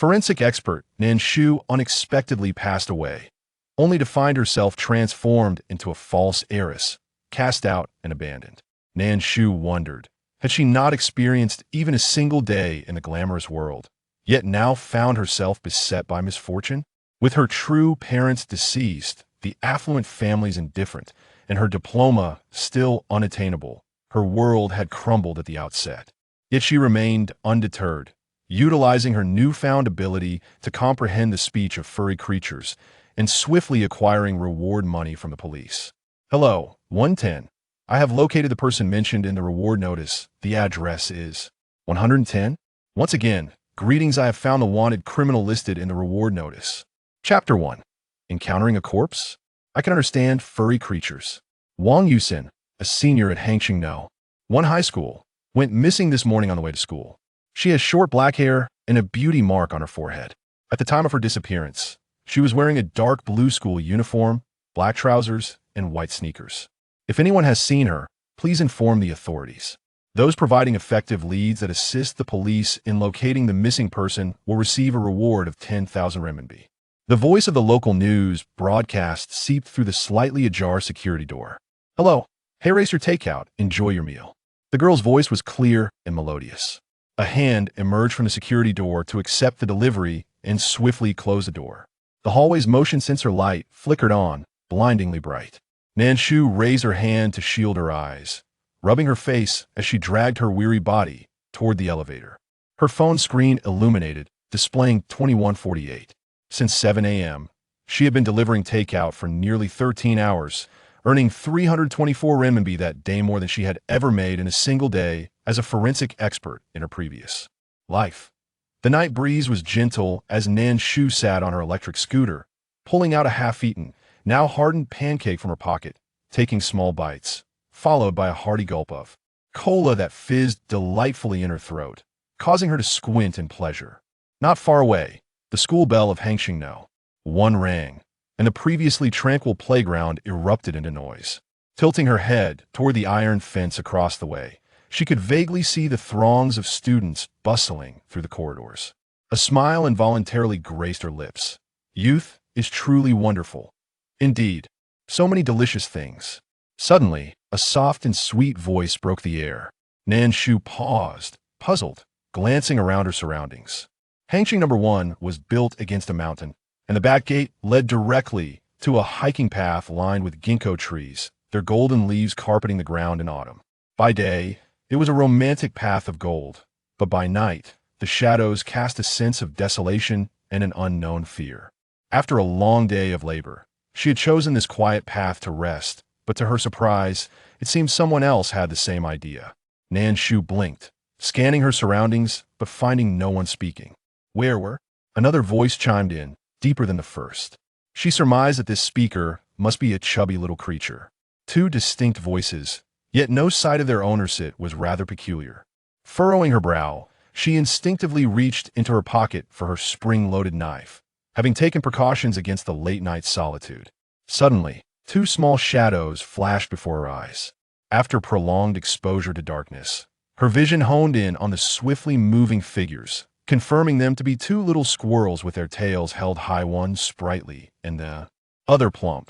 Forensic expert Nan Shu unexpectedly passed away, only to find herself transformed into a false heiress, cast out and abandoned. Nan Shu wondered, had she not experienced even a single day in the glamorous world, yet now found herself beset by misfortune? With her true parents deceased, the affluent families indifferent, and her diploma still unattainable, her world had crumbled at the outset. Yet she remained undeterred, utilizing her newfound ability to comprehend the speech of furry creatures and swiftly acquiring reward money from the police. Hello, 110. I have located the person mentioned in the reward notice. The address is 110. Once again, greetings, I have found the wanted criminal listed in the reward notice. Chapter 1. Encountering a corpse? I can understand furry creatures. Wang Yusin, a senior at Hangqingno One High School, went missing this morning on the way to school. She has short black hair and a beauty mark on her forehead. At the time of her disappearance, she was wearing a dark blue school uniform, black trousers, and white sneakers. If anyone has seen her, please inform the authorities. Those providing effective leads that assist the police in locating the missing person will receive a reward of 10,000 renminbi. The voice of the local news broadcast seeped through the slightly ajar security door. Hello. Hey, race your takeout. Enjoy your meal. The girl's voice was clear and melodious. A hand emerged from the security door to accept the delivery and swiftly close the door. The hallway's motion sensor light flickered on, blindingly bright. Nan Shu raised her hand to shield her eyes, rubbing her face as she dragged her weary body toward the elevator. Her phone screen illuminated, displaying 21:48. Since 7 a.m., she had been delivering takeout for nearly 13 hours, earning 324 renminbi that day, more than she had ever made in a single day as a forensic expert in her previous life. The night breeze was gentle as Nan Shu sat on her electric scooter, pulling out a half-eaten, now hardened pancake from her pocket, taking small bites, followed by a hearty gulp of cola that fizzed delightfully in her throat, causing her to squint in pleasure. Not far away, the school bell of Hangqingno One rang, and the previously tranquil playground erupted into noise. Tilting her head toward the iron fence across the way, she could vaguely see the throngs of students bustling through the corridors. A smile involuntarily graced her lips. Youth is truly wonderful. Indeed, so many delicious things. Suddenly, a soft and sweet voice broke the air. Nan Shu paused, puzzled, glancing around her surroundings. Hangqing No. 1 was built against a mountain, and the back gate led directly to a hiking path lined with ginkgo trees, their golden leaves carpeting the ground in autumn. By day, it was a romantic path of gold, but by night, the shadows cast a sense of desolation and an unknown fear. After a long day of labor, she had chosen this quiet path to rest, but to her surprise, it seemed someone else had the same idea. Nan Shu blinked, scanning her surroundings, but finding no one speaking. Where were? Another voice chimed in, deeper than the first. She surmised that this speaker must be a chubby little creature. Two distinct voices, yet no sight of their ownership was rather peculiar. Furrowing her brow, she instinctively reached into her pocket for her spring-loaded knife, having taken precautions against the late-night solitude. Suddenly, two small shadows flashed before her eyes. After prolonged exposure to darkness, her vision honed in on the swiftly moving figures, confirming them to be two little squirrels with their tails held high, one sprightly and the other plump.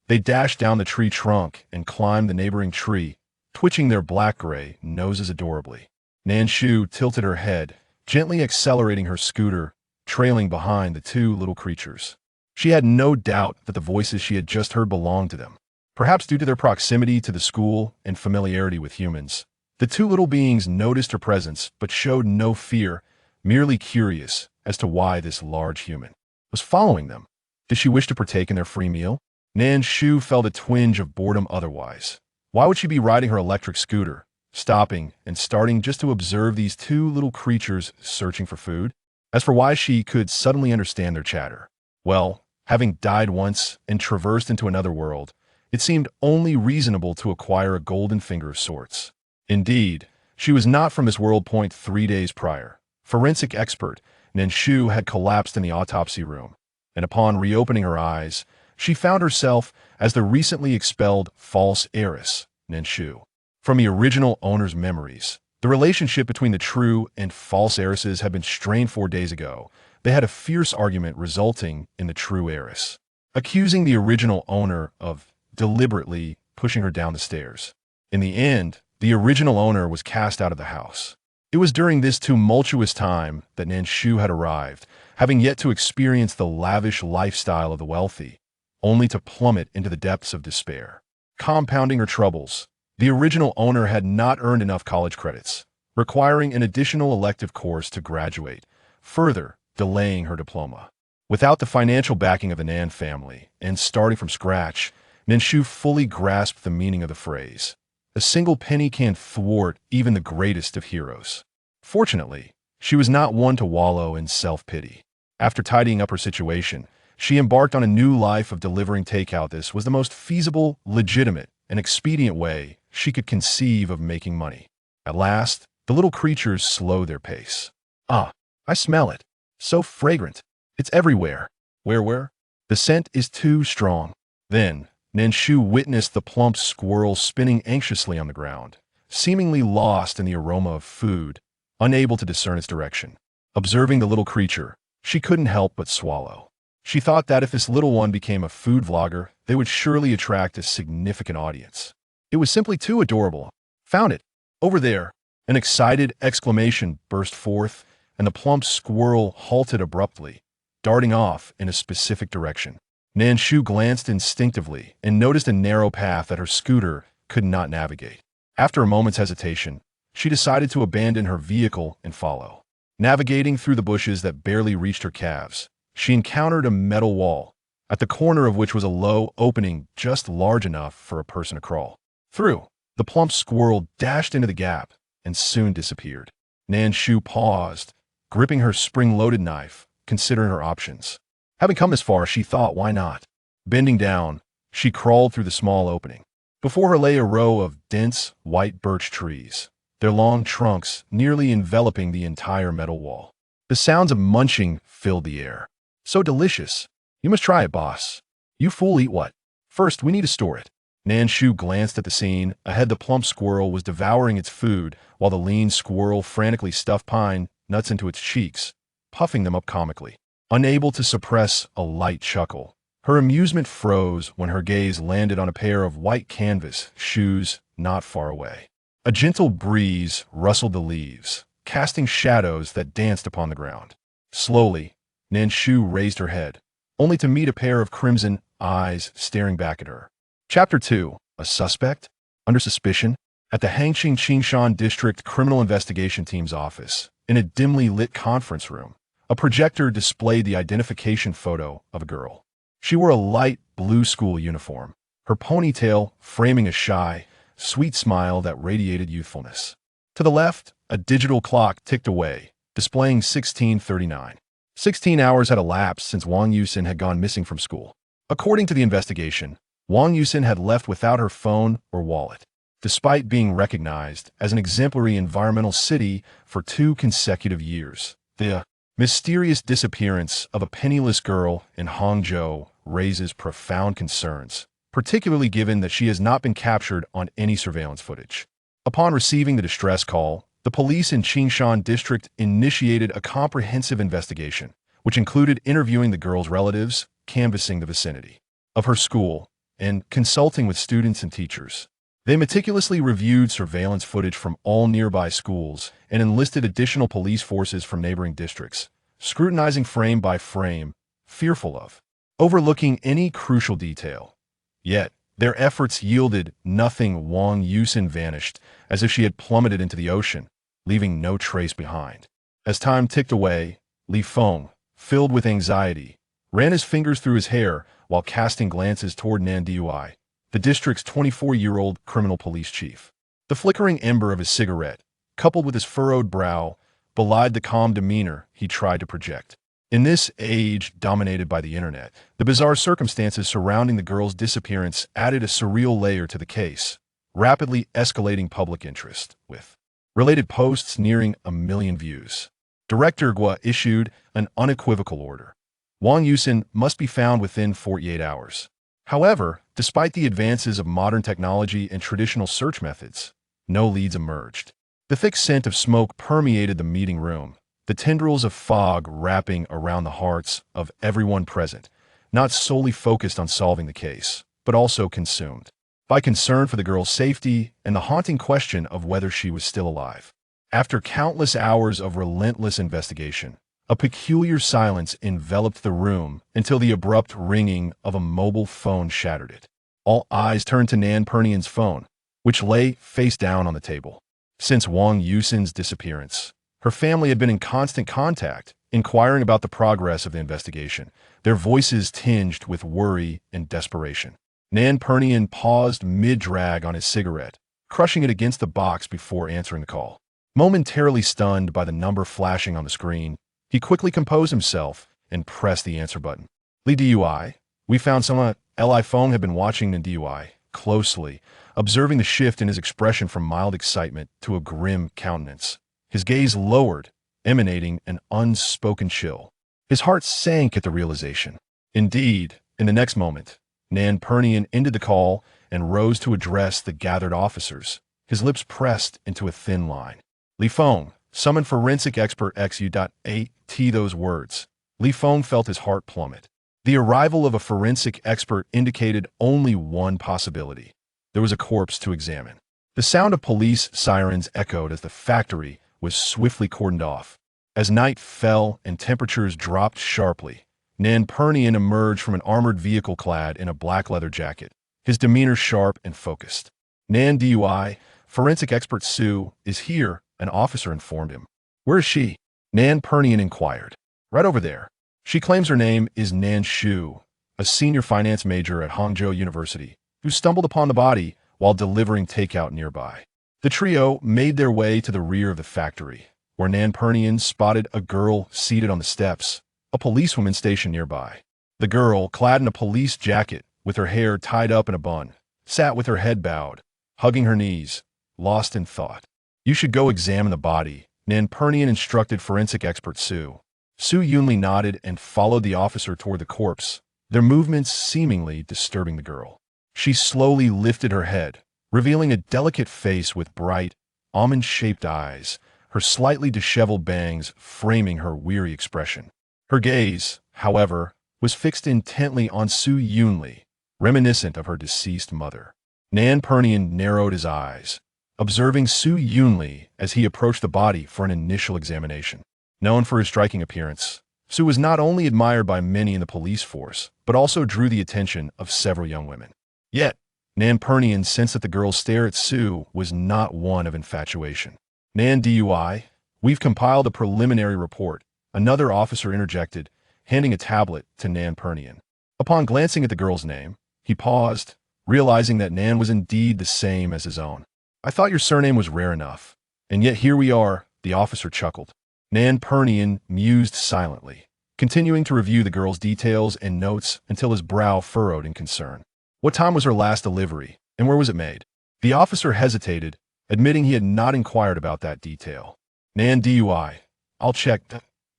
They dashed down the tree trunk and climbed the neighboring tree, twitching their black-gray noses adorably. Nan Shu tilted her head, gently accelerating her scooter, trailing behind the two little creatures. She had no doubt that the voices she had just heard belonged to them. Perhaps due to their proximity to the school and familiarity with humans, the two little beings noticed her presence but showed no fear, merely curious as to why this large human was following them. Did she wish to partake in their free meal? Nan Shu felt a twinge of boredom otherwise. Why would she be riding her electric scooter, stopping and starting just to observe these two little creatures searching for food? As for why she could suddenly understand their chatter, well, having died once and traversed into another world, it seemed only reasonable to acquire a golden finger of sorts. Indeed, she was not from this world. 3 days prior, forensic expert Nan Shu had collapsed in the autopsy room, and upon reopening her eyes, she found herself as the recently expelled false heiress, Nan Shu. From the original owner's memories, the relationship between the true and false heiresses had been strained 4 days ago, They had a fierce argument resulting in the true heiress, accusing the original owner of deliberately pushing her down the stairs. In the end, the original owner was cast out of the house. It was during this tumultuous time that Nan Shu had arrived, having yet to experience the lavish lifestyle of the wealthy, only to plummet into the depths of despair. Compounding her troubles, the original owner had not earned enough college credits, requiring an additional elective course to graduate, further delaying her diploma. Without the financial backing of the Nan family, and starting from scratch, Nan Shu fully grasped the meaning of the phrase. A single penny can thwart even the greatest of heroes. Fortunately, she was not one to wallow in self-pity. After tidying up her situation, she embarked on a new life of delivering takeout. This was the most feasible, legitimate, and expedient way she could conceive of making money. At last, the little creatures slowed their pace. Ah, I smell it. So fragrant. It's everywhere. Where? The scent is too strong. Then, Nan Shu witnessed the plump squirrel spinning anxiously on the ground, seemingly lost in the aroma of food, unable to discern its direction. Observing the little creature, she couldn't help but swallow. She thought that if this little one became a food vlogger, they would surely attract a significant audience. It was simply too adorable. Found it. Over there. An excited exclamation burst forth, and the plump squirrel halted abruptly, darting off in a specific direction. Nan Shu glanced instinctively and noticed a narrow path that her scooter could not navigate. After a moment's hesitation, she decided to abandon her vehicle and follow. Navigating through the bushes that barely reached her calves, she encountered a metal wall, at the corner of which was a low opening just large enough for a person to crawl through. The plump squirrel dashed into the gap and soon disappeared. Nan Shu paused, gripping her spring-loaded knife, considering her options. Having come this far, she thought, why not? Bending down, she crawled through the small opening. Before her lay a row of dense, white birch trees, their long trunks nearly enveloping the entire metal wall. The sounds of munching filled the air. So delicious. You must try it, boss. You fool, eat what? First, we need to store it. Nan Shu glanced at the scene. Ahead, the plump squirrel was devouring its food, while the lean squirrel frantically stuffed pine nuts into its cheeks, puffing them up comically. Unable to suppress a light chuckle, her amusement froze when her gaze landed on a pair of white canvas shoes not far away. A gentle breeze rustled the leaves, casting shadows that danced upon the ground. Slowly, Nan Shu raised her head, only to meet a pair of crimson eyes staring back at her. Chapter 2. A suspect? Under suspicion? At the Hangqing Qingshan District Criminal Investigation Team's office, in a dimly lit conference room, a projector displayed the identification photo of a girl. She wore a light blue school uniform, her ponytail framing a shy, sweet smile that radiated youthfulness. To the left, a digital clock ticked away, displaying 16:39. 16 hours had elapsed since Wang Yusin had gone missing from school. According to the investigation, Wang Yusin had left without her phone or wallet, despite being recognized as an exemplary environmental city for 2 consecutive years. The mysterious disappearance of a penniless girl in Hangzhou raises profound concerns, particularly given that she has not been captured on any surveillance footage. Upon receiving the distress call, the police in Qingshan District initiated a comprehensive investigation, which included interviewing the girl's relatives, canvassing the vicinity of her school, and consulting with students and teachers. They meticulously reviewed surveillance footage from all nearby schools and enlisted additional police forces from neighboring districts, scrutinizing frame by frame, fearful of overlooking any crucial detail. Yet, their efforts yielded nothing. Wang Yusin vanished as if she had plummeted into the ocean, leaving no trace behind. As time ticked away, Li Feng, filled with anxiety, ran his fingers through his hair while casting glances toward Nan Dui, the district's 24-year-old criminal police chief. The flickering ember of his cigarette, coupled with his furrowed brow, belied the calm demeanor he tried to project. In this age dominated by the internet, the bizarre circumstances surrounding the girl's disappearance added a surreal layer to the case, rapidly escalating public interest, with related posts nearing 1 million views. Director Gua issued an unequivocal order. Wang Yusin must be found within 48 hours. However, despite the advances of modern technology and traditional search methods, no leads emerged. The thick scent of smoke permeated the meeting room, the tendrils of fog wrapping around the hearts of everyone present, not solely focused on solving the case, but also consumed by concern for the girl's safety and the haunting question of whether she was still alive. After countless hours of relentless investigation, a peculiar silence enveloped the room until the abrupt ringing of a mobile phone shattered it. All eyes turned to Nan Pernian's phone, which lay face down on the table. Since Wang Yusin's disappearance, her family had been in constant contact, inquiring about the progress of the investigation, their voices tinged with worry and desperation. Nan Pernian paused mid-drag on his cigarette, crushing it against the box before answering the call. Momentarily stunned by the number flashing on the screen, he quickly composed himself and pressed the answer button. Li DUI. We found someone at Li Feng had been watching the DUI closely, observing the shift in his expression from mild excitement to a grim countenance. His gaze lowered, emanating an unspoken chill. His heart sank at the realization. Indeed, in the next moment, Nan Pernian ended the call and rose to address the gathered officers, his lips pressed into a thin line. Li Feng, summon forensic expert XU.AT. Those words. Li Feng felt his heart plummet. The arrival of a forensic expert indicated only one possibility. There was a corpse to examine. The sound of police sirens echoed as the factory was swiftly cordoned off. As night fell and temperatures dropped sharply, Nan Pernian emerged from an armored vehicle clad in a black leather jacket, his demeanor sharp and focused. Nan DUI, forensic expert Sue, is here, an officer informed him. Where is she? Nan Pernian inquired. Right over there. She claims her name is Nan Shu, a senior finance major at Hangzhou University, who stumbled upon the body while delivering takeout nearby. The trio made their way to the rear of the factory, where Nan Pernian spotted a girl seated on the steps, a policewoman stationed nearby. The girl, clad in a police jacket with her hair tied up in a bun, sat with her head bowed, hugging her knees, lost in thought. You should go examine the body, Nan Pernian instructed forensic expert Sue. Sue Yunli nodded and followed the officer toward the corpse, their movements seemingly disturbing the girl. She slowly lifted her head, revealing a delicate face with bright, almond-shaped eyes, her slightly disheveled bangs framing her weary expression. Her gaze, however, was fixed intently on Sue Yunli, reminiscent of her deceased mother. Nan Pernian narrowed his eyes, observing Sue Yunli as he approached the body for an initial examination. Known for his striking appearance, Sue was not only admired by many in the police force, but also drew the attention of several young women. Yet, Nan Pernian sensed that the girl's stare at Sue was not one of infatuation. Nan DUI, we've compiled a preliminary report, another officer interjected, handing a tablet to Nan Pernian. Upon glancing at the girl's name, he paused, realizing that Nan was indeed the same as his own. I thought your surname was rare enough, and yet here we are, the officer chuckled. Nan Pernian mused silently, continuing to review the girl's details and notes until his brow furrowed in concern. What time was her last delivery, and where was it made? The officer hesitated, admitting he had not inquired about that detail. Nan DUI, I'll check.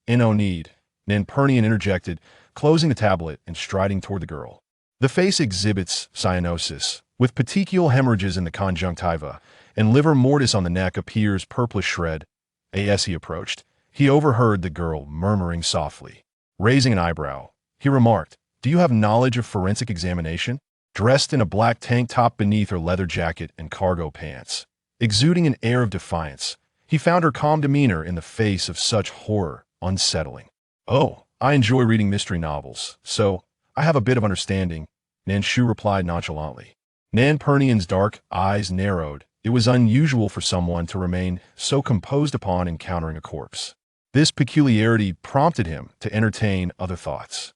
No need, Nan Pernian interjected, closing the tablet and striding toward the girl. The face exhibits cyanosis, with petechial hemorrhages in the conjunctiva, and livor mortis on the neck appears purplish shred. As he approached, he overheard the girl murmuring softly. Raising an eyebrow, he remarked, Do you have knowledge of forensic examination? Dressed in a black tank top beneath her leather jacket and cargo pants, exuding an air of defiance, he found her calm demeanor in the face of such horror unsettling. Oh, I enjoy reading mystery novels, so I have a bit of understanding, Nan Shu replied nonchalantly. Nan Pernian's dark eyes narrowed. It was unusual for someone to remain so composed upon encountering a corpse. This peculiarity prompted him to entertain other thoughts.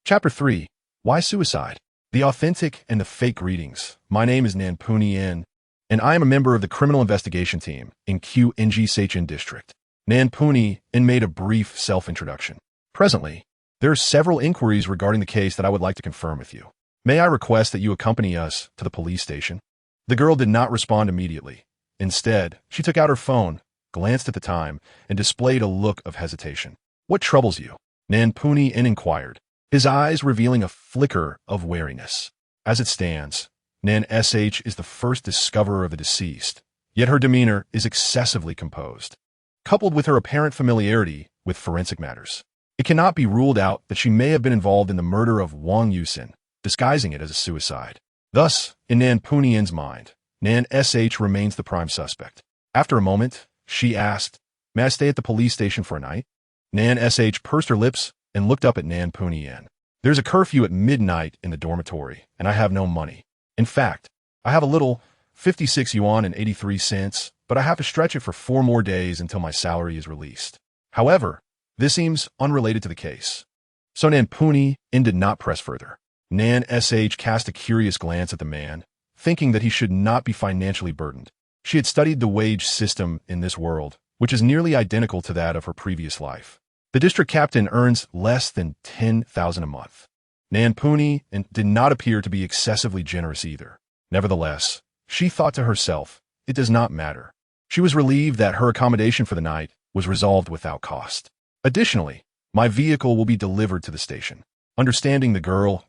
Chapter 3. Why Suicide? The Authentic and the Fake Greetings. My name is Nan Pernian, and I am a member of the Criminal Investigation Team in QNG Seichin District. Nan Pernian made a brief self-introduction. Presently, there are several inquiries regarding the case that I would like to confirm with you. May I request that you accompany us to the police station? The girl did not respond immediately. Instead, she took out her phone, glanced at the time, and displayed a look of hesitation. What troubles you? Nan Pernian inquired, his eyes revealing a flicker of wariness. As it stands, Nan SH is the first discoverer of the deceased, yet her demeanor is excessively composed. Coupled with her apparent familiarity with forensic matters. It cannot be ruled out that she may have been involved in the murder of Wang Yusin, disguising it as a suicide. Thus, in Nan Punian's mind, Nan Sh remains the prime suspect. After a moment, she asked, "May I stay at the police station for a night?" Nan Sh pursed her lips and looked up at Nan Punian. "There's a curfew at midnight in the dormitory, and I have no money. In fact, I have a little, 56 yuan and 83 cents, but I have to stretch it for 4 more days until my salary is released." However, this seems unrelated to the case. So Nan Punian did not press further. Nan Sh cast a curious glance at the man, thinking that he should not be financially burdened. She had studied the wage system in this world, which is nearly identical to that of her previous life. The district captain earns less than 10,000 a month. Nan Punian did not appear to be excessively generous either. Nevertheless, she thought to herself, it does not matter. She was relieved that her accommodation for the night was resolved without cost. Additionally, my vehicle will be delivered to the station. Understanding the girl's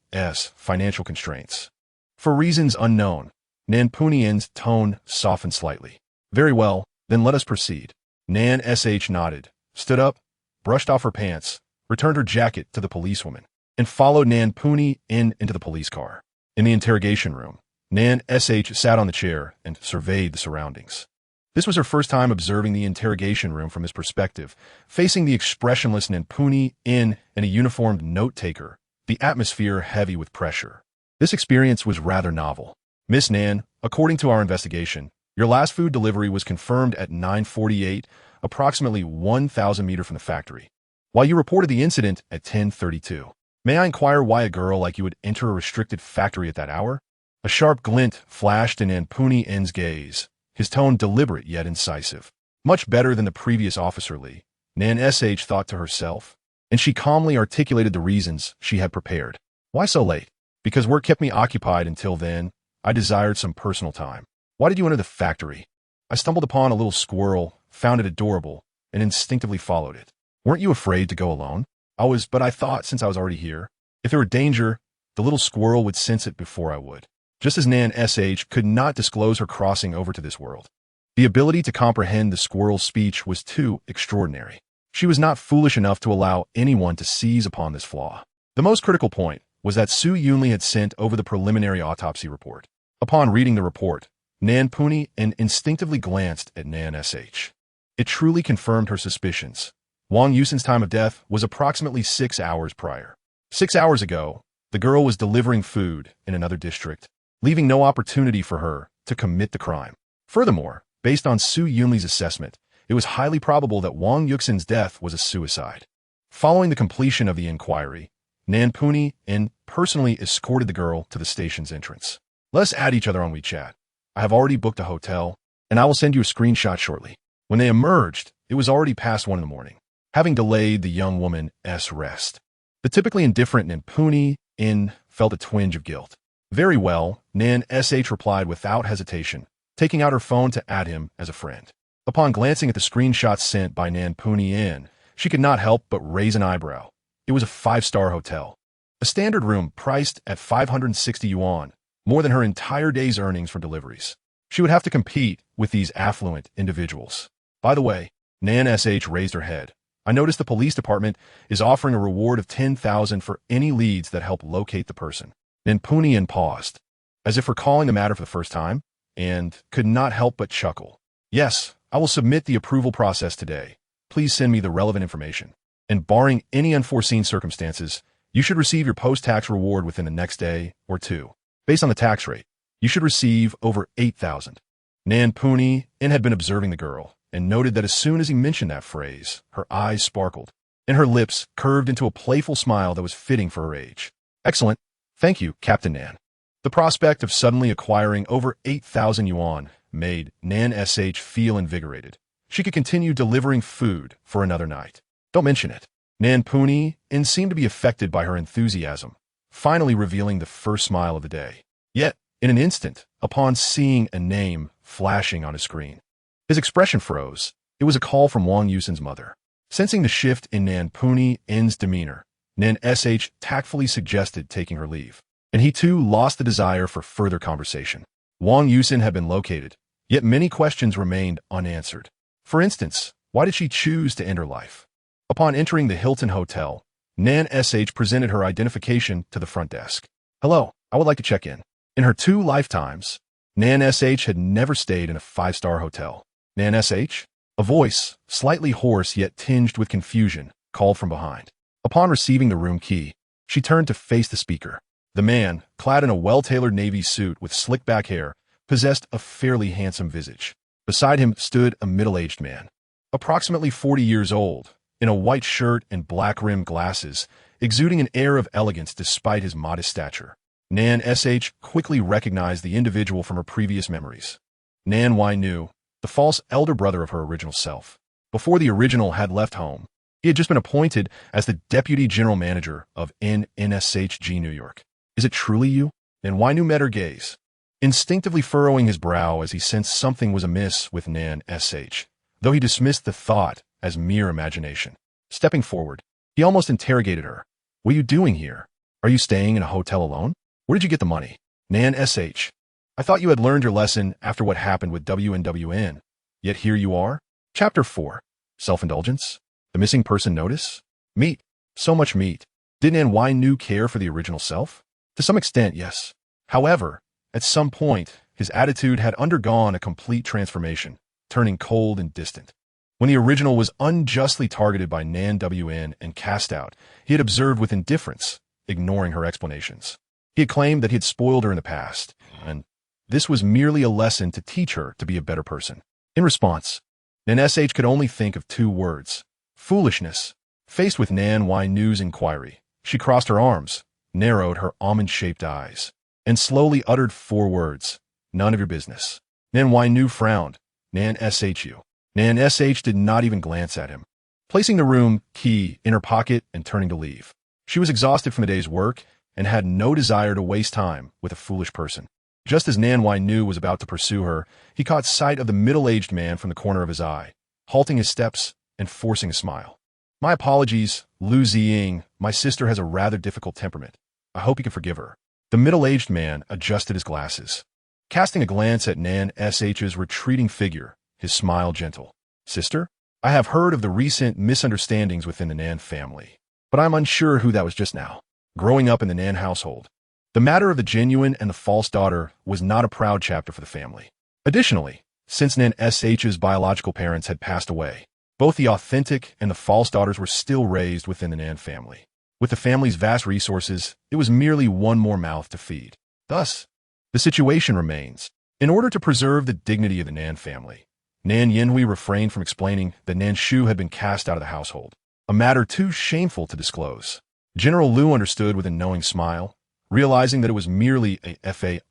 financial constraints. For reasons unknown, Nan Punian's tone softened slightly. "Very well, then let us proceed." Nan Sh nodded, stood up, brushed off her pants, returned her jacket to the policewoman, and followed Nan Punian into the police car. In the interrogation room, Nan Sh sat on the chair and surveyed the surroundings. This was her first time observing the interrogation room from his perspective, facing the expressionless Nan Punian and a uniformed note-taker, the atmosphere heavy with pressure. This experience was rather novel. "Miss Nan, according to our investigation, your last food delivery was confirmed at 9:48, approximately 1,000 meters from the factory, while you reported the incident at 10:32. May I inquire why a girl like you would enter a restricted factory at that hour?" A sharp glint flashed in Nan Punian's gaze, his tone deliberate yet incisive. Much better than the previous officer Lee, Nan Sh thought to herself, and she calmly articulated the reasons she had prepared. "Why so late?" "Because work kept me occupied until then. I desired some personal time." "Why did you enter the factory?" "I stumbled upon a little squirrel, found it adorable, and instinctively followed it." "Weren't you afraid to go alone?" "I was, but I thought since I was already here, if there were danger, the little squirrel would sense it before I would." Just as Nan Sh could not disclose her crossing over to this world, the ability to comprehend the squirrel's speech was too extraordinary. She was not foolish enough to allow anyone to seize upon this flaw. The most critical point was that Su Yunli had sent over the preliminary autopsy report. Upon reading the report, Nan Punian instinctively glanced at Nan Sh. It truly confirmed her suspicions. Wang Yusin's time of death was approximately 6 hours prior. 6 hours ago, the girl was delivering food in another district, leaving no opportunity for her to commit the crime. Furthermore, based on Su Yunli's assessment, it was highly probable that Wang Yuxin's death was a suicide. Following the completion of the inquiry, Nan Punian personally escorted the girl to the station's entrance. "Let us add each other on WeChat. I have already booked a hotel, and I will send you a screenshot shortly." When they emerged, it was already past 1 in the morning, having delayed the young woman's rest. The typically indifferent Nan Punian felt a twinge of guilt. "Very well," Nan Sh replied without hesitation, taking out her phone to add him as a friend. Upon glancing at the screenshots sent by Nan Punian, she could not help but raise an eyebrow. It was a 5-star hotel. A standard room priced at 560 yuan, more than her entire day's earnings from deliveries. She would have to compete with these affluent individuals. "By the way," Nan Sh raised her head, "I noticed the police department is offering a reward of 10,000 for any leads that help locate the person." Nan Punian paused, as if recalling the matter for the first time, and could not help but chuckle. "Yes, I will submit the approval process today. Please send me the relevant information. And barring any unforeseen circumstances, you should receive your post-tax reward within the next day or 2. Based on the tax rate, you should receive over 8,000. Nan Punian had been observing the girl, and noted that as soon as he mentioned that phrase, her eyes sparkled, and her lips curved into a playful smile that was fitting for her age. "Excellent. Thank you, Captain Nan." The prospect of suddenly acquiring over 8,000 yuan made Nan Sh feel invigorated. She could continue delivering food for another night. "Don't mention it." Nan Punian seemed to be affected by her enthusiasm, finally revealing the first smile of the day. Yet, in an instant, upon seeing a name flashing on his screen, his expression froze. It was a call from Wang Yusin's mother. Sensing the shift in Nan Punian's demeanor, Nan Sh tactfully suggested taking her leave, and he too lost the desire for further conversation. Wang Yusin had been located, yet many questions remained unanswered. For instance, why did she choose to end her life? Upon entering the Hilton Hotel, Nan Sh presented her identification to the front desk. "Hello, I would like to check in." In her 2 lifetimes, Nan Sh had never stayed in a 5-star hotel. "Nan Sh?" A voice, slightly hoarse yet tinged with confusion, called from behind. Upon receiving the room key, she turned to face the speaker. The man, clad in a well-tailored navy suit with slick-back hair, possessed a fairly handsome visage. Beside him stood a middle-aged man, approximately 40 years old, in a white shirt and black-rimmed glasses, exuding an air of elegance despite his modest stature. Nan Sh quickly recognized the individual from her previous memories. Nan knew, the false elder brother of her original self. Before the original had left home, he had just been appointed as the deputy general manager of NSHG New York. "Is it truly you?" Nan knew met her gaze, instinctively furrowing his brow as he sensed something was amiss with Nan Sh, though he dismissed the thought as mere imagination. Stepping forward, he almost interrogated her. "What are you doing here? Are you staying in a hotel alone? Where did you get the money?" "Nan Sh, I thought you had learned your lesson after what happened with WNWN, yet here you are." Chapter 4. Self-indulgence? The missing person notice? Meat. So much meat. Did Nan Sh care for the original self? To some extent, yes. However, at some point, his attitude had undergone a complete transformation, turning cold and distant. When the original was unjustly targeted by Nan WN and cast out, he had observed with indifference, ignoring her explanations. He had claimed that he had spoiled her in the past, and this was merely a lesson to teach her to be a better person. In response, Nan Sh could only think of 2 words: foolishness. Faced with Nan Yu's inquiry, she crossed her arms, narrowed her almond-shaped eyes, and slowly uttered 4 words: "None of your business." Nan Yu frowned. "Nan Shu." Nan Sh did not even glance at him, placing the room key in her pocket and turning to leave. She was exhausted from the day's work and had no desire to waste time with a foolish person. Just as Nan Yu was about to pursue her, he caught sight of the middle-aged man from the corner of his eye, halting his steps and forcing a smile. "My apologies, Lu Ziying. My sister has a rather difficult temperament. I hope you can forgive her." The middle-aged man adjusted his glasses, casting a glance at Nan Sh's retreating figure, his smile gentle. "Sister? I have heard of the recent misunderstandings within the Nan family, but I'm unsure who that was just now." Growing up in the Nan household, the matter of the genuine and the false daughter was not a proud chapter for the family. Additionally, since Nan Sh's biological parents had passed away, both the authentic and the false daughters were still raised within the Nan family. With the family's vast resources, it was merely one more mouth to feed. Thus, the situation remains. In order to preserve the dignity of the Nan family, Nan Yanhui refrained from explaining that Nan Shu had been cast out of the household, a matter too shameful to disclose. General Lu understood with a knowing smile, realizing that it was merely a fade.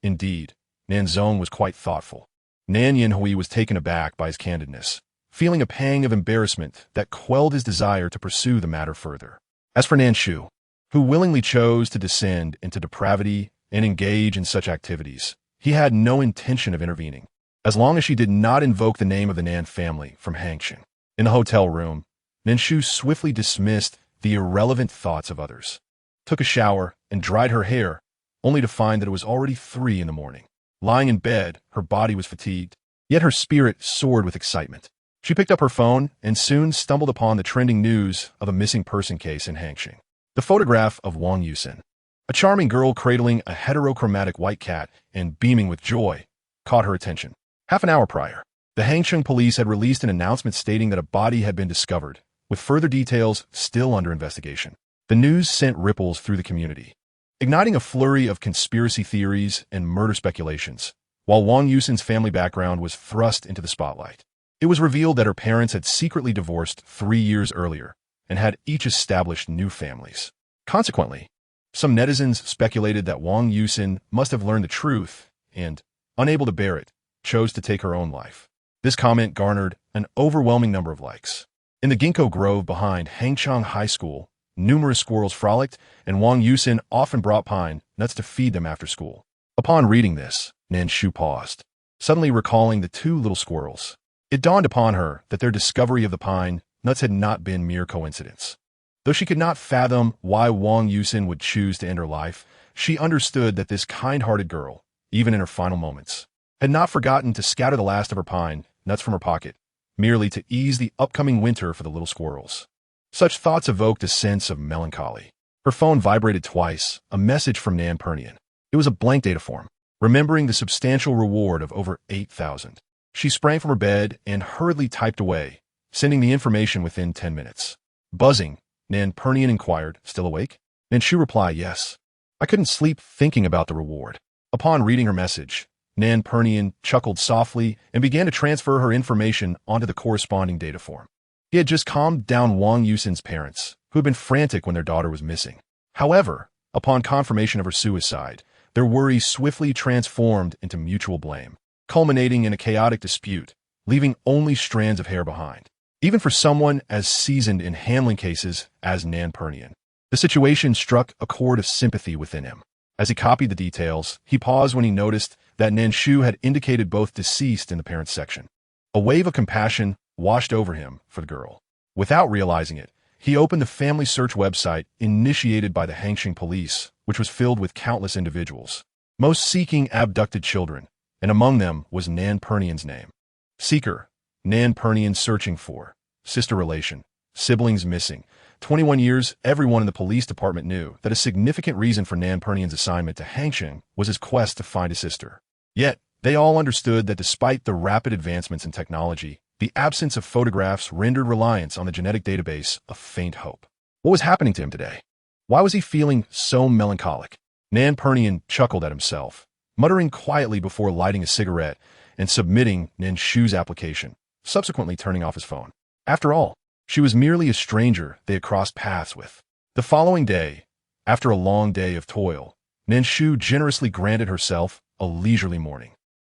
Indeed, Nan Zong was quite thoughtful. Nan Yanhui was taken aback by his candidness, feeling a pang of embarrassment that quelled his desire to pursue the matter further. As for Nan Shu, who willingly chose to descend into depravity and engage in such activities, he had no intention of intervening, as long as she did not invoke the name of the Nan family from Hangqing. In the hotel room, Nan Shu swiftly dismissed the irrelevant thoughts of others, took a shower, and dried her hair, only to find that it was already 3 in the morning. Lying in bed, her body was fatigued, yet her spirit soared with excitement. She picked up her phone and soon stumbled upon the trending news of a missing person case in Hangqing. The photograph of Wang Yusin, a charming girl cradling a heterochromatic white cat and beaming with joy, caught her attention. Half an hour prior, the Hangqing police had released an announcement stating that a body had been discovered, with further details still under investigation. The news sent ripples through the community, igniting a flurry of conspiracy theories and murder speculations, while Wang Yusin's family background was thrust into the spotlight. It was revealed that her parents had secretly divorced 3 years earlier and had each established new families. Consequently, some netizens speculated that Wang Yusin must have learned the truth and, unable to bear it, chose to take her own life. This comment garnered an overwhelming number of likes. In the ginkgo grove behind Hangchang High School, numerous squirrels frolicked, and Wang Yusin often brought pine nuts to feed them after school. Upon reading this, Nan Shu paused, suddenly recalling the 2 little squirrels. It dawned upon her that their discovery of the pine nuts had not been mere coincidence. Though she could not fathom why Wang Yusin would choose to end her life, she understood that this kind-hearted girl, even in her final moments, had not forgotten to scatter the last of her pine nuts from her pocket, merely to ease the upcoming winter for the little squirrels. Such thoughts evoked a sense of melancholy. Her phone vibrated twice, a message from Nan Pernian. It was a blank data form. Remembering the substantial reward of over 8,000, she sprang from her bed and hurriedly typed away, sending the information within 10 minutes. Buzzing, Nan Pernian inquired, "Still awake?" Nan Shu replied, "Yes. I couldn't sleep thinking about the reward." Upon reading her message, Nan Pernian chuckled softly and began to transfer her information onto the corresponding data form. He had just calmed down Wang Yusin's parents, who had been frantic when their daughter was missing. However, upon confirmation of her suicide, their worries swiftly transformed into mutual blame, culminating in a chaotic dispute, leaving only strands of hair behind. Even for someone as seasoned in handling cases as Nan Pernian, the situation struck a chord of sympathy within him. As he copied the details, he paused when he noticed that Nan Shu had indicated both deceased in the parents section. A wave of compassion washed over him for the girl. Without realizing it, he opened the family search website initiated by the Hangsheng police, which was filled with countless individuals, most seeking abducted children, and among them was Nan Pernian's name. Seeker, Nan Pernian searching for, sister relation, siblings missing. 21 years, everyone in the police department knew that a significant reason for Nan Pernian's assignment to Hangsheng was his quest to find his sister. Yet, they all understood that despite the rapid advancements in technology, the absence of photographs rendered reliance on the genetic database a faint hope. What was happening to him today? Why was he feeling so melancholic? Nan Pernian chuckled at himself, muttering quietly before lighting a cigarette and submitting Nan Shu's application, subsequently turning off his phone. After all, she was merely a stranger they had crossed paths with. The following day, after a long day of toil, Nan Shu generously granted herself a leisurely morning,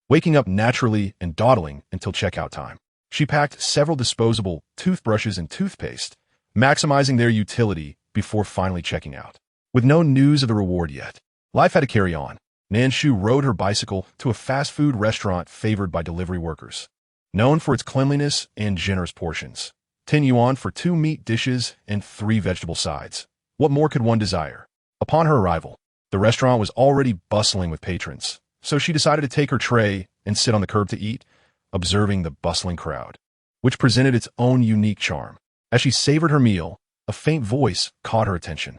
waking up naturally and dawdling until checkout time. She packed several disposable toothbrushes and toothpaste, maximizing their utility before finally checking out. With no news of the reward yet, life had to carry on. Nan Shu rode her bicycle to a fast food restaurant favored by delivery workers. Known for its cleanliness and generous portions, 10 yuan for 2 meat dishes and 3 vegetable sides. What more could one desire? Upon her arrival, the restaurant was already bustling with patrons, so she decided to take her tray and sit on the curb to eat, observing the bustling crowd, which presented its own unique charm. As she savored her meal, a faint voice caught her attention.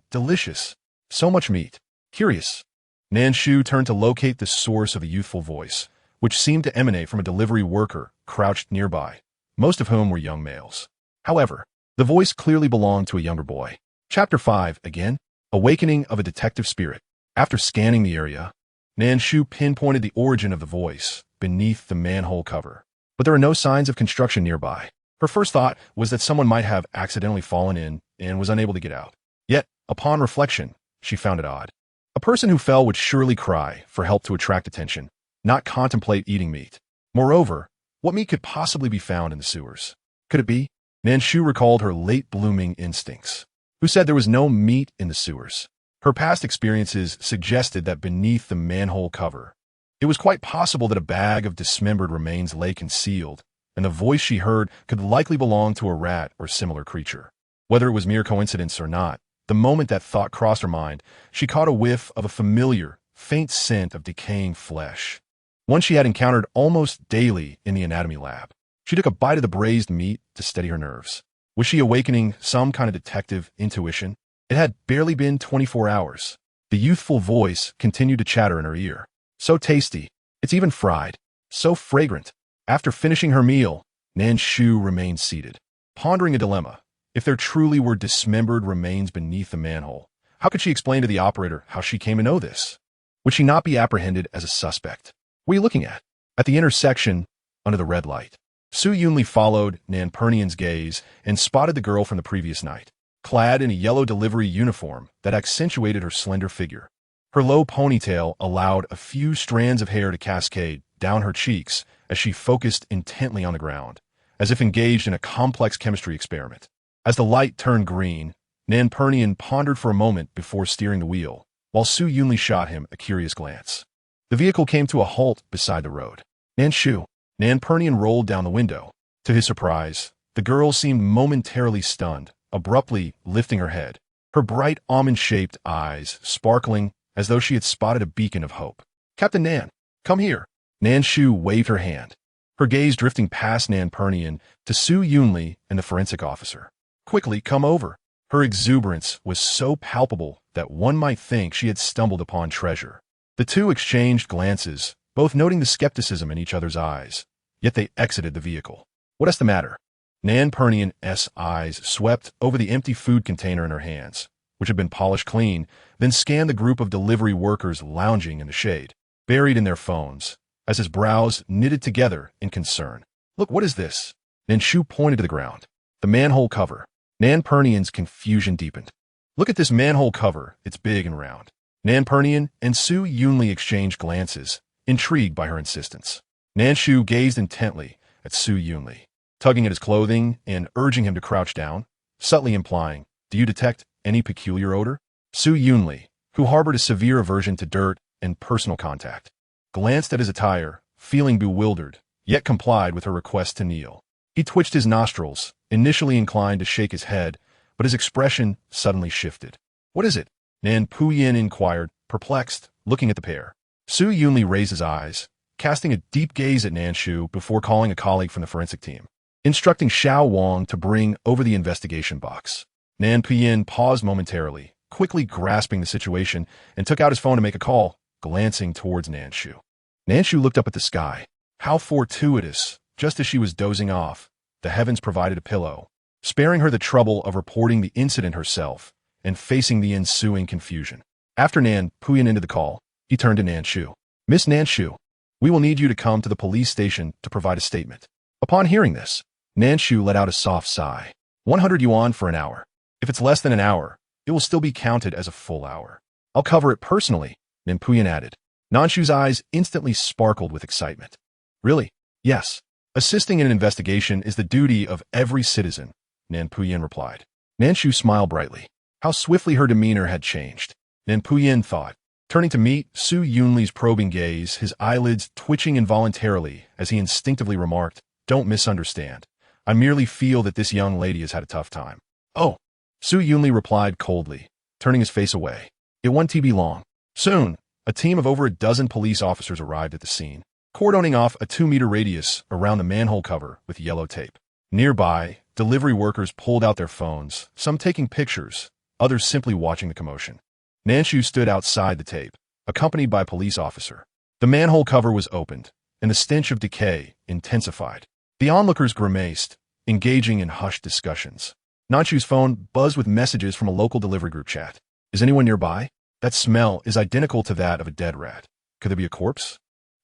Delicious. So much meat. Curious. Nan Shu turned to locate the source of the youthful voice, which seemed to emanate from a delivery worker crouched nearby, most of whom were young males. However, the voice clearly belonged to a younger boy. Chapter 5, again, Awakening of a Detective Spirit. After scanning the area, Nan Shu pinpointed the origin of the voice beneath the manhole cover. But there were no signs of construction nearby. Her first thought was that someone might have accidentally fallen in and was unable to get out. Yet, upon reflection, she found it odd. A person who fell would surely cry for help to attract attention, not contemplate eating meat. Moreover, what meat could possibly be found in the sewers? Could it be? Nan Shu recalled her late-blooming instincts. Who said there was no meat in the sewers? Her past experiences suggested that beneath the manhole cover, it was quite possible that a bag of dismembered remains lay concealed, and the voice she heard could likely belong to a rat or similar creature. Whether it was mere coincidence or not, the moment that thought crossed her mind, she caught a whiff of a familiar, faint scent of decaying flesh, one she had encountered almost daily in the anatomy lab. She took a bite of the braised meat to steady her nerves. Was she awakening some kind of detective intuition? It had barely been 24 hours. The youthful voice continued to chatter in her ear. So tasty. It's even fried. So fragrant. After finishing her meal, Nan Shu remained seated, pondering a dilemma. If there truly were dismembered remains beneath the manhole, how could she explain to the operator how she came to know this? Would she not be apprehended as a suspect? What are you looking at? At the intersection, under the red light, Su Yunli followed Nan Pernian's gaze and spotted the girl from the previous night, clad in a yellow delivery uniform that accentuated her slender figure. Her low ponytail allowed a few strands of hair to cascade down her cheeks as she focused intently on the ground, as if engaged in a complex chemistry experiment. As the light turned green, Nan Pernian pondered for a moment before steering the wheel, while Su Yunli shot him a curious glance. The vehicle came to a halt beside the road. Nan Shu. Nan Pernian rolled down the window. To his surprise, the girl seemed momentarily stunned, abruptly lifting her head, her bright almond-shaped eyes sparkling as though she had spotted a beacon of hope. "Captain Nan, come here." Nan Shu waved her hand. her gaze drifting past Nan Pernian to Su Yunli and the forensic officer. Quickly, come over. Her exuberance was so palpable that one might think she had stumbled upon treasure. The two exchanged glances, both noting the skepticism in each other's eyes, yet they exited the vehicle. What's the matter? Nan Pernian's eyes swept over the empty food container in her hands, which had been polished clean, then scanned the group of delivery workers lounging in the shade, buried in their phones, as his brows knitted together in concern. Look, what is this? Nan Shu pointed to the ground. The manhole cover. Nan Pernian's confusion deepened. Look at this manhole cover. It's big and round. Nan Pernian and Su Yunli exchanged glances, intrigued by her insistence. Nan Shu gazed intently at Su Yunli, tugging at his clothing and urging him to crouch down, subtly implying, do you detect any peculiar odor? Su Yunli, who harbored a severe aversion to dirt and personal contact, glanced at his attire, feeling bewildered, yet complied with her request to kneel. He twitched his nostrils, initially inclined to shake his head, but his expression suddenly shifted. What is it? Nan Puyin inquired, perplexed, looking at the pair. Su Yunli raised his eyes, casting a deep gaze at Nan Shu before calling a colleague from the forensic team, instructing Xiao Wang to bring over the investigation box. Nan Puyin paused momentarily, quickly grasping the situation, and took out his phone to make a call, glancing towards Nan Shu. Nan Shu looked up at the sky. How fortuitous! Just as she was dozing off, the heavens provided a pillow, sparing her the trouble of reporting the incident herself and facing the ensuing confusion. After Nan Puyin ended the call, he turned to Nan Shu. Miss Nan Shu, we will need you to come to the police station to provide a statement. Upon hearing this, Nan Shu let out a soft sigh. 100 yuan for an hour. If it's less than an hour, it will still be counted as a full hour. I'll cover it personally, Nan Puyin added. Nan Shu's eyes instantly sparkled with excitement. Really? Yes. Assisting in an investigation is the duty of every citizen, Nan Puyin replied. Nan Shu smiled brightly. How swiftly her demeanor had changed. Nan Puyin thought, turning to meet Su Yunli's probing gaze, his eyelids twitching involuntarily as he instinctively remarked, don't misunderstand. I merely feel that this young lady has had a tough time. Oh, Su Yunli replied coldly, turning his face away. It won't be long. Soon, a team of over a dozen police officers arrived at the scene, cordoning off a 2-meter radius around the manhole cover with yellow tape. Nearby, delivery workers pulled out their phones, some taking pictures, others simply watching the commotion. Nan Shu stood outside the tape, accompanied by a police officer. The manhole cover was opened, and the stench of decay intensified. The onlookers grimaced, engaging in hushed discussions. Nan Shu's phone buzzed with messages from a local delivery group chat. Is anyone nearby? That smell is identical to that of a dead rat. Could there be a corpse?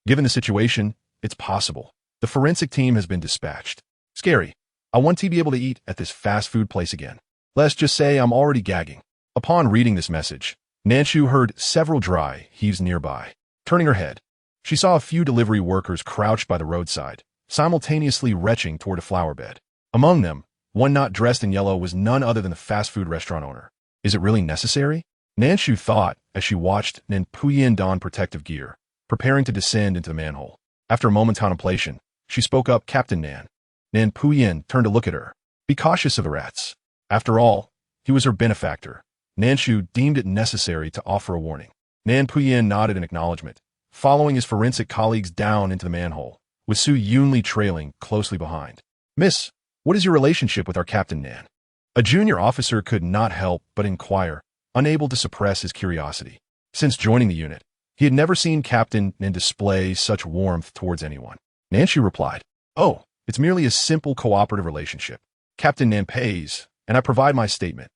Given the situation, it's possible. The forensic team has been dispatched. Scary. I want to be able to eat at this fast food place again. Let's just say I'm already gagging. Upon reading this message, Nan Shu heard several dry heaves nearby. Turning her head, she saw a few delivery workers crouched by the roadside, simultaneously retching toward a flower bed. Among them, one not dressed in yellow was none other than the fast food restaurant owner. Is it really necessary? Nan Shu thought as she watched Nan Puyin don protective gear, preparing to descend into the manhole. After a moment's contemplation, she spoke up, Captain Nan. Nan Puyin turned to look at her. Be cautious of the rats. After all, he was her benefactor. Nan Shu deemed it necessary to offer a warning. Nan Puyin nodded in acknowledgement, following his forensic colleagues down into the manhole, with Su Yunli trailing closely behind. Miss, what is your relationship with our Captain Nan? A junior officer could not help but inquire, unable to suppress his curiosity. Since joining the unit, he had never seen Captain Nan display such warmth towards anyone. Nan Shu replied, Oh, it's merely a simple cooperative relationship. Captain Nan pays, and I provide my statement.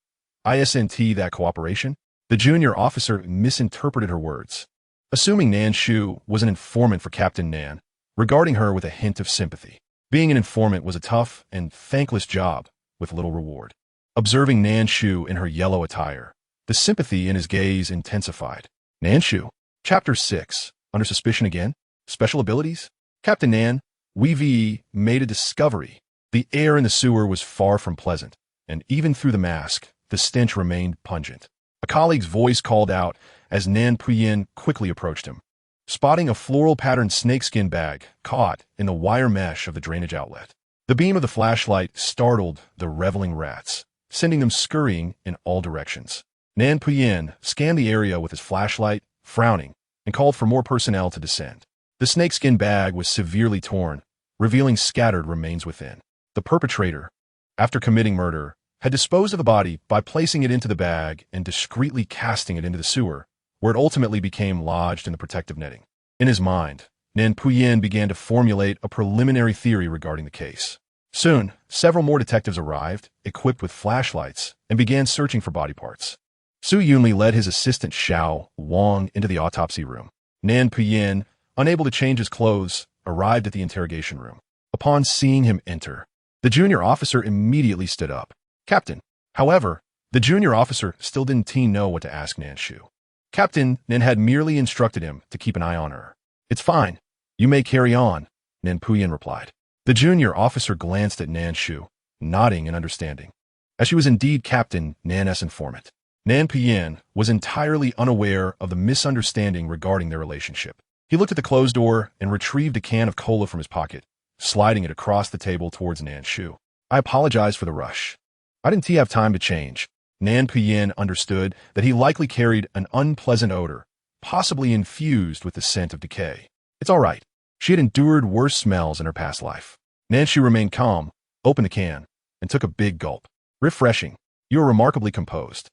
ISNT that cooperation? The junior officer misinterpreted her words, assuming Nan Shu was an informant for Captain Nan, regarding her with a hint of sympathy. Being an informant was a tough and thankless job with little reward. Observing Nan Shu in her yellow attire, the sympathy in his gaze intensified. Nan Shu. Chapter 6. Under suspicion again? Special abilities? Captain Nan, we made a discovery. The air in the sewer was far from pleasant, and even through the mask, the stench remained pungent. A colleague's voice called out as Nan Puyin quickly approached him, spotting a floral-patterned snakeskin bag caught in the wire mesh of the drainage outlet. The beam of the flashlight startled the reveling rats, sending them scurrying in all directions. Nan Puyin scanned the area with his flashlight, frowning, and called for more personnel to descend. The snakeskin bag was severely torn, revealing scattered remains within. The perpetrator, after committing murder, had disposed of the body by placing it into the bag and discreetly casting it into the sewer, where it ultimately became lodged in the protective netting. In his mind, Nan Shu began to formulate a preliminary theory regarding the case. Soon, several more detectives arrived, equipped with flashlights, and began searching for body parts. Su Yunli led his assistant Xiao Wang into the autopsy room. Nan Shu, unable to change his clothes, arrived at the interrogation room. Upon seeing him enter, the junior officer immediately stood up. Captain. However, the junior officer still didn't know what to ask Nan Shu. Captain Nan had merely instructed him to keep an eye on her. It's fine. You may carry on, Nan Shu replied. The junior officer glanced at Nan Shu, nodding in understanding, as she was indeed Captain Nan's informant. Nan Shu was entirely unaware of the misunderstanding regarding their relationship. He looked at the closed door and retrieved a can of cola from his pocket, sliding it across the table towards Nan Shu. I apologize for the rush. I didn't have time to change. Nan Shu understood that he likely carried an unpleasant odor, possibly infused with the scent of decay. It's all right. She had endured worse smells in her past life. Nan Shu remained calm, opened the can, and took a big gulp. Refreshing. You are remarkably composed.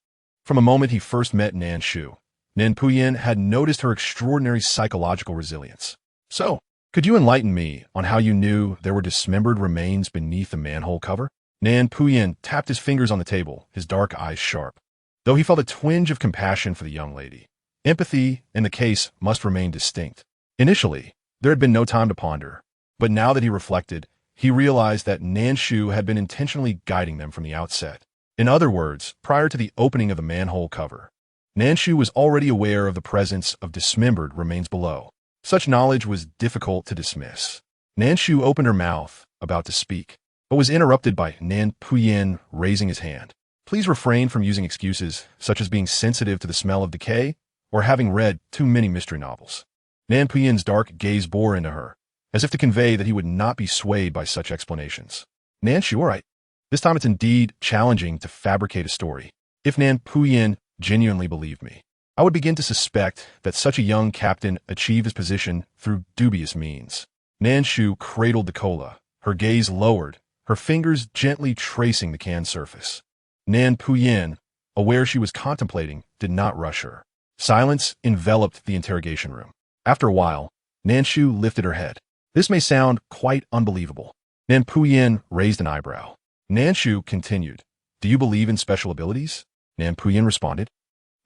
From the moment he first met Nan Shu, Nan Shu had noticed her extraordinary psychological resilience. So, could you enlighten me on how you knew there were dismembered remains beneath the manhole cover? Nan Shu tapped his fingers on the table, his dark eyes sharp. Though he felt a twinge of compassion for the young lady, empathy in the case must remain distinct. Initially, there had been no time to ponder, but now that he reflected, he realized that Nan Shu had been intentionally guiding them from the outset. In other words, prior to the opening of the manhole cover, Nan Shu was already aware of the presence of dismembered remains below. Such knowledge was difficult to dismiss. Nan Shu opened her mouth, about to speak, but was interrupted by Nan Shu raising his hand. Please refrain from using excuses such as being sensitive to the smell of decay or having read too many mystery novels. Nan Shu's dark gaze bore into her, as if to convey that he would not be swayed by such explanations. Nan Shu, all right. This time it's indeed challenging to fabricate a story. If Nan Shu genuinely believed me, I would begin to suspect that such a young captain achieved his position through dubious means. Nan Shu cradled the cola, her gaze lowered, her fingers gently tracing the can surface. Nan Shu, aware she was contemplating, did not rush her. Silence enveloped the interrogation room. After a while, Nan Shu lifted her head. This may sound quite unbelievable. Nan Shu raised an eyebrow. Nan Shu continued, Do you believe in special abilities? Nan Shu responded.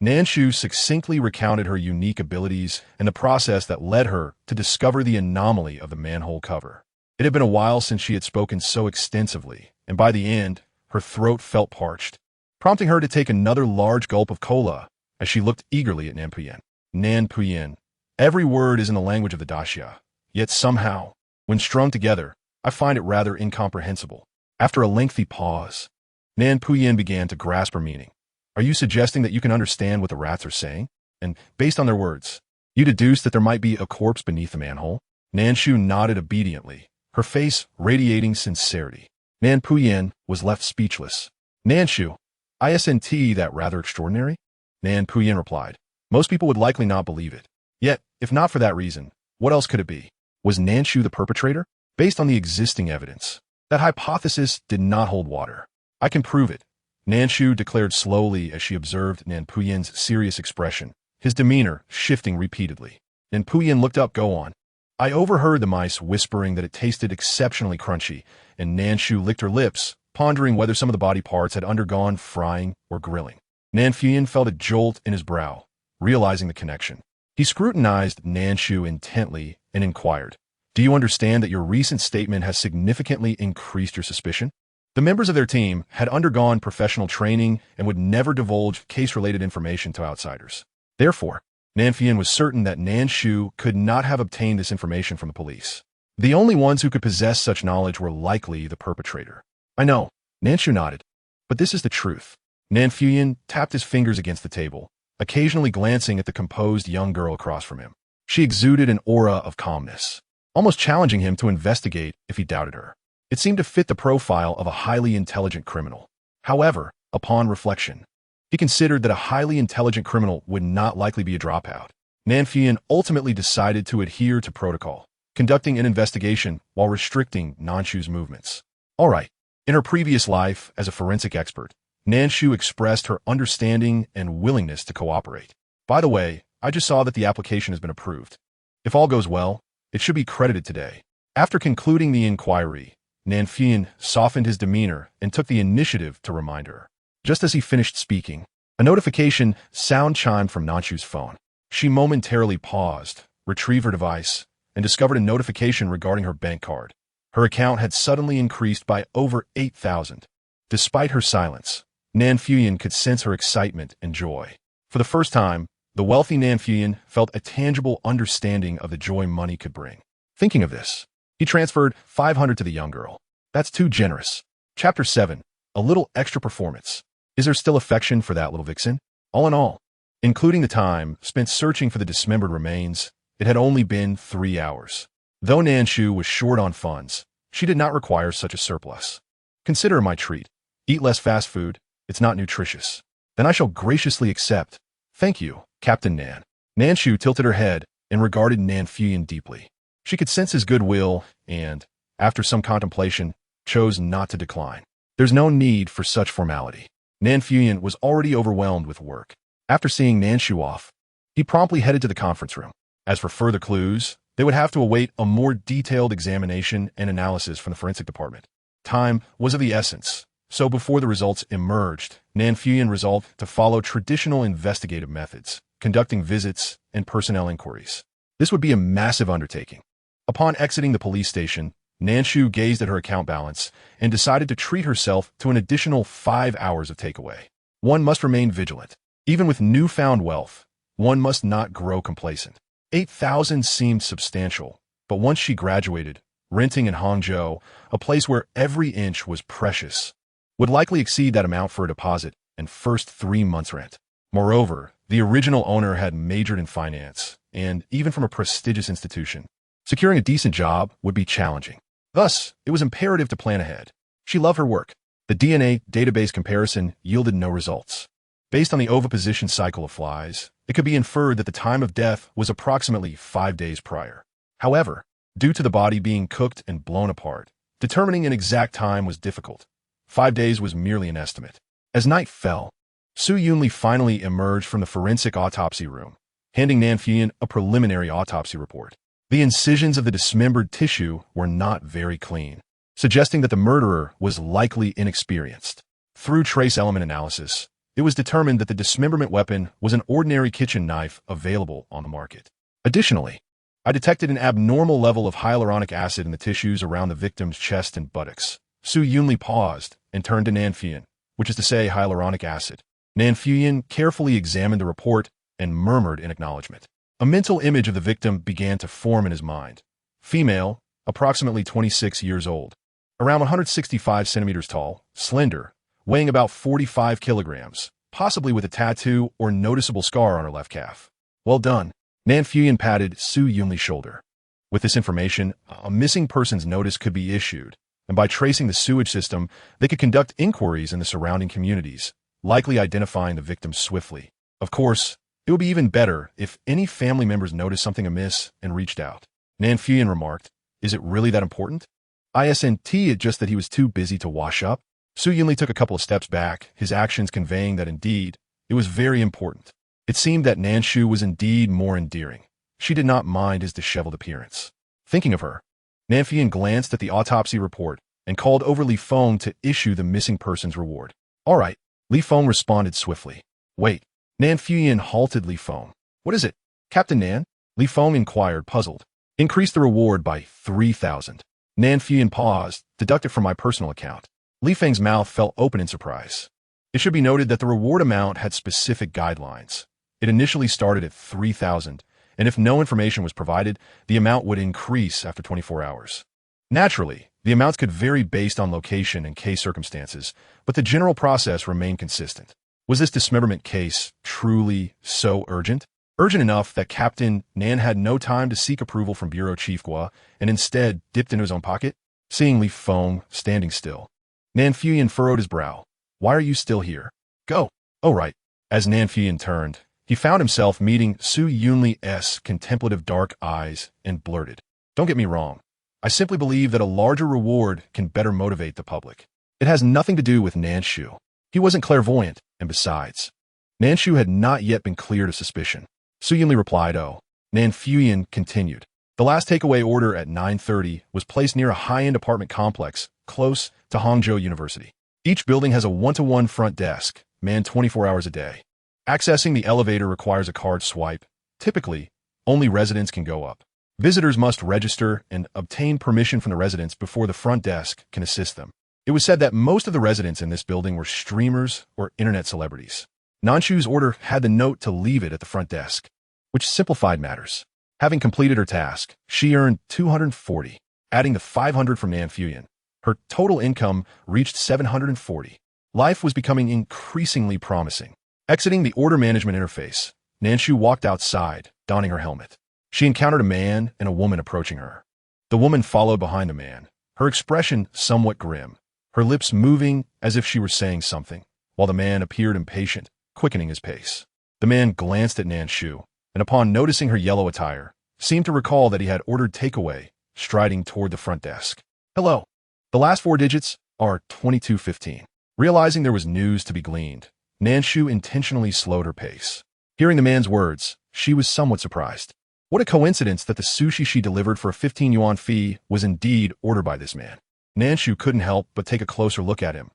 Nan Shu succinctly recounted her unique abilities and the process that led her to discover the anomaly of the manhole cover. It had been a while since she had spoken so extensively, and by the end, her throat felt parched, prompting her to take another large gulp of cola as she looked eagerly at Nan Shu. Nan Shu, every word is in the language of the Daxia, yet somehow, when strung together, I find it rather incomprehensible. After a lengthy pause, Nan Shu began to grasp her meaning. Are you suggesting that you can understand what the rats are saying? And, based on their words, you deduce that there might be a corpse beneath the manhole? Nan Shu nodded obediently, her face radiating sincerity. Nan Shu was left speechless. Nan Shu, isn't that rather extraordinary? Nan Shu replied. Most people would likely not believe it. Yet, if not for that reason, what else could it be? Was Nan Shu the perpetrator? Based on the existing evidence, that hypothesis did not hold water. I can prove it, Nan Shu declared slowly as she observed Nan Shu's serious expression, his demeanor shifting repeatedly. Nan Shu looked up. Go on. I overheard the mice whispering that it tasted exceptionally crunchy, and Nan Shu licked her lips, pondering whether some of the body parts had undergone frying or grilling. Nan Shu felt a jolt in his brow, realizing the connection. He scrutinized Nan Shu intently and inquired, Do you understand that your recent statement has significantly increased your suspicion? The members of their team had undergone professional training and would never divulge case-related information to outsiders. Therefore, Nan Shu was certain that Nan Shu could not have obtained this information from the police. The only ones who could possess such knowledge were likely the perpetrator. I know, Nan Shu nodded. But this is the truth. Nan Shu tapped his fingers against the table, occasionally glancing at the composed young girl across from him. She exuded an aura of calmness, almost challenging him to investigate if he doubted her. It seemed to fit the profile of a highly intelligent criminal. However, upon reflection, he considered that a highly intelligent criminal would not likely be a dropout. Nan Shu ultimately decided to adhere to protocol. conducting an investigation while restricting Nan Shu's movements. All right. In her previous life as a forensic expert, Nan Shu expressed her understanding and willingness to cooperate. By the way, I just saw that the application has been approved. If all goes well, it should be credited today. After concluding the inquiry, Nan Shu softened his demeanor and took the initiative to remind her. Just as he finished speaking, a notification sound chimed from Nan Shu's phone. She momentarily paused, retrieved her device, and discovered a notification regarding her bank card. Her account had suddenly increased by over 8,000. Despite her silence, Nan Shu could sense her excitement and joy. For the first time, the wealthy Nan Shu felt a tangible understanding of the joy money could bring. Thinking of this, he transferred 500 to the young girl. That's too generous. Chapter 7. A little extra performance. Is there still affection for that little vixen? All in all, including the time spent searching for the dismembered remains, it had only been 3 hours. Though Nan Shu was short on funds, she did not require such a surplus. Consider my treat. Eat less fast food. It's not nutritious. Then I shall graciously accept. Thank you, Captain Nan. Nan Shu tilted her head and regarded Nan Shu deeply. She could sense his goodwill and, after some contemplation, chose not to decline. There's no need for such formality. Nan Shu was already overwhelmed with work. After seeing Nan Shu off, he promptly headed to the conference room. As for further clues, they would have to await a more detailed examination and analysis from the forensic department. Time was of the essence, so before the results emerged, Nan Shu resolved to follow traditional investigative methods, conducting visits and personnel inquiries. This would be a massive undertaking. Upon exiting the police station, Nan Shu gazed at her account balance and decided to treat herself to an additional 5 hours of takeaway. One must remain vigilant. Even with newfound wealth, one must not grow complacent. 8,000 seemed substantial, but once she graduated, renting in Hangzhou, a place where every inch was precious, would likely exceed that amount for a deposit and first 3 months' rent. Moreover, the original owner had majored in finance, and even from a prestigious institution, securing a decent job would be challenging. Thus, it was imperative to plan ahead. She loved her work. The DNA database comparison yielded no results. Based on the oviposition cycle of flies, it could be inferred that the time of death was approximately 5 days prior. However, due to the body being cooked and blown apart, determining an exact time was difficult. 5 days was merely an estimate. As night fell, Su Yunli finally emerged from the forensic autopsy room, handing Nan Shu a preliminary autopsy report. The incisions of the dismembered tissue were not very clean, suggesting that the murderer was likely inexperienced. Through trace element analysis, it was determined that the dismemberment weapon was an ordinary kitchen knife available on the market. Additionally, I detected an abnormal level of hyaluronic acid in the tissues around the victim's chest and buttocks. Su Yunli paused and turned to Nan Shu, which is to say hyaluronic acid. Nan Shu carefully examined the report and murmured in acknowledgement. A mental image of the victim began to form in his mind. Female, approximately 26 years old, around 165 centimeters tall, slender, weighing about 45 kilograms, possibly with a tattoo or noticeable scar on her left calf. Well done. Nan Shu patted Su Yunli's shoulder. With this information, a missing persons notice could be issued, and by tracing the sewage system, they could conduct inquiries in the surrounding communities, likely identifying the victim swiftly. Of course, it would be even better if any family members noticed something amiss and reached out. Nan Shu remarked, "Is it really that important?" "Isn't it just that he was too busy to wash up?" Su Yunli took a couple of steps back, his actions conveying that indeed, it was very important. It seemed that Nan Shu was indeed more endearing. She did not mind his disheveled appearance. Thinking of her, Nan Shu glanced at the autopsy report and called over Li Feng to issue the missing person's reward. "All right," Li Feng responded swiftly. "Wait." Nan Shu halted Li Feng. "What is it, Captain Nan?" Li Feng inquired, puzzled. "Increase the reward by 3,000. Nan Shu paused, "Deduct it from my personal account." Li Feng's mouth fell open in surprise. It should be noted that the reward amount had specific guidelines. It initially started at 3,000, and if no information was provided, the amount would increase after 24 hours. Naturally, the amounts could vary based on location and case circumstances, but the general process remained consistent. Was this dismemberment case truly so urgent? Urgent enough that Captain Nan had no time to seek approval from Bureau Chief Gua and instead dipped into his own pocket? Seeing Li Feng standing still, Nan Shu furrowed his brow. "Why are you still here? Go." "Oh, right." As Nan Shu turned, he found himself meeting Su Yunli's contemplative dark eyes and blurted, Don't get me wrong. I simply believe that a larger reward can better motivate the public. It has nothing to do with Nan Shu. He wasn't clairvoyant, and besides, Nan Shu had not yet been cleared of suspicion. Su Yinli replied, "Oh." Nan Fuyin continued. The last takeaway order at 9:30 was placed near a high-end apartment complex close to Hangzhou University. Each building has a one-to-one front desk, manned 24 hours a day. Accessing the elevator requires a card swipe. Typically, only residents can go up. Visitors must register and obtain permission from the residents before the front desk can assist them. It was said that most of the residents in this building were streamers or internet celebrities. Nan Shu's order had the note to leave it at the front desk, which simplified matters. Having completed her task, she earned 240, adding the 500 from Nan Fuyin. Her total income reached 740. Life was becoming increasingly promising. Exiting the order management interface, Nan Shu walked outside, donning her helmet. She encountered a man and a woman approaching her. The woman followed behind the man, her expression somewhat grim, her lips moving as if she were saying something, while the man appeared impatient, quickening his pace. The man glanced at Nan Shu, and upon noticing her yellow attire, seemed to recall that he had ordered takeaway, striding toward the front desk. "Hello." The last four digits are 2215. Realizing there was news to be gleaned, Nan Shu intentionally slowed her pace. Hearing the man's words, she was somewhat surprised. What a coincidence that the sushi she delivered for a 15 yuan fee was indeed ordered by this man. Nan Shu couldn't help but take a closer look at him.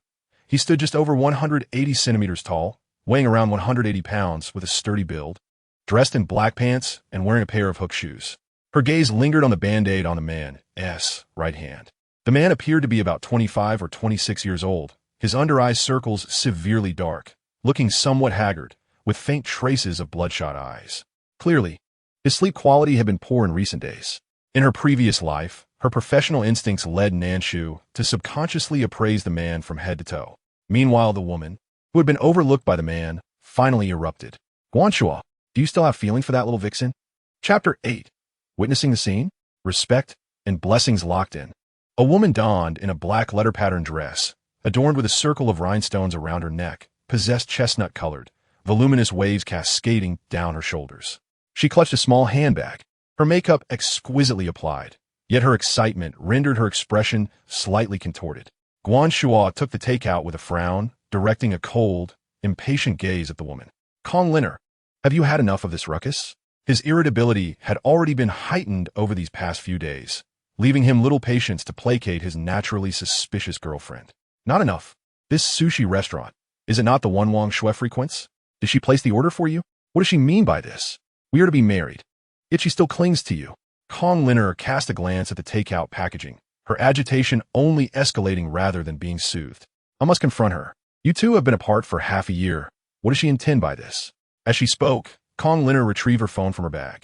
He stood just over 180 centimeters tall, weighing around 180 pounds with a sturdy build, dressed in black pants and wearing a pair of hook shoes. Her gaze lingered on the band-aid on the man's right hand. The man appeared to be about 25 or 26 years old, his under-eye circles severely dark, looking somewhat haggard, with faint traces of bloodshot eyes. Clearly, his sleep quality had been poor in recent days. In her previous life, her professional instincts led Nan Shu to subconsciously appraise the man from head to toe. Meanwhile, the woman, who had been overlooked by the man, finally erupted. "Guanxua, do you still have feeling for that little vixen?" Chapter 8. Witnessing the scene, respect, and blessings locked in. A woman donned in a black letter-patterned dress, adorned with a circle of rhinestones around her neck, possessed chestnut-colored, voluminous waves cascading down her shoulders. She clutched a small handbag, her makeup exquisitely applied, yet her excitement rendered her expression slightly contorted. Guanxua took the takeout with a frown, directing a cold, impatient gaze at the woman. "Kong Liner, have you had enough of this ruckus?" His irritability had already been heightened over these past few days, leaving him little patience to placate his naturally suspicious girlfriend. "Not enough. This sushi restaurant, is it not the one Wang Shui frequents? Did she place the order for you? What does she mean by this? We are to be married, yet she still clings to you." Kong Liner cast a glance at the takeout packaging, her agitation only escalating rather than being soothed. "I must confront her. You two have been apart for half a year. What does she intend by this?" As she spoke, Kong Liner retrieved her phone from her bag,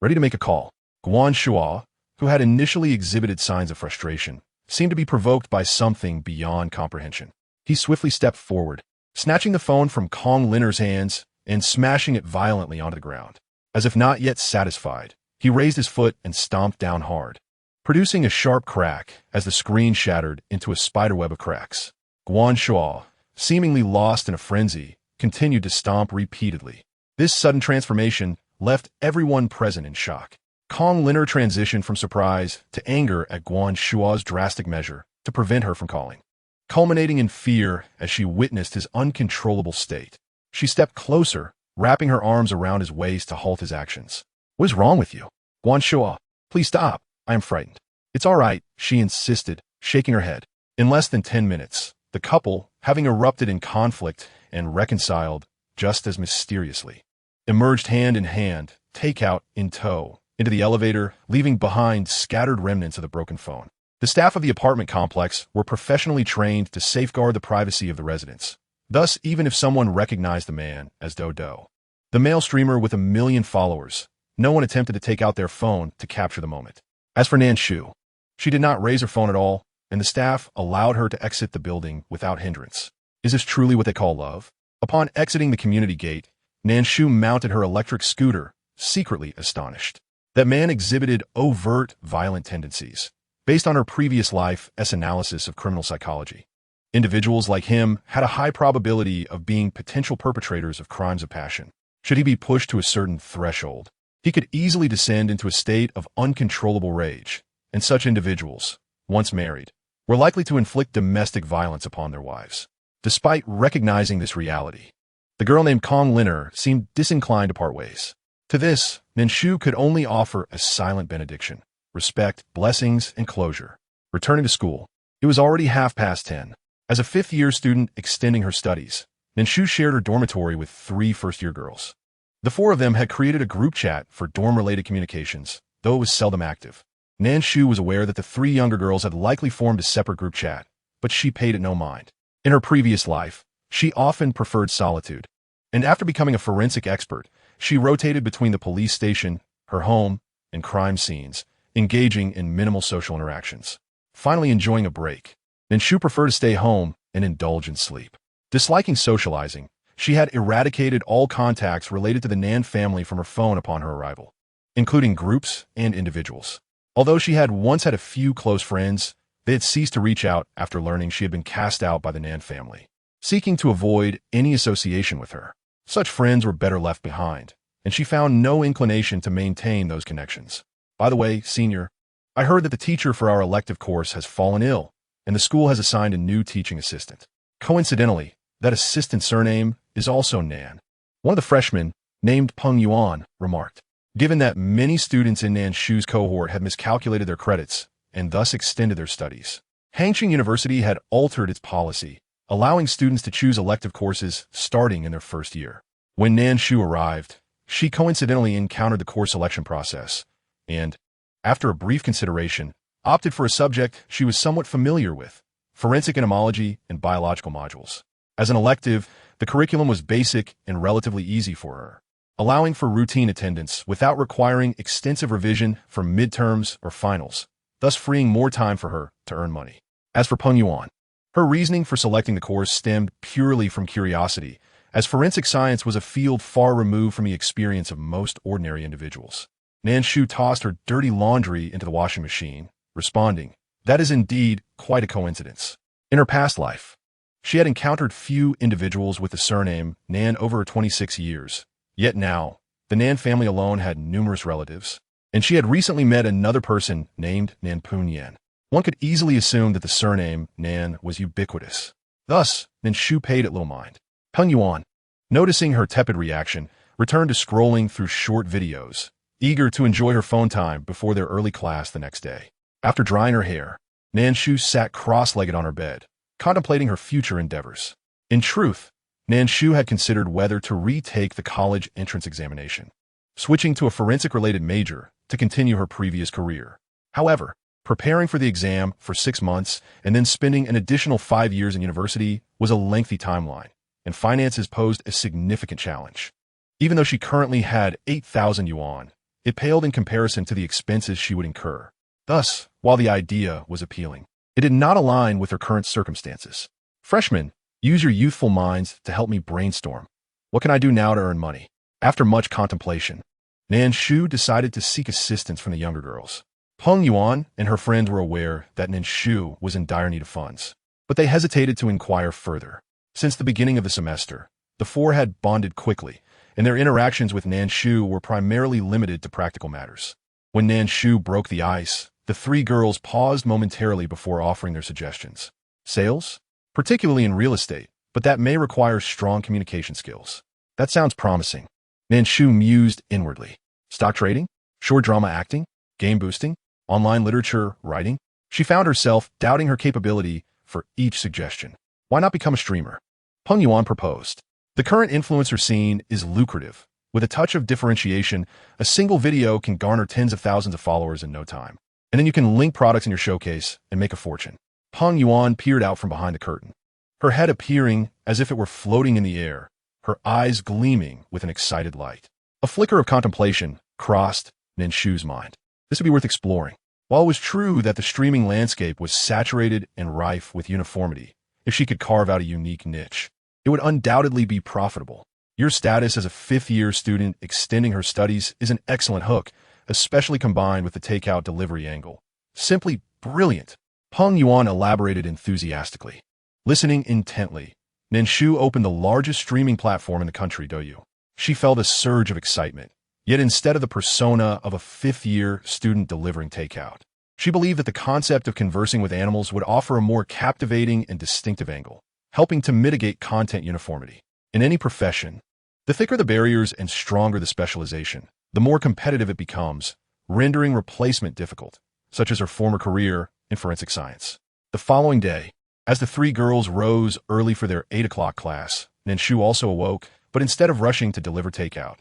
ready to make a call. Guanxua, who had initially exhibited signs of frustration, seemed to be provoked by something beyond comprehension. He swiftly stepped forward, snatching the phone from Kong Liner's hands and smashing it violently onto the ground. As if not yet satisfied, he raised his foot and stomped down hard, producing a sharp crack as the screen shattered into a spiderweb of cracks. Guanxua, seemingly lost in a frenzy, continued to stomp repeatedly. This sudden transformation left everyone present in shock. Kong Liner transitioned from surprise to anger at Guanxua's drastic measure to prevent her from calling, culminating in fear as she witnessed his uncontrollable state. She stepped closer, wrapping her arms around his waist to halt his actions. "What is wrong with you? Guanxua, please stop. I am frightened." "It's all right," she insisted, shaking her head. In less than 10 minutes, the couple, having erupted in conflict and reconciled just as mysteriously, emerged hand in hand, takeout in tow, into the elevator, leaving behind scattered remnants of the broken phone. The staff of the apartment complex were professionally trained to safeguard the privacy of the residents. Thus, even if someone recognized the man as Dodo, the male streamer with 1 million followers, no one attempted to take out their phone to capture the moment. As for Nan Shu, she did not raise her phone at all, and the staff allowed her to exit the building without hindrance. Is this truly what they call love? Upon exiting the community gate, Nan Shu mounted her electric scooter, secretly astonished. That man exhibited overt, violent tendencies, based on her previous life's analysis of criminal psychology. Individuals like him had a high probability of being potential perpetrators of crimes of passion. Should he be pushed to a certain threshold, He could easily descend into a state of uncontrollable rage, and such individuals, once married, were likely to inflict domestic violence upon their wives. Despite recognizing this reality, the girl named Kong Linner seemed disinclined to part ways. To this, Nan Shu could only offer a silent benediction, respect, blessings, and closure. Returning to school, it was already 10:30. As a fifth-year student extending her studies, Nan Shu shared her dormitory with 3 first-year girls. The 4 of them had created a group chat for dorm-related communications, though it was seldom active. Nan Shu was aware that the 3 younger girls had likely formed a separate group chat, but she paid it no mind. In her previous life, she often preferred solitude, and after becoming a forensic expert, she rotated between the police station, her home, and crime scenes, engaging in minimal social interactions. Finally enjoying a break, Nan Shu preferred to stay home and indulge in sleep. Disliking socializing, she had eradicated all contacts related to the Nan family from her phone upon her arrival, including groups and individuals. Although she had once had a few close friends, they had ceased to reach out after learning she had been cast out by the Nan family, seeking to avoid any association with her. Such friends were better left behind, and she found no inclination to maintain those connections. By the way, senior, I heard that the teacher for our elective course has fallen ill, and the school has assigned a new teaching assistant. Coincidentally, that assistant's surname is also Nan. One of the freshmen, named Peng Yuan, remarked. Given that many students in Nan Shu's cohort had miscalculated their credits and thus extended their studies, Hangqing University had altered its policy, allowing students to choose elective courses starting in their first year. When Nan Shu arrived, she coincidentally encountered the course selection process and, after a brief consideration, opted for a subject she was somewhat familiar with, forensic entomology and biological modules. As an elective, the curriculum was basic and relatively easy for her, allowing for routine attendance without requiring extensive revision for midterms or finals, thus freeing more time for her to earn money. As for Peng Yuan, her reasoning for selecting the course stemmed purely from curiosity, as forensic science was a field far removed from the experience of most ordinary individuals. Nan Shu tossed her dirty laundry into the washing machine, responding, "That is indeed quite a coincidence." In her past life, she had encountered few individuals with the surname Nan over her 26 years, yet now, the Nan family alone had numerous relatives, and she had recently met another person named Nan Punyan. One could easily assume that the surname Nan was ubiquitous. Thus, Nan Shu paid it little mind. Peng Yuan, noticing her tepid reaction, returned to scrolling through short videos, eager to enjoy her phone time before their early class the next day. After drying her hair, Nan Shu sat cross-legged on her bed, contemplating her future endeavors. In truth, Nan Shu had considered whether to retake the college entrance examination, switching to a forensic-related major to continue her previous career. However, preparing for the exam for 6 months and then spending an additional 5 years in university was a lengthy timeline, and finances posed a significant challenge. Even though she currently had 8,000 yuan, it paled in comparison to the expenses she would incur. Thus, while the idea was appealing, it did not align with her current circumstances. Freshmen, use your youthful minds to help me brainstorm. What can I do now to earn money? After much contemplation, Nan Shu decided to seek assistance from the younger girls. Peng Yuan and her friends were aware that Nan Shu was in dire need of funds, but they hesitated to inquire further. Since the beginning of the semester, the 4 had bonded quickly, and their interactions with Nan Shu were primarily limited to practical matters. When Nan Shu broke the ice, the 3 girls paused momentarily before offering their suggestions. Sales? Particularly in real estate, but that may require strong communication skills. That sounds promising. Nan Shu mused inwardly. Stock trading? Short drama acting? Game boosting? Online literature writing? She found herself doubting her capability for each suggestion. Why not become a streamer? Peng Yuan proposed. The current influencer scene is lucrative. With a touch of differentiation, a single video can garner tens of thousands of followers in no time. And then you can link products in your showcase and make a fortune. Peng Yuan peered out from behind the curtain, her head appearing as if it were floating in the air, her eyes gleaming with an excited light. A flicker of contemplation crossed Nan Shu's mind. This would be worth exploring. While it was true that the streaming landscape was saturated and rife with uniformity, if she could carve out a unique niche, it would undoubtedly be profitable. Your status as a fifth-year student extending her studies is an excellent hook, especially combined with the takeout delivery angle. Simply brilliant. Peng Yuan elaborated enthusiastically. Listening intently, Nan Shu opened the largest streaming platform in the country, Douyu. She felt a surge of excitement, yet instead of the persona of a fifth-year student delivering takeout. She believed that the concept of conversing with animals would offer a more captivating and distinctive angle, helping to mitigate content uniformity. In any profession, the thicker the barriers and stronger the specialization, the more competitive it becomes, rendering replacement difficult, such as her former career in forensic science. The following day, as the three girls rose early for their 8 o'clock class, Nan Shu also awoke, but instead of rushing to deliver takeout,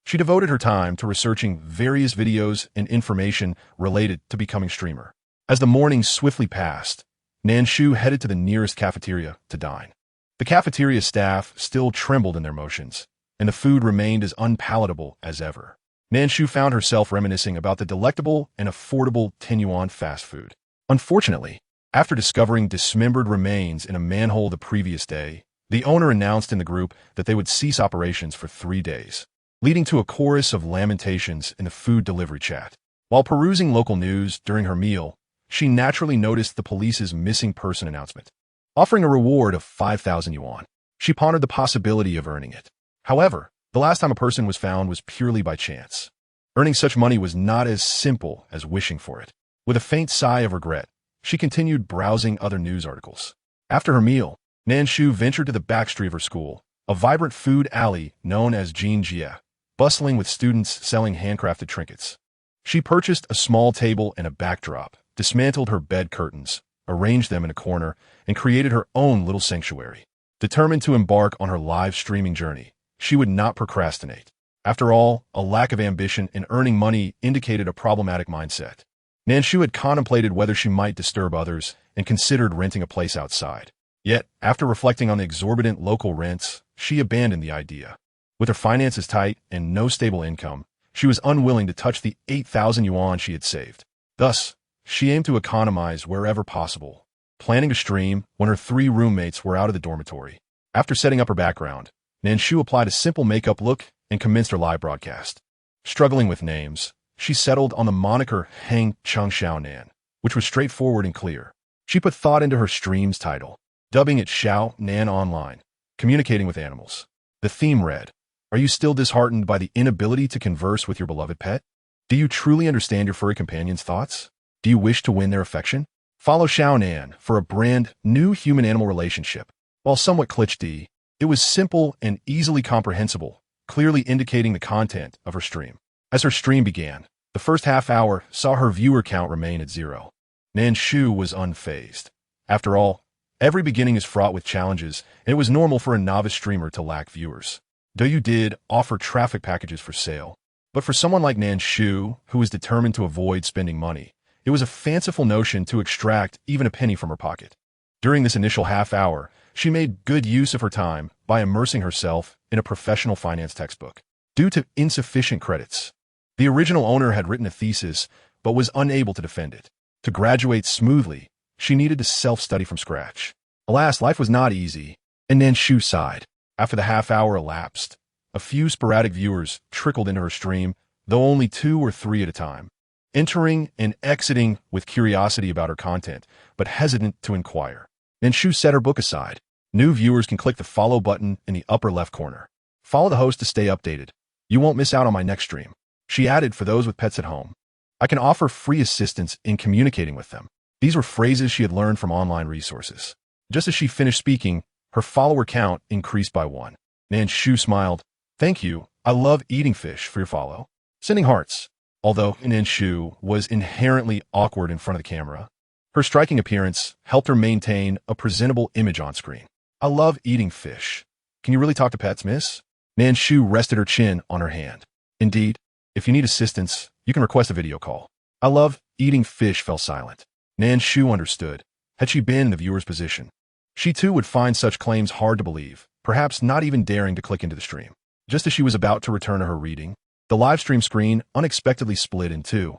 she devoted her time to researching various videos and information related to becoming a streamer. As the morning swiftly passed, Nan Shu headed to the nearest cafeteria to dine. The cafeteria staff still trembled in their motions, and the food remained as unpalatable as ever. Nan Shu found herself reminiscing about the delectable and affordable 10 yuan fast food. Unfortunately, after discovering dismembered remains in a manhole the previous day, the owner announced in the group that they would cease operations for 3 days, leading to a chorus of lamentations in the food delivery chat. While perusing local news during her meal, she naturally noticed the police's missing person announcement, offering a reward of 5,000 yuan. She pondered the possibility of earning it. However, the last time a person was found was purely by chance. Earning such money was not as simple as wishing for it. With a faint sigh of regret, she continued browsing other news articles. After her meal, Nan Shu ventured to the backstreet of her school, a vibrant food alley known as Jinjie, bustling with students selling handcrafted trinkets. She purchased a small table and a backdrop, dismantled her bed curtains, arranged them in a corner, and created her own little sanctuary. Determined to embark on her live streaming journey, she would not procrastinate. After all, a lack of ambition in earning money indicated a problematic mindset. Nan Shu had contemplated whether she might disturb others and considered renting a place outside. Yet, after reflecting on the exorbitant local rents, she abandoned the idea. With her finances tight and no stable income, she was unwilling to touch the 8,000 yuan she had saved. Thus, she aimed to economize wherever possible, planning to stream when her 3 roommates were out of the dormitory. After setting up her background, Nan Shu applied a simple makeup look and commenced her live broadcast. Struggling with names, she settled on the moniker Heng Chung Xiao Nan, which was straightforward and clear. She put thought into her stream's title, dubbing it Xiao Nan Online, communicating with animals. The theme read, "Are you still disheartened by the inability to converse with your beloved pet? Do you truly understand your furry companion's thoughts? Do you wish to win their affection? Follow Xiao Nan for a brand new human-animal relationship." While somewhat cliché, it was simple and easily comprehensible, clearly indicating the content of her stream. As her stream began, the first half hour saw her viewer count remain at 0. Nan Shu was unfazed. After all, every beginning is fraught with challenges, and it was normal for a novice streamer to lack viewers. Douyu did offer traffic packages for sale, but for someone like Nan Shu, who was determined to avoid spending money, it was a fanciful notion to extract even a penny from her pocket. During this initial half hour, she made good use of her time by immersing herself in a professional finance textbook. Due to insufficient credits, the original owner had written a thesis but was unable to defend it. To graduate smoothly, she needed to self-study from scratch. Alas, life was not easy, and Nan Shu sighed. After the half hour elapsed, a few sporadic viewers trickled into her stream, though only 2 or 3 at a time, entering and exiting with curiosity about her content, but hesitant to inquire. Nan Shu set her book aside. New viewers can click the follow button in the upper left corner. Follow the host to stay updated. You won't miss out on my next stream. She added for those with pets at home. I can offer free assistance in communicating with them. These were phrases she had learned from online resources. Just as she finished speaking, her follower count increased by 1. Nan Shu smiled. Thank you. I love eating fish for your follow. Sending hearts. Although Nan Shu was inherently awkward in front of the camera, her striking appearance helped her maintain a presentable image on screen. I love eating fish. Can you really talk to pets, miss? Nan Shu rested her chin on her hand. Indeed, if you need assistance, you can request a video call. I love eating fish fell silent. Nan Shu understood. Had she been in the viewer's position, she too would find such claims hard to believe, perhaps not even daring to click into the stream. Just as she was about to return to her reading, the live stream screen unexpectedly split in 2.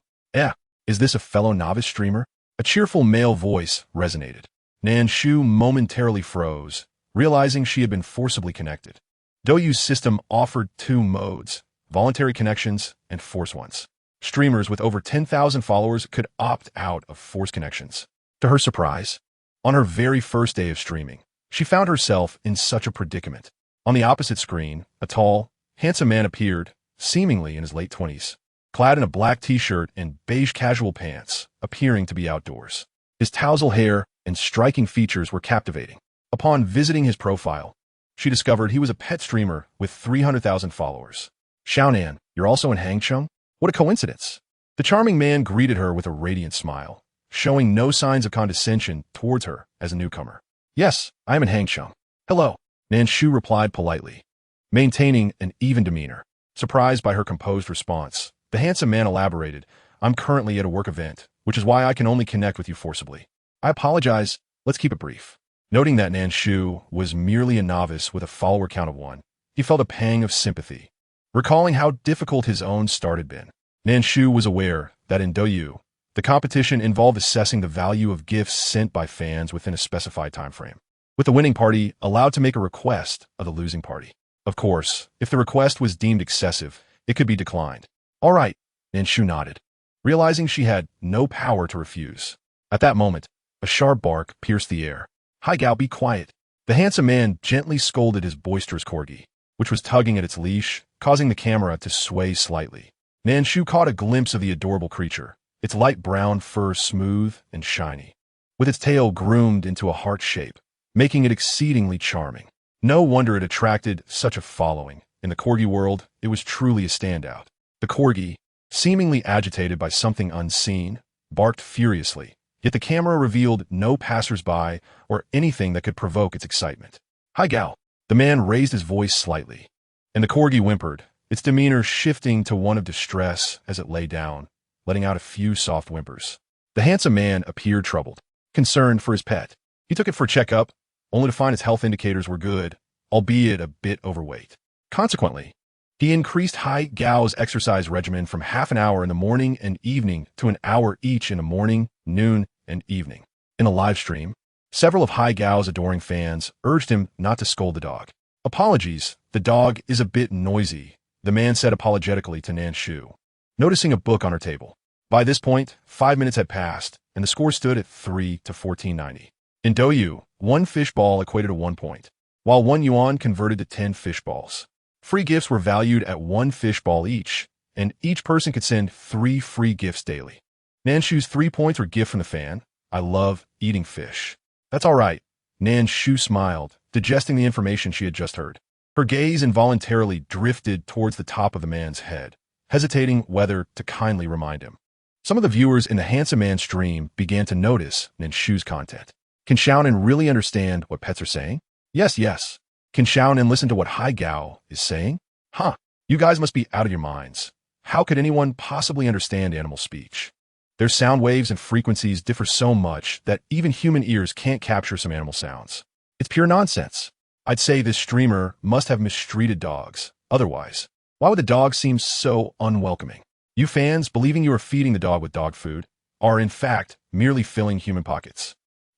Is this a fellow novice streamer? A cheerful male voice resonated. Nan Shu momentarily froze, realizing she had been forcibly connected. Douyu's system offered 2 modes, voluntary connections and forced ones. Streamers with over 10,000 followers could opt out of forced connections. To her surprise, on her very first day of streaming, she found herself in such a predicament. On the opposite screen, a tall, handsome man appeared, seemingly in his late 20s, clad in a black t-shirt and beige casual pants, appearing to be outdoors. His tousle hair and striking features were captivating. Upon visiting his profile, she discovered he was a pet streamer with 300,000 followers. Nan, you're also in Hangzhou? What a coincidence. The charming man greeted her with a radiant smile, showing no signs of condescension towards her as a newcomer. Yes, I am in Hangzhou. Hello, Nan Shu replied politely, maintaining an even demeanor. Surprised by her composed response, the handsome man elaborated, I'm currently at a work event, which is why I can only connect with you forcibly. I apologize, let's keep it brief. Noting that Nan Shu was merely a novice with a follower count of 1, he felt a pang of sympathy. Recalling how difficult his own start had been, Nan Shu was aware that in Douyu, the competition involved assessing the value of gifts sent by fans within a specified time frame, with the winning party allowed to make a request of the losing party. Of course, if the request was deemed excessive, it could be declined. All right, Nan Shu nodded, realizing she had no power to refuse. At that moment, a sharp bark pierced the air. Hi Gao, be quiet. The handsome man gently scolded his boisterous corgi, which was tugging at its leash, causing the camera to sway slightly. Nan Shu caught a glimpse of the adorable creature, its light brown fur smooth and shiny, with its tail groomed into a heart shape, making it exceedingly charming. No wonder it attracted such a following. In the corgi world, it was truly a standout. The corgi, seemingly agitated by something unseen, barked furiously, yet the camera revealed no passers-by or anything that could provoke its excitement. Hi Gao. The man raised his voice slightly, and the corgi whimpered, its demeanor shifting to one of distress as it lay down, letting out a few soft whimpers. The handsome man appeared troubled, concerned for his pet. He took it for a checkup, only to find its health indicators were good, albeit a bit overweight. Consequently, he increased Hai Gao's exercise regimen from half an hour in the morning and evening to an hour each in the morning, noon, and evening. In a live stream, several of Hai Gao's adoring fans urged him not to scold the dog. Apologies, the dog is a bit noisy, the man said apologetically to Nan Shu, noticing a book on her table. By this point, 5 minutes had passed, and the score stood at 3 to 1490. In Douyu, 1 fish ball equated to 1 point, while 1 yuan converted to 10 fish balls. Free gifts were valued at 1 fish ball each, and each person could send 3 free gifts daily. Nan Shu's 3 points were gift from the fan. I love eating fish. That's all right. Nan Shu smiled, digesting the information she had just heard. Her gaze involuntarily drifted towards the top of the man's head, hesitating whether to kindly remind him. Some of the viewers in the handsome man's stream began to notice Nan Shu's content. Can Xiaonan really understand what pets are saying? Yes. Can Xiaonan listen to what Hai Gao is saying? Huh, you guys must be out of your minds. How could anyone possibly understand animal speech? Their sound waves and frequencies differ so much that even human ears can't capture some animal sounds. It's pure nonsense. I'd say this streamer must have mistreated dogs. Otherwise, why would the dog seem so unwelcoming? You fans, believing you are feeding the dog with dog food, are in fact merely filling human pockets.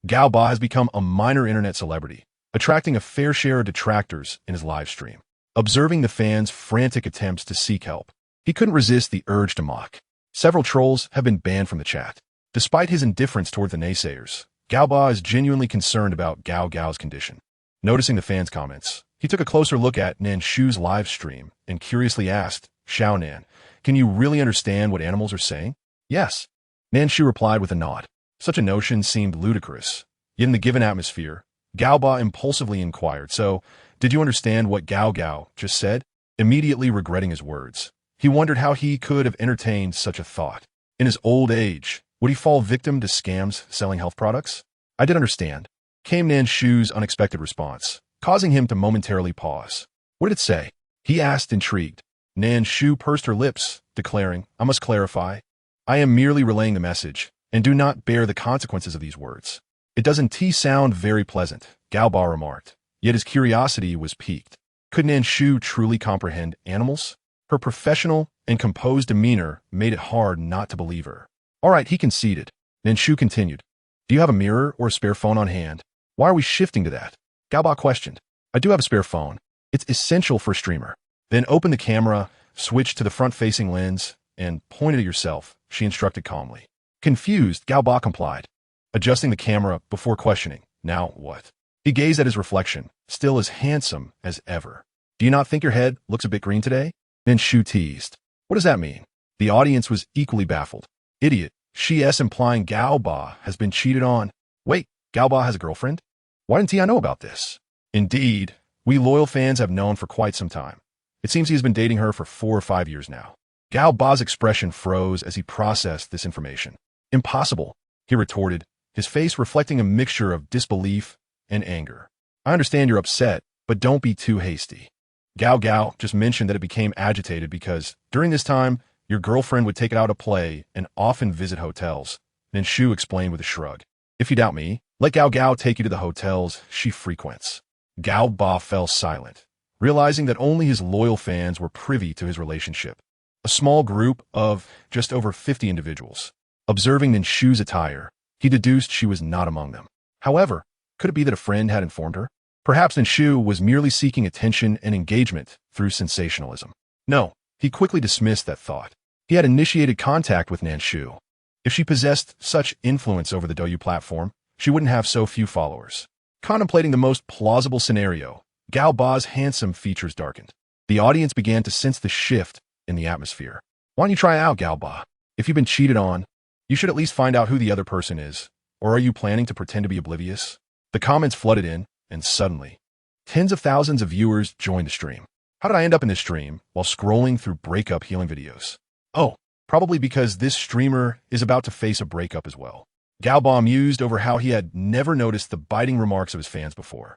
Gao Ba has become a minor internet celebrity, attracting a fair share of detractors in his live stream. Observing the fans' frantic attempts to seek help, he couldn't resist the urge to mock. Several trolls have been banned from the chat. Despite his indifference toward the naysayers, Gao Ba is genuinely concerned about Gao Gao's condition. Noticing the fans' comments, he took a closer look at Nan Shu's live stream and curiously asked, Xiaonan, can you really understand what animals are saying? Yes. Nan Shu replied with a nod. Such a notion seemed ludicrous. Yet in the given atmosphere, Gao Ba impulsively inquired, so, did you understand what Gao Gao just said? Immediately regretting his words, he wondered how he could have entertained such a thought. In his old age, would he fall victim to scams selling health products? I did understand, came Nan Shu's unexpected response, causing him to momentarily pause. What did it say? He asked, intrigued. Nan Shu pursed her lips, declaring, I must clarify. I am merely relaying the message, and do not bear the consequences of these words. It doesn't sound very pleasant, Gao Ba remarked, yet his curiosity was piqued. Could Nan Shu truly comprehend animals? Her professional and composed demeanor made it hard not to believe her. All right, he conceded. Nan Shu continued. Do you have a mirror or a spare phone on hand? Why are we shifting to that? Gao Ba questioned. I do have a spare phone. It's essential for a streamer. Then open the camera, switch to the front-facing lens, and point it at yourself, she instructed calmly. Confused, Gao Ba complied, adjusting the camera before questioning. Now what? He gazed at his reflection, still as handsome as ever. Do you not think your head looks a bit green today? Nan Shu teased. What does that mean? The audience was equally baffled. Idiot. She implying Gao Ba has been cheated on. Wait, Gao Ba has a girlfriend? Why didn't I know about this? Indeed, we loyal fans have known for quite some time. It seems he has been dating her for 4 or 5 years now. Gao Ba's expression froze as he processed this information. Impossible, he retorted, his face reflecting a mixture of disbelief and anger. I understand you're upset, but don't be too hasty. Gao just mentioned that it became agitated because, during this time, your girlfriend would take it out to play and often visit hotels. Nan Shu explained with a shrug. If you doubt me, let Gao take you to the hotels she frequents. Gao Ba fell silent, realizing that only his loyal fans were privy to his relationship. A small group of just over 50 individuals. Observing Nan Shu's attire, he deduced she was not among them. However, could it be that a friend had informed her? Perhaps Nan Shu was merely seeking attention and engagement through sensationalism. No, he quickly dismissed that thought. He had initiated contact with Nan Shu. If she possessed such influence over the Douyu platform, she wouldn't have so few followers. Contemplating the most plausible scenario, Gao Ba's handsome features darkened. The audience began to sense the shift in the atmosphere. Why don't you try it out, Gao Ba? If you've been cheated on, you should at least find out who the other person is. Or are you planning to pretend to be oblivious? The comments flooded in, and suddenly, tens of thousands of viewers joined the stream. How did I end up in this stream while scrolling through breakup healing videos? Oh, probably because this streamer is about to face a breakup as well. Gao Ba mused over how he had never noticed the biting remarks of his fans before.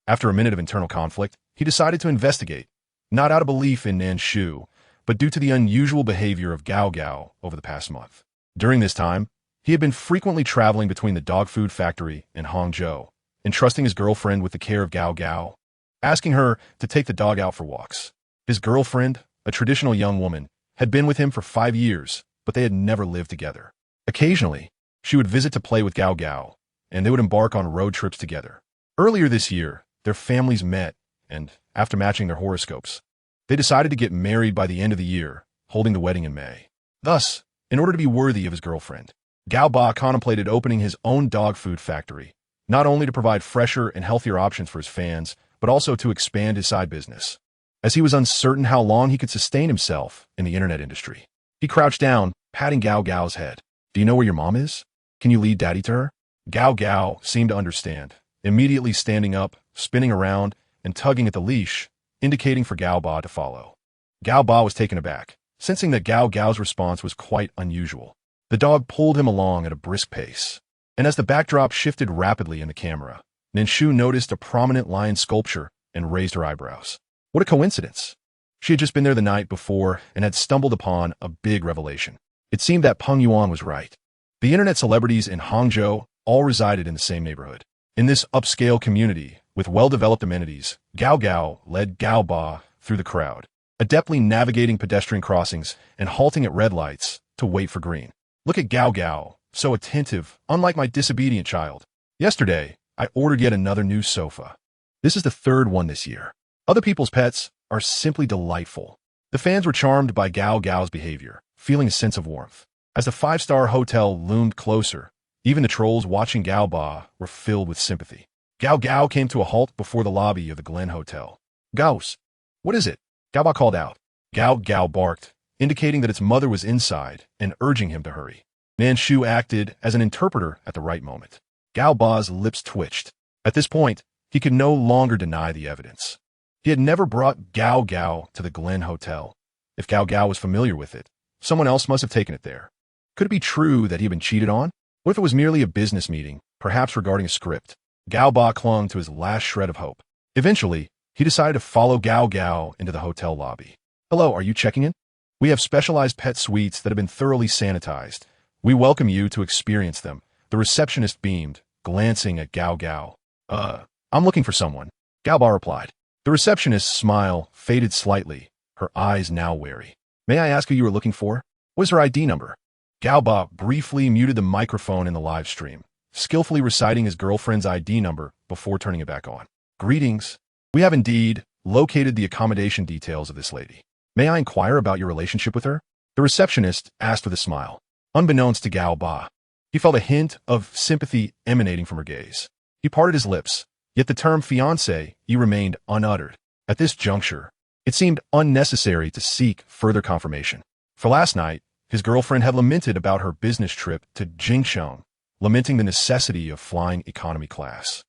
After a minute of internal conflict, he decided to investigate, not out of belief in Nan Shu, but due to the unusual behavior of Gao over the past month. During this time, he had been frequently traveling between the dog food factory and Hangzhou, entrusting his girlfriend with the care of Gao, asking her to take the dog out for walks. His girlfriend, a traditional young woman, had been with him for 5 years, but they had never lived together. Occasionally, she would visit to play with Gao, and they would embark on road trips together. Earlier this year, their families met, and after matching their horoscopes, they decided to get married by the end of the year, holding the wedding in May. Thus, in order to be worthy of his girlfriend, Gao Ba contemplated opening his own dog food factory, not only to provide fresher and healthier options for his fans, but also to expand his side business. As he was uncertain how long he could sustain himself in the internet industry, he crouched down, patting Gao's head. Do you know where your mom is? Can you lead daddy to her? Gao seemed to understand, immediately standing up, spinning around, and tugging at the leash, indicating for Gao Ba to follow. Gao Ba was taken aback, sensing that Gao's response was quite unusual. The dog pulled him along at a brisk pace, and as the backdrop shifted rapidly in the camera, Nan Shu noticed a prominent lion sculpture and raised her eyebrows. What a coincidence! She had just been there the night before and had stumbled upon a big revelation. It seemed that Peng Yuan was right. The internet celebrities in Hangzhou all resided in the same neighborhood. In this upscale community, with well-developed amenities, Gao led Gao Ba through the crowd, adeptly navigating pedestrian crossings and halting at red lights to wait for green. Look at Gao, so attentive, unlike my disobedient child. Yesterday, I ordered yet another new sofa. This is the 3rd one this year. Other people's pets are simply delightful. The fans were charmed by Gao's behavior, feeling a sense of warmth. As the 5-star hotel loomed closer, even the trolls watching Gao Ba were filled with sympathy. Gao came to a halt before the lobby of the Glen Hotel. Gauss, what is it? Gao Ba called out. Gao barked, indicating that its mother was inside and urging him to hurry. Nan Shu acted as an interpreter at the right moment. Gao Ba's lips twitched. At this point, he could no longer deny the evidence. He had never brought Gao to the Glen Hotel. If Gao was familiar with it, someone else must have taken it there. Could it be true that he had been cheated on? What if it was merely a business meeting, perhaps regarding a script? Gao Ba clung to his last shred of hope. Eventually, he decided to follow Gao into the hotel lobby. Hello, are you checking in? We have specialized pet suites that have been thoroughly sanitized. We welcome you to experience them. The receptionist beamed, glancing at Gao. I'm looking for someone. Gao Ba replied. The receptionist's smile faded slightly, her eyes now wary. May I ask who you are looking for? What is her ID number? Gao Ba briefly muted the microphone in the live stream, skillfully reciting his girlfriend's ID number before turning it back on. Greetings. We have indeed located the accommodation details of this lady. May I inquire about your relationship with her? The receptionist asked with a smile. Unbeknownst to Gao Ba, he felt a hint of sympathy emanating from her gaze. He parted his lips, yet the term fiancé remained unuttered. At this juncture, It seemed unnecessary to seek further confirmation. For last night, his girlfriend had lamented about her business trip to Jingcheng, lamenting the necessity of flying economy class,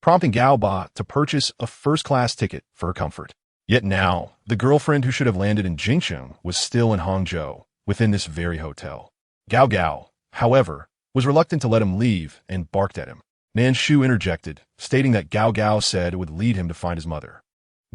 prompting Gao Ba to purchase a first-class ticket for her comfort. Yet now, the girlfriend who should have landed in Jingcheng was still in Hangzhou, within this very hotel. Gao Gao, however, was reluctant to let him leave and barked at him. Nan Shu interjected, stating that Gao Gao said it would lead him to find his mother.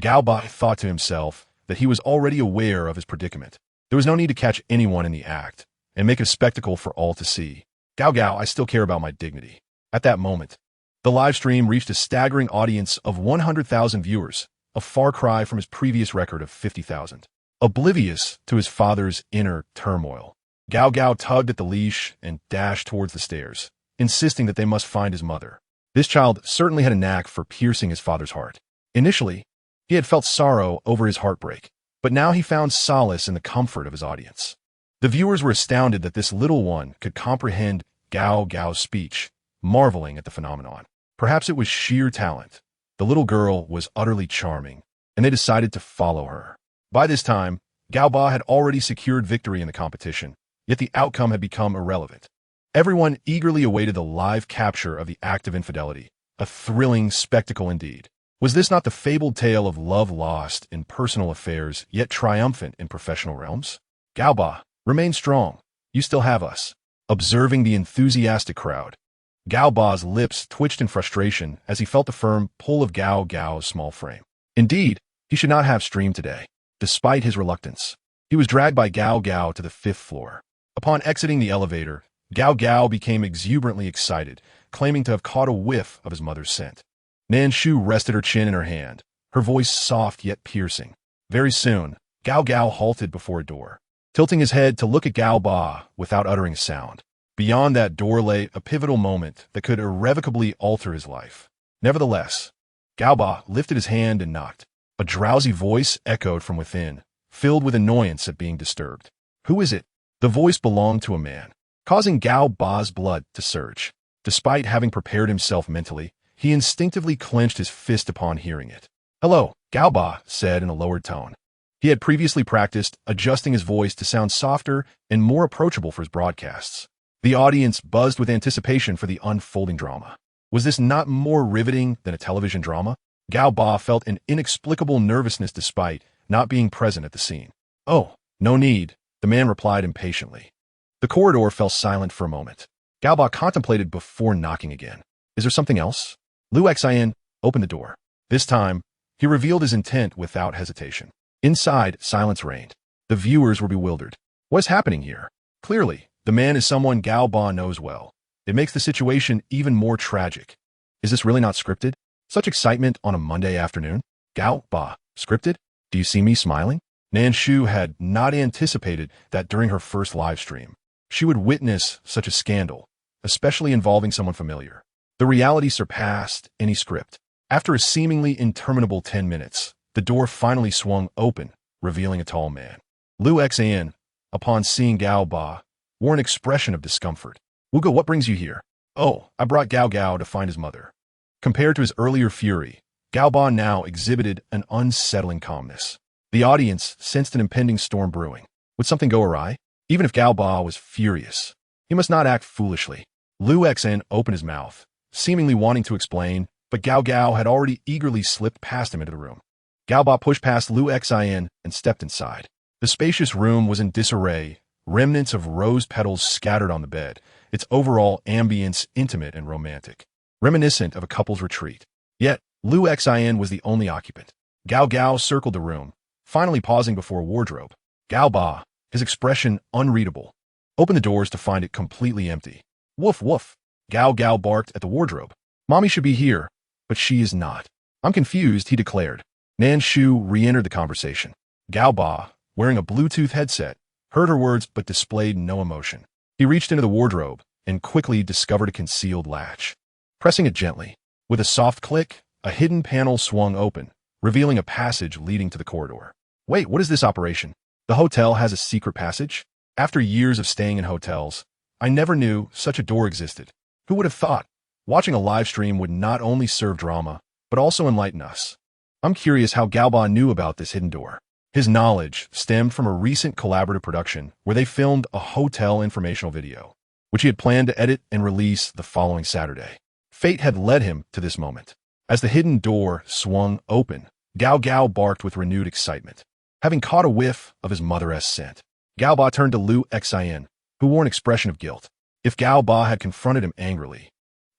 Gao Ba thought to himself that he was already aware of his predicament. There was no need to catch anyone in the act and make it a spectacle for all to see. Gao Gao, I still care about my dignity. At that moment, the live stream reached a staggering audience of 100,000 viewers, a far cry from his previous record of 50,000. Oblivious to his father's inner turmoil, Gao Gao tugged at the leash and dashed towards the stairs, insisting that they must find his mother. This child certainly had a knack for piercing his father's heart. Initially, he had felt sorrow over his heartbreak, but now he found solace in the comfort of his audience. The viewers were astounded that this little one could comprehend Gao Gao's speech, marveling at the phenomenon. Perhaps it was sheer talent. The little girl was utterly charming, and they decided to follow her. By this time, Gao Ba had already secured victory in the competition, yet the outcome had become irrelevant. Everyone eagerly awaited the live capture of the act of infidelity, a thrilling spectacle indeed. Was this not the fabled tale of love lost in personal affairs, yet triumphant in professional realms? Gao Ba, remain strong. You still have us. Observing the enthusiastic crowd, Gao Ba's lips twitched in frustration as he felt the firm pull of Gao Gao's small frame. Indeed, he should not have streamed today. Despite his reluctance, he was dragged by Gao Gao to the 5th floor. Upon exiting the elevator, Gao Gao became exuberantly excited, claiming to have caught a whiff of his mother's scent. Nan Shu rested her chin in her hand, her voice soft yet piercing. Very soon, Gao Gao halted before a door, tilting his head to look at Gao Ba without uttering a sound. Beyond that door lay a pivotal moment that could irrevocably alter his life. Nevertheless, Gao Ba lifted his hand and knocked. A drowsy voice echoed from within, filled with annoyance at being disturbed. Who is it? The voice belonged to a man, causing Gao Ba's blood to surge. Despite having prepared himself mentally, he instinctively clenched his fist upon hearing it. Hello, Gao Ba said in a lowered tone. He had previously practiced adjusting his voice to sound softer and more approachable for his broadcasts. The audience buzzed with anticipation for the unfolding drama. Was this not more riveting than a television drama? Gao Ba felt an inexplicable nervousness despite not being present at the scene. Oh, no need, the man replied impatiently. The corridor fell silent for a moment. Gao Ba contemplated before knocking again. Is there something else? Lu Xian opened the door. This time, he revealed his intent without hesitation. Inside, silence reigned. The viewers were bewildered. What is happening here? Clearly, the man is someone Gao Ba knows well. It makes the situation even more tragic. Is this really not scripted? Such excitement on a Monday afternoon? Gao Ba, scripted? Do you see me smiling? Nan Shu had not anticipated that during her first live stream, she would witness such a scandal, especially involving someone familiar. The reality surpassed any script. After a seemingly interminable 10 minutes, the door finally swung open, revealing a tall man. Lu Xian, upon seeing Gao Ba, wore an expression of discomfort. Wugo, what brings you here? Oh, I brought Gao Gao to find his mother. Compared to his earlier fury, Gao Ba now exhibited an unsettling calmness. The audience sensed an impending storm brewing. Would something go awry? Even if Gao Ba was furious, he must not act foolishly. Lu Xian opened his mouth, seemingly wanting to explain, but Gao Gao had already eagerly slipped past him into the room. Gao Ba pushed past Lu Xian and stepped inside. The spacious room was in disarray, remnants of rose petals scattered on the bed, its overall ambience intimate and romantic, reminiscent of a couple's retreat. Yet, Lu Xian was the only occupant. Gao Gao circled the room, finally pausing before a wardrobe. Gao Ba, his expression unreadable, opened the doors to find it completely empty. Woof woof, Gao Gao barked at the wardrobe. Mommy should be here, but she is not. I'm confused, he declared. Nan Shu re-entered the conversation. Gao Ba, wearing a Bluetooth headset, heard her words but displayed no emotion. He reached into the wardrobe and quickly discovered a concealed latch. Pressing it gently, with a soft click, a hidden panel swung open, revealing a passage leading to the corridor. Wait, what is this operation? The hotel has a secret passage? After years of staying in hotels, I never knew such a door existed. Who would have thought? Watching a live stream would not only serve drama, but also enlighten us. I'm curious how Gao Ba knew about this hidden door. His knowledge stemmed from a recent collaborative production where they filmed a hotel informational video, which he had planned to edit and release the following Saturday. Fate had led him to this moment. As the hidden door swung open, Gao Gao barked with renewed excitement. Having caught a whiff of his mother-esque scent, Gao Ba turned to Liu Xin, who wore an expression of guilt. If Gao Ba had confronted him angrily,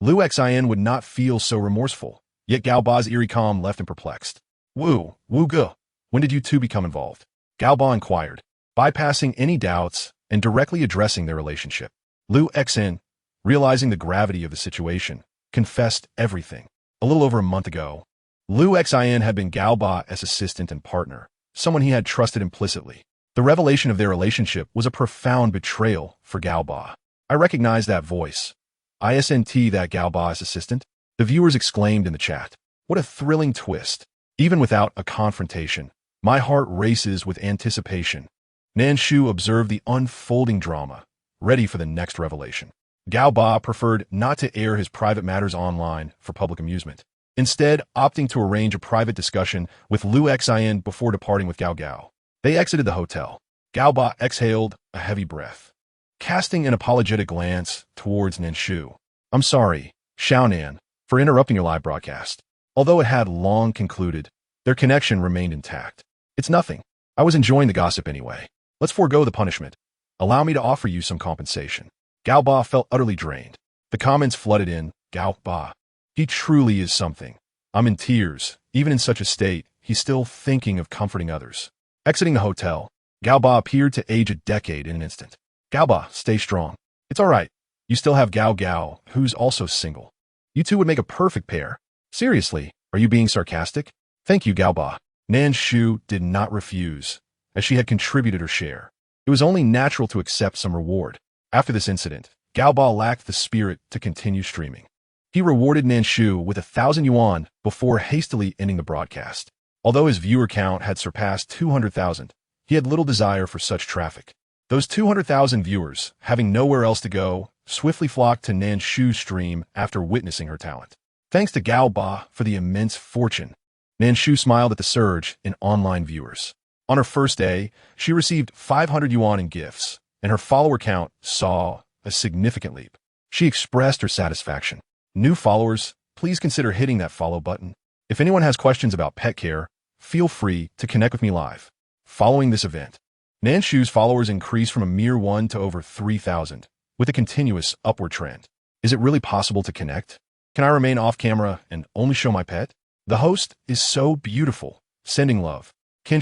Liu Xin would not feel so remorseful, yet Gao Ba's eerie calm left him perplexed. Wu Ge, when did you two become involved? Gao Ba inquired, bypassing any doubts and directly addressing their relationship. Liu Xin, realizing the gravity of the situation, confessed everything. A little over a month ago, Liu Xin had been Gao Ba's assistant and partner, someone he had trusted implicitly. The revelation of their relationship was a profound betrayal for Gao Ba. I recognize that voice. Isn't that Gao Ba's assistant? The viewers exclaimed in the chat. What a thrilling twist. Even without a confrontation, my heart races with anticipation. Nan Shu observed the unfolding drama, ready for the next revelation. Gao Ba preferred not to air his private matters online for public amusement, instead opting to arrange a private discussion with Liu Xin before departing with Gao Gao. They exited the hotel. Gao Ba exhaled a heavy breath, casting an apologetic glance towards Nan Shu. I'm sorry, Nan, for interrupting your live broadcast. Although it had long concluded, their connection remained intact. It's nothing. I was enjoying the gossip anyway. Let's forego the punishment. Allow me to offer you some compensation. Gao Ba felt utterly drained. The comments flooded in. Gao Ba. He truly is something. I'm in tears. Even in such a state, he's still thinking of comforting others. Exiting the hotel, Gao Ba appeared to age a decade in an instant. Gao Ba, stay strong. It's all right. You still have Gao Gao, who's also single. You two would make a perfect pair. Seriously, are you being sarcastic? Thank you, Gao Ba. Nan Shu did not refuse, as she had contributed her share. It was only natural to accept some reward. After this incident, Gao Ba lacked the spirit to continue streaming. He rewarded Nan Shu with 1,000 yuan before hastily ending the broadcast. Although his viewer count had surpassed 200,000, he had little desire for such traffic. Those 200,000 viewers, having nowhere else to go, swiftly flocked to Nan Shu's stream after witnessing her talent. Thanks to Gao Ba for the immense fortune, Nan Shu smiled at the surge in online viewers. On her first day, she received 500 yuan in gifts, and her follower count saw a significant leap. She expressed her satisfaction. New followers, please consider hitting that follow button. If anyone has questions about pet care, feel free to connect with me live. Following this event, Nan Shu's followers increased from a mere 1 to over 3,000, with a continuous upward trend. Is it really possible to connect? Can I remain off camera and only show my pet? The host is so beautiful. Sending love. Can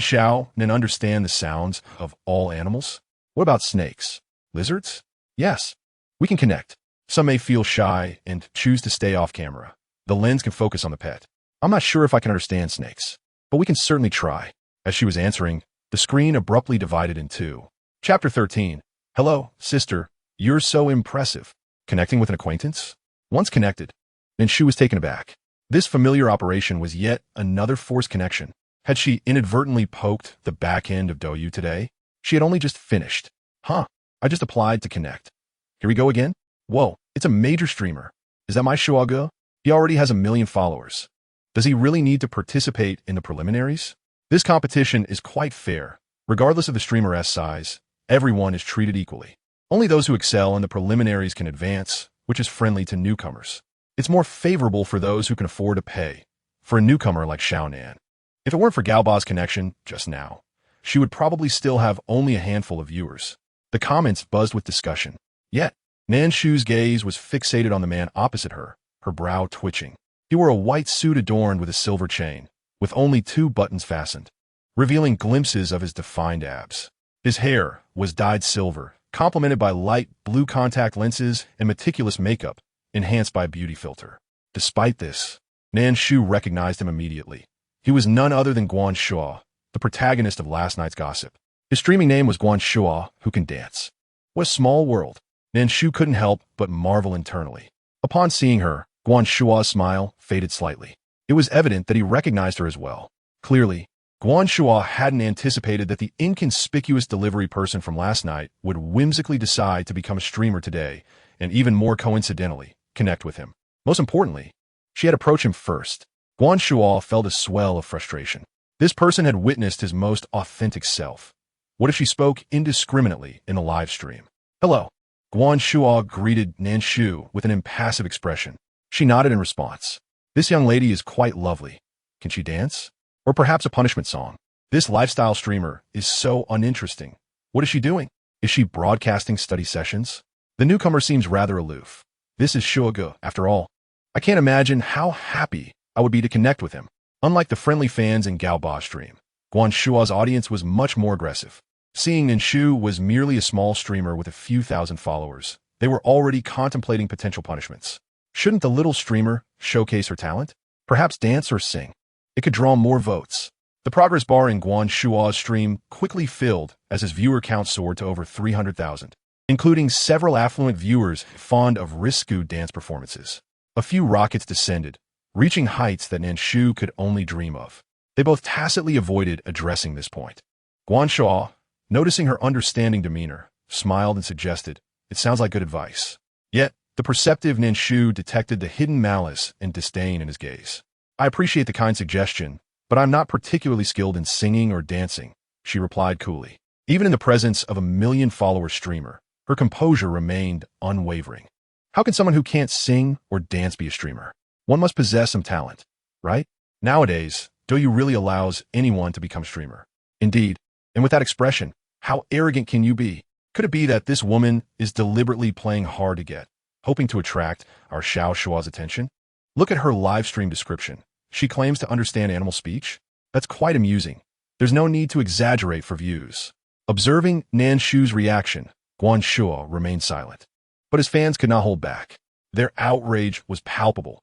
Nan understand the sounds of all animals? What about snakes? Lizards? Yes. We can connect. Some may feel shy and choose to stay off camera. The lens can focus on the pet. I'm not sure if I can understand snakes, but we can certainly try. As she was answering, the screen abruptly divided in two. Chapter 13. Hello, sister. You're so impressive. Connecting with an acquaintance? Once connected, Nan Shu was taken aback. This familiar operation was yet another forced connection. Had she inadvertently poked the back end of Douyu today? She had only just finished. I just applied to connect. Here we go again? Whoa, it's a major streamer. Is that my Shuago? He already has 1 million followers. Does he really need to participate in the preliminaries? This competition is quite fair. Regardless of the streamer's size, everyone is treated equally. Only those who excel in the preliminaries can advance, which is friendly to newcomers. It's more favorable for those who can afford to pay. For a newcomer like Nan. If it weren't for Gao Ba's connection just now, she would probably still have only a handful of viewers. The comments buzzed with discussion. Yet, Nan Shu's gaze was fixated on the man opposite her, her brow twitching. He wore a white suit adorned with a silver chain, with only 2 buttons fastened, revealing glimpses of his defined abs. His hair was dyed silver, complemented by light blue contact lenses and meticulous makeup, enhanced by a beauty filter. Despite this, Nan Shu recognized him immediately. He was none other than Guan Shua, the protagonist of last night's gossip. His streaming name was Guan Shua, who can dance. What a small world. Nan Shu couldn't help but marvel internally. Upon seeing her, Guan Shua's smile faded slightly. It was evident that he recognized her as well. Clearly, Guan Shua hadn't anticipated that the inconspicuous delivery person from last night would whimsically decide to become a streamer today, and even more coincidentally, connect with him. Most importantly, she had approached him first. Guan Shua felt a swell of frustration. This person had witnessed his most authentic self. What if she spoke indiscriminately in the live stream? Hello. Guan Shuo greeted Nan Shu with an impassive expression. She nodded in response. This young lady is quite lovely. Can she dance? Or perhaps a punishment song? This lifestyle streamer is so uninteresting. What is she doing? Is she broadcasting study sessions? The newcomer seems rather aloof. This is Shuoge, after all. I can't imagine how happy I would be to connect with him. Unlike the friendly fans in Gaoba stream, Guan Shuo's audience was much more aggressive. Seeing Nan Shu was merely a small streamer with a few thousand followers, they were already contemplating potential punishments. Shouldn't the little streamer showcase her talent? Perhaps dance or sing. It could draw more votes. The progress bar in Guan Shuo's stream quickly filled as his viewer count soared to over 300,000, including several affluent viewers fond of risque dance performances. A few rockets descended, reaching heights that Nan Shu could only dream of. They both tacitly avoided addressing this point. Guan Shuo, noticing her understanding demeanor, smiled and suggested, "It sounds like good advice." Yet, the perceptive Nan Shu detected the hidden malice and disdain in his gaze. "I appreciate the kind suggestion, but I'm not particularly skilled in singing or dancing," she replied coolly. Even in the presence of a million-follower streamer, her composure remained unwavering. How can someone who can't sing or dance be a streamer? One must possess some talent, right? Nowadays, Douyu really allows anyone to become streamer. Indeed, and with that expression, how arrogant can you be? Could it be that this woman is deliberately playing hard to get, hoping to attract our Xiao Shua's attention? Look at her live stream description. She claims to understand animal speech. That's quite amusing. There's no need to exaggerate for views. Observing Nan Shu's reaction, Guan Shuo remained silent. But his fans could not hold back. Their outrage was palpable.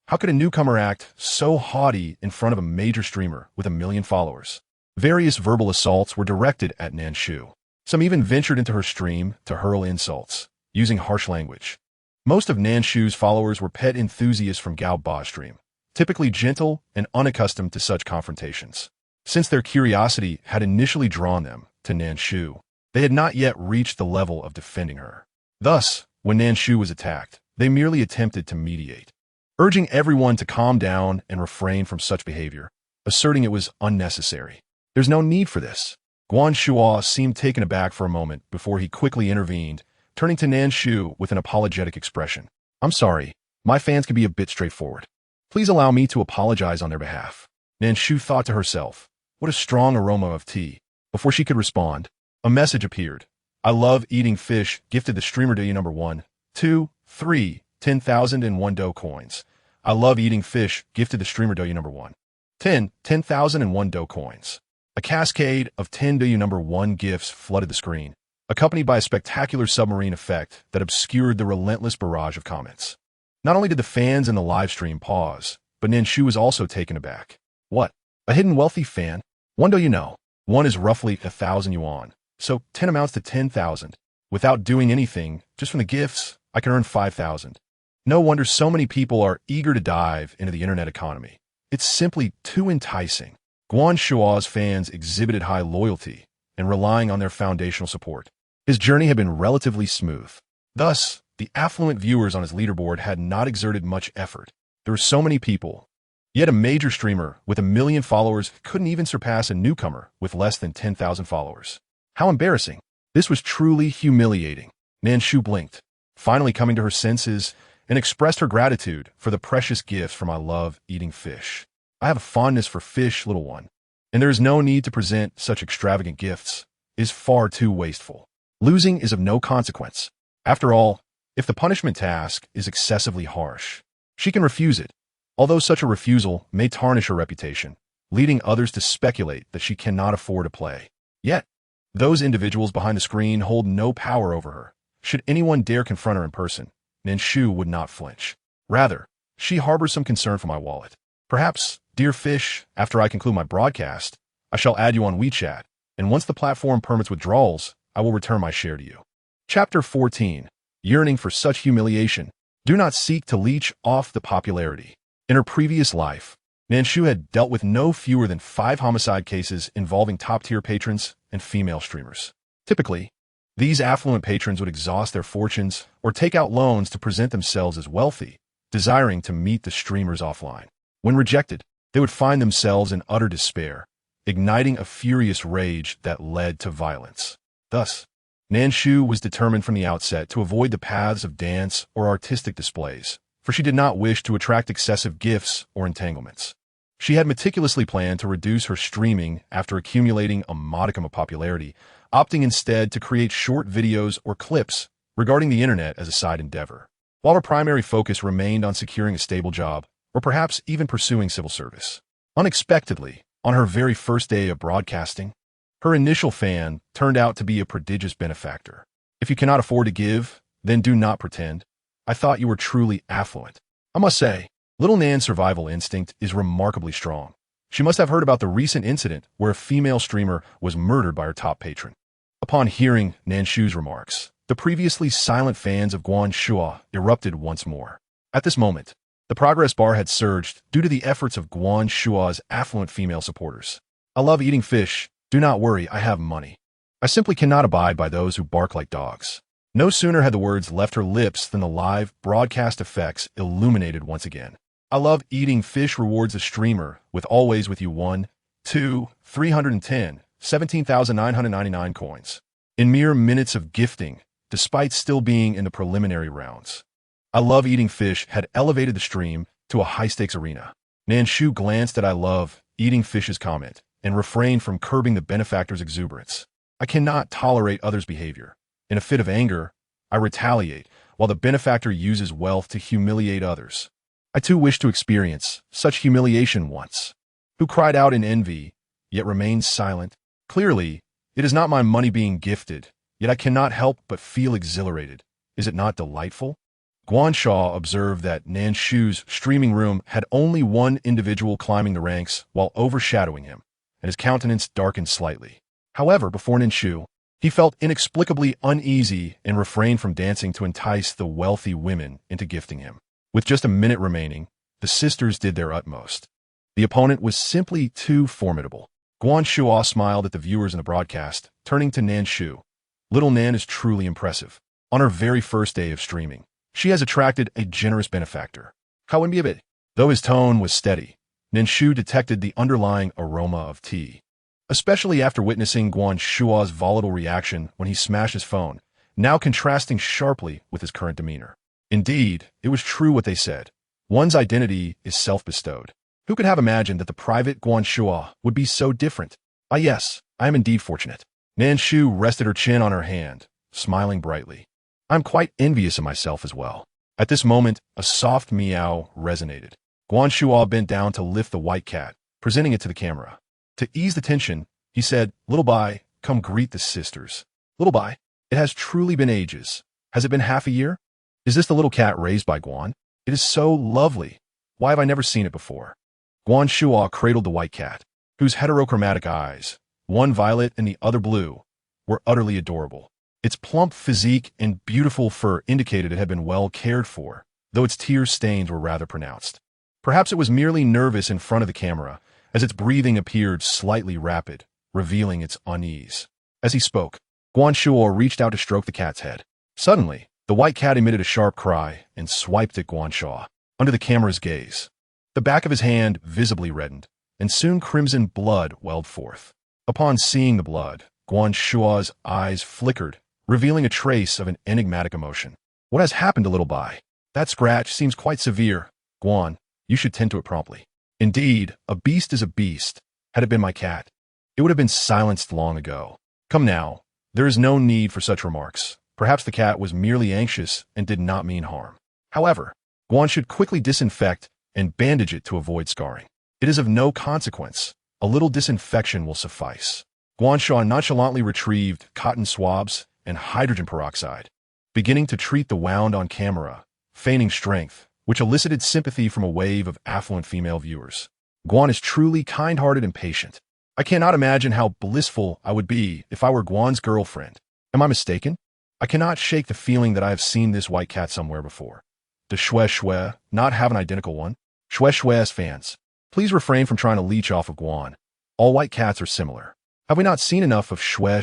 How could a newcomer act so haughty in front of a major streamer with 1 million followers? Various verbal assaults were directed at Nan Shu. Some even ventured into her stream to hurl insults, using harsh language. Most of Nan Shu's followers were pet enthusiasts from Gaoba stream, typically gentle and unaccustomed to such confrontations. Since their curiosity had initially drawn them to Nan Shu, they had not yet reached the level of defending her. Thus, when Nan Shu was attacked, they merely attempted to mediate, urging everyone to calm down and refrain from such behavior, asserting it was unnecessary. There's no need for this. Guan Shuo seemed taken aback for a moment before he quickly intervened, turning to Nan Shu with an apologetic expression. "I'm sorry, my fans can be a bit straightforward. Please allow me to apologize on their behalf." Nan Shu thought to herself, what a strong aroma of tea. Before she could respond, a message appeared. "I love eating fish, gifted the streamer Douyu number 1, 2, 3, 10,001 dough coins. I love eating fish, gifted the streamer Douyu number 1, 10,001 dough coins." A cascade of 10 Douyu number 1 gifts flooded the screen, accompanied by a spectacular submarine effect that obscured the relentless barrage of comments. Not only did the fans in the live stream pause, but Nan Shu was also taken aback. What? A hidden wealthy fan? 1 Douyu know. 1 is roughly 1,000 yuan, so 10 amounts to 10,000. Without doing anything, just from the gifts, I can earn 5,000. No wonder so many people are eager to dive into the internet economy. It's simply too enticing. Guan Shuo's fans exhibited high loyalty and relying on their foundational support. His journey had been relatively smooth. Thus, the affluent viewers on his leaderboard had not exerted much effort. There were so many people. Yet a major streamer with 1 million followers couldn't even surpass a newcomer with less than 10,000 followers. How embarrassing. This was truly humiliating. Nan Shu blinked, finally coming to her senses, and expressed her gratitude for the precious gifts from "I love eating fish. I have a fondness for fish, little one, and there is no need to present such extravagant gifts. It is far too wasteful. Losing is of no consequence. After all, if the punishment task is excessively harsh, she can refuse it, although such a refusal may tarnish her reputation, leading others to speculate that she cannot afford to play. Yet, those individuals behind the screen hold no power over her. Should anyone dare confront her in person, Nan Shu would not flinch. Rather, she harbors some concern for my wallet. Perhaps, dear fish, after I conclude my broadcast, I shall add you on WeChat, and once the platform permits withdrawals, I will return my share to you. Chapter 14. Yearning for such humiliation. Do not seek to leech off the popularity. In her previous life, Nan Shu had dealt with no fewer than 5 homicide cases involving top-tier patrons and female streamers. Typically, these affluent patrons would exhaust their fortunes or take out loans to present themselves as wealthy, desiring to meet the streamers offline. When rejected, they would find themselves in utter despair, igniting a furious rage that led to violence. Thus, Nan Shu was determined from the outset to avoid the paths of dance or artistic displays, for she did not wish to attract excessive gifts or entanglements. She had meticulously planned to reduce her streaming after accumulating a modicum of popularity, opting instead to create short videos or clips regarding the internet as a side endeavor, while her primary focus remained on securing a stable job or perhaps even pursuing civil service. Unexpectedly, on her very first day of broadcasting, her initial fan turned out to be a prodigious benefactor. If you cannot afford to give, then do not pretend. I thought you were truly affluent. I must say, little Nan's survival instinct is remarkably strong. She must have heard about the recent incident where a female streamer was murdered by her top patron. Upon hearing Nan Shu's remarks, the previously silent fans of Guan Shua erupted once more. At this moment, the progress bar had surged due to the efforts of Guan Shua's affluent female supporters. I love eating fish. Do not worry, I have money. I simply cannot abide by those who bark like dogs. No sooner had the words left her lips than the live broadcast effects illuminated once again. I love eating fish rewards a streamer with always with you 1, 2, 310, 17,999 coins. In mere minutes of gifting, despite still being in the preliminary rounds. I love eating fish had elevated the stream to a high-stakes arena. Nan Shu glanced at I love eating fish's comment and refrained from curbing the benefactor's exuberance. I cannot tolerate others' behavior. In a fit of anger, I retaliate while the benefactor uses wealth to humiliate others. I too wish to experience such humiliation once. Who cried out in envy, yet remained silent? Clearly, it is not my money being gifted, yet I cannot help but feel exhilarated. Is it not delightful? Guan Shaw observed that Nan Shu's streaming room had only one individual climbing the ranks while overshadowing him, and his countenance darkened slightly. However, before Nan Shu, he felt inexplicably uneasy and refrained from dancing to entice the wealthy women into gifting him. With just a minute remaining, the sisters did their utmost. The opponent was simply too formidable. Guan Shua smiled at the viewers in the broadcast, turning to Nan Shu. Little Nan is truly impressive. On her very first day of streaming, she has attracted a generous benefactor. Though his tone was steady, Nan Shu detected the underlying aroma of tea. Especially after witnessing Guan Shua's volatile reaction when he smashed his phone, now contrasting sharply with his current demeanor. Indeed, it was true what they said. One's identity is self-bestowed. Who could have imagined that the private Guan Shua would be so different? Ah yes, I am indeed fortunate. Nan Shu rested her chin on her hand, smiling brightly. I'm quite envious of myself as well. At this moment, a soft meow resonated. Guan Shua bent down to lift the white cat, presenting it to the camera. To ease the tension, he said, Little Bai, come greet the sisters. Little Bai, it has truly been ages. Has it been half a year? Is this the little cat raised by Guan? It is so lovely. Why have I never seen it before? Guan Shua cradled the white cat, whose heterochromatic eyes, one violet and the other blue, were utterly adorable. Its plump physique and beautiful fur indicated it had been well cared for, though its tear stains were rather pronounced. Perhaps it was merely nervous in front of the camera, as its breathing appeared slightly rapid, revealing its unease. As he spoke, Guan Shua reached out to stroke the cat's head. Suddenly, the white cat emitted a sharp cry and swiped at Guan Shua, under the camera's gaze. The back of his hand visibly reddened, and soon crimson blood welled forth. Upon seeing the blood, Guan Shua's eyes flickered, revealing a trace of an enigmatic emotion. What has happened to Little Bai? That scratch seems quite severe. Guan, you should tend to it promptly. Indeed, a beast is a beast. Had it been my cat, it would have been silenced long ago. Come now, there is no need for such remarks. Perhaps the cat was merely anxious and did not mean harm. However, Guan should quickly disinfect and bandage it to avoid scarring. It is of no consequence. A little disinfection will suffice. Guan Shua nonchalantly retrieved cotton swabs and hydrogen peroxide, beginning to treat the wound on camera, feigning strength, which elicited sympathy from a wave of affluent female viewers. Guan is truly kind-hearted and patient. I cannot imagine how blissful I would be if I were Guan's girlfriend. Am I mistaken? I cannot shake the feeling that I have seen this white cat somewhere before. Does Shue not have an identical one? Shue's fans, please refrain from trying to leech off of Guan. All white cats are similar. Have we not seen enough of Shue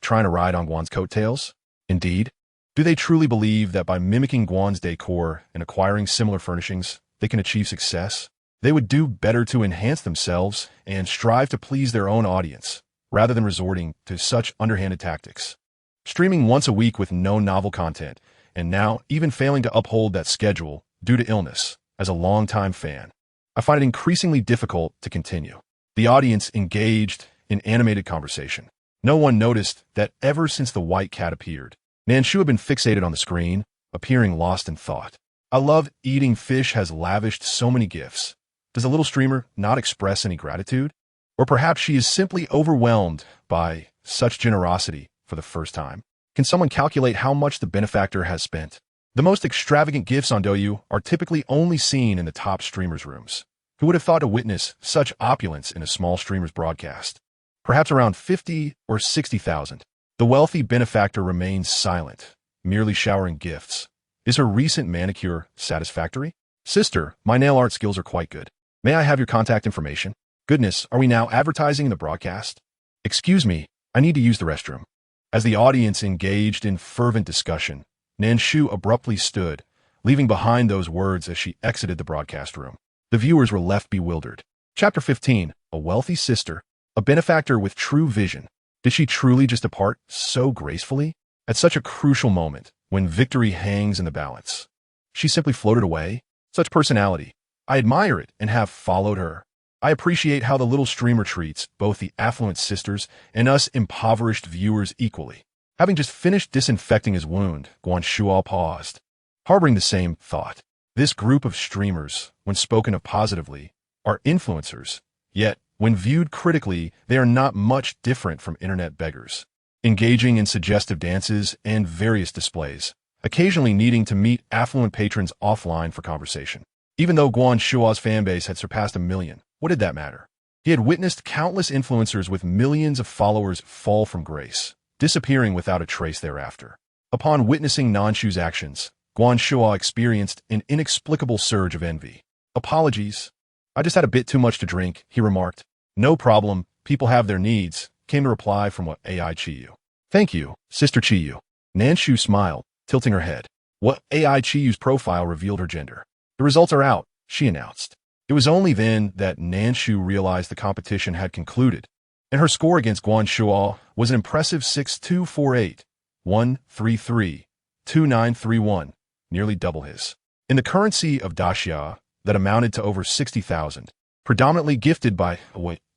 trying to ride on Guan's coattails? Indeed, do they truly believe that by mimicking Guan's decor and acquiring similar furnishings, they can achieve success? They would do better to enhance themselves and strive to please their own audience, rather than resorting to such underhanded tactics. Streaming once a week with no novel content, and now even failing to uphold that schedule due to illness, as a longtime fan, I find it increasingly difficult to continue. The audience engaged in animated conversation. No one noticed that ever since the white cat appeared, Nan Shu had been fixated on the screen, appearing lost in thought. I love eating fish has lavished so many gifts. Does a little streamer not express any gratitude? Or perhaps she is simply overwhelmed by such generosity for the first time. Can someone calculate how much the benefactor has spent? The most extravagant gifts on Douyu are typically only seen in the top streamers' rooms. Who would have thought to witness such opulence in a small streamer's broadcast? Perhaps around 50 or 60,000. The wealthy benefactor remains silent, merely showering gifts. Is her recent manicure satisfactory? Sister, my nail art skills are quite good. May I have your contact information? Goodness, are we now advertising in the broadcast? Excuse me, I need to use the restroom. As the audience engaged in fervent discussion, Nan Shu abruptly stood, leaving behind those words as she exited the broadcast room. The viewers were left bewildered. Chapter 15. A wealthy sister. A benefactor with true vision. Did she truly just depart so gracefully? At such a crucial moment, when victory hangs in the balance. She simply floated away? Such personality. I admire it and have followed her. I appreciate how the little streamer treats both the affluent sisters and us impoverished viewers equally. Having just finished disinfecting his wound, Guan Shuo paused, harboring the same thought. This group of streamers, when spoken of positively, are influencers, yet, when viewed critically, they are not much different from internet beggars, engaging in suggestive dances and various displays, occasionally needing to meet affluent patrons offline for conversation. Even though Guan Shuo's fanbase had surpassed 1 million, what did that matter? He had witnessed countless influencers with millions of followers fall from grace, disappearing without a trace thereafter. Upon witnessing Nan Shu's actions, Guan Shuo experienced an inexplicable surge of envy. Apologies. I just had a bit too much to drink, he remarked. No problem, people have their needs, came the reply from what AI Chiyu. Thank you, Sister Chiyu. Nan Shu smiled, tilting her head. What AI Chiyu's profile revealed her gender. The results are out, she announced. It was only then that Nan Shu realized the competition had concluded, and her score against Guan Shuo was an impressive 6248, 133, 2931, nearly double his. In the currency of Daxia, that amounted to over 60,000, predominantly gifted by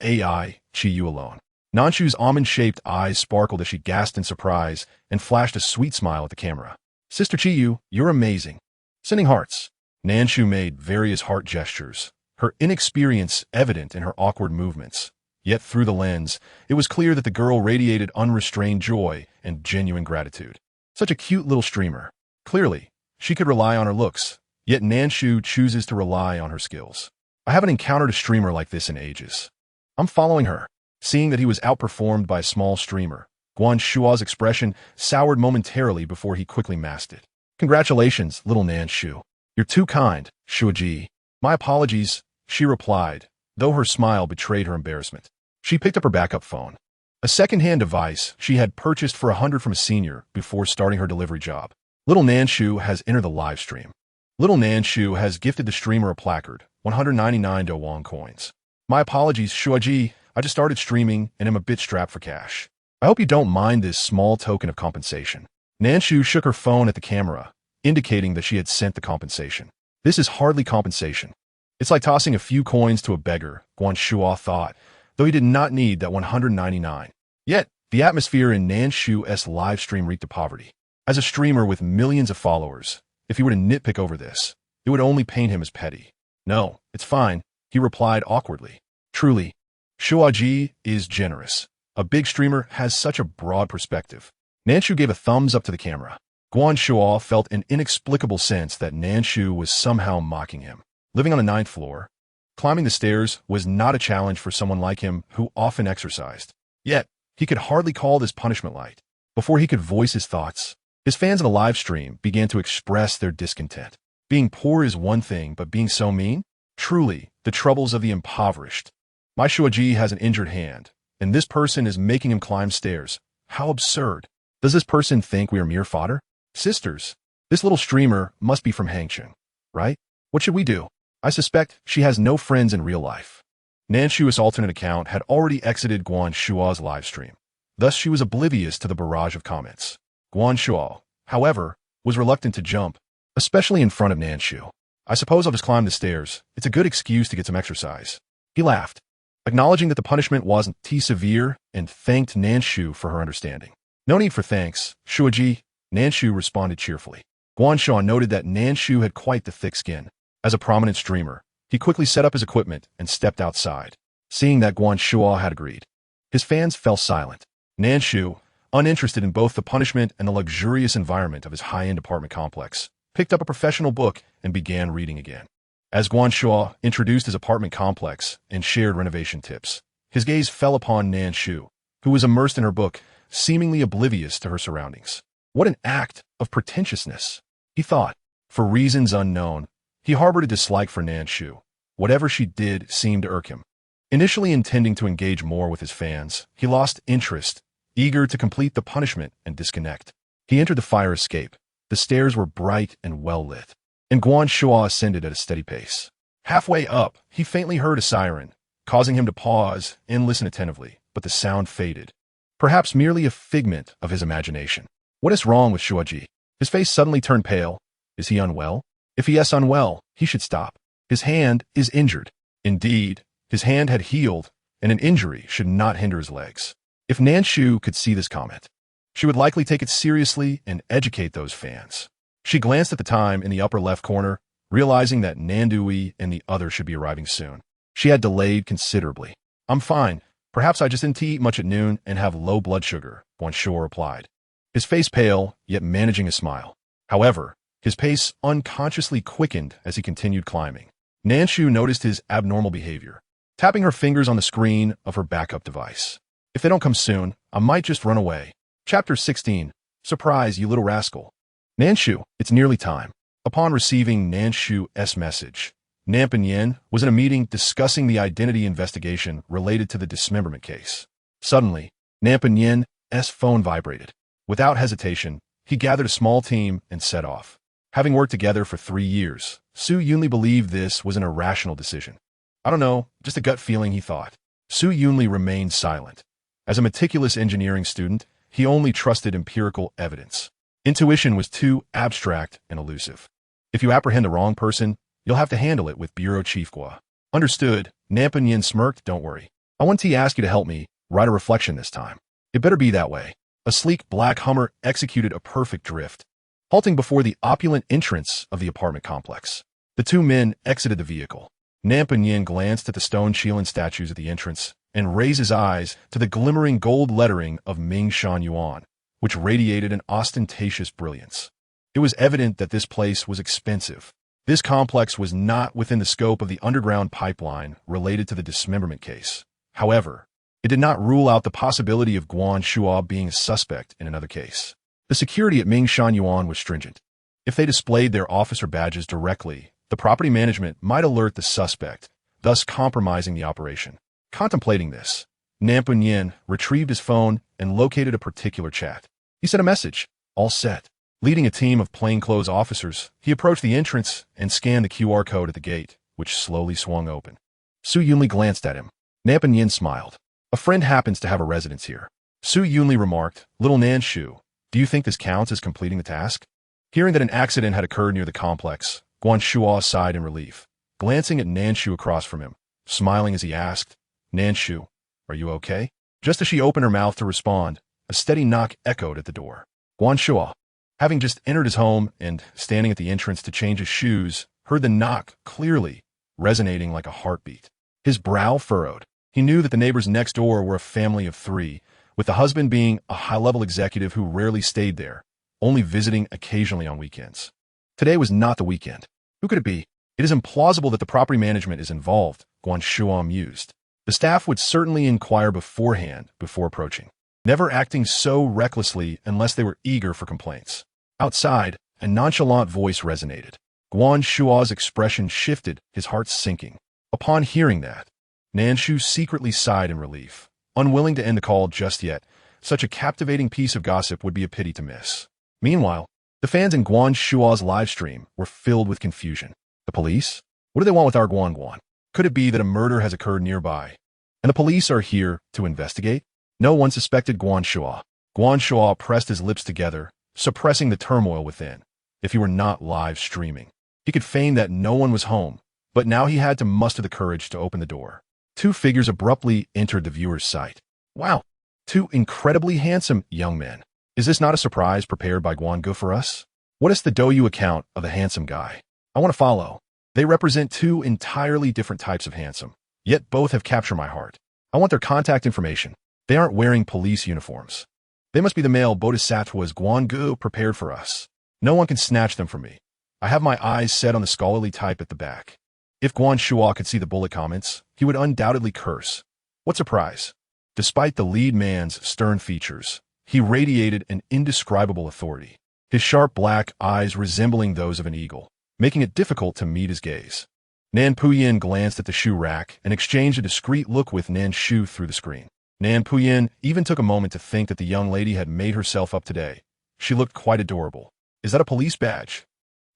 AI Chiyu alone. Nan Shu's almond-shaped eyes sparkled as she gasped in surprise and flashed a sweet smile at the camera. Sister Chiyu, you're amazing. Sending hearts. Nan Shu made various heart gestures, her inexperience evident in her awkward movements. Yet through the lens, it was clear that the girl radiated unrestrained joy and genuine gratitude. Such a cute little streamer. Clearly, she could rely on her looks, yet Nan Shu chooses to rely on her skills. I haven't encountered a streamer like this in ages. I'm following her. Seeing that he was outperformed by a small streamer, Guan Shuo's expression soured momentarily before he quickly masked it. Congratulations, little Nan Shu. You're too kind, Shuoji. My apologies, she replied, though her smile betrayed her embarrassment. She picked up her backup phone, a second-hand device she had purchased for 100 from a senior before starting her delivery job. Little Nan Shu has entered the live stream. Little Nan Shu has gifted the streamer a placard, 199 Dowang coins. My apologies, Shuoji. I just started streaming and am a bit strapped for cash. I hope you don't mind this small token of compensation. Nan Shu shook her phone at the camera, indicating that she had sent the compensation. This is hardly compensation. It's like tossing a few coins to a beggar, Guan Shuo thought, though he did not need that 199. Yet, the atmosphere in Nan Shu's live stream reeked of poverty. As a streamer with millions of followers, if he were to nitpick over this, it would only paint him as petty. No, it's fine, he replied awkwardly. Truly, Shuoji is generous. A big streamer has such a broad perspective. Nan Shu gave a thumbs up to the camera. Guan Shuo felt an inexplicable sense that Nan Shu was somehow mocking him. Living on the 9th floor, climbing the stairs was not a challenge for someone like him who often exercised. Yet, he could hardly call this punishment light. Before he could voice his thoughts, his fans in the live stream began to express their discontent. Being poor is one thing, but being so mean? Truly, the troubles of the impoverished. My Shuoji has an injured hand, and this person is making him climb stairs. How absurd. Does this person think we are mere fodder? Sisters, this little streamer must be from Hangcheng, right? What should we do? I suspect she has no friends in real life. Nan Shu's alternate account had already exited Guan Shua's livestream. Thus, she was oblivious to the barrage of comments. Guan Shua, however, was reluctant to jump, especially in front of Nan Shu. I suppose I'll just climb the stairs. It's a good excuse to get some exercise. He laughed, acknowledging that the punishment wasn't too severe, and thanked Nan Shu for her understanding. No need for thanks, Shuaji, Nan Shu responded cheerfully. Guan Shua noted that Nan Shu had quite the thick skin. As a prominent streamer, he quickly set up his equipment and stepped outside. Seeing that Guan Shua had agreed, his fans fell silent. Nan Shu, uninterested in both the punishment and the luxurious environment of his high-end apartment complex, picked up a professional book and began reading again. As Guan Shua introduced his apartment complex and shared renovation tips, his gaze fell upon Nan Shu, who was immersed in her book, seemingly oblivious to her surroundings. What an act of pretentiousness, he thought. For reasons unknown, he harbored a dislike for Nan Shu. Whatever she did seemed to irk him. Initially intending to engage more with his fans, he lost interest, eager to complete the punishment and disconnect. He entered the fire escape. The stairs were bright and well lit, and Guan Shua ascended at a steady pace. Halfway up, he faintly heard a siren, causing him to pause and listen attentively, but the sound faded. Perhaps merely a figment of his imagination. What is wrong with Shuaji? His face suddenly turned pale. Is he unwell? If he is unwell, he should stop. His hand is injured. Indeed, his hand had healed, and an injury should not hinder his legs. If Nan Shu could see this comment, she would likely take it seriously and educate those fans. She glanced at the time in the upper left corner, realizing that Nandui and the other should be arriving soon. She had delayed considerably. I'm fine. Perhaps I just didn't eat much at noon and have low blood sugar, Guan Shua replied, his face pale, yet managing a smile. However, his pace unconsciously quickened as he continued climbing. Nan Shu noticed his abnormal behavior, tapping her fingers on the screen of her backup device. If they don't come soon, I might just run away. Chapter 16. Surprise, you little rascal. Nan Shu, it's nearly time. Upon receiving Nan Shu's message, Nan Yen was in a meeting discussing the identity investigation related to the dismemberment case. Suddenly, Nan Yen's phone vibrated. Without hesitation, he gathered a small team and set off. Having worked together for 3 years, Su Yunli believed this was an irrational decision. I don't know, just a gut feeling, he thought. Su Yunli remained silent. As a meticulous engineering student, he only trusted empirical evidence. Intuition was too abstract and elusive. If you apprehend the wrong person, you'll have to handle it with Bureau Chief Gua. Understood, Nan Yen smirked. Don't worry. I want to ask you to help me write a reflection this time. It better be that way. A sleek black Hummer executed a perfect drift, halting before the opulent entrance of the apartment complex. The two men exited the vehicle. Nan Yen glanced at the stone Qilin statues at the entrance and raised his eyes to the glimmering gold lettering of Ming Shan Yuan, which radiated an ostentatious brilliance. It was evident that this place was expensive. This complex was not within the scope of the underground pipeline related to the dismemberment case. However, it did not rule out the possibility of Guan Shua being a suspect in another case. The security at Ming Shan Yuan was stringent. If they displayed their officer badges directly, the property management might alert the suspect, thus compromising the operation. Contemplating this, Nan Yen retrieved his phone and located a particular chat. He sent a message. All set. Leading a team of plainclothes officers, he approached the entrance and scanned the QR code at the gate, which slowly swung open. Su Yunli glanced at him. Nan Yen smiled. A friend happens to have a residence here. Su Yunli remarked, Little Nan Shu, do you think this counts as completing the task? Hearing that an accident had occurred near the complex, Guan Shua sighed in relief, glancing at Nan Shu across from him, smiling as he asked, Nan Shu, are you okay? Just as she opened her mouth to respond, a steady knock echoed at the door. Guan Shua, having just entered his home and standing at the entrance to change his shoes, heard the knock clearly, resonating like a heartbeat. His brow furrowed. He knew that the neighbors next door were a family of 3, with the husband being a high-level executive who rarely stayed there, only visiting occasionally on weekends. Today was not the weekend. Who could it be? It is implausible that the property management is involved, Guan Shua mused. The staff would certainly inquire beforehand before approaching, never acting so recklessly unless they were eager for complaints. Outside, a nonchalant voice resonated. Guan Shua's expression shifted, his heart sinking. Upon hearing that, Nan Shu secretly sighed in relief, unwilling to end the call just yet. Such a captivating piece of gossip would be a pity to miss. Meanwhile, the fans in Guan Shua's livestream were filled with confusion. The police? What do they want with our Guan Guan? Could it be that a murder has occurred nearby, and the police are here to investigate? No one suspected Guan Shua. Guan Shua pressed his lips together, suppressing the turmoil within. If he were not live streaming, he could feign that no one was home, but now he had to muster the courage to open the door. Two figures abruptly entered the viewer's sight. Wow, two incredibly handsome young men. Is this not a surprise prepared by Guan Gu for us? What is the Douyu account of the handsome guy? I want to follow. They represent two entirely different types of handsome, yet both have captured my heart. I want their contact information. They aren't wearing police uniforms. They must be the male bodhisattvas Guan Gu prepared for us. No one can snatch them from me. I have my eyes set on the scholarly type at the back. If Guan Shua could see the bullet comments, he would undoubtedly curse. What surprise! Despite the lead man's stern features, he radiated an indescribable authority, his sharp black eyes resembling those of an eagle, making it difficult to meet his gaze. Nan Puyin glanced at the shoe rack and exchanged a discreet look with Nan Shu through the screen. Nan Puyin even took a moment to think that the young lady had made herself up today. She looked quite adorable. Is that a police badge?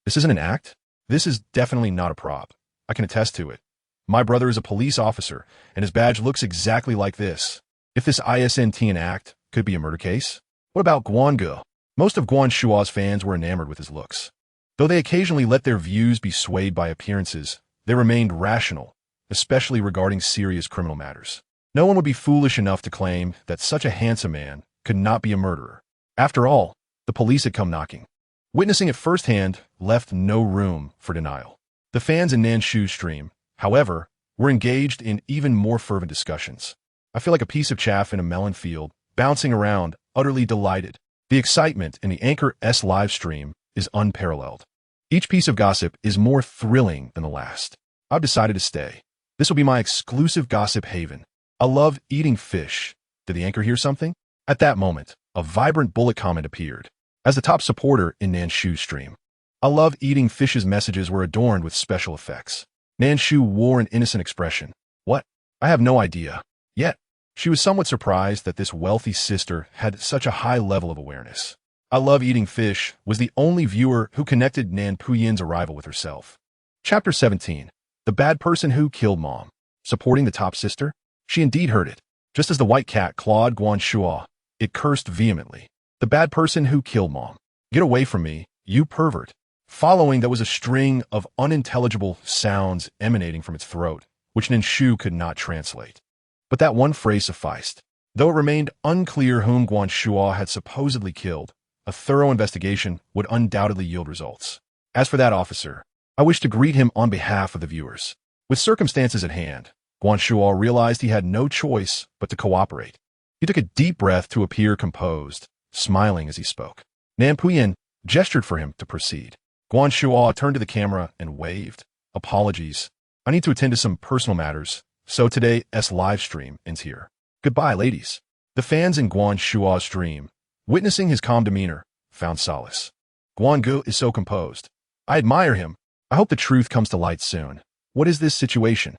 This isn't an act? This is definitely not a prop. I can attest to it. My brother is a police officer, and his badge looks exactly like this. If this isn't an act, could it be a murder case? What about Guan Gu? Most of Guan Shua's fans were enamored with his looks. Though they occasionally let their views be swayed by appearances, they remained rational, especially regarding serious criminal matters. No one would be foolish enough to claim that such a handsome man could not be a murderer. After all, the police had come knocking. Witnessing it firsthand left no room for denial. The fans in Nan Shu's stream, however, were engaged in even more fervent discussions. I feel like a piece of chaff in a melon field, bouncing around, utterly delighted. The excitement in the Anchor's live stream is unparalleled. Each piece of gossip is more thrilling than the last. I've decided to stay. This will be my exclusive gossip haven. I love eating fish. Did the anchor hear something? At that moment, a vibrant bullet comment appeared. As the top supporter in Nan Shu's stream, I love eating fish's messages were adorned with special effects. Nan Shu wore an innocent expression. What? I have no idea. Yet, she was somewhat surprised that this wealthy sister had such a high level of awareness. I love eating fish was the only viewer who connected Nan Puyin's arrival with herself. Chapter 17. The bad person who killed mom. Supporting the top sister? She indeed heard it. Just as the white cat clawed Guan Shua, it cursed vehemently. The bad person who killed mom. Get away from me, you pervert. Following that was a string of unintelligible sounds emanating from its throat, which Nan Shu could not translate. But that one phrase sufficed. Though it remained unclear whom Guan Shua had supposedly killed, a thorough investigation would undoubtedly yield results. As for that officer, I wish to greet him on behalf of the viewers. With circumstances at hand, Guan Shua realized he had no choice but to cooperate. He took a deep breath to appear composed, smiling as he spoke. Nan Puyin gestured for him to proceed. Guan Shua turned to the camera and waved. Apologies. I need to attend to some personal matters, so today's live stream ends here. Goodbye, ladies. The fans in Guan Shua's stream, witnessing his calm demeanor, found solace. Guan Gu is so composed. I admire him. I hope the truth comes to light soon. What is this situation?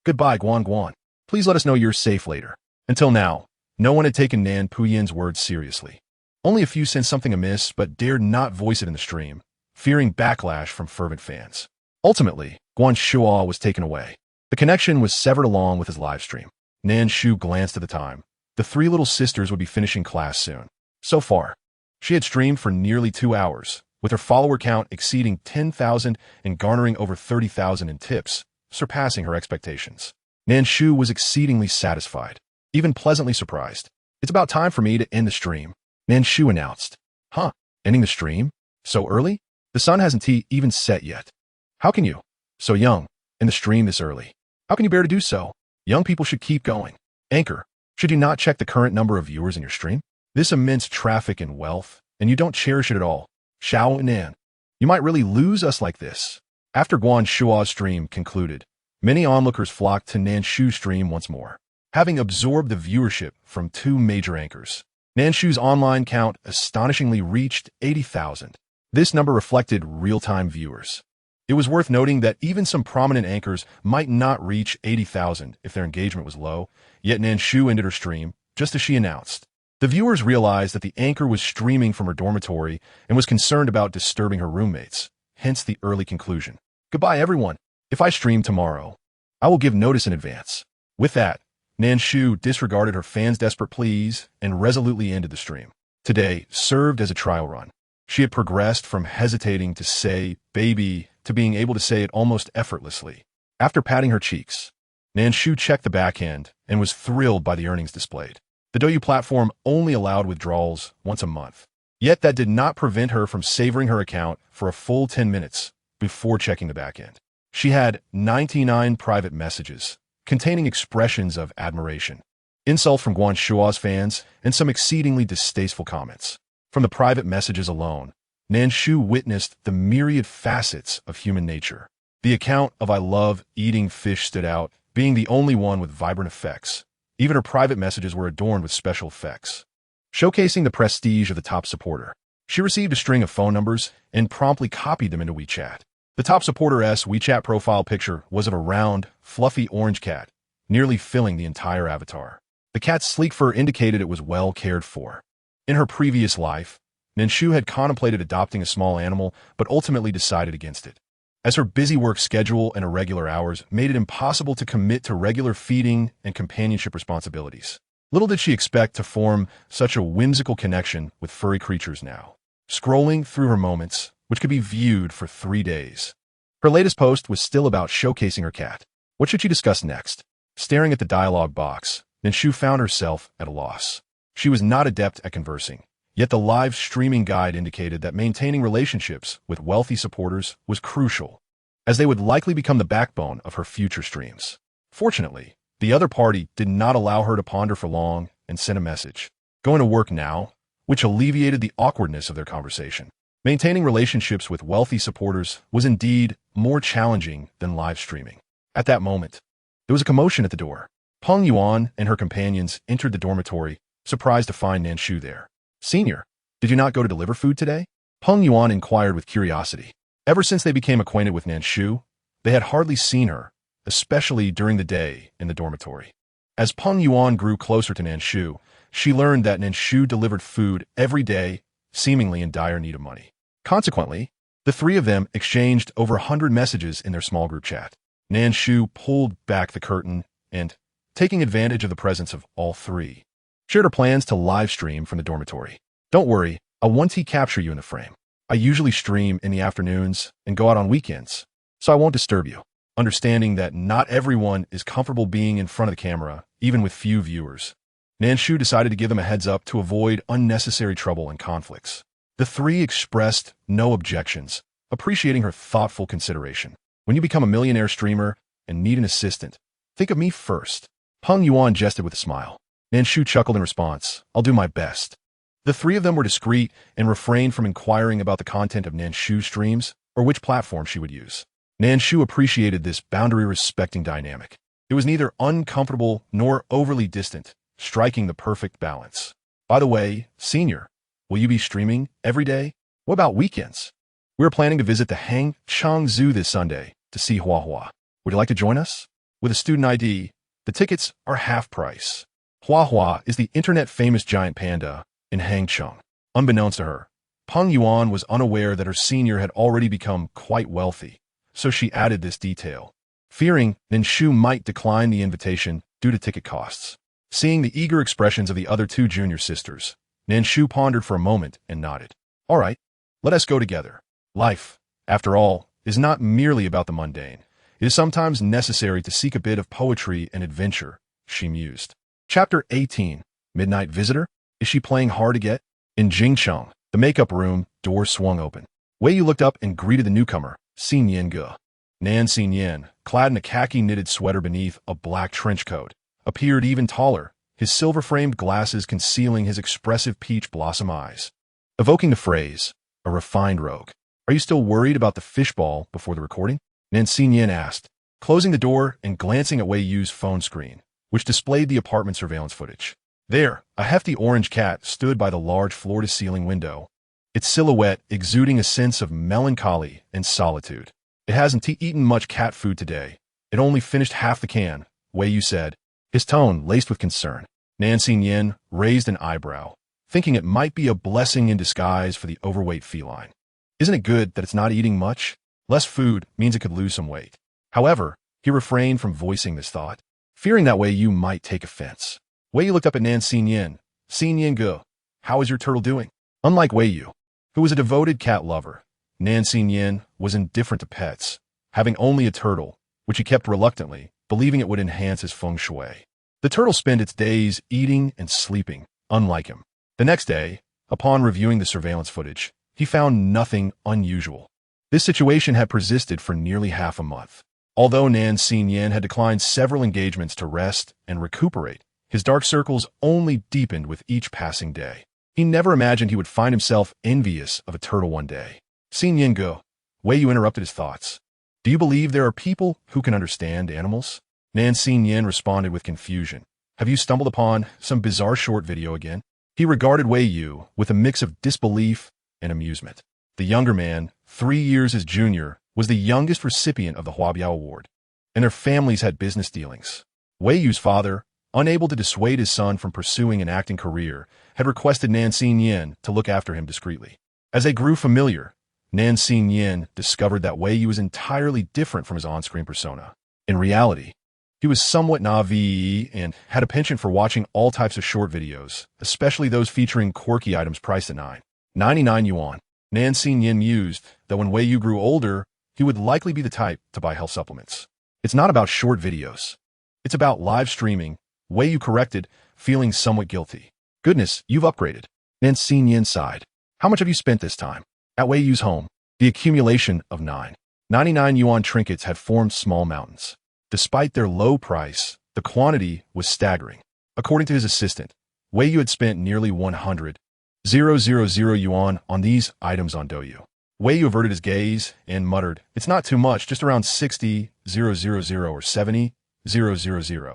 Goodbye, Guan Guan. Please let us know you're safe later. Until now, no one had taken Nan Puyin's words seriously. Only a few sensed something amiss but dared not voice it in the stream, fearing backlash from fervent fans. Ultimately, Guan Shua was taken away. The connection was severed along with his live stream. Nan Shu glanced at the time. The three little sisters would be finishing class soon. So far, she had streamed for nearly 2 hours, with her follower count exceeding 10,000 and garnering over 30,000 in tips, surpassing her expectations. Nan Shu was exceedingly satisfied, even pleasantly surprised. It's about time for me to end the stream, Nan Shu announced. Huh? Ending the stream? So early? The sun hasn't even set yet. How can you? So young, end the stream this early. How can you bear to do so? Young people should keep going. Anchor, should you not check the current number of viewers in your stream? This immense traffic and wealth, and you don't cherish it at all. Xiao and Nan, you might really lose us like this. After Guan Shua's stream concluded, many onlookers flocked to Nan Shu's stream once more. Having absorbed the viewership from two major anchors, Nan Shu's online count astonishingly reached 80,000. This number reflected real-time viewers. It was worth noting that even some prominent anchors might not reach 80,000 if their engagement was low, yet Nan Shu ended her stream, just as she announced. The viewers realized that the anchor was streaming from her dormitory and was concerned about disturbing her roommates, hence the early conclusion. Goodbye, everyone. If I stream tomorrow, I will give notice in advance. With that, Nan Shu disregarded her fans' desperate pleas and resolutely ended the stream. Today served as a trial run. She had progressed from hesitating to say baby to being able to say it almost effortlessly. After patting her cheeks, Nan Shu checked the back end and was thrilled by the earnings displayed. The Douyu platform only allowed withdrawals once a month. Yet that did not prevent her from savoring her account for a full 10 minutes before checking the back end. She had 99 private messages containing expressions of admiration, insults from Guanshua's fans, and some exceedingly distasteful comments. From the private messages alone, Nan Shu witnessed the myriad facets of human nature. The account of "I love eating fish" stood out, being the only one with vibrant effects. Even her private messages were adorned with special effects, showcasing the prestige of the top supporter. She received a string of phone numbers and promptly copied them into WeChat. The top supporter's WeChat profile picture was of a round, fluffy orange cat, nearly filling the entire avatar. The cat's sleek fur indicated it was well cared for. In her previous life, Nan Shu had contemplated adopting a small animal, but ultimately decided against it, as her busy work schedule and irregular hours made it impossible to commit to regular feeding and companionship responsibilities. Little did she expect to form such a whimsical connection with furry creatures now. Scrolling through her moments, which could be viewed for 3 days, her latest post was still about showcasing her cat. What should she discuss next? Staring at the dialogue box, Nan Shu found herself at a loss. She was not adept at conversing, yet the live streaming guide indicated that maintaining relationships with wealthy supporters was crucial, as they would likely become the backbone of her future streams. Fortunately, the other party did not allow her to ponder for long and sent a message, "Going to work now?" which alleviated the awkwardness of their conversation. Maintaining relationships with wealthy supporters was indeed more challenging than live streaming. At that moment, there was a commotion at the door. Peng Yuan and her companions entered the dormitory, surprised to find Nan Shu there. "Senior, did you not go to deliver food today?" Peng Yuan inquired with curiosity. Ever since they became acquainted with Nan Shu, they had hardly seen her, especially during the day in the dormitory. As Peng Yuan grew closer to Nan Shu, she learned that Nan Shu delivered food every day, seemingly in dire need of money. Consequently, the three of them exchanged over 100 messages in their small group chat. Nan Shu pulled back the curtain and, taking advantage of the presence of all three, shared her plans to live stream from the dormitory. "Don't worry, I'll once capture you in the frame. I usually stream in the afternoons and go out on weekends, so I won't disturb you." Understanding that not everyone is comfortable being in front of the camera, even with few viewers, Nan Shu decided to give them a heads up to avoid unnecessary trouble and conflicts. The three expressed no objections, appreciating her thoughtful consideration. "When you become a millionaire streamer and need an assistant, think of me first." Peng Yuan jested with a smile. Nan Shu chuckled in response. "I'll do my best." The three of them were discreet and refrained from inquiring about the content of Nan Shu's streams or which platform she would use. Nan Shu appreciated this boundary-respecting dynamic. It was neither uncomfortable nor overly distant, striking the perfect balance. "By the way, Senior, will you be streaming every day? What about weekends? We're planning to visit the Hangchang Zoo this Sunday to see Hua Hua. Would you like to join us? With a student ID, the tickets are half price." Hua Hua is the internet-famous giant panda in Hangchang. Unbeknownst to her, Peng Yuan was unaware that her senior had already become quite wealthy, so she added this detail, fearing Nan Shu might decline the invitation due to ticket costs. Seeing the eager expressions of the other two junior sisters, Nan Shu pondered for a moment and nodded. "All right, let us go together. Life, after all, is not merely about the mundane. It is sometimes necessary to seek a bit of poetry and adventure," she mused. Chapter 18. Midnight Visitor? Is she playing hard to get? In Jingcheng, the makeup room door swung open. Wei Yu looked up and greeted the newcomer, Xin Yen Ge. Nan Xin Yen, clad in a khaki knitted sweater beneath a black trench coat, appeared even taller, his silver-framed glasses concealing his expressive peach blossom eyes, evoking the phrase, "a refined rogue." "Are you still worried about the fishball before the recording?" Nan Xin Yen asked, closing the door and glancing at Wei Yu's phone screen, which displayed the apartment surveillance footage. There, a hefty orange cat stood by the large floor-to-ceiling window, its silhouette exuding a sense of melancholy and solitude. "It hasn't eaten much cat food today. It only finished half the can," Wei Yu said, his tone laced with concern. Nan Xin Yen raised an eyebrow, thinking it might be a blessing in disguise for the overweight feline. "Isn't it good that it's not eating much? Less food means it could lose some weight." However, he refrained from voicing this thought, fearing that Wei Yu might take offense. Wei Yu looked up at Nan Xinyan. Xinyan go, how is your turtle doing? Unlike Wei Yu, who was a devoted cat lover, Nan Xinyan was indifferent to pets, having only a turtle, which he kept reluctantly, believing it would enhance his feng shui. The turtle spent its days eating and sleeping, unlike him. The next day, upon reviewing the surveillance footage, he found nothing unusual. This situation had persisted for nearly half a month. Although Nan Xinyan had declined several engagements to rest and recuperate, his dark circles only deepened with each passing day. He never imagined he would find himself envious of a turtle one day. Xinyan go, Wei Yu interrupted his thoughts. Do you believe there are people who can understand animals? Nan Xinyan responded with confusion. Have you stumbled upon some bizarre short video again? He regarded Wei Yu with a mix of disbelief and amusement. The younger man, 3 years his junior, was the youngest recipient of the Huabiao Award, and their families had business dealings. Wei Yu's father, unable to dissuade his son from pursuing an acting career, had requested Nan Xinyan to look after him discreetly. As they grew familiar, Nan Xinyan discovered that Wei Yu was entirely different from his on-screen persona. In reality, he was somewhat naive and had a penchant for watching all types of short videos, especially those featuring quirky items priced at 9.99 yuan. Nan Xinyan mused that when Wei Yu grew older, he would likely be the type to buy health supplements. It's not about short videos. It's about live streaming, Wei Yu corrected, feeling somewhat guilty. Goodness, you've upgraded. Nan Xinyan sighed. How much have you spent this time? At Wei Yu's home, the accumulation of 9.99 yuan trinkets had formed small mountains. Despite their low price, the quantity was staggering. According to his assistant, Wei Yu had spent nearly 100,000 yuan on these items on Douyu. Wei Yu averted his gaze and muttered, it's not too much, just around 60,000 or 70,000.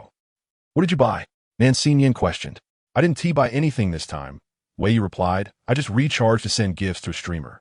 What did you buy? Nan Xinyan questioned. I didn't buy anything this time, Wei Yu replied. I just recharged to send gifts to a streamer.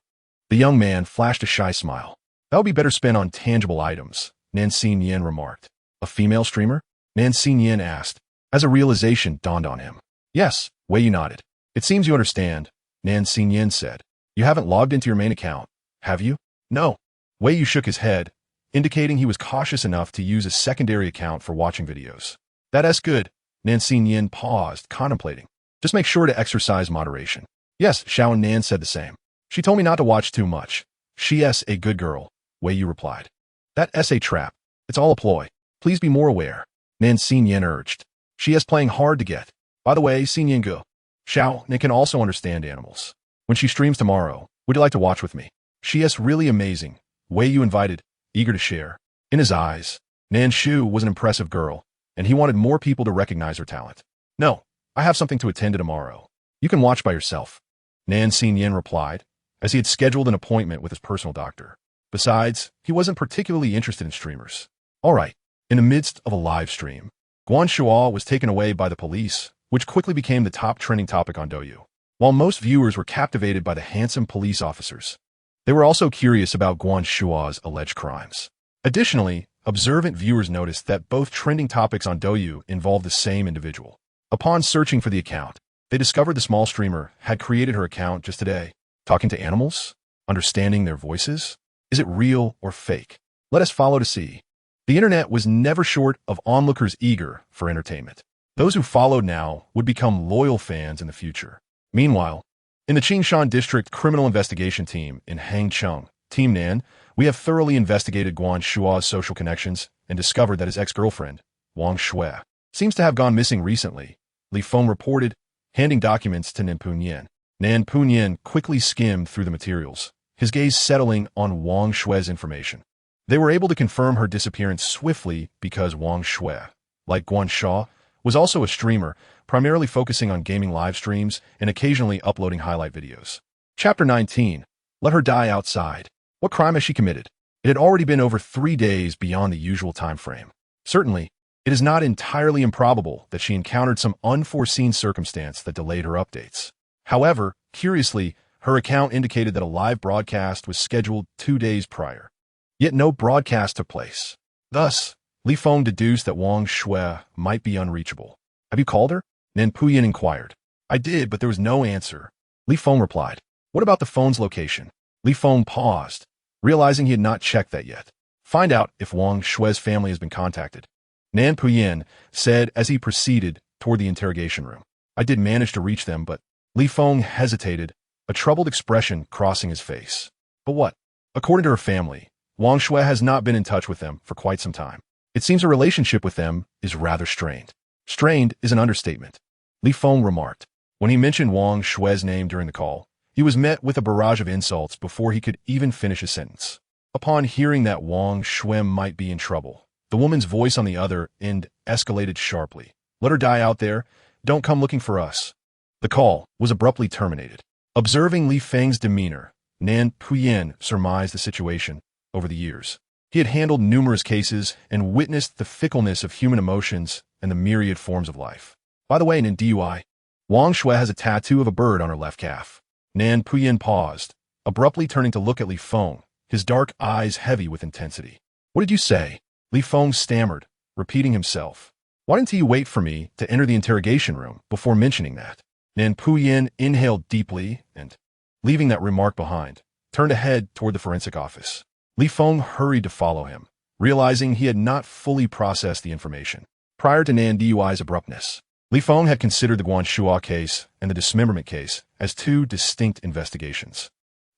The young man flashed a shy smile. That would be better spent on tangible items, Nan Xinyan remarked. A female streamer? Nan Xinyan asked, as a realization dawned on him. Yes, Wei Yu nodded. It seems you understand, Nan Xinyan said. You haven't logged into your main account, have you? No. Wei Yu shook his head, indicating he was cautious enough to use a secondary account for watching videos. That's good. Nan Xinyan paused, contemplating. Just make sure to exercise moderation. Yes, Xiao and Nan said the same. She told me not to watch too much. She's a good girl, Wei Yu replied. That's a trap. It's all a ploy. Please be more aware, Nan Xinyan urged. She is playing hard to get. By the way, Xinyan go. Xiao Nan can also understand animals. When she streams tomorrow, would you like to watch with me? She is really amazing, Wei Yu invited, eager to share. In his eyes, Nan Shu was an impressive girl, and he wanted more people to recognize her talent. No, I have something to attend to tomorrow. You can watch by yourself, Nan Xinyan replied, as he had scheduled an appointment with his personal doctor. Besides, he wasn't particularly interested in streamers. All right, in the midst of a live stream, Guan Shuo was taken away by the police, which quickly became the top trending topic on Douyu. While most viewers were captivated by the handsome police officers, they were also curious about Guan Shuo's alleged crimes. Additionally, observant viewers noticed that both trending topics on Douyu involved the same individual. Upon searching for the account, they discovered the small streamer had created her account just today. Talking to animals? Understanding their voices? Is it real or fake? Let us follow to see. The internet was never short of onlookers eager for entertainment. Those who followed now would become loyal fans in the future. Meanwhile, in the Qingshan District Criminal Investigation Team in Hangcheng, Team Nan, we have thoroughly investigated Guan Shuo's social connections and discovered that his ex-girlfriend, Wang Shui, seems to have gone missing recently, Li Feng reported, handing documents to Nan Punyan. Nan Punyan quickly skimmed through the materials, his gaze settling on Wang Shui's information. They were able to confirm her disappearance swiftly because Wang Shui, like Guan Shuo, was also a streamer, primarily focusing on gaming live streams and occasionally uploading highlight videos. Chapter 19. Let her die outside. What crime has she committed? It had already been over 3 days beyond the usual time frame. Certainly, it is not entirely improbable that she encountered some unforeseen circumstance that delayed her updates. However, curiously, her account indicated that a live broadcast was scheduled 2 days prior. Yet no broadcast took place. Thus, Li Feng deduced that Wang Shui might be unreachable. Have you called her? Nan Puyin inquired. I did, but there was no answer. Li Feng replied. What about the phone's location? Li Feng paused, realizing he had not checked that yet. Find out if Wang Shue's family has been contacted. Nan Puyin said as he proceeded toward the interrogation room. I did manage to reach them, but Li Feng hesitated, a troubled expression crossing his face. But what? According to her family, Wang Shui has not been in touch with them for quite some time. It seems her relationship with them is rather strained. Strained is an understatement, Li Feng remarked. When he mentioned Wang Shui's name during the call, he was met with a barrage of insults before he could even finish his sentence. Upon hearing that Wang Shui might be in trouble, the woman's voice on the other end escalated sharply. Let her die out there. Don't come looking for us. The call was abruptly terminated. Observing Li Feng's demeanor, Nan Puyin surmised the situation over the years. He had handled numerous cases and witnessed the fickleness of human emotions and the myriad forms of life. By the way, in DUI, Wang Shui has a tattoo of a bird on her left calf. Nan Puyin paused, abruptly turning to look at Li Feng, his dark eyes heavy with intensity. What did you say? Li Feng stammered, repeating himself. Why didn't you wait for me to enter the interrogation room before mentioning that? Nan Puyin inhaled deeply and, leaving that remark behind, turned ahead toward the forensic office. Li Feng hurried to follow him, realizing he had not fully processed the information. Prior to Nan Dui's abruptness, Li Feng had considered the Guanxua case and the dismemberment case as two distinct investigations.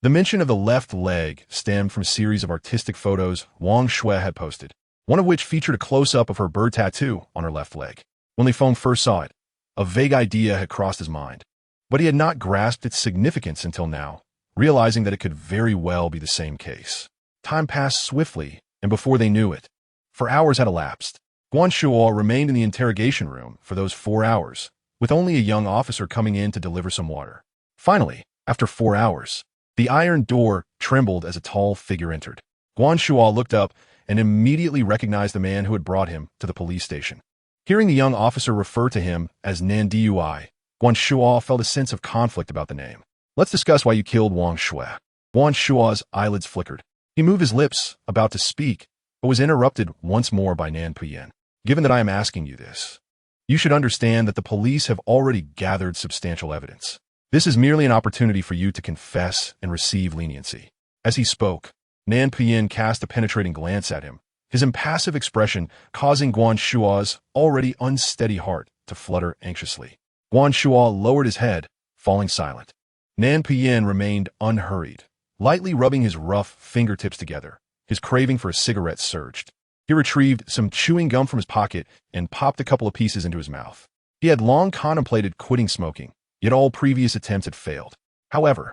The mention of the left leg stemmed from a series of artistic photos Wang Shui had posted, one of which featured a close-up of her bird tattoo on her left leg. When Li Feng first saw it, a vague idea had crossed his mind, but he had not grasped its significance until now, realizing that it could very well be the same case. Time passed swiftly, and before they knew it, for hours had elapsed. Guanxua remained in the interrogation room for those 4 hours, with only a young officer coming in to deliver some water. Finally, after 4 hours, the iron door trembled as a tall figure entered. Guanxua looked up and immediately recognized the man who had brought him to the police station. Hearing the young officer refer to him as Nan Dui, Guanxua felt a sense of conflict about the name. Let's discuss why you killed Wang Shui. Guanxua's eyelids flickered. He moved his lips, about to speak, but was interrupted once more by Nan Puyin. Given that I am asking you this, you should understand that the police have already gathered substantial evidence. This is merely an opportunity for you to confess and receive leniency. As he spoke, Nan Puyin cast a penetrating glance at him, his impassive expression causing Guanxua's already unsteady heart to flutter anxiously. Guanxua lowered his head, falling silent. Nan Puyin remained unhurried, lightly rubbing his rough fingertips together. His craving for a cigarette surged. He retrieved some chewing gum from his pocket and popped a couple of pieces into his mouth. He had long contemplated quitting smoking, yet all previous attempts had failed. However,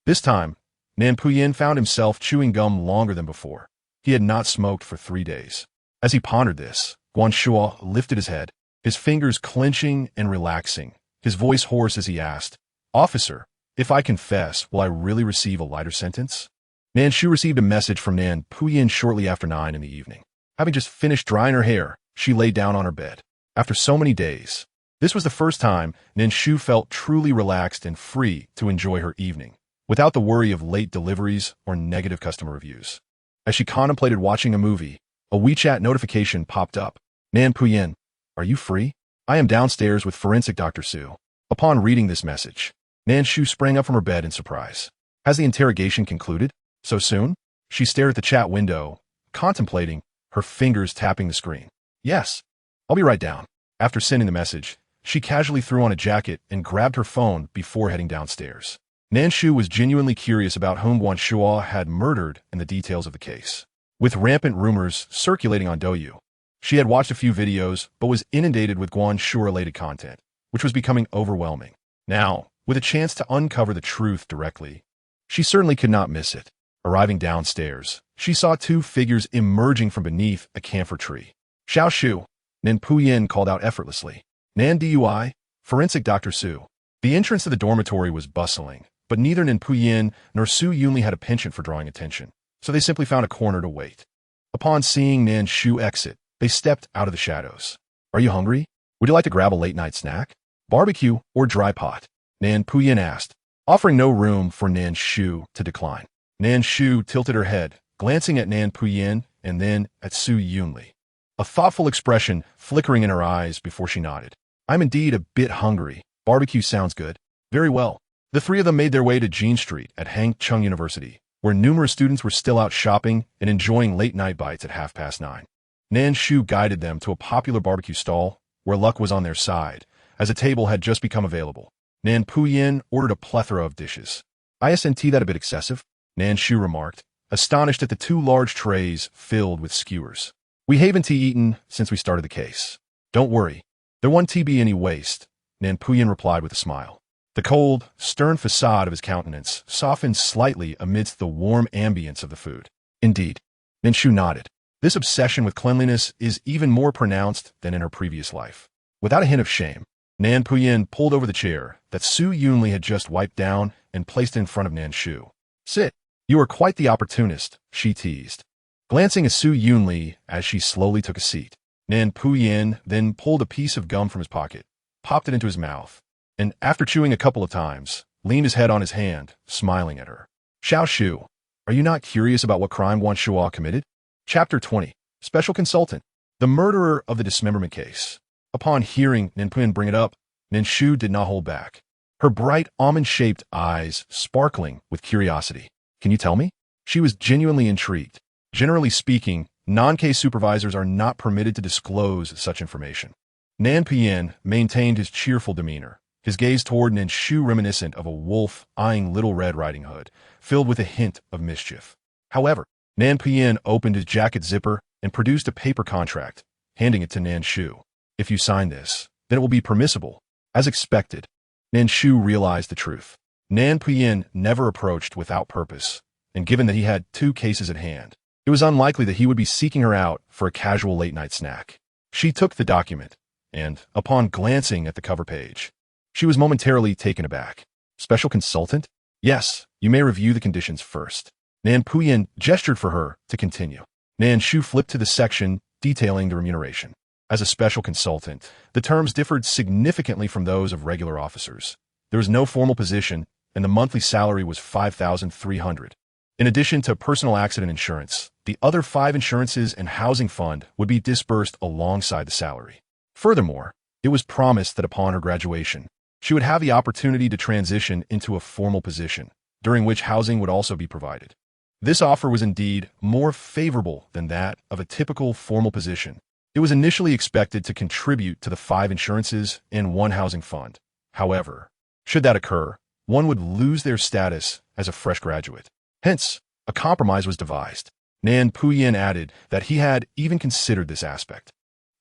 this time, Nan Puyin found himself chewing gum longer than before. He had not smoked for 3 days. As he pondered this, Guanxua lifted his head, his fingers clenching and relaxing, his voice hoarse as he asked, "Officer, if I confess, will I really receive a lighter sentence?" Nan Shu received a message from Nan Puyin shortly after 9 in the evening. Having just finished drying her hair, she lay down on her bed. After so many days, this was the first time Nan Shu felt truly relaxed and free to enjoy her evening, without the worry of late deliveries or negative customer reviews. As she contemplated watching a movie, a WeChat notification popped up. Nan Puyin, are you free? I am downstairs with forensic Dr. Su. Upon reading this message, Nan Shu sprang up from her bed in surprise. Has the interrogation concluded? So soon? She stared at the chat window, contemplating, her fingers tapping the screen. Yes. I'll be right down. After sending the message, she casually threw on a jacket and grabbed her phone before heading downstairs. Nan Shu was genuinely curious about whom Guanxua had murdered and the details of the case. With rampant rumors circulating on Douyu, she had watched a few videos but was inundated with Guanxua-related content, which was becoming overwhelming. Now, with a chance to uncover the truth directly, she certainly could not miss it. Arriving downstairs, she saw 2 figures emerging from beneath a camphor tree. Xiao Shu, Nan Puyin called out effortlessly. Nan Dui, forensic Dr. Su. The entrance to the dormitory was bustling, but neither Nan Puyin nor Su Yunli had a penchant for drawing attention, so they simply found a corner to wait. Upon seeing Nan Shu exit, they stepped out of the shadows. Are you hungry? Would you like to grab a late-night snack? Barbecue or dry pot? Nan Puyin asked, offering no room for Nan Shu to decline. Nan Shu tilted her head, glancing at Nan Puyin and then at Su Yunli, a thoughtful expression flickering in her eyes before she nodded. I'm indeed a bit hungry. Barbecue sounds good. Very well. The 3 of them made their way to Jean Street at Hangcheng University, where numerous students were still out shopping and enjoying late-night bites at 9:30. Nan Shu guided them to a popular barbecue stall, where luck was on their side, as a table had just become available. Nan Puyin ordered a plethora of dishes. "Isn't that a bit excessive?" Nan Shu remarked, astonished at the 2 large trays filled with skewers. "We haven't eaten since we started the case." "Don't worry. There won't be any waste," Nan Puyin replied with a smile. The cold, stern facade of his countenance softened slightly amidst the warm ambience of the food. "Indeed." Nan Shu nodded. This obsession with cleanliness is even more pronounced than in her previous life. Without a hint of shame, Nan Puyin pulled over the chair that Su Yunli had just wiped down and placed in front of Nan Shu. "Sit. You are quite the opportunist," she teased, glancing at Su Yunli as she slowly took a seat. Nan Puyin then pulled a piece of gum from his pocket, popped it into his mouth, and after chewing a couple of times, leaned his head on his hand, smiling at her. "Xiao Shu, are you not curious about what crime Guanxua committed?" Chapter 20. Special Consultant. The murderer of the dismemberment case. Upon hearing Nan Puyin bring it up, Nan Shu did not hold back, her bright almond-shaped eyes sparkling with curiosity. "Can you tell me?" She was genuinely intrigued. Generally speaking, non-case supervisors are not permitted to disclose such information. Nan Puyin maintained his cheerful demeanor, his gaze toward Nan Shu reminiscent of a wolf eyeing Little Red Riding Hood, filled with a hint of mischief. However, Nan Puyin opened his jacket zipper and produced a paper contract, handing it to Nan Shu. "If you sign this, then it will be permissible." As expected, Nan Shu realized the truth. Nan Puyin never approached without purpose, and given that he had 2 cases at hand, it was unlikely that he would be seeking her out for a casual late-night snack. She took the document, and, upon glancing at the cover page, she was momentarily taken aback. "Special consultant? Yes, you may review the conditions first." Nan Puyin gestured for her to continue. Nan Shu flipped to the section detailing the remuneration. As a special consultant, the terms differed significantly from those of regular officers. There was no formal position, and the monthly salary was 5,300. In addition to personal accident insurance, the other 5 insurances and housing fund would be disbursed alongside the salary. Furthermore, it was promised that upon her graduation, she would have the opportunity to transition into a formal position, during which housing would also be provided. This offer was indeed more favorable than that of a typical formal position. It was initially expected to contribute to the 5 insurances and 1 housing fund. However, should that occur, one would lose their status as a fresh graduate. Hence, a compromise was devised. Nan Puyin added that he had even considered this aspect.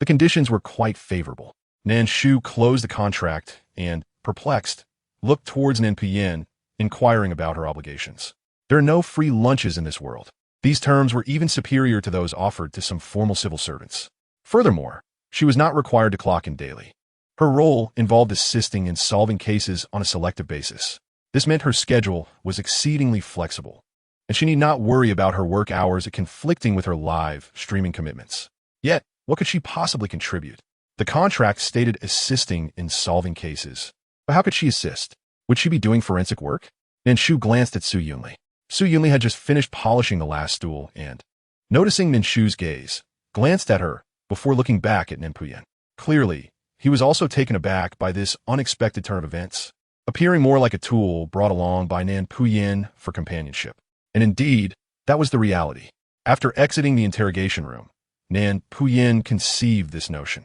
The conditions were quite favorable. Nan Shu closed the contract and, perplexed, looked towards Nan Puyin, inquiring about her obligations. There are no free lunches in this world. These terms were even superior to those offered to some formal civil servants. Furthermore, she was not required to clock in daily. Her role involved assisting in solving cases on a selective basis. This meant her schedule was exceedingly flexible, and she need not worry about her work hours conflicting with her live streaming commitments. Yet, what could she possibly contribute? The contract stated assisting in solving cases. But how could she assist? Would she be doing forensic work? Nan Shu glanced at Su Yunli. Su Yunli had just finished polishing the last stool and, noticing Nan Shu's gaze, glanced at her before looking back at Nan Puyin. Clearly, he was also taken aback by this unexpected turn of events, appearing more like a tool brought along by Nan Puyin for companionship. And indeed, that was the reality. After exiting the interrogation room, Nan Puyin conceived this notion.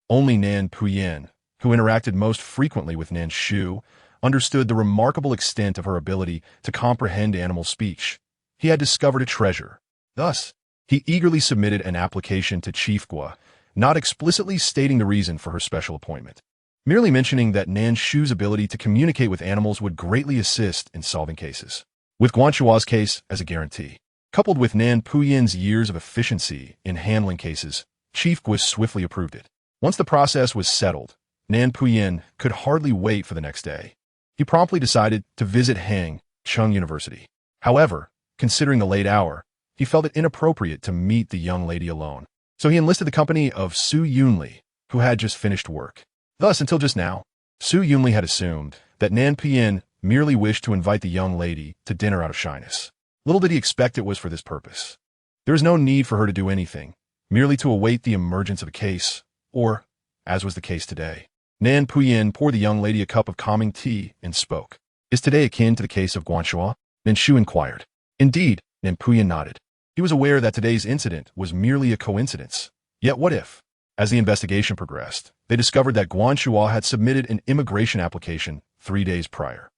Only Nan Puyin, who interacted most frequently with Nan Shu, understood the remarkable extent of her ability to comprehend animal speech. He had discovered a treasure. Thus, he eagerly submitted an application to Chief Gua, not explicitly stating the reason for her special appointment, merely mentioning that Nan Shu's ability to communicate with animals would greatly assist in solving cases. With Guanxua's case as a guarantee, coupled with Nan Puyin's years of efficiency in handling cases, Chief Gua swiftly approved it. Once the process was settled, Nan Puyin could hardly wait for the next day. He promptly decided to visit Hang Chung University. However, considering the late hour, he felt it inappropriate to meet the young lady alone. So he enlisted the company of Su Yunli, who had just finished work. Thus, until just now, Su Yunli had assumed that Nan Puyin merely wished to invite the young lady to dinner out of shyness. Little did he expect it was for this purpose. There was no need for her to do anything, merely to await the emergence of a case, or, as was the case today. Nan Puyin poured the young lady a cup of calming tea and spoke. "Is today akin to the case of Guanxua?" Nan Shu inquired. Indeed, Nan Puyin nodded. He was aware that today's incident was merely a coincidence. Yet what if? As the investigation progressed, they discovered that Guan Shuo had submitted an immigration application 3 days prior.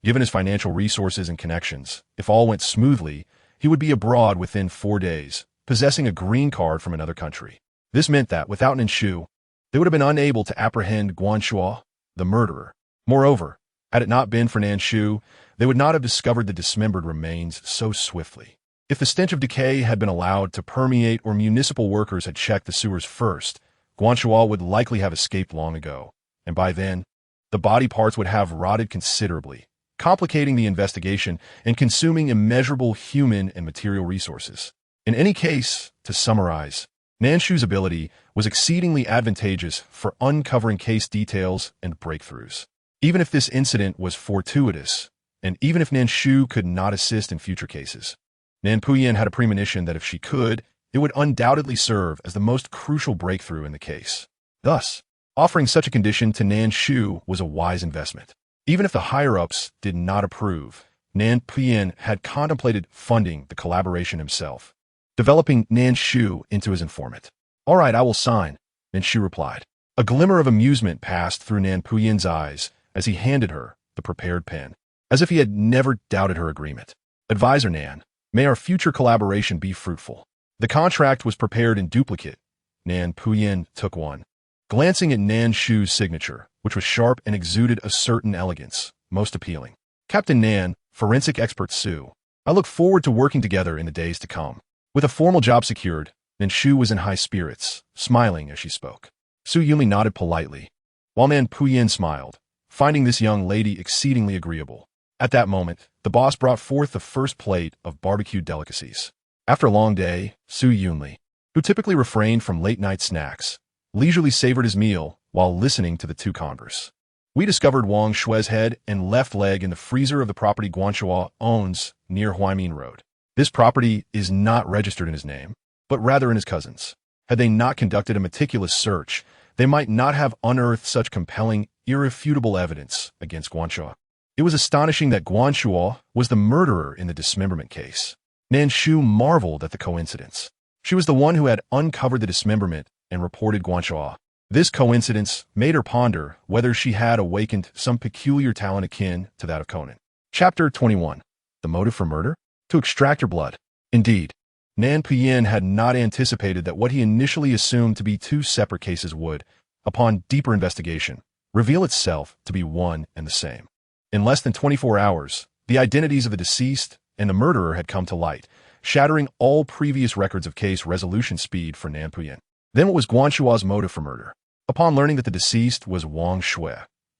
Given his financial resources and connections, if all went smoothly, he would be abroad within 4 days, possessing a green card from another country. This meant that, without Nan Shu, they would have been unable to apprehend Guan Shuo, the murderer. Moreover, had it not been for Nan Shu, they would not have discovered the dismembered remains so swiftly. If the stench of decay had been allowed to permeate or municipal workers had checked the sewers first, Guan Shuo would likely have escaped long ago, and by then, the body parts would have rotted considerably, complicating the investigation and consuming immeasurable human and material resources. In any case, to summarize, Nan Shu's ability was exceedingly advantageous for uncovering case details and breakthroughs. Even if this incident was fortuitous, and even if Nan Shu could not assist in future cases, Nan Puyin had a premonition that if she could, it would undoubtedly serve as the most crucial breakthrough in the case. Thus, offering such a condition to Nan Shu was a wise investment. Even if the higher-ups did not approve, Nan Puyin had contemplated funding the collaboration himself, developing Nan Shu into his informant. "All right, I will sign," Nan Shu replied. A glimmer of amusement passed through Nan Puyin's eyes as he handed her the prepared pen, as if he had never doubted her agreement. "Advisor Nan, may our future collaboration be fruitful." The contract was prepared in duplicate. Nan Puyin took one. Glancing at Nan Shu's signature, which was sharp and exuded a certain elegance, most appealing. "Captain Nan, forensic expert Sue. I look forward to working together in the days to come." With a formal job secured, Nan Shu was in high spirits, smiling as she spoke. Su Yunli nodded politely, while Nan Puyin smiled, finding this young lady exceedingly agreeable. At that moment, the boss brought forth the first plate of barbecued delicacies. After a long day, Su Yunli, who typically refrained from late-night snacks, leisurely savored his meal while listening to the two converse. "We discovered Wang Shue's head and left leg in the freezer of the property Guan Shuo owns near Huaimin Road. This property is not registered in his name, but rather in his cousin's. Had they not conducted a meticulous search, they might not have unearthed such compelling, irrefutable evidence against Guan Shuo. It was astonishing that Guan Shuo was the murderer in the dismemberment case. Nan Shu marveled at the coincidence. She was the one who had uncovered the dismemberment and reported Guan Shuo. This coincidence made her ponder whether she had awakened some peculiar talent akin to that of Conan. Chapter 21. The motive for murder? To extract her blood. Indeed, Nan Puyin had not anticipated that what he initially assumed to be two separate cases would, upon deeper investigation, reveal itself to be one and the same. In less than 24 hours, the identities of the deceased and the murderer had come to light, shattering all previous records of case resolution speed for Nan Puyin. Then what was Guan Shuo's motive for murder? Upon learning that the deceased was Wang Shui,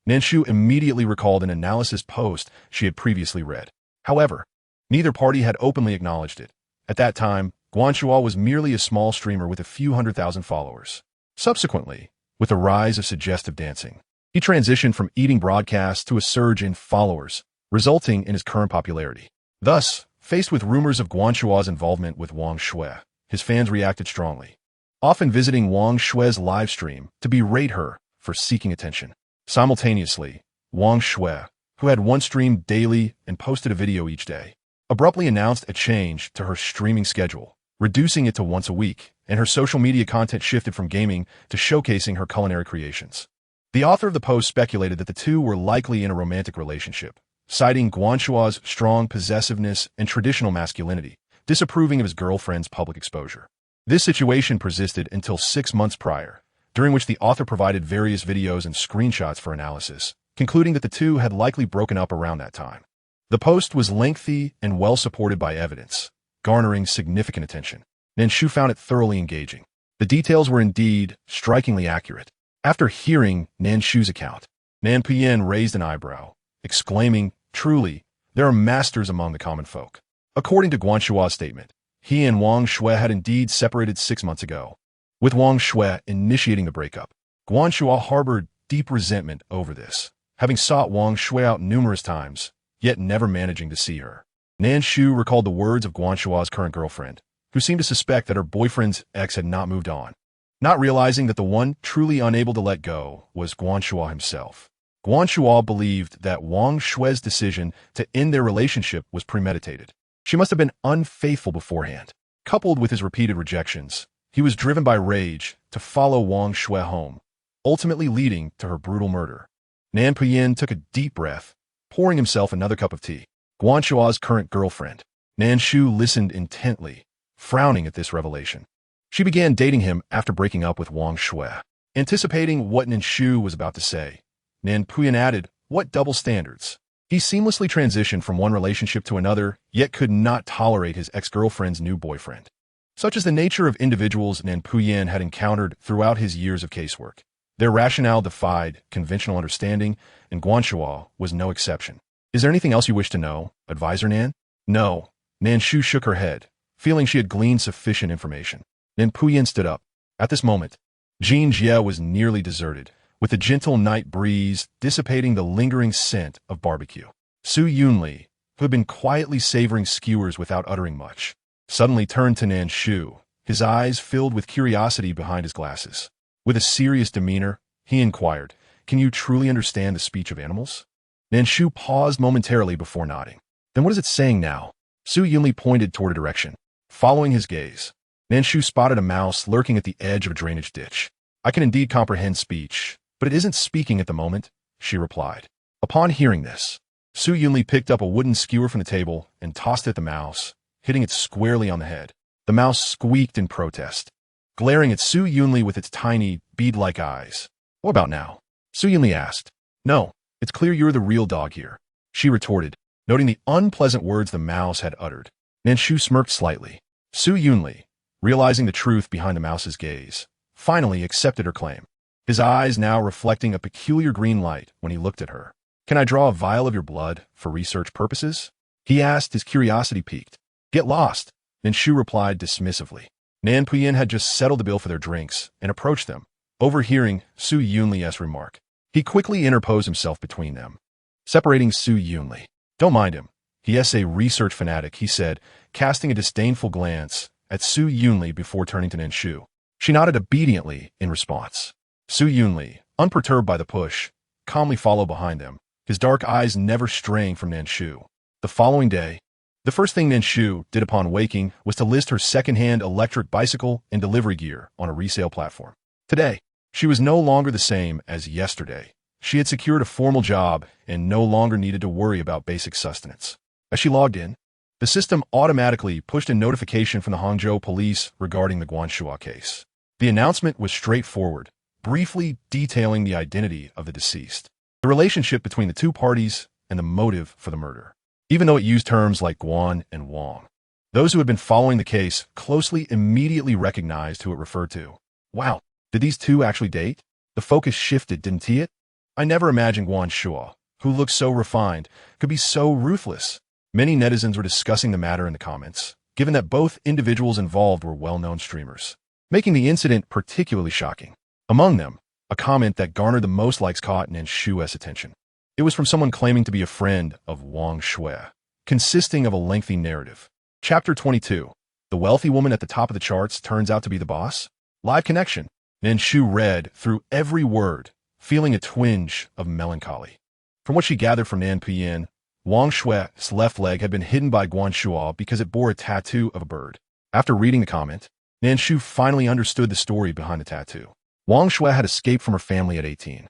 Nan Shu immediately recalled an analysis post she had previously read. However, neither party had openly acknowledged it. At that time, Guan Shuo was merely a small streamer with a few 100,000 followers. Subsequently, with the rise of suggestive dancing, he transitioned from eating broadcasts to a surge in followers, resulting in his current popularity. Thus, faced with rumors of Guan Shuo's involvement with Wang Shui, his fans reacted strongly, often visiting Wang Shui's live stream to berate her for seeking attention. Simultaneously, Wang Shui, who had one streamed daily and posted a video each day, abruptly announced a change to her streaming schedule, reducing it to once a week, and her social media content shifted from gaming to showcasing her culinary creations. The author of the post speculated that the two were likely in a romantic relationship, citing Guan Shuo's strong possessiveness and traditional masculinity, disapproving of his girlfriend's public exposure. This situation persisted until 6 months prior, during which the author provided various videos and screenshots for analysis, concluding that the two had likely broken up around that time. The post was lengthy and well supported by evidence, garnering significant attention. Nan Shu found it thoroughly engaging. The details were indeed strikingly accurate. After hearing Nan Shu's account, Nan Puyin raised an eyebrow, exclaiming, "Truly, there are masters among the common folk." According to Guan Shuo's statement, he and Wang Shui had indeed separated 6 months ago. With Wang Shui initiating the breakup, Guan Shuo harbored deep resentment over this, having sought Wang Shui out numerous times, yet never managing to see her. Nan Shu recalled the words of Guan Shuo's current girlfriend, who seemed to suspect that her boyfriend's ex had not moved on, not realizing that the one truly unable to let go was Guan Shuo himself. Guan Shuo believed that Wang Shui's decision to end their relationship was premeditated. She must have been unfaithful beforehand. Coupled with his repeated rejections, he was driven by rage to follow Wang Shui home, ultimately leading to her brutal murder. Nan Puyin took a deep breath, pouring himself another cup of tea. Guan Shua's current girlfriend. Nan Shu listened intently, frowning at this revelation. She began dating him after breaking up with Wang Shui. Anticipating what Nan Shu was about to say, Nan Puyin added, "What double standards?" He seamlessly transitioned from one relationship to another, yet could not tolerate his ex-girlfriend's new boyfriend. Such is the nature of individuals Nan Puyin had encountered throughout his years of casework. Their rationale defied conventional understanding, and Guan Shua was no exception. "Is there anything else you wish to know, Advisor Nan?" "No." Nan Shu shook her head, feeling she had gleaned sufficient information. Nan Puyin stood up. At this moment, Jinjie was nearly deserted, with the gentle night breeze dissipating the lingering scent of barbecue. Su Yunli, who had been quietly savoring skewers without uttering much, suddenly turned to Nan Shu, his eyes filled with curiosity behind his glasses. With a serious demeanor, he inquired, "Can you truly understand the speech of animals?" Nan Shu paused momentarily before nodding. "Then what is it saying now?" Su Yunli pointed toward a direction. Following his gaze, Nan Shu spotted a mouse lurking at the edge of a drainage ditch. "I can indeed comprehend speech, but it isn't speaking at the moment," she replied. Upon hearing this, Su Yunli picked up a wooden skewer from the table and tossed it at the mouse, hitting it squarely on the head. The mouse squeaked in protest, glaring at Su Yunli with its tiny, bead-like eyes. "What about now?" Su Yunli asked. "No, it's clear you're the real dog here," she retorted, noting the unpleasant words the mouse had uttered. Nan Shu smirked slightly. Su Yunli, realizing the truth behind the mouse's gaze, finally accepted her claim, his eyes now reflecting a peculiar green light when he looked at her. "Can I draw a vial of your blood for research purposes?" he asked, his curiosity piqued. "Get lost," Nan Shu replied dismissively. Nan Puyin had just settled the bill for their drinks and approached them, overhearing Su Yunli's remark. He quickly interposed himself between them, separating Su Yunli. "Don't mind him. He is a research fanatic," he said, casting a disdainful glance at Su Yunli before turning to Nan Shu. She nodded obediently in response. Su Yunli, unperturbed by the push, calmly followed behind them, his dark eyes never straying from Nan Shu. The following day, the first thing Nan Shu did upon waking was to list her second-hand electric bicycle and delivery gear on a resale platform. Today, she was no longer the same as yesterday. She had secured a formal job and no longer needed to worry about basic sustenance. As she logged in, the system automatically pushed a notification from the Hangzhou police regarding the Guan Shua case. The announcement was straightforward, briefly detailing the identity of the deceased, the relationship between the two parties, and the motive for the murder. Even though it used terms like Guan and Wang, those who had been following the case closely immediately recognized who it referred to. Wow, did these two actually date? The focus shifted, didn't it? I never imagined Guan Shua, who looked so refined, could be so ruthless. Many netizens were discussing the matter in the comments, given that both individuals involved were well-known streamers, making the incident particularly shocking. Among them, a comment that garnered the most likes caught Nan Shu's attention. It was from someone claiming to be a friend of Wang Shui, consisting of a lengthy narrative. Chapter 22. The wealthy woman at the top of the charts turns out to be the boss? Live connection. Nan Shu read through every word, feeling a twinge of melancholy. From what she gathered from Nan Puyin, Wang Shui's left leg had been hidden by Guan Shua because it bore a tattoo of a bird. After reading the comment, Nan Shu finally understood the story behind the tattoo. Wang Shui had escaped from her family at 18,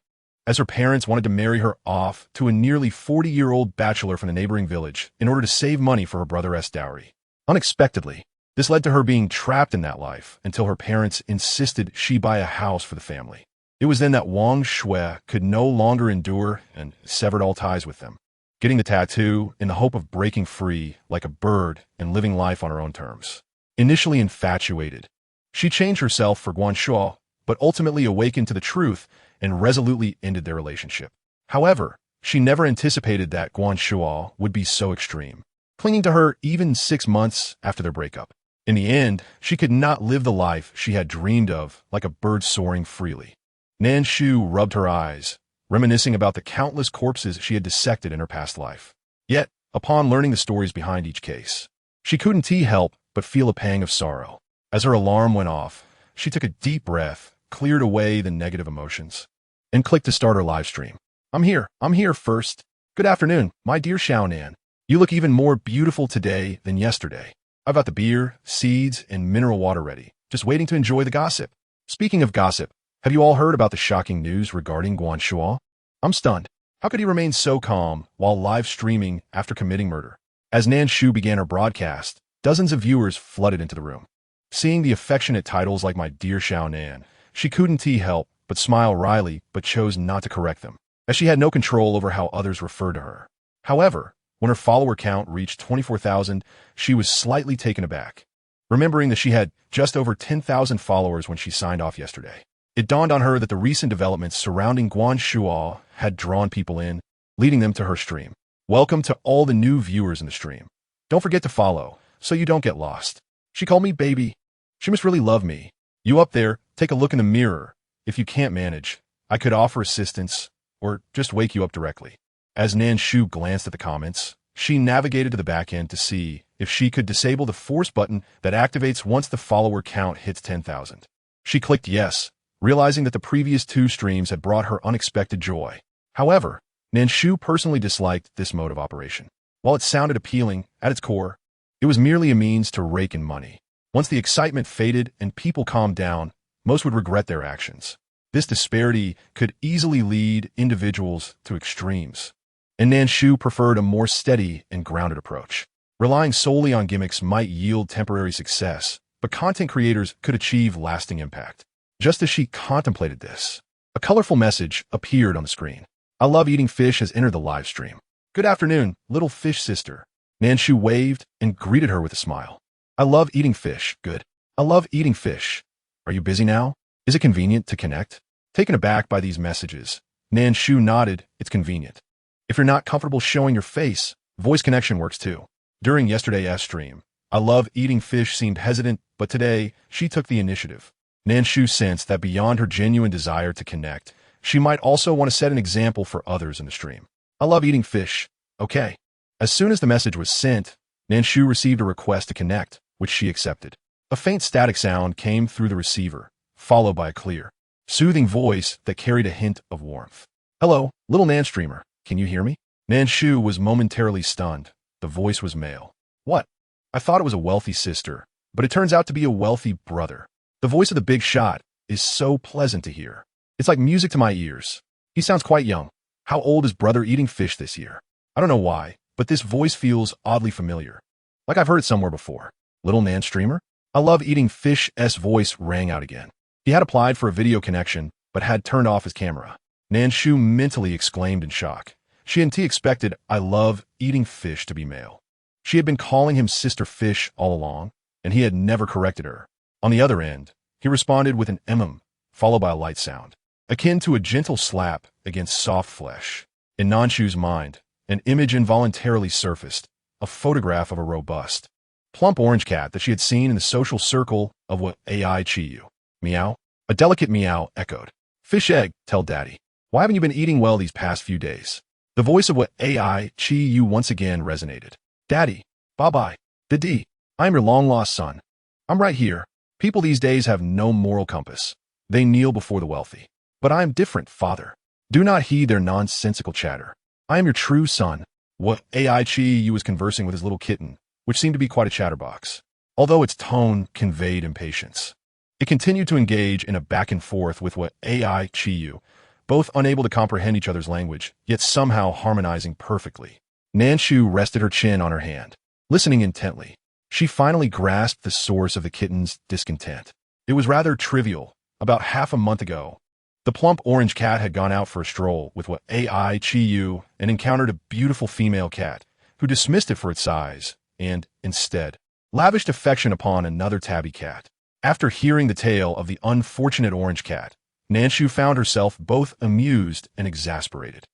as her parents wanted to marry her off to a nearly 40-year-old bachelor from the neighboring village in order to save money for her brother's dowry. Unexpectedly, this led to her being trapped in that life until her parents insisted she buy a house for the family. It was then that Wang Shui could no longer endure and severed all ties with them, getting the tattoo in the hope of breaking free like a bird and living life on her own terms. Initially infatuated, she changed herself for Guan Shua, but ultimately awakened to the truth and resolutely ended their relationship. However, she never anticipated that Guan Shua would be so extreme, clinging to her even 6 months after their breakup. In the end, she could not live the life she had dreamed of like a bird soaring freely. Nan Shu rubbed her eyes, reminiscing about the countless corpses she had dissected in her past life. Yet, upon learning the stories behind each case, she couldn't help but feel a pang of sorrow. As her alarm went off, she took a deep breath, cleared away the negative emotions, and clicked to start her live stream. I'm here first. Good afternoon, my dear Xiaonan. You look even more beautiful today than yesterday. I've got the beer, seeds, and mineral water ready, just waiting to enjoy the gossip. Speaking of gossip, have you all heard about the shocking news regarding Guan Shuo? I'm stunned. How could he remain so calm while live streaming after committing murder? As Nan Shu began her broadcast, dozens of viewers flooded into the room. Seeing the affectionate titles like "My Dear Xiao Nan," she couldn't help but smile wryly, but chose not to correct them, as she had no control over how others referred to her. However, when her follower count reached 24,000, she was slightly taken aback, remembering that she had just over 10,000 followers when she signed off yesterday. It dawned on her that the recent developments surrounding Guan Shuo had drawn people in, leading them to her stream. Welcome to all the new viewers in the stream. Don't forget to follow, so you don't get lost. She called me baby. She must really love me. You up there, take a look in the mirror. If you can't manage, I could offer assistance, or just wake you up directly. As Nan Shu glanced at the comments, she navigated to the back end to see if she could disable the force button that activates once the follower count hits 10,000. She clicked yes, realizing that the previous 2 streams had brought her unexpected joy. However, Nan Shu personally disliked this mode of operation. While it sounded appealing, at its core, it was merely a means to rake in money. Once the excitement faded and people calmed down, most would regret their actions. This disparity could easily lead individuals to extremes, and Nan Shu preferred a more steady and grounded approach. Relying solely on gimmicks might yield temporary success, but content creators could achieve lasting impact. Just as she contemplated this, a colorful message appeared on the screen. "I love eating fish" has entered the live stream. "Good afternoon, little fish sister." Nan Shu waved and greeted her with a smile. "I love eating fish. Good. I love eating fish. Are you busy now? Is it convenient to connect?" Taken aback by these messages, Nan Shu nodded. "It's convenient. If you're not comfortable showing your face, voice connection works too." During yesterday's stream, "I love eating fish" seemed hesitant, but today, she took the initiative. Nan Shu sensed that beyond her genuine desire to connect, she might also want to set an example for others in the stream. "I love eating fish." Okay. As soon as the message was sent, Nan Shu received a request to connect, which she accepted. A faint static sound came through the receiver, followed by a clear, soothing voice that carried a hint of warmth. "Hello, little Nan streamer. Can you hear me?" Nan Shu was momentarily stunned. The voice was male. "What? I thought it was a wealthy sister, but it turns out to be a wealthy brother." The voice of the big shot is so pleasant to hear. It's like music to my ears. He sounds quite young. How old is brother eating fish this year? I don't know why, but this voice feels oddly familiar. Like I've heard it somewhere before. Little Nan streamer? "I love eating fish"'s voice rang out again. He had applied for a video connection, but had turned off his camera. Nan Shu mentally exclaimed in shock. She hadn't expected "I love eating fish" to be male. She had been calling him Sister Fish all along, and he had never corrected her. On the other end, he responded with an followed by a light sound, akin to a gentle slap against soft flesh. In Nan Shu's mind, an image involuntarily surfaced, a photograph of a robust, plump orange cat that she had seen in the social circle of what AI Chiyu. "Meow?" A delicate meow echoed. "Fish egg, tell daddy. Why haven't you been eating well these past few days?" The voice of what AI Chiyu once again resonated. "Daddy, bye-bye. Didi, I am your long-lost son. I'm right here. People these days have no moral compass. They kneel before the wealthy. But I am different, father. Do not heed their nonsensical chatter. I am your true son." What AI Chiyu was conversing with his little kitten, which seemed to be quite a chatterbox. Although its tone conveyed impatience, it continued to engage in a back and forth with what AI Chiyu, both unable to comprehend each other's language, yet somehow harmonizing perfectly. Nan Shu rested her chin on her hand, listening intently. She finally grasped the source of the kitten's discontent. It was rather trivial. About half a month ago, the plump orange cat had gone out for a stroll with what AI Chiyu and encountered a beautiful female cat who dismissed it for its size and, instead, lavished affection upon another tabby cat. After hearing the tale of the unfortunate orange cat, Nan Shu found herself both amused and exasperated.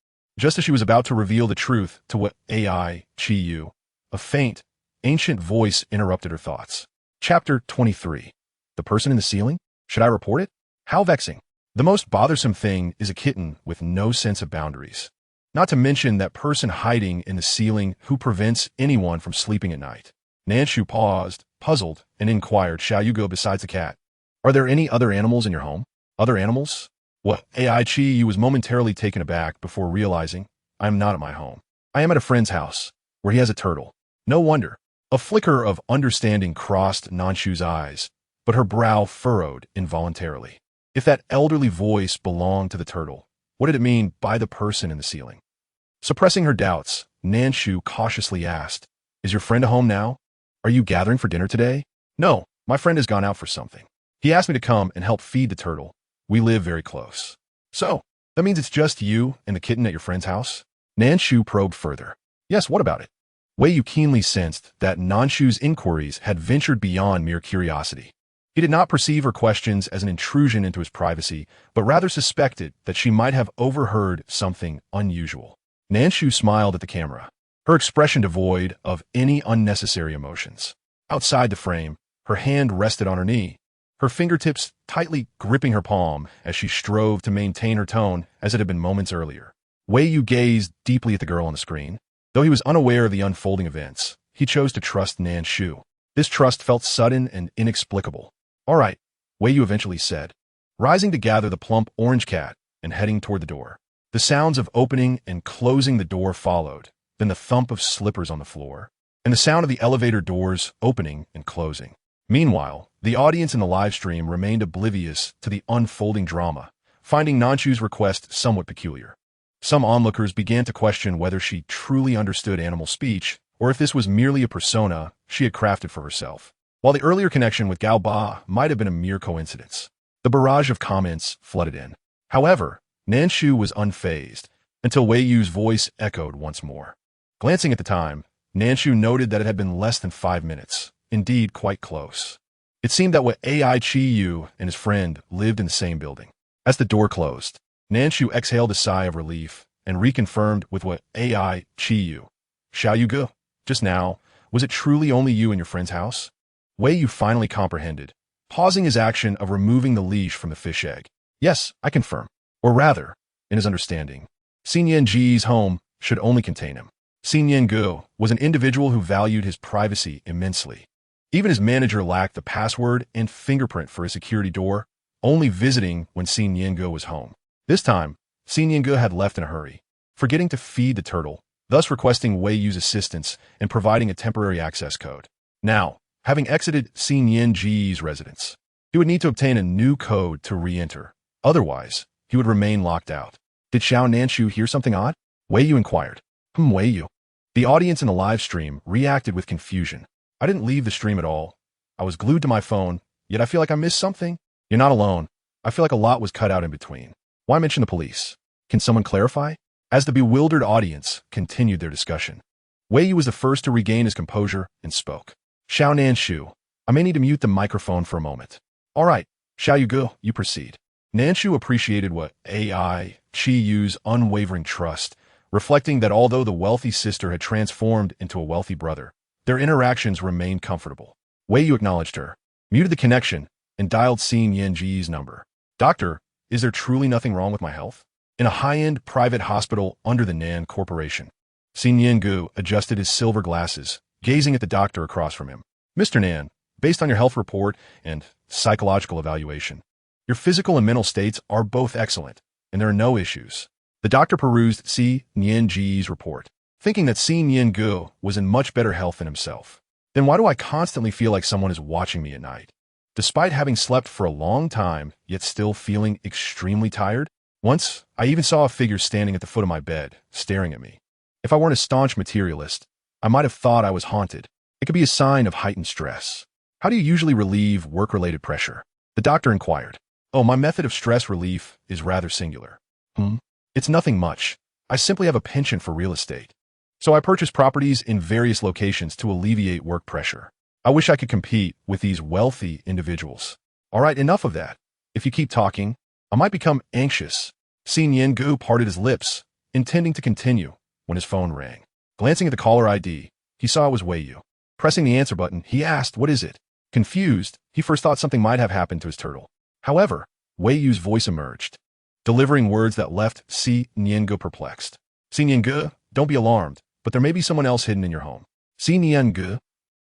Just as she was about to reveal the truth to what AI Chiyu, a faint, ancient voice interrupted her thoughts. Chapter 23. The person in the ceiling? Should I report it? How vexing. The most bothersome thing is a kitten with no sense of boundaries. Not to mention that person hiding in the ceiling who prevents anyone from sleeping at night. Nan Shu paused, puzzled, and inquired, "Shall you go besides the cat? Are there any other animals in your home?" "Other animals?" What? AI Chiyu was momentarily taken aback before realizing, "I am not at my home. I am at a friend's house. where he has a turtle. No wonder. A flicker of understanding crossed Nan Shu's eyes, but her brow furrowed involuntarily. If that elderly voice belonged to the turtle, what did it mean by the person in the ceiling? Suppressing her doubts, Nan Shu cautiously asked, "Is your friend at home now? Are you gathering for dinner today?" "No, my friend has gone out for something. He asked me to come and help feed the turtle. We live very close." "So, that means it's just you and the kitten at your friend's house?" Nan Shu probed further. "Yes, what about it?" Wei Yu keenly sensed that Nan Shu's inquiries had ventured beyond mere curiosity. He did not perceive her questions as an intrusion into his privacy, but rather suspected that she might have overheard something unusual. Nan Shu smiled at the camera, her expression devoid of any unnecessary emotions. Outside the frame, her hand rested on her knee, her fingertips tightly gripping her palm as she strove to maintain her tone as it had been moments earlier. Wei Yu gazed deeply at the girl on the screen. Though he was unaware of the unfolding events, he chose to trust Nan Shu. This trust felt sudden and inexplicable. "All right," Wei Yu eventually said, rising to gather the plump orange cat and heading toward the door. The sounds of opening and closing the door followed, then the thump of slippers on the floor, and the sound of the elevator doors opening and closing. Meanwhile, the audience in the live stream remained oblivious to the unfolding drama, finding Nan Shu's request somewhat peculiar. Some onlookers began to question whether she truly understood animal speech or if this was merely a persona she had crafted for herself. While the earlier connection with Gao Ba might have been a mere coincidence, the barrage of comments flooded in. However, Nan Shu was unfazed until Wei Yu's voice echoed once more. Glancing at the time, Nan Shu noted that it had been less than 5 minutes, indeed quite close. It seemed that Ai Chi Yu and his friend lived in the same building. As the door closed, Nan Shu exhaled a sigh of relief and reconfirmed with what Ai Chi Yu. "Xiao Yu Ge, just now, was it truly only you in your friend's house?" Wei Yu finally comprehended, pausing his action of removing the leash from the fish egg. "Yes, I confirm." Or rather, in his understanding, Xin Yanji's home should only contain him. Xin Yangu was an individual who valued his privacy immensely. Even his manager lacked the password and fingerprint for his security door, only visiting when Xin Yangu was home. This time, Xin Yangu had left in a hurry, forgetting to feed the turtle, thus requesting Wei Yu's assistance and providing a temporary access code. Now, having exited Xin Yanji's residence, he would need to obtain a new code to re-enter. Otherwise, he would remain locked out. Did Xiao Nan Shu hear something odd? Wei Yu inquired. Wei Yu. The audience in the live stream reacted with confusion. "I didn't leave the stream at all. I was glued to my phone, yet I feel like I missed something." "You're not alone. I feel like a lot was cut out in between. Why mention the police? Can someone clarify?" As the bewildered audience continued their discussion, Wei Yu was the first to regain his composure and spoke. "Xiao Nan Shu, I may need to mute the microphone for a moment." "All right, Xiao Yu Ge, you proceed." Nan Shu appreciated what Ai Chi Yu's unwavering trust, reflecting that although the wealthy sister had transformed into a wealthy brother, their interactions remained comfortable. Wei Yu acknowledged her, muted the connection, and dialed Xin Yanji's number. "Doctor, is there truly nothing wrong with my health?" In a high-end private hospital under the Nan Corporation, Xin Yangu adjusted his silver glasses, gazing at the doctor across from him. "Mr. Nan, based on your health report and psychological evaluation, your physical and mental states are both excellent, and there are no issues." The doctor perused Xi Nianji's report, thinking that Xi Niangu was in much better health than himself. "Then why do I constantly feel like someone is watching me at night? Despite having slept for a long time, yet still feeling extremely tired? Once, I even saw a figure standing at the foot of my bed, staring at me. If I weren't a staunch materialist, I might have thought I was haunted. It could be a sign of heightened stress." "How do you usually relieve work-related pressure?" The doctor inquired. "Oh, my method of stress relief is rather singular." It's nothing much. I simply have a penchant for real estate. So I purchase properties in various locations to alleviate work pressure. I wish I could compete with these wealthy individuals." "All right, enough of that. If you keep talking, I might become anxious." Xin Yangu parted his lips, intending to continue, when his phone rang. Glancing at the caller ID, he saw it was Wei Yu. Pressing the answer button, he asked, "What is it?" Confused, he first thought something might have happened to his turtle. However, Wei Yu's voice emerged, delivering words that left Xi Niangu perplexed. "Xi Niangu, don't be alarmed, but there may be someone else hidden in your home." Xi Niangu.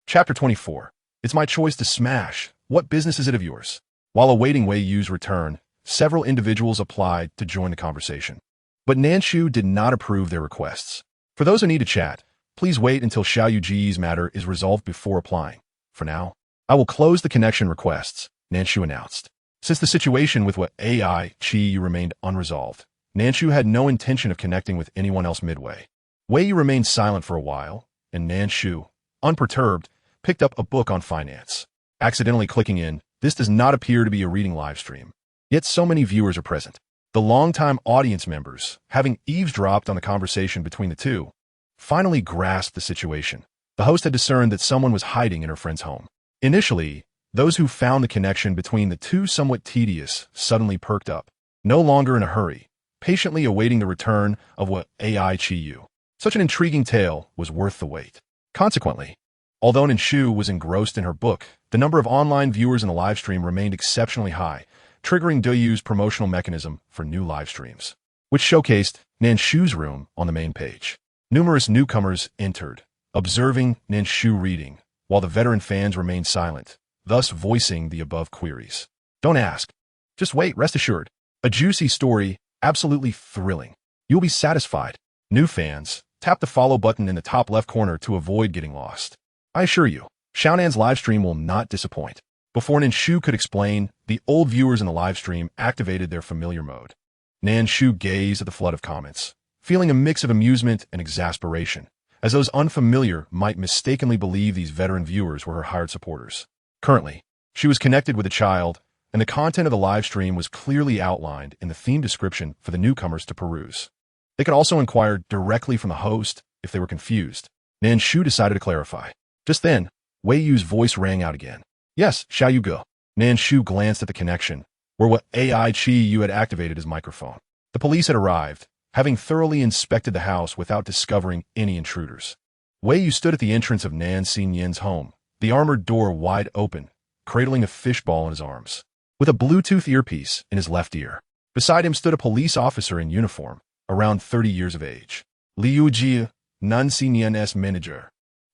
Chapter 24. It's my choice to smash. What business is it of yours? While awaiting Wei Yu's return, several individuals applied to join the conversation. But Nan Shu did not approve their requests. For those who need to chat, Please wait until Xiao Yuji's matter is resolved before applying. For now, I will close the connection requests, Nan Shu announced. Since the situation with what AI Chi Yu remained unresolved, Nan Shu had no intention of connecting with anyone else midway. Wei Yu remained silent for a while, and Nan Shu, unperturbed, picked up a book on finance. Accidentally clicking in, this does not appear to be a reading live stream. Yet so many viewers are present. The longtime audience members, having eavesdropped on the conversation between the two, finally grasped the situation. The host had discerned that someone was hiding in her friend's home. Initially, those who found the connection between the two somewhat tedious suddenly perked up, no longer in a hurry, patiently awaiting the return of what AI Chi Yu. Such an intriguing tale was worth the wait. Consequently, although Nan Shu was engrossed in her book, the number of online viewers in the live stream remained exceptionally high, triggering Douyu's promotional mechanism for new live streams, which showcased Nan Shu's room on the main page. Numerous newcomers entered, observing Nan Shu reading, while the veteran fans remained silent, thus voicing the above queries. Don't ask. Just wait, rest assured. A juicy story, absolutely thrilling. You'll be satisfied. New fans, tap the follow button in the top left corner to avoid getting lost. I assure you, Xiaonan's livestream will not disappoint. Before Nan Shu could explain, the old viewers in the livestream activated their familiar mode. Nan Shu gazed at the flood of comments, feeling a mix of amusement and exasperation, as those unfamiliar might mistakenly believe these veteran viewers were her hired supporters. Currently, she was connected with a child, and the content of the livestream was clearly outlined in the theme description for the newcomers to peruse. They could also inquire directly from the host if they were confused. Nan Shu decided to clarify. Just then, Wei Yu's voice rang out again. Yes, Xiao Yu go. Nan Shu glanced at the connection, where what AI Chi Yu had activated his microphone. The police had arrived, having thoroughly inspected the house without discovering any intruders. Wei Yu stood at the entrance of Nan Xinyan's home, the armored door wide open, cradling a fishball in his arms, with a Bluetooth earpiece in his left ear. Beside him stood a police officer in uniform, around 30 years of age. Liu Jie, Nan Xinyan's manager,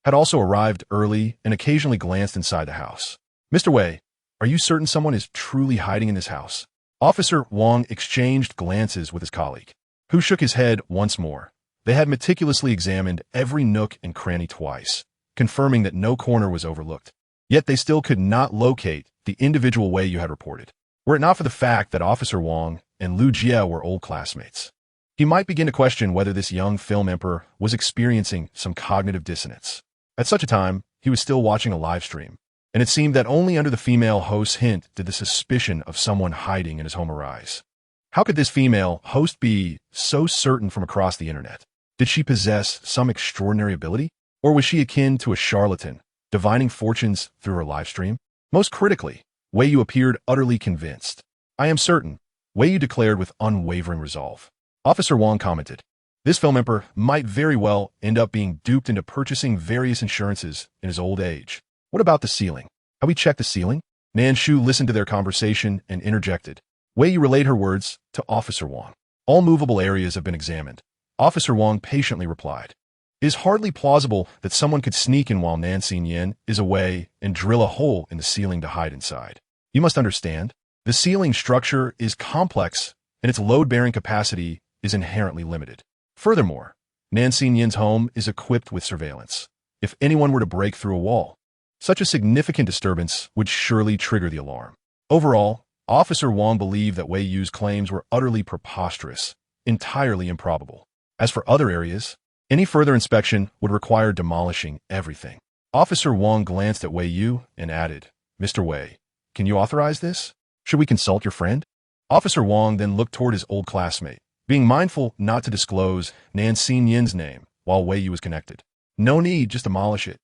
had also arrived early and occasionally glanced inside the house. Mr. Wei, are you certain someone is truly hiding in this house? Officer Wang exchanged glances with his colleague, who shook his head once more. They had meticulously examined every nook and cranny twice, confirming that no corner was overlooked. Yet they still could not locate the individual Wei you had reported. Were it not for the fact that Officer Wang and Liu Jie were old classmates, he might begin to question whether this young film emperor was experiencing some cognitive dissonance. At such a time, he was still watching a live stream, and it seemed that only under the female host's hint did the suspicion of someone hiding in his home arise. How could this female host be so certain from across the internet? Did she possess some extraordinary ability? Or was she akin to a charlatan, divining fortunes through her live stream? Most critically, Wei Yu appeared utterly convinced. I am certain, Wei Yu declared with unwavering resolve. Officer Wang commented, this film emperor might very well end up being duped into purchasing various insurances in his old age. What about the ceiling? Have we checked the ceiling? Nan Shu listened to their conversation and interjected. Wei Yu relayed her words to Officer Wang. All movable areas have been examined. Officer Wang patiently replied. It is hardly plausible that someone could sneak in while Nan Xinyan is away and drill a hole in the ceiling to hide inside. You must understand, the ceiling structure is complex and its load-bearing capacity is inherently limited. Furthermore, Nan Xinyan's home is equipped with surveillance. If anyone were to break through a wall, such a significant disturbance would surely trigger the alarm. Overall, Officer Wang believed that Wei Yu's claims were utterly preposterous, entirely improbable. As for other areas, any further inspection would require demolishing everything. Officer Wang glanced at Wei Yu and added, Mr. Wei, can you authorize this? Should we consult your friend? Officer Wang then looked toward his old classmate, being mindful not to disclose Nan Xinyan's name while Wei Yu was connected. No need, just demolish it.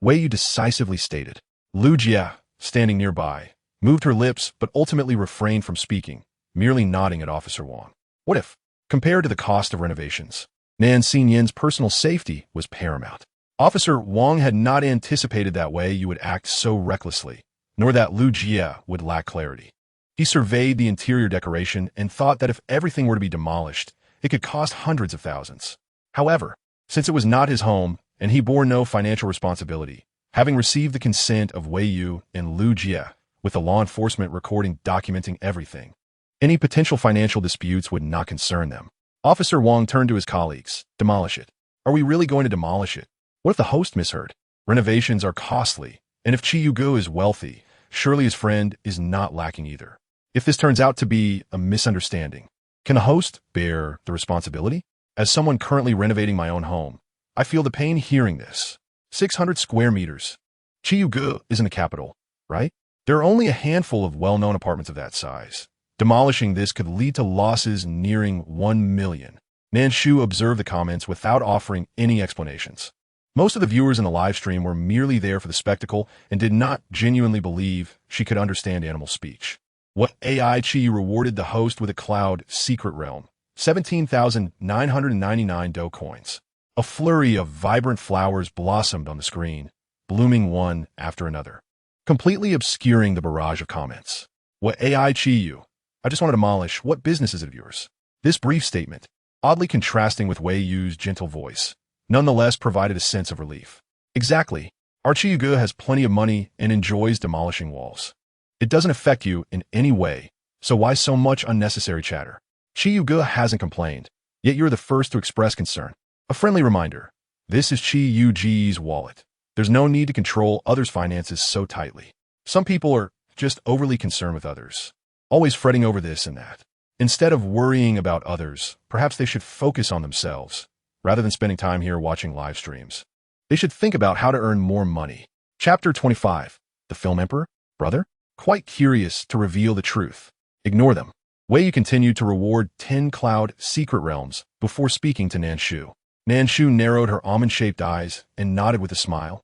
Wei Yu decisively stated. Liu Jie, standing nearby, moved her lips but ultimately refrained from speaking, merely nodding at Officer Wang. What if, compared to the cost of renovations, Nan Xinyan's personal safety was paramount? Officer Wang had not anticipated that Wei Yu would act so recklessly, nor that Liu Jie would lack clarity. He surveyed the interior decoration and thought that if everything were to be demolished, it could cost hundreds of thousands. However, since it was not his home and he bore no financial responsibility, having received the consent of Wei Yu and Liu Jie, with the law enforcement recording documenting everything, any potential financial disputes would not concern them. Officer Wang turned to his colleagues. Demolish it. Are we really going to demolish it? What if the host misheard? Renovations are costly, and if Chi Yugo is wealthy, surely his friend is not lacking either. If this turns out to be a misunderstanding, can the host bear the responsibility? As someone currently renovating my own home, I feel the pain hearing this. 600 square meters. Chi Yugo isn't the capital, right? There are only a handful of well-known apartments of that size. Demolishing this could lead to losses nearing 1 million. Nan Shu observed the comments without offering any explanations. Most of the viewers in the live stream were merely there for the spectacle and did not genuinely believe she could understand animal speech. What AI Chi rewarded the host with a cloud secret realm, 17,999 dough coins. A flurry of vibrant flowers blossomed on the screen, blooming one after another, completely obscuring the barrage of comments. What AI Chi you? I just want to demolish. What business is it of yours? This brief statement, oddly contrasting with Wei Yu's gentle voice, nonetheless provided a sense of relief. Exactly. Our Chi Yugo has plenty of money and enjoys demolishing walls. It doesn't affect you in any way, so why so much unnecessary chatter? Chi Yugo hasn't complained, yet you're the first to express concern. A friendly reminder, this is Chi Yuji's wallet. There's no need to control others' finances so tightly. Some people are just overly concerned with others, always fretting over this and that. Instead of worrying about others, perhaps they should focus on themselves, rather than spending time here watching live streams. They should think about how to earn more money. Chapter 25. The Film Emperor? Brother? Quite curious to reveal the truth. Ignore them. Wei Yu continued to reward 10 cloud secret realms before speaking to Nan Shu. Nan Shu narrowed her almond-shaped eyes and nodded with a smile.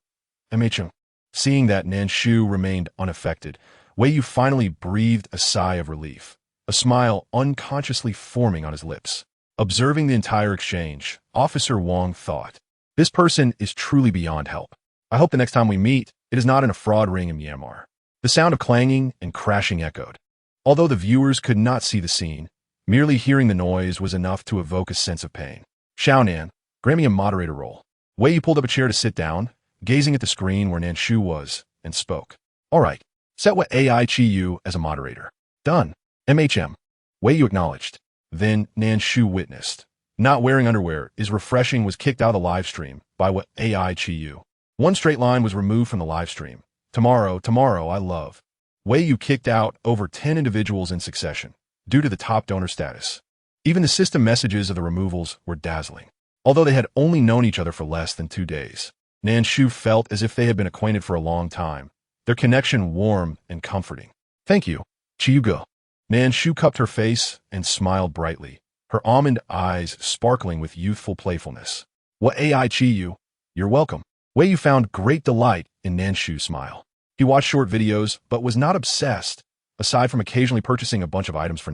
MHM. Seeing that Nan Shu remained unaffected, Wei Yu finally breathed a sigh of relief, a smile unconsciously forming on his lips. Observing the entire exchange, Officer Wong thought, this person is truly beyond help. I hope the next time we meet, it is not in a fraud ring in Myanmar. The sound of clanging and crashing echoed. Although the viewers could not see the scene, merely hearing the noise was enough to evoke a sense of pain. Xiaonan, grant me a moderator role. Wei Yu pulled up a chair to sit down, gazing at the screen where Nan Shu was, and spoke. All right, set what AI Chi Yu as a moderator. Done. MHM. Wei Yu acknowledged. Then Nan Shu witnessed. Not wearing underwear is refreshing was kicked out of the live stream by what AI Chi Yu. One straight line was removed from the live stream. Tomorrow, I love. Wei Yu kicked out over 10 individuals in succession, due to the top donor status. Even the system messages of the removals were dazzling. Although they had only known each other for less than 2 days, Nan Shu felt as if they had been acquainted for a long time, their connection warm and comforting. Thank you, Chi Yugo. Nan Shu cupped her face and smiled brightly, her almond eyes sparkling with youthful playfulness. What AI Chi Yu? You're welcome. Wei Yu found great delight in Nan Shu's smile. He watched short videos, but was not obsessed, aside from occasionally purchasing a bunch of items for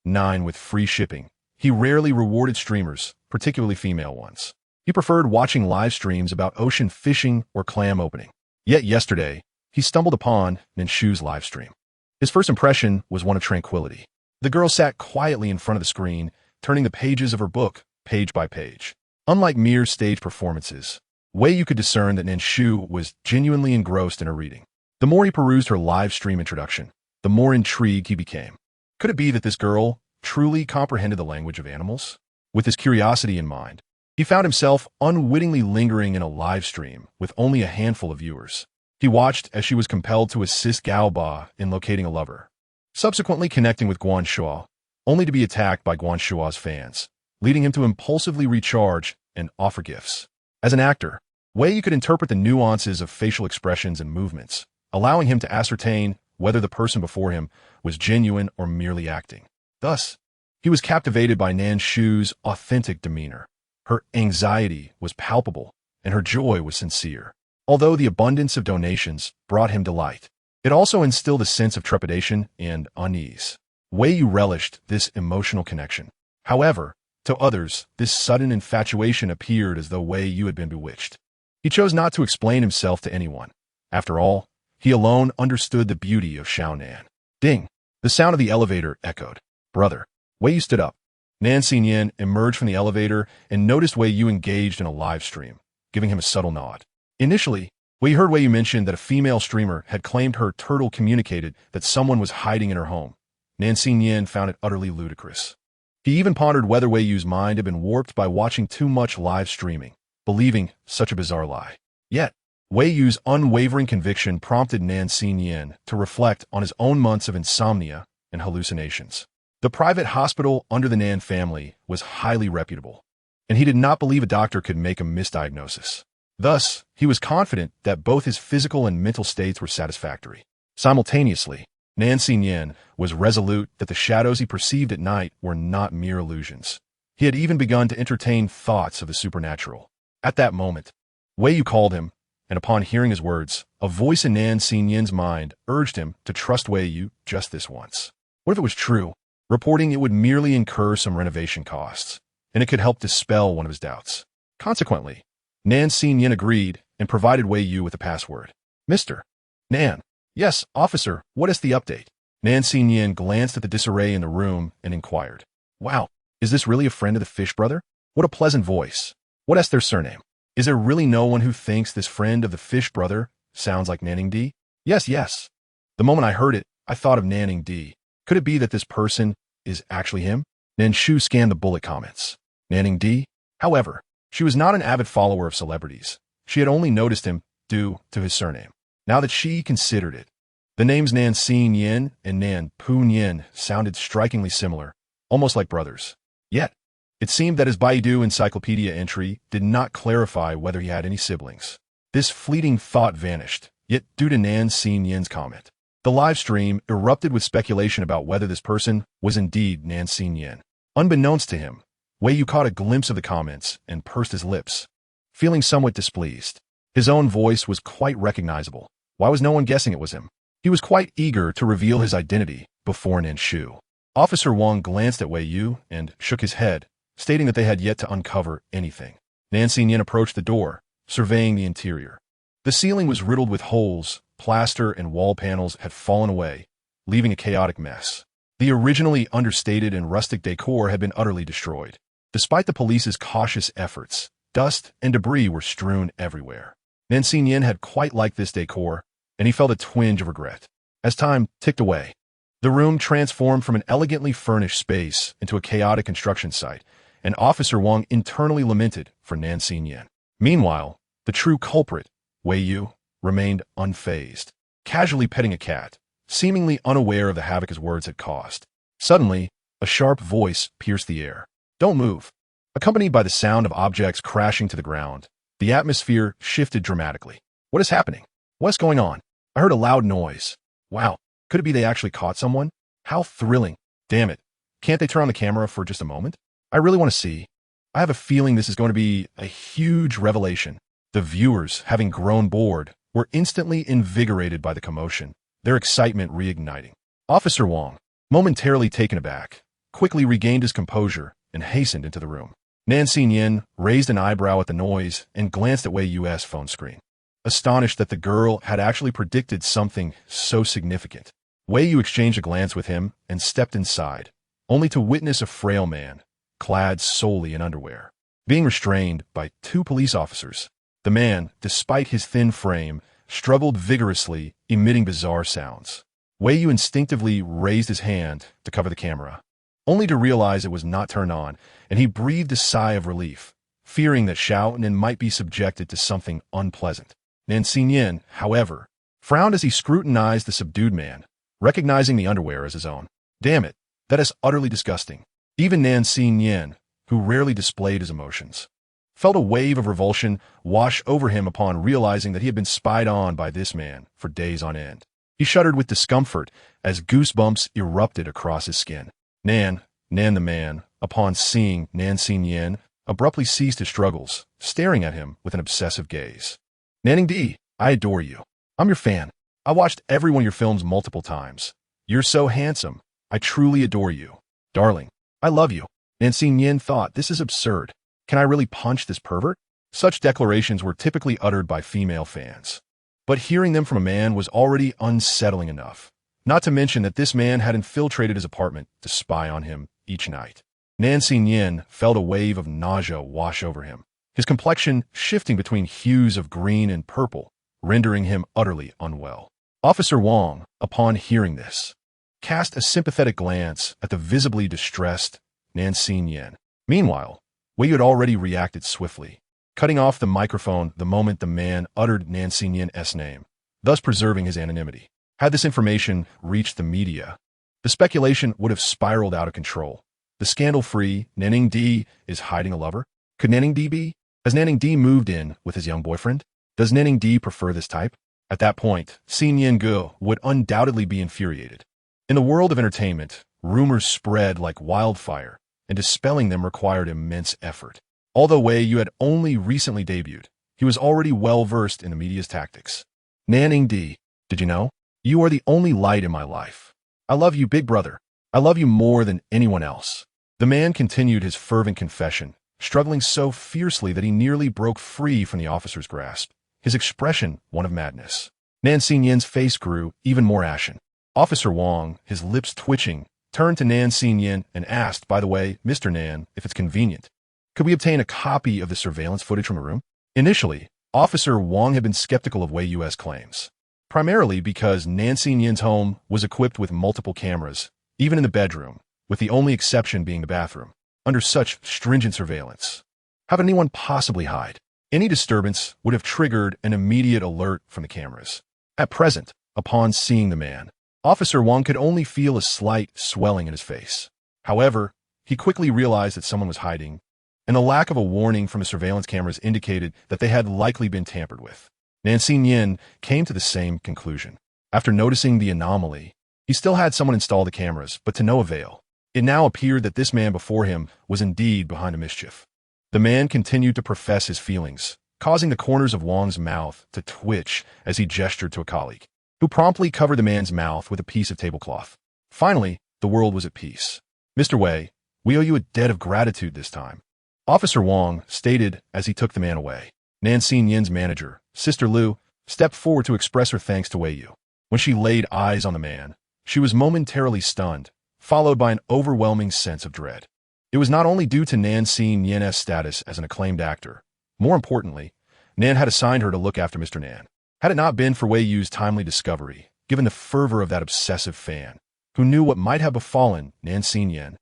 9 with free shipping. He rarely rewarded streamers, particularly female ones. He preferred watching live streams about ocean fishing or clam opening. Yet yesterday, he stumbled upon Nan Shu's live stream. His first impression was one of tranquility. The girl sat quietly in front of the screen, turning the pages of her book, page by page. Unlike mere stage performances, Wei Yu could discern that Nan Shu was genuinely engrossed in her reading. The more he perused her live stream introduction, the more intrigued he became. Could it be that this girl truly comprehended the language of animals? With this curiosity in mind, he found himself unwittingly lingering in a live stream with only a handful of viewers. He watched as she was compelled to assist Gao Ba in locating a lover, subsequently connecting with Guan Shua, only to be attacked by Guan Shua's fans, leading him to impulsively recharge and offer gifts. As an actor, Wei Yu could interpret the nuances of facial expressions and movements, allowing him to ascertain whether the person before him was genuine or merely acting. Thus, he was captivated by Nan Shu's authentic demeanor. Her anxiety was palpable, and her joy was sincere. Although the abundance of donations brought him delight, it also instilled a sense of trepidation and unease. Wei Yu relished this emotional connection. However, to others, this sudden infatuation appeared as though Wei Yu had been bewitched. He chose not to explain himself to anyone. After all, he alone understood the beauty of Xiaonan. Ding! The sound of the elevator echoed. Brother. Wei Yu stood up. Nan Xinyan emerged from the elevator and noticed Wei Yu engaged in a live stream, giving him a subtle nod. Initially, we heard Wei Yu mention that a female streamer had claimed her turtle communicated that someone was hiding in her home. Nan Xinyan found it utterly ludicrous. He even pondered whether Wei Yu's mind had been warped by watching too much live streaming. believing such a bizarre lie. Yet, Wei Yu's unwavering conviction prompted Nan Shu to reflect on his own months of insomnia and hallucinations. The private hospital under the Nan family was highly reputable, and he did not believe a doctor could make a misdiagnosis. Thus, he was confident that both his physical and mental states were satisfactory. Simultaneously, Nan Shu was resolute that the shadows he perceived at night were not mere illusions. He had even begun to entertain thoughts of the supernatural. At that moment, Wei Yu called him, and upon hearing his words, a voice in Nan Shu's mind urged him to trust Wei Yu just this once. What if it was true, reporting it would merely incur some renovation costs, and it could help dispel one of his doubts? Consequently, Nan Shu agreed and provided Wei Yu with a password. Mr. Nan. Yes, officer, what is the update? Nan Shu glanced at the disarray in the room and inquired. Wow, is this really a friend of the Fish Brother? What a pleasant voice. What is their surname? Is there really no one who thinks this friend of the Fish Brother sounds like Nanning D? Yes, yes. The moment I heard it, I thought of Nanning D. Could it be that this person is actually him? Nan Shu scanned the bullet comments. Nanning D? However, she was not an avid follower of celebrities. She had only noticed him due to his surname. Now that she considered it, the names Nan Shu and Nan Pu sounded strikingly similar, almost like brothers. Yet, it seemed that his Baidu encyclopedia entry did not clarify whether he had any siblings. This fleeting thought vanished, yet due to Nan Shu's comment, the live stream erupted with speculation about whether this person was indeed Nan Shu. Unbeknownst to him, Wei Yu caught a glimpse of the comments and pursed his lips, feeling somewhat displeased. His own voice was quite recognizable. Why was no one guessing it was him? He was quite eager to reveal his identity before Nan Shu. Officer Wang glanced at Wei Yu and shook his head, stating that they had yet to uncover anything. Nan Shu approached the door, surveying the interior. The ceiling was riddled with holes, plaster and wall panels had fallen away, leaving a chaotic mess. The originally understated and rustic decor had been utterly destroyed. Despite the police's cautious efforts, dust and debris were strewn everywhere. Nan Shu had quite liked this decor, and he felt a twinge of regret. As time ticked away, the room transformed from an elegantly furnished space into a chaotic construction site, and Officer Wang internally lamented for Nan Shu. Meanwhile, the true culprit, Wei Yu, remained unfazed, casually petting a cat, seemingly unaware of the havoc his words had caused. Suddenly, a sharp voice pierced the air. Don't move. Accompanied by the sound of objects crashing to the ground, the atmosphere shifted dramatically. What is happening? What's going on? I heard a loud noise. Wow, could it be they actually caught someone? How thrilling. Damn it. Can't they turn on the camera for just a moment? I really want to see. I have a feeling this is going to be a huge revelation. The viewers, having grown bored, were instantly invigorated by the commotion, their excitement reigniting. Officer Wang, momentarily taken aback, quickly regained his composure and hastened into the room. Nan Shu raised an eyebrow at the noise and glanced at Wei Yu's phone screen, astonished that the girl had actually predicted something so significant. Wei Yu exchanged a glance with him and stepped inside, only to witness a frail man, clad solely in underwear, being restrained by two police officers. The man, despite his thin frame, struggled vigorously, emitting bizarre sounds. Wei Yu instinctively raised his hand to cover the camera, only to realize it was not turned on, and he breathed a sigh of relief, fearing that Xiaonan might be subjected to something unpleasant. Nan Shu, however, frowned as he scrutinized the subdued man, recognizing the underwear as his own. Damn it, that is utterly disgusting. Even Nan Shu, who rarely displayed his emotions, felt a wave of revulsion wash over him upon realizing that he had been spied on by this man for days on end. He shuddered with discomfort as goosebumps erupted across his skin. Nan the man, upon seeing Nan Shu, abruptly ceased his struggles, staring at him with an obsessive gaze. Nanning D, I adore you. I'm your fan. I watched every one of your films multiple times. You're so handsome. I truly adore you. Darling, I love you. Nan Shu thought, this is absurd. Can I really punch this pervert? Such declarations were typically uttered by female fans, but hearing them from a man was already unsettling enough. Not to mention that this man had infiltrated his apartment to spy on him each night. Nan Shu felt a wave of nausea wash over him, his complexion shifting between hues of green and purple, rendering him utterly unwell. Officer Wang, upon hearing this, cast a sympathetic glance at the visibly distressed Nan Shu. Meanwhile, Wei had already reacted swiftly. cutting off the microphone the moment the man uttered Nan Shu's name, thus preserving his anonymity. Had this information reached the media, the speculation would have spiraled out of control. The scandal-free Nanning D is hiding a lover? Could Nanning D be? Has Nanning D moved in with his young boyfriend? Does Nanning D prefer this type? At that point, Xin Gu would undoubtedly be infuriated. In the world of entertainment, rumors spread like wildfire, and dispelling them required immense effort. Although Wei Yu had only recently debuted, he was already well-versed in the media's tactics. Nanning D, did you know? You are the only light in my life. I love you, big brother. I love you more than anyone else. The man continued his fervent confession, struggling so fiercely that he nearly broke free from the officer's grasp, his expression one of madness. Nan Shu's face grew even more ashen. Officer Wang, his lips twitching, turned to Nan Shu and asked, by the way, Mr. Nan, if it's convenient, could we obtain a copy of the surveillance footage from the room? Initially, Officer Wang had been skeptical of Wei Yu's claims, primarily because Nan Shu's home was equipped with multiple cameras, even in the bedroom, with the only exception being the bathroom. Under such stringent surveillance, how could anyone possibly hide? Any disturbance would have triggered an immediate alert from the cameras. At present, upon seeing the man, Officer Wang could only feel a slight swelling in his face. However, he quickly realized that someone was hiding, and the lack of a warning from the surveillance cameras indicated that they had likely been tampered with. Nan Shu came to the same conclusion. After noticing the anomaly, he still had someone install the cameras, but to no avail. It now appeared that this man before him was indeed behind the mischief. The man continued to profess his feelings, causing the corners of Wang's mouth to twitch as he gestured to a colleague, who promptly covered the man's mouth with a piece of tablecloth. Finally, the world was at peace. Mr. Wei, we owe you a debt of gratitude this time, Officer Wang stated as he took the man away. Nan Shu's manager, Sister Lu, stepped forward to express her thanks to Wei Yu. When she laid eyes on the man, she was momentarily stunned, followed by an overwhelming sense of dread. It was not only due to Nan Shu's status as an acclaimed actor. More importantly, Nan had assigned her to look after Mr. Nan. Had it not been for Wei Yu's timely discovery, given the fervor of that obsessive fan, who knew what might have befallen Nan Shu,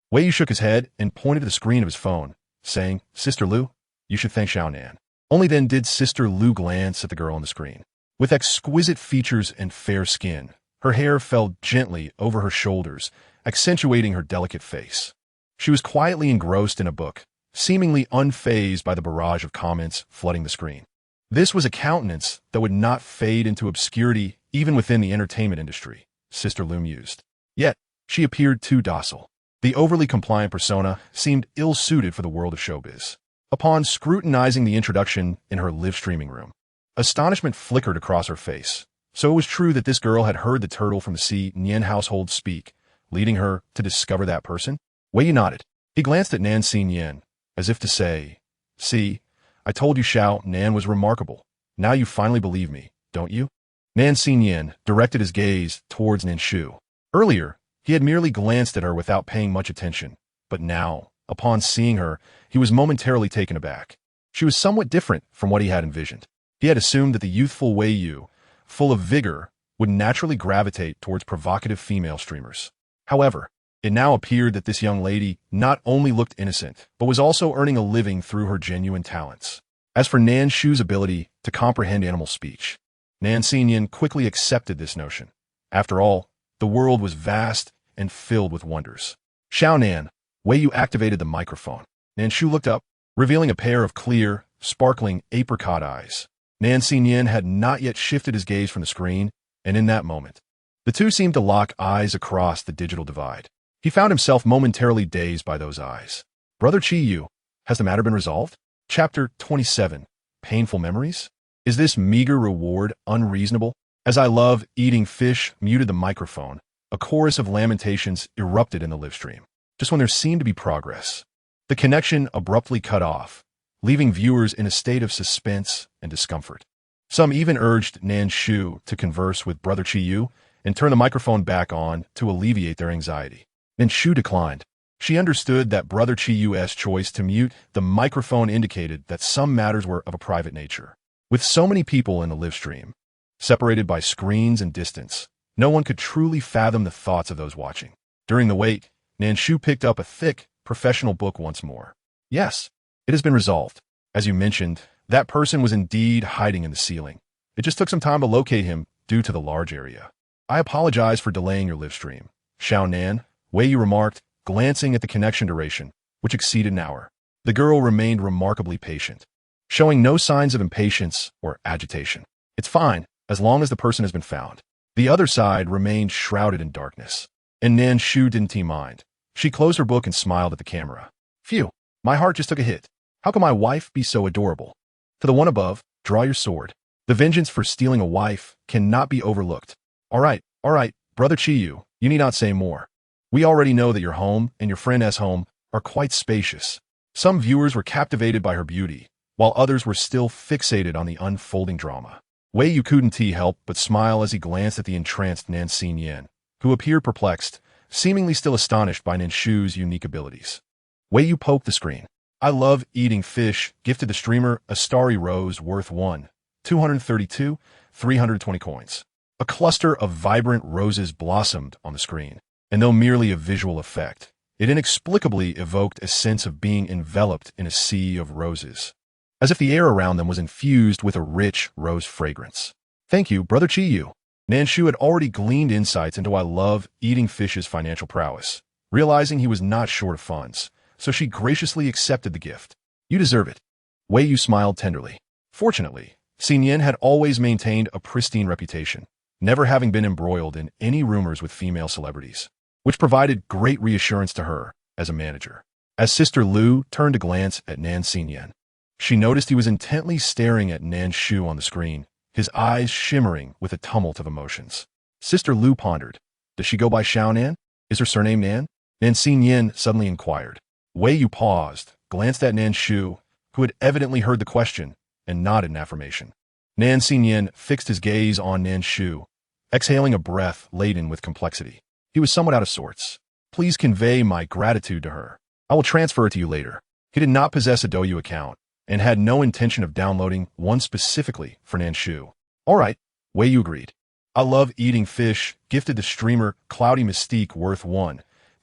Wei Yu shook his head and pointed to the screen of his phone, saying, Sister Lu, you should thank Xiao Nan. Only then did Sister Lu glance at the girl on the screen. With exquisite features and fair skin, her hair fell gently over her shoulders, accentuating her delicate face. She was quietly engrossed in a book, seemingly unfazed by the barrage of comments flooding the screen. This was a countenance that would not fade into obscurity even within the entertainment industry, Sister Lu mused. Yet, she appeared too docile. The overly compliant persona seemed ill-suited for the world of showbiz. Upon scrutinizing the introduction in her live-streaming room, astonishment flickered across her face. So it was true that this girl had heard the turtle from the Sea Nian household speak, leading her to discover that person? Wei Yu nodded. He glanced at Nan Shu, as if to say, see, I told you Xiao Nan was remarkable. Now you finally believe me, don't you? Nan Shu directed his gaze towards Nan Shu. Earlier, he had merely glanced at her without paying much attention, but now, upon seeing her, he was momentarily taken aback. She was somewhat different from what he had envisioned. He had assumed that the youthful Wei Yu, full of vigor, would naturally gravitate towards provocative female streamers. However, it now appeared that this young lady not only looked innocent, but was also earning a living through her genuine talents. As for Nan Shu's ability to comprehend animal speech, Nan Shu quickly accepted this notion. After all, the world was vast and filled with wonders. Xiao Nan, Wei Yu activated the microphone. Nan Shu looked up, revealing a pair of clear, sparkling apricot eyes. Nan Shu had not yet shifted his gaze from the screen, and in that moment, the two seemed to lock eyes across the digital divide. He found himself momentarily dazed by those eyes. Brother Chi Yu, has the matter been resolved? Chapter 27, Painful Memories? Is this meager reward unreasonable? As I love eating fish muted the microphone, a chorus of lamentations erupted in the live stream. Just when there seemed to be progress, the connection abruptly cut off, leaving viewers in a state of suspense and discomfort. Some even urged Nan Shu to converse with Brother Chi Yu and turn the microphone back on to alleviate their anxiety. Nan Shu declined. She understood that Brother Chi Yu's choice to mute the microphone indicated that some matters were of a private nature. With so many people in the live stream, separated by screens and distance, no one could truly fathom the thoughts of those watching. During the wait, Nan Shu picked up a thick, professional book once more. Yes, it has been resolved. As you mentioned, that person was indeed hiding in the ceiling. It just took some time to locate him due to the large area. I apologize for delaying your live stream, Xiao Nan, Wei Yu remarked, glancing at the connection duration, which exceeded an hour. The girl remained remarkably patient, showing no signs of impatience or agitation. It's fine, as long as the person has been found. The other side remained shrouded in darkness, and Nan Shu didn't mind. She closed her book and smiled at the camera. Phew, my heart just took a hit. How can my wife be so adorable? To the one above, draw your sword. The vengeance for stealing a wife cannot be overlooked. All right, Brother Chiyu, you need not say more. We already know that your home and your friend's home are quite spacious. Some viewers were captivated by her beauty, while others were still fixated on the unfolding drama. Wei Yu couldn't help but smile as he glanced at the entranced Nan Shu, who appeared perplexed, seemingly still astonished by Nan Shu's unique abilities. Wei Yu poked the screen. I love eating fish, gifted the streamer a starry rose worth 232, 320 coins. A cluster of vibrant roses blossomed on the screen, and though merely a visual effect, it inexplicably evoked a sense of being enveloped in a sea of roses, as if the air around them was infused with a rich rose fragrance. Thank you, Brother Chiyu. Nan Shu had already gleaned insights into I love eating fish's financial prowess, realizing he was not short of funds, so she graciously accepted the gift. You deserve it. Wei Yu smiled tenderly. Fortunately, Xinyan had always maintained a pristine reputation, never having been embroiled in any rumors with female celebrities, which provided great reassurance to her as a manager. As Sister Lu turned to glance at Nan Xinyan, she noticed he was intently staring at Nan Shu on the screen, his eyes shimmering with a tumult of emotions. Sister Lu pondered. Does she go by Xiao Nan? Is her surname Nan? Nan Xinyan suddenly inquired. Wei Yu paused, glanced at Nan Shu, who had evidently heard the question, and nodded in affirmation. Nan Xinyan fixed his gaze on Nan Shu, exhaling a breath laden with complexity. He was somewhat out of sorts. Please convey my gratitude to her. I will transfer it to you later. He did not possess a Douyu account, and had no intention of downloading one specifically for Nan Shu. All right, Wei Yu agreed. I love eating fish, gifted the streamer Cloudy Mystique worth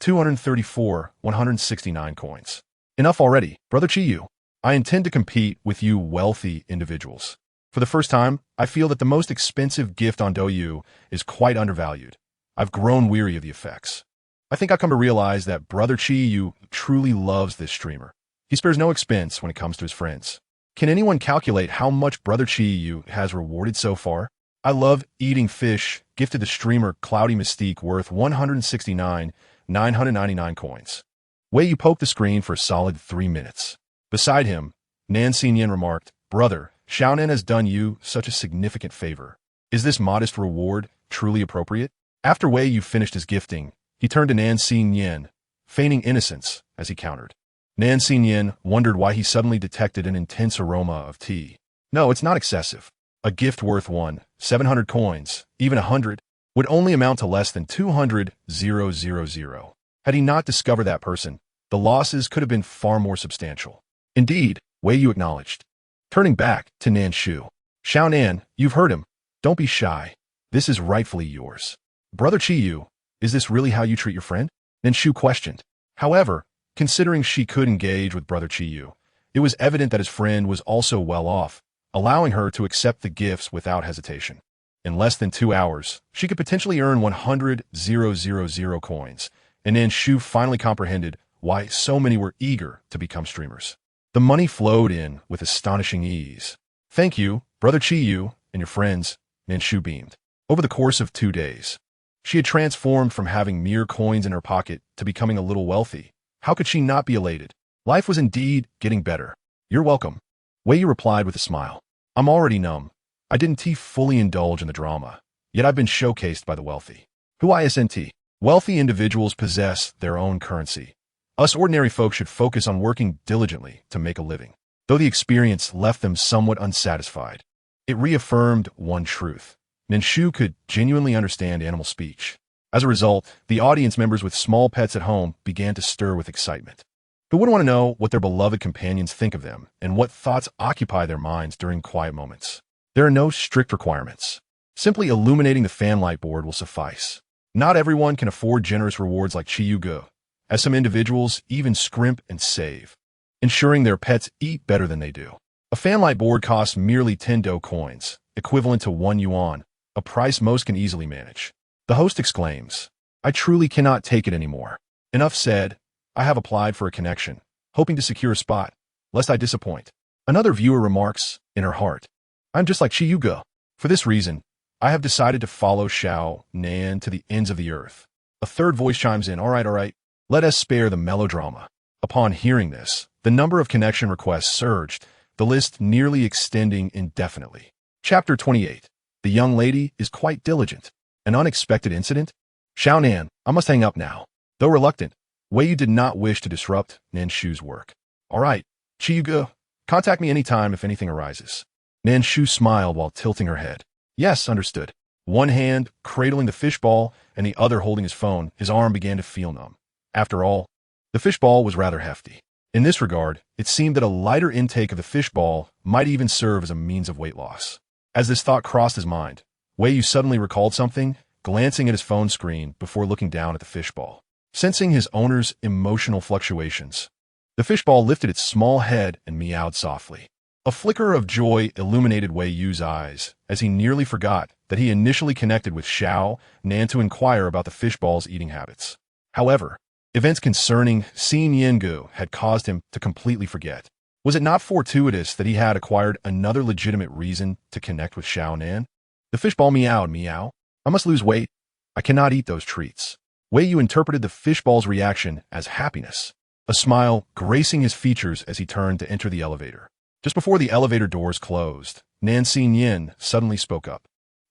234, 169 coins. Enough already, Brother Chiyu. I intend to compete with you wealthy individuals. For the first time, I feel that the most expensive gift on Douyu is quite undervalued. I've grown weary of the effects. I think I've come to realize that Brother Chiyu truly loves this streamer. He spares no expense when it comes to his friends. Can anyone calculate how much Brother Chiyu has rewarded so far? I love eating fish, gifted the streamer Cloudy Mystique worth 169, 999 coins. Wei Yu poked the screen for a solid 3 minutes. Beside him, Nan Xinyan remarked, Brother, Xiaonan has done you such a significant favor. Is this modest reward truly appropriate? After Wei Yu finished his gifting, he turned to Nan Xinyan, feigning innocence as he countered. Nan Xinyan wondered why he suddenly detected an intense aroma of tea. No, it's not excessive. A gift worth 700 coins, even 100, would only amount to less than 200,000. Had he not discovered that person, the losses could have been far more substantial. Indeed, Wei Yu acknowledged. Turning back to Nan Shu. Xiao Nan, you've heard him. Don't be shy. This is rightfully yours. Brother Chiyu, is this really how you treat your friend? Nan Shu questioned. However, considering she could engage with Brother Chiyu, it was evident that his friend was also well off, allowing her to accept the gifts without hesitation. In less than 2 hours, she could potentially earn 100,000 coins, and Nan Shu finally comprehended why so many were eager to become streamers. The money flowed in with astonishing ease. Thank you, Brother Chiyu, and your friends, Nan Shu beamed. Over the course of 2 days, she had transformed from having mere coins in her pocket to becoming a little wealthy. How could she not be elated? Life was indeed getting better. You're welcome. Wei Yu replied with a smile. I'm already numb. I didn't fully indulge in the drama, yet I've been showcased by the wealthy. Who isn't? Wealthy individuals possess their own currency. Us ordinary folk should focus on working diligently to make a living. Though the experience left them somewhat unsatisfied, it reaffirmed one truth. Nan Shu could genuinely understand animal speech. As a result, the audience members with small pets at home began to stir with excitement. Who wouldn't want to know what their beloved companions think of them and what thoughts occupy their minds during quiet moments? There are no strict requirements. Simply illuminating the fanlight board will suffice. Not everyone can afford generous rewards like Chiyu Go, as some individuals even scrimp and save. ensuring their pets eat better than they do. A fanlight board costs merely 10 do coins, equivalent to 1 yuan, a price most can easily manage. The host exclaims, "I truly cannot take it anymore. Enough said. I have applied for a connection, hoping to secure a spot, lest I disappoint." Another viewer remarks, in her heart, "I'm just like Chiyuga. For this reason, I have decided to follow Xiao Nan to the ends of the earth." A third voice chimes in, all right, let us spare the melodrama." Upon hearing this, the number of connection requests surged, the list nearly extending indefinitely. Chapter 28. The young lady is quite diligent. An unexpected incident? Xiao Nan, I must hang up now. Though reluctant, Wei Yu did not wish to disrupt Nan Shu's work. All right, Chiyuga, contact me anytime if anything arises. Nan Shu smiled while tilting her head. Yes, understood. One hand cradling the fishball and the other holding his phone, his arm began to feel numb. After all, the fishball was rather hefty. In this regard, it seemed that a lighter intake of the fishball might even serve as a means of weight loss. As this thought crossed his mind, Wei Yu suddenly recalled something, glancing at his phone screen before looking down at the fishball. Sensing his owner's emotional fluctuations, the fishball lifted its small head and meowed softly. A flicker of joy illuminated Wei Yu's eyes as he nearly forgot that he initially connected with Xiao Nan to inquire about the fishball's eating habits. However, events concerning Xin Yingu had caused him to completely forget. Was it not fortuitous that he had acquired another legitimate reason to connect with Xiao Nan? The fishball meowed, "Meow. I must lose weight. I cannot eat those treats." Wei Yu interpreted the fishball's reaction as happiness, a smile gracing his features as he turned to enter the elevator. Just before the elevator doors closed, Nan Xin suddenly spoke up.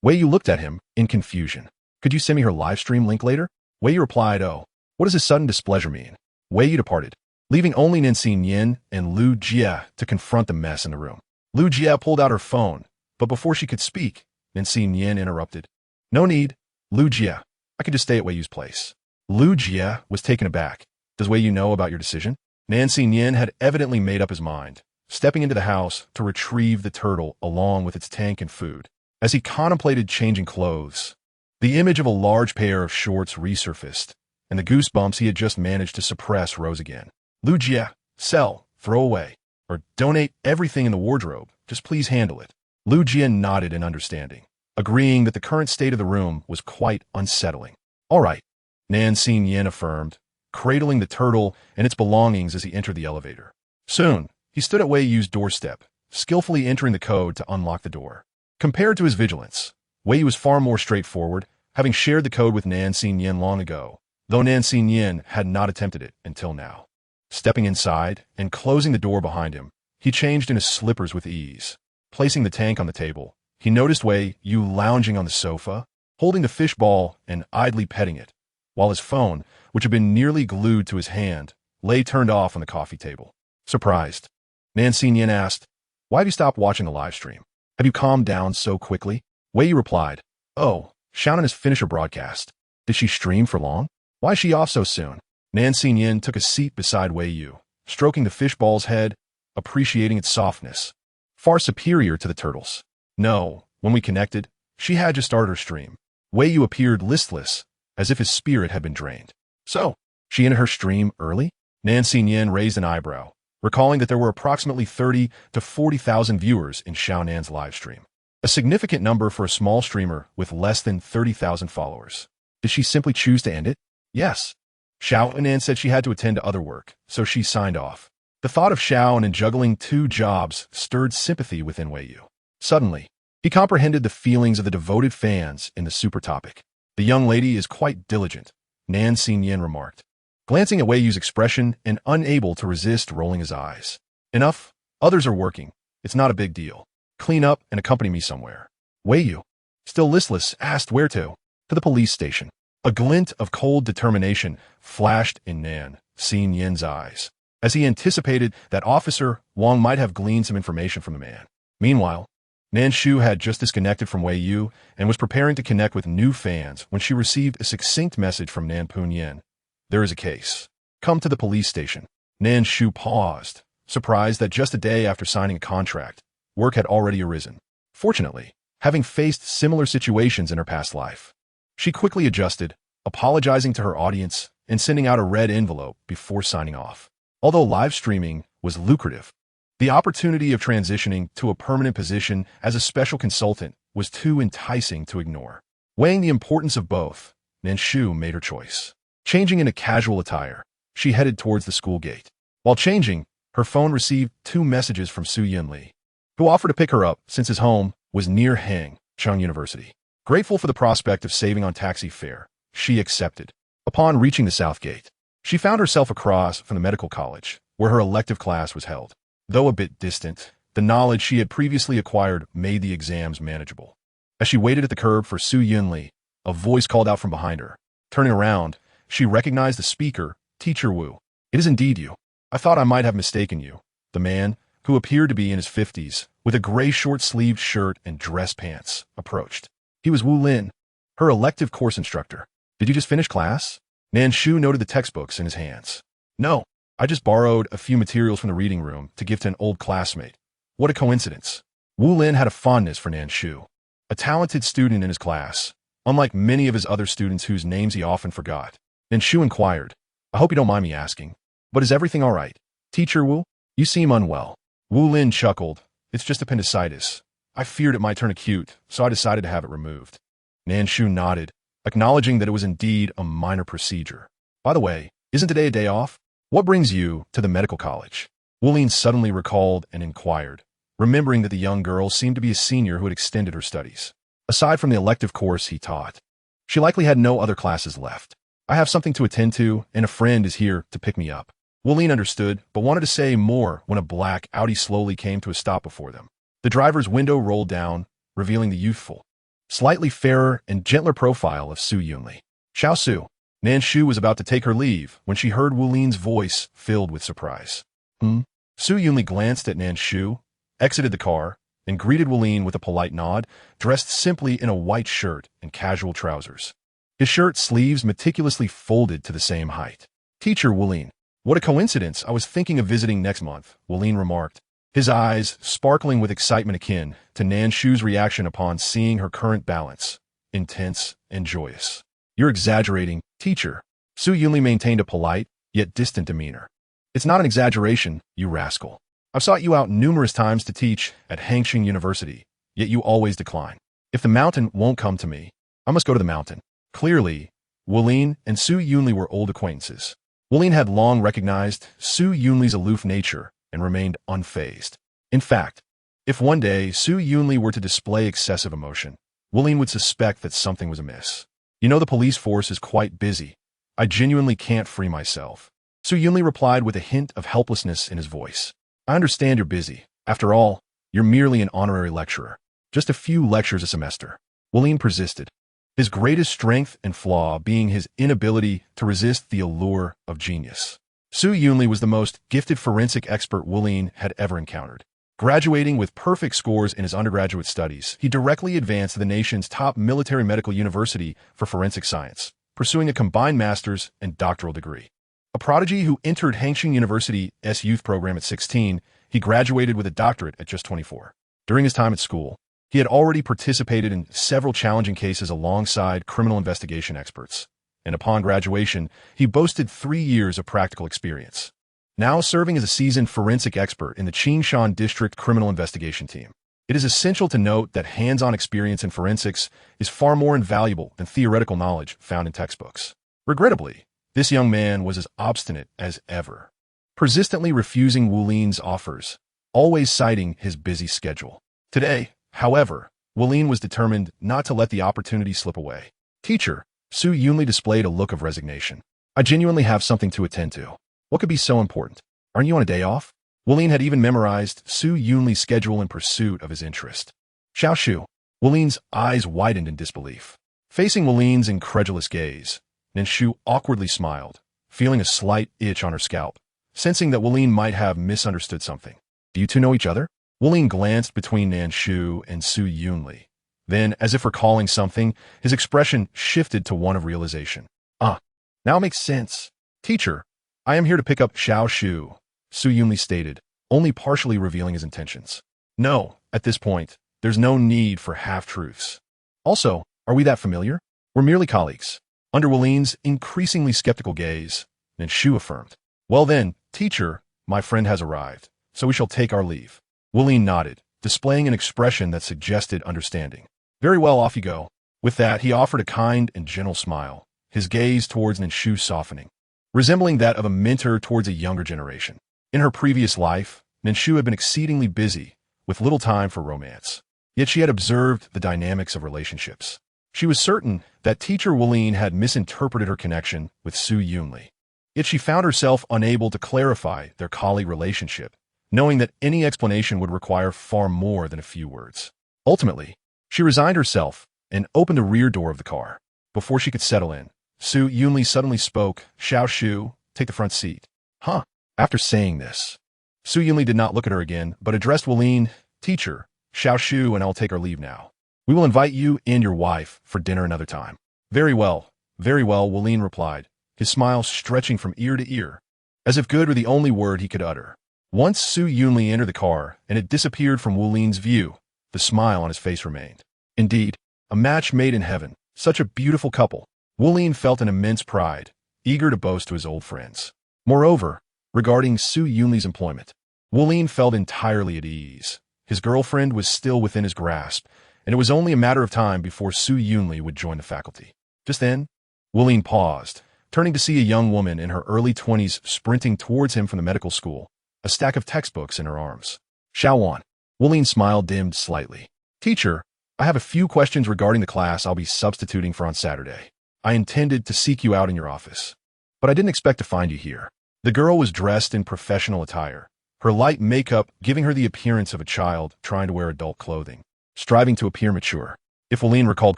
Wei Yu looked at him in confusion. "Could you send me her live stream link later?" Wei Yu replied, "Oh, what does his sudden displeasure mean?" Wei Yu departed, leaving only Nan Xin and Lu Jie to confront the mess in the room. Lu Jie pulled out her phone, but before she could speak, Nan Xin interrupted. "No need, Lu Jie. I could just stay at Wei Yu's place." Lu Jie was taken aback. "Does Wei Yu know about your decision?" Nan Xin had evidently made up his mind, stepping into the house to retrieve the turtle along with its tank and food. As he contemplated changing clothes, the image of a large pair of shorts resurfaced, and the goosebumps he had just managed to suppress rose again. "Lu Jie, sell, throw away, or donate everything in the wardrobe. Just please handle it." Lu Jie nodded in understanding, agreeing that the current state of the room was quite unsettling. "All right," Nan Xin affirmed, cradling the turtle and its belongings as he entered the elevator. Soon, he stood at Wei Yu's doorstep, skillfully entering the code to unlock the door. Compared to his vigilance, Wei Yu was far more straightforward, having shared the code with Nan Xin long ago, though Nan Xin had not attempted it until now. Stepping inside and closing the door behind him, he changed into slippers with ease. Placing the tank on the table, he noticed Wei Yu lounging on the sofa, holding the fishball and idly petting it, while his phone, which had been nearly glued to his hand, lay turned off on the coffee table. Surprised, Nan Xin asked, "Why have you stopped watching the live stream? Have you calmed down so quickly?" Wei Yu replied, "Oh, Xiaonan has finished her broadcast. Did she stream for long? Why is she off so soon?" Nan Xin took a seat beside Wei Yu, stroking the fishball's head, appreciating its softness, far superior to the turtle's. "No, when we connected, she had just started her stream." Wei Yu appeared listless, as if his spirit had been drained. "So, she ended her stream early?" Nan Xin raised an eyebrow, recalling that there were approximately 30 to 40,000 viewers in Xiaonan's live stream, a significant number for a small streamer with less than 30,000 followers. Did she simply choose to end it? Yes. Xiaonan said she had to attend to other work, so she signed off. The thought of Xiaonan juggling 2 jobs stirred sympathy within Wei Yu. Suddenly, he comprehended the feelings of the devoted fans in the super topic. "The young lady is quite diligent," Nan Xin remarked, glancing at Wei Yu's expression and unable to resist rolling his eyes. "Enough. Others are working. It's not a big deal. Clean up and accompany me somewhere." Wei Yu, still listless, asked where to. "To the police station." A glint of cold determination flashed in Nan Xin eyes, as he anticipated that Officer Wang might have gleaned some information from the man. Meanwhile, Nan Shu had just disconnected from Wei Yu and was preparing to connect with new fans when she received a succinct message from Nan Punyan. "There is a case. Come to the police station." Nan Shu paused, surprised that just a day after signing a contract, work had already arisen. Fortunately, having faced similar situations in her past life, she quickly adjusted, apologizing to her audience and sending out a red envelope before signing off. Although live streaming was lucrative. The opportunity of transitioning to a permanent position as a special consultant was too enticing to ignore. Weighing the importance of both, Nan Shu made her choice. Changing into casual attire, she headed towards the school gate. While changing, her phone received 2 messages from Su Yunli, who offered to pick her up since his home was near Hangzhou University. Grateful for the prospect of saving on taxi fare, she accepted. Upon reaching the south gate, she found herself across from the medical college, where her elective class was held. Though a bit distant, the knowledge she had previously acquired made the exams manageable. As she waited at the curb for Su Yunli, a voice called out from behind her. Turning around, she recognized the speaker, Teacher Wu. "It is indeed you. I thought I might have mistaken you." The man, who appeared to be in his 50s, with a gray short-sleeved shirt and dress pants, approached. He was Wu Lin, her elective course instructor. "Did you just finish class?" Nan Shu noted the textbooks in his hands. "No, I just borrowed a few materials from the reading room to give to an old classmate." What a coincidence. Wu Lin had a fondness for Nan Shu, a talented student in his class, unlike many of his other students whose names he often forgot. Nan Shu inquired, "I hope you don't mind me asking, but is everything all right? Teacher Wu, you seem unwell." Wu Lin chuckled. "It's just appendicitis. I feared it might turn acute, so I decided to have it removed." Nan Shu nodded, acknowledging that it was indeed a minor procedure. "By the way, isn't today a day off? What brings you to the medical college?" Wu Lin suddenly recalled and inquired, remembering that the young girl seemed to be a senior who had extended her studies. Aside from the elective course he taught, she likely had no other classes left. "I have something to attend to, and a friend is here to pick me up." Wu Lin understood, but wanted to say more when a black Audi slowly came to a stop before them. The driver's window rolled down, revealing the youthful, slightly fairer and gentler profile of Su Yunli. "Xiao Su." Nan Shu was about to take her leave when she heard Wu Lin's voice filled with surprise. Su Yunli glanced at Nan Shu, exited the car, and greeted Wu Lin with a polite nod, dressed simply in a white shirt and casual trousers. His shirt sleeves meticulously folded to the same height. "Teacher Wu Lin, what a coincidence. I was thinking of visiting next month," Wu Lin remarked, his eyes sparkling with excitement akin to Nan Shu's reaction upon seeing her current balance, intense and joyous. "You're exaggerating, teacher." Su Yunli maintained a polite, yet distant demeanor. "It's not an exaggeration, you rascal. I've sought you out numerous times to teach at Hangzhou University, yet you always decline. If the mountain won't come to me, I must go to the mountain." Clearly, Wu Lin and Su Yunli were old acquaintances. Wu Lin had long recognized Su Yunli's aloof nature and remained unfazed. In fact, if one day Su Yunli were to display excessive emotion, Wu Lin would suspect that something was amiss. "You know, the police force is quite busy. I genuinely can't free myself." Su Yunli replied with a hint of helplessness in his voice. "I understand you're busy. After all, you're merely an honorary lecturer. Just a few lectures a semester." Wu Lin persisted, his greatest strength and flaw being his inability to resist the allure of genius. Su Yunli was the most gifted forensic expert Wu Lin had ever encountered. Graduating with perfect scores in his undergraduate studies, he directly advanced to the nation's top military medical university for forensic science, pursuing a combined master's and doctoral degree. A prodigy who entered Hangzhou University's youth program at 16, he graduated with a doctorate at just 24. During his time at school, he had already participated in several challenging cases alongside criminal investigation experts, and upon graduation, he boasted 3 years of practical experience, now serving as a seasoned forensic expert in the Qingshan District Criminal Investigation Team. It is essential to note that hands-on experience in forensics is far more invaluable than theoretical knowledge found in textbooks. Regrettably, this young man was as obstinate as ever, persistently refusing Wu Lin's offers, always citing his busy schedule. Today, however, Wu Lin was determined not to let the opportunity slip away. "Teacher," Su Yunli displayed a look of resignation. "I genuinely have something to attend to. What could be so important? Aren't you on a day off?" Wu Lin had even memorized Su Yunli's schedule in pursuit of his interest. "Xiao Shu." Wu Lin's eyes widened in disbelief. Facing Wu Lin's incredulous gaze, Nan Shu awkwardly smiled, feeling a slight itch on her scalp, sensing that Wu Lin might have misunderstood something. "Do you two know each other?" Wu Lin glanced between Nan Shu and Su Yunli. Then, as if recalling something, his expression shifted to one of realization. "Ah, now it makes sense. Teacher, I am here to pick up Xiao Shu," Su Yunli stated, only partially revealing his intentions. "No, at this point, there's no need for half-truths. Also, are we that familiar? We're merely colleagues." Under Wu Lin's increasingly skeptical gaze, Nan Shu affirmed, "Well then, teacher, my friend has arrived, so we shall take our leave. Wuling nodded, displaying an expression that suggested understanding. Very well, off you go. With that, he offered a kind and gentle smile, his gaze towards Nan Shu softening, resembling that of a mentor towards a younger generation. In her previous life, Nan Shu had been exceedingly busy, with little time for romance. Yet she had observed the dynamics of relationships. She was certain that teacher Wuling had misinterpreted her connection with Su Yunli. Yet she found herself unable to clarify their colleague relationship, knowing that any explanation would require far more than a few words. Ultimately, she resigned herself and opened the rear door of the car. Before she could settle in, Su Yunli suddenly spoke, "Xiao Shu, take the front seat." Huh? After saying this, Su Yunli did not look at her again, but addressed Wuling, "Teacher, Xiao Shu and I'll take our leave now. We will invite you and your wife for dinner another time." Very well, Wuling replied, his smile stretching from ear to ear, as if good were the only word he could utter. Once Su Yunli entered the car and it disappeared from Wuling's view, the smile on his face remained. Indeed, a match made in heaven, such a beautiful couple. Wuling felt an immense pride, eager to boast to his old friends. Moreover, regarding Su Yunli's employment, Wuling felt entirely at ease. His girlfriend was still within his grasp, and it was only a matter of time before Su Yunli would join the faculty. Just then, Wuling paused, turning to see a young woman in her early 20s sprinting towards him from the medical school, a stack of textbooks in her arms. "Xiaowan." Wuling's smile dimmed slightly. "Teacher, I have a few questions regarding the class I'll be substituting for on Saturday. I intended to seek you out in your office, but I didn't expect to find you here." The girl was dressed in professional attire, her light makeup giving her the appearance of a child trying to wear adult clothing, striving to appear mature. If Wuling recalled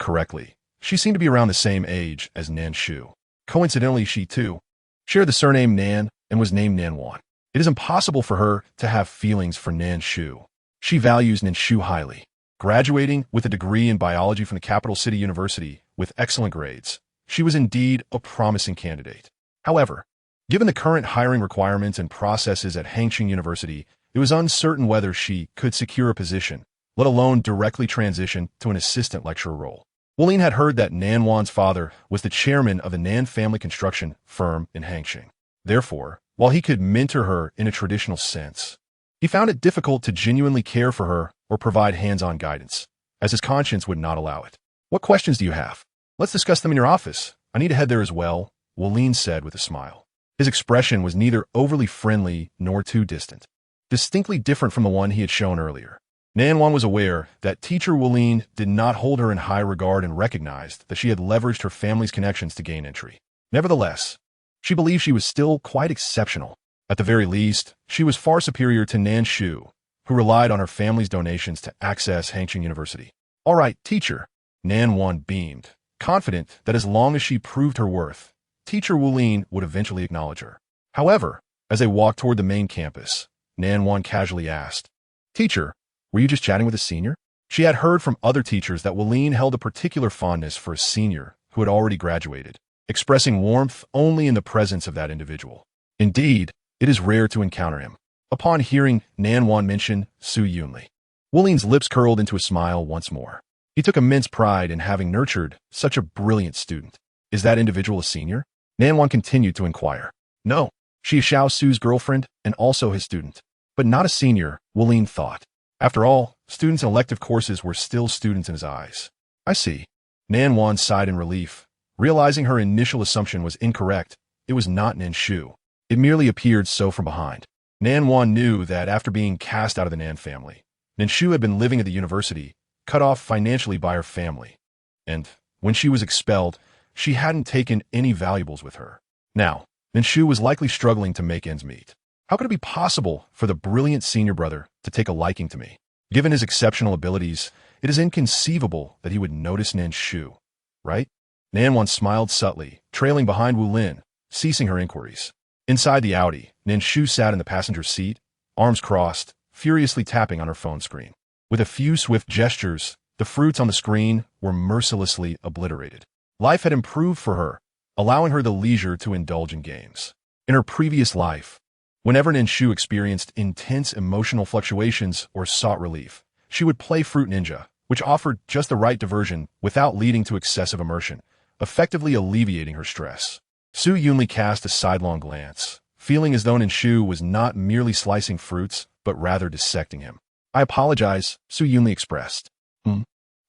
correctly, she seemed to be around the same age as Nan Shu. Coincidentally, she too shared the surname Nan and was named Nanwan. It is impossible for her to have feelings for Nan Shu. She values Nan Shu highly. Graduating with a degree in biology from the capital city university with excellent grades, she was indeed a promising candidate. However, given the current hiring requirements and processes at Hangqing University, it was uncertain whether she could secure a position, let alone directly transition to an assistant lecturer role. Wuling had heard that Nanwan's father was the chairman of the Nan family construction firm in Hangqing. Therefore, while he could mentor her in a traditional sense, he found it difficult to genuinely care for her or provide hands-on guidance, as his conscience would not allow it. "What questions do you have? Let's discuss them in your office. I need to head there as well," Wuling said with a smile. His expression was neither overly friendly nor too distant, distinctly different from the one he had shown earlier. Nanwan was aware that teacher Wuling did not hold her in high regard and recognized that she had leveraged her family's connections to gain entry. Nevertheless, she believed she was still quite exceptional. At the very least, she was far superior to Nan Shu, who relied on her family's donations to access Hangqing University. "All right, teacher," Nanwan beamed, confident that as long as she proved her worth, teacher Wuling would eventually acknowledge her. However, as they walked toward the main campus, Nanwan casually asked, "Teacher, were you just chatting with a senior?" She had heard from other teachers that Wuling held a particular fondness for a senior who had already graduated, expressing warmth only in the presence of that individual. Indeed, it is rare to encounter him. Upon hearing Nanwan mention Su Yunli, Wuling's lips curled into a smile once more. He took immense pride in having nurtured such a brilliant student. "Is that individual a senior?" Nanwan continued to inquire. "No, she is Xiao Su's girlfriend and also his student, but not a senior," Wuling thought. After all, students in elective courses were still students in his eyes. "I see." Nanwan sighed in relief, realizing her initial assumption was incorrect. It was not Nan Shu. It merely appeared so from behind. Nanwan knew that after being cast out of the Nan family, Nan Shu had been living at the university, cut off financially by her family. And when she was expelled, she hadn't taken any valuables with her. Now, Nan Shu was likely struggling to make ends meet. How could it be possible for the brilliant senior brother to take a liking to me? Given his exceptional abilities, it is inconceivable that he would notice Nan Shu, right? Nanwan smiled subtly, trailing behind Wulin, ceasing her inquiries. Inside the Audi, Nan Shu sat in the passenger seat, arms crossed, furiously tapping on her phone screen. With a few swift gestures, the fruits on the screen were mercilessly obliterated. Life had improved for her, allowing her the leisure to indulge in games. In her previous life, whenever Nan Shu experienced intense emotional fluctuations or sought relief, she would play Fruit Ninja, which offered just the right diversion without leading to excessive immersion, effectively alleviating her stress. Su Yunli cast a sidelong glance, feeling as though Nan Shu was not merely slicing fruits, but rather dissecting him. "I apologize," Su Yunli expressed.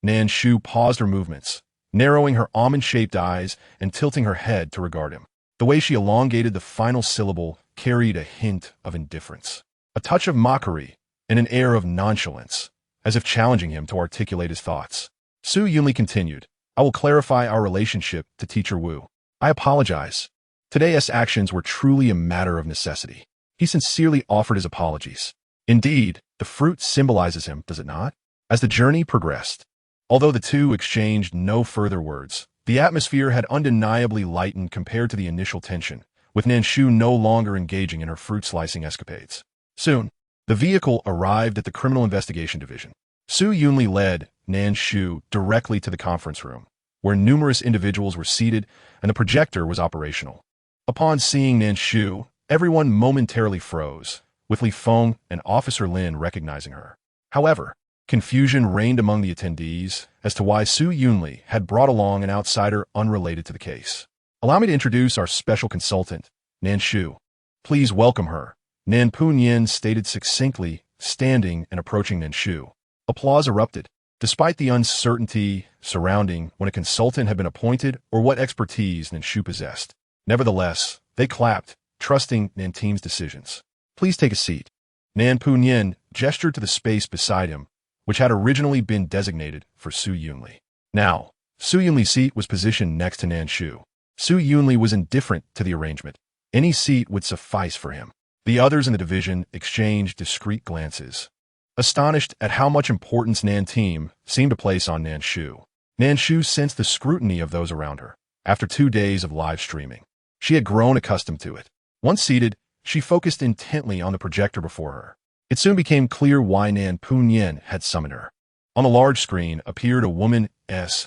Nan Shu paused her movements, narrowing her almond-shaped eyes and tilting her head to regard him. The way she elongated the final syllable carried a hint of indifference, a touch of mockery, and an air of nonchalance, as if challenging him to articulate his thoughts. Su Yunli continued, "I will clarify our relationship to Teacher Wu. I apologize. Today's actions were truly a matter of necessity." He sincerely offered his apologies. Indeed, the fruit symbolizes him, does it not? As the journey progressed, although the two exchanged no further words, the atmosphere had undeniably lightened compared to the initial tension, with Nan Shu no longer engaging in her fruit-slicing escapades. Soon, the vehicle arrived at the Criminal Investigation Division. Su Yunli led Nan Shu directly to the conference room, where numerous individuals were seated and the projector was operational. Upon seeing Nan Shu, everyone momentarily froze, with Li Feng and Officer Lin recognizing her. However, confusion reigned among the attendees as to why Su Yunli had brought along an outsider unrelated to the case. "Allow me to introduce our special consultant, Nan Shu. Please welcome her," Nan Punyin stated succinctly, standing and approaching Nan Shu. Applause erupted, despite the uncertainty surrounding when a consultant had been appointed or what expertise Nan Shu possessed. Nevertheless, they clapped, trusting Nan Team's decisions. "Please take a seat." Nan Punyin gestured to the space beside him, which had originally been designated for Su Yunli. Now, Su Yunli's seat was positioned next to Nan Shu. Su Yunli was indifferent to the arrangement. Any seat would suffice for him. The others in the division exchanged discreet glances, astonished at how much importance Nan Team seemed to place on Nan Shu. Nan Shu sensed the scrutiny of those around her. After 2 days of live streaming, she had grown accustomed to it. Once seated, she focused intently on the projector before her. It soon became clear why Nan Punyin had summoned her. On the large screen appeared a woman's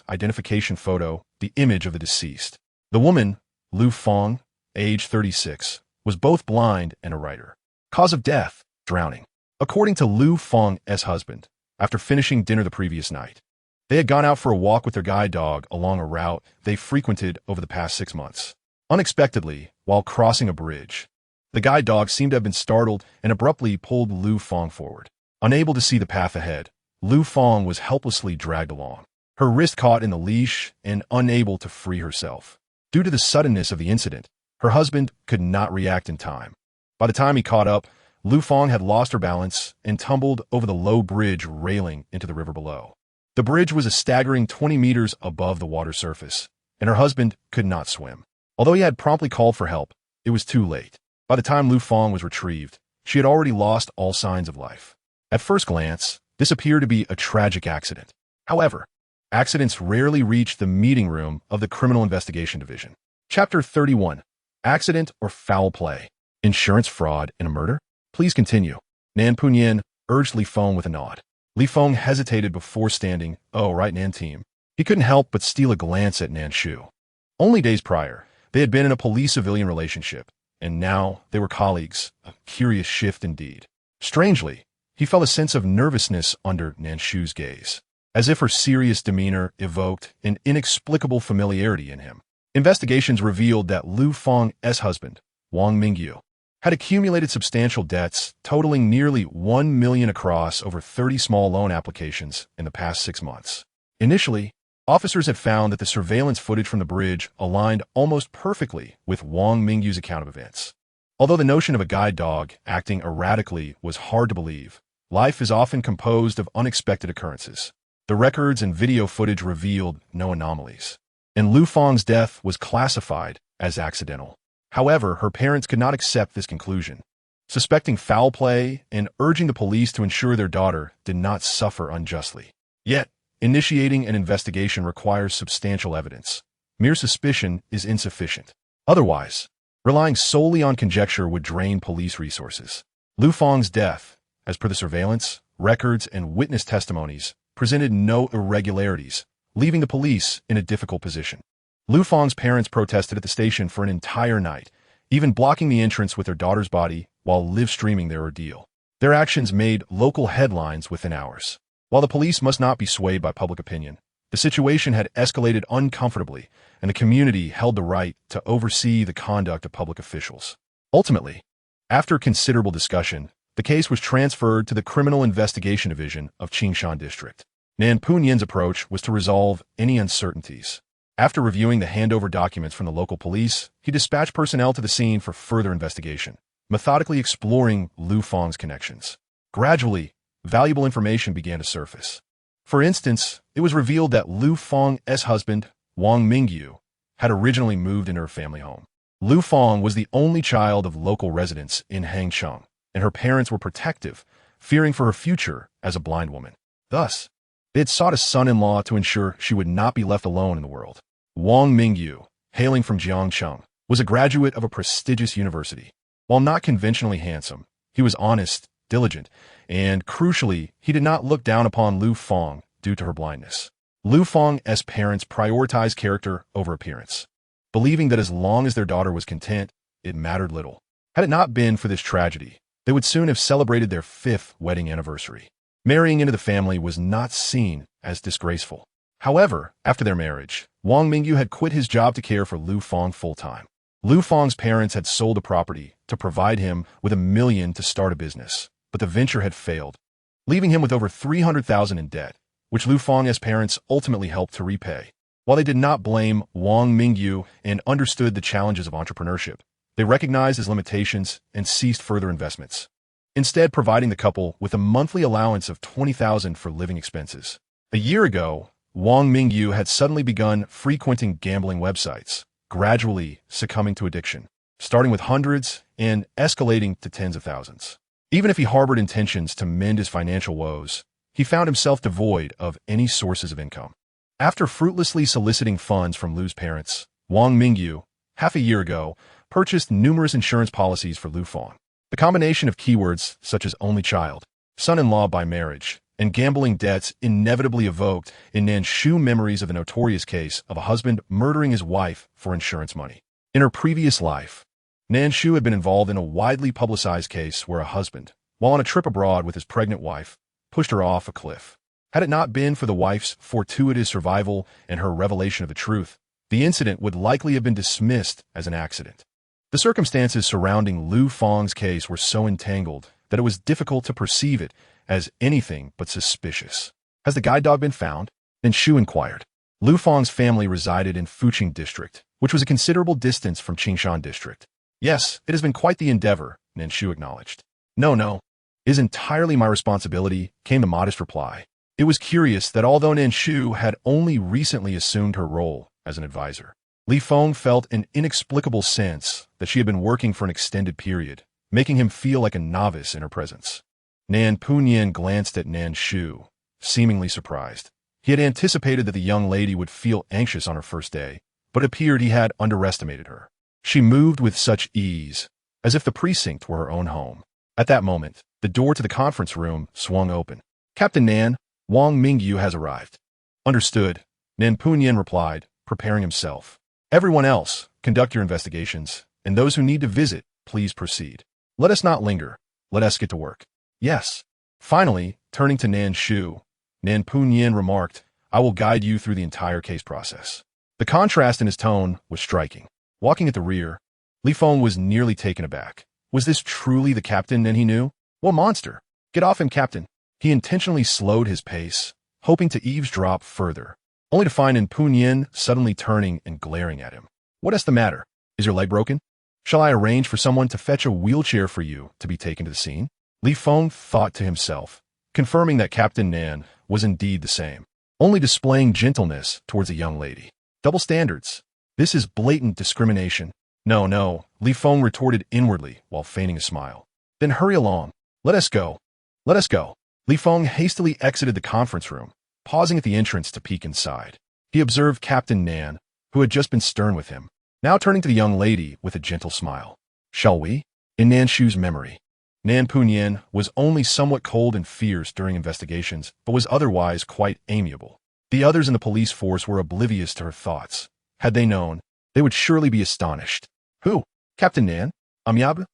identification photo, the image of the deceased. The woman, Lu Feng, age 36, was both blind and a writer. Cause of death, drowning. According to Lu Feng's husband, after finishing dinner the previous night, they had gone out for a walk with their guide dog along a route they frequented over the past 6 months. Unexpectedly, while crossing a bridge, the guide dog seemed to have been startled and abruptly pulled Lu Feng forward. Unable to see the path ahead, Lu Feng was helplessly dragged along, her wrist caught in the leash and unable to free herself. Due to the suddenness of the incident, her husband could not react in time. By the time he caught up, Lu Feng had lost her balance and tumbled over the low bridge railing into the river below. The bridge was a staggering 20 meters above the water surface, and her husband could not swim. Although he had promptly called for help, it was too late. By the time Lu Feng was retrieved, she had already lost all signs of life. At first glance, this appeared to be a tragic accident. However, accidents rarely reach the meeting room of the Criminal Investigation Division. Chapter 31. Accident or foul play? Insurance fraud in a murder? Please continue. Nan Punyin urged Li Feng with a nod. Li Feng hesitated before standing. "Oh, right, Nan Team." He couldn't help but steal a glance at Nan Shu. Only days prior, they had been in a police-civilian relationship, and now they were colleagues, a curious shift indeed. Strangely, he felt a sense of nervousness under Nan Shu's gaze, as if her serious demeanor evoked an inexplicable familiarity in him. Investigations revealed that Lu Feng's husband, Wang Mingyu, had accumulated substantial debts totaling nearly 1 million across over 30 small loan applications in the past 6 months. Initially, officers had found that the surveillance footage from the bridge aligned almost perfectly with Wang Mingyu's account of events. Although the notion of a guide dog acting erratically was hard to believe, life is often composed of unexpected occurrences. The records and video footage revealed no anomalies, and Lu Feng's death was classified as accidental. However, her parents could not accept this conclusion, suspecting foul play and urging the police to ensure their daughter did not suffer unjustly. Yet, initiating an investigation requires substantial evidence. Mere suspicion is insufficient. Otherwise, relying solely on conjecture would drain police resources. Lu Feng's death, as per the surveillance, records, and witness testimonies, presented no irregularities, leaving the police in a difficult position. Lu Feng's parents protested at the station for an entire night, even blocking the entrance with their daughter's body while live-streaming their ordeal. Their actions made local headlines within hours. While the police must not be swayed by public opinion, the situation had escalated uncomfortably, and the community held the right to oversee the conduct of public officials. Ultimately, after considerable discussion, the case was transferred to the Criminal Investigation Division of Qingshan District. Nan Punyan's approach was to resolve any uncertainties. After reviewing the handover documents from the local police, he dispatched personnel to the scene for further investigation, methodically exploring Lu Feng's connections. Gradually, valuable information began to surface. For instance, it was revealed that Lu Feng's husband, Wang Mingyu, had originally moved into her family home. Lu Feng was the only child of local residents in Hangcheng, and her parents were protective, fearing for her future as a blind woman. Thus, they had sought a son-in-law to ensure she would not be left alone in the world. Wang Mingyu, hailing from Jiangcheng, was a graduate of a prestigious university. While not conventionally handsome, he was honest, diligent, and, crucially, he did not look down upon Lu Feng due to her blindness. Lu Feng's parents prioritized character over appearance, believing that as long as their daughter was content, it mattered little. Had it not been for this tragedy, they would soon have celebrated their 5th wedding anniversary. Marrying into the family was not seen as disgraceful. However, after their marriage, Wang Mingyu had quit his job to care for Lu Feng full-time. Lu Feng's parents had sold the property to provide him with $1 million to start a business, but the venture had failed, leaving him with over $300,000 in debt, which Lu Feng's parents ultimately helped to repay. While they did not blame Wang Mingyu and understood the challenges of entrepreneurship, they recognized his limitations and ceased further investments, instead providing the couple with a monthly allowance of $20,000 for living expenses. A year ago, Wang Mingyu had suddenly begun frequenting gambling websites, gradually succumbing to addiction, starting with hundreds and escalating to tens of thousands. Even if he harbored intentions to mend his financial woes, he found himself devoid of any sources of income. After fruitlessly soliciting funds from Lu's parents, Wang Mingyu, half a year ago, purchased numerous insurance policies for Lu Feng. The combination of keywords such as only child, son-in-law by marriage, and gambling debts inevitably evoked in Nan Shu memories of the notorious case of a husband murdering his wife for insurance money. In her previous life, Nan Shu had been involved in a widely publicized case where a husband, while on a trip abroad with his pregnant wife, pushed her off a cliff. Had it not been for the wife's fortuitous survival and her revelation of the truth, the incident would likely have been dismissed as an accident. The circumstances surrounding Lu Feng's case were so entangled that it was difficult to perceive it as anything but suspicious. Has the guide dog been found? Nan Shu inquired. Lu Feng's family resided in Fuqing District, which was a considerable distance from Qingshan District. Yes, it has been quite the endeavor, Nan Shu acknowledged. No. It is entirely my responsibility, came the modest reply. It was curious that although Nan Shu had only recently assumed her role as an advisor, Li Feng felt an inexplicable sense that she had been working for an extended period, making him feel like a novice in her presence. Nan Punyan glanced at Nan Shu, seemingly surprised. He had anticipated that the young lady would feel anxious on her first day, but it appeared he had underestimated her. She moved with such ease, as if the precinct were her own home. At that moment, the door to the conference room swung open. Captain Nan, Wang Mingyu has arrived. Understood, Nan Punyan replied, preparing himself. Everyone else, conduct your investigations, and those who need to visit, please proceed. Let us not linger. Let us get to work. Yes. Finally, turning to Nan Shu, Nan Punyan remarked, I will guide you through the entire case process. The contrast in his tone was striking. Walking at the rear, Li Feng was nearly taken aback. Was this truly the captain Nan he knew? What monster? Get off him, Captain. He intentionally slowed his pace, hoping to eavesdrop further, only to find Nan Punyan suddenly turning and glaring at him. What is the matter? Is your leg broken? Shall I arrange for someone to fetch a wheelchair for you to be taken to the scene? Li Feng thought to himself, confirming that Captain Nan was indeed the same, only displaying gentleness towards a young lady. Double standards. This is blatant discrimination. No, Li Feng retorted inwardly while feigning a smile. Then hurry along. Let us go. Let us go. Li Feng hastily exited the conference room, pausing at the entrance to peek inside. He observed Captain Nan, who had just been stern with him, now turning to the young lady with a gentle smile. Shall we? In Nan Shu's memory, Nan Punyan was only somewhat cold and fierce during investigations, but was otherwise quite amiable. The others in the police force were oblivious to her thoughts. Had they known, they would surely be astonished. Who? Captain Nan? Amiable?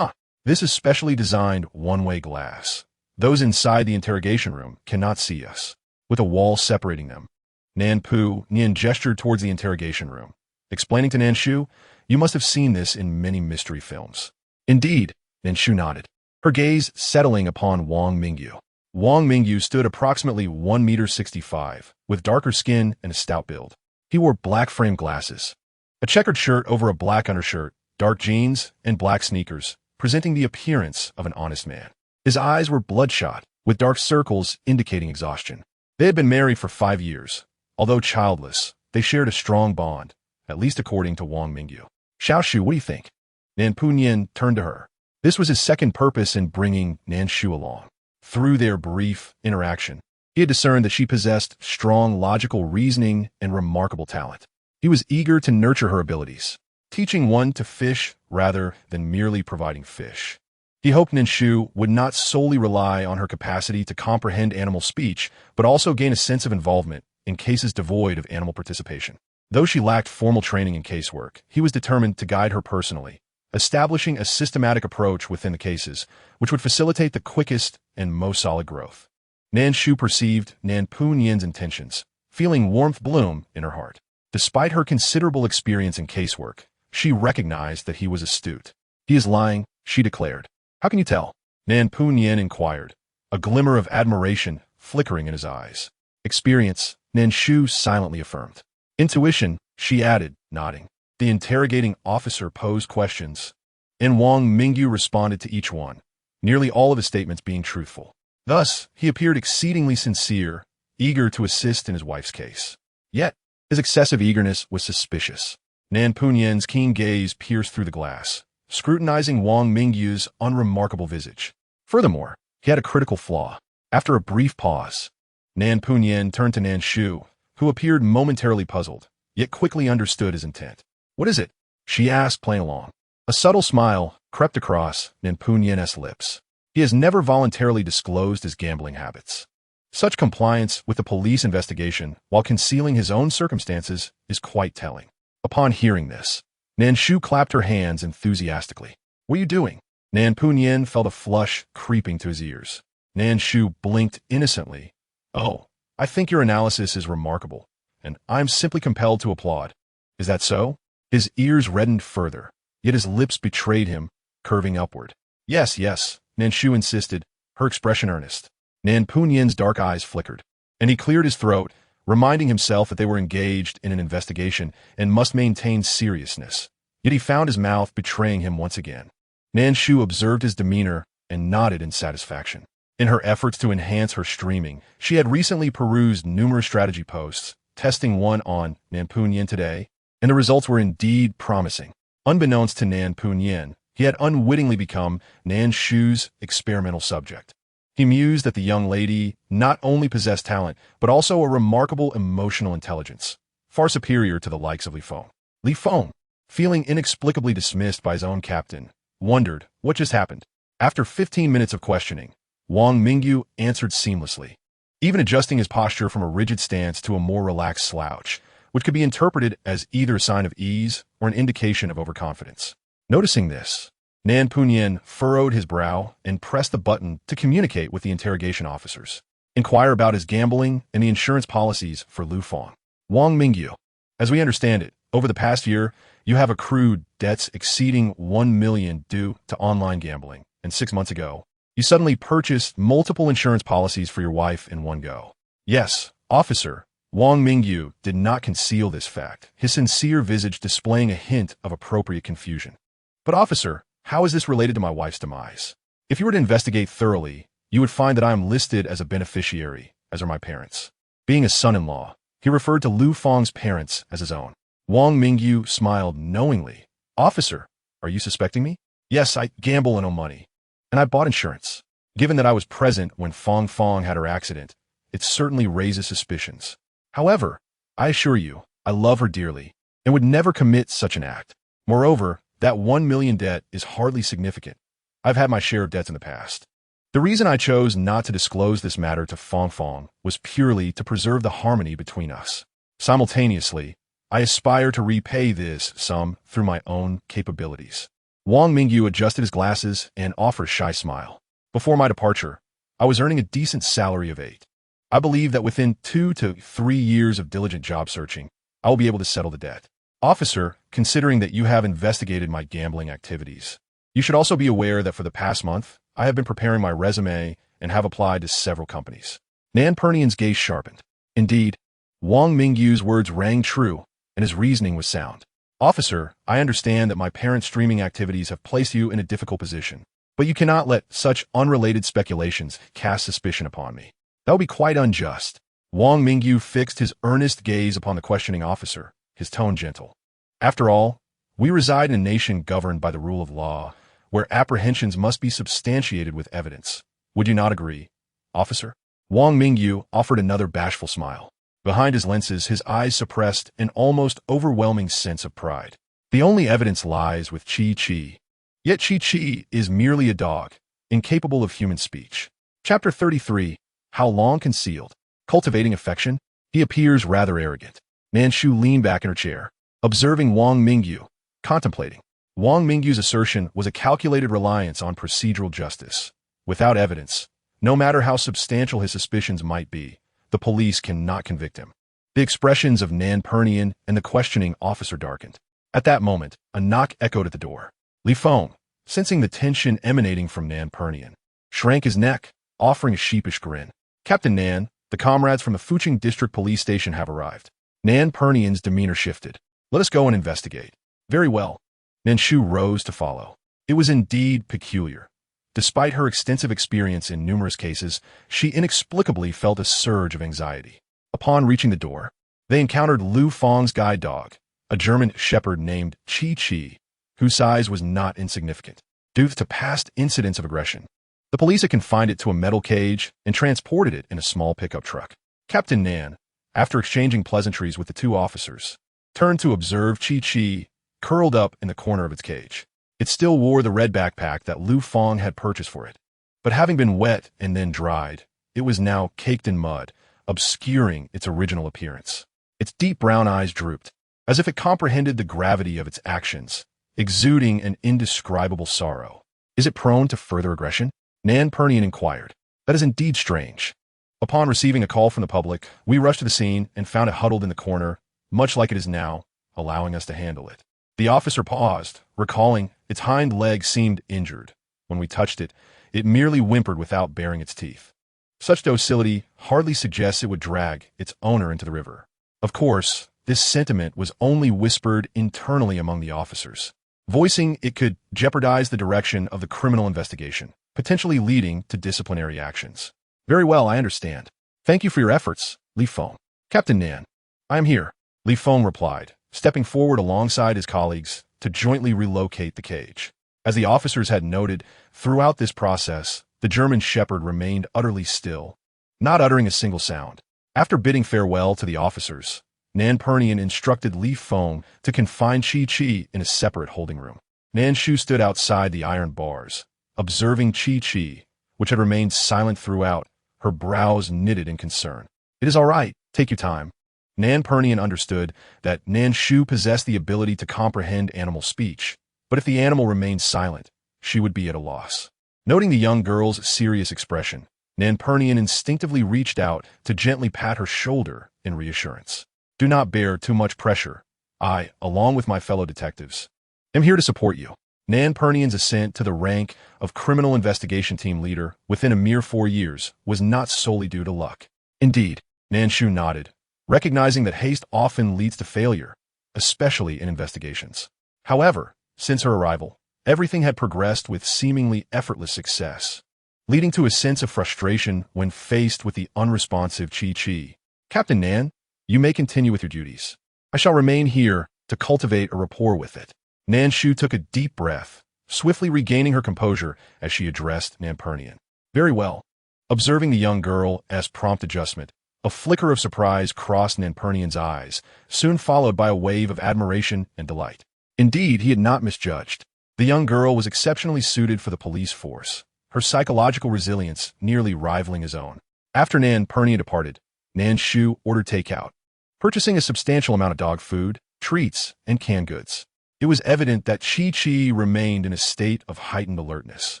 This is specially designed one-way glass. Those inside the interrogation room cannot see us, with a wall separating them. Nan Punyan gestured towards the interrogation room, explaining to Nan Shu, you must have seen this in many mystery films. Indeed, Nan Shu nodded, her gaze settling upon Wang Mingyu. Wang Mingyu stood approximately 1.65 meters, with darker skin and a stout build. He wore black frame glasses, a checkered shirt over a black undershirt, dark jeans, and black sneakers, presenting the appearance of an honest man. His eyes were bloodshot, with dark circles indicating exhaustion. They had been married for 5 years. Although childless, they shared a strong bond, at least according to Wang Mingyu. Xiaoshu, what do you think? Nan Punyan turned to her. This was his second purpose in bringing Nan Shu along. Through their brief interaction, he had discerned that she possessed strong logical reasoning and remarkable talent. He was eager to nurture her abilities, teaching one to fish rather than merely providing fish. He hoped Nan Shu would not solely rely on her capacity to comprehend animal speech, but also gain a sense of involvement in cases devoid of animal participation. Though she lacked formal training in casework, he was determined to guide her personally, establishing a systematic approach within the cases, which would facilitate the quickest and most solid growth. Nan Shu perceived Nan Punyan's intentions, feeling warmth bloom in her heart. Despite her considerable experience in casework, she recognized that he was astute. He is lying, she declared. How can you tell? Nan Punyan inquired, a glimmer of admiration flickering in his eyes. Experience, Nan Shu silently affirmed. Intuition, she added, nodding. The interrogating officer posed questions, and Wang Mingyu responded to each one, nearly all of his statements being truthful. Thus, he appeared exceedingly sincere, eager to assist in his wife's case. Yet, his excessive eagerness was suspicious. Nan Punyan's keen gaze pierced through the glass, scrutinizing Wang Mingyu's unremarkable visage. Furthermore, he had a critical flaw. After a brief pause, Nan Punyan turned to Nan Shu, who appeared momentarily puzzled, yet quickly understood his intent. What is it? She asked, playing along. A subtle smile crept across Nan Punyan's lips. He has never voluntarily disclosed his gambling habits. Such compliance with the police investigation while concealing his own circumstances is quite telling. Upon hearing this, Nan Shu clapped her hands enthusiastically. What are you doing? Nan Punyan felt a flush creeping to his ears. Nan Shu blinked innocently. Oh, I think your analysis is remarkable, and I'm simply compelled to applaud. Is that so? His ears reddened further, yet his lips betrayed him, curving upward. Yes, yes, Nan Shu insisted, her expression earnest. Nan Punyan's dark eyes flickered, and he cleared his throat, reminding himself that they were engaged in an investigation and must maintain seriousness. Yet he found his mouth betraying him once again. Nan Shu observed his demeanor and nodded in satisfaction. In her efforts to enhance her streaming, she had recently perused numerous strategy posts, testing one on Nan Punyan today, and the results were indeed promising. Unbeknownst to Nan Punyan, he had unwittingly become Nan Shu's experimental subject. He mused that the young lady not only possessed talent, but also a remarkable emotional intelligence, far superior to the likes of Li Feng. Li Feng, feeling inexplicably dismissed by his own captain, wondered what just happened. After 15 minutes of questioning, Wang Mingyu answered seamlessly, even adjusting his posture from a rigid stance to a more relaxed slouch, which could be interpreted as either a sign of ease or an indication of overconfidence. Noticing this, Nan Punyan furrowed his brow and pressed the button to communicate with the interrogation officers. Inquire about his gambling and the insurance policies for Lu Feng. Wang Mingyu, as we understand it, over the past year, you have accrued debts exceeding 1 million due to online gambling, and 6 months ago, you suddenly purchased multiple insurance policies for your wife in one go. Yes, officer, Wang Mingyu did not conceal this fact, his sincere visage displaying a hint of appropriate confusion. But officer, how is this related to my wife's demise? If you were to investigate thoroughly, you would find that I am listed as a beneficiary, as are my parents. Being a son-in-law, he referred to Lu Feng's parents as his own. Wang Mingyu smiled knowingly. Officer, are you suspecting me? Yes, I gamble and owe money. And I bought insurance. Given that I was present when Feng had her accident, it certainly raises suspicions. However, I assure you, I love her dearly and would never commit such an act. Moreover, that 1 million debt is hardly significant. I've had my share of debts in the past. The reason I chose not to disclose this matter to Feng was purely to preserve the harmony between us. Simultaneously, I aspire to repay this sum through my own capabilities. Wang Mingyu adjusted his glasses and offered a shy smile. Before my departure, I was earning a decent salary of 8. I believe that within 2 to 3 years of diligent job searching, I will be able to settle the debt. Officer, considering that you have investigated my gambling activities, You should also be aware that for the past month, I have been preparing my resume and have applied to several companies. Nan Pernian's gaze sharpened. Indeed, Wang Mingyu's words rang true, and his reasoning was sound. Officer, I understand that my parents' streaming activities have placed you in a difficult position, but you cannot let such unrelated speculations cast suspicion upon me. That would be quite unjust. Wang Mingyu fixed his earnest gaze upon the questioning officer, his tone gentle. After all, we reside in a nation governed by the rule of law, where apprehensions must be substantiated with evidence. Would you not agree, officer? Wang Mingyu offered another bashful smile. Behind his lenses, his eyes suppressed an almost overwhelming sense of pride. The only evidence lies with Chi-Chi. Yet Chi-Chi is merely a dog, incapable of human speech. Chapter 33, How Long Concealed. Cultivating affection? He appears rather arrogant. Nan Shu leaned back in her chair, observing Wang Mingyu, contemplating. Wang Mingyu's assertion was a calculated reliance on procedural justice. Without evidence, no matter how substantial his suspicions might be, the police cannot convict him. The expressions of Nan Pernian and the questioning officer darkened. At that moment, a knock echoed at the door. Li Feng, sensing the tension emanating from Nan Pernian, shrank his neck, offering a sheepish grin. Captain Nan, the comrades from the Fuching District Police Station have arrived. Nan Pernian's demeanor shifted. Let us go and investigate. Very well. Nan Shu rose to follow. It was indeed peculiar. Despite her extensive experience in numerous cases, she inexplicably felt a surge of anxiety. Upon reaching the door, they encountered Lu Feng's guide dog, a German shepherd named Chi-Chi, whose size was not insignificant, due to past incidents of aggression. The police had confined it to a metal cage and transported it in a small pickup truck. Captain Nan, after exchanging pleasantries with the two officers, turned to observe Chi-Chi curled up in the corner of its cage. It still wore the red backpack that Lu Feng had purchased for it, but having been wet and then dried, it was now caked in mud, obscuring its original appearance. Its deep brown eyes drooped, as if it comprehended the gravity of its actions, exuding an indescribable sorrow. Is it prone to further aggression? Nan Pernian inquired. That is indeed strange. Upon receiving a call from the public, we rushed to the scene and found it huddled in the corner, much like it is now, allowing us to handle it. The officer paused, recalling its hind leg seemed injured. When we touched it, it merely whimpered without baring its teeth. Such docility hardly suggests it would drag its owner into the river. Of course, this sentiment was only whispered internally among the officers. Voicing it could jeopardize the direction of the criminal investigation, potentially leading to disciplinary actions. Very well, I understand. Thank you for your efforts, Li Feng. Captain Nan, I am here, Li Feng replied, stepping forward alongside his colleagues to jointly relocate the cage. As the officers had noted, throughout this process, the German shepherd remained utterly still, not uttering a single sound. After bidding farewell to the officers, Nan Pernian instructed Li Feng to confine Chi-Chi in a separate holding room. Nan Shu stood outside the iron bars, observing Chi-Chi, which had remained silent throughout, her brows knitted in concern. It is all right, take your time. Nan Pernian understood that Nan Shu possessed the ability to comprehend animal speech, but if the animal remained silent, she would be at a loss. Noting the young girl's serious expression, Nan Pernian instinctively reached out to gently pat her shoulder in reassurance. Do not bear too much pressure. I, along with my fellow detectives, am here to support you. Nan Pernian's ascent to the rank of criminal investigation team leader within a mere 4 years was not solely due to luck. Indeed, Nan Shu nodded, recognizing that haste often leads to failure, especially in investigations. However, since her arrival, everything had progressed with seemingly effortless success, leading to a sense of frustration when faced with the unresponsive Chi-Chi. Captain Nan, you may continue with your duties. I shall remain here to cultivate a rapport with it. Nan Shu took a deep breath, swiftly regaining her composure as she addressed Nan Pernian. Very well. Observing the young girl as prompt adjustment, a flicker of surprise crossed Nan Pernian's eyes, soon followed by a wave of admiration and delight. Indeed, he had not misjudged. The young girl was exceptionally suited for the police force, her psychological resilience nearly rivaling his own. After Nan Pernian departed, Nan Shu ordered takeout, purchasing a substantial amount of dog food, treats, and canned goods. It was evident that Chi-Chi remained in a state of heightened alertness,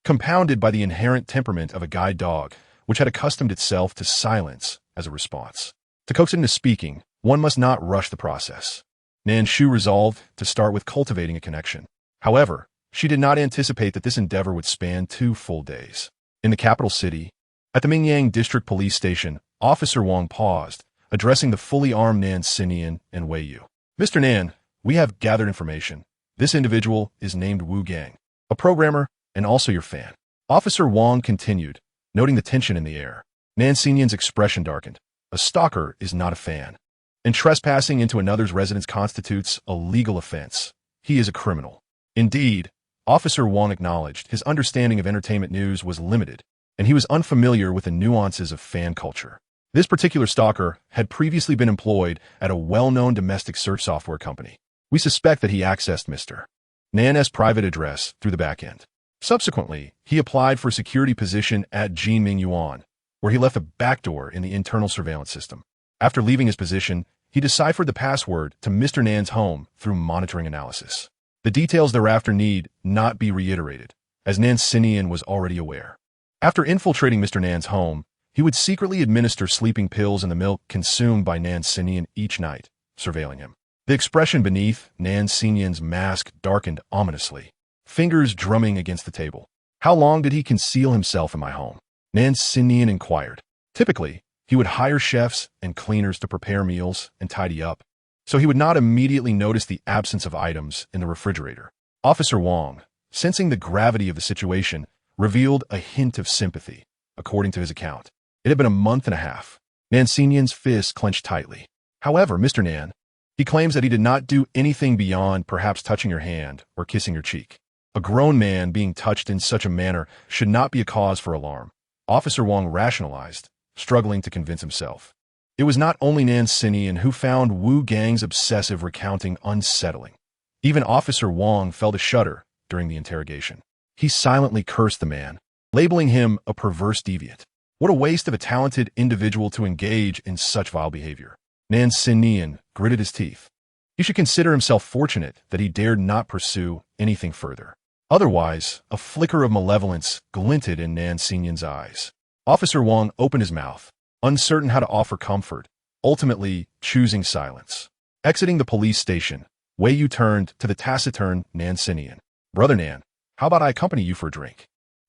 compounded by the inherent temperament of a guide dog, which had accustomed itself to silence as a response. To coax it into speaking, one must not rush the process. Nan Shu resolved to start with cultivating a connection. However, She did not anticipate that this endeavor would span 2 full days. In the capital city, at the Mingyang District Police Station, Officer Wang paused, addressing the fully armed Nan Shu and Wei Yu. Mr. Nan, we have gathered information. This individual is named Wu Gang, a programmer and also your fan. Officer Wang continued, noting the tension in the air. Nan Shu's expression darkened. A stalker is not a fan, and trespassing into another's residence constitutes a legal offense. He is a criminal. Indeed, Officer Wang acknowledged his understanding of entertainment news was limited, and he was unfamiliar with the nuances of fan culture. This particular stalker had previously been employed at a well-known domestic search software company. We suspect that he accessed Mr. Nan's private address through the back end. Subsequently, he applied for a security position at Jinming Yuan, where he left a backdoor in the internal surveillance system. After leaving his position, he deciphered the password to Mr. Nan's home through monitoring analysis. The details thereafter need not be reiterated, as Nan Shu was already aware. After infiltrating Mr. Nan's home, he would secretly administer sleeping pills in the milk consumed by Nan Shu each night, surveilling him. The expression beneath Nan Shu's mask darkened ominously, fingers drumming against the table. How long did he conceal himself in my home? Nan Shu inquired. Typically, he would hire chefs and cleaners to prepare meals and tidy up, so he would not immediately notice the absence of items in the refrigerator. Officer Wang, sensing the gravity of the situation, revealed a hint of sympathy, according to his account. It had been a month and a half. Nan Shu's fist clenched tightly. However, Mr. Nan, he claims that he did not do anything beyond perhaps touching your hand or kissing your cheek. A grown man being touched in such a manner should not be a cause for alarm. Officer Wang rationalized, struggling to convince himself. It was not only Nan Shu who found Wu Gang's obsessive recounting unsettling. Even Officer Wang felt a shudder during the interrogation. He silently cursed the man, labeling him a perverse deviant. What a waste of a talented individual to engage in such vile behavior. Nan Shu gritted his teeth. He should consider himself fortunate that he dared not pursue anything further. Otherwise, a flicker of malevolence glinted in Nan Shu's eyes. Officer Wang opened his mouth, uncertain how to offer comfort, ultimately choosing silence. Exiting the police station, Wei Yu turned to the taciturn Nan Shu. Brother Nan, how about I accompany you for a drink?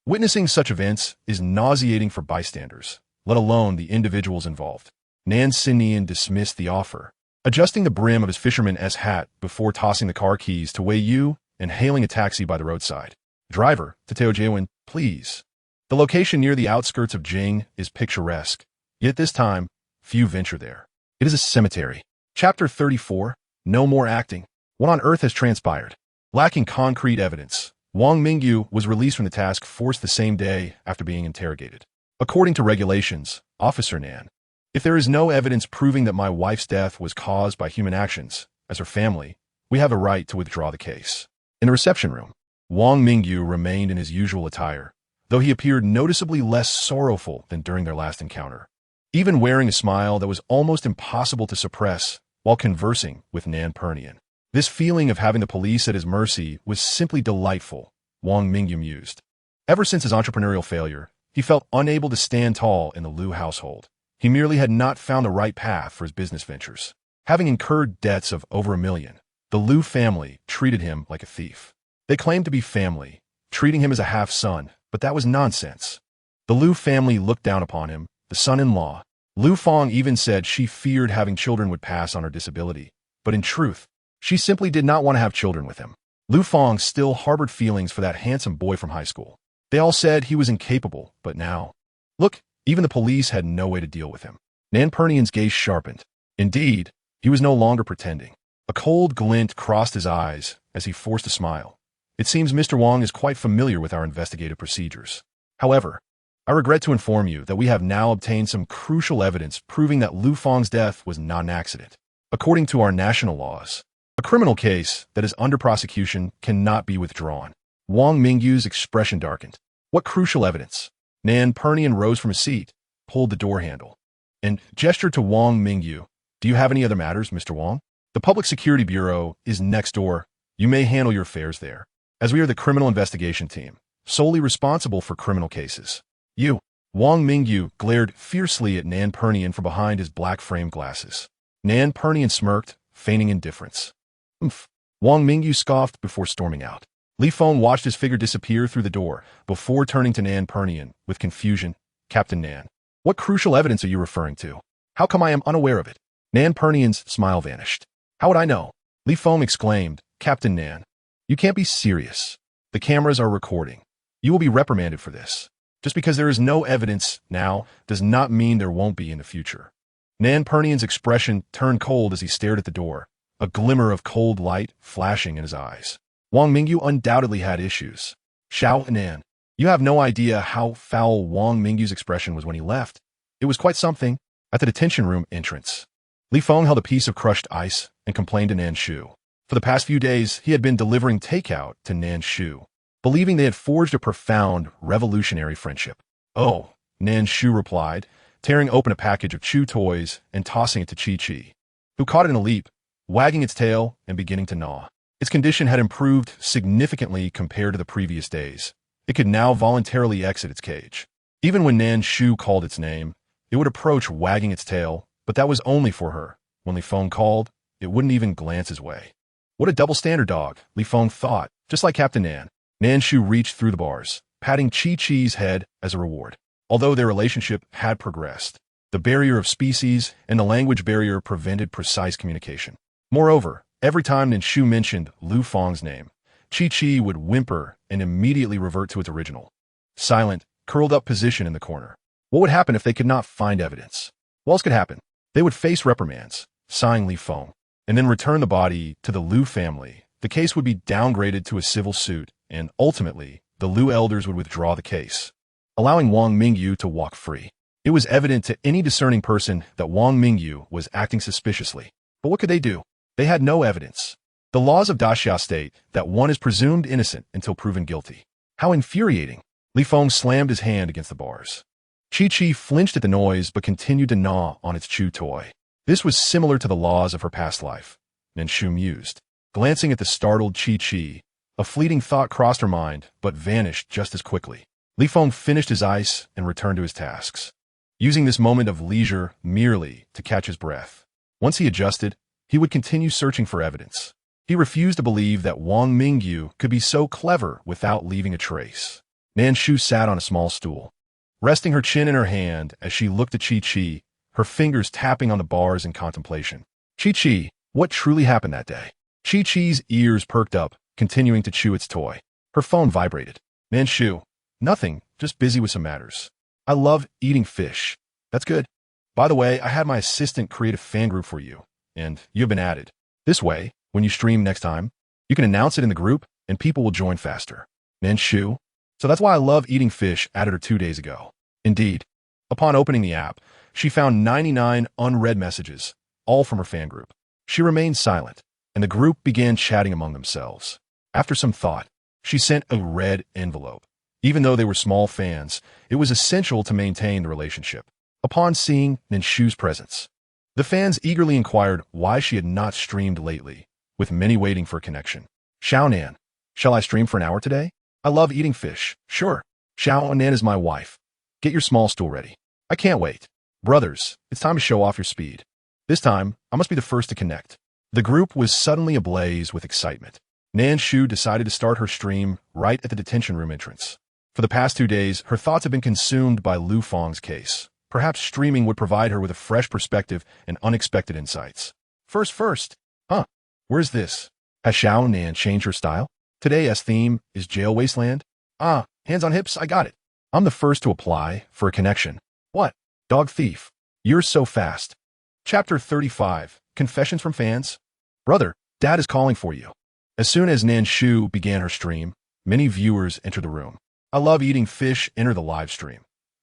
Witnessing such events is nauseating for bystanders, let alone the individuals involved. Nan Shu dismissed the offer, adjusting the brim of his fisherman's hat before tossing the car keys to Wei Yu and hailing a taxi by the roadside. Driver, to Teojiwen, please. The location near the outskirts of Jing is picturesque, yet this time, few venture there. It is a cemetery. Chapter 34, No More Acting. What on earth has transpired? Lacking concrete evidence, Wang Mingyu was released from the task force the same day after being interrogated. According to regulations, Officer Nan, if there is no evidence proving that my wife's death was caused by human actions, as her family, we have a right to withdraw the case. In the reception room, Wang Mingyu remained in his usual attire, though he appeared noticeably less sorrowful than during their last encounter, even wearing a smile that was almost impossible to suppress while conversing with Nan Shu. This feeling of having the police at his mercy was simply delightful, Wang Mingyu mused. Ever since his entrepreneurial failure, he felt unable to stand tall in the Liu household. He merely had not found the right path for his business ventures. Having incurred debts of over $1 million, the Liu family treated him like a thief. They claimed to be family, treating him as a half-son, but that was nonsense. The Liu family looked down upon him, the son-in-law. Liu Fong even said she feared having children would pass on her disability, but in truth, she simply did not want to have children with him. Liu Fong still harbored feelings for that handsome boy from high school. They all said he was incapable, but now, look, even the police had no way to deal with him. Nan Shu's gaze sharpened. Indeed, he was no longer pretending. A cold glint crossed his eyes as he forced a smile. It seems Mr. Wang is quite familiar with our investigative procedures. However, I regret to inform you that we have now obtained some crucial evidence proving that Liu Fong's death was not an accident. According to our national laws, a criminal case that is under prosecution cannot be withdrawn. Wang Mingyu's expression darkened. What crucial evidence? Nan Shu rose from his seat, pulled the door handle, and gestured to Wang Mingyu. Do you have any other matters, Mr. Wang? The Public Security Bureau is next door. You may handle your affairs there, as we are the criminal investigation team, solely responsible for criminal cases. You. Wang Mingyu glared fiercely at Nan Shu from behind his black-framed glasses. Nan Shu smirked, feigning indifference. Wang Mingyu scoffed before storming out. Li Feng watched his figure disappear through the door before turning to Nan Pernian with confusion. Captain Nan, what crucial evidence are you referring to? How come I am unaware of it? Nan Pernian's smile vanished. How would I know? Li Feng exclaimed. Captain Nan, you can't be serious. The cameras are recording. You will be reprimanded for this. Just because there is no evidence now does not mean there won't be in the future. Nan Pernian's expression turned cold as he stared at the door, a glimmer of cold light flashing in his eyes. Wang Mingyu undoubtedly had issues. Xiao Nan, you have no idea how foul Wang Mingyu's expression was when he left. It was quite something. At the detention room entrance, Li Feng held a piece of crushed ice and complained to Nan Shu. For the past few days, he had been delivering takeout to Nan Shu, believing they had forged a profound, revolutionary friendship. Oh, Nan Shu replied, tearing open a package of chew toys and tossing it to Chi-Chi, who caught it in a leap, wagging its tail and beginning to gnaw. Its condition had improved significantly compared to the previous days. It could now voluntarily exit its cage. Even when Nan Shu called its name, it would approach wagging its tail, but that was only for her. When Li Feng called, it wouldn't even glance his way. What a double-standard dog, Li Feng thought, just like Captain Nan. Nan Shu reached through the bars, patting Chi-Chi's head as a reward. Although their relationship had progressed, the barrier of species and the language barrier prevented precise communication. Moreover, every time Nan Shu mentioned Lu Feng's name, Chi-Chi would whimper and immediately revert to its original, silent, curled-up position in the corner. What would happen if they could not find evidence? What else could happen? They would face reprimands, sighing Li Feng, and then return the body to the Lu family. The case would be downgraded to a civil suit, and ultimately, the Lu elders would withdraw the case, allowing Wang Mingyu to walk free. It was evident to any discerning person that Wang Mingyu was acting suspiciously. But what could they do? They had no evidence. The laws of Daxia state that one is presumed innocent until proven guilty. How infuriating! Li Feng slammed his hand against the bars. Chi-Chi flinched at the noise but continued to gnaw on its chew toy. This was similar to the laws of her past life, Nan Shu mused. Glancing at the startled Chi-Chi, a fleeting thought crossed her mind but vanished just as quickly. Li Feng finished his ice and returned to his tasks, using this moment of leisure merely to catch his breath. Once he adjusted, he would continue searching for evidence. He refused to believe that Wang Mingyu could be so clever without leaving a trace. Nan Shu sat on a small stool, resting her chin in her hand as she looked at Chi-Chi, her fingers tapping on the bars in contemplation. Chi-Chi, what truly happened that day? Chi-Chi's ears perked up, continuing to chew its toy. Her phone vibrated. Nan Shu, nothing, just busy with some matters. I love eating fish. That's good. By the way, I had my assistant create a fan group for you, and you've been added. This way, when you stream next time, you can announce it in the group, and people will join faster. Nan Shu, so that's why I love eating fish, added her 2 days ago. Indeed. Upon opening the app, she found 99 unread messages, all from her fan group. She remained silent, and the group began chatting among themselves. After some thought, she sent a red envelope. Even though they were small fans, it was essential to maintain the relationship. Upon seeing Nan Shu's presence, the fans eagerly inquired why she had not streamed lately, with many waiting for a connection. Xiao Nan, shall I stream for an hour today? I love eating fish. Sure. Xiao Nan is my wife. Get your small stool ready. I can't wait. Brothers, it's time to show off your speed. This time, I must be the first to connect. The group was suddenly ablaze with excitement. Nan Shu decided to start her stream right at the detention room entrance. For the past 2 days, her thoughts have been consumed by Lu Feng's case. Perhaps streaming would provide her with a fresh perspective and unexpected insights. First. Huh? Where's this? Has Xiao Nan changed her style? Today's theme is Jail Wasteland. Ah, hands on hips, I got it. I'm the first to apply for a connection. What? Dog thief. You're so fast. Chapter 35, Confessions from Fans. Brother, Dad is calling for you. As soon as Nan Shu began her stream, many viewers entered the room. I love eating fish, enter the live stream.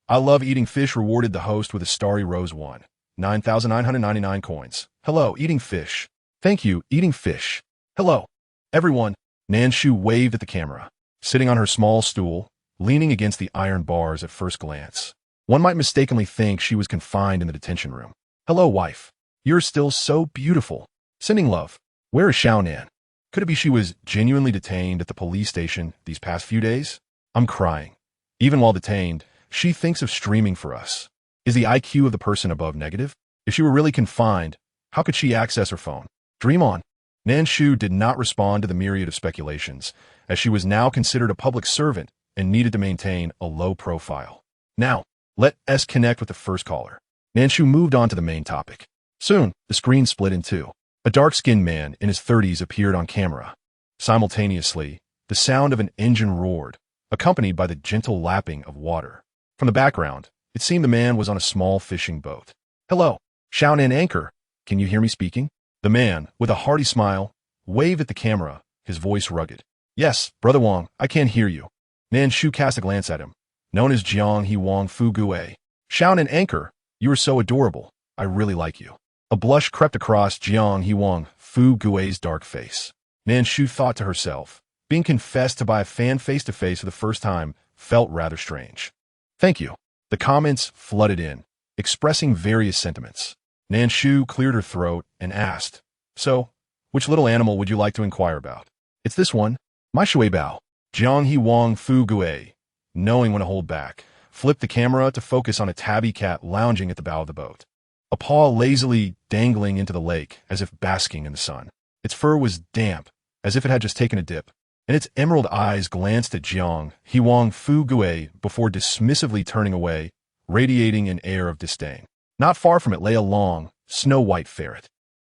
I love eating fish rewarded the host with a starry rose 1. 9,999 coins. Hello, eating fish. Thank you, eating fish. Hello. Everyone. Nan Shu waved at the camera, sitting on her small stool, leaning against the iron bars at first glance. One might mistakenly think she was confined in the detention room. Hello, wife. You're still so beautiful. Sending love. Where is Xiao Nan? Could it be she was genuinely detained at the police station these past few days? I'm crying. Even while detained, she thinks of streaming for us. Is the IQ of the person above negative? If she were really confined, how could she access her phone? Dream on. Nan Shu did not respond to the myriad of speculations, as she was now considered a public servant and needed to maintain a low profile. Now, let us connect with the first caller. Nan Shu moved on to the main topic. Soon, the screen split in two. A dark-skinned man in his 30s appeared on camera. Simultaneously, the sound of an engine roared, accompanied by the gentle lapping of water. From the background, it seemed the man was on a small fishing boat. "Hello, Nan anchor. Can you hear me speaking?" The man, with a hearty smile, waved at the camera, his voice rugged. "Yes, Brother Wang, I can hear you." Nan Shu cast a glance at him. Known as Jiang He Wang Fu Gue. Nan anchor, you are so adorable. I really like you. A blush crept across Jiang He Wang Fu Gue's dark face. Nan Shu thought to herself, being confessed to by a fan face-to-face for the first time felt rather strange. "Thank you." The comments flooded in, expressing various sentiments. Nan Shu cleared her throat and asked, "So, which little animal would you like to inquire about?" "It's this one, my shui bao." Jiang He Wang Fu Gue, knowing when to hold back, flipped the camera to focus on a tabby cat lounging at the bow of the boat, a paw lazily dangling into the lake as if basking in the sun. Its fur was damp, as if it had just taken a dip, and its emerald eyes glanced at Jiang He Wang Fu Gue before dismissively turning away, radiating an air of disdain. Not far from it lay a long, snow-white ferret.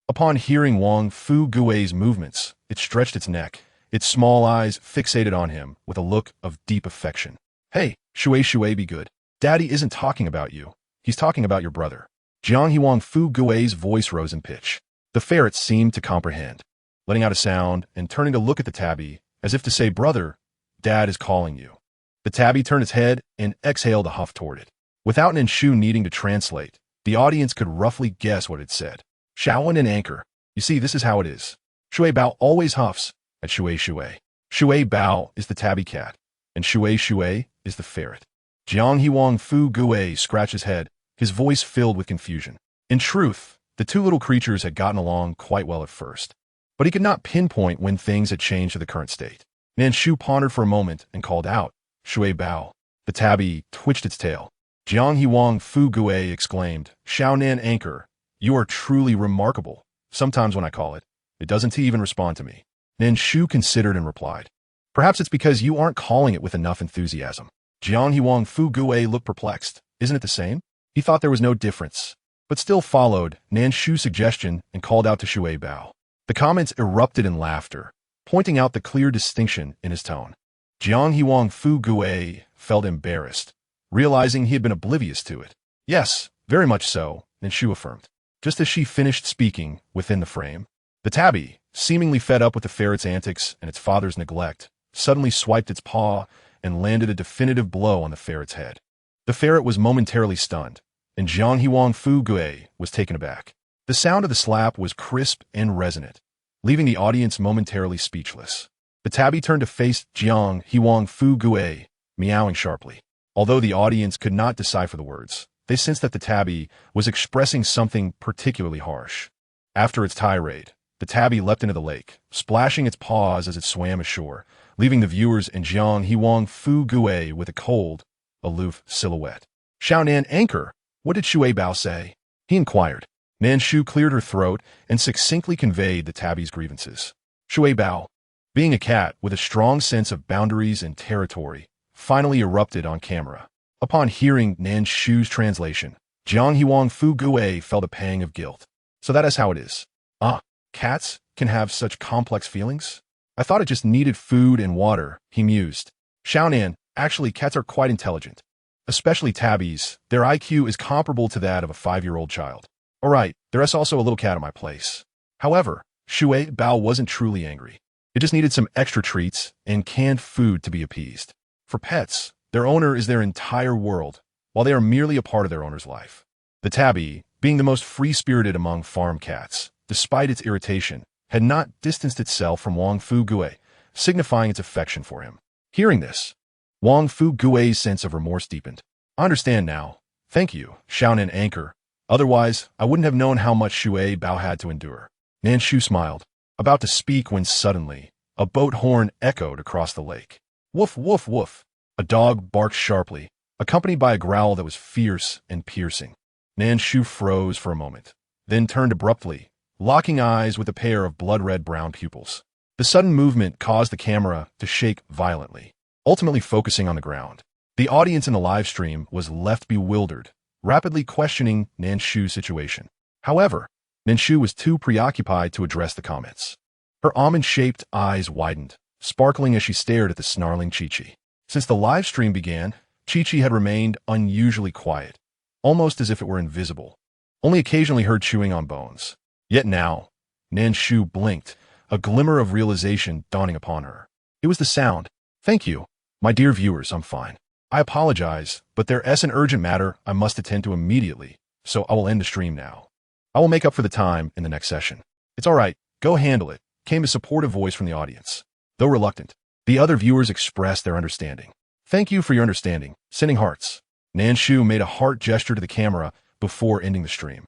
Upon hearing Wang Fu Gue's movements, it stretched its neck, its small eyes fixated on him with a look of deep affection. "Hey, Shui, be good. Daddy isn't talking about you. He's talking about your brother." Jiang He Wang Fu Gue's voice rose in pitch. The ferret seemed to comprehend, letting out a sound and turning to look at the tabby, as if to say, "Brother, Dad is calling you." The tabby turned its head and exhaled a huff toward it. Without Nan Shu needing to translate, the audience could roughly guess what it said. "Shaoan and anchor. You see, this is how it is. Shui Bao always huffs at Shui. Shui Bao is the tabby cat, and Shui is the ferret." Jiang He Wang Fu Gue scratched his head, his voice filled with confusion. In truth, the two little creatures had gotten along quite well at first, but he could not pinpoint when things had changed to the current state. Nan Shu pondered for a moment and called out, "Shui Bao." The tabby twitched its tail. Jiang He Wang Fu Gue exclaimed, "Nan anchor, you are truly remarkable. Sometimes when I call it, it doesn't even respond to me." Nan Shu considered and replied, "Perhaps it's because you aren't calling it with enough enthusiasm." Jiang He Wang Fu Gue looked perplexed. Isn't it the same? He thought there was no difference, but still followed Nan Shu's suggestion and called out to Shui Bao. The comments erupted in laughter, pointing out the clear distinction in his tone. Jiang He Wang Fu Gue felt embarrassed, realizing he had been oblivious to it. "Yes, very much so," Nan Shu affirmed. Just as she finished speaking within the frame, the tabby, seemingly fed up with the ferret's antics and its father's neglect, suddenly swiped its paw and landed a definitive blow on the ferret's head. The ferret was momentarily stunned, and Jiang He Wang Fu Gue was taken aback. The sound of the slap was crisp and resonant, leaving the audience momentarily speechless. The tabby turned to face Jiang He Wang Fu Gue, meowing sharply. Although the audience could not decipher the words, they sensed that the tabby was expressing something particularly harsh. After its tirade, the tabby leapt into the lake, splashing its paws as it swam ashore, leaving the viewers and Jiang He Wang Fu Gue with a cold, aloof silhouette. "Nan anchor, what did Shui Bao say?" he inquired. Nan Shu cleared her throat and succinctly conveyed the tabby's grievances. Shui Bao, being a cat with a strong sense of boundaries and territory, finally erupted on camera. Upon hearing Nan Shu's translation, Jiang He Wang Fu Gue felt a pang of guilt. "So that is how it is. Cats can have such complex feelings? I thought it just needed food and water," he mused. "Nan, actually cats are quite intelligent. Especially tabbies, their IQ is comparable to that of a 5-year-old child. Alright, there is also a little cat at my place." However, Shui Bao wasn't truly angry. It just needed some extra treats and canned food to be appeased. For pets, their owner is their entire world, while they are merely a part of their owner's life. The tabby, being the most free-spirited among farm cats, despite its irritation, had not distanced itself from Wang Fu Gue, signifying its affection for him. Hearing this, Wang Fu Gue's sense of remorse deepened. "I understand now. Thank you, Nan anchor. Otherwise, I wouldn't have known how much Shui Bao had to endure." Nan Shu smiled, about to speak when suddenly, a boat horn echoed across the lake. "Woof, woof, woof." A dog barked sharply, accompanied by a growl that was fierce and piercing. Nan Shu froze for a moment, then turned abruptly, locking eyes with a pair of blood-red brown pupils. The sudden movement caused the camera to shake violently, ultimately focusing on the ground. The audience in the live stream was left bewildered, rapidly questioning Nan Shu's situation. However, Nan Shu was too preoccupied to address the comments. Her almond-shaped eyes widened, sparkling as she stared at the snarling Chi-Chi. Since the live stream began, Chi-Chi had remained unusually quiet, almost as if it were invisible, only occasionally heard chewing on bones. Yet now, Nan Shu blinked, a glimmer of realization dawning upon her. It was the sound. "Thank you, my dear viewers, I'm fine. I apologize, but there is an urgent matter I must attend to immediately, so I will end the stream now. I will make up for the time in the next session." "It's all right, go handle it," came a supportive voice from the audience. Though reluctant, the other viewers expressed their understanding. "Thank you for your understanding, sending hearts." Nan Shu made a heart gesture to the camera before ending the stream,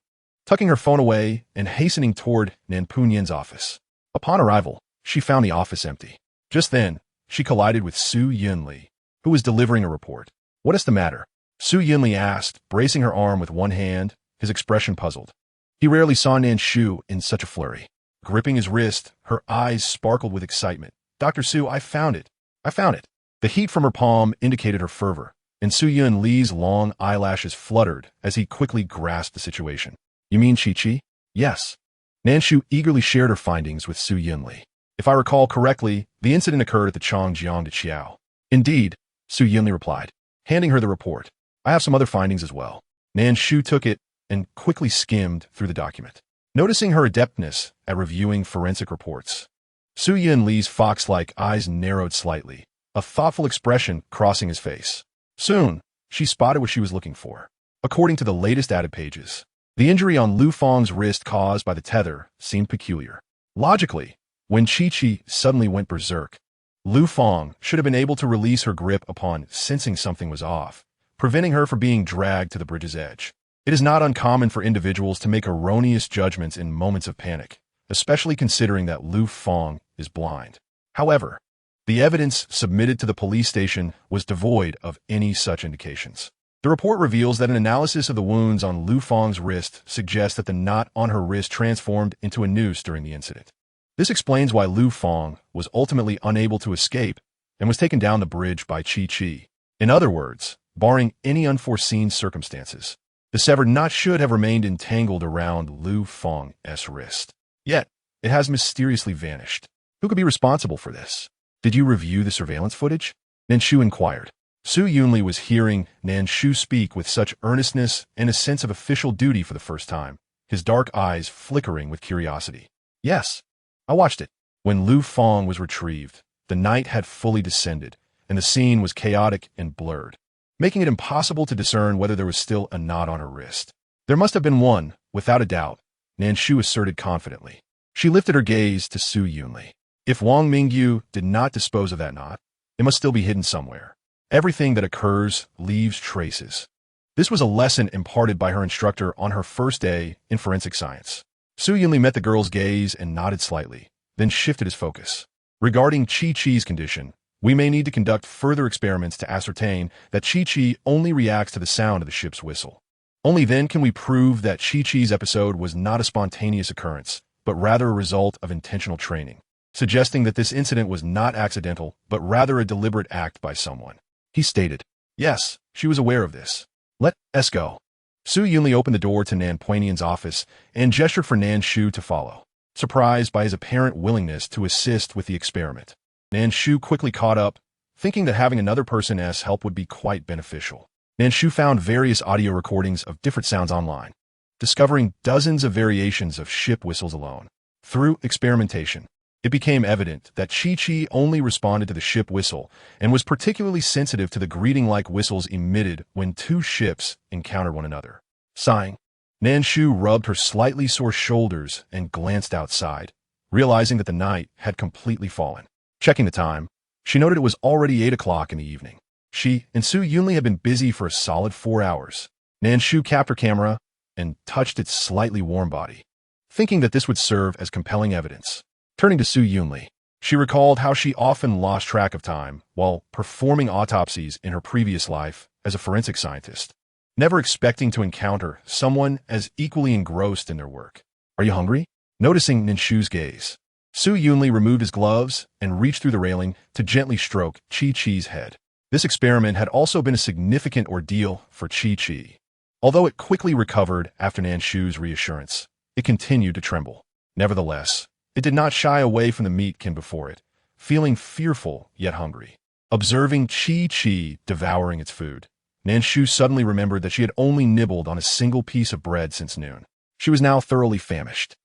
tucking her phone away and hastening toward Nan Punyan's office. Upon arrival, she found the office empty. Just then, she collided with Su Yunli, who was delivering a report. "What is the matter?" Su Yunli asked, bracing her arm with one hand, his expression puzzled. He rarely saw Nan Shu in such a flurry. Gripping his wrist, her eyes sparkled with excitement. "Dr. Su, I found it. I found it." The heat from her palm indicated her fervor, and Su Yunli's long eyelashes fluttered as he quickly grasped the situation. "You mean Chi-Chi?" "Yes." Nan Shu eagerly shared her findings with Su Yunli. "If I recall correctly, the incident occurred at the Chongjiang de Qiao." "Indeed," Su Yunli replied, handing her the report. "I have some other findings as well." Nan Shu took it and quickly skimmed through the document. Noticing her adeptness at reviewing forensic reports, Su Yunli's fox-like eyes narrowed slightly, a thoughtful expression crossing his face. Soon, she spotted what she was looking for. According to the latest added pages, the injury on Lu Fang's wrist caused by the tether seemed peculiar. Logically, when Chi-Chi suddenly went berserk, Lu Fang should have been able to release her grip upon sensing something was off, preventing her from being dragged to the bridge's edge. It is not uncommon for individuals to make erroneous judgments in moments of panic, especially considering that Lu Fang is blind. However, the evidence submitted to the police station was devoid of any such indications. The report reveals that an analysis of the wounds on Lu Fang's wrist suggests that the knot on her wrist transformed into a noose during the incident. This explains why Lu Fang was ultimately unable to escape and was taken down the bridge by Chi-Chi. In other words, barring any unforeseen circumstances, the severed knot should have remained entangled around Lu Fang's wrist. Yet, it has mysteriously vanished. Who could be responsible for this? "Did you review the surveillance footage?" Nan Shu inquired. Su Yunli was hearing Nan Shu speak with such earnestness and a sense of official duty for the first time, his dark eyes flickering with curiosity. "Yes, I watched it." When Lu Fang was retrieved, the night had fully descended, and the scene was chaotic and blurred, making it impossible to discern whether there was still a knot on her wrist. "There must have been one, without a doubt," Nan Shu asserted confidently. She lifted her gaze to Su Yunli. "If Wang Mingyu did not dispose of that knot, it must still be hidden somewhere. Everything that occurs leaves traces." This was a lesson imparted by her instructor on her first day in forensic science. Su Yunli met the girl's gaze and nodded slightly, then shifted his focus. "Regarding Chi-Chi's condition, we may need to conduct further experiments to ascertain that Chi-Chi only reacts to the sound of the ship's whistle. Only then can we prove that Chi-Chi's episode was not a spontaneous occurrence, but rather a result of intentional training, suggesting that this incident was not accidental, but rather a deliberate act by someone." He stated. Yes, she was aware of this. "Let us go." Su Yunli opened the door to Nan Punyan's office and gestured for Nan Shu to follow, surprised by his apparent willingness to assist with the experiment. Nan Shu quickly caught up, thinking that having another person's help would be quite beneficial. Nan Shu found various audio recordings of different sounds online, discovering dozens of variations of ship whistles alone. Through experimentation, it became evident that Chi-Chi only responded to the ship whistle and was particularly sensitive to the greeting-like whistles emitted when two ships encountered one another. Sighing, Nan Shu rubbed her slightly sore shoulders and glanced outside, realizing that the night had completely fallen. Checking the time, she noted it was already 8 o'clock in the evening. She and Su Yunli had been busy for a solid 4 hours. Nan Shu capped her camera and touched its slightly warm body, thinking that this would serve as compelling evidence. Turning to Su Yunli, she recalled how she often lost track of time while performing autopsies in her previous life as a forensic scientist, never expecting to encounter someone as equally engrossed in their work. "Are you hungry?" Noticing Nan Shu's gaze, Su Yunli removed his gloves and reached through the railing to gently stroke Chi-Chi's head. This experiment had also been a significant ordeal for Chi-Chi. Although it quickly recovered after Nan Shu's reassurance, it continued to tremble. Nevertheless, it did not shy away from the meatkin before it, feeling fearful yet hungry. Observing Chi-Chi devouring its food, Nan Shu suddenly remembered that she had only nibbled on a single piece of bread since noon. She was now thoroughly famished.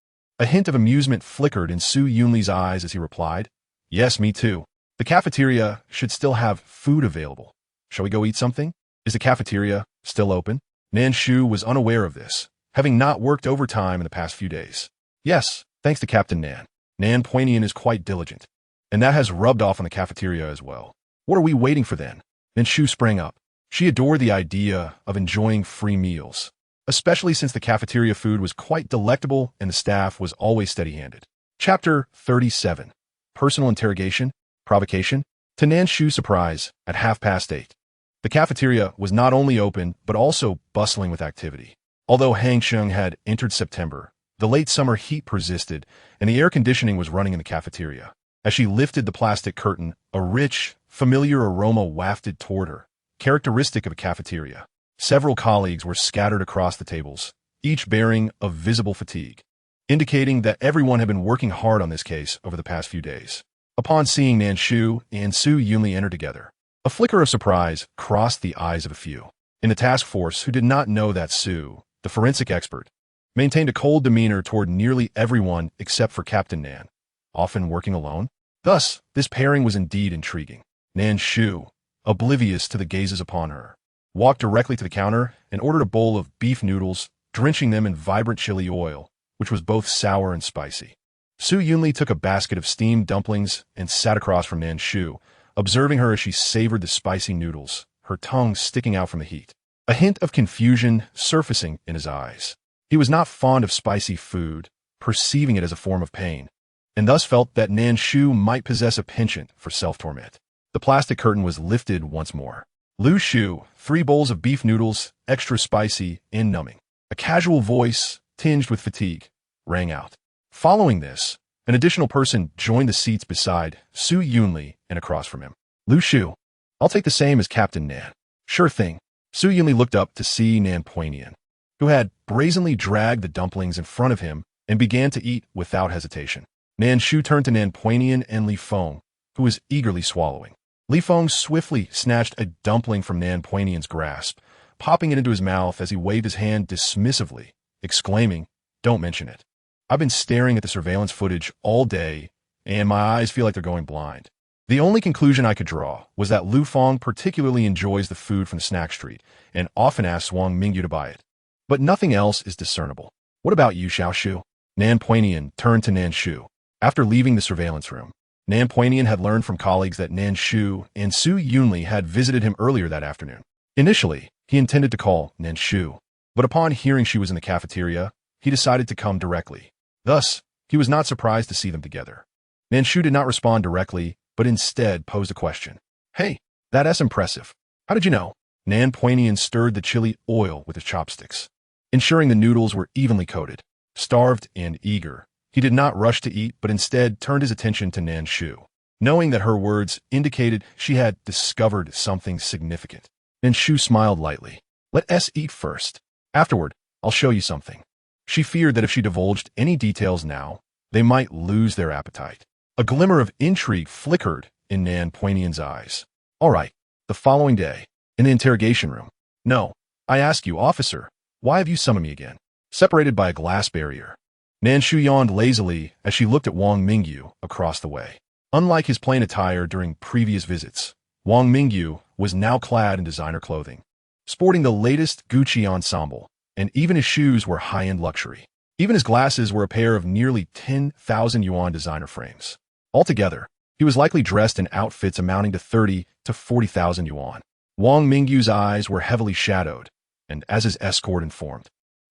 A hint of amusement flickered in Su Yunli's eyes as he replied, "Yes, me too. The cafeteria should still have food available. Shall we go eat something? Is the cafeteria still open?" Nan Shu was unaware of this, having not worked overtime in the past few days. "Yes, thanks to Captain Nan. Nan Poinian is quite diligent, and that has rubbed off on the cafeteria as well. What are we waiting for then?" Nan Shu sprang up. She adored the idea of enjoying free meals, especially since the cafeteria food was quite delectable and the staff was always steady-handed. Chapter 37. Personal Interrogation, Provocation. To Nan Shu's surprise, at 8:30, the cafeteria was not only open but also bustling with activity. Although Hangsheng had entered September, the late summer heat persisted and the air conditioning was running in the cafeteria. As she lifted the plastic curtain, a rich, familiar aroma wafted toward her, characteristic of a cafeteria. Several colleagues were scattered across the tables, each bearing a visible fatigue, indicating that everyone had been working hard on this case over the past few days. Upon seeing Nan Shu and Su Yunli enter together, a flicker of surprise crossed the eyes of a few in the task force who did not know that Su, the forensic expert, maintained a cold demeanor toward nearly everyone except for Captain Nan, often working alone. Thus, this pairing was indeed intriguing. Nan Shu, oblivious to the gazes upon her, walked directly to the counter and ordered a bowl of beef noodles, drenching them in vibrant chili oil, which was both sour and spicy. Su Yunli took a basket of steamed dumplings and sat across from Nan Shu, observing her as she savored the spicy noodles, her tongue sticking out from the heat. A hint of confusion surfacing in his eyes. He was not fond of spicy food, perceiving it as a form of pain, and thus felt that Nan Shu might possess a penchant for self-torment. The plastic curtain was lifted once more. "Lu Shu, 3 bowls of beef noodles, extra spicy and numbing." A casual voice, tinged with fatigue, rang out. Following this, an additional person joined the seats beside Su Yunli and across from him. "Lu Shu, I'll take the same as Captain Nan." "Sure thing." Su Yunli looked up to see Nan Poinian, who had brazenly dragged the dumplings in front of him and began to eat without hesitation. Nan Shu turned to Nan Poinian and Li Feng, who was eagerly swallowing. Li Feng swiftly snatched a dumpling from Nan Poinian's grasp, popping it into his mouth as he waved his hand dismissively, exclaiming, "Don't mention it. I've been staring at the surveillance footage all day, and my eyes feel like they're going blind." The only conclusion I could draw was that Lu Feng particularly enjoys the food from the snack street and often asks Wang Mingyu to buy it. But nothing else is discernible. "What about you, Xiao Shu?" Nan Poinian turned to Nan Shu. After leaving the surveillance room, Nan Poinian had learned from colleagues that Nan Shu and Su Yunli had visited him earlier that afternoon. Initially, he intended to call Nan Shu, but upon hearing she was in the cafeteria, he decided to come directly. Thus, he was not surprised to see them together. Nan Shu did not respond directly, but instead posed a question. "Hey, that's impressive. How did you know?" Nan Poinian stirred the chili oil with his chopsticks, ensuring the noodles were evenly coated. Starved and eager, he did not rush to eat, but instead turned his attention to Nan Shu, knowing that her words indicated she had discovered something significant. Nan Shu smiled lightly. "Let us eat first. Afterward, I'll show you something." She feared that if she divulged any details now, they might lose their appetite. A glimmer of intrigue flickered in Nan Poinian's eyes. "All right, the following day, in the interrogation room." "No, I ask you, officer, why have you summoned me again?" Separated by a glass barrier, Nan Shu yawned lazily as she looked at Wang Mingyu across the way. Unlike his plain attire during previous visits, Wang Mingyu was now clad in designer clothing, sporting the latest Gucci ensemble, and even his shoes were high-end luxury. Even his glasses were a pair of nearly 10,000 yuan designer frames. Altogether, he was likely dressed in outfits amounting to 30 to 40,000 yuan. Wang Mingyu's eyes were heavily shadowed, and as his escort informed,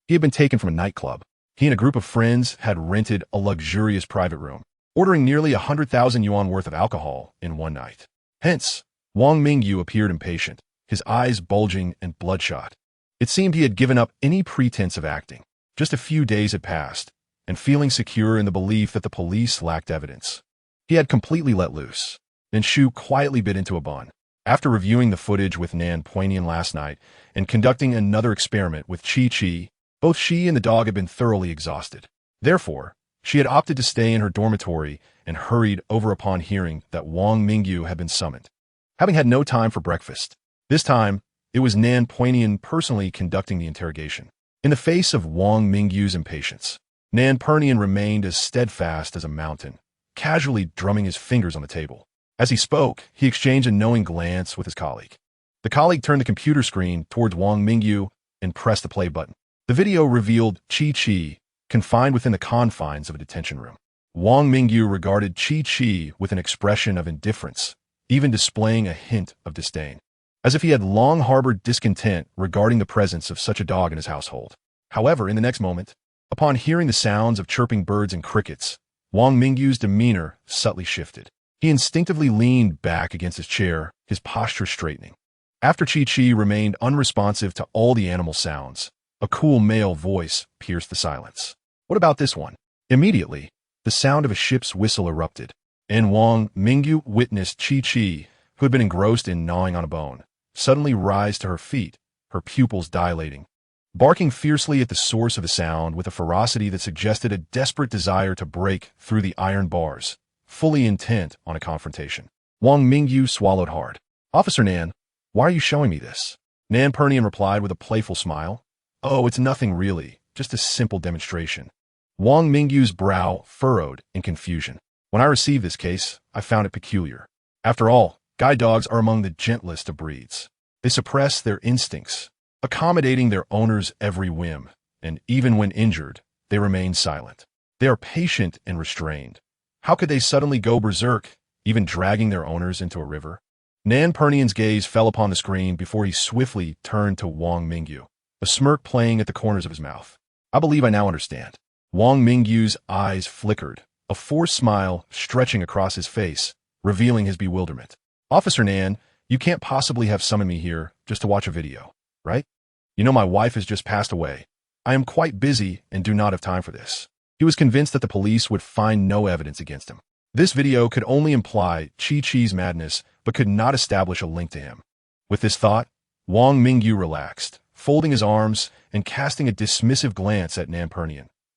he had been taken from a nightclub. He and a group of friends had rented a luxurious private room, ordering nearly 100,000 yuan worth of alcohol in one night. Hence, Wang Mingyu appeared impatient, his eyes bulging and bloodshot. It seemed he had given up any pretense of acting. Just a few days had passed, and feeling secure in the belief that the police lacked evidence. He had completely let loose. Nan Shu quietly bit into a bun. After reviewing the footage with Nan last night and conducting another experiment with Chi, both she and the dog had been thoroughly exhausted. Therefore, she had opted to stay in her dormitory and hurried over upon hearing that Wang Mingyu had been summoned. Having had no time for breakfast, this time it was Nan personally conducting the interrogation. In the face of Wang Mingyu's impatience, Nan remained as steadfast as a mountain, casually drumming his fingers on the table. As he spoke, he exchanged a knowing glance with his colleague. The colleague turned the computer screen towards Wang Mingyu and pressed the play button. The video revealed Chi, confined within the confines of a detention room. Wang Mingyu regarded Chi with an expression of indifference, even displaying a hint of disdain, as if he had long harbored discontent regarding the presence of such a dog in his household. However, in the next moment, upon hearing the sounds of chirping birds and crickets, Wang Mingyu's demeanor subtly shifted. He instinctively leaned back against his chair, his posture straightening. After Chi remained unresponsive to all the animal sounds, a cool male voice pierced the silence. "What about this one?" Immediately, the sound of a ship's whistle erupted, and Wang Mingyu witnessed Chi, who had been engrossed in gnawing on a bone, suddenly rise to her feet, her pupils dilating, barking fiercely at the source of the sound with a ferocity that suggested a desperate desire to break through the iron bars, fully intent on a confrontation. Wang Mingyu swallowed hard. "Officer Nan, why are you showing me this?" Nan replied with a playful smile. "Oh, it's nothing really, just a simple demonstration." Wang Mingyu's brow furrowed in confusion. "When I received this case, I found it peculiar. After all, guide dogs are among the gentlest of breeds. They suppress their instincts, accommodating their owner's every whim, and even when injured, they remain silent. They are patient and restrained. How could they suddenly go berserk, even dragging their owners into a river?" Nan gaze fell upon the screen before he swiftly turned to Wang Mingyu, a smirk playing at the corners of his mouth. "I believe I now understand." Wang Mingyu's eyes flickered, a forced smile stretching across his face, revealing his bewilderment. "Officer Nan, you can't possibly have summoned me here just to watch a video, right? You know my wife has just passed away. I am quite busy and do not have time for this." He was convinced that the police would find no evidence against him. This video could only imply Chi's madness, but could not establish a link to him. With this thought, Wang Mingyu relaxed, folding his arms and casting a dismissive glance at Nan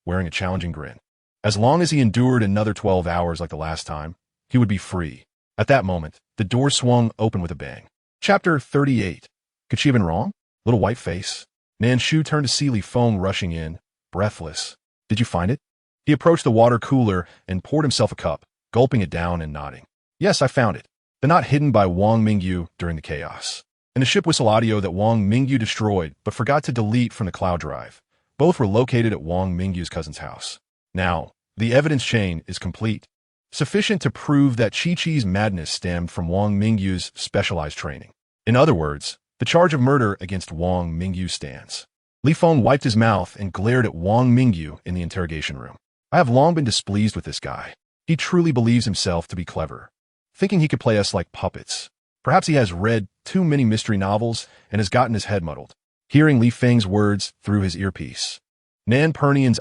wearing a challenging grin. As long as he endured another 12 hours like the last time, he would be free. At that moment, the door swung open with a bang. Chapter 38. Could she have been wrong? Little white face. Nan Shu turned to see Li Feng rushing in, breathless. "Did you find it?" He approached the water cooler and poured himself a cup, gulping it down and nodding. "Yes, I found it. The knot hidden by Wang Mingyu during the chaos. And the ship whistle audio that Wang Mingyu destroyed but forgot to delete from the cloud drive. Both were located at Wang Mingyu's cousin's house. Now, the evidence chain is complete, sufficient to prove that Chi's madness stemmed from Wang Mingyu's specialized training. In other words, the charge of murder against Wang Mingyu stands." Li Feng wiped his mouth and glared at Wang Mingyu in the interrogation room. "I have long been displeased with this guy. He truly believes himself to be clever, thinking he could play us like puppets. Perhaps he has read too many mystery novels and has gotten his head muddled." Hearing Li Feng's words through his earpiece, Nan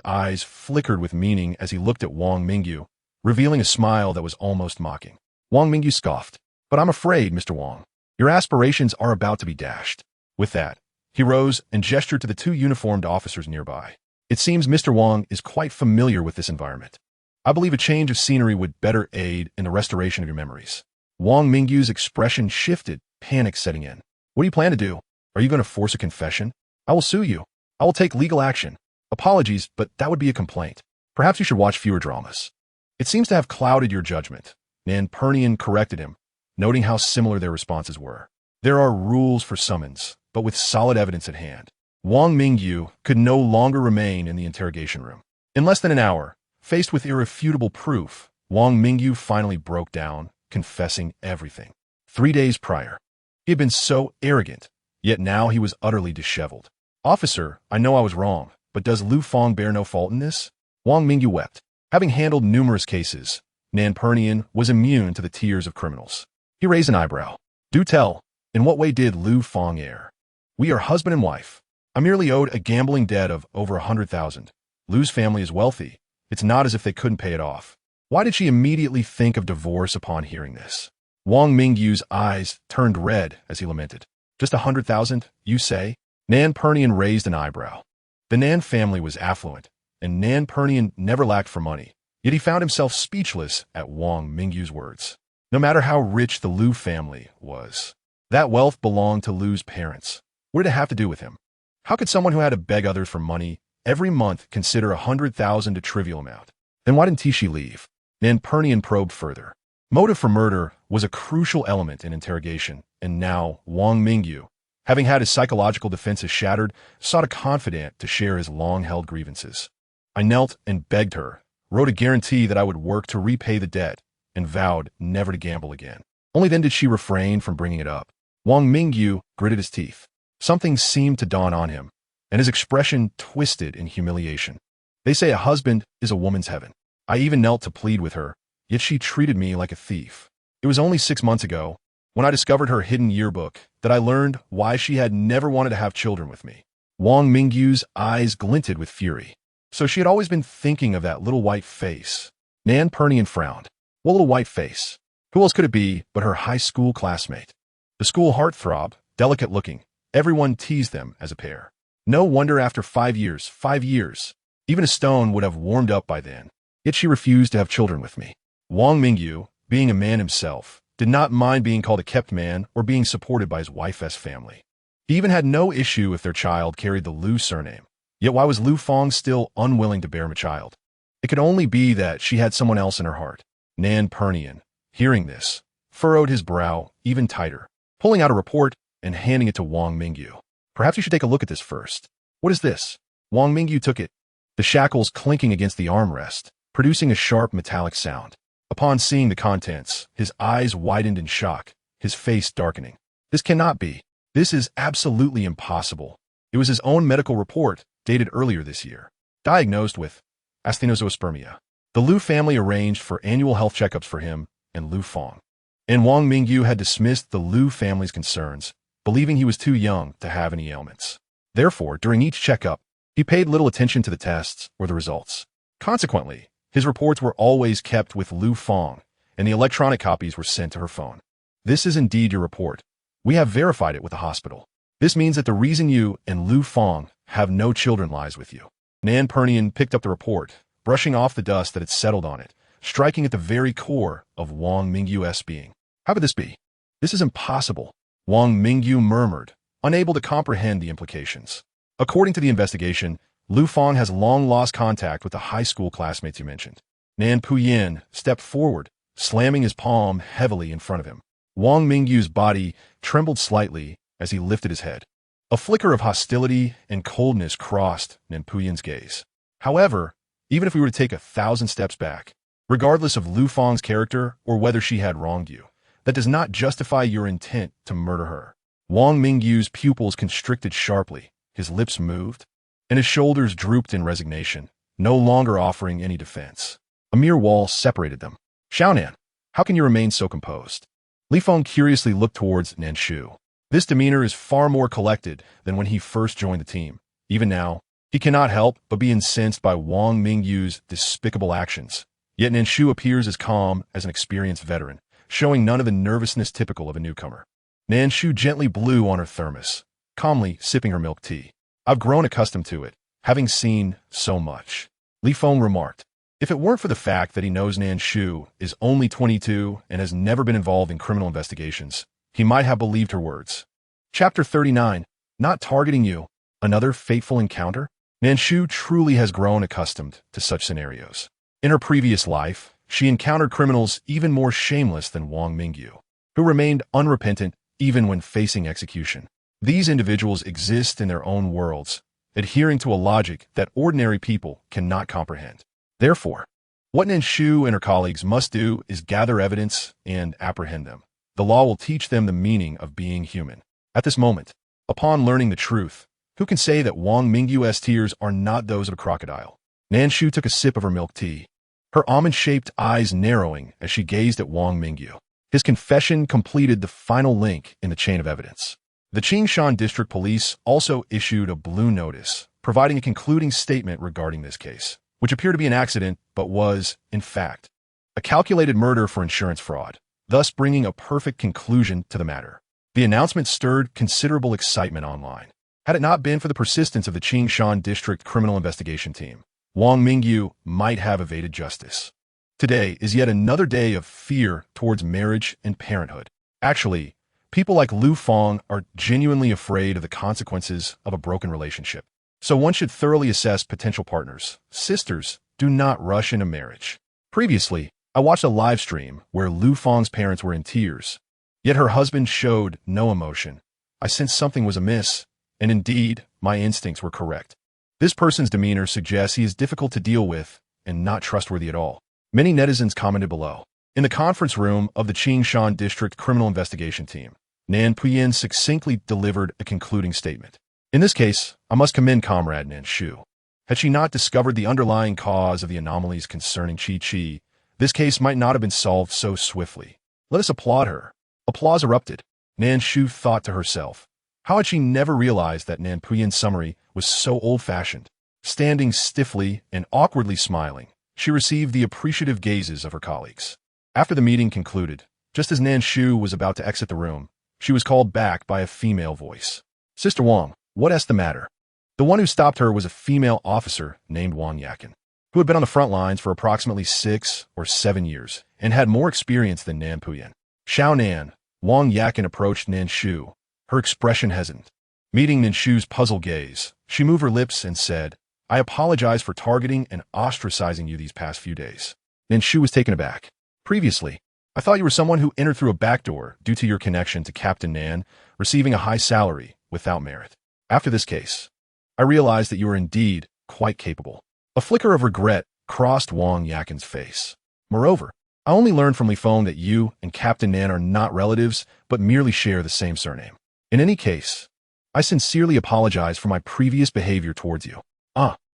eyes flickered with meaning as he looked at Wang Mingyu, revealing a smile that was almost mocking. Wang Mingyu scoffed. "But I'm afraid, Mr. Wang, your aspirations are about to be dashed." With that, he rose and gestured to the two uniformed officers nearby. "It seems Mr. Wang is quite familiar with this environment. I believe a change of scenery would better aid in the restoration of your memories." Wang Mingyu's expression shifted, panic setting in. "What do you plan to do? Are you going to force a confession? I will sue you. I will take legal action. Apologies, but that would be a complaint. Perhaps you should watch fewer dramas." "It seems to have clouded your judgment," Nan corrected him, noting how similar their responses were. "There are rules for summons, but with solid evidence at hand." Wang Mingyu could no longer remain in the interrogation room. In less than an hour, faced with irrefutable proof, Wang Mingyu finally broke down, confessing everything. 3 days prior, he had been so arrogant, yet now he was utterly disheveled. "Officer, I know I was wrong, but does Lu Feng bear no fault in this?" Wang Mingyu wept. Having handled numerous cases, Nan was immune to the tears of criminals. He raised an eyebrow. "Do tell, in what way did Lu Feng err?" "We are husband and wife. I merely owed a gambling debt of over 100,000. Lu's family is wealthy, It's not as if they couldn't pay it off. Why did she immediately think of divorce upon hearing this? Wang Mingyu's eyes turned red as he lamented. Just 100,000, you say? Nan Pernian raised an eyebrow. The Nan family was affluent, and Nan Pernian never lacked for money. Yet he found himself speechless at Wang Mingyu's words. No matter how rich the Liu family was, that wealth belonged to Liu's parents. What did it have to do with him? How could someone who had to beg others for money every month consider 100,000 a trivial amount? Then why didn't Tishi leave? Nan Pernian probed further. Motive for murder was a crucial element in interrogation, and now Wang Mingyu, having had his psychological defenses shattered, sought a confidant to share his long-held grievances. I knelt and begged her, wrote a guarantee that I would work to repay the debt, and vowed never to gamble again. Only then did she refrain from bringing it up. Wang Mingyu gritted his teeth. Something seemed to dawn on him, and his expression twisted in humiliation. They say a husband is a woman's heaven. I even knelt to plead with her, yet she treated me like a thief. It was only 6 months ago, when I discovered her hidden yearbook, that I learned why she had never wanted to have children with me. Wang Mingyu's eyes glinted with fury. So she had always been thinking of that little white face. Nan Pernian frowned. What little white face? Who else could it be but her high school classmate? The school heartthrob, delicate-looking. Everyone teased them as a pair. No wonder after 5 years, even a stone would have warmed up by then. Yet she refused to have children with me. Wang Mingyu, being a man himself, did not mind being called a kept man or being supported by his wife's family. He even had no issue if their child carried the Liu surname. Yet why was Liu Fong still unwilling to bear him a child? It could only be that she had someone else in her heart. Nan Pernian, hearing this, furrowed his brow even tighter, pulling out a report and handing it to Wang Mingyu. Perhaps you should take a look at this first. What is this? Wang Mingyu took it, the shackles clinking against the armrest, producing a sharp metallic sound. Upon seeing the contents, his eyes widened in shock, his face darkening. This cannot be. This is absolutely impossible. It was his own medical report, dated earlier this year. Diagnosed with asthenozoospermia. The Liu family arranged for annual health checkups for him and Liu Fong. And Wang Mingyu had dismissed the Liu family's concerns, believing he was too young to have any ailments. Therefore, during each checkup, he paid little attention to the tests or the results. Consequently, his reports were always kept with Liu Fong, and the electronic copies were sent to her phone. This is indeed your report. We have verified it with the hospital. This means that the reason you and Liu Fong have no children lies with you. Nan Pernian picked up the report, brushing off the dust that had settled on it, striking at the very core of Wang Mingyu's being. How could this be? This is impossible, Wang Mingyu murmured, unable to comprehend the implications. According to the investigation, Liu Fong has long lost contact with the high school classmates you mentioned. Nan Puyin stepped forward, slamming his palm heavily in front of him. Wang Mingyu's body trembled slightly as he lifted his head. A flicker of hostility and coldness crossed Nan Puyin's gaze. However, even if we were to take 1,000 steps back, regardless of Liu Fong's character or whether she had wronged you, that does not justify your intent to murder her. Wang Mingyu's pupils constricted sharply, his lips moved, and his shoulders drooped in resignation, no longer offering any defense. A mere wall separated them. Xiaonan, how can you remain so composed? Li Feng curiously looked towards Nan Shu. This demeanor is far more collected than when he first joined the team. Even now, he cannot help but be incensed by Wang Mingyu's despicable actions. Yet Nan Shu appears as calm as an experienced veteran, showing none of the nervousness typical of a newcomer. Nan Shu gently blew on her thermos, calmly sipping her milk tea. I've grown accustomed to it, having seen so much. Li Feng remarked. If it weren't for the fact that he knows Nan Shu is only 22 and has never been involved in criminal investigations, he might have believed her words. Chapter 39. Not targeting you. Another fateful encounter? Nan Shu truly has grown accustomed to such scenarios. In her previous life, she encountered criminals even more shameless than Wang Mingyu, who remained unrepentant even when facing execution. These individuals exist in their own worlds, adhering to a logic that ordinary people cannot comprehend. Therefore, what Nan Shu and her colleagues must do is gather evidence and apprehend them. The law will teach them the meaning of being human. At this moment, upon learning the truth, who can say that Wang Mingyu's tears are not those of a crocodile? Nan Shu took a sip of her milk tea, her almond-shaped eyes narrowing as she gazed at Wang Mingyu. His confession completed the final link in the chain of evidence. The Qingshan District Police also issued a blue notice, providing a concluding statement regarding this case. which appeared to be an accident but was, in fact, a calculated murder for insurance fraud, thus bringing a perfect conclusion to the matter. The announcement stirred considerable excitement online. Had it not been for the persistence of the Qingshan District Criminal Investigation Team, Wang Mingyu might have evaded justice. Today is yet another day of fear towards marriage and parenthood. Actually, people like Lu Fong are genuinely afraid of the consequences of a broken relationship. So one should thoroughly assess potential partners. Sisters, do not rush into marriage. Previously, I watched a live stream where Lu Fong's parents were in tears, yet her husband showed no emotion. I sensed something was amiss, and indeed, my instincts were correct. This person's demeanor suggests he is difficult to deal with and not trustworthy at all. Many netizens commented below. In the conference room of the Qingshan District Criminal Investigation Team, Nan Puyin succinctly delivered a concluding statement. In this case, I must commend Comrade Nan Shu. Had she not discovered the underlying cause of the anomalies concerning Chi, this case might not have been solved so swiftly. Let us applaud her. Applause erupted. Nan Shu thought to herself. How had she never realized that Nan Puyin's summary was so old-fashioned? Standing stiffly and awkwardly smiling, she received the appreciative gazes of her colleagues. After the meeting concluded, just as Nan Shu was about to exit the room, she was called back by a female voice. Sister Wang, what's the matter? The one who stopped her was a female officer named Wang Yakin, who had been on the front lines for approximately 6 or 7 years and had more experience than Nan Puyin. Xiao Nan, Wang Yakin approached Nan Shu, her expression hesitant. Meeting Nan Shu's puzzled gaze, she moved her lips and said, I apologize for targeting and ostracizing you these past few days. Nan Shu was taken aback. Previously, I thought you were someone who entered through a back door due to your connection to Captain Nan, receiving a high salary without merit. After this case, I realized that you are indeed quite capable. A flicker of regret crossed Wang Yakin's face. Moreover, I only learned from Li Feng that you and Captain Nan are not relatives, but merely share the same surname. In any case, I sincerely apologize for my previous behavior towards you.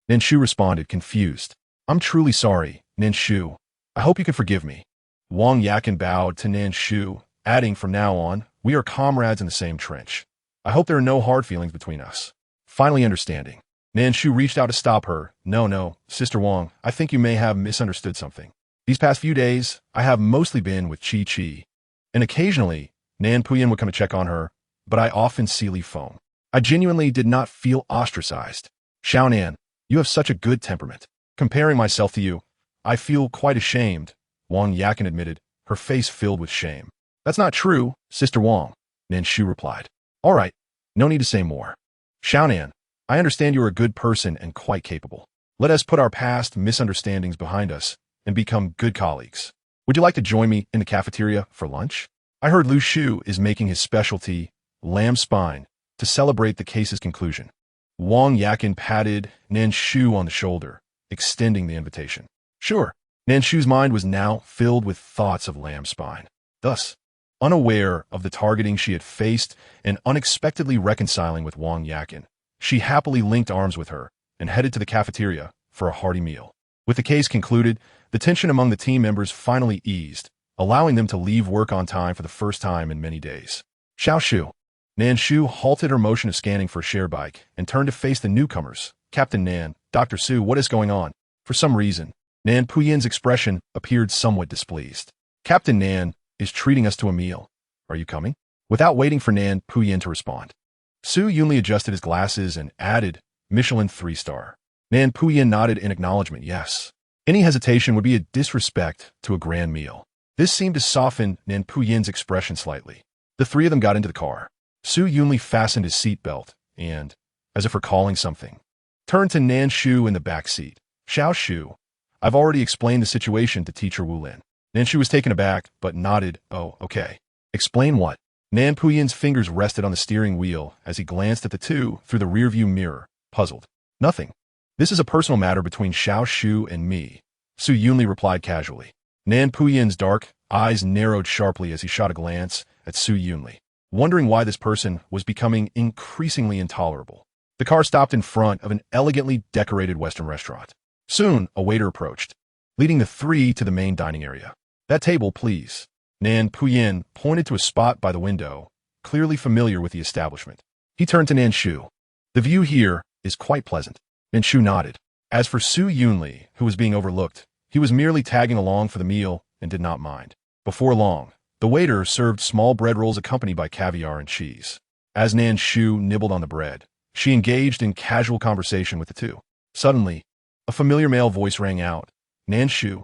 Nan Shu responded, confused. I'm truly sorry, Nan Shu. I hope you can forgive me. Wang Yakin bowed to Nan Shu, adding, from now on, we are comrades in the same trench. I hope there are no hard feelings between us. Finally understanding, Nan Shu reached out to stop her. No, Sister Wang, I think you may have misunderstood something. These past few days, I have mostly been with Chi, and occasionally, Nan Puyin would come to check on her, but I often see Li Feng. I genuinely did not feel ostracized. Xiao Nan, you have such a good temperament. Comparing myself to you, I feel quite ashamed, Wang Yakin admitted, her face filled with shame. That's not true, Sister Wang, Nan Shu replied. All right, no need to say more. Xiao Nan, I understand you are a good person and quite capable. Let us put our past misunderstandings behind us and become good colleagues. Would you like to join me in the cafeteria for lunch? I heard Lu Shu is making his specialty, lamb spine, to celebrate the case's conclusion. Wang Yakin patted Nan Shu on the shoulder, extending the invitation. Sure, Nan Shu's mind was now filled with thoughts of lamb spine. Thus, unaware of the targeting she had faced and unexpectedly reconciling with Wang Yakin, she happily linked arms with her and headed to the cafeteria for a hearty meal. With the case concluded, the tension among the team members finally eased, allowing them to leave work on time for the first time in many days. Xiao Shu. Nan Shu halted her motion of scanning for a share bike and turned to face the newcomers. Captain Nan, Dr. Su, what is going on? For some reason, Nan Puyin's expression appeared somewhat displeased. Captain Nan is treating us to a meal. Are you coming? Without waiting for Nan Puyin to respond, Su Yunli adjusted his glasses and added, Michelin 3-star. Nan Puyin nodded in acknowledgement, yes. Any hesitation would be a disrespect to a grand meal. This seemed to soften Nan Puyin's expression slightly. The three of them got into the car. Su Yunli fastened his seatbelt and, as if recalling something, turned to Nan Shu in the back seat. Xiao Shu, I've already explained the situation to Teacher Wu Lin. Nan Shu was taken aback, but nodded, oh, okay. Explain what? Nan Puyin's fingers rested on the steering wheel as he glanced at the two through the rearview mirror, puzzled. Nothing. This is a personal matter between Xiao Shu and me, Su Yunli replied casually. Nan Puyin's dark eyes narrowed sharply as he shot a glance at Su Yunli, wondering why this person was becoming increasingly intolerable. The car stopped in front of an elegantly decorated Western restaurant. Soon, a waiter approached, leading the three to the main dining area. That table, please. Nan Puyin pointed to a spot by the window, clearly familiar with the establishment. He turned to Nan Shu. The view here is quite pleasant. Nan Shu nodded. As for Su Yunli, who was being overlooked, he was merely tagging along for the meal and did not mind. Before long, the waiter served small bread rolls accompanied by caviar and cheese. As Nan Shu nibbled on the bread, she engaged in casual conversation with the two. Suddenly, a familiar male voice rang out. Nan Shu.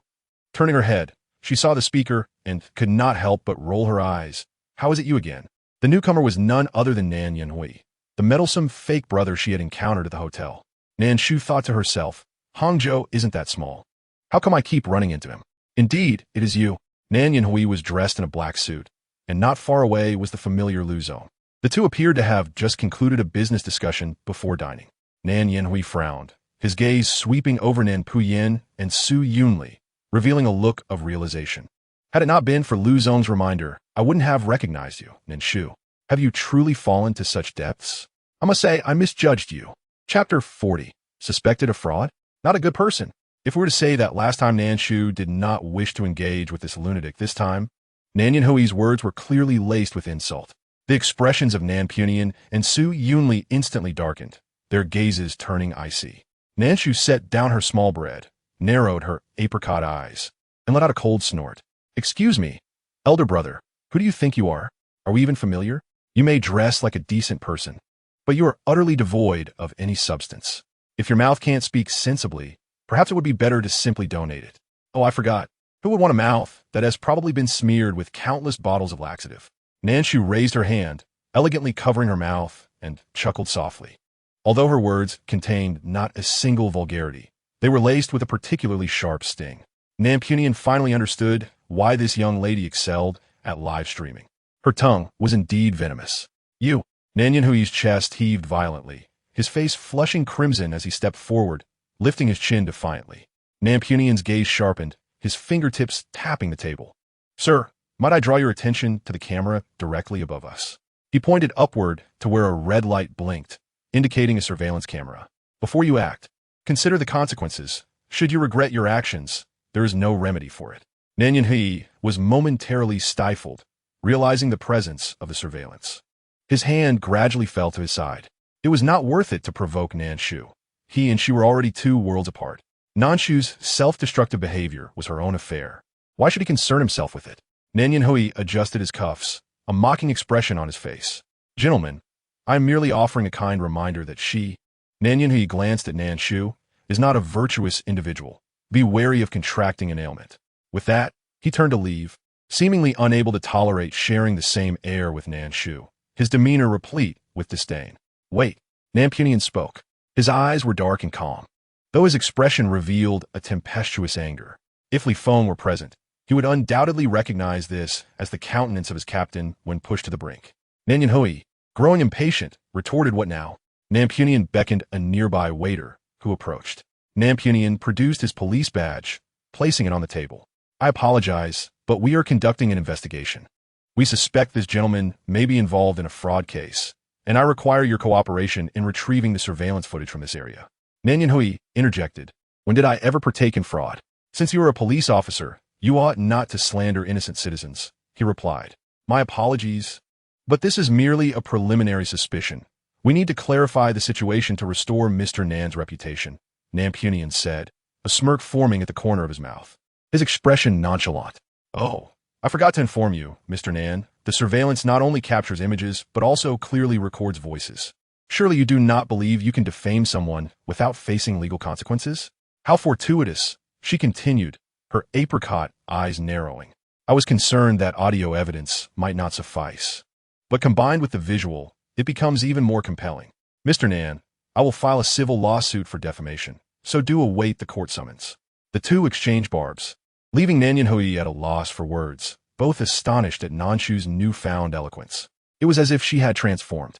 Turning her head, she saw the speaker and could not help but roll her eyes. How is it you again? The newcomer was none other than Nan Yanhui, the meddlesome fake brother she had encountered at the hotel. Nan Shu thought to herself, Hangzhou isn't that small. How come I keep running into him? Indeed, it is you. Nan Yanhui was dressed in a black suit, and not far away was the familiar Lu Zong. The two appeared to have just concluded a business discussion before dining. Nan Yanhui frowned, his gaze sweeping over Nan Puyin and Su Yunli, revealing a look of realization. Had it not been for Lu Zong's reminder, I wouldn't have recognized you, Nan Shu. Have you truly fallen to such depths? I must say I misjudged you. Chapter 40. Suspected of fraud? Not a good person. If we were to say that last time Nan Shu did not wish to engage with this lunatic, this time, Nan Yanhui's words were clearly laced with insult. The expressions of Nan Puyin and Su Yunli instantly darkened, their gazes turning icy. Nan Shu set down her small bread, narrowed her apricot eyes, and let out a cold snort. Excuse me, elder brother, who do you think you are? Are we even familiar? You may dress like a decent person, but you are utterly devoid of any substance. If your mouth can't speak sensibly, perhaps it would be better to simply donate it. Oh, I forgot. Who would want a mouth that has probably been smeared with countless bottles of laxative? Nan Shu raised her hand, elegantly covering her mouth, and chuckled softly. Although her words contained not a single vulgarity, they were laced with a particularly sharp sting. Nan Puyin finally understood why this young lady excelled at live streaming. Her tongue was indeed venomous. You. Nan Yanhui's chest heaved violently, his face flushing crimson as he stepped forward, lifting his chin defiantly. Nan Puyin's gaze sharpened, his fingertips tapping the table. Sir, might I draw your attention to the camera directly above us? He pointed upward to where a red light blinked, indicating a surveillance camera. Before you act, consider the consequences. Should you regret your actions, there is no remedy for it. Nan Yanhui was momentarily stifled, realizing the presence of the surveillance. His hand gradually fell to his side. It was not worth it to provoke Nan Shu. He and she were already 2 worlds apart. Nan Shu's self-destructive behavior was her own affair. Why should he concern himself with it? Nan Yanhui adjusted his cuffs, a mocking expression on his face. Gentlemen, I am merely offering a kind reminder that she, Nan Yanhui glanced at Nan Shu, is not a virtuous individual. Be wary of contracting an ailment. With that, he turned to leave, seemingly unable to tolerate sharing the same air with Nan Shu, his demeanor replete with disdain. Wait, Nan Puyin spoke. His eyes were dark and calm, though his expression revealed a tempestuous anger. If Li Feng were present, he would undoubtedly recognize this as the countenance of his captain when pushed to the brink. Nan Yanhui, growing impatient, retorted, what now? Nan Puyin beckoned a nearby waiter, who approached. Nan Puyin produced his police badge, placing it on the table. I apologize, but we are conducting an investigation. We suspect this gentleman may be involved in a fraud case, and I require your cooperation in retrieving the surveillance footage from this area. Nan Yanhui interjected. When did I ever partake in fraud? Since you are a police officer, you ought not to slander innocent citizens, he replied. My apologies, but this is merely a preliminary suspicion. We need to clarify the situation to restore Mr. Nan's reputation, Nan Puyin said, a smirk forming at the corner of his mouth. His expression nonchalant. Oh, I forgot to inform you, Mr. Nan, the surveillance not only captures images, but also clearly records voices. Surely you do not believe you can defame someone without facing legal consequences? How fortuitous, she continued, her apricot eyes narrowing. I was concerned that audio evidence might not suffice. But combined with the visual, it becomes even more compelling. Mr. Nan, I will file a civil lawsuit for defamation, so do await the court summons. The two exchanged barbs, leaving Nan Yanhui at a loss for words, both astonished at Nan Shu's newfound eloquence. It was as if she had transformed.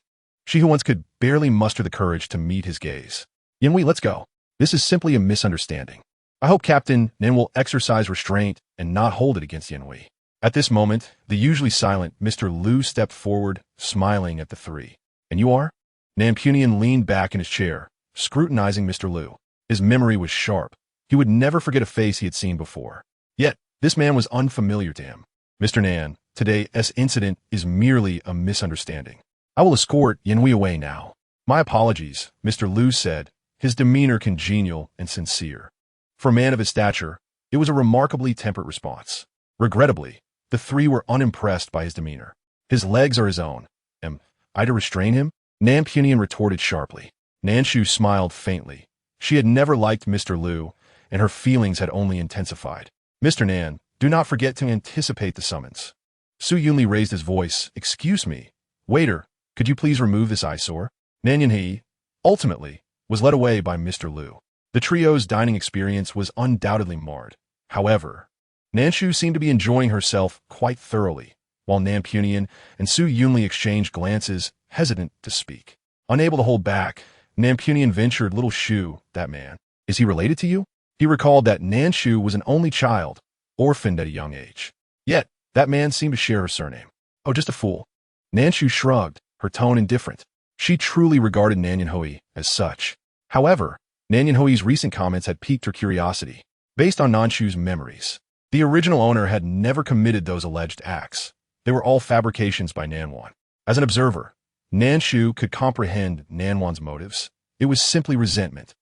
She who once could barely muster the courage to meet his gaze. Yanhui, let's go. This is simply a misunderstanding. I hope Captain Nan will exercise restraint and not hold it against Yanhui. At this moment, the usually silent Mr. Lu stepped forward, smiling at the three. And you are? Nan Puyin leaned back in his chair, scrutinizing Mr. Lu. His memory was sharp. He would never forget a face he had seen before. Yet, this man was unfamiliar to him. Mr. Nan, today's incident is merely a misunderstanding. I will escort Yanhui away now. My apologies, Mr. Lu said, his demeanor congenial and sincere. For a man of his stature, it was a remarkably temperate response. Regrettably, the three were unimpressed by his demeanor. His legs are his own. Am I to restrain him? Nan retorted sharply. Nan Shu smiled faintly. She had never liked Mr. Liu, and her feelings had only intensified. Mr. Nan, do not forget to anticipate the summons. Su Yunli raised his voice. Excuse me. Waiter, could you please remove this eyesore? Nan Yanhee, ultimately, was led away by Mr. Liu. The trio's dining experience was undoubtedly marred. However, Nan Shu seemed to be enjoying herself quite thoroughly, while Nan Punian and Su Yunli exchanged glances, hesitant to speak. Unable to hold back, Nan Punian ventured, Little Shu, that man. Is he related to you? He recalled that Nan Shu was an only child, orphaned at a young age. Yet, that man seemed to share her surname. Oh, just a fool. Nan Shu shrugged, her tone indifferent. She truly regarded Nan Yanhee as such. However, Nan Yanhee's recent comments had piqued her curiosity. Based on Nan Shu's memories, the original owner had never committed those alleged acts. They were all fabrications by Nanwan. As an observer, Nan Shu could comprehend Nanwan's motives. It was simply resentment.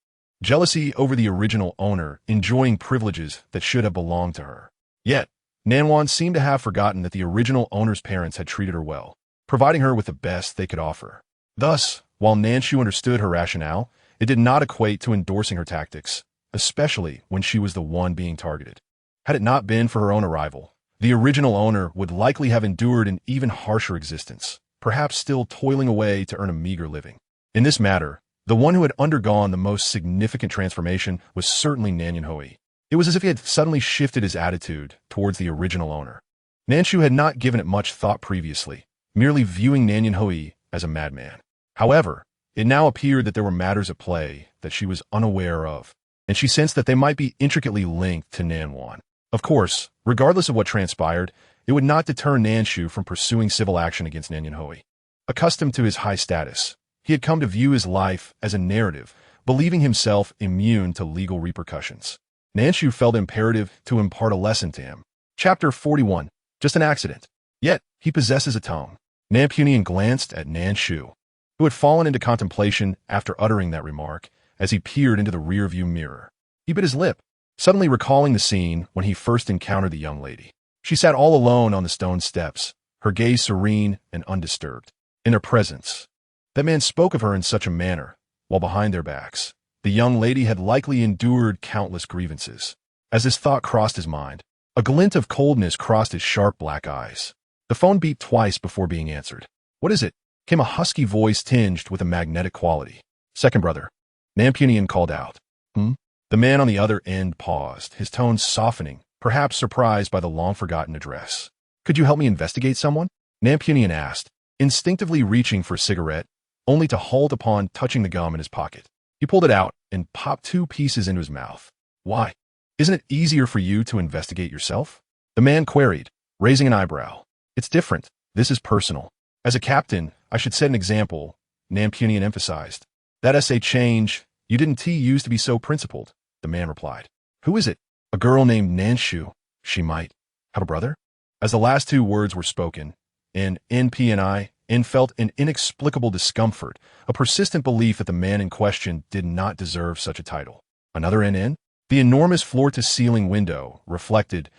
Jealousy over the original owner enjoying privileges that should have belonged to her. Yet, Nanwan seemed to have forgotten that the original owner's parents had treated her well, providing her with the best they could offer. Thus, while Nan Shu understood her rationale, it did not equate to endorsing her tactics, especially when she was the one being targeted. Had it not been for her own arrival, the original owner would likely have endured an even harsher existence, perhaps still toiling away to earn a meager living. In this matter, the one who had undergone the most significant transformation was certainly Nan Yanhee. It was as if he had suddenly shifted his attitude towards the original owner. Nan Shu had not given it much thought previously, merely viewing Nan Yanhee as a madman. However, it now appeared that there were matters at play that she was unaware of, and she sensed that they might be intricately linked to Nanwan. Of course, regardless of what transpired, it would not deter Nan Shu from pursuing civil action against Nan Yanhee. Accustomed to his high status, he had come to view his life as a narrative, believing himself immune to legal repercussions. Nan Shu felt imperative to impart a lesson to him. Chapter 41. Just an accident. Yet, he possesses a tongue. Nan Punian glanced at Nan Shu, who had fallen into contemplation after uttering that remark as he peered into the rearview mirror. He bit his lip, suddenly recalling the scene when he first encountered the young lady. She sat all alone on the stone steps, her gaze serene and undisturbed. In her presence, that man spoke of her in such a manner, while behind their backs, the young lady had likely endured countless grievances. As this thought crossed his mind, a glint of coldness crossed his sharp black eyes. The phone beeped twice before being answered. What is it? Came a husky voice tinged with a magnetic quality. Second brother. Nan Punian called out. The man on the other end paused, his tone softening, perhaps surprised by the long-forgotten address. Could you help me investigate someone? Nan Punian asked, instinctively reaching for a cigarette, only to halt upon touching the gum in his pocket. He pulled it out and popped 2 pieces into his mouth. Why? Isn't it easier for you to investigate yourself? The man queried, raising an eyebrow. It's different. This is personal. As a captain, I should set an example, Nan Punian emphasized. That essay change, you didn't use to be so principled, the man replied. Who is it? A girl named Nan Shu. She might have a brother? As the last 2 words were spoken, NP felt an inexplicable discomfort, a persistent belief that the man in question did not deserve such a title. Another NN? The enormous floor-to-ceiling window reflected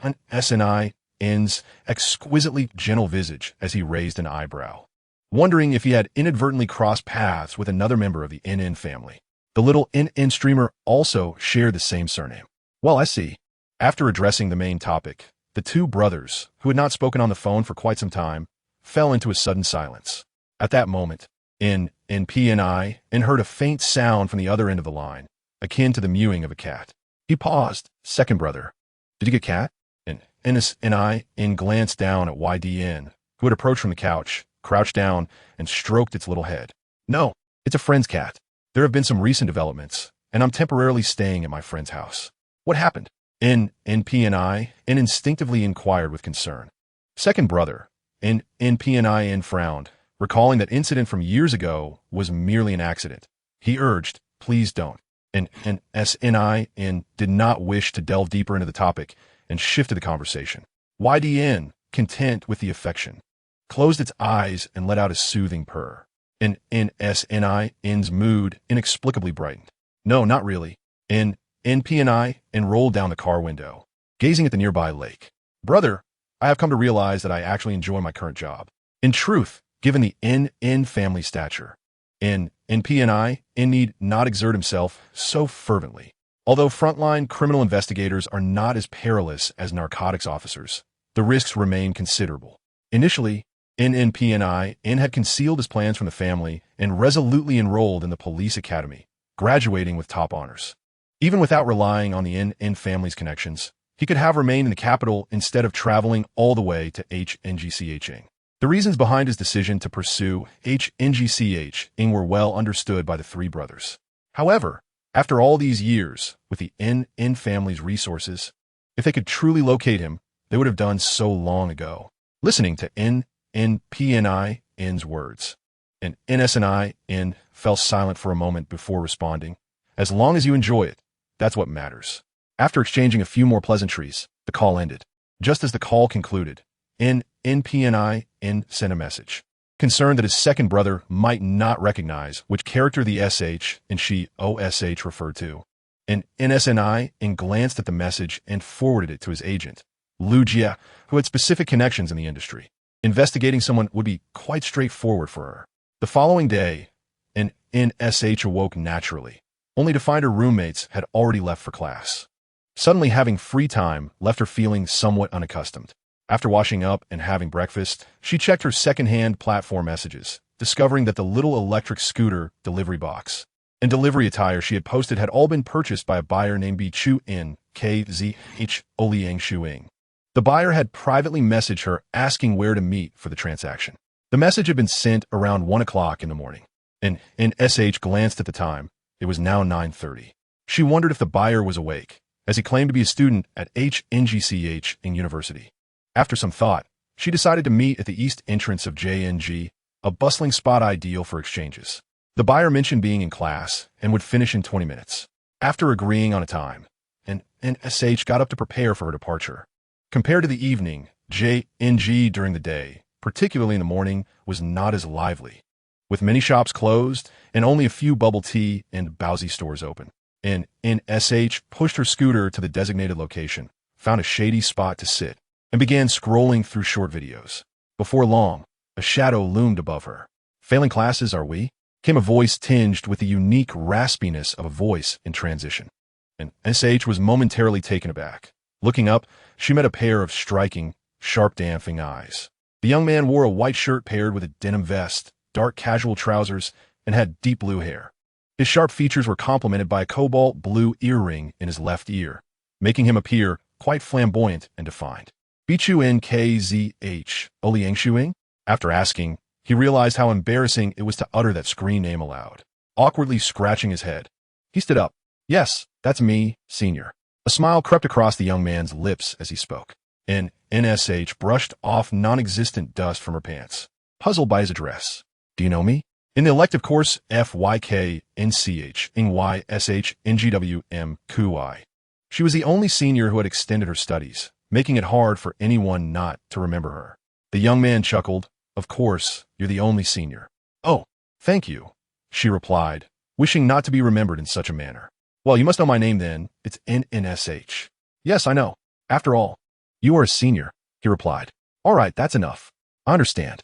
an N's exquisitely gentle visage as he raised an eyebrow, wondering if he had inadvertently crossed paths with another member of the NN family. The little NN streamer also shared the same surname. Well, I see. After addressing the main topic, the 2 brothers, who had not spoken on the phone for quite some time, fell into a sudden silence. At that moment, NP heard a faint sound from the other end of the line, akin to the mewing of a cat. He paused. Second brother. Did you get cat? And glanced down at YDN, who had approached from the couch, crouched down, and stroked its little head. No, it's a friend's cat. There have been some recent developments, and I'm temporarily staying at my friend's house. What happened? NP instinctively inquired with concern. Second brother, NP frowned, recalling that incident from years ago was merely an accident. He urged, please don't. SNI did not wish to delve deeper into the topic and shifted the conversation. YDN, content with the affection, closed its eyes and let out a soothing purr. And NSNI's mood inexplicably brightened. No, not really. NPNI rolled down the car window, gazing at the nearby lake. Brother, I have come to realize that I actually enjoy my current job. In truth, given the N family stature, NPNI need not exert himself so fervently. Although frontline criminal investigators are not as perilous as narcotics officers, the risks remain considerable. Initially, NPNI had concealed his plans from the family and resolutely enrolled in the police academy, graduating with top honors. Even without relying on the N family's connections, he could have remained in the capital instead of traveling all the way to HNGCH. The reasons behind his decision to pursue HNGCH were well understood by the three brothers. However, after all these years, with the N family's resources, if they could truly locate him, they would have done so long ago. Listening to NPNI's words, and NSNI fell silent for a moment before responding. As long as you enjoy it, that's what matters. After exchanging a few more pleasantries, the call ended. Just as the call concluded, NPNI sent a message, concerned that his second brother might not recognize which character the SH and she OSH referred to. And NSNI glanced at the message and forwarded it to his agent, Lugia, who had specific connections in the industry. Investigating someone would be quite straightforward for her. The following day, an NSH awoke naturally, only to find her roommates had already left for class. Suddenly having free time left her feeling somewhat unaccustomed. After washing up and having breakfast, she checked her second-hand platform messages, discovering that the little electric scooter delivery box and delivery attire she had posted had all been purchased by a buyer named Bichu in KZH Oliang Shuing. The buyer had privately messaged her asking where to meet for the transaction. The message had been sent around 1 o'clock in the morning, and SH glanced at the time. It was now 9:30. She wondered if the buyer was awake, as he claimed to be a student at HNGCH in university. After some thought, she decided to meet at the east entrance of JNG, a bustling spot ideal for exchanges. The buyer mentioned being in class and would finish in 20 minutes. After agreeing on a time, and SH got up to prepare for her departure. Compared to the evening, JNG during the day, particularly in the morning, was not as lively, with many shops closed and only a few bubble tea and Bowsy stores open. And SH pushed her scooter to the designated location, found a shady spot to sit, and began scrolling through short videos. Before long, a shadow loomed above her. Failing classes, are we? Came a voice tinged with the unique raspiness of a voice in transition. And SH was momentarily taken aback. Looking up, she met a pair of striking, sharp dancing eyes. The young man wore a white shirt paired with a denim vest, dark casual trousers, and had deep blue hair. His sharp features were complemented by a cobalt blue earring in his left ear, making him appear quite flamboyant and defined. Bichu NKZH Oliang Shuing? After asking, he realized how embarrassing it was to utter that screen name aloud. Awkwardly scratching his head, he stood up. Yes, that's me, senior. A smile crept across the young man's lips as he spoke. And NSH brushed off non-existent dust from her pants, puzzled by his address. Do you know me? In the elective course FYK NCH NYSH NGWM QI. She was the only senior who had extended her studies, making it hard for anyone not to remember her. The young man chuckled. Of course, you're the only senior. Oh, thank you, she replied, wishing not to be remembered in such a manner. Well, you must know my name then. It's NSH. Yes, I know. After all, you are a senior, he replied. All right, that's enough. I understand.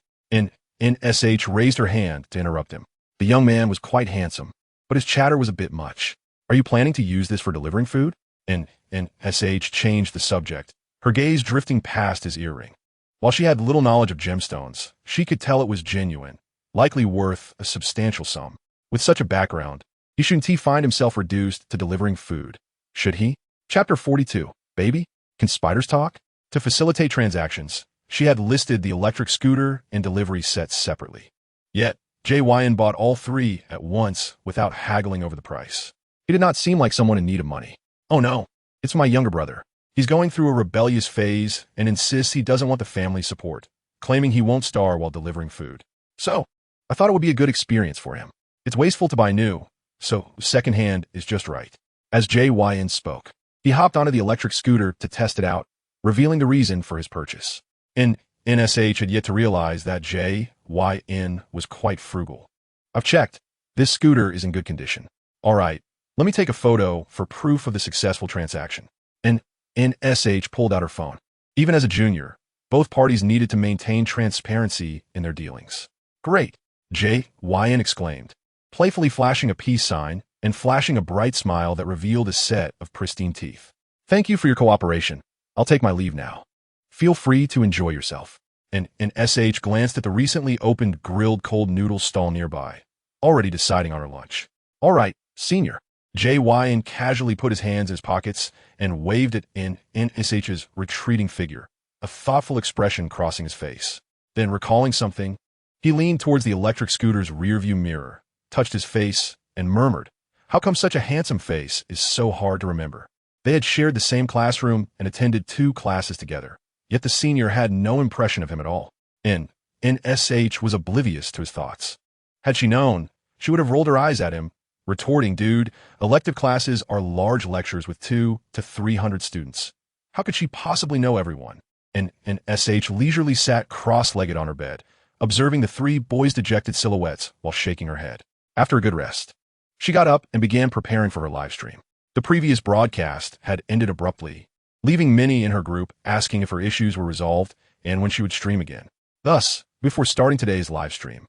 NSH raised her hand to interrupt him. The young man was quite handsome, but his chatter was a bit much. Are you planning to use this for delivering food? NSH changed the subject, her gaze drifting past his earring. While she had little knowledge of gemstones, she could tell it was genuine, likely worth a substantial sum. With such a background, shouldn't he find himself reduced to delivering food? Should he? Chapter 42. Baby? Can spiders talk? To facilitate transactions, she had listed the electric scooter and delivery sets separately. Yet, JYN bought all three at once without haggling over the price. He did not seem like someone in need of money. Oh no, it's my younger brother. He's going through a rebellious phase and insists he doesn't want the family support, claiming he won't starve while delivering food. So, I thought it would be a good experience for him. It's wasteful to buy new, so secondhand is just right. As JYN spoke, he hopped onto the electric scooter to test it out, revealing the reason for his purchase. NSH had yet to realize that JYN was quite frugal. I've checked. This scooter is in good condition. All right, let me take a photo for proof of the successful transaction. And NSH pulled out her phone. Even as a junior, both parties needed to maintain transparency in their dealings. Great, JYN exclaimed, playfully flashing a peace sign and flashing a bright smile that revealed a set of pristine teeth. Thank you for your cooperation. I'll take my leave now. Feel free to enjoy yourself. And SH glanced at the recently opened grilled cold noodle stall nearby, already deciding on her lunch. All right, senior. JYN casually put his hands in his pockets and waved at NSH's retreating figure, a thoughtful expression crossing his face. Then, recalling something, he leaned towards the electric scooter's rearview mirror, touched his face, and murmured, "How come such a handsome face is so hard to remember?" They had shared the same classroom and attended 2 classes together, yet the senior had no impression of him at all. NSH was oblivious to his thoughts. Had she known, she would have rolled her eyes at him, retorting, "Dude, elective classes are large lectures with 200 to 300 students. How could she possibly know everyone?" NSH leisurely sat cross-legged on her bed, observing the 3 boys' dejected silhouettes while shaking her head. After a good rest, she got up and began preparing for her live stream. The previous broadcast had ended abruptly, leaving Minnie in her group asking if her issues were resolved and when she would stream again. Thus, before starting today's live stream,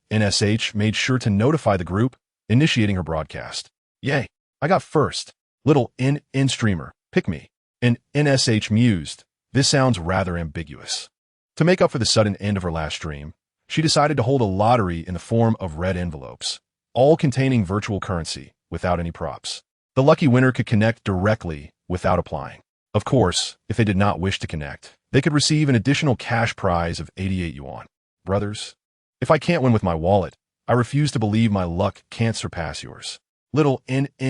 NSH made sure to notify the group, initiating her broadcast. "Yay, I got first. Little streamer, pick me." NSH mused, "This sounds rather ambiguous." To make up for the sudden end of her last stream, she decided to hold a lottery in the form of red envelopes, all containing virtual currency, without any props. The lucky winner could connect directly without applying. Of course, if they did not wish to connect, they could receive an additional cash prize of 88 yuan. Brothers, if I can't win with my wallet, I refuse to believe my luck can't surpass yours. Little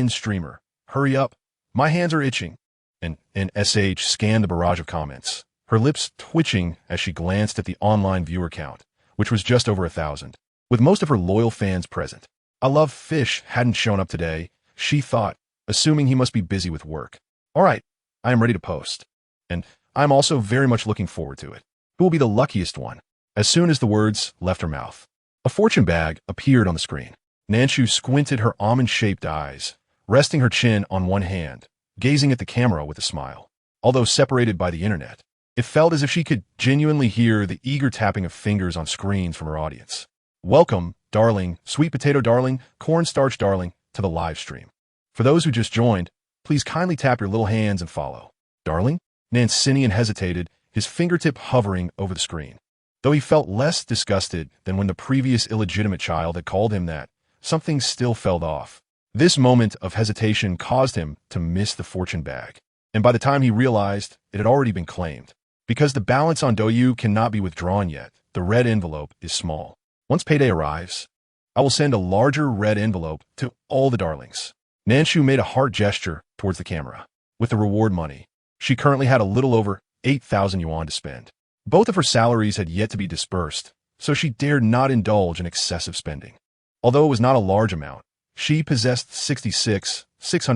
streamer, hurry up. My hands are itching. And SH scanned the barrage of comments, her lips twitching as she glanced at the online viewer count, which was just over 1,000, with most of her loyal fans present. I Love Fish hadn't shown up today, she thought, assuming he must be busy with work. All right, I am ready to post. And I'm also very much looking forward to it. Who will be the luckiest one? As soon as the words left her mouth, a fortune bag appeared on the screen. Nan Shu squinted her almond-shaped eyes, resting her chin on one hand, gazing at the camera with a smile. Although separated by the internet, it felt as if she could genuinely hear the eager tapping of fingers on screens from her audience. Welcome, darling, sweet potato darling, cornstarch darling, to the live stream. For those who just joined, please kindly tap your little hands and follow. Darling? Nansinian hesitated, his fingertip hovering over the screen. Though he felt less disgusted than when the previous illegitimate child had called him that, something still felt off. This moment of hesitation caused him to miss the fortune bag, and by the time he realized, it had already been claimed. Because the balance on Douyu cannot be withdrawn yet, the red envelope is small. Once payday arrives, I will send a larger red envelope to all the darlings. Nan Shu made a heart gesture towards the camera. With the reward money, she currently had a little over 8,000 yuan to spend. Both of her salaries had yet to be dispersed, so she dared not indulge in excessive spending. Although it was not a large amount, she possessed 600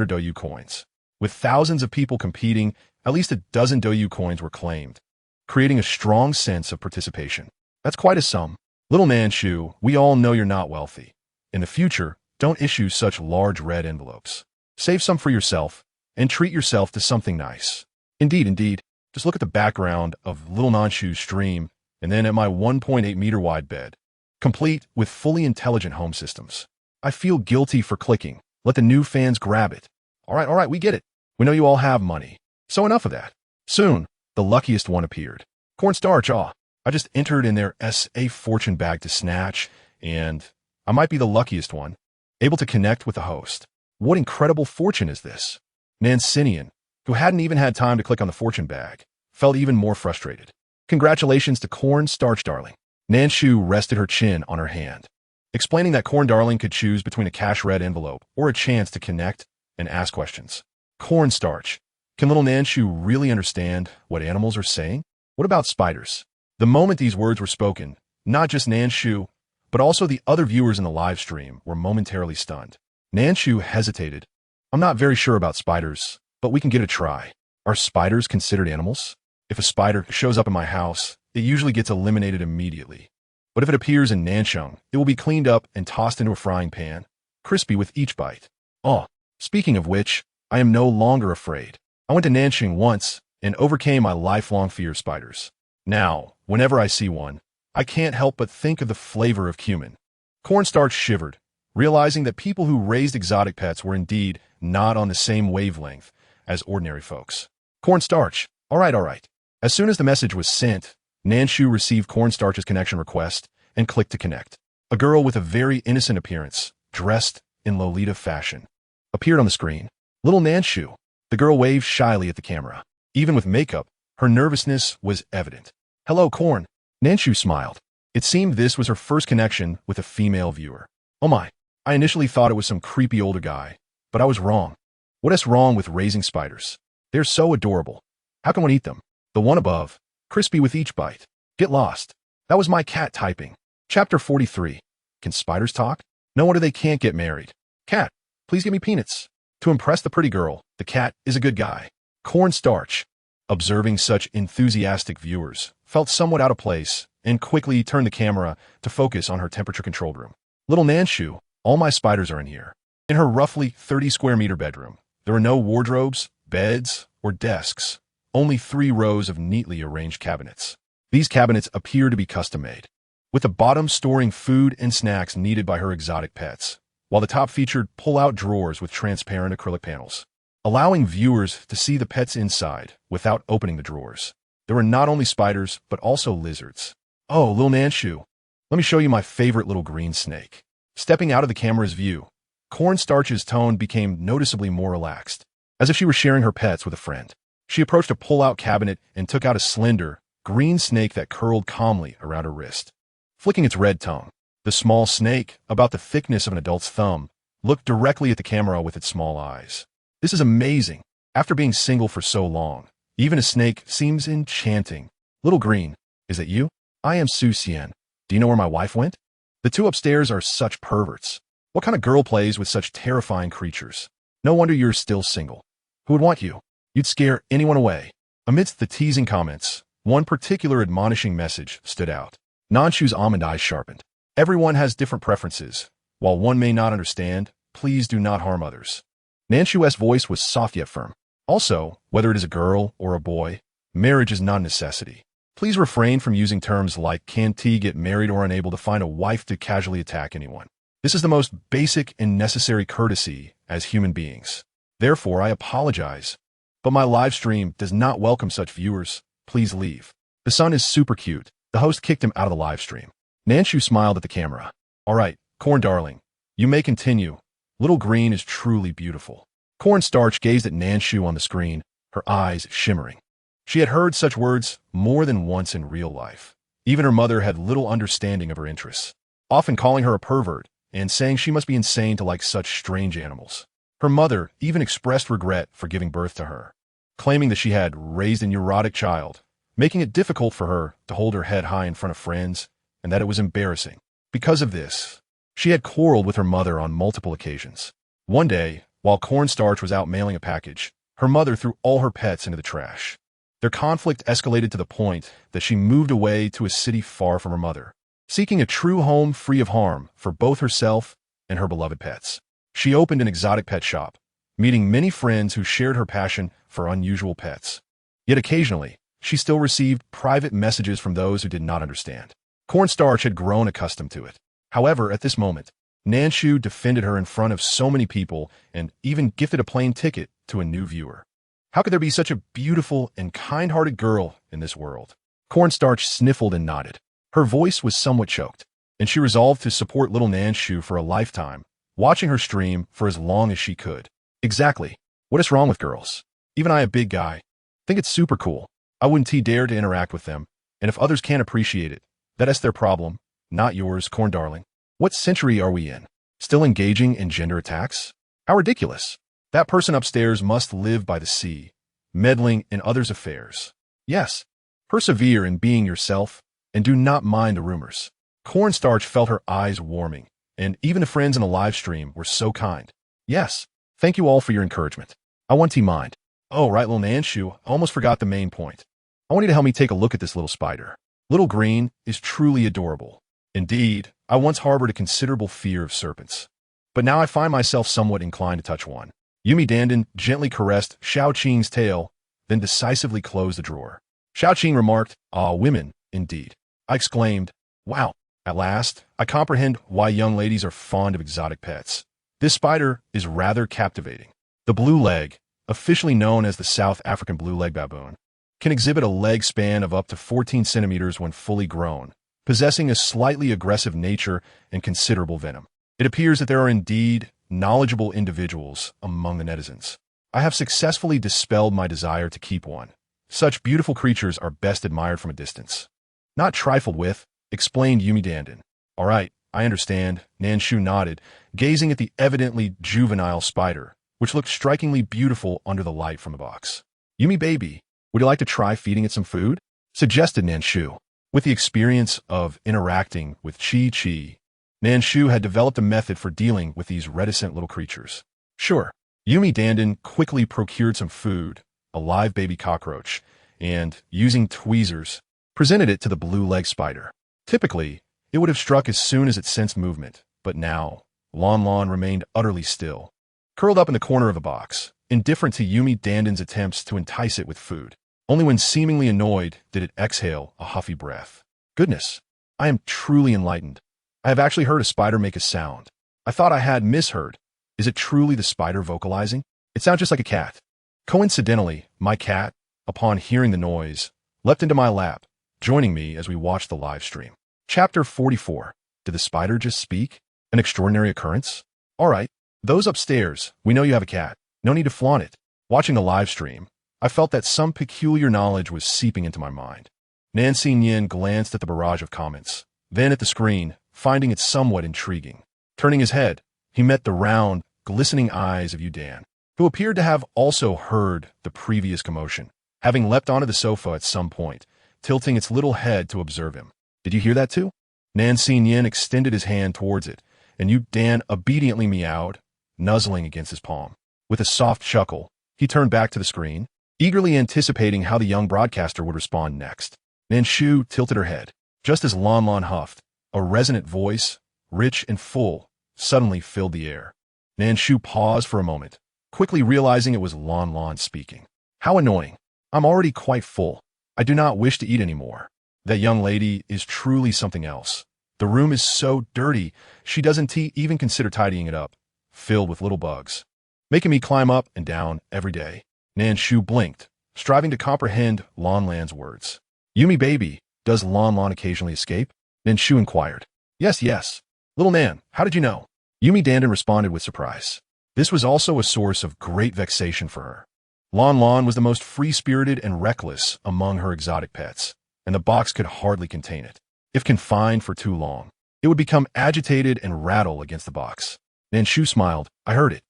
Douyu coins. With thousands of people competing, at least a dozen Douyu coins were claimed, creating a strong sense of participation. That's quite a sum. Little Nan Shu, we all know you're not wealthy. In the future, don't issue such large red envelopes. Save some for yourself, and treat yourself to something nice. Indeed. Just look at the background of little Nan Shu's stream, and then at my 1.8 meter wide bed, complete with fully intelligent home systems. I feel guilty for clicking. Let the new fans grab it. All right, we get it. We know you all have money. So enough of that. Soon, the luckiest one appeared. Cornstarch, I just entered in their SA fortune bag to snatch, and I might be the luckiest one, able to connect with the host. What incredible fortune is this? Nansinian, who hadn't even had time to click on the fortune bag, felt even more frustrated. Congratulations to Cornstarch Darling. Nan Shu rested her chin on her hand, explaining that Corn Darling could choose between a cash red envelope or a chance to connect and ask questions. Cornstarch. Can little Nan Shu really understand what animals are saying? What about spiders? The moment these words were spoken, not just Nan Shu, but also the other viewers in the live stream were momentarily stunned. Nan Shu hesitated. I'm not very sure about spiders, but we can give it a try. Are spiders considered animals? If a spider shows up in my house, it usually gets eliminated immediately. But if it appears in Nansheng, it will be cleaned up and tossed into a frying pan, crispy with each bite. Oh, speaking of which, I am no longer afraid. I went to Nansheng once and overcame my lifelong fear of spiders. Now, whenever I see one, I can't help but think of the flavor of cumin. Cornstarch shivered, realizing that people who raised exotic pets were indeed not on the same wavelength as ordinary folks. Cornstarch, all right. As soon as the message was sent, Nan Shu received Cornstarch's connection request and clicked to connect. A girl with a very innocent appearance, dressed in Lolita fashion, appeared on the screen. Little Nan Shu. The girl waved shyly at the camera. Even with makeup, her nervousness was evident. Hello, Corn. Nan Shu smiled. It seemed this was her first connection with a female viewer. Oh my, I initially thought it was some creepy older guy, but I was wrong. What is wrong with raising spiders? They're so adorable. How can one eat them? The one above, crispy with each bite. Get lost. That was my cat typing. Chapter 43. Can spiders talk? No wonder they can't get married. Cat, please give me peanuts. To impress the pretty girl, the cat is a good guy. Cornstarch, observing such enthusiastic viewers, felt somewhat out of place and quickly turned the camera to focus on her temperature-controlled room. Little Nan Shu, all my spiders are in here. In her roughly 30-square-meter bedroom, there are no wardrobes, beds, or desks, only 3 rows of neatly arranged cabinets. These cabinets appear to be custom-made, with the bottom storing food and snacks needed by her exotic pets, while the top featured pull-out drawers with transparent acrylic panels, allowing viewers to see the pets inside without opening the drawers. There were not only spiders, but also lizards. Oh, Lil Nan Shu, let me show you my favorite little green snake. Stepping out of the camera's view, Cornstarch's tone became noticeably more relaxed, as if she were sharing her pets with a friend. She approached a pull-out cabinet and took out a slender, green snake that curled calmly around her wrist. Flicking its red tongue, the small snake, about the thickness of an adult's thumb, looked directly at the camera with its small eyes. This is amazing. After being single for so long, even a snake seems enchanting. Little Green, is that you? I am Su Xian. Do you know where my wife went? The two upstairs are such perverts. What kind of girl plays with such terrifying creatures? No wonder you're still single. Who would want you? You'd scare anyone away. Amidst the teasing comments, one particular admonishing message stood out. Nan Shu's almond eyes sharpened. Everyone has different preferences. While one may not understand, please do not harm others. Nan Shu's voice was soft yet firm. Also, whether it is a girl or a boy, marriage is not a necessity. Please refrain from using terms like can't he get married or unable to find a wife to casually attack anyone. This is the most basic and necessary courtesy as human beings. Therefore, I apologize. But my live stream does not welcome such viewers. Please leave. The son is super cute. The host kicked him out of the live stream. Nan Shu smiled at the camera. All right, Corn darling, you may continue. Little Green is truly beautiful. Cornstarch gazed at Nan Shu on the screen, her eyes shimmering. She had heard such words more than once in real life. Even her mother had little understanding of her interests, often calling her a pervert and saying she must be insane to like such strange animals. Her mother even expressed regret for giving birth to her, claiming that she had raised an erotic child, making it difficult for her to hold her head high in front of friends, and that it was embarrassing. Because of this, she had quarreled with her mother on multiple occasions. One day, while Cornstarch was out mailing a package, her mother threw all her pets into the trash. Their conflict escalated to the point that she moved away to a city far from her mother, seeking a true home free of harm for both herself and her beloved pets. She opened an exotic pet shop, meeting many friends who shared her passion for unusual pets. Yet occasionally, she still received private messages from those who did not understand. Cornstarch had grown accustomed to it. However, at this moment, Nan Shu defended her in front of so many people and even gifted a plane ticket to a new viewer. How could there be such a beautiful and kind-hearted girl in this world? Cornstarch sniffled and nodded. Her voice was somewhat choked, and she resolved to support little Nan Shu for a lifetime, watching her stream for as long as she could. Exactly. What is wrong with girls? Even I, a big guy, think it's super cool. I wouldn't dare to interact with them, and if others can't appreciate it, that's their problem, not yours, Corn darling. What century are we in? Still engaging in gender attacks? How ridiculous. That person upstairs must live by the sea, meddling in others' affairs. Yes, persevere in being yourself, and do not mind the rumors. Cornstarch felt her eyes warming, and even the friends in the live stream were so kind. Yes, thank you all for your encouragement. I want to mind. Oh, right, little Nan Shu, I almost forgot the main point. I want you to help me take a look at this little spider. Little Green is truly adorable. Indeed, I once harbored a considerable fear of serpents. But now I find myself somewhat inclined to touch one. Yumi Dandan gently caressed Xiao Qing's tail, then decisively closed the drawer. Xiao Qing remarked, "Ah, women, indeed." I exclaimed, "Wow, at last, I comprehend why young ladies are fond of exotic pets. This spider is rather captivating." The blue leg, officially known as the South African blue leg baboon, can exhibit a leg span of up to 14 centimeters when fully grown, possessing a slightly aggressive nature and considerable venom. It appears that there are indeed knowledgeable individuals among the netizens. I have successfully dispelled my desire to keep one. Such beautiful creatures are best admired from a distance. Not trifled with, explained Yumi Dandan. All right, I understand, Nan Shu nodded, gazing at the evidently juvenile spider, which looked strikingly beautiful under the light from the box. Yumi baby, would you like to try feeding it some food? Suggested Nan Shu. With the experience of interacting with Chi, Nan Shu had developed a method for dealing with these reticent little creatures. Sure. Yumi Dandan quickly procured some food, a live baby cockroach, and, using tweezers, presented it to the blue-leg spider. Typically, it would have struck as soon as it sensed movement, but now, Lon Lon remained utterly still, curled up in the corner of the box, indifferent to Yumi Dandan's attempts to entice it with food. Only when seemingly annoyed did it exhale a huffy breath. Goodness, I am truly enlightened. I have actually heard a spider make a sound. I thought I had misheard. Is it truly the spider vocalizing? It sounds just like a cat. Coincidentally, my cat, upon hearing the noise, leapt into my lap, joining me as we watched the live stream. Chapter 44. Did the spider just speak? An extraordinary occurrence? All right, those upstairs, we know you have a cat. No need to flaunt it. Watching the live stream, I felt that some peculiar knowledge was seeping into my mind. Nancy Nien glanced at the barrage of comments, then at the screen, finding it somewhat intriguing. Turning his head, he met the round, glistening eyes of Yudan, who appeared to have also heard the previous commotion, having leapt onto the sofa at some point, tilting its little head to observe him. Did you hear that too? Nancy Nien extended his hand towards it, and Yudan obediently meowed, nuzzling against his palm. With a soft chuckle, he turned back to the screen, eagerly anticipating how the young broadcaster would respond next. Nan Shu tilted her head. Just as Lon Lon huffed, a resonant voice, rich and full, suddenly filled the air. Nan Shu paused for a moment, quickly realizing it was Lon Lon speaking. How annoying. I'm already quite full. I do not wish to eat anymore. That young lady is truly something else. The room is so dirty, she doesn't even consider tidying it up, filled with little bugs, making me climb up and down every day. Nan Shu blinked, striving to comprehend Lon Lan's words. Yumi baby, does Lon Lon occasionally escape? Nan Shu inquired. Yes. Little Nan, how did you know? Yumi Dandan responded with surprise. This was also a source of great vexation for her. Lon Lon was the most free-spirited and reckless among her exotic pets, and the box could hardly contain it. If confined for too long, it would become agitated and rattle against the box. Nan Shu smiled. I heard it.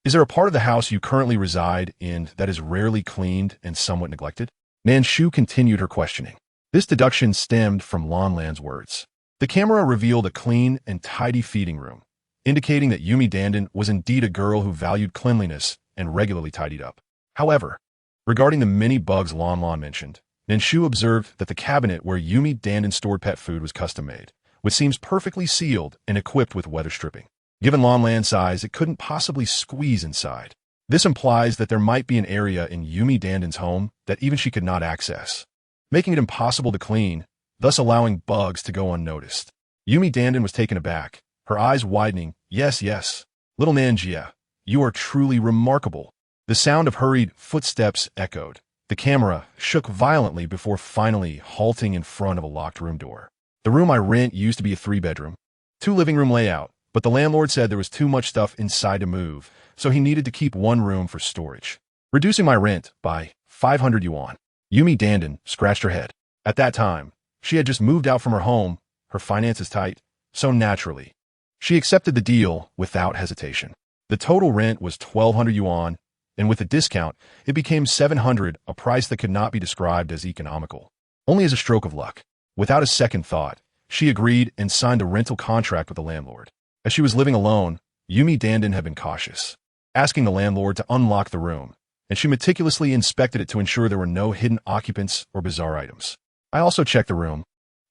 Is there a part of the house you currently reside in that is rarely cleaned and somewhat neglected? Nan Shu continued her questioning. This deduction stemmed from Lon Lan's words. The camera revealed a clean and tidy feeding room, indicating that Yumi Dandan was indeed a girl who valued cleanliness and regularly tidied up. However, regarding the many bugs Lon Lon mentioned, Nan Shu observed that the cabinet where Yumi Dandan stored pet food was custom-made, which seems perfectly sealed and equipped with weather stripping. Given Lon Lan's size, it couldn't possibly squeeze inside. This implies that there might be an area in Yumi Dandan's home that even she could not access, making it impossible to clean, thus allowing bugs to go unnoticed. Yumi Dandan was taken aback, her eyes widening. Yes. Little Nanjia, you are truly remarkable. The sound of hurried footsteps echoed. The camera shook violently before finally halting in front of a locked room door. The room I rent used to be a 3-bedroom, 2-living room layout, but the landlord said there was too much stuff inside to move, so he needed to keep one room for storage, reducing my rent by 500 yuan. Yumi Dandan scratched her head. At that time, she had just moved out from her home, her finances tight, so naturally, she accepted the deal without hesitation. The total rent was 1,200 yuan, and with a discount, it became 700, a price that could not be described as economical. Only as a stroke of luck. Without a second thought, she agreed and signed a rental contract with the landlord. As she was living alone, Yumi Dandan had been cautious, asking the landlord to unlock the room, and she meticulously inspected it to ensure there were no hidden occupants or bizarre items. I also checked the room.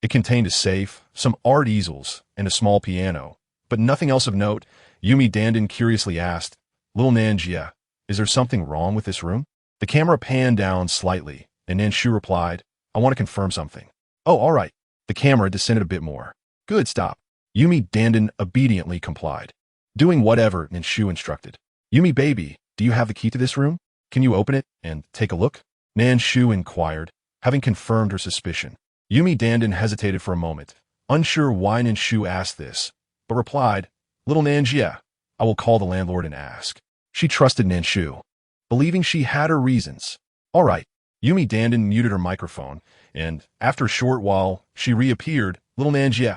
It contained a safe, some art easels, and a small piano, but nothing else of note. Yumi Dandan curiously asked, "Little Nan Shu, is there something wrong with this room?" The camera panned down slightly, and Nan Shu replied, "I want to confirm something." "Oh, all right." The camera descended a bit more. "Good, stop." Yumi Dandan obediently complied. Doing whatever Nan Shu instructed. "Yumi baby, do you have the key to this room? Can you open it and take a look?" Nan Shu inquired, having confirmed her suspicion. Yumi Dandan hesitated for a moment, unsure why Nan Shu asked this, but replied, "Little Nan Shu, I will call the landlord and ask." She trusted Nan Shu, believing she had her reasons. "All right." Yumi Dandan muted her microphone, and, after a short while, she reappeared. "Little Nan Shu,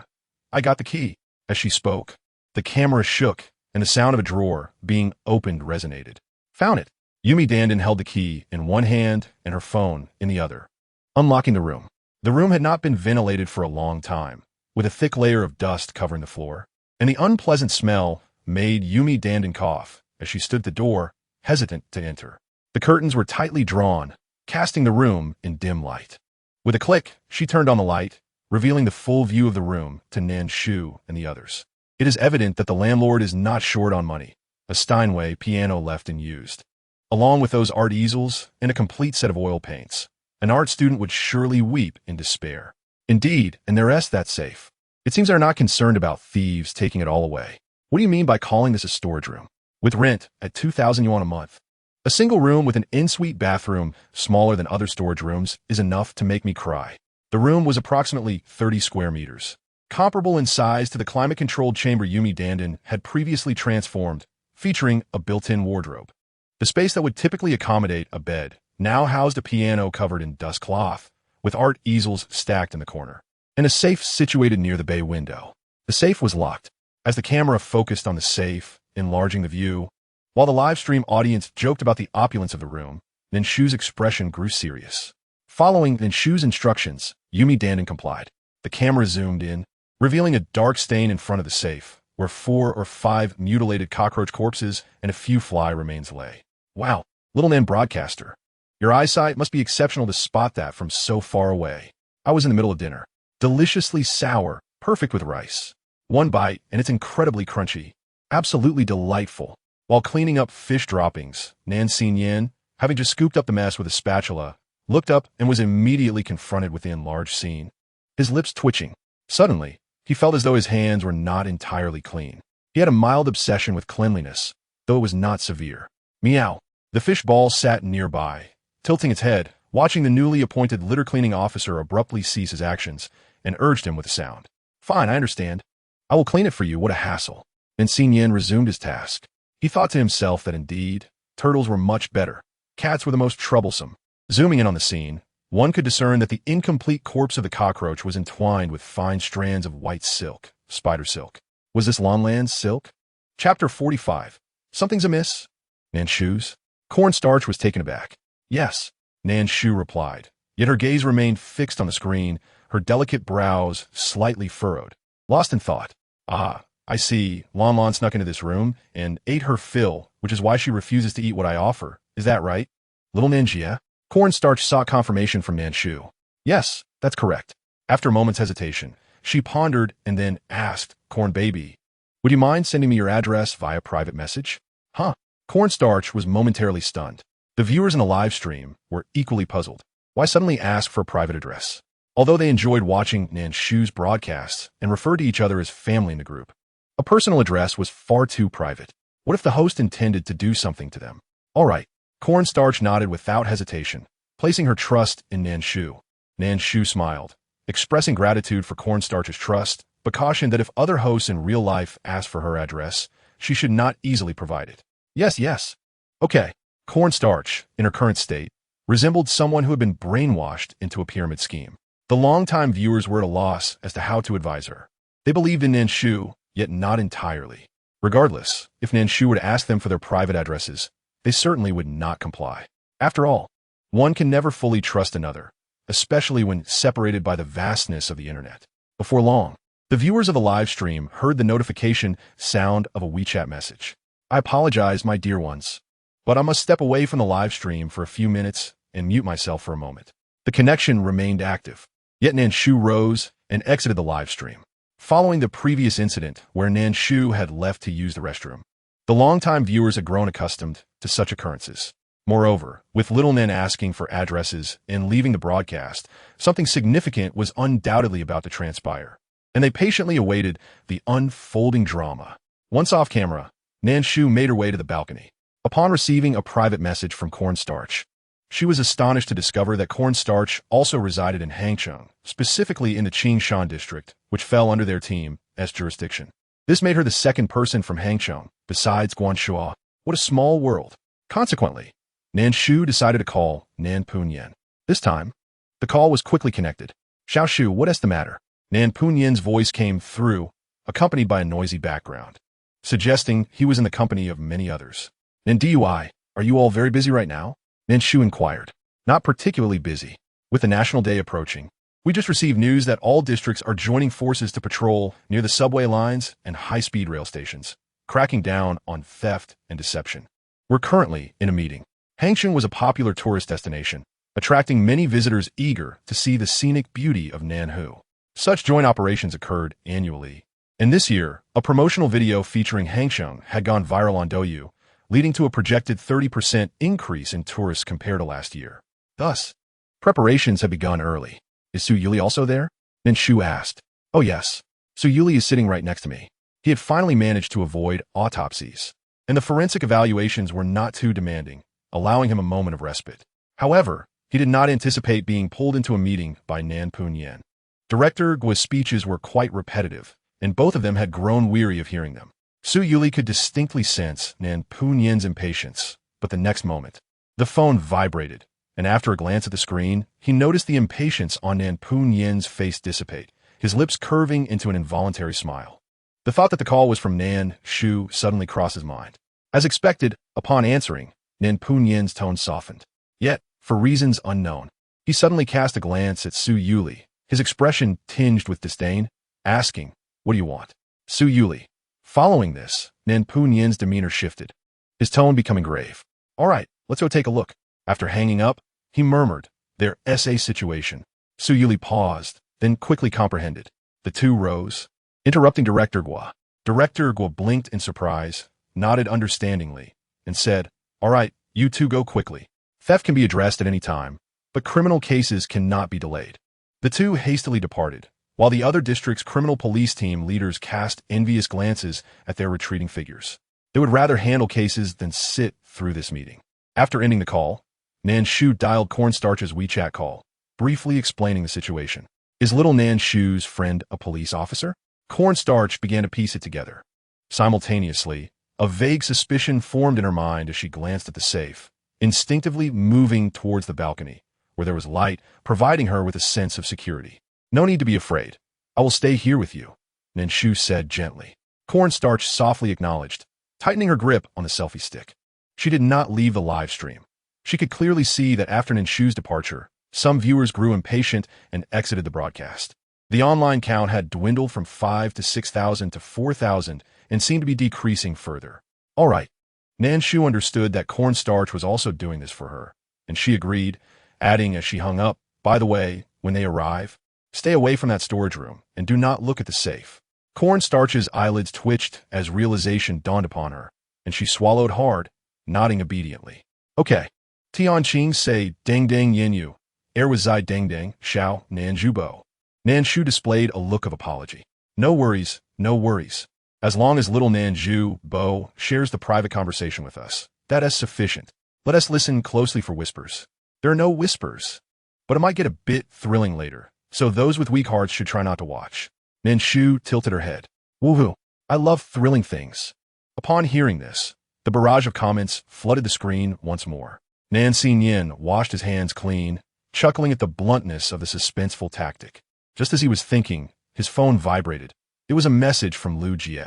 I got the key." As she spoke, the camera shook, and the sound of a drawer being opened resonated. "Found it." Yumi Dandan held the key in one hand and her phone in the other, unlocking the room. The room had not been ventilated for a long time, with a thick layer of dust covering the floor, and the unpleasant smell made Yumi Dandan cough as she stood at the door, hesitant to enter. The curtains were tightly drawn, casting the room in dim light. With a click, she turned on the light, revealing the full view of the room to Nan Shu and the others. It is evident that the landlord is not short on money. A Steinway piano left unused, along with those art easels and a complete set of oil paints. An art student would surely weep in despair. Indeed, and the rest that's safe. It seems they're not concerned about thieves taking it all away. What do you mean by calling this a storage room? With rent at 2,000 yuan a month. A single room with an en-suite bathroom smaller than other storage rooms is enough to make me cry. The room was approximately 30 square meters, comparable in size to the climate-controlled chamber Yumi Dandan had previously transformed, featuring a built-in wardrobe. The space that would typically accommodate a bed now housed a piano covered in dust cloth, with art easels stacked in the corner, and a safe situated near the bay window. The safe was locked. As the camera focused on the safe, enlarging the view, while the live-stream audience joked about the opulence of the room, Nan Shu's expression grew serious. Following Nan Shu's instructions, Yumi Dandan complied. The camera zoomed in, revealing a dark stain in front of the safe, where 4 or 5 mutilated cockroach corpses and a few fly remains lay. "Wow, Little Nan broadcaster. Your eyesight must be exceptional to spot that from so far away." I was in the middle of dinner. Deliciously sour, perfect with rice. One bite, and it's incredibly crunchy. Absolutely delightful. While cleaning up fish droppings, Nan Xin, having just scooped up the mess with a spatula, looked up and was immediately confronted with the enlarged scene. His lips twitching. Suddenly, he felt as though his hands were not entirely clean. He had a mild obsession with cleanliness, though it was not severe. Meow. The fish ball sat nearby, tilting its head, watching the newly appointed litter-cleaning officer abruptly cease his actions, and urged him with a sound. "Fine, I understand. I will clean it for you, what a hassle." Nan Xin resumed his task. He thought to himself that indeed, turtles were much better. Cats were the most troublesome. Zooming in on the scene, one could discern that the incomplete corpse of the cockroach was entwined with fine strands of white silk, spider silk. Was this Lanlan's silk? Chapter 45. Something's amiss? Nan Shu's? Cornstarch was taken aback. "Yes," Nan Shu replied, yet her gaze remained fixed on the screen, her delicate brows slightly furrowed. Lost in thought. "Ah, I see. Lan snuck into this room and ate her fill, which is why she refuses to eat what I offer. Is that right? Little Nan Shu?" Cornstarch sought confirmation from Nan Shu. "Yes, that's correct." After a moment's hesitation, she pondered and then asked, "Corn baby, would you mind sending me your address via private message?" "Huh?" Cornstarch was momentarily stunned. The viewers in the live stream were equally puzzled. Why suddenly ask for a private address? Although they enjoyed watching Nan Shu's broadcasts and referred to each other as family in the group, a personal address was far too private. What if the host intended to do something to them? "All right." Cornstarch nodded without hesitation, placing her trust in Nan Shu. Nan Shu smiled, expressing gratitude for Cornstarch's trust, but cautioned that if other hosts in real life asked for her address, she should not easily provide it. Yes. Okay. Cornstarch, in her current state, resembled someone who had been brainwashed into a pyramid scheme. The longtime viewers were at a loss as to how to advise her. They believed in Nan Shu, yet not entirely. Regardless, if Nan Shu were to ask them for their private addresses, they certainly would not comply. After all, one can never fully trust another, especially when separated by the vastness of the internet. Before long, the viewers of the live stream heard the notification sound of a WeChat message. "I apologize, my dear ones, but I must step away from the live stream for a few minutes and mute myself for a moment." The connection remained active. Yet Nan Shu rose, and exited the live stream, following the previous incident where Nan Shu had left to use the restroom. The longtime viewers had grown accustomed to such occurrences. Moreover, with little Nan asking for addresses and leaving the broadcast, something significant was undoubtedly about to transpire, and they patiently awaited the unfolding drama. Once off camera, Nan Shu made her way to the balcony. Upon receiving a private message from Cornstarch, she was astonished to discover that Cornstarch also resided in Hangzhou, specifically in the Qingshan district, which fell under their team's jurisdiction. This made her the second person from Hangzhou, besides Guanxua. What a small world. Consequently, Nan Shu decided to call Nan Punyan. This time, the call was quickly connected. Xiao Shu, what is the matter? Nan Punyan's voice came through, accompanied by a noisy background, suggesting he was in the company of many others. Nan Dui, are you all very busy right now? Nan Shu inquired. Not particularly busy. With the National Day approaching, we just received news that all districts are joining forces to patrol near the subway lines and high-speed rail stations, cracking down on theft and deception. We're currently in a meeting. Hangzhou was a popular tourist destination, attracting many visitors eager to see the scenic beauty of Nanhu. Such joint operations occurred annually, and this year, a promotional video featuring Hangzhou had gone viral on Douyu, leading to a projected 30% increase in tourists compared to last year. Thus, preparations have begun early. Is Su Yuli also there? Nan Shu asked. Oh yes, Su Yuli is sitting right next to me. He had finally managed to avoid autopsies, and the forensic evaluations were not too demanding, allowing him a moment of respite. However, he did not anticipate being pulled into a meeting by Nan Punyan. Director Guo's speeches were quite repetitive, and both of them had grown weary of hearing them. Su Yuli could distinctly sense Nan Punyan's impatience, but the next moment, the phone vibrated, and after a glance at the screen, he noticed the impatience on Nan Punyan's face dissipate, his lips curving into an involuntary smile. The thought that the call was from Nan Shu suddenly crossed his mind. As expected, upon answering, Nan Punyan's tone softened. Yet, for reasons unknown, he suddenly cast a glance at Su Yuli, his expression tinged with disdain, asking, "What do you want?" Su Yuli. Following this, Nan Punyan's demeanor shifted, his tone becoming grave. "All right, let's go take a look." After hanging up, he murmured, "Their SA situation." Su Yuli paused, then quickly comprehended. The two rose, interrupting Director Guo. Director Guo blinked in surprise, nodded understandingly, and said, "All right, you two go quickly. Theft can be addressed at any time, but criminal cases cannot be delayed." The two hastily departed, while the other district's criminal police team leaders cast envious glances at their retreating figures. They would rather handle cases than sit through this meeting. After ending the call, Nan Shu dialed Cornstarch's WeChat call, briefly explaining the situation. Is little Nan Shu's friend a police officer? Cornstarch began to piece it together. Simultaneously, a vague suspicion formed in her mind as she glanced at the safe, instinctively moving towards the balcony, where there was light, providing her with a sense of security. "No need to be afraid. I will stay here with you," Nan Shu said gently. Cornstarch softly acknowledged, tightening her grip on the selfie stick. She did not leave the live stream. She could clearly see that after Nan Shu's departure, some viewers grew impatient and exited the broadcast. The online count had dwindled from 5,000 to 6,000 to 4,000 and seemed to be decreasing further. All right. Nan Shu understood that Cornstarch was also doing this for her, and she agreed, adding as she hung up, "By the way, when they arrive, stay away from that storage room and do not look at the safe." Cornstarch's eyelids twitched as realization dawned upon her, and she swallowed hard, nodding obediently. "Okay. Tianqing say deng deng yin yu. Er was zai deng deng, xiao, nan jubo." Nan Shu displayed a look of apology. "No worries, no worries. As long as little Nan Zhu Bo shares the private conversation with us, that is sufficient. Let us listen closely for whispers." "There are no whispers, but it might get a bit thrilling later, so those with weak hearts should try not to watch." Nan Shu tilted her head. "Woohoo, I love thrilling things." Upon hearing this, the barrage of comments flooded the screen once more. Nan Xinyin washed his hands clean, chuckling at the bluntness of the suspenseful tactic. Just as he was thinking, his phone vibrated. It was a message from Lu Jie,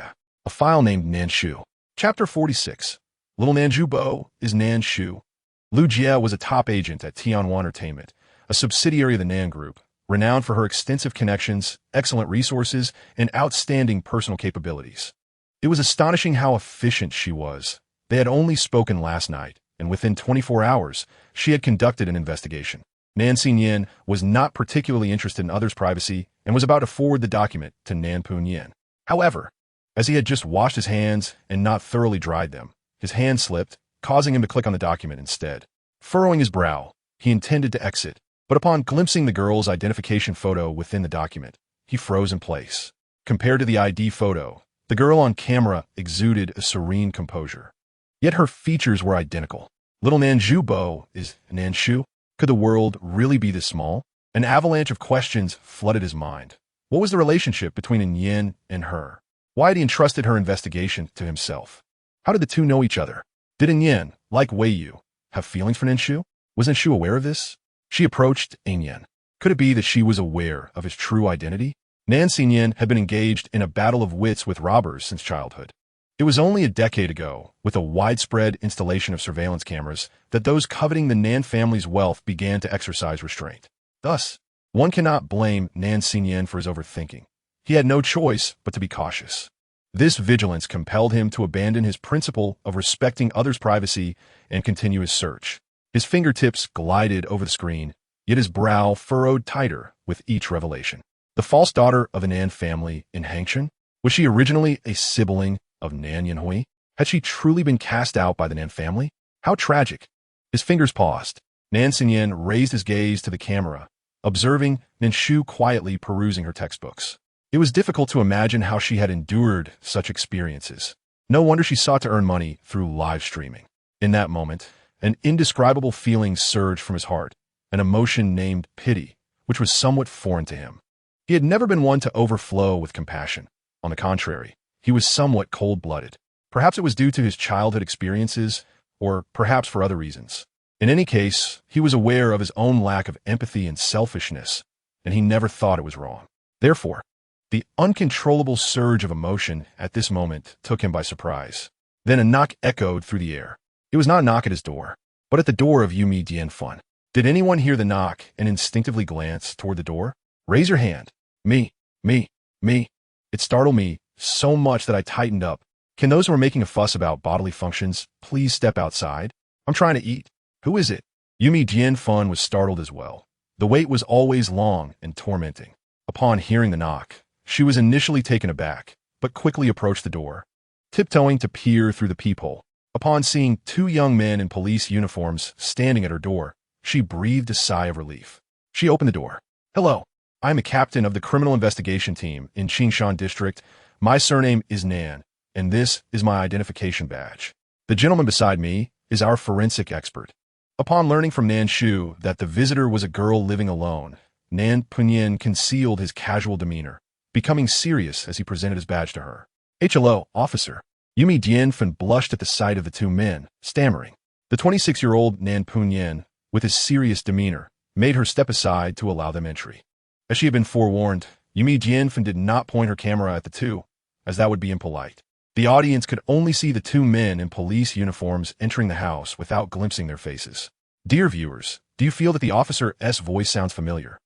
a file named Nan Shu. Chapter 46. Little Nan Zhu Bo is Nan Shu. Lu Jie was a top agent at Tianwan Entertainment, a subsidiary of the Nan Group, renowned for her extensive connections, excellent resources, and outstanding personal capabilities. It was astonishing how efficient she was. They had only spoken last night, and within 24 hours, she had conducted an investigation. Nan Yin was not particularly interested in others' privacy and was about to forward the document to Nan Yin. However, as he had just washed his hands and not thoroughly dried them, his hand slipped, causing him to click on the document instead. Furrowing his brow, he intended to exit, but upon glimpsing the girl's identification photo within the document, he froze in place. Compared to the ID photo, the girl on camera exuded a serene composure. Yet her features were identical. Little Nan Shu is Nan Shu? Could the world really be this small? An avalanche of questions flooded his mind. What was the relationship between Yin and her? Why had he entrusted her investigation to himself? How did the two know each other? Did Yin, like Wei Yu, have feelings for Nan Shu? Was Nan Shu aware of this? She approached Yin. Could it be that she was aware of his true identity? Nan Yin had been engaged in a battle of wits with robbers since childhood. It was only a decade ago, with a widespread installation of surveillance cameras, that those coveting the Nan family's wealth began to exercise restraint. Thus, one cannot blame Nan Yin for his overthinking. He had no choice but to be cautious. This vigilance compelled him to abandon his principle of respecting others' privacy and continue his search. His fingertips glided over the screen, yet his brow furrowed tighter with each revelation. The false daughter of a Nan family in Hangshan? Was she originally a sibling of Nan Yanhui? Had she truly been cast out by the Nan family? How tragic. His fingers paused. Nan Yin raised his gaze to the camera, observing Nan Shu quietly perusing her textbooks. It was difficult to imagine how she had endured such experiences. No wonder she sought to earn money through live streaming. In that moment, an indescribable feeling surged from his heart, an emotion named pity, which was somewhat foreign to him. He had never been one to overflow with compassion. On the contrary, he was somewhat cold-blooded. Perhaps it was due to his childhood experiences, or perhaps for other reasons. In any case, he was aware of his own lack of empathy and selfishness, and he never thought it was wrong. Therefore, the uncontrollable surge of emotion at this moment took him by surprise. Then a knock echoed through the air. It was not a knock at his door, but at the door of Yumi Dianfun. Did anyone hear the knock and instinctively glance toward the door? Raise your hand. Me. It startled me so much that I tightened up. Can those who are making a fuss about bodily functions please step outside? I'm trying to eat. Who is it? Yumi Dianfun was startled as well. The wait was always long and tormenting. Upon hearing the knock, she was initially taken aback, but quickly approached the door, tiptoeing to peer through the peephole. Upon seeing two young men in police uniforms standing at her door, she breathed a sigh of relief. She opened the door. Hello, I am a captain of the criminal investigation team in Qingshan District. My surname is Nan, and this is my identification badge. The gentleman beside me is our forensic expert. Upon learning from Nan Shu that the visitor was a girl living alone, Nan Yin concealed his casual demeanor, becoming serious as he presented his badge to her. Hello, officer. Yumi Dianfun blushed at the sight of the two men, stammering. The 26-year-old Nan Yin, with his serious demeanor, made her step aside to allow them entry. As she had been forewarned, Yumi Dianfun did not point her camera at the two, as that would be impolite. The audience could only see the two men in police uniforms entering the house without glimpsing their faces. Dear viewers, do you feel that the officer's voice sounds familiar?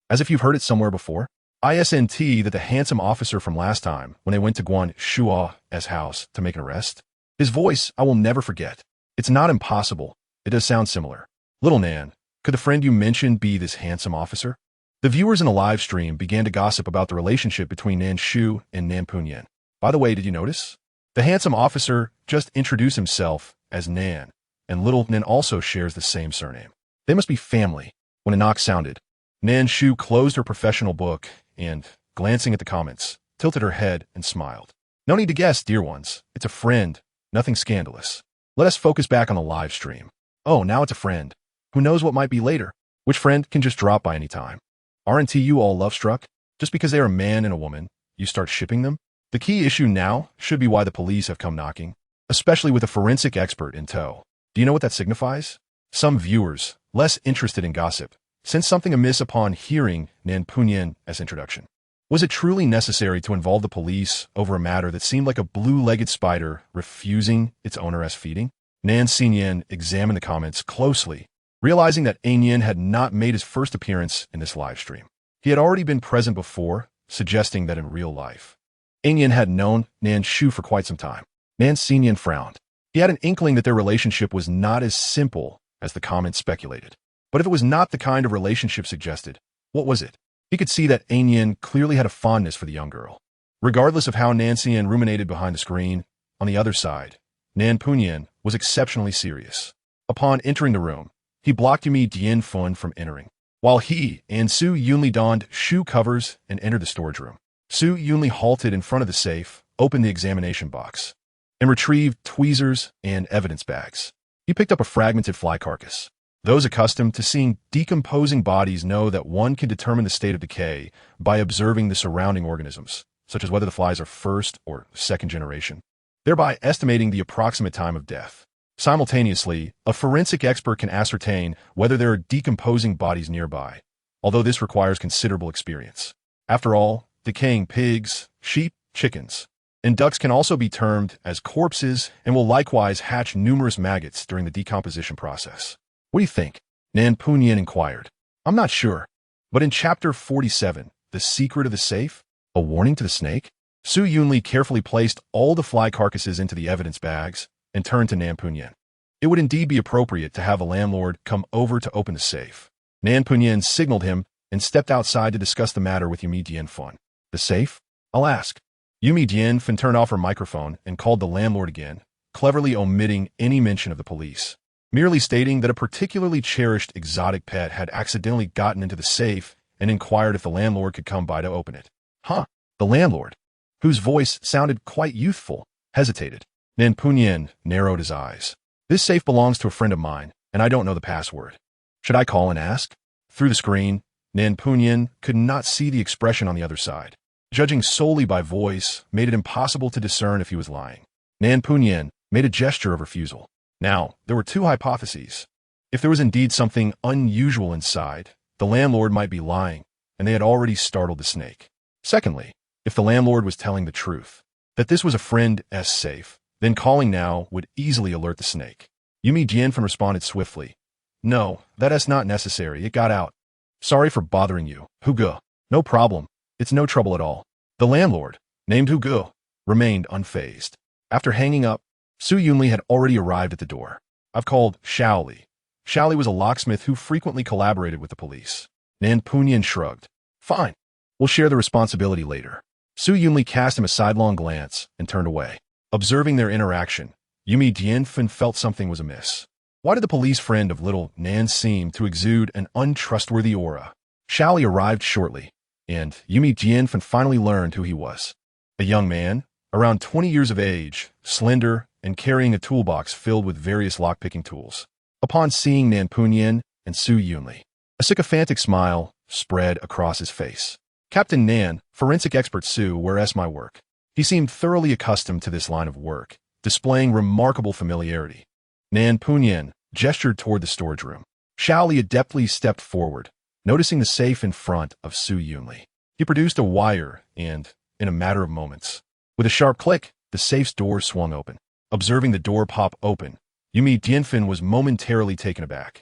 As if you've heard it somewhere before? Isn't that the handsome officer from last time when they went to Guan Shua's house to make an arrest? His voice I will never forget. It's not impossible. It does sound similar. Little Nan, could the friend you mentioned be this handsome officer? The viewers in the live stream began to gossip about the relationship between Nan Shu and Nan Yin. By the way, did you notice? The handsome officer just introduced himself as Nan, and little Nan also shares the same surname. They must be family. When a knock sounded, Nan Shu closed her professional book and, glancing at the comments, tilted her head and smiled. No need to guess, dear ones. It's a friend, nothing scandalous. Let us focus back on the live stream. Oh, now it's a friend. Who knows what might be later? Which friend can just drop by any time? Aren't you all love-struck? Just because they are a man and a woman, you start shipping them? The key issue now should be why the police have come knocking, especially with a forensic expert in tow. Do you know what that signifies? Some viewers, less interested in gossip, sensed something amiss upon hearing Nan Yin's introduction. Was it truly necessary to involve the police over a matter that seemed like a blue-legged spider refusing its owner's feeding? Nan Yin examined the comments closely, realizing that Yin had not made his first appearance in this live stream. He had already been present before, suggesting that in real life, Yin had known Nan Shu for quite some time. Nan Yin frowned. He had an inkling that their relationship was not as simple as the comments speculated. But if it was not the kind of relationship suggested, what was it? He could see that Anyan clearly had a fondness for the young girl. Regardless of how Nancy ruminated behind the screen, on the other side, Nan Punyan was exceptionally serious. Upon entering the room, he blocked Yumi Dianfun from entering, while he and Su Yunli donned shoe covers and entered the storage room. Su Yunli halted in front of the safe, opened the examination box, and retrieved tweezers and evidence bags. He picked up a fragmented fly carcass. Those accustomed to seeing decomposing bodies know that one can determine the state of decay by observing the surrounding organisms, such as whether the flies are first or second generation, thereby estimating the approximate time of death. Simultaneously, a forensic expert can ascertain whether there are decomposing bodies nearby, although this requires considerable experience. After all, decaying pigs, sheep, chickens, and ducks can also be termed as corpses and will likewise hatch numerous maggots during the decomposition process. What do you think? Nan Punyan inquired. I'm not sure. But in Chapter 47, The Secret of the Safe, A Warning to the Snake, Su Yunli carefully placed all the fly carcasses into the evidence bags and turned to Nan Punyan. It would indeed be appropriate to have a landlord come over to open the safe. Nan Punyan signaled him and stepped outside to discuss the matter with Yumi Dianfun. The safe? I'll ask. Yumi Dianfun turned off her microphone and called the landlord again, cleverly omitting any mention of the police, merely stating that a particularly cherished exotic pet had accidentally gotten into the safe and inquired if the landlord could come by to open it. Huh, the landlord, whose voice sounded quite youthful, hesitated. Nan Punyan narrowed his eyes. This safe belongs to a friend of mine, and I don't know the password. Should I call and ask? Through the screen, Nan Punyan could not see the expression on the other side. Judging solely by voice made it impossible to discern if he was lying. Nan Punyan made a gesture of refusal. Now, there were two hypotheses. If there was indeed something unusual inside, the landlord might be lying, and they had already startled the snake. Secondly, if the landlord was telling the truth, that this was a friend's safe, then calling now would easily alert the snake. Yumi Dianfun responded swiftly. No, that is not necessary. It got out. Sorry for bothering you, Hugo. No problem. It's no trouble at all. The landlord, named Hugo, remained unfazed. After hanging up, Su Yunli had already arrived at the door. I've called Shaoli. Shaoli was a locksmith who frequently collaborated with the police. Nan Punyan shrugged. Fine. We'll share the responsibility later. Su Yunli cast him a sidelong glance and turned away. Observing their interaction, Yumi Dianfun felt something was amiss. Why did the police friend of little Nan seem to exude an untrustworthy aura? Shaoli arrived shortly, and Yumi Dianfun finally learned who he was. A young man, around 20 years of age, slender, and carrying a toolbox filled with various lockpicking tools. Upon seeing Nan Punyan and Su Yunli, a sycophantic smile spread across his face. Captain Nan, forensic expert Su, where's my work? He seemed thoroughly accustomed to this line of work, displaying remarkable familiarity. Nan Punyan gestured toward the storage room. Shaoli adeptly stepped forward, noticing the safe in front of Su Yunli. He produced a wire and, in a matter of moments, with a sharp click, the safe's door swung open. Observing the door pop open, Yumi Dianfun was momentarily taken aback,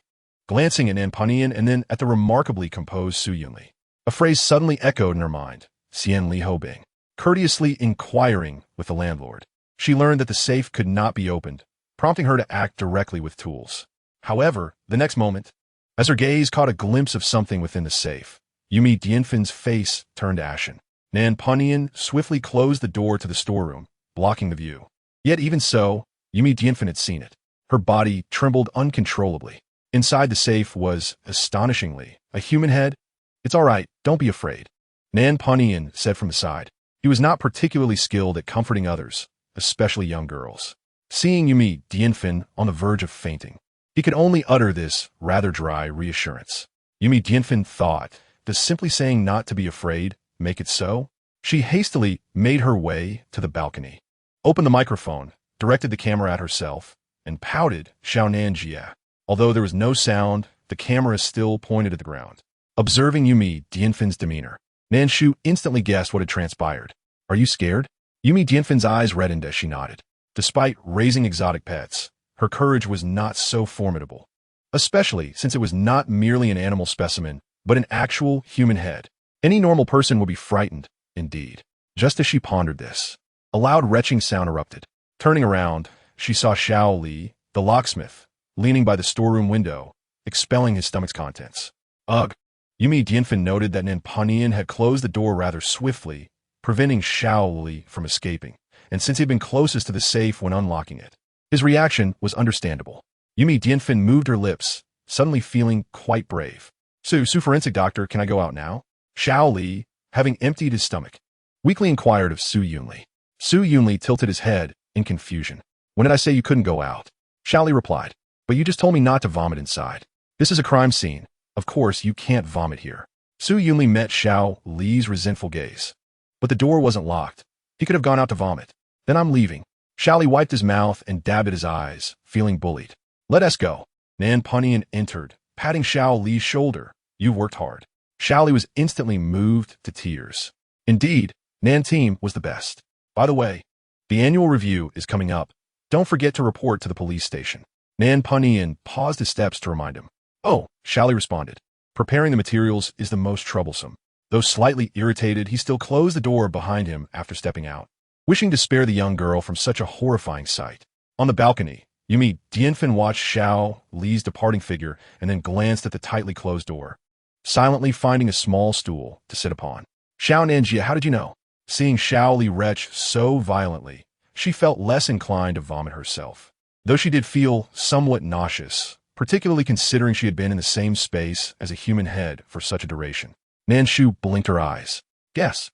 glancing at Nan Punyan and then at the remarkably composed Su Yunli. A phrase suddenly echoed in her mind, Xian Li Hobing, courteously inquiring with the landlord. She learned that the safe could not be opened, prompting her to act directly with tools. However, the next moment, as her gaze caught a glimpse of something within the safe, Yumi Dianfun's face turned ashen. Nan Punyan swiftly closed the door to the storeroom, blocking the view. Yet even so, Yumi Dianfun had seen it. Her body trembled uncontrollably. Inside the safe was, astonishingly, a human head. It's all right, don't be afraid, Nan Punyan said from the side. He was not particularly skilled at comforting others, especially young girls. Seeing Yumi Dianfun on the verge of fainting, he could only utter this rather dry reassurance. Yumi Dianfun thought, does simply saying not to be afraid make it so? She hastily made her way to the balcony, opened the microphone, directed the camera at herself, and pouted Xiao Nanjia. Although there was no sound, the camera still pointed at the ground. Observing Yumi Dianfun's demeanor, Nan Shu instantly guessed what had transpired. Are you scared? Yumi Dianfun's eyes reddened as she nodded. Despite raising exotic pets, her courage was not so formidable, especially since it was not merely an animal specimen, but an actual human head. Any normal person would be frightened, indeed. Just as she pondered this, a loud retching sound erupted. Turning around, she saw Shaoli, the locksmith, leaning by the storeroom window, expelling his stomach's contents. Ugh. Yumi Dianfen noted that Nan Panian had closed the door rather swiftly, preventing Xiao Li from escaping, and since he had been closest to the safe when unlocking it, his reaction was understandable. Yumi Dianfen moved her lips, suddenly feeling quite brave. Su, forensic doctor, can I go out now? Xiao Li, having emptied his stomach, weakly inquired of Su Yunli. Su Yunli tilted his head in confusion. When did I say you couldn't go out? Xiao Li replied. But you just told me not to vomit inside. This is a crime scene. Of course, you can't vomit here. Su Yunli met Xiao Li's resentful gaze. But the door wasn't locked. He could have gone out to vomit. Then I'm leaving. Xiao Li wiped his mouth and dabbed at his eyes, feeling bullied. Let us go. Nan Panian entered, patting Xiao Li's shoulder. You worked hard. Xiao Li was instantly moved to tears. Indeed, Nan team was the best. By the way, the annual review is coming up. Don't forget to report to the police station. Nan Panian paused his steps to remind him. Oh, Xiao Li responded. Preparing the materials is the most troublesome. Though slightly irritated, he still closed the door behind him after stepping out, wishing to spare the young girl from such a horrifying sight. On the balcony, Yumi Dianfen watched Xiao Li's departing figure and then glanced at the tightly closed door, silently finding a small stool to sit upon. Xiao Nanjia, how did you know? Seeing Xiao Li retch so violently, she felt less inclined to vomit herself. Though she did feel somewhat nauseous, particularly considering she had been in the same space as a human head for such a duration. Nan Shu blinked her eyes. Guess.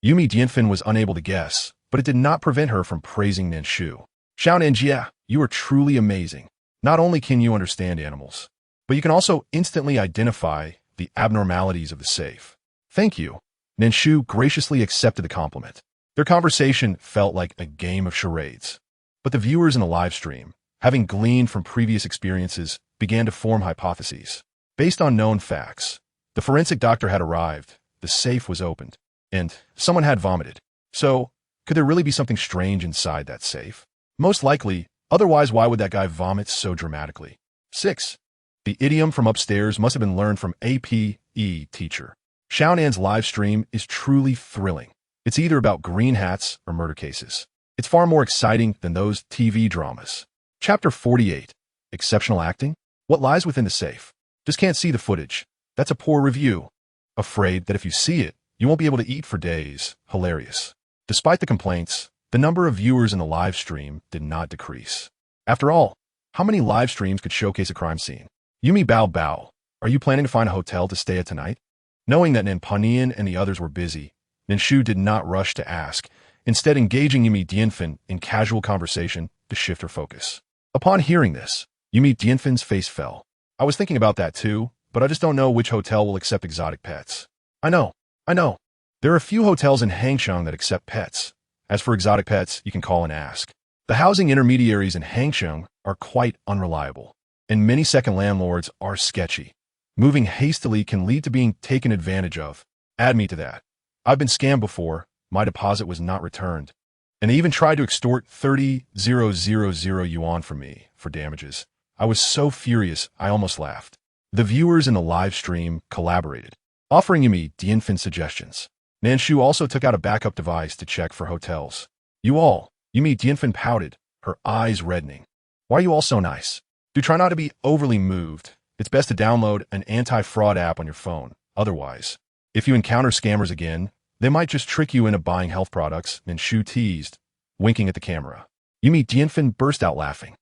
Yumi Dianfen was unable to guess, but it did not prevent her from praising Nan Shu. Xiao Nanjia, you are truly amazing. Not only can you understand animals, but you can also instantly identify the abnormalities of the safe. Thank you. Nan Shu graciously accepted the compliment. Their conversation felt like a game of charades. But the viewers in the live stream, having gleaned from previous experiences, began to form hypotheses. Based on known facts, the forensic doctor had arrived, the safe was opened, and someone had vomited. So, could there really be something strange inside that safe? Most likely, otherwise why would that guy vomit so dramatically? 6. The idiom from upstairs must have been learned from APE teacher. Xiaonan's live stream is truly thrilling. It's either about green hats or murder cases. It's far more exciting than those TV dramas. Chapter 48. Exceptional acting? What lies within the safe? Just can't see the footage. That's a poor review. Afraid that if you see it, you won't be able to eat for days. Hilarious. Despite the complaints, the number of viewers in the live stream did not decrease. After all, how many live streams could showcase a crime scene? Yumi Bao Bao, are you planning to find a hotel to stay at tonight? Knowing that Nan Panian and the others were busy, Nan Shu did not rush to ask, instead engaging Yumi Dianfen in casual conversation to shift her focus. Upon hearing this, Yumi Dianfen's face fell. I was thinking about that too, but I just don't know which hotel will accept exotic pets. I know. There are a few hotels in Hangzhou that accept pets. As for exotic pets, you can call and ask. The housing intermediaries in Hangzhou are quite unreliable, and many second landlords are sketchy. Moving hastily can lead to being taken advantage of. Add me to that. I've been scammed before, my deposit was not returned, and they even tried to extort 30,000 yuan from me for damages. I was so furious, I almost laughed. The viewers in the live stream collaborated, offering Yumi Dianfen suggestions. Nan Shu also took out a backup device to check for hotels. Yumi Dianfen pouted, her eyes reddening. Why are you all so nice? Do try not to be overly moved. It's best to download an anti-fraud app on your phone. Otherwise, if you encounter scammers again, they might just trick you into buying health products, Nan Shu teased, winking at the camera. Yumi Dianfen burst out laughing.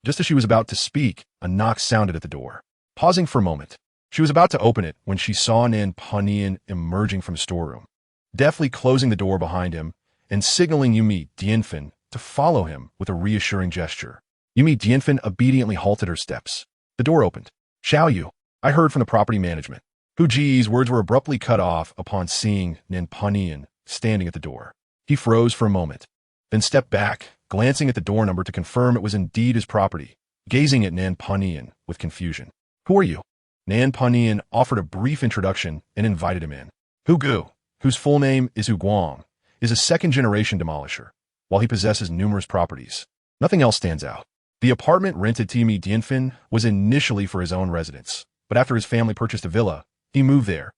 Just as she was about to speak, a knock sounded at the door. Pausing for a moment, she was about to open it when she saw Nan Panian emerging from the storeroom, deftly closing the door behind him and signaling Yumi Dianfen to follow him with a reassuring gesture. Yumi Dianfen obediently halted her steps. The door opened. Xiao Yu, I heard from the property management. Hu Ji's words were abruptly cut off upon seeing Nan Panian standing at the door. He froze for a moment, then stepped back, glancing at the door number to confirm it was indeed his property, gazing at Nan Panian with confusion. Who are you? Nan Panian offered a brief introduction and invited him in. Hu Gu, whose full name is Hu Guang, is a second-generation demolisher. While he possesses numerous properties, nothing else stands out. The apartment rented to Yumi Dianfen was initially for his own residence, but after his family purchased a villa, he moved there,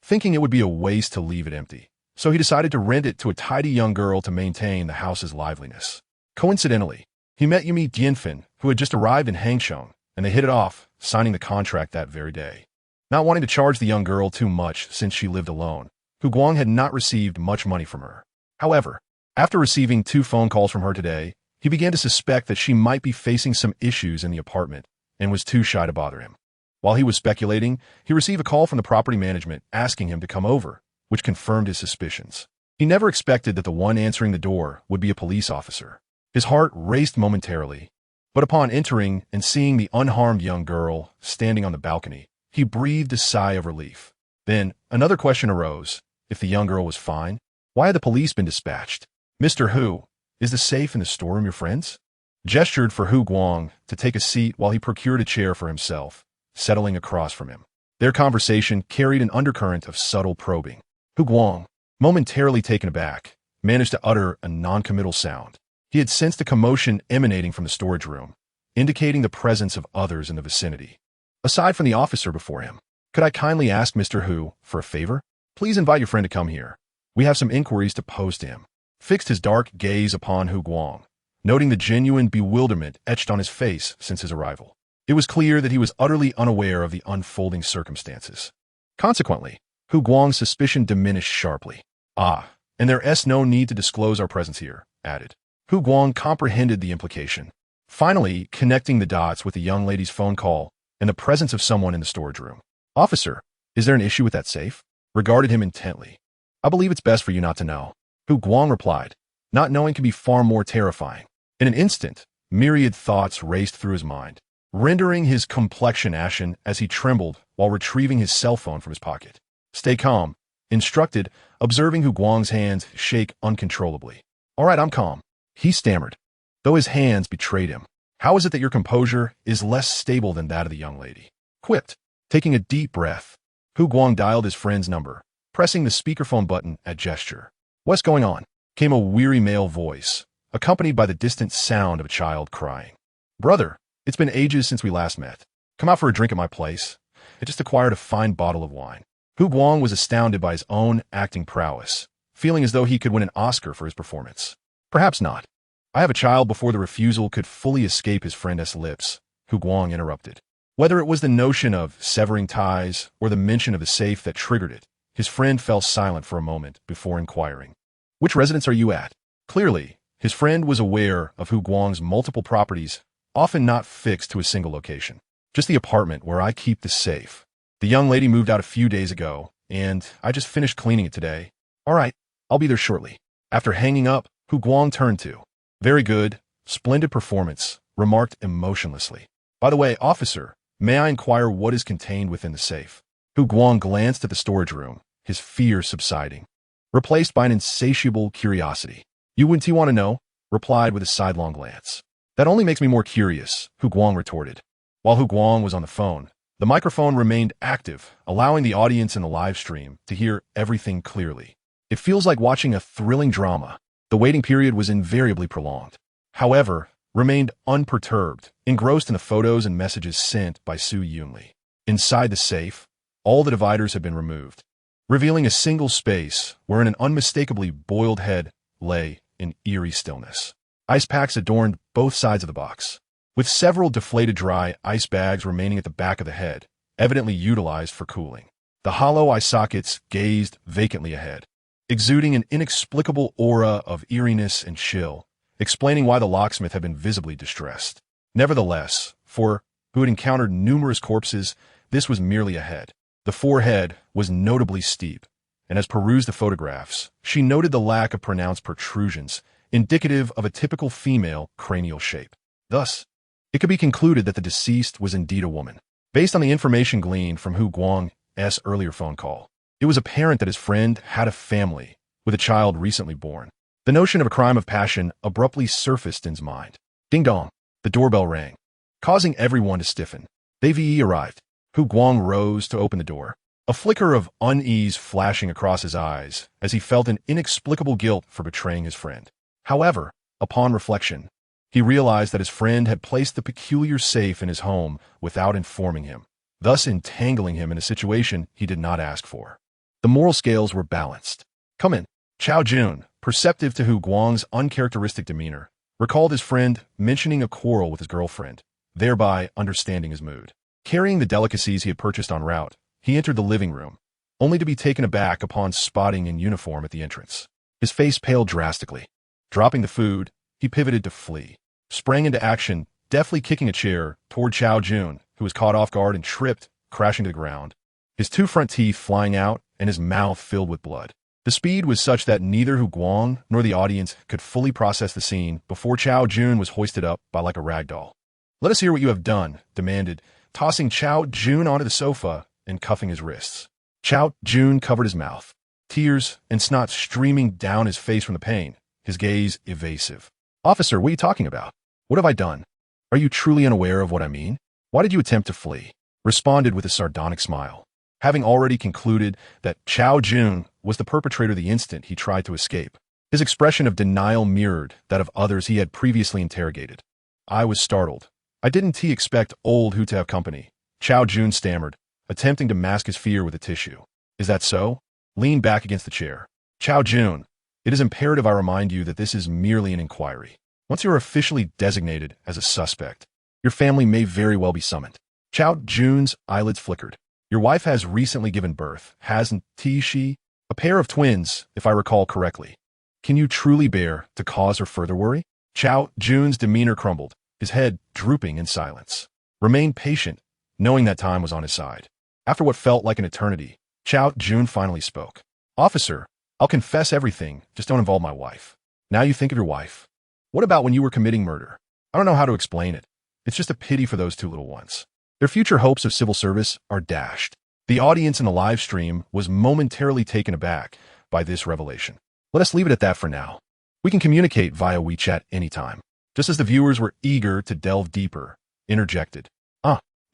thinking it would be a waste to leave it empty. So he decided to rent it to a tidy young girl to maintain the house's liveliness. Coincidentally, he met Yumi Dianfen, who had just arrived in Hangzhou, and they hit it off, signing the contract that very day. Not wanting to charge the young girl too much since she lived alone, Hu Guang had not received much money from her. However, after receiving 2 phone calls from her today, he began to suspect that she might be facing some issues in the apartment and was too shy to bother him. While he was speculating, he received a call from the property management asking him to come over, which confirmed his suspicions. He never expected that the one answering the door would be a police officer. His heart raced momentarily, but upon entering and seeing the unharmed young girl standing on the balcony, he breathed a sigh of relief. Then, another question arose. If the young girl was fine, why had the police been dispatched? Mr. Hu, is the safe in the storeroom your friend's? Gestured for Hu Guang to take a seat while he procured a chair for himself, settling across from him. Their conversation carried an undercurrent of subtle probing. Hu Guang, momentarily taken aback, managed to utter a non-committal sound. He had sensed a commotion emanating from the storage room, indicating the presence of others in the vicinity. Aside from the officer before him, could I kindly ask Mr. Hu for a favor? Please invite your friend to come here. We have some inquiries to pose to him. Fixed his dark gaze upon Hu Guang, noting the genuine bewilderment etched on his face since his arrival. It was clear that he was utterly unaware of the unfolding circumstances. Consequently, Hu Guang's suspicion diminished sharply. Ah, and there's no need to disclose our presence here, added. Hu Guang comprehended the implication, finally connecting the dots with the young lady's phone call and the presence of someone in the storage room. Officer, is there an issue with that safe? Regarded him intently. I believe it's best for you not to know. Hu Guang replied. Not knowing can be far more terrifying. In an instant, myriad thoughts raced through his mind, rendering his complexion ashen as he trembled while retrieving his cell phone from his pocket. Stay calm, instructed, observing Hu Guang's hands shake uncontrollably. All right, I'm calm, he stammered, though his hands betrayed him. How is it that your composure is less stable than that of the young lady? Quipped. Taking a deep breath, Hu Guang dialed his friend's number, pressing the speakerphone button at gesture. What's going on? Came a weary male voice, accompanied by the distant sound of a child crying. Brother, it's been ages since we last met. Come out for a drink at my place. I just acquired a fine bottle of wine. Hu Guang was astounded by his own acting prowess, feeling as though he could win an Oscar for his performance. Perhaps not. I have a child. Before the refusal could fully escape his friend's lips, Hu Guang interrupted. Whether it was the notion of severing ties or the mention of the safe that triggered it, his friend fell silent for a moment before inquiring. Which residence are you at? Clearly, his friend was aware of Hu Guang's multiple properties, often not fixed to a single location. Just the apartment where I keep the safe. The young lady moved out a few days ago, and I just finished cleaning it today. All right, I'll be there shortly. After hanging up, Hu Guang turned to. Very good, splendid performance, remarked emotionlessly. By the way, officer, may I inquire what is contained within the safe? Hu Guang glanced at the storage room, his fear subsiding, replaced by an insatiable curiosity. You wouldn't want to know? Replied with a sidelong glance. That only makes me more curious, Hu Guang retorted. While Hu Guang was on the phone, the microphone remained active, allowing the audience in the live stream to hear everything clearly. It feels like watching a thrilling drama. The waiting period was invariably prolonged. However, remained unperturbed, engrossed in the photos and messages sent by Su Yunli. Inside the safe, all the dividers had been removed, revealing a single space wherein an unmistakably boiled head lay in eerie stillness. Ice packs adorned both sides of the box, with several deflated dry ice bags remaining at the back of the head, evidently utilized for cooling. The hollow eye sockets gazed vacantly ahead, exuding an inexplicable aura of eeriness and chill, explaining why the locksmith had been visibly distressed. Nevertheless, for who had encountered numerous corpses, this was merely a head. The forehead was notably steep, and as perused the photographs, she noted the lack of pronounced protrusions, indicative of a typical female cranial shape. Thus, it could be concluded that the deceased was indeed a woman. Based on the information gleaned from Hu Guang's earlier phone call, it was apparent that his friend had a family, with a child recently born. The notion of a crime of passion abruptly surfaced in his mind. Ding dong, the doorbell rang, causing everyone to stiffen. The VE arrived. Hu Guang rose to open the door, a flicker of unease flashing across his eyes as he felt an inexplicable guilt for betraying his friend. However, upon reflection, he realized that his friend had placed the peculiar safe in his home without informing him, thus entangling him in a situation he did not ask for. The moral scales were balanced. Come in. Chao Jun, perceptive to Hu Guang's uncharacteristic demeanor, recalled his friend mentioning a quarrel with his girlfriend, thereby understanding his mood. Carrying the delicacies he had purchased en route, he entered the living room, only to be taken aback upon spotting in uniform at the entrance. His face paled drastically. Dropping the food, he pivoted to flee, sprang into action, deftly kicking a chair toward Chow Jun, who was caught off guard and tripped, crashing to the ground, his two front teeth flying out and his mouth filled with blood. The speed was such that neither Hu Guang nor the audience could fully process the scene before Chow Jun was hoisted up by like a rag doll. "Let us hear what you have done," demanded, tossing Chow Jun onto the sofa and cuffing his wrists. Chow Jun covered his mouth, tears and snot streaming down his face from the pain, his gaze evasive. "Officer, what are you talking about? What have I done? Are you truly unaware of what I mean? Why did you attempt to flee?" Responded with a sardonic smile. Having already concluded that Chow Jun was the perpetrator the instant he tried to escape, his expression of denial mirrored that of others he had previously interrogated. "I was startled. I didn't expect old Hu to have company," Chow Jun stammered, attempting to mask his fear with a tissue. "Is that so?" Leaned back against the chair. "Chow Jun, it is imperative I remind you that this is merely an inquiry. Once you are officially designated as a suspect, your family may very well be summoned." Chow Jun's eyelids flickered. "Your wife has recently given birth, hasn't she? A pair of twins, if I recall correctly. Can you truly bear to cause her further worry?" Chow Jun's demeanor crumbled, his head drooping in silence. Remain patient, knowing that time was on his side. After what felt like an eternity, Chow Jun finally spoke. "Officer, I'll confess everything, just don't involve my wife." "Now you think of your wife. What about when you were committing murder? I don't know how to explain it. It's just a pity for those two little ones. Their future hopes of civil service are dashed." The audience in the live stream was momentarily taken aback by this revelation. "Let us leave it at that for now. We can communicate via WeChat anytime." Just as the viewers were eager to delve deeper, interjected,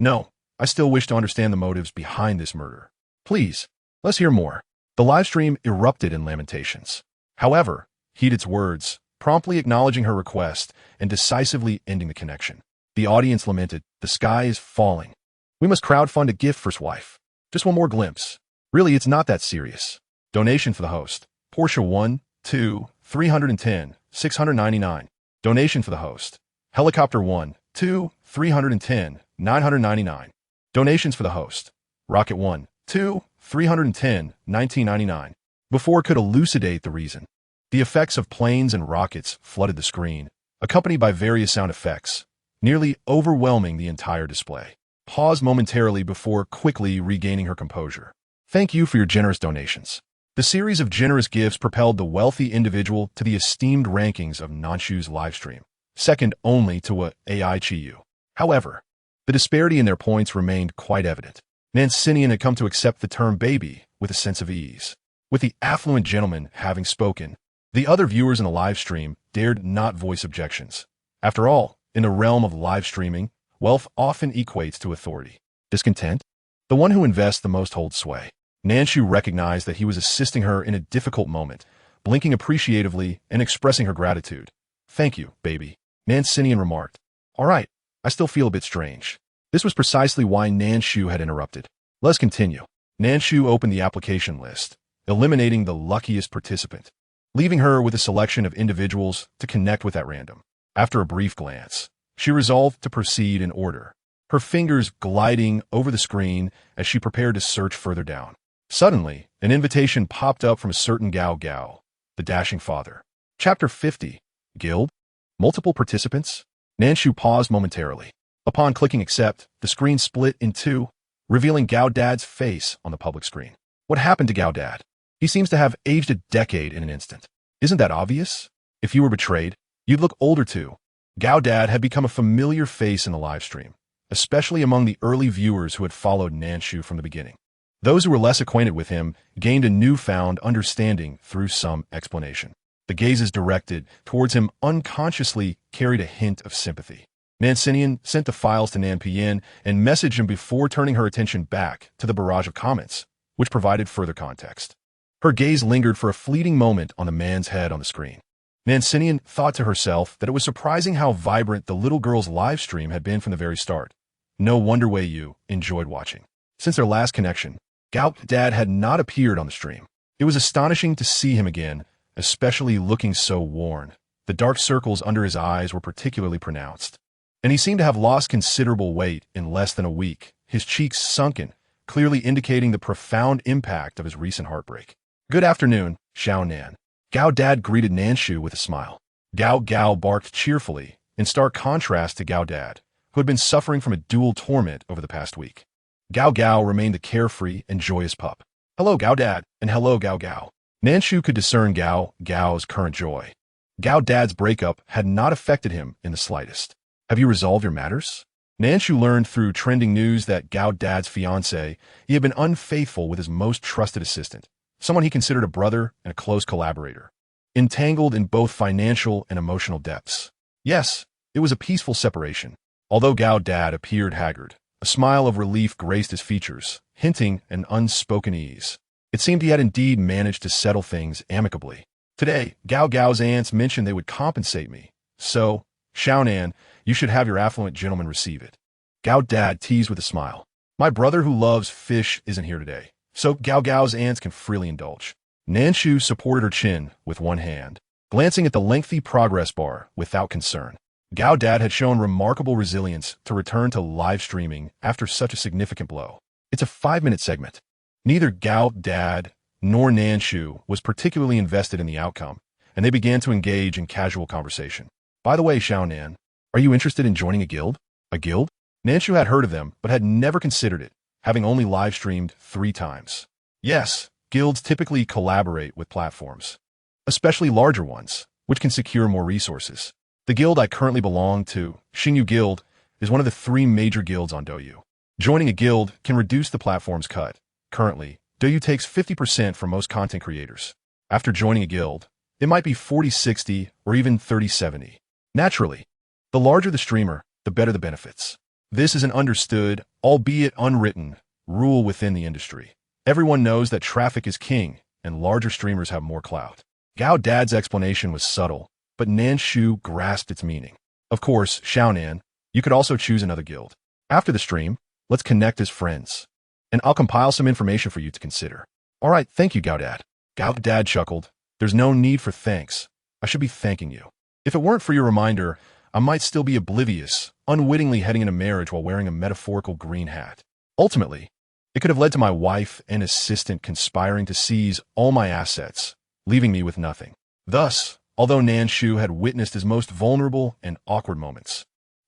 "No, I still wish to understand the motives behind this murder. Please, let's hear more." The live stream erupted in lamentations. However, heed its words, promptly acknowledging her request and decisively ending the connection. The audience lamented, "The sky is falling. We must crowdfund a gift for his wife. Just one more glimpse. Really, it's not that serious. Donation for the host. Porsche 1, 2, 310, 699. Donation for the host. Helicopter 1, 2, 310, 999. Donations for the host. Rocket 1, 2, 310, 1999. Before could elucidate the reason, the effects of planes and rockets flooded the screen, accompanied by various sound effects, nearly overwhelming the entire display. Paused momentarily before quickly regaining her composure. "Thank you for your generous donations." The series of generous gifts propelled the wealthy individual to the esteemed rankings of Nan Shu's livestream, second only to AI Chiyu. However, the disparity in their points remained quite evident. Nan Shu had come to accept the term baby with a sense of ease. With the affluent gentleman having spoken, the other viewers in the live stream dared not voice objections. After all, in the realm of live streaming, wealth often equates to authority. Discontent? The one who invests the most holds sway. Nan Shu recognized that he was assisting her in a difficult moment, blinking appreciatively and expressing her gratitude. "Thank you, baby," Nan Shu remarked. "All right, I still feel a bit strange." This was precisely why Nan Shu had interrupted. "Let's continue." Nan Shu opened the application list, eliminating the luckiest participant, leaving her with a selection of individuals to connect with at random. After a brief glance, she resolved to proceed in order, her fingers gliding over the screen as she prepared to search further down. Suddenly, an invitation popped up from a certain Gao Gao, the dashing father. Chapter 50. Guild? Multiple participants? Nan Shu paused momentarily. Upon clicking accept, the screen split in two, revealing Gao Dad's face on the public screen. What happened to Gao Dad? He seems to have aged a decade in an instant. Isn't that obvious? If you were betrayed, you'd look older too. Gao Dad had become a familiar face in the live stream, especially among the early viewers who had followed Nan Shu from the beginning. Those who were less acquainted with him gained a newfound understanding through some explanation. The gazes directed towards him unconsciously carried a hint of sympathy. Nan Shu sent the files to Nan Pian and messaged him before turning her attention back to the barrage of comments, which provided further context. Her gaze lingered for a fleeting moment on the man's head on the screen. Nan Shu thought to herself that it was surprising how vibrant the little girl's live stream had been from the very start. No wonder Wei Yu enjoyed watching. Since their last connection, Gao Dad had not appeared on the stream. It was astonishing to see him again, especially looking so worn. The dark circles under his eyes were particularly pronounced, and he seemed to have lost considerable weight in less than a week, his cheeks sunken, clearly indicating the profound impact of his recent heartbreak. "Good afternoon, Xiao Nan." Gao Dad greeted Nan Shu with a smile. Gao Gao barked cheerfully, in stark contrast to Gao Dad, who had been suffering from a dual torment over the past week. Gao Gao remained the carefree and joyous pup. "Hello, Gao Dad," and "Hello, Gao Gao." Nan Shu could discern Gao Gao's current joy. Gao Dad's breakup had not affected him in the slightest. "Have you resolved your matters?" Nan Shu learned through trending news that Gao Dad's fiancé, he had been unfaithful with his most trusted assistant, someone he considered a brother and a close collaborator, entangled in both financial and emotional depths. Yes, it was a peaceful separation. Although Gao Dad appeared haggard, a smile of relief graced his features, hinting an unspoken ease. It seemed he had indeed managed to settle things amicably. "Today, Gao Gao's aunts mentioned they would compensate me. So, Xiaonan, you should have your affluent gentleman receive it." Gao Dad teased with a smile. "My brother who loves fish isn't here today, so Gao Gao's aunts can freely indulge." Nan Shu supported her chin with one hand, glancing at the lengthy progress bar without concern. Gao Dad had shown remarkable resilience to return to live streaming after such a significant blow. It's a 5-minute segment. Neither Gao Dad nor Nan Shu was particularly invested in the outcome, and they began to engage in casual conversation. "By the way, Xiao Nan, are you interested in joining a guild?" A guild? Nan Shu had heard of them, but had never considered it, having only live-streamed 3 times. Yes, guilds typically collaborate with platforms, especially larger ones, which can secure more resources. The guild I currently belong to, Xingyu Guild, is one of the 3 major guilds on Douyu. Joining a guild can reduce the platform's cut. Currently, Douyu takes 50% from most content creators. After joining a guild, it might be 40-60 or even 30-70. Naturally, the larger the streamer, the better the benefits. This is an understood, albeit unwritten, rule within the industry. Everyone knows that traffic is king, and larger streamers have more clout. Gao Dad's explanation was subtle, but Nan Shu grasped its meaning. "Of course, Xiaonan, you could also choose another guild. After the stream, let's connect as friends, and I'll compile some information for you to consider." "All right, thank you, Gao Dad." Gao Dad chuckled. "There's no need for thanks. I should be thanking you. If it weren't for your reminder, I might still be oblivious, unwittingly heading into marriage while wearing a metaphorical green hat. Ultimately, it could have led to my wife and assistant conspiring to seize all my assets, leaving me with nothing." Thus, although Nan Shu had witnessed his most vulnerable and awkward moments,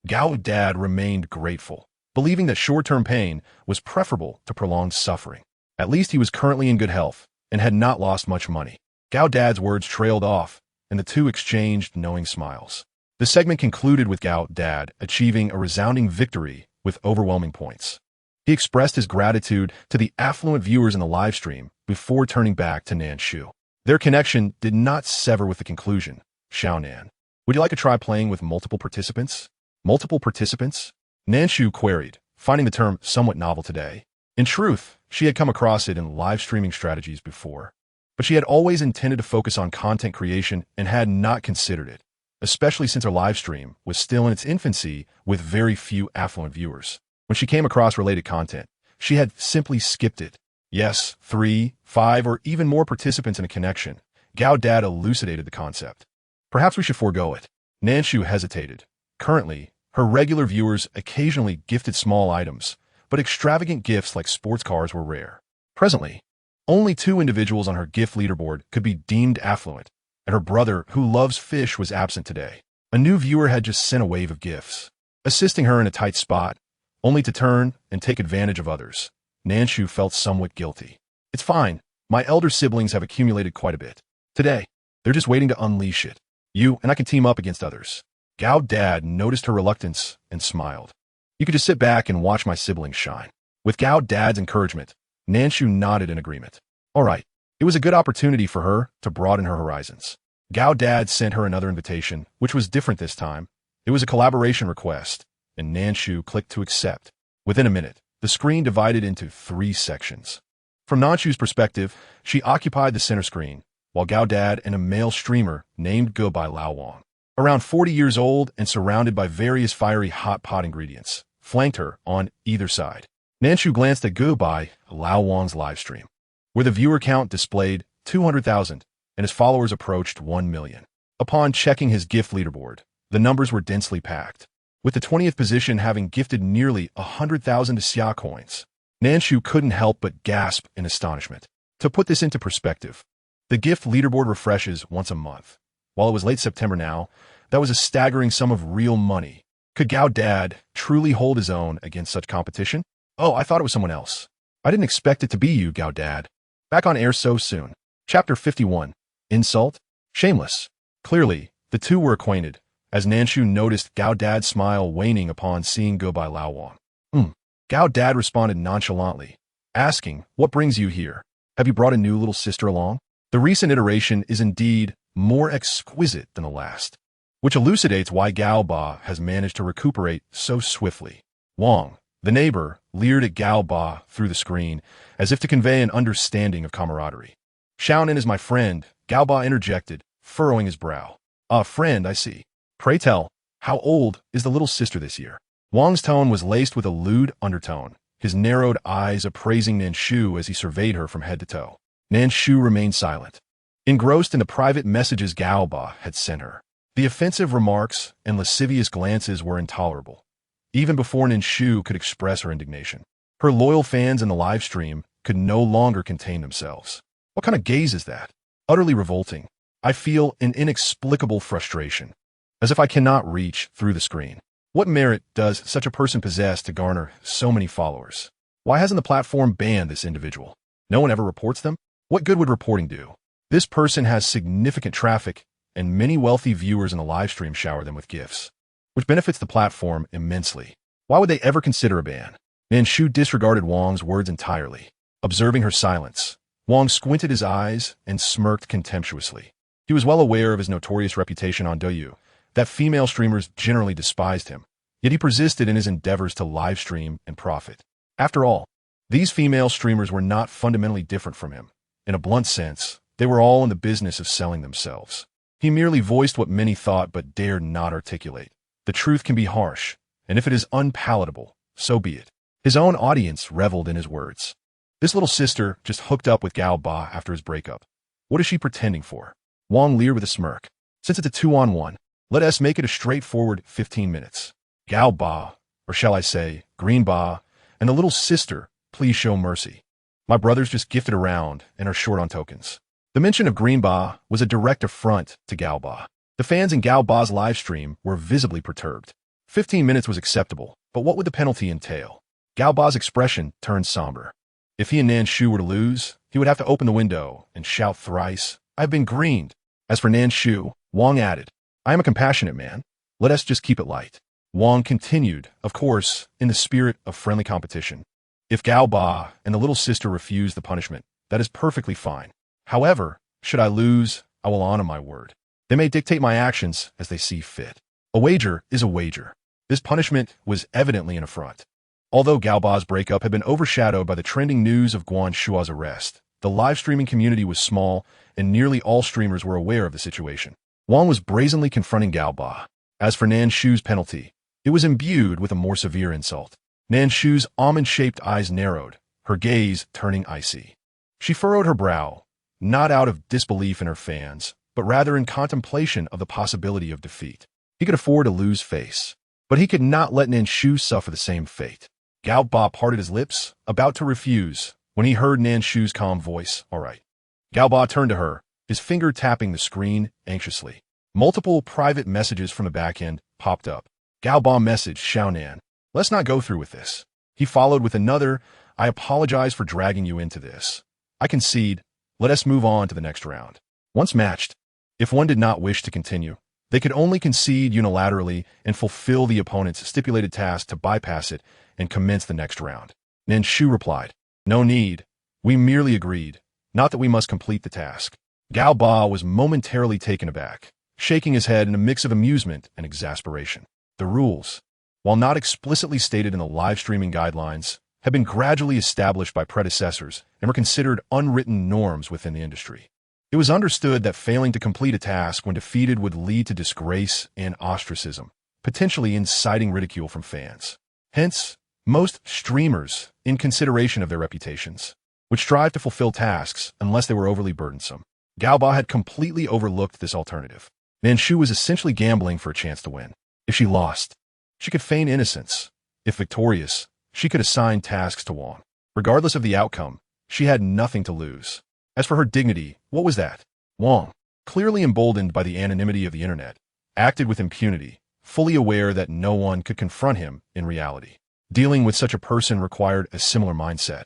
Gao Dad remained grateful, believing that short-term pain was preferable to prolonged suffering. At least he was currently in good health and had not lost much money. Gao Dad's words trailed off, and the two exchanged knowing smiles. The segment concluded with Gao Dad achieving a resounding victory with overwhelming points. He expressed his gratitude to the affluent viewers in the live stream before turning back to Nan Shu. Their connection did not sever with the conclusion. "Xiao Nan, would you like to try playing with multiple participants?" "Multiple participants?" Nan Shu queried, finding the term somewhat novel today. In truth, she had come across it in live streaming strategies before, but she had always intended to focus on content creation and had not considered it, especially since her live stream was still in its infancy with very few affluent viewers. When she came across related content, she had simply skipped it. Yes, 3, 5, or even more participants in a connection. Gao Dad elucidated the concept. "Perhaps we should forego it." Nan Shu hesitated. Currently, her regular viewers occasionally gifted small items, but extravagant gifts like sports cars were rare. Presently, only 2 individuals on her gift leaderboard could be deemed affluent, and her brother, who loves fish, was absent today. A new viewer had just sent a wave of gifts, assisting her in a tight spot, only to turn and take advantage of others. Nan Shu felt somewhat guilty. "It's fine. My elder siblings have accumulated quite a bit. Today, they're just waiting to unleash it. You and I can team up against others." Gao Dad noticed her reluctance and smiled. "You could just sit back and watch my siblings shine." With Gao Dad's encouragement, Nan Shu nodded in agreement. All right, it was a good opportunity for her to broaden her horizons. Gao Dad sent her another invitation, which was different this time. It was a collaboration request, and Nan Shu clicked to accept. Within a minute, the screen divided into 3 sections. From Nan Shu's perspective, she occupied the center screen, while Gao Dad and a male streamer named Goodbye Lao Wang, around 40 years old and surrounded by various fiery hot pot ingredients, flanked her on either side. Nan Shu glanced at Goodbye Lao Wang's livestream, where the viewer count displayed 200,000 and his followers approached 1 million. Upon checking his gift leaderboard, the numbers were densely packed. with the 20th position having gifted nearly 100,000 Xia coins. Nan Shu couldn't help but gasp in astonishment. To put this into perspective, the gift leaderboard refreshes once a month. While it was late September now, that was a staggering sum of real money. Could Gao Dad truly hold his own against such competition? Oh, I thought it was someone else. I didn't expect it to be you, Gao Dad. Back on air so soon. Chapter 51. Insult? Shameless. Clearly, the two were acquainted, as Nan Shu noticed Gao Dad's smile waning upon seeing goodbye Lao Wang. Gao Dad responded nonchalantly, asking, "What brings you here? Have you brought a new little sister along?" The recent iteration is indeed more exquisite than the last, which elucidates why Gao Ba has managed to recuperate so swiftly. Wang, the neighbor, leered at Gao Ba through the screen, as if to convey an understanding of camaraderie. "Xiaonan is my friend," Gao Ba interjected, furrowing his brow. "Ah, friend, I see. Pray tell, how old is the little sister this year?" Wang's tone was laced with a lewd undertone, his narrowed eyes appraising Nan Shu as he surveyed her from head to toe. Nan Shu remained silent, engrossed in the private messages Gao Ba had sent her. The offensive remarks and lascivious glances were intolerable, even before Nan Shu could express her indignation. Her loyal fans in the live stream could no longer contain themselves. What kind of gaze is that? Utterly revolting. I feel an inexplicable frustration, as if I cannot reach through the screen. What merit does such a person possess to garner so many followers? Why hasn't the platform banned this individual? No one ever reports them? What good would reporting do? This person has significant traffic, and many wealthy viewers in the live stream shower them with gifts, which benefits the platform immensely. Why would they ever consider a ban? Nan Shu disregarded Wang's words entirely. Observing her silence, Wang squinted his eyes and smirked contemptuously. He was well aware of his notorious reputation on Douyu, that female streamers generally despised him, yet he persisted in his endeavors to live stream and profit. After all, these female streamers were not fundamentally different from him. In a blunt sense, they were all in the business of selling themselves. He merely voiced what many thought but dared not articulate. The truth can be harsh, and if it is unpalatable, so be it. His own audience reveled in his words. This little sister just hooked up with Gao Ba after his breakup. What is she pretending for? Wang leered with a smirk. Since it's a 2-on-1, let us make it a straightforward 15 minutes. Gao Ba, or shall I say, Green Ba, and the little sister, please show mercy. My brothers just gifted around and are short on tokens. The mention of Green Ba was a direct affront to Gao Ba. The fans in Gao Ba's live stream were visibly perturbed. 15 minutes was acceptable, but what would the penalty entail? Gao Ba's expression turned somber. If he and Nan Shu were to lose, he would have to open the window and shout thrice, "I've been greened." As for Nan Shu, Wang added, "I am a compassionate man. Let us just keep it light." Wang continued, of course, in the spirit of friendly competition. If Gao Ba and the little sister refuse the punishment, that is perfectly fine. However, should I lose, I will honor my word. They may dictate my actions as they see fit. A wager is a wager. This punishment was evidently an affront. Although Gao Ba's breakup had been overshadowed by the trending news of Guan Shua's arrest, the live streaming community was small, and nearly all streamers were aware of the situation. Wang was brazenly confronting Gao Ba. As for Nan Shu's penalty, it was imbued with a more severe insult. Nan Shu's almond-shaped eyes narrowed, her gaze turning icy. She furrowed her brow, not out of disbelief in her fans, but rather in contemplation of the possibility of defeat. He could afford to lose face, but he could not let Nan Shu suffer the same fate. Gao Ba parted his lips, about to refuse, when he heard Nan Shu's calm voice, "All right." Gao Ba turned to her, his finger tapping the screen anxiously. Multiple private messages from the back end popped up. Gao Ba messaged Xiaonan, "Let's not go through with this." He followed with another, "I apologize for dragging you into this. I concede. Let us move on to the next round." Once matched, if one did not wish to continue, they could only concede unilaterally and fulfill the opponent's stipulated task to bypass it and commence the next round. Nan Shu replied, "No need. We merely agreed, not that we must complete the task." Gao Ba was momentarily taken aback, shaking his head in a mix of amusement and exasperation. The rules, while not explicitly stated in the live streaming guidelines, had been gradually established by predecessors and were considered unwritten norms within the industry. It was understood that failing to complete a task when defeated would lead to disgrace and ostracism, potentially inciting ridicule from fans. Hence, most streamers, in consideration of their reputations, would strive to fulfill tasks unless they were overly burdensome. Gao Ba had completely overlooked this alternative. Nan Shu was essentially gambling for a chance to win. If she lost, She could feign innocence. If victorious, she could assign tasks to Wang. Regardless of the outcome, she had nothing to lose. As for her dignity, what was that? Wang, clearly emboldened by the anonymity of the internet, acted with impunity, fully aware that no one could confront him in reality. Dealing with such a person required a similar mindset.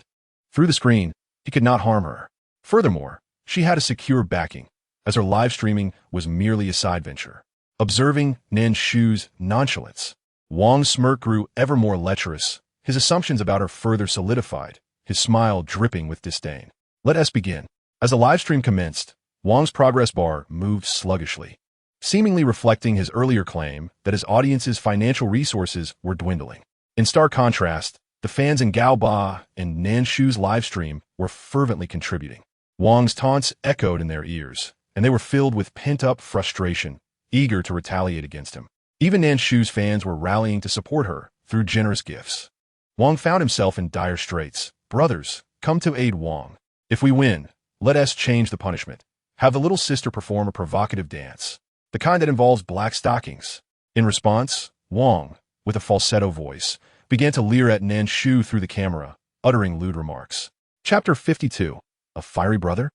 Through the screen, he could not harm her. Furthermore, she had a secure backing, as her live streaming was merely a side venture. Observing Nan Shu's nonchalance, Wang's smirk grew ever more lecherous. His assumptions about her further solidified, his smile dripping with disdain. Let us begin. As the live stream commenced, Wang's progress bar moved sluggishly, seemingly reflecting his earlier claim that his audience's financial resources were dwindling. In stark contrast, the fans in Gao Ba and Nan Shu's live stream were fervently contributing. Wang's taunts echoed in their ears, and they were filled with pent-up frustration, eager to retaliate against him. Even Nan Shu's fans were rallying to support her through generous gifts. Wang found himself in dire straits. Brothers, come to aid Wang. If we win, let us change the punishment. Have the little sister perform a provocative dance, the kind that involves black stockings. In response, Wang, with a falsetto voice, began to leer at Nan Shu through the camera, uttering lewd remarks. Chapter 52. A fiery brother?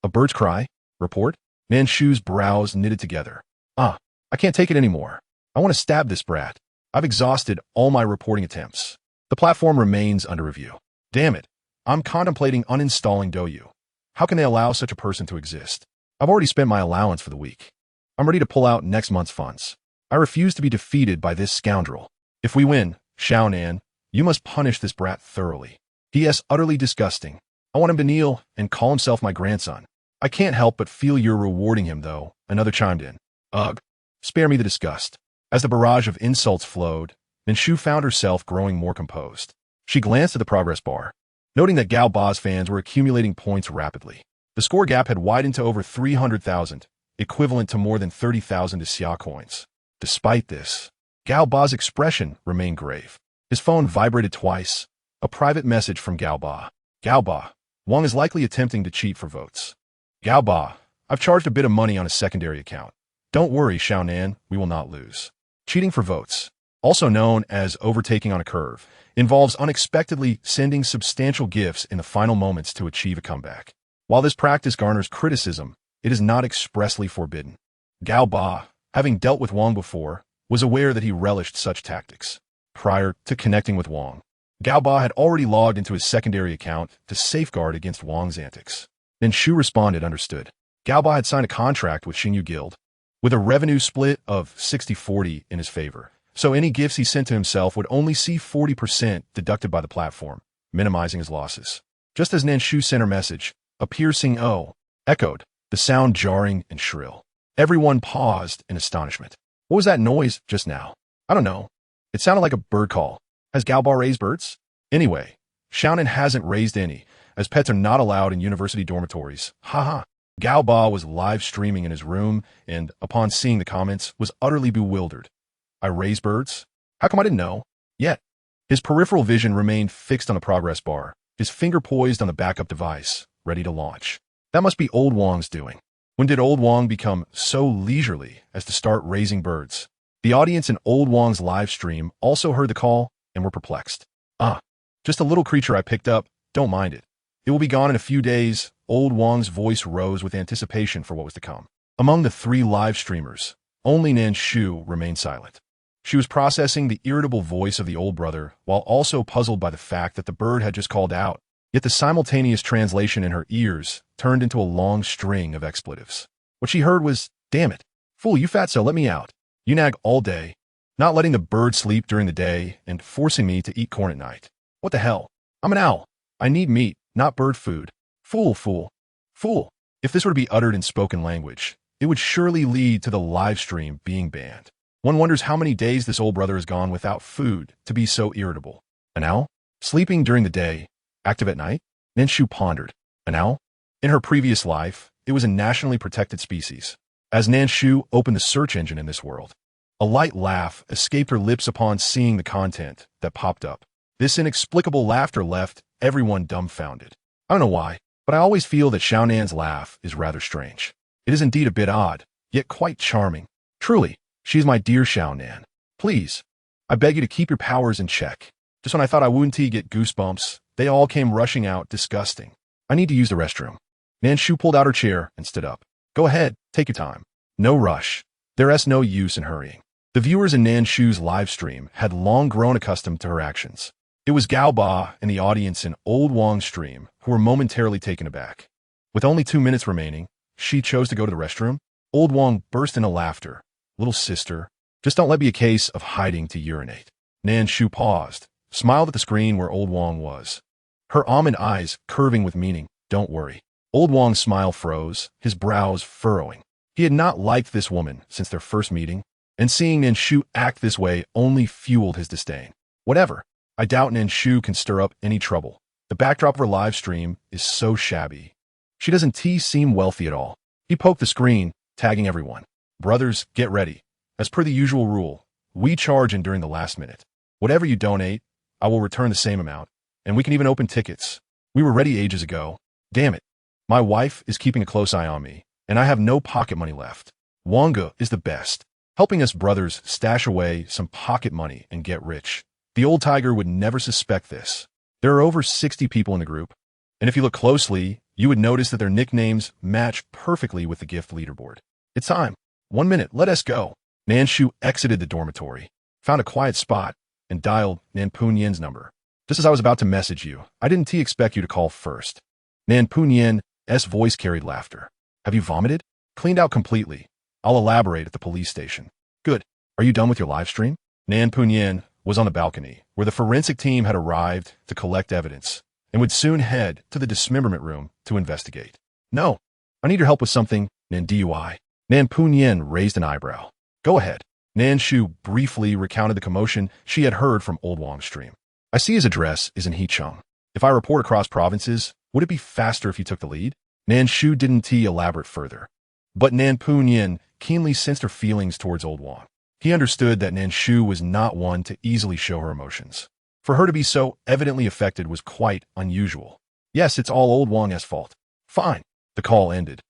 A bird's cry? Report? Nan Shu's brows knitted together. I can't take it anymore. I want to stab this brat. I've exhausted all my reporting attempts. The platform remains under review. Damn it. I'm contemplating uninstalling Douyu. How can they allow such a person to exist? I've already spent my allowance for the week. I'm ready to pull out next month's funds. I refuse to be defeated by this scoundrel. If we win, Xiao Nan, you must punish this brat thoroughly. He is utterly disgusting. I want him to kneel and call himself my grandson. I can't help but feel you're rewarding him, though, another chimed in. Ugh. Spare me the disgust. As the barrage of insults flowed, Nan Shu found herself growing more composed. She glanced at the progress bar, noting that Gao Ba's fans were accumulating points rapidly. The score gap had widened to over 300,000, equivalent to more than 30,000 Xia coins. Despite this, Gao Ba's expression remained grave. His phone vibrated twice. A private message from Gao Ba. Gao Ba, Wang is likely attempting to cheat for votes. Gao Ba, I've charged a bit of money on a secondary account. Don't worry, Xiao Nan, we will not lose. Cheating for votes, also known as overtaking on a curve, involves unexpectedly sending substantial gifts in the final moments to achieve a comeback. While this practice garners criticism, it is not expressly forbidden. Gao Ba, having dealt with Wang before, was aware that he relished such tactics. Prior to connecting with Wang, Gao Ba had already logged into his secondary account to safeguard against Wang's antics. Nan Shu responded, understood. Gao Ba had signed a contract with Xinyu Guild, with a revenue split of 60-40 in his favor, so any gifts he sent to himself would only see 40% deducted by the platform, minimizing his losses. Just as Nan Shu sent her message, a piercing "oh" echoed, the sound jarring and shrill. Everyone paused in astonishment. What was that noise just now? I don't know. It sounded like a bird call. Has Gao Ba raised birds? Anyway, Xiaonan hasn't raised any, as pets are not allowed in university dormitories. Haha. Gao Ba was live streaming in his room and, upon seeing the comments, was utterly bewildered. I raise birds? How come I didn't know? Yet. His peripheral vision remained fixed on the progress bar, his finger poised on the backup device, ready to launch. That must be old Wang's doing. When did old Wang become so leisurely as to start raising birds? The audience in old Wang's live stream also heard the call and were perplexed. Just a little creature I picked up, don't mind it. It will be gone in a few days. Old Wang's voice rose with anticipation for what was to come. Among the three live streamers, only Nan Shu remained silent. She was processing the irritable voice of the old brother while also puzzled by the fact that the bird had just called out, yet the simultaneous translation in her ears turned into a long string of expletives. What she heard was, "Damn it. Fool, you fatso, let me out. You nag all day, not letting the bird sleep during the day and forcing me to eat corn at night. What the hell? I'm an owl. I need meat, not bird food. Fool, fool, fool." If this were to be uttered in spoken language, it would surely lead to the live stream being banned. One wonders how many days this old brother has gone without food to be so irritable. An owl? Sleeping during the day, active at night? Nan Shu pondered. An owl? In her previous life, it was a nationally protected species. As Nan Shu opened the search engine in this world, a light laugh escaped her lips upon seeing the content that popped up. This inexplicable laughter left everyone dumbfounded. I don't know why, but I always feel that Xiao Nan's laugh is rather strange. It is indeed a bit odd, yet quite charming. Truly, she is my dear Xiao Nan. Please, I beg you to keep your powers in check. Just when I thought I wouldn't get goosebumps, they all came rushing out, disgusting. I need to use the restroom. Nan Shu pulled out her chair and stood up. Go ahead, take your time. No rush. There's no use in hurrying. The viewers in Nan Shu's live stream had long grown accustomed to her actions. It was Gao Ba and the audience in Old Wong's stream who were momentarily taken aback. With only 2 minutes remaining, she chose to go to the restroom. Old Wong burst into laughter. Little sister, just don't let me be a case of hiding to urinate. Nan Shu paused, smiled at the screen where Old Wong was. Her almond eyes curving with meaning. Don't worry. Old Wong's smile froze, his brows furrowing. He had not liked this woman since their first meeting, and seeing Nan Shu act this way only fueled his disdain. Whatever. I doubt Nan Shu can stir up any trouble. The backdrop of her live stream is so shabby. She doesn't seem wealthy at all. He poked the screen, tagging everyone. Brothers, get ready. As per the usual rule, we charge in during the last minute. Whatever you donate, I will return the same amount, and we can even open tickets. We were ready ages ago. Damn it. My wife is keeping a close eye on me, and I have no pocket money left. Wonga is the best, helping us brothers stash away some pocket money and get rich. The old tiger would never suspect this. There are over 60 people in the group, and if you look closely, you would notice that their nicknames match perfectly with the gift leaderboard. It's time. 1 minute, let us go. Nan Shu exited the dormitory, found a quiet spot, and dialed Nan Punyen's number. Just as I was about to message you, I didn't expect you to call first. Nan Punyen's voice carried laughter. Have you vomited? Cleaned out completely. I'll elaborate at the police station. Good. Are you done with your live stream? Nan Punyen was on the balcony, where the forensic team had arrived to collect evidence, and would soon head to the dismemberment room to investigate. No. I need your help with something, Nan DUI. Nan Punyen raised an eyebrow. Go ahead. Nan Shu briefly recounted the commotion she had heard from Old Wong's stream. I see his address is in Heechung. If I report across provinces, would it be faster if you took the lead? Nan Shu didn't elaborate further. But Nan Punyen keenly sensed her feelings towards Old Wong. He understood that Nan Shu was not one to easily show her emotions. For her to be so evidently affected was quite unusual. Yes, it's all Old Wong's fault. Fine. The call ended,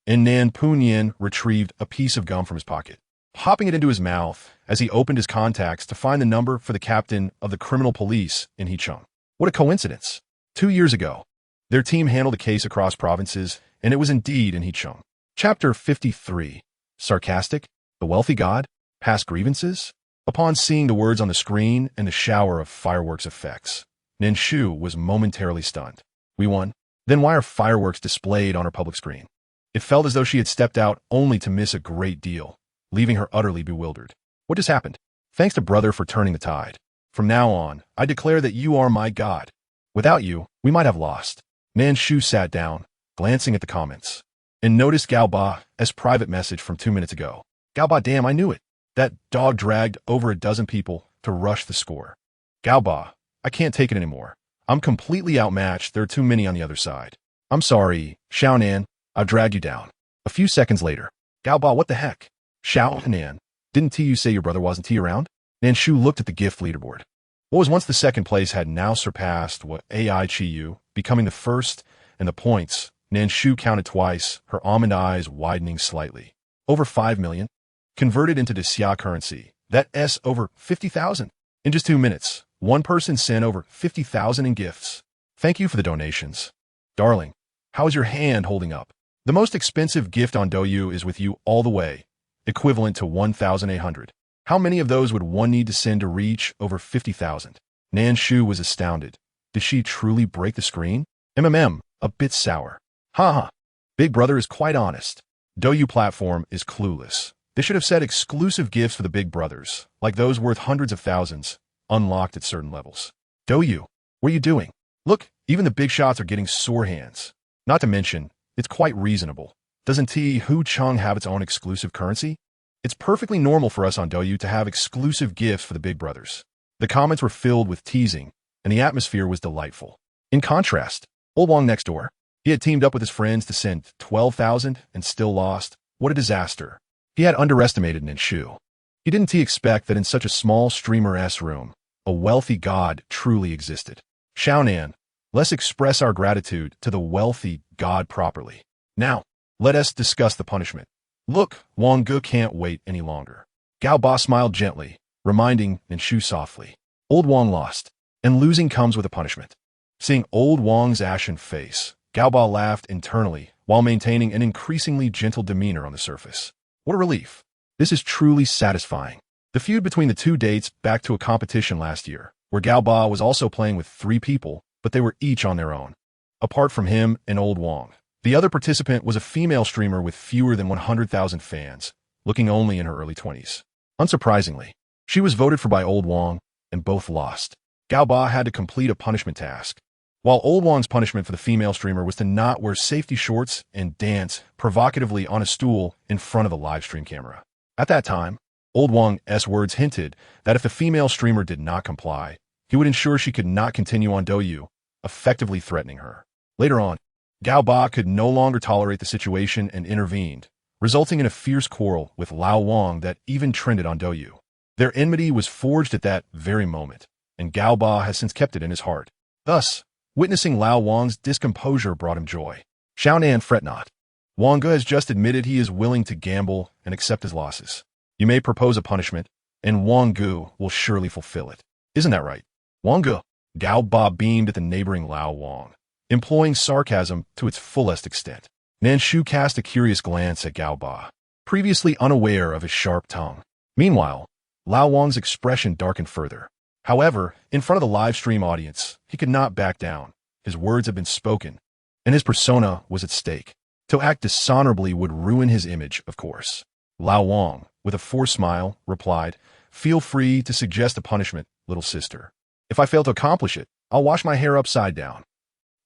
and Nan Punyen retrieved a piece of gum from his pocket, popping it into his mouth as he opened his contacts to find the number for the captain of the criminal police in Heechung. What a coincidence. 2 years ago, their team handled a case across provinces, and it was indeed in Heechung. Chapter 53. Sarcastic? The wealthy god? Past grievances? Upon seeing the words on the screen and the shower of fireworks effects, Nan Shu was momentarily stunned. We won? Then why are fireworks displayed on her public screen? It felt as though she had stepped out only to miss a great deal, leaving her utterly bewildered. What just happened? Thanks to brother for turning the tide. From now on, I declare that you are my god. Without you, we might have lost. Nan Shu sat down, glancing at the comments, and noticed Gao Ba's private message from 2 minutes ago. Gao Ba, damn, I knew it. That dog dragged over a dozen people to rush the score. Gao Ba, I can't take it anymore. I'm completely outmatched. There are too many on the other side. I'm sorry, Xiao Nan. I've dragged you down. A few seconds later, Gao Ba, what the heck? Xiao Nan, didn't you say your brother wasn't around? Nan Shu looked at the gift leaderboard. What was once the second place had now surpassed what AI Chiyu, becoming the first, and the points. Nan Shu counted twice, her almond eyes widening slightly. Over 5 million. Converted into the Xia currency, that's over 50,000. In just 2 minutes, one person sent over 50,000 in gifts. Thank you for the donations. Darling, how is your hand holding up? The most expensive gift on Douyu is with you all the way, equivalent to 1,800. How many of those would one need to send to reach over 50,000? Nan Shu was astounded. Did she truly break the screen? A bit sour. Haha. Big Brother is quite honest. Douyu platform is clueless. They should have said exclusive gifts for the big brothers, like those worth hundreds of thousands, unlocked at certain levels. Douyu, what are you doing? Look, even the big shots are getting sore hands. Not to mention, it's quite reasonable. Doesn't Heechung have its own exclusive currency? It's perfectly normal for us on Douyu to have exclusive gifts for the big brothers. The comments were filled with teasing, and the atmosphere was delightful. In contrast, Old Wong next door, he had teamed up with his friends to send 12,000 and still lost. What a disaster. He had underestimated Nan Shu. He didn't expect that in such a small streamer-s room, a wealthy god truly existed. Xiao Nan, let's express our gratitude to the wealthy god properly. Now, let us discuss the punishment. Look, Wang Ge can't wait any longer. Gao Ba smiled gently, reminding Nan Shu softly. Old Wang lost, and losing comes with a punishment. Seeing old Wang's ashen face, Gao Ba laughed internally while maintaining an increasingly gentle demeanor on the surface. What a relief. This is truly satisfying. The feud between the two dates back to a competition last year, where Gao Ba was also playing with 3 people, but they were each on their own. Apart from him and old Wang, the other participant was a female streamer with fewer than 100,000 fans, looking only in her early 20s. Unsurprisingly, she was voted for by old Wang, and both lost. Gao Ba had to complete a punishment task. While old Wang's punishment for the female streamer was to not wear safety shorts and dance provocatively on a stool in front of the live stream camera. At that time, old Wang's words hinted that if the female streamer did not comply, he would ensure she could not continue on Douyu, effectively threatening her. Later on, Gao Ba could no longer tolerate the situation and intervened, resulting in a fierce quarrel with Lao Wang that even trended on Douyu. Their enmity was forged at that very moment, and Gao Ba has since kept it in his heart. Thus, witnessing Lao Wang's discomposure brought him joy. Xiao Nan, fret not. Wang Ge has just admitted he is willing to gamble and accept his losses. You may propose a punishment, and Wang Ge will surely fulfill it. Isn't that right? Wang Ge. Gao Ba beamed at the neighboring Lao Wang, employing sarcasm to its fullest extent. Nan Shu cast a curious glance at Gao Ba, previously unaware of his sharp tongue. Meanwhile, Lao Wang's expression darkened further. However, in front of the live stream audience, he could not back down. His words had been spoken, and his persona was at stake. To act dishonorably would ruin his image, of course. Lao Wang, with a forced smile, replied, "Feel free to suggest a punishment, little sister. If I fail to accomplish it, I'll wash my hair upside down."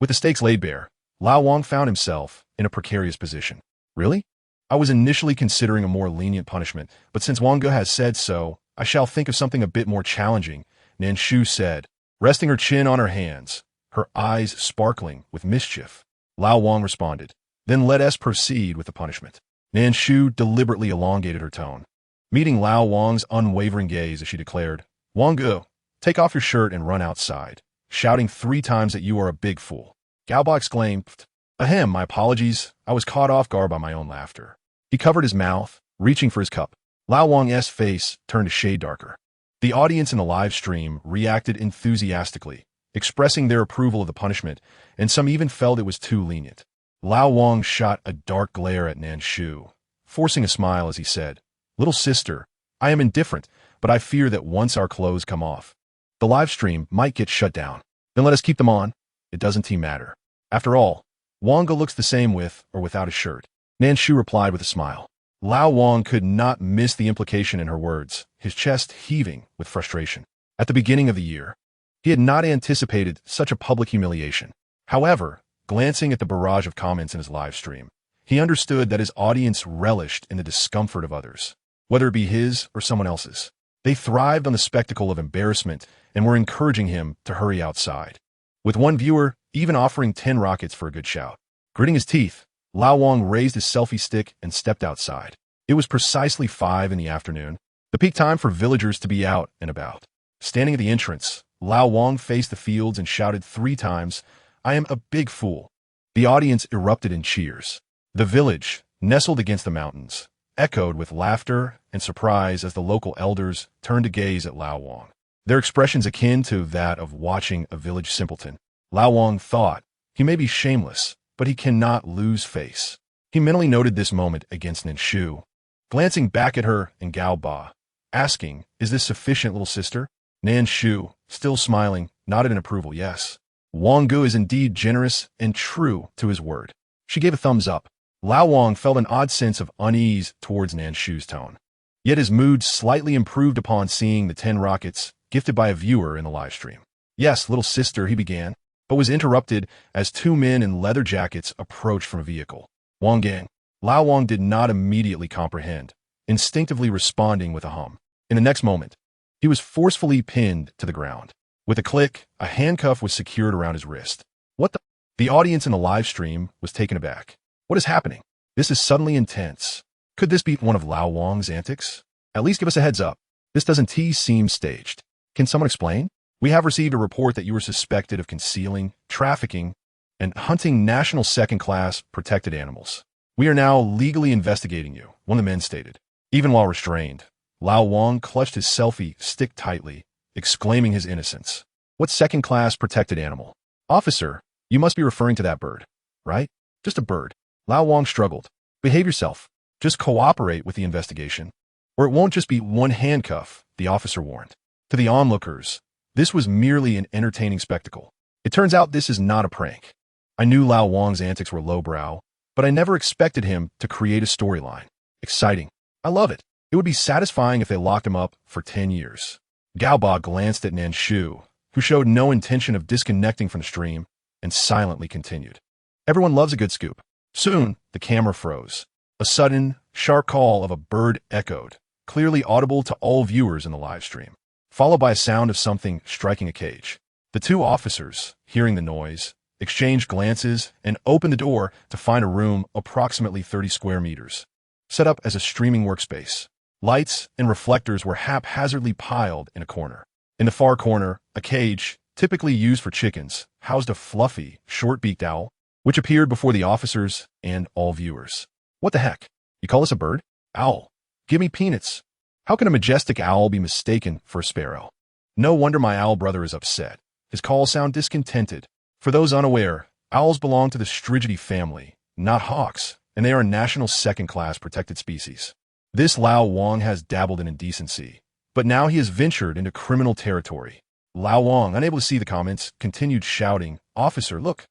With the stakes laid bare, Lao Wang found himself in a precarious position. Really? I was initially considering a more lenient punishment, but since Wang Ge has said so, I shall think of something a bit more challenging, Nan Shu said, resting her chin on her hands, her eyes sparkling with mischief. Lao Wang responded, "Then let us proceed with the punishment." Nan Shu deliberately elongated her tone, meeting Lao Wang's unwavering gaze as she declared, "Wang Ge, take off your shirt and run outside," shouting 3 times that you are a big fool. Gao Ba exclaimed, "Ahem, my apologies, I was caught off guard by my own laughter." He covered his mouth, reaching for his cup. Lao Wang's face turned a shade darker. The audience in the live stream reacted enthusiastically, expressing their approval of the punishment, and some even felt it was too lenient. Lao Wang shot a dark glare at Nan Shu, forcing a smile as he said, "Little sister, I am indifferent, but I fear that once our clothes come off, the live stream might get shut down. Then let us keep them on. It doesn't matter. After all, Wang Ge looks the same with or without a shirt." Nan Shu replied with a smile. Lao Wang could not miss the implication in her words, his chest heaving with frustration. At the beginning of the year, he had not anticipated such a public humiliation. However, glancing at the barrage of comments in his live stream, he understood that his audience relished in the discomfort of others, whether it be his or someone else's. They thrived on the spectacle of embarrassment and were encouraging him to hurry outside, with one viewer even offering 10 rockets for a good shout. Gritting his teeth, Lao Wang raised his selfie stick and stepped outside. It was precisely 5 in the afternoon, the peak time for villagers to be out and about. Standing at the entrance, Lao Wang faced the fields and shouted 3 times, "I am a big fool." The audience erupted in cheers. The village, nestled against the mountains, echoed with laughter and surprise as the local elders turned to gaze at Lao Wang, their expressions akin to that of watching a village simpleton. Lao Wang thought, he may be shameless, but he cannot lose face. He mentally noted this moment against Nan Shu, glancing back at her and Gao Ba, asking, "Is this sufficient, little sister?" Nan Shu, still smiling, nodded in approval, yes. Wang Ge is indeed generous and true to his word. She gave a thumbs up. Lao Wang felt an odd sense of unease towards Nan Shu's tone. Yet his mood slightly improved upon seeing the 10 rockets gifted by a viewer in the live stream. "Yes, little sister," he began, but was interrupted as 2 men in leather jackets approached from a vehicle. "Wang Gang." Lao Wang did not immediately comprehend, instinctively responding with a hum. In the next moment, he was forcefully pinned to the ground. With a click, a handcuff was secured around his wrist. What the? The audience in the live stream was taken aback. What is happening? This is suddenly intense. Could this be one of Lao Wang's antics? At least give us a heads up. This doesn't seem staged. Can someone explain? We have received a report that you were suspected of concealing, trafficking, and hunting national second-class protected animals. We are now legally investigating you, one of the men stated. Even while restrained, Lao Wang clutched his selfie stick tightly, exclaiming his innocence. What second-class protected animal? Officer, you must be referring to that bird, right? Just a bird. Lao Wang struggled. Behave yourself. Just cooperate with the investigation. Or it won't just be one handcuff, the officer warned. To the onlookers, this was merely an entertaining spectacle. It turns out this is not a prank. I knew Lao Wang's antics were lowbrow, but I never expected him to create a storyline. Exciting. I love it. It would be satisfying if they locked him up for 10 years. Gaoba glanced at Nan Shu, who showed no intention of disconnecting from the stream, and silently continued. Everyone loves a good scoop. Soon, the camera froze. A sudden, sharp call of a bird echoed, clearly audible to all viewers in the live stream, followed by a sound of something striking a cage. The two officers, hearing the noise, exchanged glances and opened the door to find a room approximately 30 square meters, set up as a streaming workspace. Lights and reflectors were haphazardly piled in a corner. In the far corner, a cage, typically used for chickens, housed a fluffy, short-beaked owl, which appeared before the officers and all viewers. What the heck? You call this a bird? Owl. Give me peanuts. How can a majestic owl be mistaken for a sparrow? No wonder my owl brother is upset. His calls sound discontented. For those unaware, owls belong to the Strigidae family, not hawks, and they are a national second-class protected species. This Lao Wang has dabbled in indecency, but now he has ventured into criminal territory. Lao Wang, unable to see the comments, continued shouting, "Officer, look.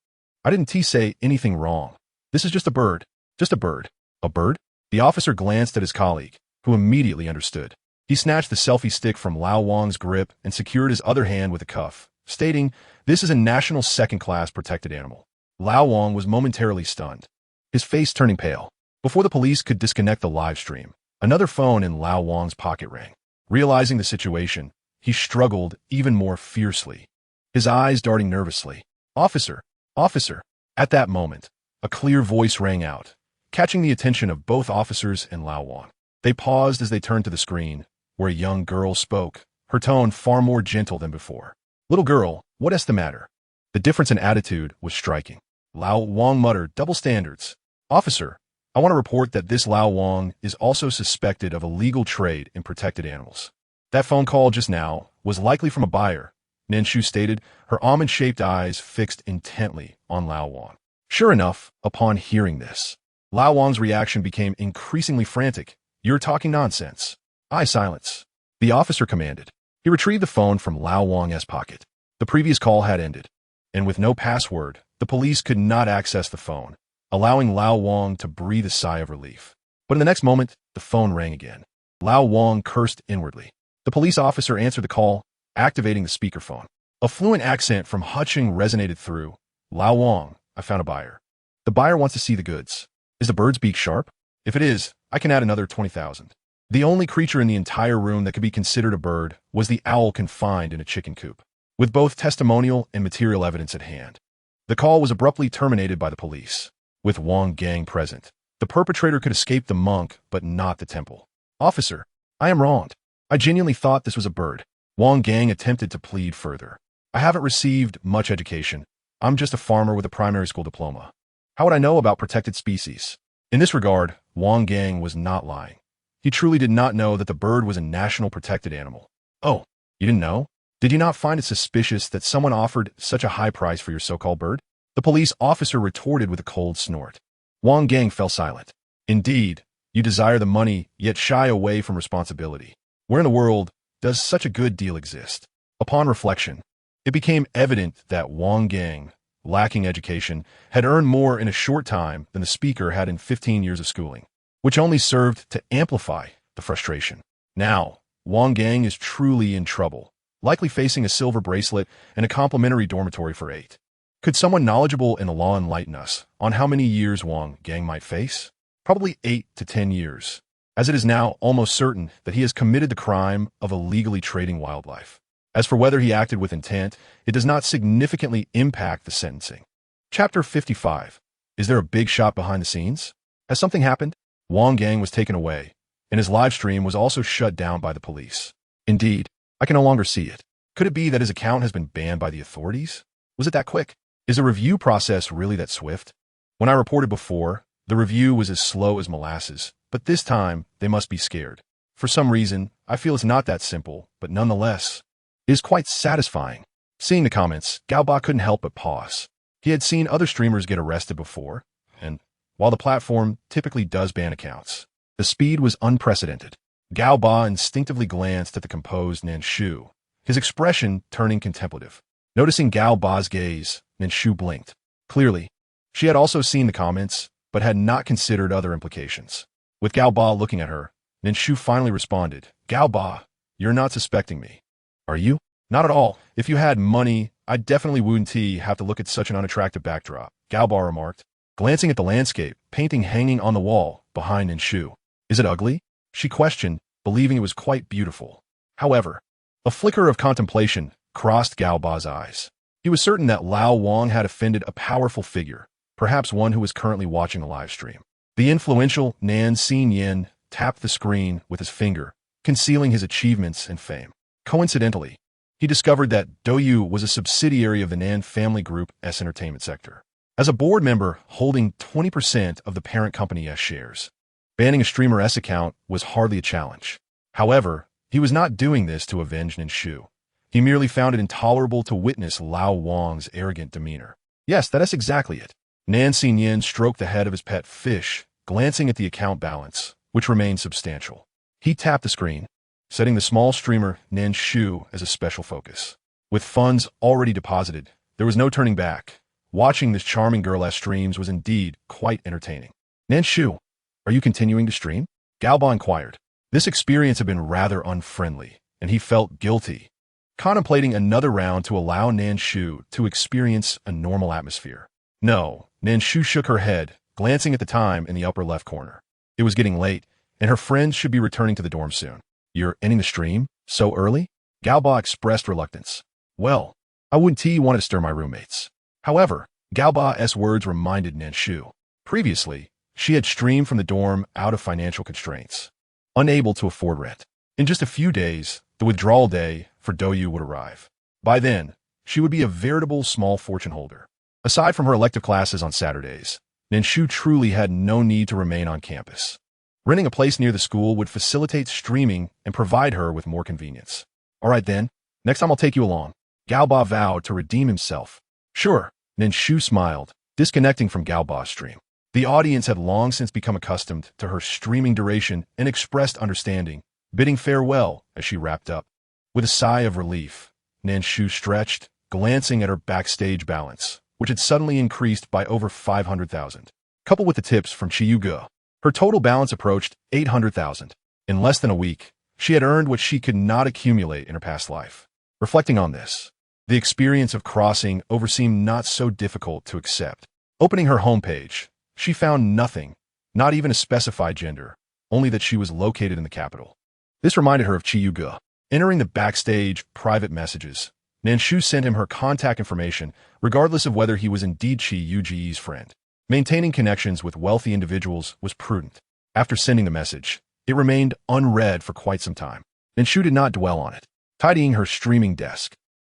I didn't say anything wrong. This is just a bird. Just a bird." A bird? The officer glanced at his colleague, who immediately understood. He snatched the selfie stick from Lao Wang's grip and secured his other hand with a cuff, stating, "This is a national second-class protected animal." Lao Wang was momentarily stunned, his face turning pale. Before the police could disconnect the live stream, another phone in Lao Wang's pocket rang. Realizing the situation, he struggled even more fiercely, his eyes darting nervously. "Officer! Officer!" At that moment, a clear voice rang out, catching the attention of both officers and Lao Wang. They paused as they turned to the screen, where a young girl spoke, her tone far more gentle than before. "Little girl, what is the matter?" The difference in attitude was striking. Lao Wang muttered, "Double standards. Officer, I want to report that this Lao Wang is also suspected of illegal trade in protected animals. That phone call just now was likely from a buyer," Nan Shu stated, her almond-shaped eyes fixed intently on Lao Wang. Sure enough, upon hearing this, Lao Wang's reaction became increasingly frantic. "You're talking nonsense." "Aye, silence," the officer commanded. He retrieved the phone from Lao Wang's pocket. The previous call had ended, and with no password, the police could not access the phone, allowing Lao Wang to breathe a sigh of relief. But in the next moment, the phone rang again. Lao Wang cursed inwardly. The police officer answered the call, activating the speakerphone. A fluent accent from Hucheng resonated through. "Lao Wang, I found a buyer. The buyer wants to see the goods. Is the bird's beak sharp? If it is, I can add another 20,000. The only creature in the entire room that could be considered a bird was the owl confined in a chicken coop, with both testimonial and material evidence at hand. The call was abruptly terminated by the police. With Wang Gang present, the perpetrator could escape the monk, but not the temple. "Officer, I am wronged. I genuinely thought this was a bird." Wang Gang attempted to plead further. "I haven't received much education. I'm just a farmer with a primary school diploma. How would I know about protected species?" In this regard, Wang Gang was not lying. He truly did not know that the bird was a national protected animal. "Oh, you didn't know? Did you not find it suspicious that someone offered such a high price for your so-called bird?" The police officer retorted with a cold snort. Wang Gang fell silent. "Indeed, you desire the money, yet shy away from responsibility. Where in the world does such a good deal exist?" Upon reflection, it became evident that Wang Gang, lacking education, had earned more in a short time than the speaker had in 15 years of schooling, which only served to amplify the frustration. Now, Wang Gang is truly in trouble, likely facing a silver bracelet and a complimentary dormitory for 8. Could someone knowledgeable in the law enlighten us on how many years Wang Gang might face? Probably 8 to 10 years, as it is now almost certain that he has committed the crime of illegally trading wildlife. As for whether he acted with intent, it does not significantly impact the sentencing. Chapter 55. Is there a big shot behind the scenes? Has something happened? Wang Gang was taken away, and his live stream was also shut down by the police. Indeed, I can no longer see it. Could it be that his account has been banned by the authorities? Was it that quick? Is the review process really that swift? When I reported before, the review was as slow as molasses, but this time they must be scared. For some reason, I feel it's not that simple, but nonetheless, it is quite satisfying. Seeing the comments, Gaoba couldn't help but pause. He had seen other streamers get arrested before, and while the platform typically does ban accounts, the speed was unprecedented. Gaoba instinctively glanced at the composed Nan Shu, his expression turning contemplative. Noticing Gaoba's gaze, Nan Shu blinked. Clearly, she had also seen the comments, but had not considered other implications. With Gaoba looking at her, Nan Shu finally responded, "Gaoba, you're not suspecting me, are you?" "Not at all. If you had money, I definitely wouldn't have to look at such an unattractive backdrop," Gaoba remarked, glancing at the landscape painting hanging on the wall behind Nan Shu. "Is it ugly?" she questioned, believing it was quite beautiful. However, a flicker of contemplation crossed Gaoba's eyes. He was certain that Lao Wang had offended a powerful figure, perhaps one who was currently watching the live stream. The influential Nan Xin tapped the screen with his finger, concealing his achievements and fame. Coincidentally, he discovered that Douyu was a subsidiary of the Nan family group S entertainment sector. As a board member holding 20% of the parent company S shares, banning a streamer S account was hardly a challenge. However, he was not doing this to avenge Nan Shu. He merely found it intolerable to witness Lao Wang's arrogant demeanor. Yes, that is exactly it. Nan Xin stroked the head of his pet fish, glancing at the account balance, which remained substantial. He tapped the screen, setting the small streamer Nan Shu as a special focus. With funds already deposited, there was no turning back. Watching this charming girl as streams was indeed quite entertaining. "Nan Shu, are you continuing to stream?" Gaoba inquired. This experience had been rather unfriendly, and he felt guilty, contemplating another round to allow Nan Shu to experience a normal atmosphere. "No," Nan Shu shook her head, glancing at the time in the upper left corner. It was getting late, and her friends should be returning to the dorm soon. "You're ending the stream? So early?" Gaoba expressed reluctance. "Well, I wouldn't want to stir my roommates." However, Gaoba's words reminded Nan Shu. Previously, she had streamed from the dorm out of financial constraints, unable to afford rent. In just a few days, the withdrawal day for Douyu would arrive. By then, she would be a veritable small fortune holder. Aside from her elective classes on Saturdays, Nan Shu truly had no need to remain on campus. Renting a place near the school would facilitate streaming and provide her with more convenience. "All right then, next time I'll take you along." Gaoba vowed to redeem himself. "Sure," Nan Shu smiled, disconnecting from Gaoba's stream. The audience had long since become accustomed to her streaming duration and expressed understanding, bidding farewell as she wrapped up. With a sigh of relief, Nan Shu stretched, glancing at her backstage balance, which had suddenly increased by over 500,000. Coupled with the tips from Chiyuge, her total balance approached 800,000. In less than a week, she had earned what she could not accumulate in her past life. Reflecting on this, the experience of crossing over seemed not so difficult to accept. Opening her homepage, she found nothing, not even a specified gender, only that she was located in the capital. This reminded her of Chiyuge. Entering the backstage private messages, Nan Shu sent him her contact information, regardless of whether he was indeed Chiyuge's friend. Maintaining connections with wealthy individuals was prudent. After sending the message, it remained unread for quite some time. Nan Shu did not dwell on it. Tidying her streaming desk,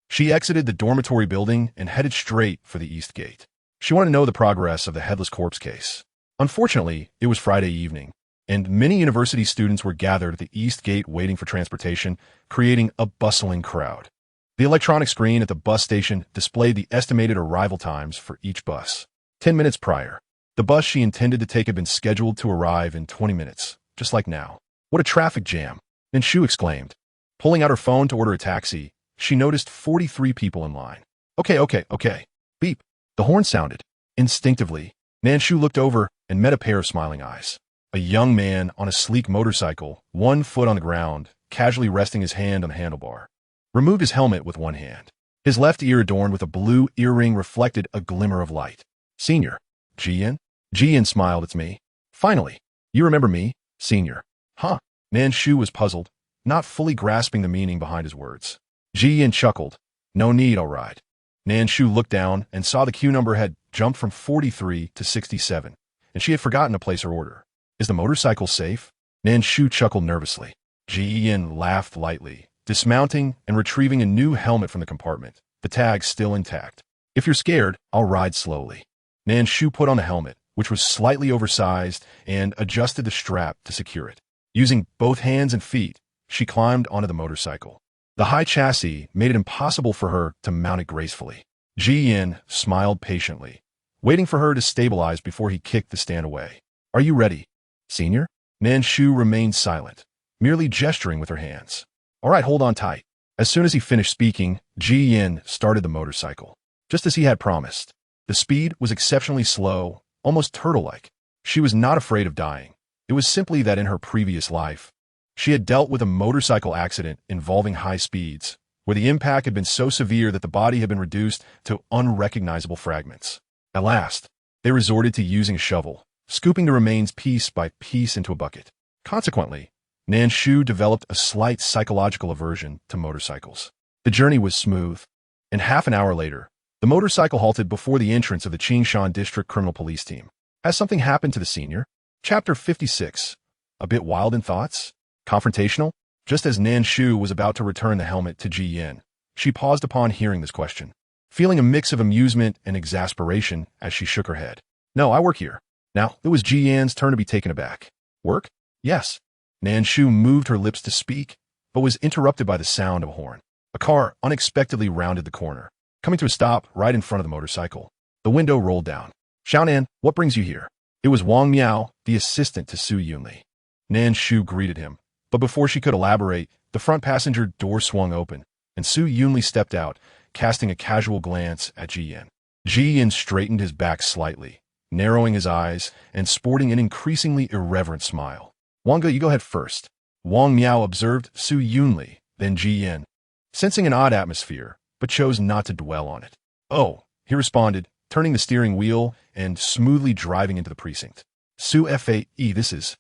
she exited the dormitory building and headed straight for the East Gate. She wanted to know the progress of the headless corpse case. Unfortunately, it was Friday evening, and many university students were gathered at the East Gate waiting for transportation, creating a bustling crowd. The electronic screen at the bus station displayed the estimated arrival times for each bus. 10 minutes prior, the bus she intended to take had been scheduled to arrive in 20 minutes, just like now. "What a traffic jam!" Nan Shu exclaimed. Pulling out her phone to order a taxi, she noticed 43 people in line. Okay. Beep. The horn sounded. Instinctively, Nan Shu looked over and met a pair of smiling eyes. A young man on a sleek motorcycle, one foot on the ground, casually resting his hand on the handlebar, removed his helmet with one hand. His left ear adorned with a blue earring reflected a glimmer of light. "Senior, Jian?" Jian smiled. "It's me." "Finally, you remember me, Senior." "Huh?" Nan Shu was puzzled, not fully grasping the meaning behind his words. Jian chuckled. "No need, all right." Nan Shu looked down and saw the queue number had jumped from 43 to 67, and she had forgotten to place her order. "Is the motorcycle safe?" Nan Shu chuckled nervously. Jian laughed lightly, dismounting and retrieving a new helmet from the compartment, the tag still intact. "If you're scared, I'll ride slowly." Nan Shu put on the helmet, which was slightly oversized, and adjusted the strap to secure it. Using both hands and feet, she climbed onto the motorcycle. The high chassis made it impossible for her to mount it gracefully. Ji Yin smiled patiently, waiting for her to stabilize before he kicked the stand away. Are you ready, senior? Nan Shu remained silent, merely gesturing with her hands. All right, hold on tight. As soon as he finished speaking, Ji Yin started the motorcycle, just as he had promised. The speed was exceptionally slow, almost turtle-like. She was not afraid of dying. It was simply that in her previous life, she had dealt with a motorcycle accident involving high speeds, where the impact had been so severe that the body had been reduced to unrecognizable fragments. At last, they resorted to using a shovel, scooping the remains piece by piece into a bucket. Consequently, Nan Shu developed a slight psychological aversion to motorcycles. The journey was smooth, and half an hour later, the motorcycle halted before the entrance of the Qingshan District Criminal Police Team. Has something happened to the senior? Chapter 56. A bit wild in thoughts? Confrontational? Just as Nan Shu was about to return the helmet to Ji Yin, she paused upon hearing this question, feeling a mix of amusement and exasperation as she shook her head. No, I work here. Now, it was Ji Yin's turn to be taken aback. Work? Yes. Nan Shu moved her lips to speak, but was interrupted by the sound of a horn. A car unexpectedly rounded the corner, coming to a stop right in front of the motorcycle. The window rolled down. Xiaonan, what brings you here? It was Wang Miao, the assistant to Su Yunli. Nan Shu greeted him, but before she could elaborate, the front passenger door swung open, and Su Yunli stepped out, casting a casual glance at Ji Yin. Ji Yin straightened his back slightly, narrowing his eyes and sporting an increasingly irreverent smile. Wanga, you go ahead first. Wang Miao observed Su Yunli, then Ji Yin, sensing an odd atmosphere, but chose not to dwell on it. Oh, he responded, turning the steering wheel and smoothly driving into the precinct. Su Fae, this is...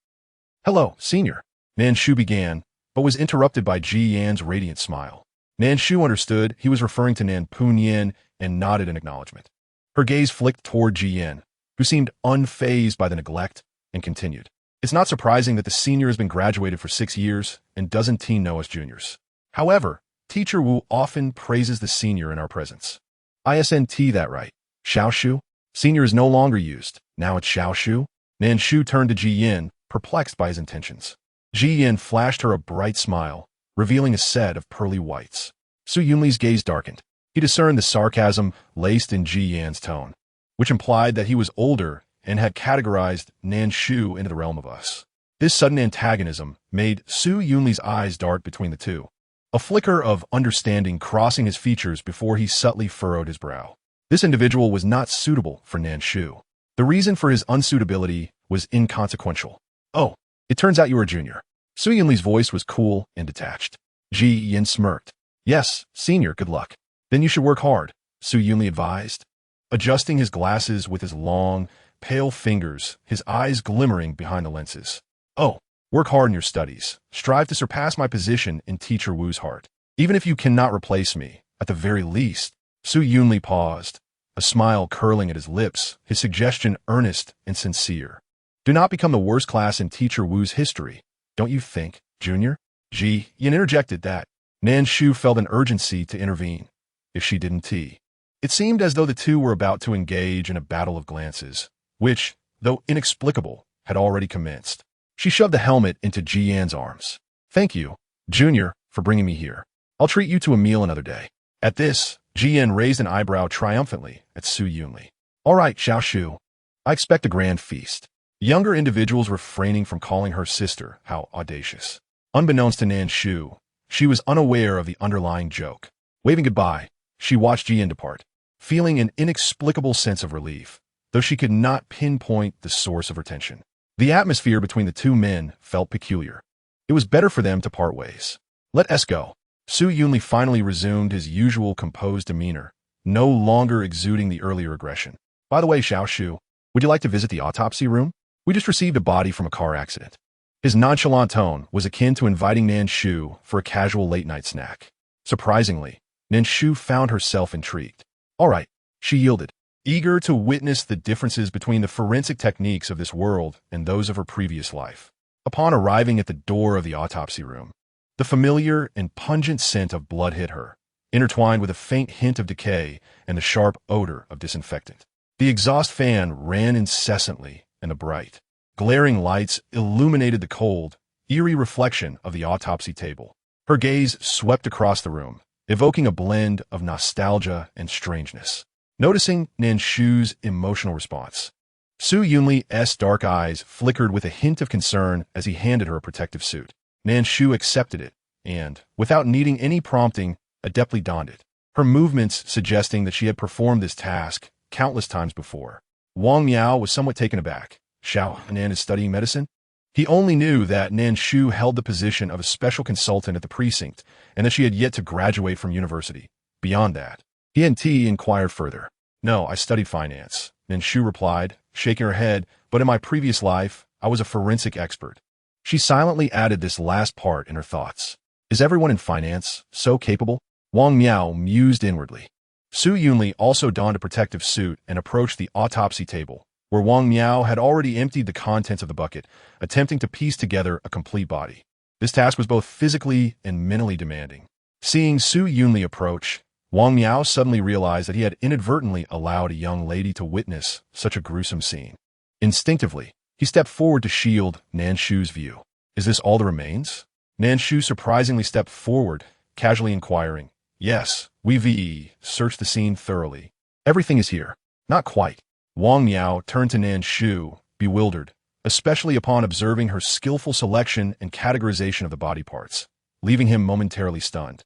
Hello, senior. Nan Shu began, but was interrupted by Ji Yan's radiant smile. Nan Shu understood he was referring to Nan Punyin and nodded in acknowledgement. Her gaze flicked toward Ji Yin, who seemed unfazed by the neglect, and continued. It's not surprising that the senior has been graduated for 6 years and doesn't know us juniors. However, Teacher Wu often praises the senior in our presence. ISNT that right. Xiaoshu? Senior is no longer used. Now it's Xiaoshu? Nan Shu turned to Ji Yin, perplexed by his intentions. Ji Yin flashed her a bright smile, revealing a set of pearly whites. Su Yunli's gaze darkened. He discerned the sarcasm laced in Ji Yan's tone, which implied that he was older and had categorized Nan Shu into the realm of us. This sudden antagonism made Su Yunli's eyes dart between the two, a flicker of understanding crossing his features before he subtly furrowed his brow. This individual was not suitable for Nan Shu. The reason for his unsuitability was inconsequential. Oh, it turns out you were a junior. Su Yunli's voice was cool and detached. Ji Yin smirked. Yes, senior, good luck. Then you should work hard, Su Yunli advised, adjusting his glasses with his long, pale fingers, his eyes glimmering behind the lenses. Oh, work hard in your studies. Strive to surpass my position in Teacher Wu's heart. Even if you cannot replace me, at the very least. Su Yunli paused, a smile curling at his lips, his suggestion earnest and sincere. Do not become the worst class in Teacher Wu's history, don't you think, junior? Ji Yin interjected that. Nan Shu felt an urgency to intervene, if she didn't. It seemed as though the two were about to engage in a battle of glances, which, though inexplicable, had already commenced. She shoved the helmet into Ji Yan's arms. Thank you, junior, for bringing me here. I'll treat you to a meal another day. At this, Ji Yin raised an eyebrow triumphantly at Su Yunli. All right, Xiaoshu. I expect a grand feast. Younger individuals refraining from calling her sister, how audacious. Unbeknownst to Nan Shu, she was unaware of the underlying joke. Waving goodbye, she watched Ji Yin depart, feeling an inexplicable sense of relief, though she could not pinpoint the source of her tension. The atmosphere between the two men felt peculiar. It was better for them to part ways. Let us go. Su Yunli finally resumed his usual composed demeanor, no longer exuding the earlier aggression. By the way, Xiaoshu, would you like to visit the autopsy room? We just received a body from a car accident. His nonchalant tone was akin to inviting Nan Shu for a casual late-night snack. Surprisingly, Nan Shu found herself intrigued. All right, she yielded, eager to witness the differences between the forensic techniques of this world and those of her previous life. Upon arriving at the door of the autopsy room, the familiar and pungent scent of blood hit her, intertwined with a faint hint of decay and the sharp odor of disinfectant. The exhaust fan ran incessantly, and the bright, glaring lights illuminated the cold, eerie reflection of the autopsy table. Her gaze swept across the room, evoking a blend of nostalgia and strangeness. Noticing Nan Shu's emotional response, Su Yunli's dark eyes flickered with a hint of concern as he handed her a protective suit. Nan Shu accepted it and, without needing any prompting, adeptly donned it, her movements suggesting that she had performed this task countless times before. Wang Miao was somewhat taken aback. Xiao Nan is studying medicine? He only knew that Nan Shu held the position of a special consultant at the precinct and that she had yet to graduate from university. Beyond that, he inquired further. No, I studied finance, Nan Shu replied, shaking her head, but in my previous life, I was a forensic expert. She silently added this last part in her thoughts. Is everyone in finance so capable? Wang Miao mused inwardly. Su Yunli also donned a protective suit and approached the autopsy table, where Wang Miao had already emptied the contents of the bucket, attempting to piece together a complete body. This task was both physically and mentally demanding. Seeing Su Yunli approach, Wang Miao suddenly realized that he had inadvertently allowed a young lady to witness such a gruesome scene. Instinctively, he stepped forward to shield Nan Shu's view. Is this all the remains? Nan Shu surprisingly stepped forward, casually inquiring. Yes, we've searched the scene thoroughly. Everything is here. Not quite. Wang Miao turned to Nan Shu, bewildered, especially upon observing her skillful selection and categorization of the body parts, leaving him momentarily stunned,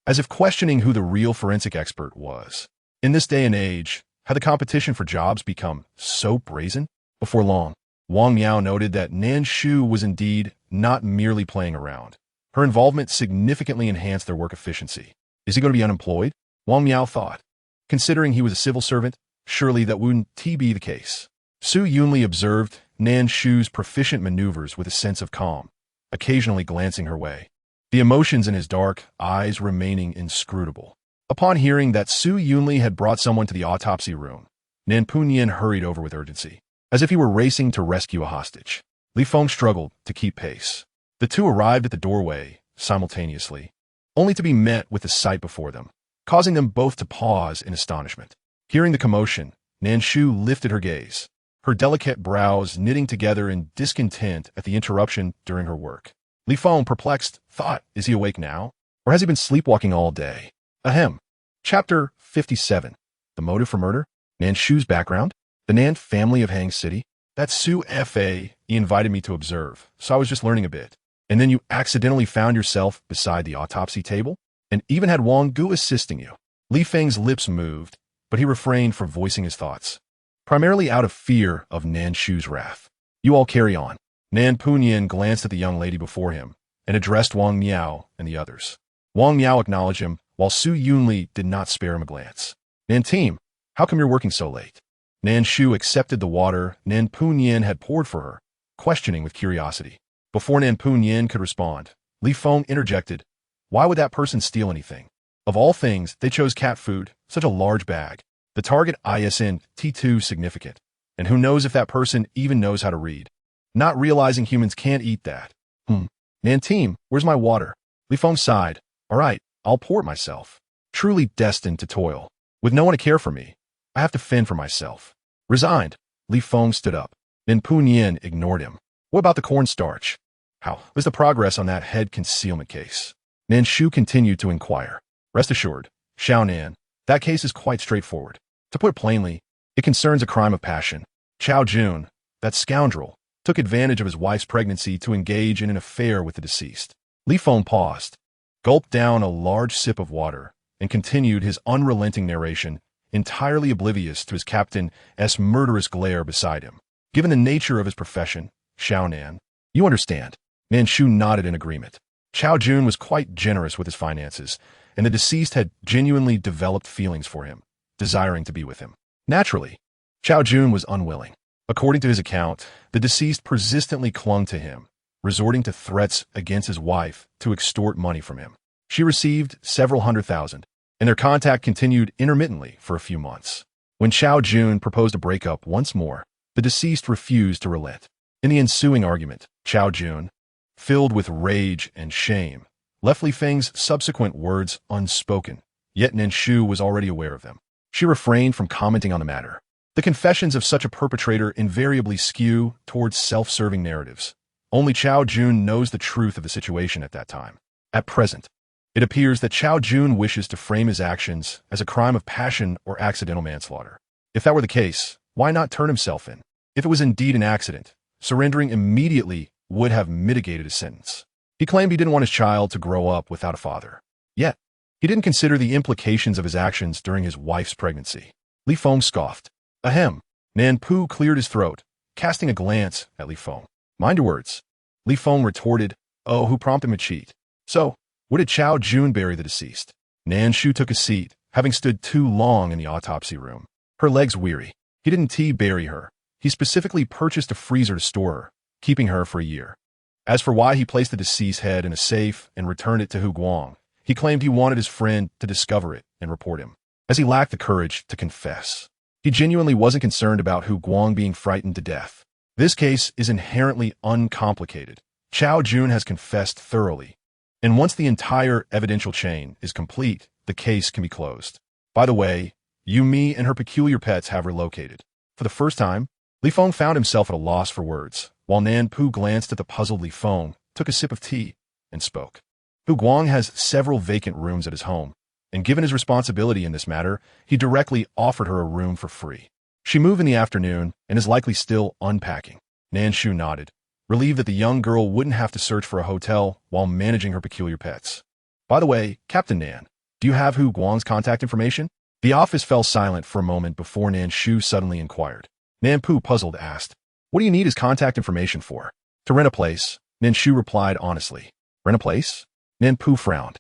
as if questioning who the real forensic expert was. In this day and age, had the competition for jobs become so brazen? Before long, Wang Miao noted that Nan Shu was indeed not merely playing around. Her involvement significantly enhanced their work efficiency. Is he going to be unemployed? Wang Miao thought. Considering he was a civil servant, surely that wouldn't be the case. Su Yunli observed Nan Shu's proficient maneuvers with a sense of calm, occasionally glancing her way, the emotions in his dark eyes remaining inscrutable. Upon hearing that Su Yunli had brought someone to the autopsy room, Nan Punyan hurried over with urgency, as if he were racing to rescue a hostage. Li Feng struggled to keep pace. The two arrived at the doorway simultaneously, only to be met with the sight before them, causing them both to pause in astonishment. Hearing the commotion, Nan Shu lifted her gaze, her delicate brows knitting together in discontent at the interruption during her work. Li Feng, perplexed, thought, is he awake now? Or has he been sleepwalking all day? Ahem. Chapter 57. The motive for murder? Nan Shu's background? The Nan family of Hang City? That's Su Fa. He invited me to observe, so I was just learning a bit. And then you accidentally found yourself beside the autopsy table? And even had Wang Gu assisting you. Li Feng's lips moved, but he refrained from voicing his thoughts, primarily out of fear of Nan Shu's wrath. You all carry on. Nan Punyan glanced at the young lady before him and addressed Wang Miao and the others. Wang Miao acknowledged him, while Su Yunli did not spare him a glance. Nan team, how come you're working so late? Nan Shu accepted the water Nan Punyan had poured for her, questioning with curiosity. Before Nan Punyan could respond, Li Feng interjected, why would that person steal anything? Of all things, they chose cat food, such a large bag. The target isn't too significant. And who knows if that person even knows how to read. Not realizing humans can't eat that. Nan team, where's my water? Li Feng sighed. All right, I'll pour it myself. Truly destined to toil. With no one to care for me, I have to fend for myself. Resigned, Li Feng stood up. Nan Punyan ignored him. What about the cornstarch? How was the progress on that head concealment case? Nan Shu continued to inquire. Rest assured, Xiao Nan, that case is quite straightforward. To put it plainly, it concerns a crime of passion. Chao Jun, that scoundrel, took advantage of his wife's pregnancy to engage in an affair with the deceased. Li Feng paused, gulped down a large sip of water, and continued his unrelenting narration, entirely oblivious to his captain's murderous glare beside him. Given the nature of his profession, Xiao Nan, you understand. Nan Shu nodded in agreement. Chao Jun was quite generous with his finances, and the deceased had genuinely developed feelings for him, desiring to be with him. Naturally, Chao Jun was unwilling. According to his account, the deceased persistently clung to him, resorting to threats against his wife to extort money from him. She received several $100,000, and their contact continued intermittently for a few months. When Chao Jun proposed a breakup once more, the deceased refused to relent. In the ensuing argument, Chao Jun, filled with rage and shame, left Li Feng's subsequent words unspoken, yet Nan Shu was already aware of them. She refrained from commenting on the matter. The confessions of such a perpetrator invariably skew towards self-serving narratives, Only Chao Jun knows the truth of the situation at that time. At present, it appears that Chao Jun wishes to frame his actions as a crime of passion or accidental manslaughter. If that were the case, why not turn himself in? If it was indeed an accident, surrendering immediately would have mitigated his sentence. He claimed he didn't want his child to grow up without a father. Yet, he didn't consider the implications of his actions during his wife's pregnancy. Li Feng scoffed. Ahem. Nan Pu cleared his throat, casting a glance at Li Feng. Mind your words. Li Feng retorted, oh, who prompted him to cheat? So, what did Chao Jun bury the deceased? Nan Shu took a seat, having stood too long in the autopsy room. Her legs weary. He didn't bury her. He specifically purchased a freezer to store her, keeping her for a year. As for why he placed the deceased's head in a safe and returned it to Hu Guang, he claimed he wanted his friend to discover it and report him, as he lacked the courage to confess. He genuinely wasn't concerned about Hu Guang being frightened to death. This case is inherently uncomplicated. Chao Jun has confessed thoroughly, and once the entire evidential chain is complete, the case can be closed. By the way, Yumi and her peculiar pets have relocated. For the first time, Li Feng found himself at a loss for words, while Nan Pu glanced at the puzzled Li Feng, took a sip of tea, and spoke. Hu Guang has several vacant rooms at his home, and given his responsibility in this matter, he directly offered her a room for free. She moved in the afternoon and is likely still unpacking. Nan Shu nodded, relieved that the young girl wouldn't have to search for a hotel while managing her peculiar pets. By the way, Captain Nan, do you have Hu Guang's contact information? The office fell silent for a moment before Nan Shu suddenly inquired. Nan Pu, puzzled, asked, what do you need his contact information for? To rent a place, Nan Shu replied honestly. Rent a place? Nan Pu frowned.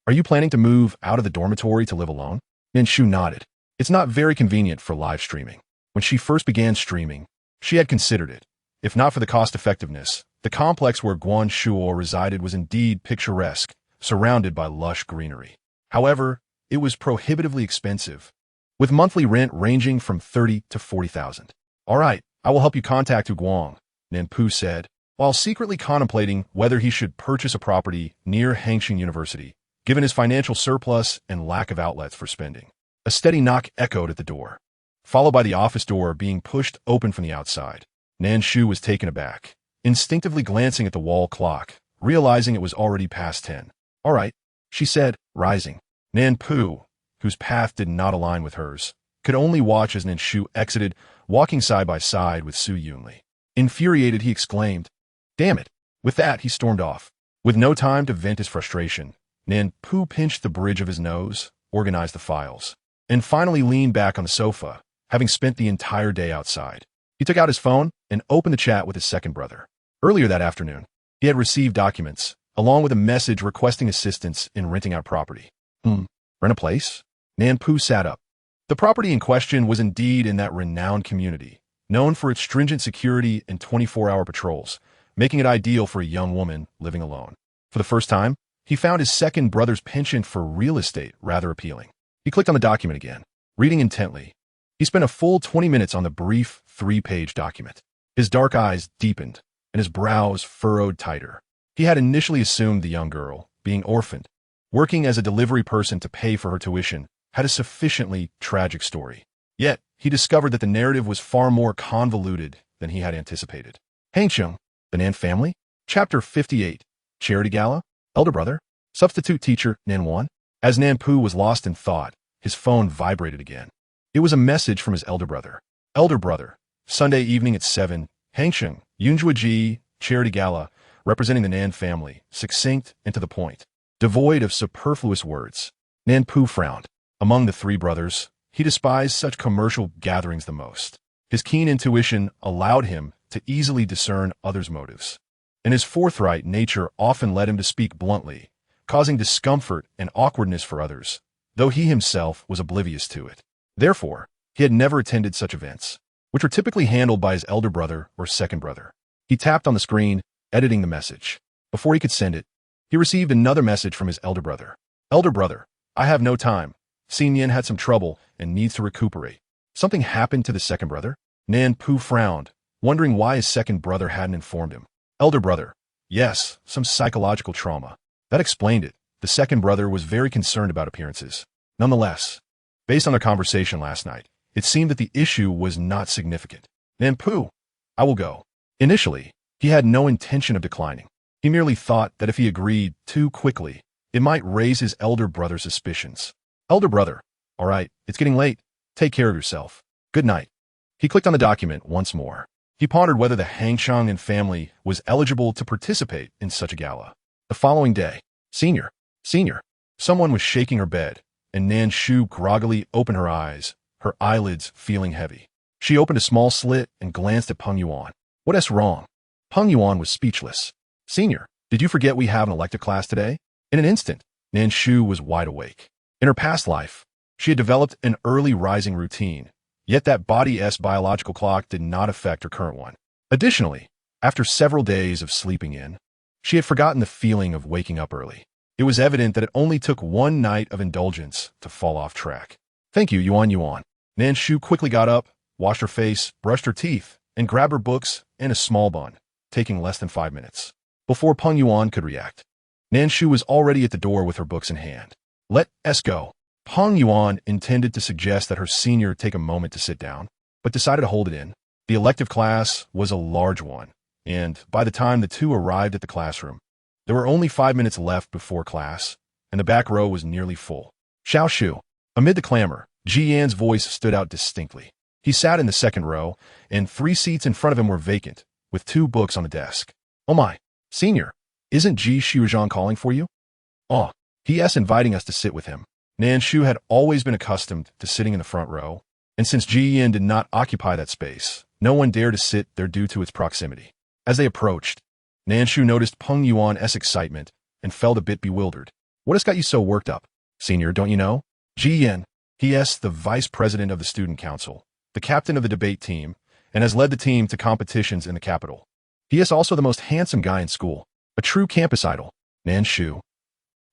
Are you planning to move out of the dormitory to live alone? Nan Shu nodded. It's not very convenient for live streaming. When she first began streaming, she had considered it. If not for the cost-effectiveness, the complex where Guan Shuo resided was indeed picturesque, surrounded by lush greenery. However, it was prohibitively expensive, with monthly rent ranging from 30 to 40,000. All right, I will help you contact Hu Guang, Nan Pu said, while secretly contemplating whether he should purchase a property near Hangqing University, given his financial surplus and lack of outlets for spending. A steady knock echoed at the door, followed by the office door being pushed open from the outside. Nan Shu was taken aback, instinctively glancing at the wall clock, realizing it was already past 10. All right, she said, rising. Nan Pu, whose path did not align with hers, could only watch as Nan Shu exited, walking side by side with Su Yunli. Infuriated, he exclaimed, damn it. With that, he stormed off. With no time to vent his frustration, Nan Pu pinched the bridge of his nose, organized the files, and finally leaned back on the sofa, having spent the entire day outside. He took out his phone and opened the chat with his second brother. Earlier that afternoon, he had received documents, along with a message requesting assistance in renting out property. Rent a place? Nan Pu sat up. The property in question was indeed in that renowned community, known for its stringent security and 24-hour patrols, making it ideal for a young woman living alone. For the first time, he found his second brother's penchant for real estate rather appealing. He clicked on the document again, reading intently. He spent a full 20 minutes on the brief 3-page document. His dark eyes deepened, and his brows furrowed tighter. He had initially assumed the young girl, being orphaned, working as a delivery person to pay for her tuition, had a sufficiently tragic story. Yet, he discovered that the narrative was far more convoluted than he had anticipated. Hangqing, the Nan family? Chapter 58. Charity Gala? Elder brother? Substitute teacher, Nan Wan? As Nan Pu was lost in thought, his phone vibrated again. It was a message from his elder brother. Elder brother, Sunday evening at 7, Hangqing, Yunjuaji, Charity Gala, representing the Nan family, succinct and to the point, devoid of superfluous words. Nan Pu frowned. Among the three brothers, he despised such commercial gatherings the most. His keen intuition allowed him to easily discern others' motives, and his forthright nature often led him to speak bluntly, causing discomfort and awkwardness for others, though he himself was oblivious to it. Therefore, he had never attended such events, which were typically handled by his elder brother or second brother. He tapped on the screen, editing the message. Before he could send it, he received another message from his elder brother. Elder brother, I have no time. Xinyan had some trouble and needs to recuperate. Something happened to the second brother? Nan Pu frowned, wondering why his second brother hadn't informed him. Elder brother, yes, some psychological trauma. That explained it. The second brother was very concerned about appearances. Nonetheless, based on their conversation last night, it seemed that the issue was not significant. Nan Pu, I will go. Initially, He had no intention of declining. He merely thought that if he agreed too quickly, it might raise his elder brother's suspicions. Elder brother, all right, it's getting late. Take care of yourself. Good night. He clicked on the document once more. He pondered whether the Hangshang and family was eligible to participate in such a gala. The following day, Senior, someone was shaking her bed, and Nan Shu groggily opened her eyes, her eyelids feeling heavy. She opened a small slit and glanced at Peng Yuan. What's wrong? Peng Yuan was speechless. Senior, did you forget we have an elective class today? In an instant, Nan Shu was wide awake. In her past life, she had developed an early rising routine, yet that body's biological clock did not affect her current one. Additionally, after several days of sleeping in, she had forgotten the feeling of waking up early. It was evident that it only took one night of indulgence to fall off track. Thank you, Yuan. Nan Shu quickly got up, washed her face, brushed her teeth, and grabbed her books and a small bun, taking less than 5 minutes. Before Peng Yuan could react, Nan Shu was already at the door with her books in hand. Let's go. Peng Yuan intended to suggest that her senior take a moment to sit down, but decided to hold it in. The elective class was a large one, and by the time the two arrived at the classroom, there were only 5 minutes left before class, and the back row was nearly full. Xiao Shu. Amid the clamor, Ji Yan's voice stood out distinctly. He sat in the second row, and 3 seats in front of him were vacant, with 2 books on the desk. Oh my, Senior, isn't Ji Xiuzhang calling for you? Oh, he.s. inviting us to sit with him. Nan Shu had always been accustomed to sitting in the front row, and since Ji Yan did not occupy that space, no one dared to sit there due to its proximity. As they approached, Nan Shu noticed Peng Yuan's excitement and felt a bit bewildered. What has got you so worked up? Senior, don't you know? Ji Yan, he.s. the vice president of the student council, the captain of the debate team, and has led the team to competitions in the capital. He is also the most handsome guy in school, a true campus idol. Nan Shu.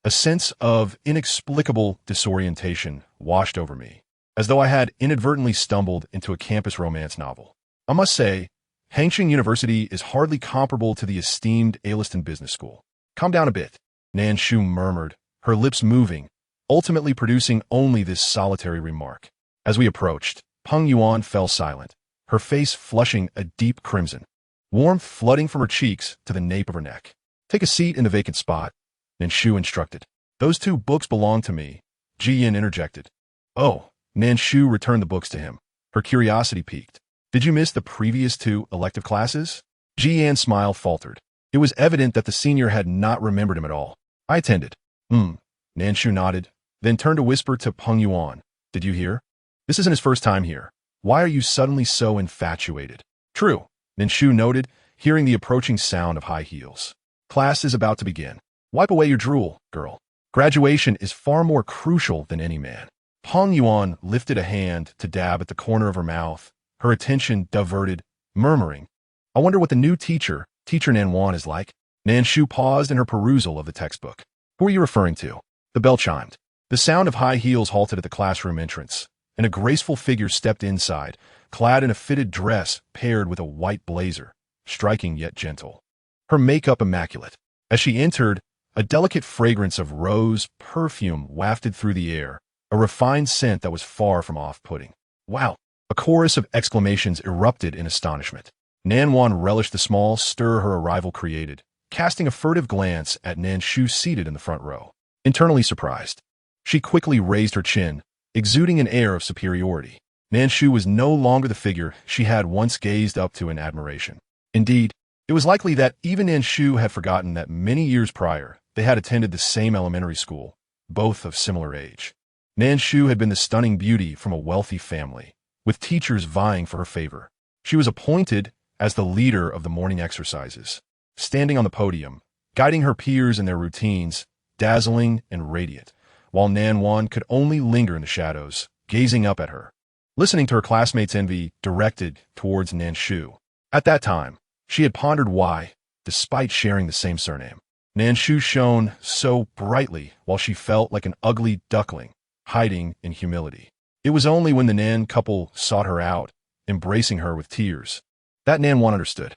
A sense of inexplicable disorientation washed over me, as though I had inadvertently stumbled into a campus romance novel. I must say, Hangshang University is hardly comparable to the esteemed A-Liston business school. Calm down a bit, Nan Shu murmured, her lips moving, ultimately producing only this solitary remark. As we approached, Peng Yuan fell silent, her face flushing a deep crimson, warmth flooding from her cheeks to the nape of her neck. Take a seat in the vacant spot, Nan Shu instructed. Those 2 books belong to me, Ji Yan interjected. Oh, Nan Shu returned the books to him. Her curiosity piqued. Did you miss the previous 2 elective classes? Ji Yan's smile faltered. It was evident that the senior had not remembered him at all. I attended. Nan Shu nodded, then turned to whisper to Peng Yuan. Did you hear? This isn't his first time here. Why are you suddenly so infatuated? True, Nan Shu noted, hearing the approaching sound of high heels. Class is about to begin. Wipe away your drool, girl. Graduation is far more crucial than any man. Peng Yuan lifted a hand to dab at the corner of her mouth, her attention diverted, murmuring, I wonder what the new teacher Nan Wan, is like. Nan Shu paused in her perusal of the textbook. Who are you referring to? The bell chimed. The sound of high heels halted at the classroom entrance, and a graceful figure stepped inside, clad in a fitted dress paired with a white blazer, striking yet gentle. Her makeup immaculate. As she entered, a delicate fragrance of rose perfume wafted through the air, a refined scent that was far from off-putting. Wow! A chorus of exclamations erupted in astonishment. Nan Wan relished the small stir her arrival created, casting a furtive glance at Nan Shu seated in the front row. Internally surprised, she quickly raised her chin, exuding an air of superiority. Nan Shu was no longer the figure she had once gazed up to in admiration. Indeed, it was likely that even Nan Shu had forgotten that many years prior, they had attended the same elementary school, both of similar age. Nan Shu had been the stunning beauty from a wealthy family, with teachers vying for her favor. She was appointed as the leader of the morning exercises, standing on the podium, guiding her peers in their routines, dazzling and radiant, while Nan Wan could only linger in the shadows, gazing up at her, listening to her classmates' envy directed towards Nan Shu. At that time, she had pondered why, despite sharing the same surname, Nan Shu shone so brightly while she felt like an ugly duckling, hiding in humility. It was only when the Nan couple sought her out, embracing her with tears, that Nan Wan understood.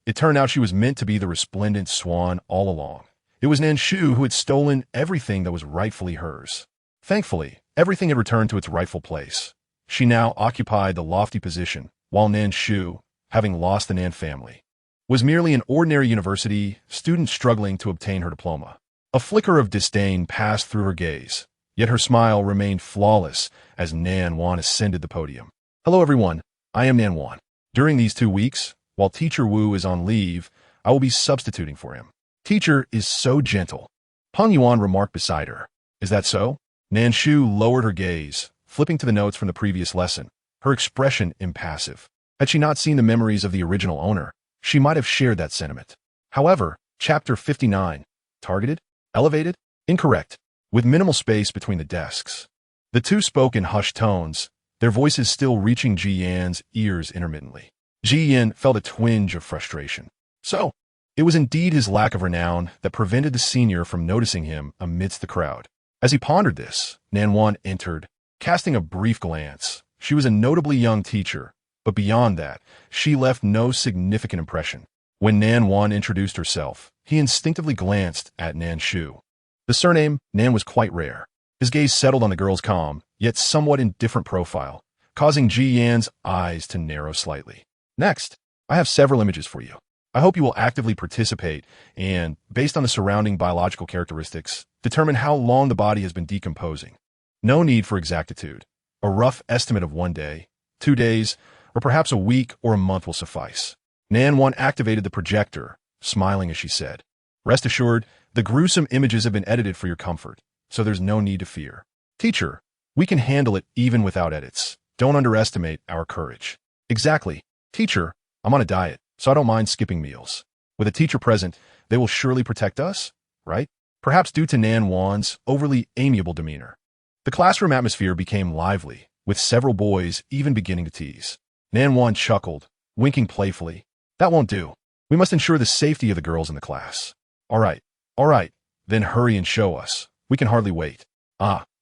It turned out she was meant to be the resplendent swan all along. It was Nan Shu who had stolen everything that was rightfully hers. Thankfully, everything had returned to its rightful place. She now occupied the lofty position, while Nan Shu, having lost the Nan family, was merely an ordinary university student struggling to obtain her diploma. A flicker of disdain passed through her gaze, yet her smile remained flawless as Nan Wan ascended the podium. Hello everyone, I am Nan Wan. During these 2 weeks, while Teacher Wu is on leave, I will be substituting for him. Teacher is so gentle. Peng Yuan remarked beside her. Is that so? Nan Shu lowered her gaze, flipping to the notes from the previous lesson, her expression impassive. Had she not seen the memories of the original owner, she might have shared that sentiment. However, Chapter 59, targeted? Elevated? Incorrect, with minimal space between the desks. The two spoke in hushed tones, their voices still reaching Ji Yan's ears intermittently. Ji Yan felt a twinge of frustration. So, it was indeed his lack of renown that prevented the senior from noticing him amidst the crowd. As he pondered this, Nan Wan entered, casting a brief glance. She was a notably young teacher, but beyond that, she left no significant impression. When Nan Wan introduced herself, he instinctively glanced at Nan Shu. The surname, Nan, was quite rare. His gaze settled on the girl's calm, yet somewhat indifferent profile, causing Ji Yan's eyes to narrow slightly. Next, I have several images for you. I hope you will actively participate and, based on the surrounding biological characteristics, determine how long the body has been decomposing. No need for exactitude. A rough estimate of 1 day, 2 days, or perhaps a week or a month will suffice. Nan Wan activated the projector, smiling as she said, "Rest assured, the gruesome images have been edited for your comfort, so there's no need to fear. Teacher, we can handle it even without edits. Don't underestimate our courage." Exactly. Teacher, I'm on a diet, so I don't mind skipping meals. With a teacher present, they will surely protect us, right? Perhaps due to Nan Wan's overly amiable demeanor. The classroom atmosphere became lively, with several boys even beginning to tease. Nan Wan chuckled, winking playfully. That won't do. We must ensure the safety of the girls in the class. All right, then hurry and show us. We can hardly wait.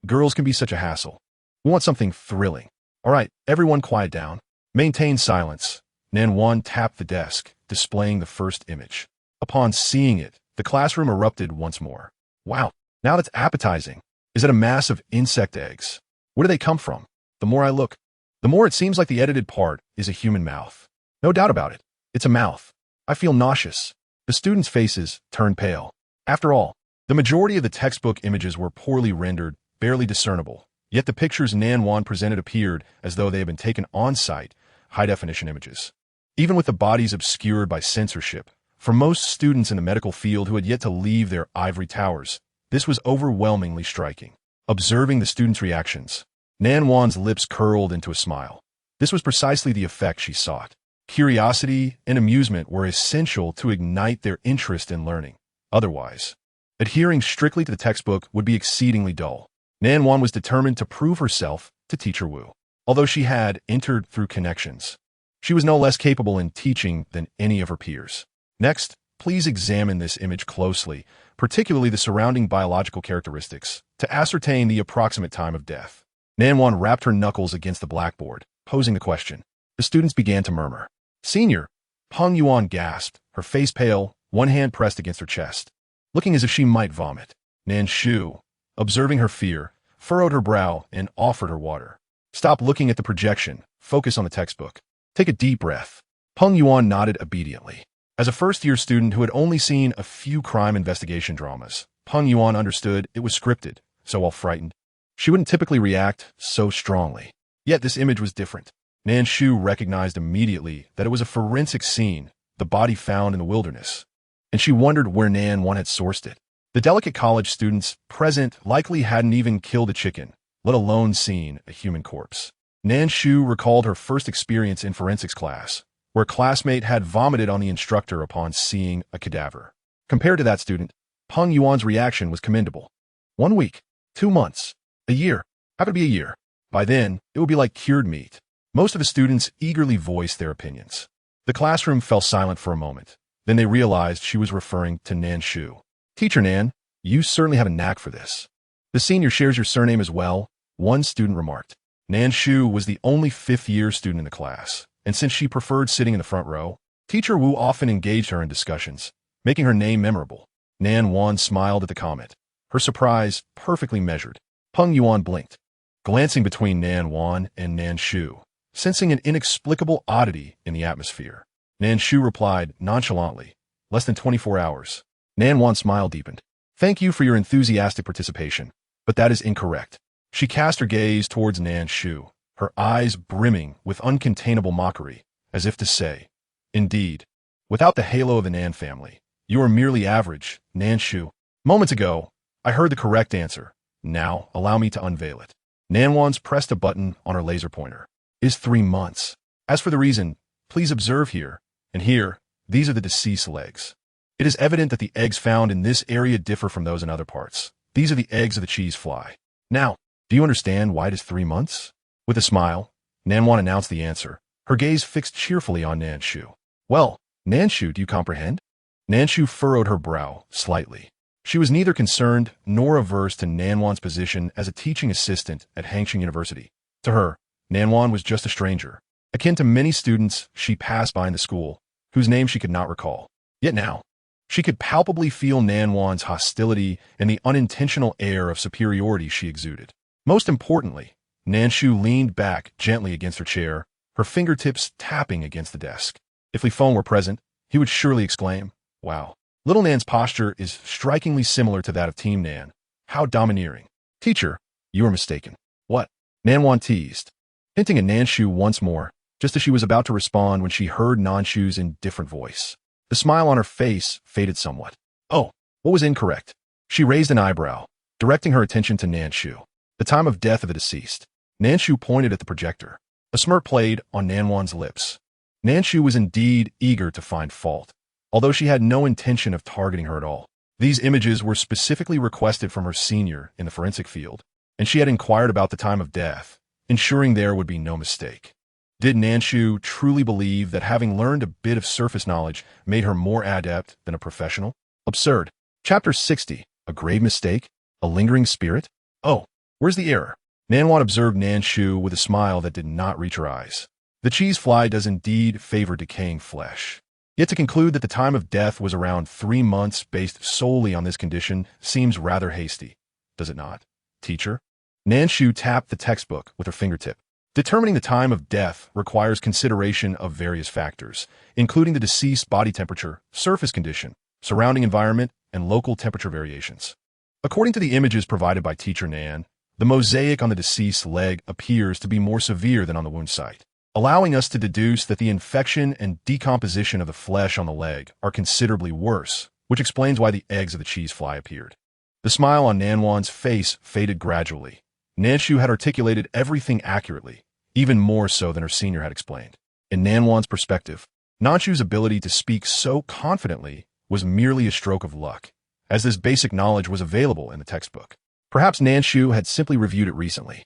Girls can be such a hassle. We want something thrilling. All right, everyone quiet down. Maintain silence. Nan Wan tapped the desk, displaying the first image. Upon seeing it, the classroom erupted once more. Wow, now that's appetizing. Is it a mass of insect eggs? Where do they come from? The more I look, the more it seems like the edited part is a human mouth. No doubt about it. It's a mouth. I feel nauseous. The students' faces turned pale. After all, the majority of the textbook images were poorly rendered, barely discernible. Yet the pictures Nan Wan presented appeared as though they had been taken on-site, high-definition images. Even with the bodies obscured by censorship, for most students in the medical field who had yet to leave their ivory towers, this was overwhelmingly striking. Observing the students' reactions, Nan Wan's lips curled into a smile. This was precisely the effect she sought. Curiosity and amusement were essential to ignite their interest in learning. Otherwise, adhering strictly to the textbook would be exceedingly dull. Nan Wan was determined to prove herself to Teacher Wu. Although she had entered through connections, she was no less capable in teaching than any of her peers. Next, please examine this image closely, particularly the surrounding biological characteristics, to ascertain the approximate time of death. Nan Wan rapped her knuckles against the blackboard, posing the question. The students began to murmur. Senior, Peng Yuan gasped, her face pale, one hand pressed against her chest, looking as if she might vomit. Nan Shu, observing her fear, furrowed her brow and offered her water. Stop looking at the projection. Focus on the textbook. Take a deep breath. Peng Yuan nodded obediently. As a first-year student who had only seen a few crime investigation dramas, Peng Yuan understood it was scripted, so while frightened, she wouldn't typically react so strongly. Yet this image was different. Nan Shu recognized immediately that it was a forensic scene, the body found in the wilderness, and she wondered where Nan Wan had sourced it. The delicate college students present likely hadn't even killed a chicken, let alone seen a human corpse. Nan Shu recalled her first experience in forensics class, where a classmate had vomited on the instructor upon seeing a cadaver. Compared to that student, Peng Yuan's reaction was commendable. 1 week, 2 months, a year. How could it be a year? By then, it would be like cured meat. Most of the students eagerly voiced their opinions. The classroom fell silent for a moment. Then they realized she was referring to Nan Shu. Teacher Nan, you certainly have a knack for this. The senior shares your surname as well, one student remarked. Nan Shu was the only fifth-year student in the class, and since she preferred sitting in the front row, Teacher Wu often engaged her in discussions, making her name memorable. Nan Wan smiled at the comment, her surprise perfectly measured. Peng Yuan blinked, glancing between Nan Wan and Nan Shu, sensing an inexplicable oddity in the atmosphere. Nan Shu replied nonchalantly. Less than 24 hours. Nan Wan's smile deepened. Thank you for your enthusiastic participation, but that is incorrect. She cast her gaze towards Nan Shu, her eyes brimming with uncontainable mockery, as if to say, indeed, without the halo of the Nan family, you are merely average, Nan Shu. Moments ago, I heard the correct answer. Now, allow me to unveil it. Nan Wan's pressed a button on her laser pointer. It is 3 months. As for the reason, please observe here, and here, these are the deceased legs. It is evident that the eggs found in this area differ from those in other parts. These are the eggs of the cheese fly. Now, do you understand why it is 3 months? With a smile, Nan Wan announced the answer, her gaze fixed cheerfully on Nan Shu. Well, Nan Shu, do you comprehend? Nan Shu furrowed her brow slightly. She was neither concerned nor averse to Nan Wan's position as a teaching assistant at Hangqing University. To her, Nan Wan was just a stranger, akin to many students she passed by in the school, whose name she could not recall. Yet now, she could palpably feel Nan Wan's hostility and the unintentional air of superiority she exuded. Most importantly, Nan Shu leaned back gently against her chair, her fingertips tapping against the desk. If Li Feng were present, he would surely exclaim, wow. Little Nan's posture is strikingly similar to that of Team Nan. How domineering. Teacher, you are mistaken. What? Nan Wan teased, hinting at Nan Shu once more, just as she was about to respond when she heard Nan Shu's indifferent voice. The smile on her face faded somewhat. Oh, what was incorrect? She raised an eyebrow, directing her attention to Nan Shu. The time of death of the deceased. Nan Shu pointed at the projector. A smirk played on Nan Wan's lips. Nan Shu was indeed eager to find fault, although she had no intention of targeting her at all. These images were specifically requested from her senior in the forensic field, and she had inquired about the time of death, ensuring there would be no mistake. Did Nan Shu truly believe that having learned a bit of surface knowledge made her more adept than a professional? Absurd. Chapter 60. A grave mistake? A lingering spirit? Oh, where's the error? Nan Wan observed Nan Shu with a smile that did not reach her eyes. The cheese fly does indeed favor decaying flesh. Yet to conclude that the time of death was around 3 months based solely on this condition seems rather hasty, does it not, teacher? Nan Shu tapped the textbook with her fingertip. Determining the time of death requires consideration of various factors, including the deceased body temperature, surface condition, surrounding environment, and local temperature variations. According to the images provided by Teacher Nan, the mosaic on the deceased leg appears to be more severe than on the wound site, allowing us to deduce that the infection and decomposition of the flesh on the leg are considerably worse, which explains why the eggs of the cheese fly appeared. The smile on Nan Wan's face faded gradually. Nan Shu had articulated everything accurately, even more so than her senior had explained. In Nan Wan's perspective, Nan Shu's ability to speak so confidently was merely a stroke of luck, as this basic knowledge was available in the textbook. Perhaps Nan Shu had simply reviewed it recently.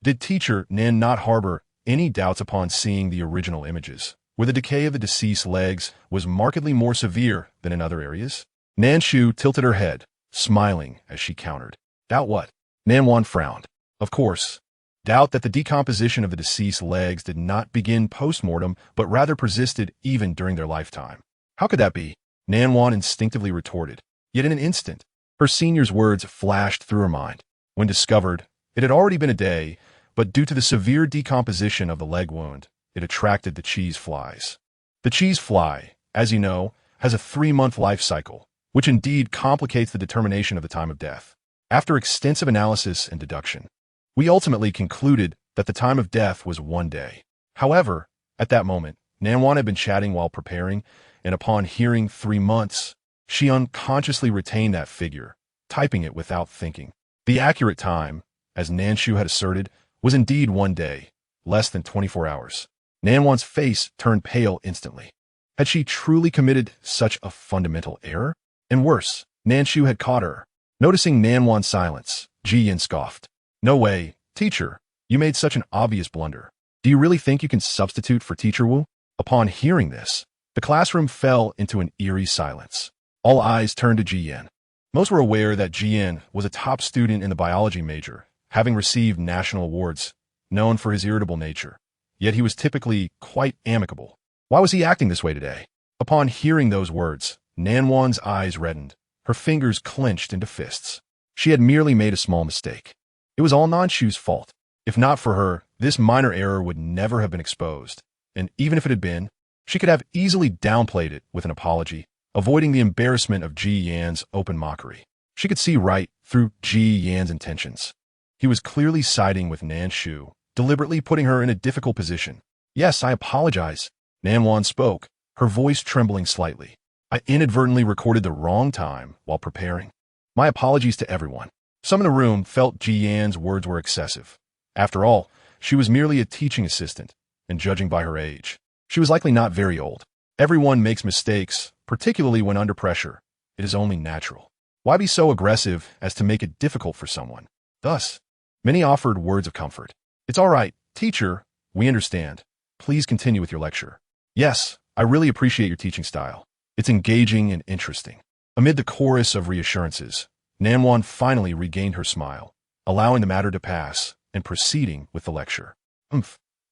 Did Teacher Nan not harbor any doubts upon seeing the original images, where the decay of the deceased legs was markedly more severe than in other areas? Nan Shu tilted her head, smiling as she countered. Doubt what? Nan Wan frowned. Of course. Doubt that the decomposition of the deceased legs did not begin post-mortem, but rather persisted even during their lifetime. How could that be? Nan Wan instinctively retorted. Yet in an instant, her senior's words flashed through her mind. When discovered, it had already been a day, but due to the severe decomposition of the leg wound, it attracted the cheese flies. The cheese fly, as you know, has a 3-month life cycle, which indeed complicates the determination of the time of death. After extensive analysis and deduction, we ultimately concluded that the time of death was 1 day. However, at that moment, Nan Wan had been chatting while preparing, and upon hearing 3 months, she unconsciously retained that figure, typing it without thinking. The accurate time, as Nan Shu had asserted, was indeed 1 day, less than 24 hours. Nan Wan's face turned pale instantly. Had she truly committed such a fundamental error? And worse, Nan Shu had caught her. Noticing Nan Wan's silence, Ji Yin scoffed. No way, teacher, you made such an obvious blunder. Do you really think you can substitute for Teacher Wu? Upon hearing this, the classroom fell into an eerie silence. All eyes turned to Ji Yin. Most were aware that Ji Yin was a top student in the biology major, having received national awards, known for his irritable nature. Yet he was typically quite amicable. Why was he acting this way today? Upon hearing those words, Nan Wan's eyes reddened, her fingers clenched into fists. She had merely made a small mistake. It was all Nan Shu's fault. If not for her, this minor error would never have been exposed, and even if it had been, She could have easily downplayed it with an apology, avoiding the embarrassment of Ji Yan's open mockery. She could see right through Ji Yan's intentions. He was clearly siding with Nan Shu, deliberately putting her in a difficult position. Yes, I apologize. Nan Wan spoke, her voice trembling slightly. I inadvertently recorded the wrong time while preparing. My apologies to everyone. Some in the room felt Ji Yan's words were excessive. After all, she was merely a teaching assistant, and judging by her age, she was likely not very old. Everyone makes mistakes, particularly when under pressure. It is only natural. Why be so aggressive as to make it difficult for someone? Thus, many offered words of comfort. It's all right, teacher, we understand. Please continue with your lecture. Yes, I really appreciate your teaching style. It's engaging and interesting. Amid the chorus of reassurances, Nan Wan finally regained her smile, allowing the matter to pass and proceeding with the lecture.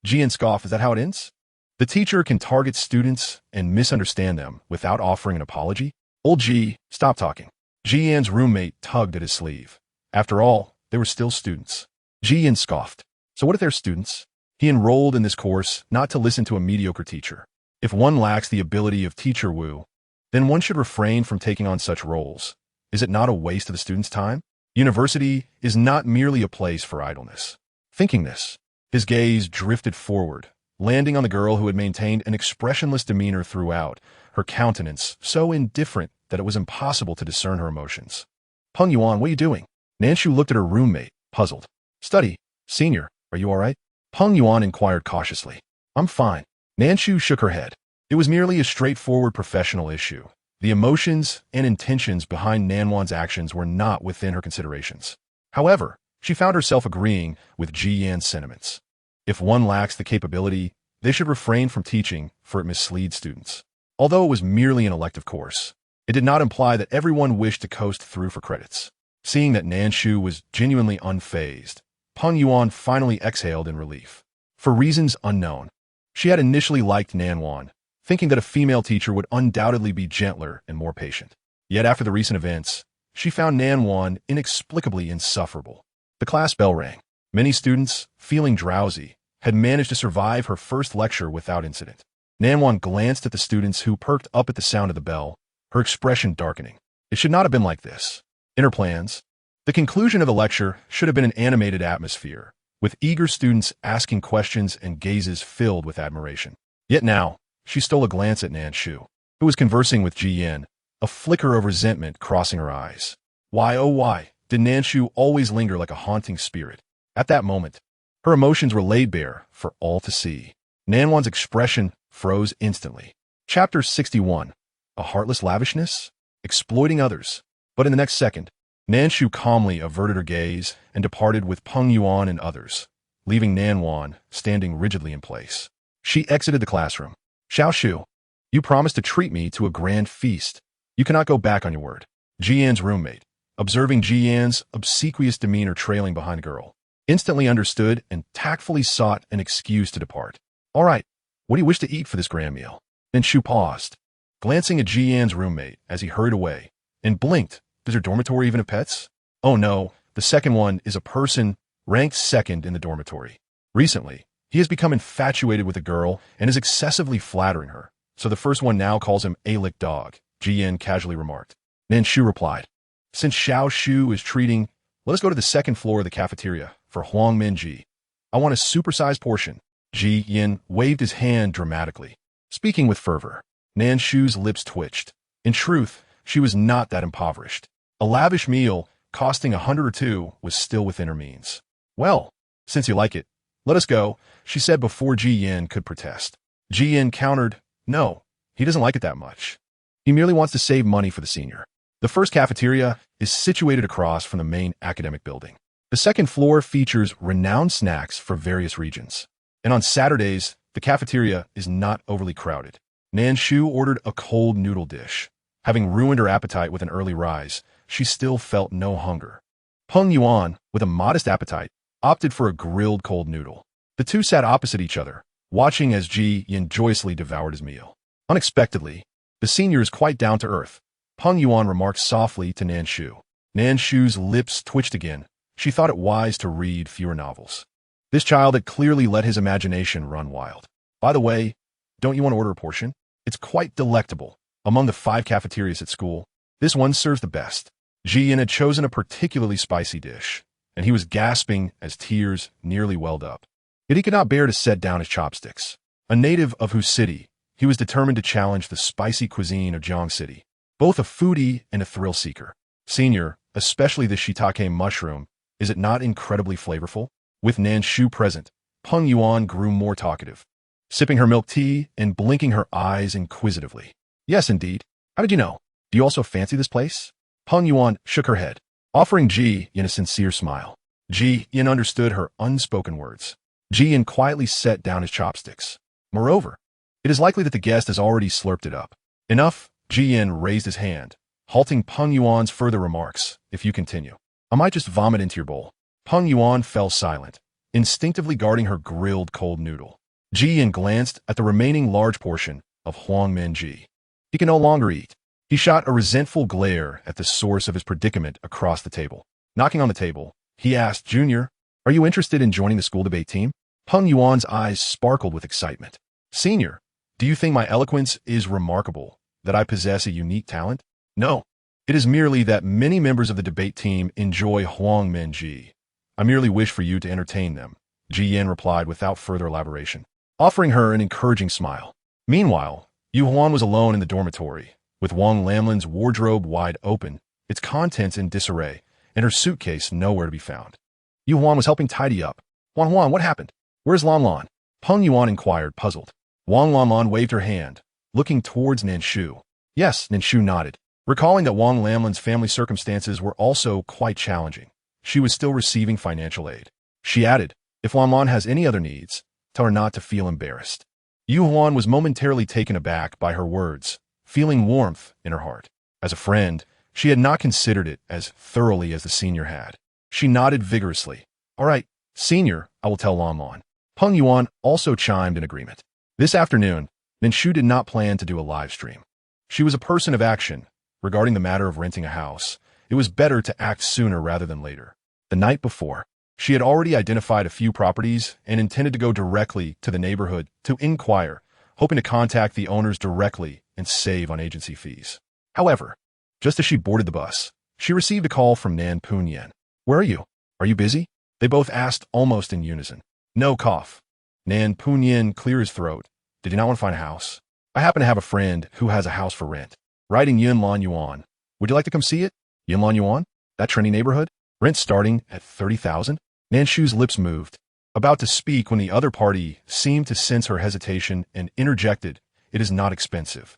Ji Yan scoffed, is that how it ends? The teacher can target students and misunderstand them without offering an apology? Old Ji, stop talking. Ji Yan's roommate tugged at his sleeve. After all, they were still students. Ji Yan scoffed. So what if they're students? He enrolled in this course not to listen to a mediocre teacher. If one lacks the ability of Teacher Wu, then one should refrain from taking on such roles. Is it not a waste of the student's time? University is not merely a place for idleness. Thinking this, his gaze drifted forward, landing on the girl who had maintained an expressionless demeanor throughout, her countenance so indifferent that it was impossible to discern her emotions. Peng Yuan, what are you doing? Nan Shu looked at her roommate, puzzled. Study. Senior, are you all right? Peng Yuan inquired cautiously. I'm fine. Nan Shu shook her head. It was merely a straightforward professional issue. The emotions and intentions behind Nan Wan's actions were not within her considerations. However, she found herself agreeing with Ji Yan's sentiments. If one lacks the capability, they should refrain from teaching, for it misleads students. Although it was merely an elective course, it did not imply that everyone wished to coast through for credits. Seeing that Nan Shu was genuinely unfazed, Peng Yuan finally exhaled in relief. For reasons unknown, she had initially liked Nan Wan, thinking that a female teacher would undoubtedly be gentler and more patient. Yet after the recent events, she found Nan Wan inexplicably insufferable. The class bell rang. Many students, feeling drowsy, had managed to survive her first lecture without incident. Nan Wan glanced at the students who perked up at the sound of the bell, her expression darkening. It should not have been like this. In her plans, the conclusion of the lecture should have been an animated atmosphere, with eager students asking questions and gazes filled with admiration. Yet now, she stole a glance at Nan Shu, who was conversing with Ji Yan, a flicker of resentment crossing her eyes. Why, oh why, did Nan Shu always linger like a haunting spirit? At that moment, her emotions were laid bare for all to see. Nan Wan's expression froze instantly. Chapter 61. A heartless lavishness? Exploiting others. But in the next second, Nan Shu calmly averted her gaze and departed with Peng Yuan and others, leaving Nan Wan standing rigidly in place. She exited the classroom. Xiao Shu, you promised to treat me to a grand feast. You cannot go back on your word. Ji Yan's roommate, observing Ji Yan's obsequious demeanor trailing behind the girl, instantly understood and tactfully sought an excuse to depart. All right, what do you wish to eat for this grand meal? Then Shu paused, glancing at Ji Yan's roommate as he hurried away, and blinked. Does your dormitory even have pets? Oh no, the second one is a person ranked second in the dormitory. Recently, he has become infatuated with a girl and is excessively flattering her, so the first one now calls him a lick dog, Ji Yan casually remarked. Nan Shu replied, since Xiao Shu is treating, let us go to the second floor of the cafeteria for Huang Minji. I want a supersized portion. Ji Yan waved his hand dramatically, speaking with fervor. Nan Shu's lips twitched. In truth, she was not that impoverished. A lavish meal, costing 100 or 2, was still within her means. Well, since you like it, let us go, she said before Ji Yan could protest. Ji Yan countered, no, he doesn't like it that much. He merely wants to save money for the senior. The first cafeteria is situated across from the main academic building. The second floor features renowned snacks for various regions. And on Saturdays, the cafeteria is not overly crowded. Nan Shu ordered a cold noodle dish. Having ruined her appetite with an early rise, she still felt no hunger. Peng Yuan, with a modest appetite, opted for a grilled cold noodle. The two sat opposite each other, watching as Ji Yan joyously devoured his meal. Unexpectedly, the senior is quite down to earth, Peng Yuan remarked softly to Nan Shu. Nan Shu's lips twitched again. She thought it wise to read fewer novels. This child had clearly let his imagination run wild. By the way, Don't you want to order a portion? It's quite delectable. Among the 5 cafeterias at school, this one serves the best. Ji-yin had chosen a particularly spicy dish, and he was gasping as tears nearly welled up. Yet he could not bear to set down his chopsticks. A native of whose city, he was determined to challenge the spicy cuisine of Jiang City. Both a foodie and a thrill seeker. Senior, especially the shiitake mushroom, is it not incredibly flavorful? With Nan Shu present, Peng Yuan grew more talkative, sipping her milk tea and blinking her eyes inquisitively. Yes, indeed. How did you know? Do you also fancy this place? Peng Yuan shook her head, offering Ji-yin a sincere smile. Ji-yin understood her unspoken words. Ji-yin quietly set down his chopsticks. Moreover, it is likely that the guest has already slurped it up. Enough, Ji-yin raised his hand, halting Peng Yuan's further remarks. If you continue, I might just vomit into your bowl. Peng Yuan fell silent, instinctively guarding her grilled cold noodle. Ji-yin glanced at the remaining large portion of Huang Minji. He can no longer eat. He shot a resentful glare at the source of his predicament across the table. Knocking on the table, he asked, Junior, are you interested in joining the school debate team? Peng Yuan's eyes sparkled with excitement. Senior, do you think my eloquence is remarkable, that I possess a unique talent? No. It is merely that many members of the debate team enjoy Huang Minji. I merely wish for you to entertain them, Ji-yin replied without further elaboration, offering her an encouraging smile. Meanwhile, Yu Huan was alone in the dormitory, with Wang Lamlin's wardrobe wide open, its contents in disarray, and her suitcase nowhere to be found. Yu Huan was helping tidy up. Huan Huan, what happened? Where's Lan Lan? Peng Yuan inquired, puzzled. Wang Lan waved her hand, looking towards Nan Shu. Yes, Nan Shu nodded, recalling that Wang Lamlin's family circumstances were also quite challenging. She was still receiving financial aid. She added, if Lan Lan has any other needs, tell her not to feel embarrassed. Yu Huan was momentarily taken aback by her words, feeling warmth in her heart. As a friend, she had not considered it as thoroughly as the senior had. She nodded vigorously. All right, senior, I will tell Lan Lan. Peng Yuan also chimed in agreement. This afternoon, Nan Shu did not plan to do a live stream. She was a person of action. Regarding the matter of renting a house, it was better to act sooner rather than later. The night before, she had already identified a few properties and intended to go directly to the neighborhood to inquire, hoping to contact the owners directly and save on agency fees. However, just as she boarded the bus, she received a call from Nan Punyan. Where are you? Are you busy? They both asked almost in unison. No cough. Nan Punyan cleared his throat. Did you not want to find a house? I happen to have a friend who has a house for rent. Right in Yunlan Yuan. Would you like to come see it? Yunlan Yuan? That trendy neighborhood? Rent starting at 30,000? Nan Shu's lips moved, about to speak when the other party seemed to sense her hesitation and interjected, it is not expensive.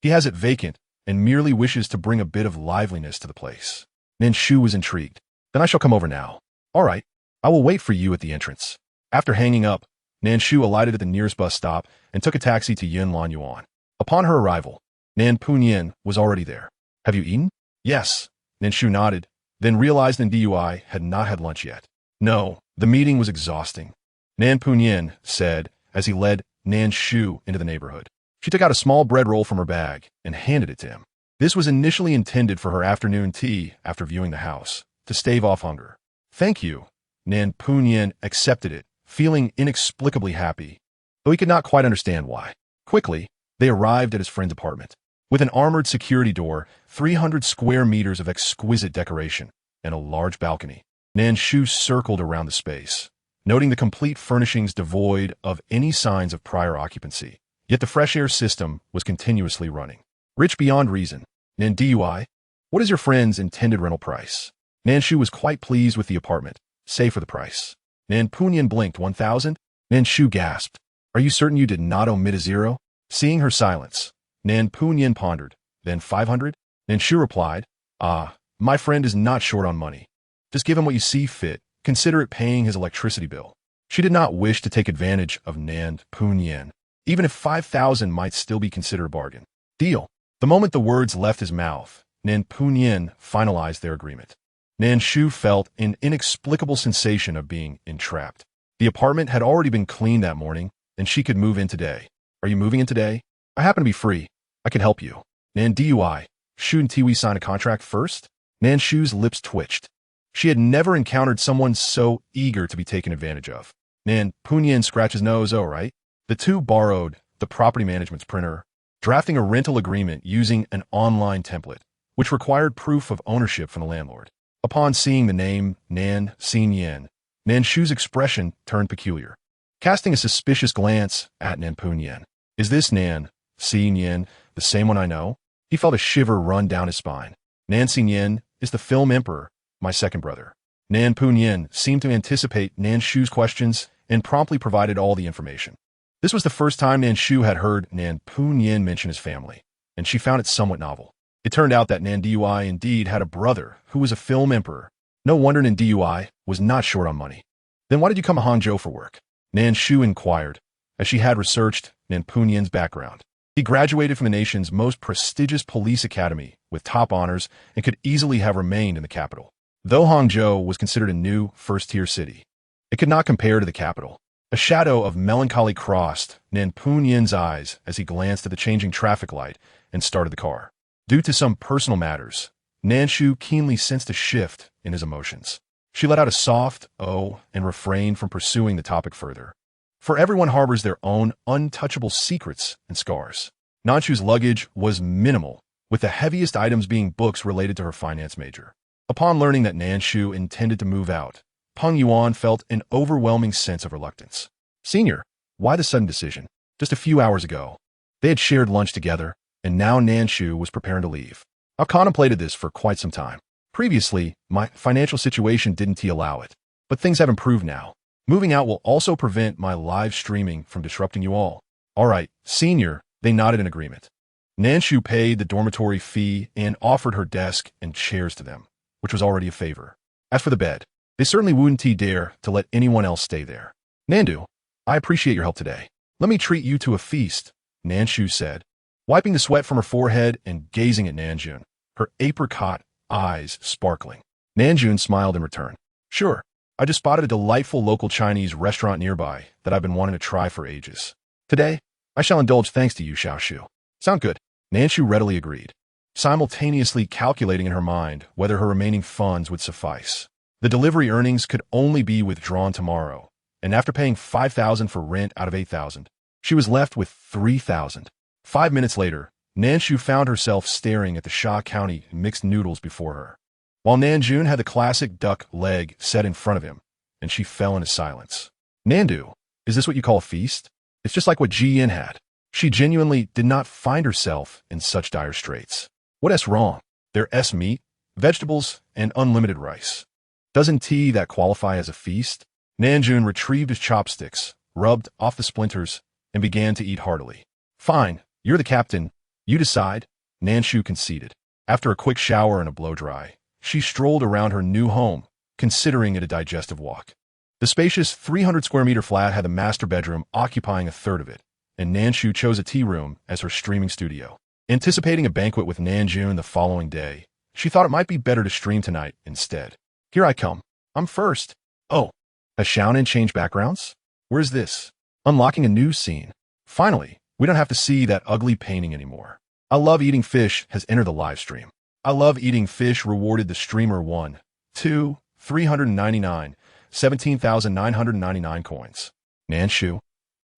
He has it vacant and merely wishes to bring a bit of liveliness to the place. Nan Shu was intrigued. Then I shall come over now. All right, I will wait for you at the entrance. After hanging up, Nan Shu alighted at the nearest bus stop and took a taxi to Yunlan Yuan. Upon her arrival, Nan Punyan was already there. Have you eaten? Yes. Nan Shu nodded, then realized NDUI had not had lunch yet. No, the meeting was exhausting. Nan Punyan said as he led Nan Shu into the neighborhood. She took out a small bread roll from her bag and handed it to him. This was initially intended for her afternoon tea after viewing the house, to stave off hunger. Thank you. Nan Punyan accepted it, feeling inexplicably happy, though he could not quite understand why. Quickly, they arrived at his friend's apartment. With an armored security door, 300 square meters of exquisite decoration, and a large balcony, Nan Shu circled around the space, noting the complete furnishings devoid of any signs of prior occupancy. Yet the fresh air system was continuously running. Rich beyond reason. Nan DUI, what is your friend's intended rental price? Nan Shu was quite pleased with the apartment, save for the price. Nan Punyan blinked. 1,000? Nan Shu gasped. Are you certain you did not omit a zero? Seeing her silence, Nan Punyan pondered. Then 500? Nan Shu replied, my friend is not short on money. Just give him what you see fit. Consider it paying his electricity bill. She did not wish to take advantage of Nan Punyan, even if 5,000 might still be considered a bargain. Deal. The moment the words left his mouth, Nan Punyan finalized their agreement. Nan Shu felt an inexplicable sensation of being entrapped. The apartment had already been cleaned that morning, and she could move in today. Are you moving in today? I happen to be free. I can help you. Nan DUI. Shu and Tiwi sign a contract first? Nan Shu's lips twitched. She had never encountered someone so eager to be taken advantage of. Nan Punyan scratched his nose. Oh, right. The two borrowed the property management's printer, drafting a rental agreement using an online template, which required proof of ownership from the landlord. Upon seeing the name Nan Shu, Nan Shu's expression turned peculiar. Casting a suspicious glance at Nan Yen. Is this Nan Yen the same one I know? He felt a shiver run down his spine. Nan Yen is the film emperor, my second brother. Nan Yen seemed to anticipate Nan Shu's questions and promptly provided all the information. This was the first time Nan Shu had heard Nan Yen mention his family, and she found it somewhat novel. It turned out that Nan Dui indeed had a brother who was a film emperor. No wonder Nan Dui was not short on money. Then why did you come to Hangzhou for work? Nan Shu inquired, as she had researched Nan Yen's background. He graduated from the nation's most prestigious police academy with top honors and could easily have remained in the capital. Though Hangzhou was considered a new first-tier city, it could not compare to the capital. A shadow of melancholy crossed Nan Yen's eyes as he glanced at the changing traffic light and started the car. Due to some personal matters, Nan Shu keenly sensed a shift in his emotions. She let out a soft "oh" and refrained from pursuing the topic further. For everyone harbors their own untouchable secrets and scars. Nan Shu's luggage was minimal, with the heaviest items being books related to her finance major. Upon learning that Nan Shu intended to move out, Peng Yuan felt an overwhelming sense of reluctance. Senior, why the sudden decision? Just a few hours ago, they had shared lunch together, and now Nan Shu was preparing to leave. I've contemplated this for quite some time. Previously, my financial situation didn't allow it, but things have improved now. Moving out will also prevent my live streaming from disrupting you all. All right, Senior, they nodded in agreement. Nan Shu paid the dormitory fee and offered her desk and chairs to them, which was already a favor. As for the bed, they certainly wouldn't dare to let anyone else stay there. Nandu, I appreciate your help today. Let me treat you to a feast, Nan Shu said, wiping the sweat from her forehead and gazing at Nanjun, her apricot eyes sparkling. Nanjun smiled in return. Sure, I just spotted a delightful local Chinese restaurant nearby that I've been wanting to try for ages. Today, I shall indulge thanks to you, Xiaoshu. Sound good? Nan Shu readily agreed, simultaneously calculating in her mind whether her remaining funds would suffice. The delivery earnings could only be withdrawn tomorrow, and after paying 5,000 for rent out of 8,000, she was left with 3,000. 5 minutes later, Nan Shu found herself staring at the Sha County mixed noodles before her, while Nanjun had the classic duck leg set in front of him, and she fell into silence. Nandu, is this what you call a feast? It's just like what Ji Yin had. She genuinely did not find herself in such dire straits. What's wrong? There's meat, vegetables, and unlimited rice. Doesn't tea that qualify as a feast? Nanjun retrieved his chopsticks, rubbed off the splinters, and began to eat heartily. Fine, you're the captain. You decide, Nan Shu conceded. After a quick shower and a blow-dry, she strolled around her new home, considering it a digestive walk. The spacious 300-square-meter flat had the master bedroom occupying a third of it, and Nan Shu chose a tea room as her streaming studio. Anticipating a banquet with Nanjun the following day, she thought it might be better to stream tonight instead. Here I come. I'm first. Oh, has Xiaonan changed backgrounds? Where's this? Unlocking a new scene. Finally, we don't have to see that ugly painting anymore. I love eating fish has entered the live stream. I love eating fish rewarded the streamer 1, 2, 399, 17,999 coins. Nan Shu.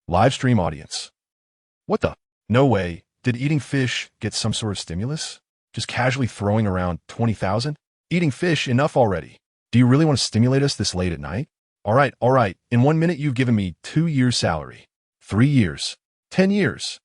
Live stream audience. What the? No way. Did eating fish get some sort of stimulus? Just casually throwing around 20,000? Eating fish enough already. Do you really want to stimulate us this late at night? All right. In 1 minute you've given me 2 years' salary. 3 years. 10 years.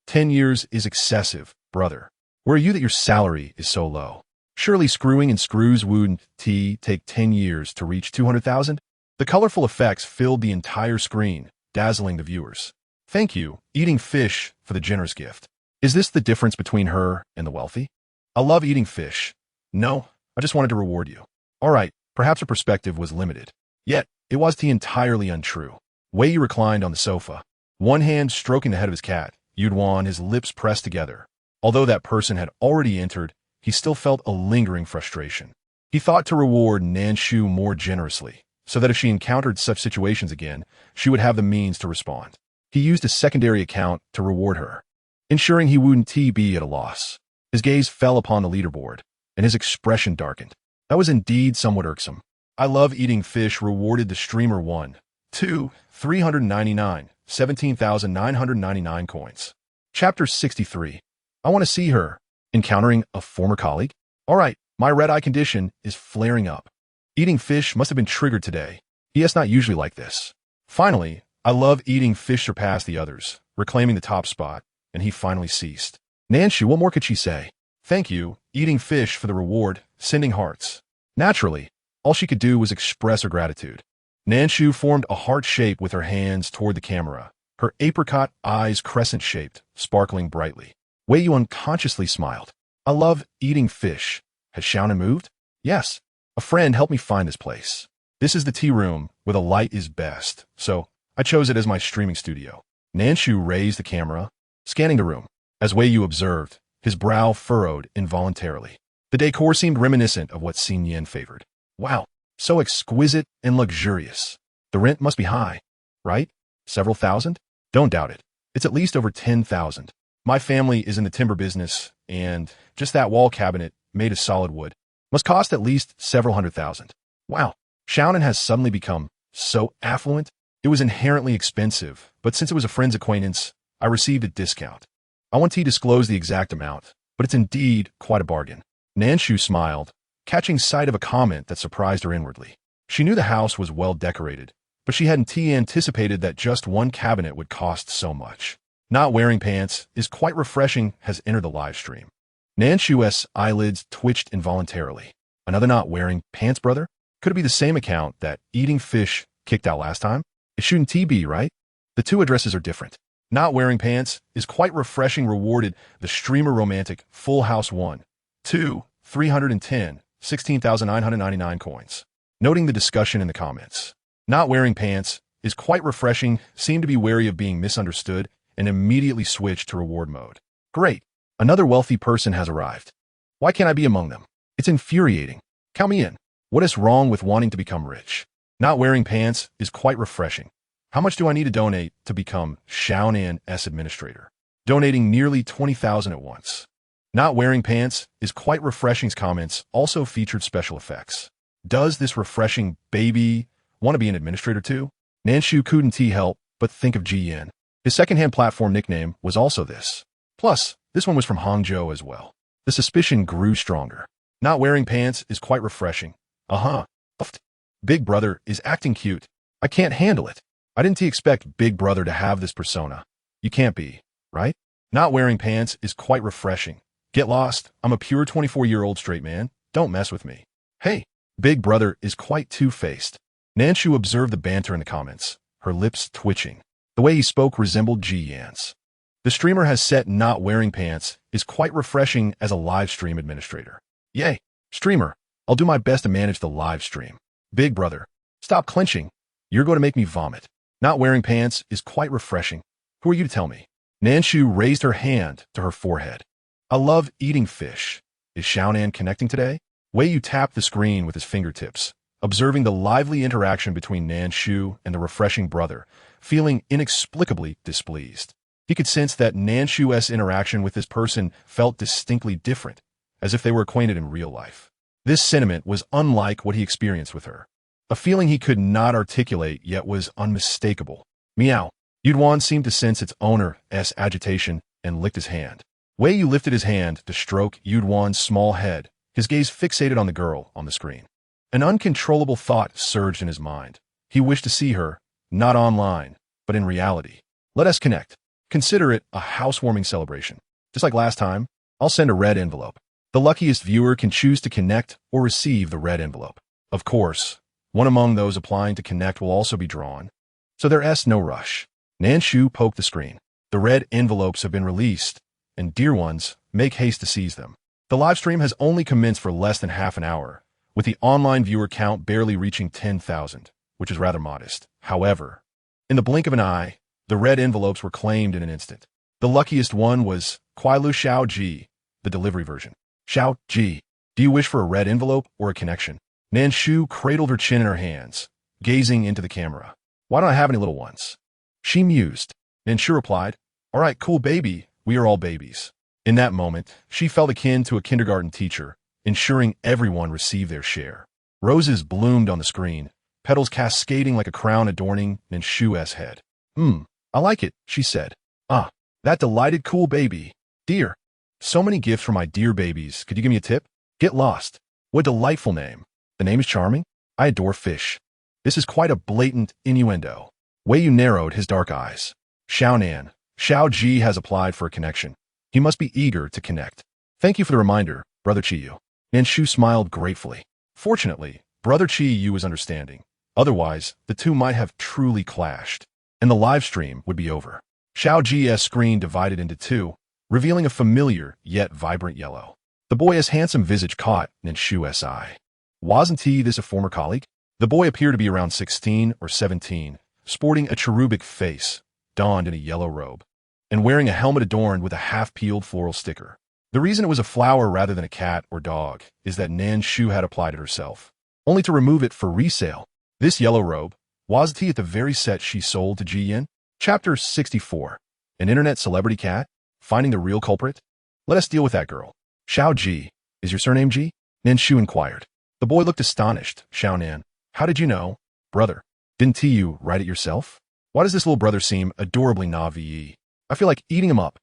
10 years is excessive, brother. Where are you that your salary is so low? Surely screwing and screws wouldn't take 10 years to reach 200,000? The colorful effects filled the entire screen, dazzling the viewers. Thank you, eating fish, for the generous gift. Is this the difference between her and the wealthy? I love eating fish. No, I just wanted to reward you. All right, perhaps her perspective was limited. Yet, it was entirely untrue. Wei reclined on the sofa, one hand stroking the head of his cat, Yuduan, his lips pressed together. Although that person had already entered, he still felt a lingering frustration. He thought to reward Nan Shu more generously, so that if she encountered such situations again, she would have the means to respond. He used a secondary account to reward her, ensuring he wouldn't be at a loss. His gaze fell upon the leaderboard, and his expression darkened. That was indeed somewhat irksome. I love eating fish rewarded the streamer 1, 2, 399, 17,999 coins. Chapter 63. I want to see her. Encountering a former colleague? All right, my red-eye condition is flaring up. Eating fish must have been triggered today. Yes, not usually like this. Finally, I love eating fish surpassed the others, reclaiming the top spot, and he finally ceased. Nan Shu, what more could she say? Thank you, eating fish for the reward, sending hearts. Naturally, all she could do was express her gratitude. Nan Shu formed a heart shape with her hands toward the camera, her apricot eyes crescent-shaped, sparkling brightly. Wei Yu unconsciously smiled. I love eating fish. Has Xiaonan moved? Yes. A friend helped me find this place. This is the tea room where the light is best, so I chose it as my streaming studio. Nan Shu raised the camera, scanning the room. As Wei Yu observed, his brow furrowed involuntarily. The decor seemed reminiscent of what Xin Yan favored. Wow, so exquisite and luxurious. The rent must be high, right? Several thousand? Don't doubt it. It's at least over 10,000. My family is in the timber business, and just that wall cabinet, made of solid wood, must cost at least several hundred thousand. Wow, Xiaonan has suddenly become so affluent. It was inherently expensive, but since it was a friend's acquaintance, I received a discount. I won't disclose the exact amount, but it's indeed quite a bargain. Nan Shu smiled, catching sight of a comment that surprised her inwardly. She knew the house was well decorated, but she hadn't anticipated that just one cabinet would cost so much. Not wearing pants is quite refreshing has entered the live stream. Nan Shu's eyelids twitched involuntarily. Another not wearing pants brother? Could it be the same account that eating fish kicked out last time? It shouldn't be, right? The two addresses are different. Not wearing pants is quite refreshing rewarded the streamer romantic full house 1, 2, 310, 16,999 coins. Noting the discussion in the comments. Not wearing pants is quite refreshing seemed to be wary of being misunderstood and immediately switched to reward mode. Great. Another wealthy person has arrived. Why can't I be among them? It's infuriating. Count me in. What is wrong with wanting to become rich? Not wearing pants is quite refreshing. How much do I need to donate to become Xiaonan's administrator? Donating nearly 20,000 at once. Not wearing pants is quite refreshing's comments also featured special effects. Does this refreshing baby want to be an administrator too? Nan Shu couldn't help but think of Ji Yin. His secondhand platform nickname was also this. Plus, this one was from Hangzhou as well. The suspicion grew stronger. Not wearing pants is quite refreshing. Big Brother is acting cute. I can't handle it. I didn't expect Big Brother to have this persona. You can't be, right? Not wearing pants is quite refreshing. Get lost. I'm a pure 24-year-old straight man. Don't mess with me. Hey, Big Brother is quite two-faced. Nan Shu observed the banter in the comments, her lips twitching. The way he spoke resembled Ji Yan's. The streamer has set not wearing pants is quite refreshing as a live stream administrator. Yay, streamer. I'll do my best to manage the live stream. Big Brother, stop clenching. You're going to make me vomit. Not wearing pants is quite refreshing. Who are you to tell me? Nan Shu raised her hand to her forehead. I love eating fish. Is Xiaonan connecting today? Wei Yu tapped the screen with his fingertips, observing the lively interaction between Nan Shu and the refreshing brother, feeling inexplicably displeased. He could sense that Nan Shu's interaction with this person felt distinctly different, as if they were acquainted in real life. This sentiment was unlike what he experienced with her. A feeling he could not articulate yet was unmistakable. Meow. Yudwan seemed to sense its owner's agitation and licked his hand. Wei Yu lifted his hand to stroke Yudwan's small head, his gaze fixated on the girl on the screen. An uncontrollable thought surged in his mind. He wished to see her, not online, but in reality. Let us connect. Consider it a housewarming celebration. Just like last time, I'll send a red envelope. The luckiest viewer can choose to connect or receive the red envelope. Of course, one among those applying to connect will also be drawn, so there's no rush. Nan Shu poked the screen. The red envelopes have been released, and dear ones, make haste to seize them. The live stream has only commenced for less than half an hour, with the online viewer count barely reaching 10,000, which is rather modest. However, in the blink of an eye, the red envelopes were claimed in an instant. The luckiest one was Kuailu Xiao Ji, the delivery version. Xiao Ji, do you wish for a red envelope or a connection? Nan Shu cradled her chin in her hands, gazing into the camera. Why don't I have any little ones? She mused. Nan Shu replied, all right, cool baby, we are all babies. In that moment, she felt akin to a kindergarten teacher, ensuring everyone received their share. Roses bloomed on the screen, petals cascading like a crown adorning Nan Shu's head. I like it, she said. Ah, that delighted cool baby. Dear. So many gifts for my dear babies. Could you give me a tip? Get lost. What a delightful name. The name is charming. I adore fish. This is quite a blatant innuendo. Wei Yu narrowed his dark eyes. Xiao Nan. Xiao Ji has applied for a connection. He must be eager to connect. Thank you for the reminder, Brother Qiyu. Nan Shu smiled gratefully. Fortunately, Brother Qiyu was understanding. Otherwise, the two might have truly clashed, and the live stream would be over. Xiao Ji's screen divided into two, revealing a familiar yet vibrant yellow. The boy's handsome visage caught Nan Shu's eye. Wasn't he this a former colleague? The boy appeared to be around 16 or 17, sporting a cherubic face, donned in a yellow robe, and wearing a helmet adorned with a half-peeled floral sticker. The reason it was a flower rather than a cat or dog is that Nan Shu had applied it herself, only to remove it for resale. This yellow robe, wasn't he at the very set she sold to Ji Yin? Chapter 64. An internet celebrity cat? Finding the real culprit? Let us deal with that girl. Xiao Ji. Is your surname Ji? Nan Shu inquired. The boy looked astonished. Xiao Nan. How did you know? Brother. Didn't you write it yourself? Why does this little brother seem adorably navi? I feel like eating him up.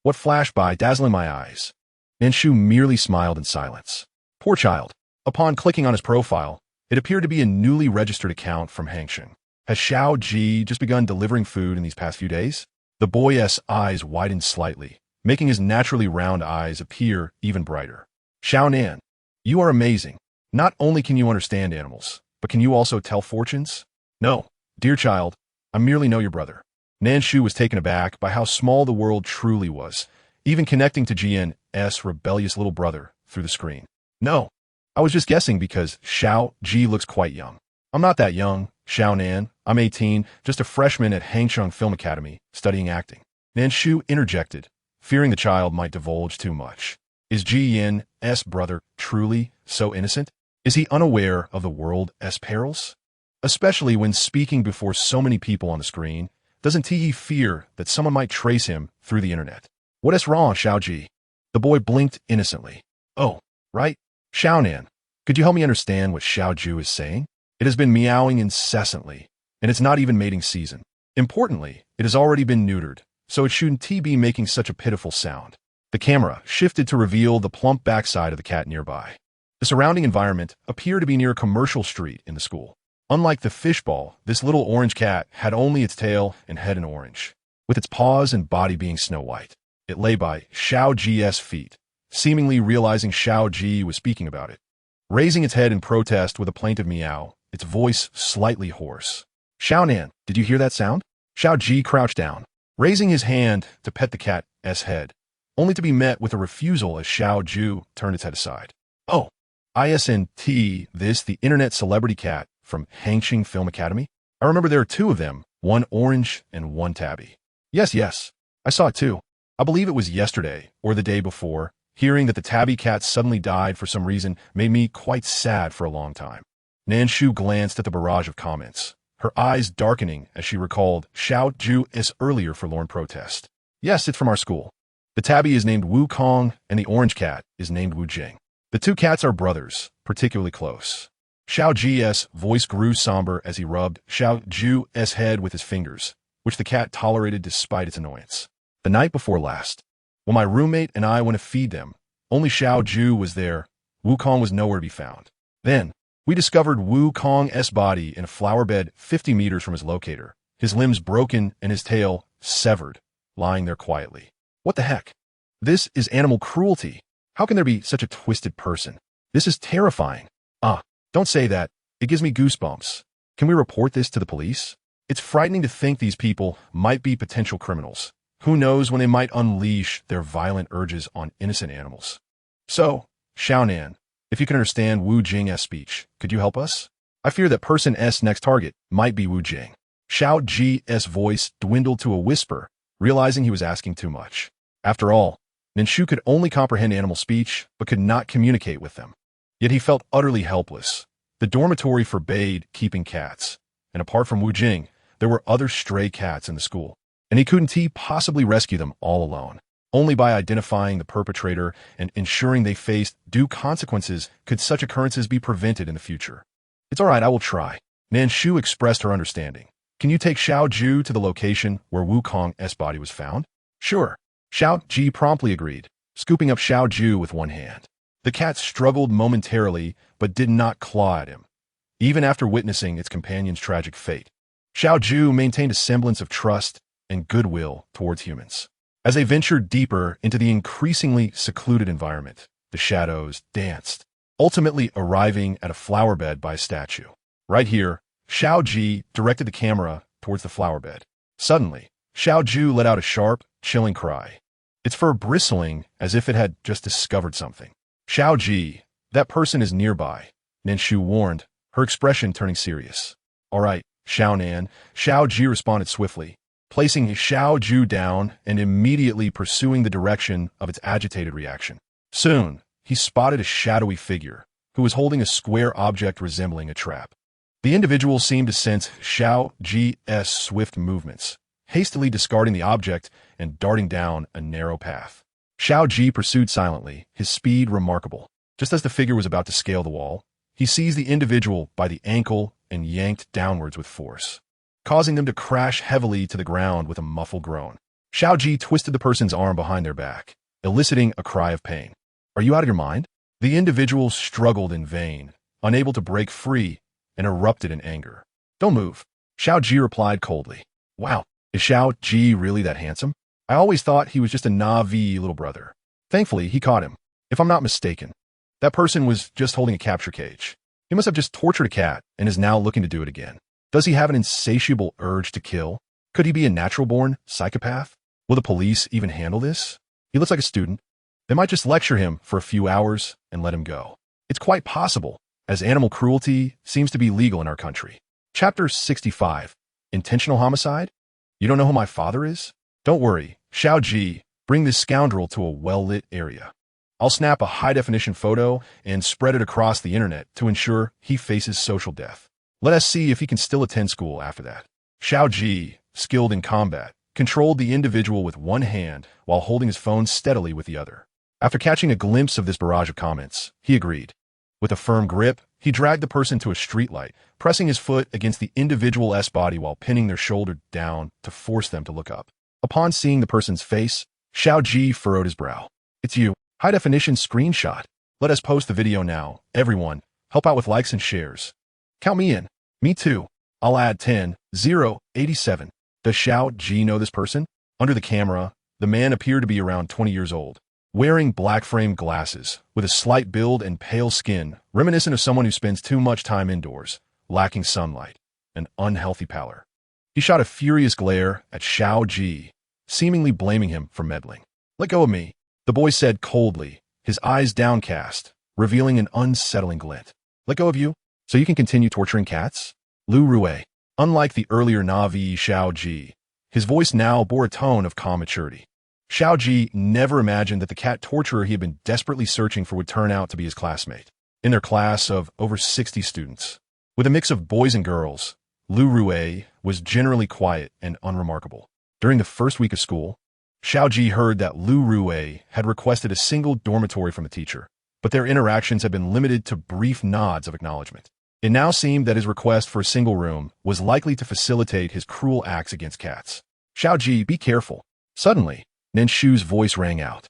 What flashed by, dazzling my eyes? Nan Shu merely smiled in silence. Poor child. Upon clicking on his profile, it appeared to be a newly registered account from Hangsheng. Has Xiao Ji just begun delivering food in these past few days? The boy's eyes widened slightly, making his naturally round eyes appear even brighter. Xiao Nan, you are amazing. Not only can you understand animals, but can you also tell fortunes? No, dear child, I merely know your brother. Nan Shu was taken aback by how small the world truly was, even connecting to Ji Yin's rebellious little brother through the screen. No, I was just guessing because Xiao Ji looks quite young. I'm not that young, Xiao Nan. I'm 18, just a freshman at Hangsheng Film Academy, studying acting. Nan Shu interjected, fearing the child might divulge too much. Is Ji Yin's brother truly so innocent? Is he unaware of the world's perils? Especially when speaking before so many people on the screen, doesn't he fear that someone might trace him through the internet? What is wrong, Xiao Ji? The boy blinked innocently. Oh, right. Xiao Nan, could you help me understand what Xiao Ju is saying? It has been meowing incessantly, and it's not even mating season. Importantly, it has already been neutered, so it shouldn't be making such a pitiful sound. The camera shifted to reveal the plump backside of the cat nearby. The surrounding environment appeared to be near a commercial street in the school. Unlike the fishball, this little orange cat had only its tail and head in orange, with its paws and body being snow white. It lay by Xiao Ji's feet, seemingly realizing Xiao Ji was speaking about it. Raising its head in protest with a plaintive meow, its voice slightly hoarse. Xiao Nan, did you hear that sound? Xiao Ji crouched down, raising his hand to pet the cat's head, only to be met with a refusal as Xiao Ju turned its head aside. Oh, isn't this the internet celebrity cat from Hangsheng Film Academy? I remember there are two of them, one orange and one tabby. Yes, I saw it too. I believe it was yesterday or the day before. Hearing that the tabby cat suddenly died for some reason made me quite sad for a long time. Nan Shu glanced at the barrage of comments, her eyes darkening as she recalled Xiao Ju's earlier forlorn protest. Yes, it's from our school. The tabby is named Wu Kong and the orange cat is named Wu Jing. The two cats are brothers, particularly close. Xiao Ji's voice grew somber as he rubbed Xiao Ju's head with his fingers, which the cat tolerated despite its annoyance. The night before last, when my roommate and I went to feed them, only Xiao Ju was there. Wu Kong was nowhere to be found. Then, we discovered Wu Kong's body in a flower bed 50 meters from his locator, his limbs broken and his tail severed, lying there quietly. What the heck? This is animal cruelty. How can there be such a twisted person? This is terrifying. Don't say that. It gives me goosebumps. Can we report this to the police? It's frightening to think these people might be potential criminals. Who knows when they might unleash their violent urges on innocent animals. So, Xiao Nan, if you can understand Wu Jing's speech, could you help us? I fear that person S next target might be Wu Jing. Xiao Ji's voice dwindled to a whisper, realizing he was asking too much. After all, Nan Shu could only comprehend animal speech, but could not communicate with them. Yet he felt utterly helpless. The dormitory forbade keeping cats, and apart from Wu Jing, there were other stray cats in the school, and he couldn't possibly rescue them all alone. Only by identifying the perpetrator and ensuring they faced due consequences could such occurrences be prevented in the future. It's all right, I will try. Nan Shu expressed her understanding. Can you take Xiao Ju to the location where Wukong's body was found? Sure. Xiao Ji promptly agreed, scooping up Xiao Ju with one hand. The cat struggled momentarily, but did not claw at him, even after witnessing its companion's tragic fate. Xiao Ju maintained a semblance of trust and goodwill towards humans. As they ventured deeper into the increasingly secluded environment, the shadows danced, ultimately arriving at a flower bed by a statue. Right here, Xiao Ji directed the camera towards the flower bed. Suddenly, Xiao Ju let out a sharp, chilling cry, its fur bristling as if it had just discovered something. Xiao Ji, that person is nearby, Nan Shu warned, her expression turning serious. All right, Xiao Nan, Xiao Ji responded swiftly, placing Xiao Ju down and immediately pursuing the direction of its agitated reaction. Soon, he spotted a shadowy figure who was holding a square object resembling a trap. The individual seemed to sense Xiao Ji's swift movements, hastily discarding the object and darting down a narrow path. Xiao Ji pursued silently, his speed remarkable. Just as the figure was about to scale the wall, he seized the individual by the ankle and yanked downwards with force, causing them to crash heavily to the ground with a muffled groan. Xiao Ji twisted the person's arm behind their back, eliciting a cry of pain. Are you out of your mind? The individual struggled in vain, unable to break free, and erupted in anger. Don't move, Xiao Ji replied coldly. Wow, is Xiao Ji really that handsome? I always thought he was just a Na'vi little brother. Thankfully, he caught him. If I'm not mistaken, that person was just holding a capture cage. He must have just tortured a cat and is now looking to do it again. Does he have an insatiable urge to kill? Could he be a natural-born psychopath? Will the police even handle this? He looks like a student. They might just lecture him for a few hours and let him go. It's quite possible, as animal cruelty seems to be legal in our country. Chapter 65. Intentional homicide? You don't know who my father is? Don't worry, Xiao Ji, bring this scoundrel to a well-lit area. I'll snap a high-definition photo and spread it across the internet to ensure he faces social death. Let us see if he can still attend school after that. Xiao Ji, skilled in combat, controlled the individual with one hand while holding his phone steadily with the other. After catching a glimpse of this barrage of comments, he agreed. With a firm grip, he dragged the person to a streetlight, pressing his foot against the individual's body while pinning their shoulder down to force them to look up. Upon seeing the person's face, Xiao Ji furrowed his brow. It's you. High-definition screenshot. Let us post the video now. Everyone, help out with likes and shares. Count me in. Me too. I'll add 10, 0, 87. Does Xiao Ji know this person? Under the camera, the man appeared to be around 20 years old, wearing black-framed glasses, with a slight build and pale skin, reminiscent of someone who spends too much time indoors, lacking sunlight, an unhealthy pallor. He shot a furious glare at Xiao Ji, seemingly blaming him for meddling. Let go of me, the boy said coldly, his eyes downcast, revealing an unsettling glint. Let go of you, so you can continue torturing cats? Lu Rue. Unlike the earlier Na'vi Xiao Ji, his voice now bore a tone of calm maturity. Xiao Ji never imagined that the cat torturer he had been desperately searching for would turn out to be his classmate. In their class of over 60 students, with a mix of boys and girls, Lu Rue was generally quiet and unremarkable. During the first week of school, Xiao Ji heard that Lu Rue had requested a single dormitory from the teacher, but their interactions had been limited to brief nods of acknowledgement. It now seemed that his request for a single room was likely to facilitate his cruel acts against cats. Xiao Ji, be careful. Suddenly, Nan Shu's voice rang out.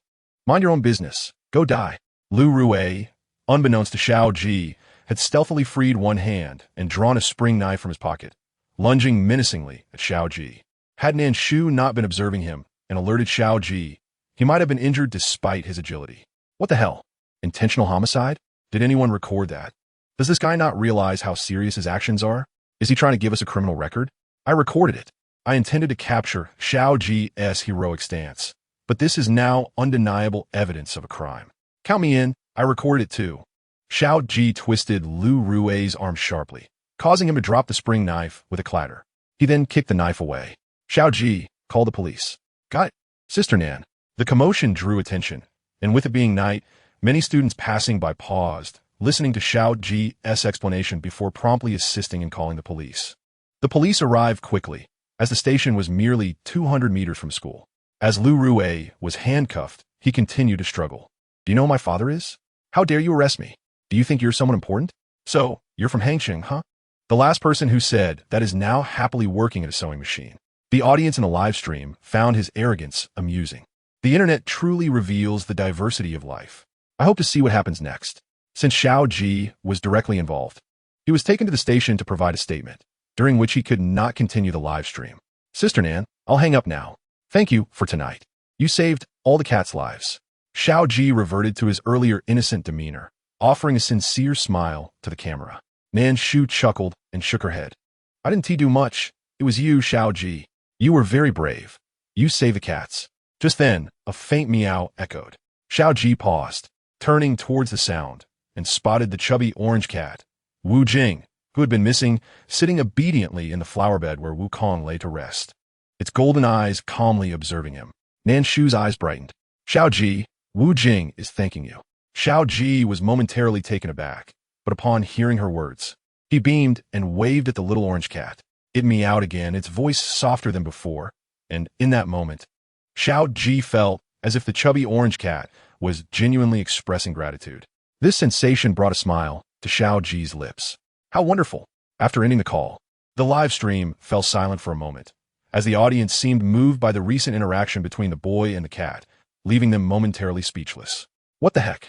Mind your own business. Go die. Lu Rue, unbeknownst to Xiao Ji, had stealthily freed one hand and drawn a spring knife from his pocket, lunging menacingly at Xiao Ji. Had Nan Shu not been observing him and alerted Xiao Ji, he might have been injured despite his agility. What the hell? Intentional homicide? Did anyone record that? Does this guy not realize how serious his actions are? Is he trying to give us a criminal record? I recorded it. I intended to capture Xiao Ji's heroic stance, but this is now undeniable evidence of a crime. Count me in. I recorded it too. Xiao Ji twisted Lu Rue's arm sharply, causing him to drop the spring knife with a clatter. He then kicked the knife away. Xiao Ji, call the police. Got it. Sister Nan. The commotion drew attention, and with it being night, many students passing by paused, listening to Xiao Ji's explanation before promptly assisting in calling the police. The police arrived quickly, as the station was merely 200 meters from school. As Lu Rue was handcuffed, he continued to struggle. Do you know who my father is? How dare you arrest me? Do you think you're someone important? So, you're from Hangsheng, huh? The last person who said that is now happily working at a sewing machine. The audience in the live stream found his arrogance amusing. The internet truly reveals the diversity of life. I hope to see what happens next. Since Xiao Ji was directly involved, he was taken to the station to provide a statement, during which he could not continue the live stream. Sister Nan, I'll hang up now. Thank you for tonight. You saved all the cats' lives. Xiao Ji reverted to his earlier innocent demeanor, offering a sincere smile to the camera. Nan Shu chuckled and shook her head. I didn't do much. It was you, Xiao Ji. You were very brave. You saved the cats. Just then, a faint meow echoed. Xiao Ji paused, turning towards the sound, and spotted the chubby orange cat, Wu Jing, who had been missing, sitting obediently in the flower bed where Wu Kong lay to rest, its golden eyes calmly observing him. Nan Shu's eyes brightened. Xiao Ji, Wu Jing is thanking you. Xiao Ji was momentarily taken aback, but upon hearing her words, he beamed and waved at the little orange cat. It meowed again, its voice softer than before, and in that moment, Xiao Ji felt as if the chubby orange cat was genuinely expressing gratitude. This sensation brought a smile to Xiao Ji's lips. How wonderful! After ending the call, the live stream fell silent for a moment, as the audience seemed moved by the recent interaction between the boy and the cat, leaving them momentarily speechless. What the heck?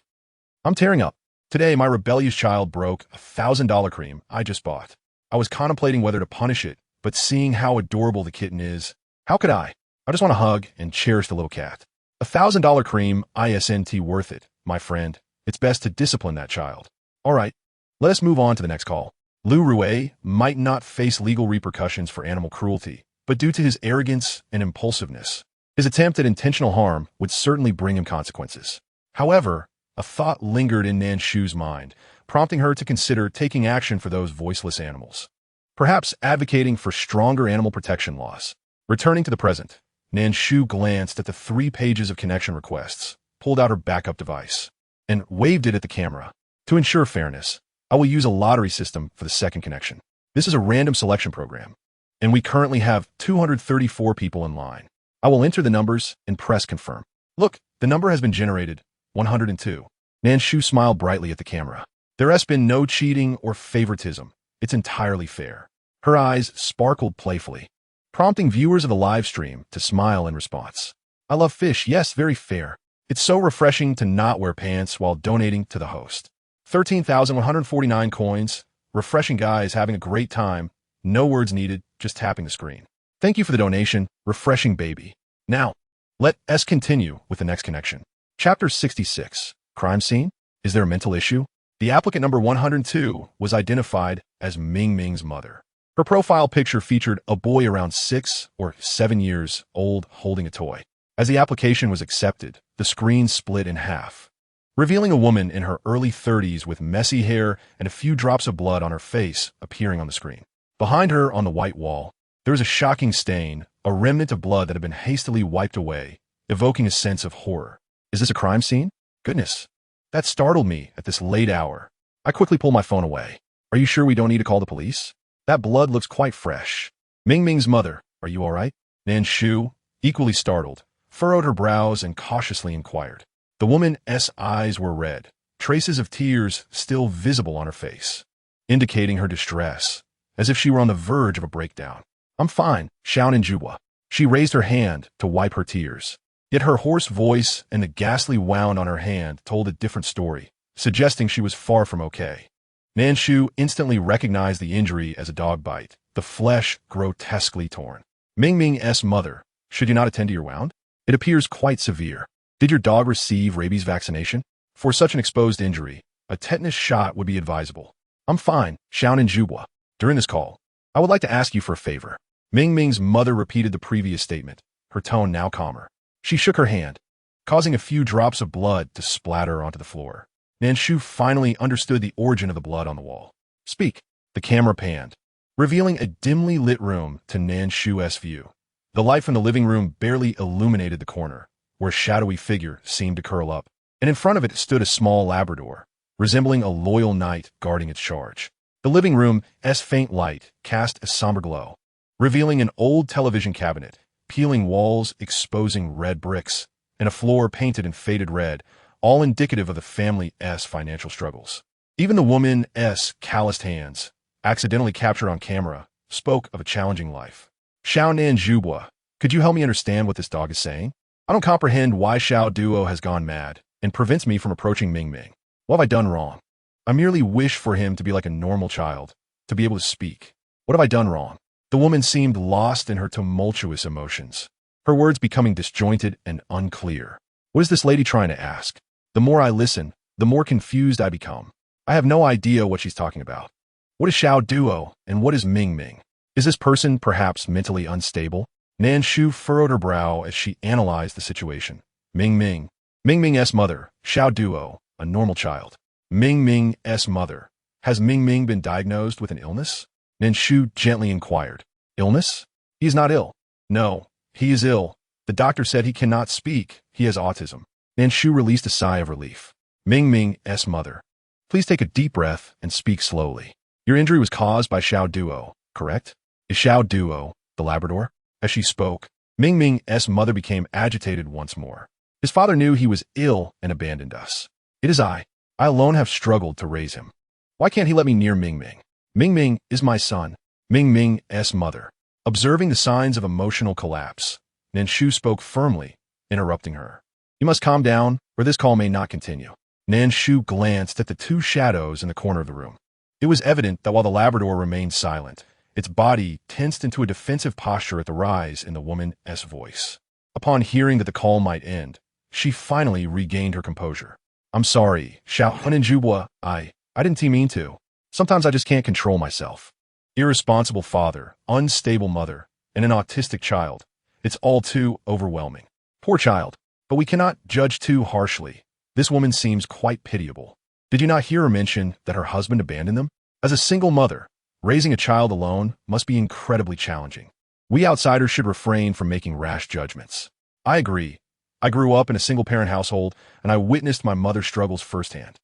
I'm tearing up. Today, my rebellious child broke a $1,000 cream I just bought. I was contemplating whether to punish it, but seeing how adorable the kitten is, how could I? I just want to hug and cherish the little cat. A $1,000 cream isn't worth it, my friend. It's best to discipline that child. All right, let us move on to the next call. Lu Rui might not face legal repercussions for animal cruelty, but due to his arrogance and impulsiveness, his attempt at intentional harm would certainly bring him consequences. However, a thought lingered in Nan Shu's mind, prompting her to consider taking action for those voiceless animals. Perhaps advocating for stronger animal protection laws. Returning to the present, Nan Shu glanced at the 3 pages of connection requests, pulled out her backup device, and waved it at the camera. To ensure fairness, I will use a lottery system for the second connection. This is a random selection program, and we currently have 234 people in line. I will enter the numbers and press confirm. Look, the number has been generated, 102. Nan Shu smiled brightly at the camera. There has been no cheating or favoritism. It's entirely fair. Her eyes sparkled playfully, prompting viewers of the live stream to smile in response. I love fish, yes, very fair. It's so refreshing to not wear pants while donating to the host. 13,149 coins. Refreshing guys having a great time. No words needed, just tapping the screen. Thank you for the donation, refreshing baby. Now, let us continue with the next connection. Chapter 66. Crime scene? Is there a mental issue? The applicant number 102 was identified as Ming Ming's mother. Her profile picture featured a boy around 6 or 7 years old holding a toy. As the application was accepted, the screen split in half, revealing a woman in her early 30s with messy hair and a few drops of blood on her face appearing on the screen. Behind her on the white wall, there was a shocking stain, a remnant of blood that had been hastily wiped away, evoking a sense of horror. Is this a crime scene? Goodness, that startled me at this late hour. I quickly pulled my phone away. Are you sure we don't need to call the police? That blood looks quite fresh. Ming Ming's mother, are you all right? Nan Shu, equally startled, furrowed her brows and cautiously inquired. The woman's eyes were red, traces of tears still visible on her face, indicating her distress, as if she were on the verge of a breakdown. I'm fine, Xiao Ninjubwa. She raised her hand to wipe her tears. Yet her hoarse voice and the ghastly wound on her hand told a different story, suggesting she was far from okay. Nan Shu instantly recognized the injury as a dog bite, the flesh grotesquely torn. Ming Ming's mother, should you not attend to your wound? It appears quite severe. Did your dog receive rabies vaccination? For such an exposed injury, a tetanus shot would be advisable. I'm fine, Xiao Ninjubwa. During this call, I would like to ask you for a favor. Ming Ming's mother repeated the previous statement, her tone now calmer. She shook her hand, causing a few drops of blood to splatter onto the floor. Nan Shu finally understood the origin of the blood on the wall. Speak. The camera panned, revealing a dimly lit room to Nan Shu's view. The light from the living room barely illuminated the corner, where a shadowy figure seemed to curl up, and in front of it stood a small Labrador, resembling a loyal knight guarding its charge. The living room's faint light cast a somber glow, revealing an old television cabinet, peeling walls exposing red bricks, and a floor painted in faded red, all indicative of the family's financial struggles. Even the woman's calloused hands, accidentally captured on camera, spoke of a challenging life. Xiao Nan Zhubua, could you help me understand what this dog is saying? I don't comprehend why Xiao Duo has gone mad and prevents me from approaching Ming Ming. What have I done wrong? I merely wish for him to be like a normal child, to be able to speak. What have I done wrong? The woman seemed lost in her tumultuous emotions, her words becoming disjointed and unclear. What is this lady trying to ask? The more I listen, the more confused I become. I have no idea what she's talking about. What is Xiao Duo, and what is Ming Ming? Is this person perhaps mentally unstable? Nan Shu furrowed her brow as she analyzed the situation. Ming Ming's mother, Xiao Duo, a normal child. Ming Ming's mother. Has Ming Ming been diagnosed with an illness? Nan Shu gently inquired. Illness? He is not ill. No, he is ill. The doctor said he cannot speak. He has autism. Nan Shu released a sigh of relief. Ming Ming's mother. Please take a deep breath and speak slowly. Your injury was caused by Xiao Duo, correct? Is Xiao Duo the Labrador? As she spoke, Ming Ming's mother became agitated once more. His father knew he was ill and abandoned us. It is I. I alone have struggled to raise him. Why can't he let me near Ming Ming? Ming Ming is my son. Ming Ming's mother. Observing the signs of emotional collapse, Nan Shu spoke firmly, interrupting her. You must calm down, or this call may not continue. Nan Shu glanced at the two shadows in the corner of the room. It was evident that while the Labrador remained silent, its body tensed into a defensive posture at the rise in the woman's voice. Upon hearing that the call might end, she finally regained her composure. I'm sorry, Xiao Zhubua, I didn't mean to. Sometimes I just can't control myself. Irresponsible father, unstable mother, and an autistic child. It's all too overwhelming. Poor child, but we cannot judge too harshly. This woman seems quite pitiable. Did you not hear her mention that her husband abandoned them? As a single mother, raising a child alone must be incredibly challenging. We outsiders should refrain from making rash judgments. I agree. I grew up in a single-parent household, and I witnessed my mother's struggles firsthand.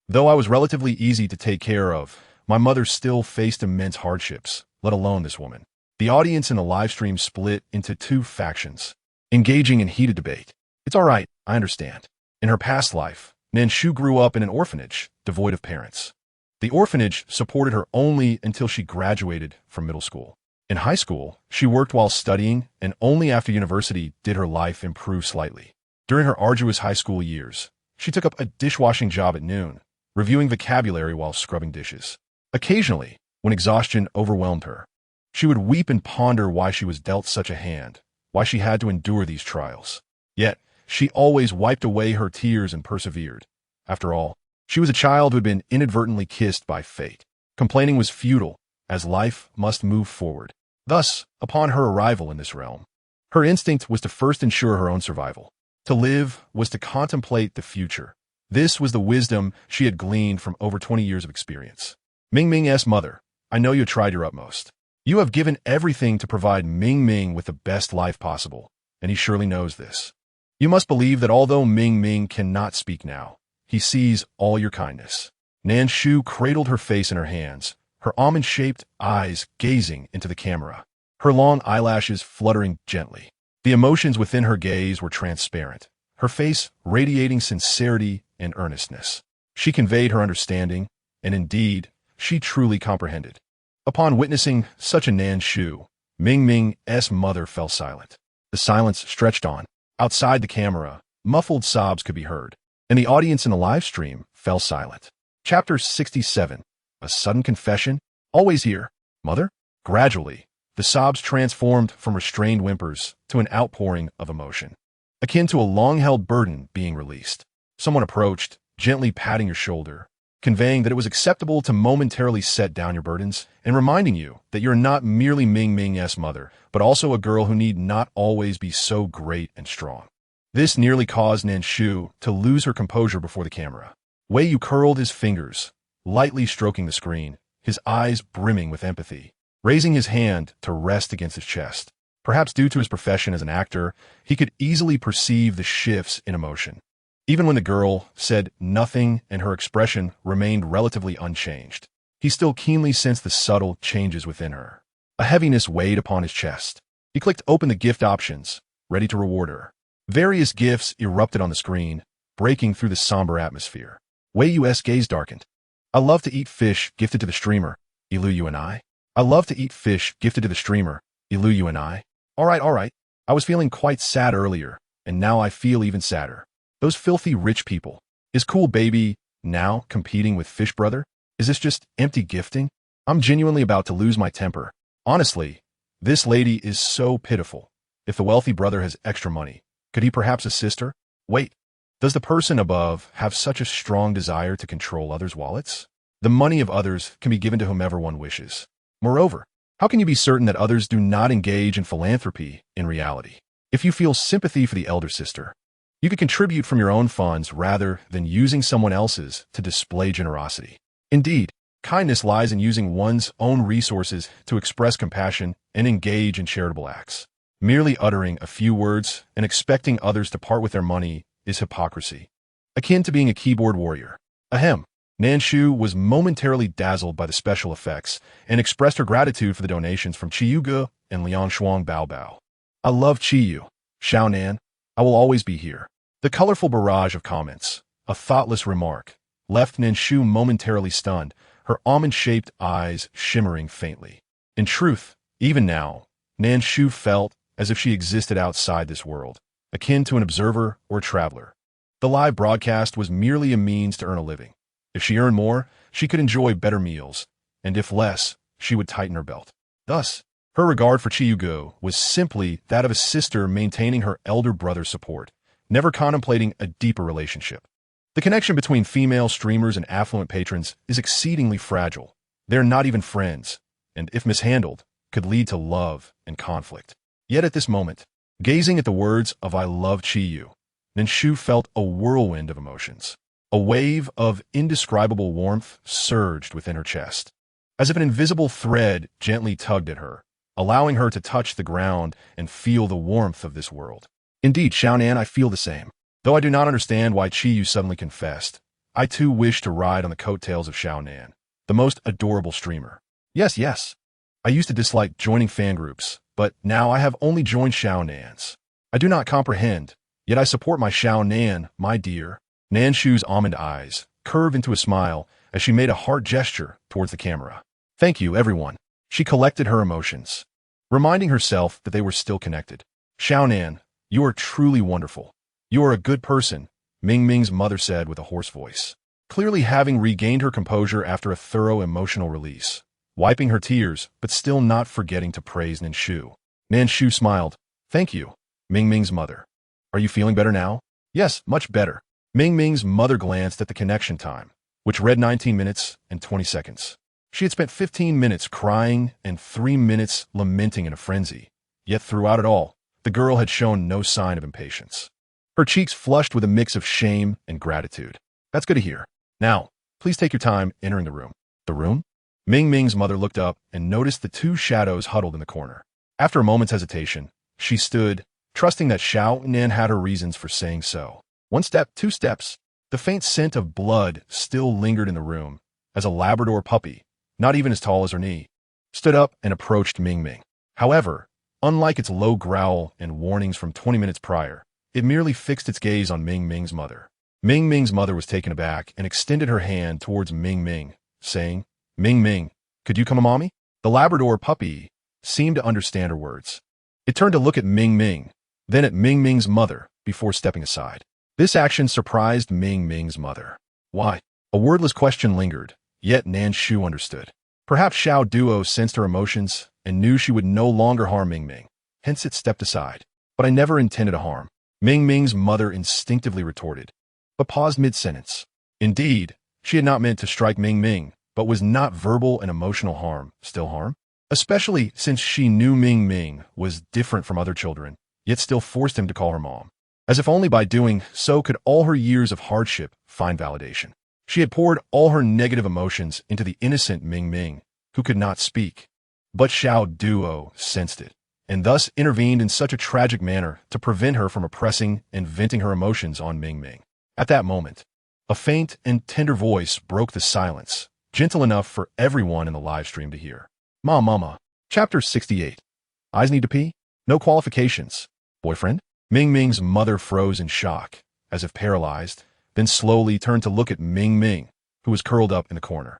Though I was relatively easy to take care of, my mother still faced immense hardships, let alone this woman. The audience in the live stream split into two factions, engaging in heated debate. It's all right, I understand. In her past life, Nan Shu grew up in an orphanage, devoid of parents. The orphanage supported her only until she graduated from middle school. In high school, she worked while studying, and only after university did her life improve slightly. During her arduous high school years, she took up a dishwashing job at noon, reviewing vocabulary while scrubbing dishes. Occasionally, when exhaustion overwhelmed her, she would weep and ponder why she was dealt such a hand, why she had to endure these trials. Yet, she always wiped away her tears and persevered. After all, she was a child who had been inadvertently kissed by fate. Complaining was futile, as life must move forward. Thus, upon her arrival in this realm, her instinct was to first ensure her own survival. To live was to contemplate the future. This was the wisdom she had gleaned from over 20 years of experience. Ming Ming's mother, I know you tried your utmost. You have given everything to provide Ming Ming with the best life possible, and he surely knows this. You must believe that although Ming Ming cannot speak now, he sees all your kindness. Nan Shu cradled her face in her hands, her almond-shaped eyes gazing into the camera, her long eyelashes fluttering gently. The emotions within her gaze were transparent, her face radiating sincerity and earnestness. She conveyed her understanding, and indeed, she truly comprehended. Upon witnessing such a Nan Shu, Ming Ming's mother fell silent. The silence stretched on. Outside the camera, muffled sobs could be heard, and the audience in the live stream fell silent. Chapter 67. A sudden confession? Always here, mother? Gradually, the sobs transformed from restrained whimpers to an outpouring of emotion, akin to a long-held burden being released. Someone approached, gently patting your shoulder, conveying that it was acceptable to momentarily set down your burdens and reminding you that you're not merely Ming Ming's mother, but also a girl who need not always be so great and strong. This nearly caused Nan Shu to lose her composure before the camera. Wei Yu curled his fingers, lightly stroking the screen, his eyes brimming with empathy, raising his hand to rest against his chest. Perhaps due to his profession as an actor, he could easily perceive the shifts in emotion. Even when the girl said nothing and her expression remained relatively unchanged, he still keenly sensed the subtle changes within her. A heaviness weighed upon his chest. He clicked open the gift options, ready to reward her. Various gifts erupted on the screen, breaking through the somber atmosphere. Wei Yu's gaze darkened. I love to eat fish gifted to the streamer. Elu you and I? I love to eat fish gifted to the streamer. Elu you and I? All right. I was feeling quite sad earlier, and now I feel even sadder. Those filthy rich people. Is cool baby now competing with Fish Brother? Is this just empty gifting? I'm genuinely about to lose my temper. Honestly, this lady is so pitiful. If the wealthy brother has extra money, could he perhaps assist her? Wait, does the person above have such a strong desire to control others' wallets? The money of others can be given to whomever one wishes. Moreover, how can you be certain that others do not engage in philanthropy in reality? If you feel sympathy for the elder sister, you could contribute from your own funds rather than using someone else's to display generosity. Indeed, kindness lies in using one's own resources to express compassion and engage in charitable acts. Merely uttering a few words and expecting others to part with their money is hypocrisy, akin to being a keyboard warrior. Ahem. Nan Shu was momentarily dazzled by the special effects and expressed her gratitude for the donations from Chiyuge and Lian Shuang Bao Bao. I love Chiyu. Xiao Nan, I will always be here. The colorful barrage of comments, a thoughtless remark, left Nan Shu momentarily stunned, her almond-shaped eyes shimmering faintly. In truth, even now, Nan Shu felt as if she existed outside this world, akin to an observer or a traveler. The live broadcast was merely a means to earn a living. If she earned more, she could enjoy better meals, and if less, she would tighten her belt. Thus, her regard for Chiyugo was simply that of a sister maintaining her elder brother's support, never contemplating a deeper relationship. The connection between female streamers and affluent patrons is exceedingly fragile. They are not even friends, and if mishandled, could lead to love and conflict. Yet at this moment, gazing at the words of I love Chiyu, Nan Shu felt a whirlwind of emotions. A wave of indescribable warmth surged within her chest, as if an invisible thread gently tugged at her, allowing her to touch the ground and feel the warmth of this world. Indeed, Xiao Nan, I feel the same. Though I do not understand why Chiyu suddenly confessed, I too wish to ride on the coattails of Xiao Nan, the most adorable streamer. Yes. I used to dislike joining fan groups, but now I have only joined Xiao Nan's. I do not comprehend, yet I support my Xiao Nan, my dear. Nan Shu's almond eyes curved into a smile as she made a heart gesture towards the camera. Thank you, everyone. She collected her emotions, reminding herself that they were still connected. Xiao Nan, you are truly wonderful. You are a good person, Ming Ming's mother said with a hoarse voice, clearly having regained her composure after a thorough emotional release, wiping her tears but still not forgetting to praise Nan Shu. Nan Shu smiled. Thank you, Ming Ming's mother. Are you feeling better now? Yes, much better. Ming Ming's mother glanced at the connection time, which read 19 minutes and 20 seconds. She had spent 15 minutes crying and 3 minutes lamenting in a frenzy, yet throughout it all, the girl had shown no sign of impatience. Her cheeks flushed with a mix of shame and gratitude. That's good to hear. Now, please take your time entering the room. The room? Ming Ming's mother looked up and noticed the two shadows huddled in the corner. After a moment's hesitation, she stood, trusting that Xiao Nan had her reasons for saying so. 1 step, 2 steps. The faint scent of blood still lingered in the room as a Labrador puppy, not even as tall as her knee, stood up and approached Ming Ming. However, unlike its low growl and warnings from 20 minutes prior, it merely fixed its gaze on Ming Ming's mother. Ming Ming's mother was taken aback and extended her hand towards Ming Ming, saying, Ming Ming, could you come to mommy? The Labrador puppy seemed to understand her words. It turned to look at Ming Ming, then at Ming Ming's mother before stepping aside. This action surprised Ming Ming's mother. Why? A wordless question lingered, yet Nan Shu understood. Perhaps Xiao Duo sensed her emotions and knew she would no longer harm Ming Ming, hence it stepped aside. But I never intended to harm, Ming Ming's mother instinctively retorted, but paused mid-sentence. Indeed, she had not meant to strike Ming Ming, but was not verbal and emotional harm still harm? Especially since she knew Ming Ming was different from other children, yet still forced him to call her mom. As if only by doing so could all her years of hardship find validation. She had poured all her negative emotions into the innocent Ming Ming, who could not speak. But Xiao Duo sensed it, and thus intervened in such a tragic manner to prevent her from oppressing and venting her emotions on Ming Ming. At that moment, a faint and tender voice broke the silence, gentle enough for everyone in the live stream to hear. Mama. Chapter 68. Eyes need to pee? No qualifications. Boyfriend? Ming Ming's mother froze in shock, as if paralyzed, then slowly turned to look at Ming Ming, who was curled up in the corner.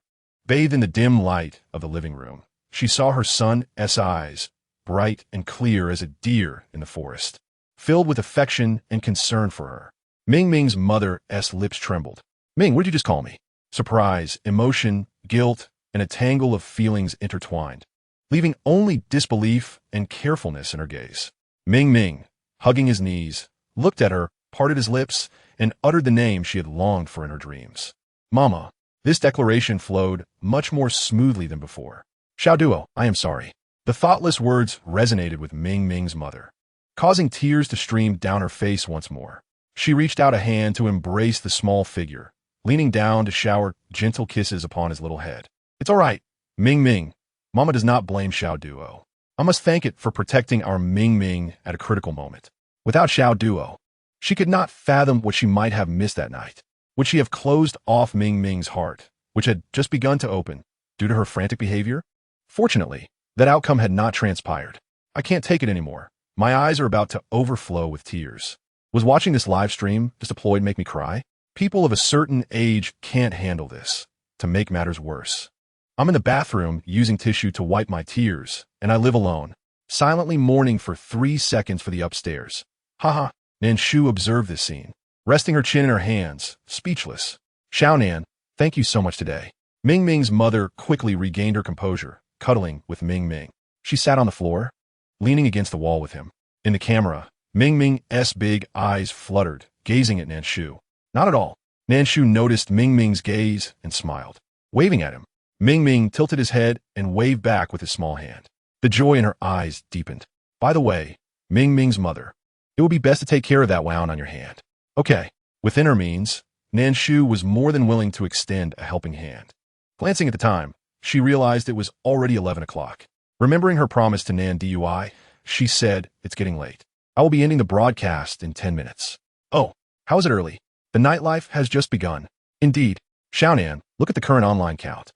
Bathed in the dim light of the living room, she saw her son's eyes, bright and clear as a deer in the forest, filled with affection and concern for her. Ming Ming's mother's lips trembled. "Ming, what did you just call me?" Surprise, emotion, guilt, and a tangle of feelings intertwined, leaving only disbelief and carefulness in her gaze. Ming Ming, hugging his knees, looked at her, parted his lips, and uttered the name she had longed for in her dreams. "Mama." This declaration flowed much more smoothly than before. "Xiao Duo, I am sorry." The thoughtless words resonated with Ming Ming's mother, causing tears to stream down her face once more. She reached out a hand to embrace the small figure, leaning down to shower gentle kisses upon his little head. "It's all right, Ming Ming. Mama does not blame Xiao Duo. I must thank it for protecting our Ming Ming at a critical moment. Without Xiao Duo, she could not fathom what she might have missed that night. Would she have closed off Ming Ming's heart, which had just begun to open, due to her frantic behavior? Fortunately, that outcome had not transpired. I can't take it anymore. My eyes are about to overflow with tears. Was watching this live stream just a ploy to make me cry? People of a certain age can't handle this. To make matters worse, I'm in the bathroom using tissue to wipe my tears, and I live alone, silently mourning for 3 seconds for the upstairs. Haha. Nan Shu observed this scene, resting her chin in her hands, speechless. "Xiao Nan, thank you so much today." Ming Ming's mother quickly regained her composure, cuddling with Ming Ming. She sat on the floor, leaning against the wall with him. In the camera, Ming Ming's big eyes fluttered, gazing at Nan Shu. Not at all. Nan Shu noticed Ming Ming's gaze and smiled, waving at him. Ming Ming tilted his head and waved back with his small hand. The joy in her eyes deepened. "By the way, Ming Ming's mother, it would be best to take care of that wound on your hand." "Okay." Within her means, Nan Shu was more than willing to extend a helping hand. Glancing at the time, she realized it was already 11 o'clock. Remembering her promise to Nan Dui, she said, "It's getting late. I will be ending the broadcast in 10 minutes. "Oh, how is it early? The nightlife has just begun." "Indeed." "Xiao Nan, look at the current online count.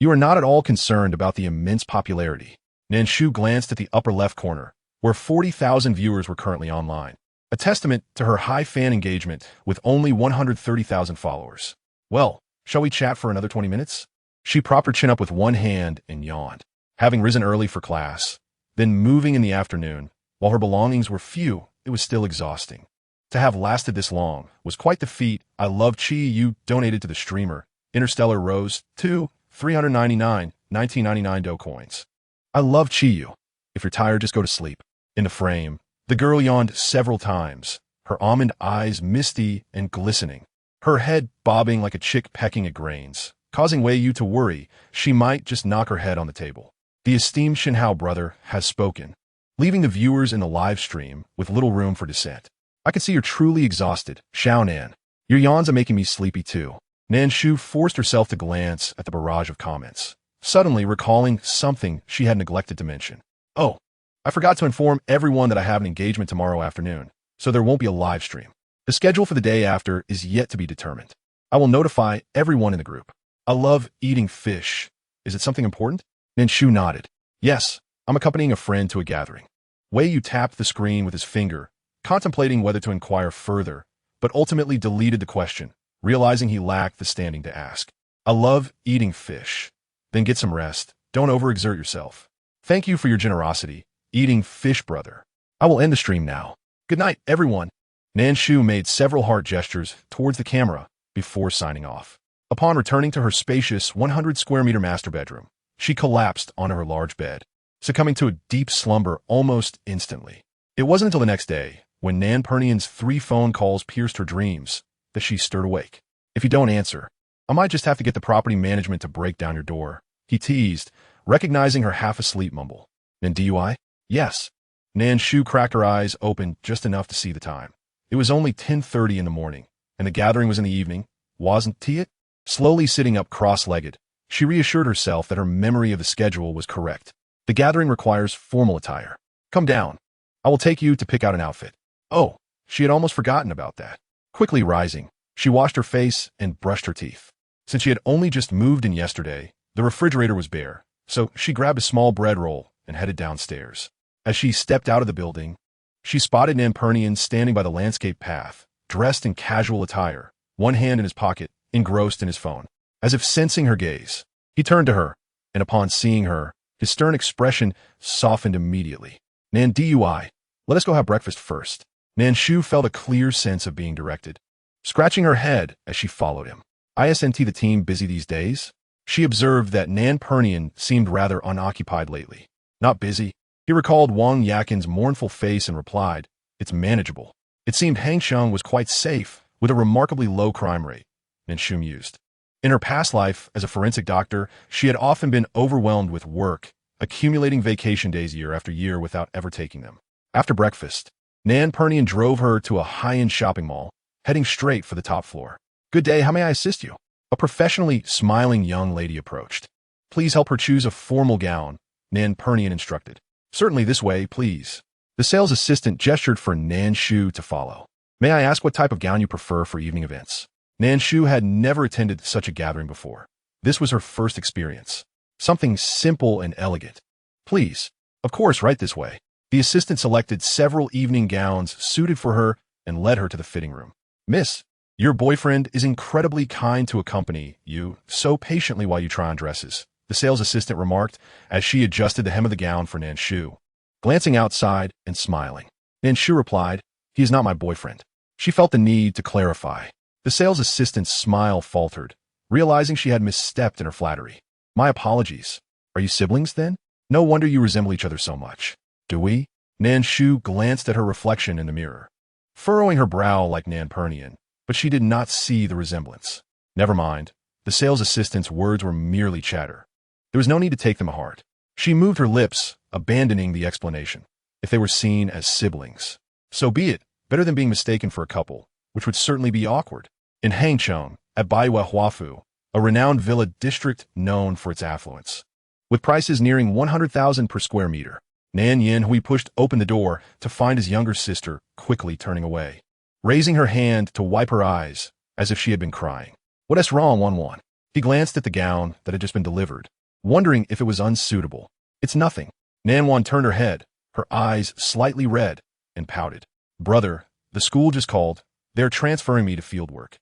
You are not at all concerned about the immense popularity." Nan Shu glanced at the upper left corner, where 40,000 viewers were currently online, a testament to her high fan engagement with only 130,000 followers. "Well, shall we chat for another 20 minutes? She propped her chin up with one hand and yawned. Having risen early for class, then moving in the afternoon, while her belongings were few, it was still exhausting. To have lasted this long was quite the feat. "I love Chi you donated to the streamer. Interstellar Rose 2, 399, 1999 Do coins. I love Chi you. If you're tired, just go to sleep." In the frame, the girl yawned several times, her almond eyes misty and glistening, her head bobbing like a chick pecking at grains, causing Wei Yu to worry she might just knock her head on the table. The esteemed Shinhao brother has spoken, leaving the viewers in the live stream with little room for dissent. "I can see you're truly exhausted, Xiao Nan. Your yawns are making me sleepy too." Nan Shu forced herself to glance at the barrage of comments, suddenly recalling something she had neglected to mention. "Oh, I forgot to inform everyone that I have an engagement tomorrow afternoon, so there won't be a live stream. The schedule for the day after is yet to be determined. I will notify everyone in the group. I love eating fish. Is it something important?" Nan Shu nodded. "Yes, I'm accompanying a friend to a gathering." Wei Yu tapped the screen with his finger, contemplating whether to inquire further, but ultimately deleted the question, realizing he lacked the standing to ask. "I love eating fish. Then get some rest. Don't overexert yourself. Thank you for your generosity, eating fish brother. I will end the stream now. Good night, everyone." Nan Shu made several heart gestures towards the camera before signing off. Upon returning to her spacious 100-square-meter master bedroom, she collapsed onto her large bed, succumbing to a deep slumber almost instantly. It wasn't until the next day, when Nan Pernian's 3 phone calls pierced her dreams, that she stirred awake. "If you don't answer, I might just have to get the property management to break down your door," he teased, recognizing her half-asleep mumble. "Nan Dui?" "Yes." Nan Shu cracked her eyes open just enough to see the time. It was only 10:30 in the morning, and the gathering was in the evening, wasn't it? Slowly sitting up cross-legged, she reassured herself that her memory of the schedule was correct. "The gathering requires formal attire. Come down. I will take you to pick out an outfit." Oh, she had almost forgotten about that. Quickly rising, she washed her face and brushed her teeth. Since she had only just moved in yesterday, the refrigerator was bare, so she grabbed a small bread roll and headed downstairs. As she stepped out of the building, she spotted Nan Pernian standing by the landscape path, dressed in casual attire, one hand in his pocket, engrossed in his phone. As if sensing her gaze, He turned to her, and upon seeing her, his stern expression softened immediately. Nan Dui, let us go have breakfast first. Nan Shu felt a clear sense of being directed, scratching her head as she followed him. Isn't the team busy these days? She observed that Nan Pernian seemed rather unoccupied lately. Not busy. He recalled Wang Yakin's mournful face and replied, it's manageable. It seemed Hangsheng was quite safe, with a remarkably low crime rate, Nan Shu mused. In her past life as a forensic doctor, she had often been overwhelmed with work, accumulating vacation days year after year without ever taking them. After breakfast, Nan Pernian drove her to a high-end shopping mall, heading straight for the top floor. Good day, how may I assist you? A professionally smiling young lady approached. Please help her choose a formal gown, Nan Pernian instructed. Certainly this way, please. The sales assistant gestured for Nan Shu to follow. May I ask what type of gown you prefer for evening events? Nan Shu had never attended such a gathering before. This was her first experience. Something simple and elegant. Please. Of course, right this way. The assistant selected several evening gowns suited for her and led her to the fitting room. Miss, your boyfriend is incredibly kind to accompany you so patiently while you try on dresses, the sales assistant remarked as she adjusted the hem of the gown for Nan Shu. Glancing outside and smiling, Nan Shu replied, he is not my boyfriend. She felt the need to clarify. The sales assistant's smile faltered, realizing she had misstepped in her flattery. My apologies. Are you siblings then? No wonder you resemble each other so much. Do we? Nan Shu glanced at her reflection in the mirror, furrowing her brow like Nan Pernian, but she did not see the resemblance. Never mind. The sales assistant's words were merely chatter. There was no need to take them to heart. She moved her lips, abandoning the explanation. If they were seen as siblings, so be it. Better than being mistaken for a couple, which would certainly be awkward. In Hangcheng, at Baiwa Huafu, a renowned villa district known for its affluence, with prices nearing 100,000 per square meter, Nan Yanhui pushed open the door to find his younger sister quickly turning away, raising her hand to wipe her eyes as if she had been crying. What's wrong, Wan? He glanced at the gown that had just been delivered, wondering if it was unsuitable. It's nothing. Nan Wan turned her head, her eyes slightly red, and pouted. Brother, the school just called. They're transferring me to fieldwork.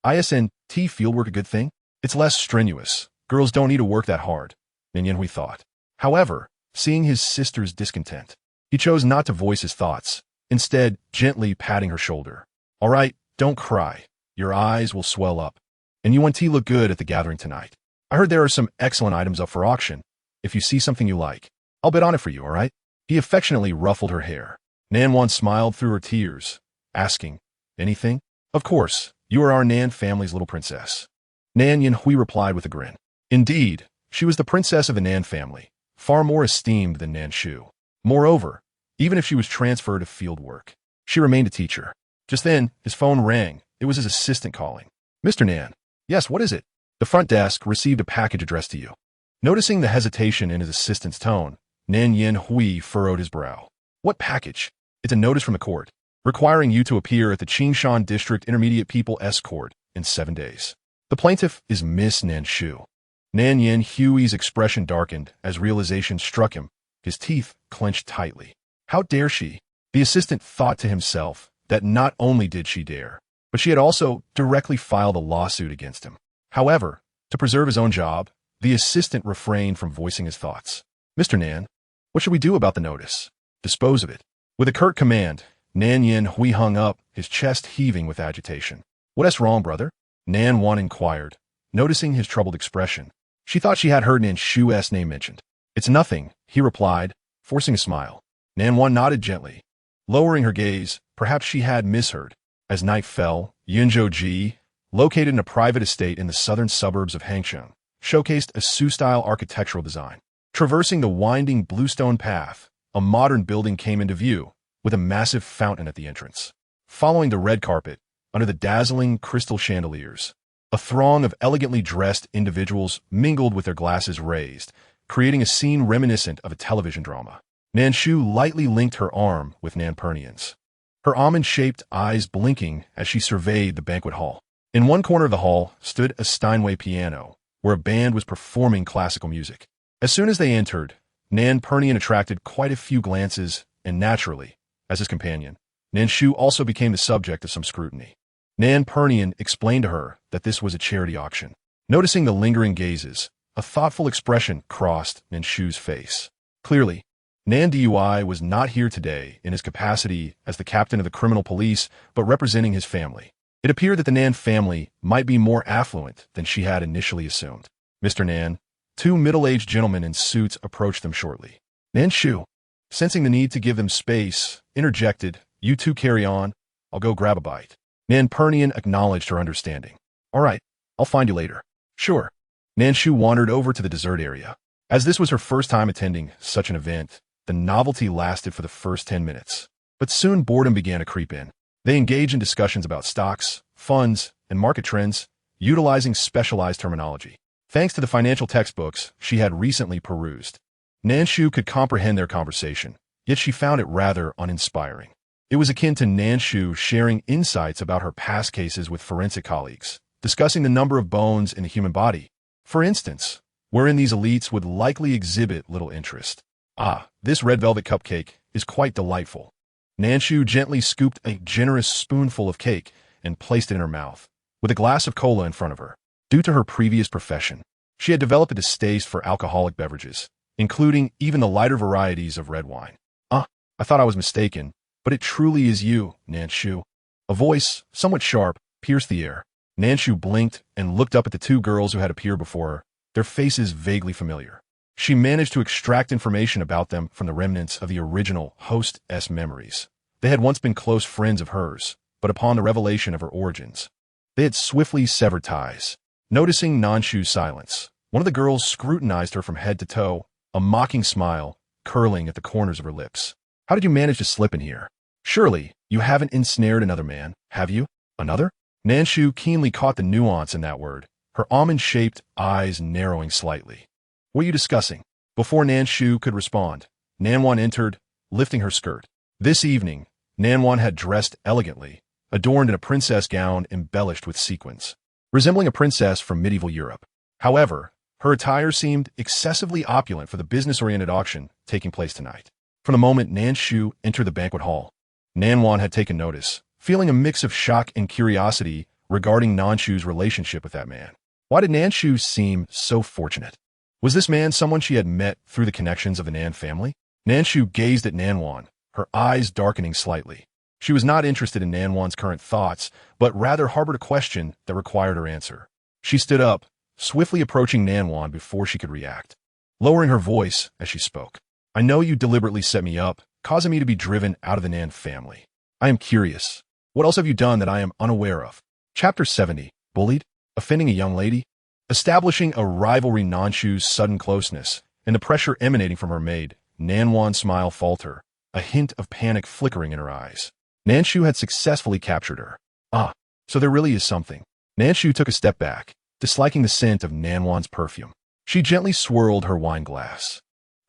Isn't fieldwork a good thing? It's less strenuous. Girls don't need to work that hard, Nan Yanhui thought. However, seeing his sister's discontent, he chose not to voice his thoughts, instead gently patting her shoulder. All right, don't cry. Your eyes will swell up. And you want look good at the gathering tonight. I heard there are some excellent items up for auction. If you see something you like, I'll bid on it for you, all right? He affectionately ruffled her hair. Nan Wan smiled through her tears, asking, anything? Of course, you are our Nan family's little princess. Nan Yanhui replied with a grin. Indeed, she was the princess of the Nan family, far more esteemed than Nan Shu. Moreover, even if she was transferred to field work, she remained a teacher. Just then, his phone rang. It was his assistant calling. Mr. Nan. Yes, what is it? The front desk received a package addressed to you. Noticing the hesitation in his assistant's tone, Nan Yanhui furrowed his brow. What package? It's a notice from the court, requiring you to appear at the Qingshan District Intermediate People's Court in 7 days. The plaintiff is Miss Nan Shu. Nan Yanhui's expression darkened as realization struck him. His teeth clenched tightly. How dare she? The assistant thought to himself that not only did she dare, but she had also directly filed a lawsuit against him. However, to preserve his own job, the assistant refrained from voicing his thoughts. Mr. Nan, what should we do about the notice? Dispose of it. With a curt command, Nan Yanhui hung up, his chest heaving with agitation. What's wrong, brother? Nan Wan inquired, noticing his troubled expression. She thought she had heard Nan Shu's name mentioned. It's nothing, he replied, forcing a smile. Nan Wan nodded gently, lowering her gaze. Perhaps she had misheard. As night fell, Yunzhouji, located in a private estate in the southern suburbs of Hangsheng, showcased a Sioux-style architectural design. Traversing the winding bluestone path, a modern building came into view, with a massive fountain at the entrance. Following the red carpet, under the dazzling crystal chandeliers, a throng of elegantly dressed individuals mingled with their glasses raised, creating a scene reminiscent of a television drama. Nan Shu lightly linked her arm with Nan Pernian's, her almond-shaped eyes blinking as she surveyed the banquet hall. In one corner of the hall stood a Steinway piano, where a band was performing classical music. As soon as they entered, Nan Pernian attracted quite a few glances, and naturally, as his companion, Nan Shu also became the subject of some scrutiny. Nan Pernian explained to her that this was a charity auction. Noticing the lingering gazes, A thoughtful expression crossed Nan Shu's face. Clearly, Nan Dui was not here today in his capacity as the captain of the criminal police, but representing his family. It appeared that the Nan family might be more affluent than she had initially assumed. Mr. Nan, two middle-aged gentlemen in suits approached them shortly. Nan Shu, sensing the need to give them space, interjected, "You two carry on. I'll go grab a bite." Nan Pernian acknowledged her understanding. "All right, I'll find you later." "Sure." Nan Shu wandered over to the dessert area. As this was her first time attending such an event, the novelty lasted for the first 10 minutes. But soon boredom began to creep in. They engaged in discussions about stocks, funds, and market trends, utilizing specialized terminology. Thanks to the financial textbooks she had recently perused, Nan Shu could comprehend their conversation, yet she found it rather uninspiring. It was akin to Nan Shu sharing insights about her past cases with forensic colleagues, discussing the number of bones in the human body, for instance, wherein these elites would likely exhibit little interest. "Ah, this red velvet cupcake is quite delightful." Nan Shu gently scooped a generous spoonful of cake and placed it in her mouth, with a glass of cola in front of her. Due to her previous profession, she had developed a distaste for alcoholic beverages, including even the lighter varieties of red wine. "Ah, I thought I was mistaken, but it truly is you, Nan Shu." A voice, somewhat sharp, pierced the air. Nan Shu blinked and looked up at the two girls who had appeared before her, their faces vaguely familiar. She managed to extract information about them from the remnants of the original host's memories. They had once been close friends of hers, but upon the revelation of her origins, they had swiftly severed ties. Noticing Nan Shu's silence, one of the girls scrutinized her from head to toe, a mocking smile curling at the corners of her lips. "How did you manage to slip in here? Surely you haven't ensnared another man, have you?" "Another?" Nan Shu keenly caught the nuance in that word, her almond-shaped eyes narrowing slightly. "What are you discussing?" Before Nan Shu could respond, Nanwan entered, lifting her skirt. This evening, Nanwan had dressed elegantly, adorned in a princess gown embellished with sequins, resembling a princess from medieval Europe. However, her attire seemed excessively opulent for the business-oriented auction taking place tonight. From the moment Nan Shu entered the banquet hall, Nanwan had taken notice, feeling a mix of shock and curiosity regarding Nan Shu's relationship with that man. Why did Nan Shu seem so fortunate? Was this man someone she had met through the connections of the Nan family? Nan Shu gazed at Nanwan, her eyes darkening slightly. She was not interested in Nanwan's current thoughts, but rather harbored a question that required her answer. She stood up, swiftly approaching Nanwan before she could react, lowering her voice as she spoke. "I know you deliberately set me up, causing me to be driven out of the Nan family. I am curious. What else have you done that I am unaware of?" Chapter 70. Bullied? Offending a young lady? Establishing a rivalry Nan Shu's sudden closeness and the pressure emanating from her maid, Nanwan's smile faltered, a hint of panic flickering in her eyes. Nan Shu had successfully captured her. "Ah, so there really is something." Nan Shu took a step back, disliking the scent of Nanwan's perfume. She gently swirled her wine glass,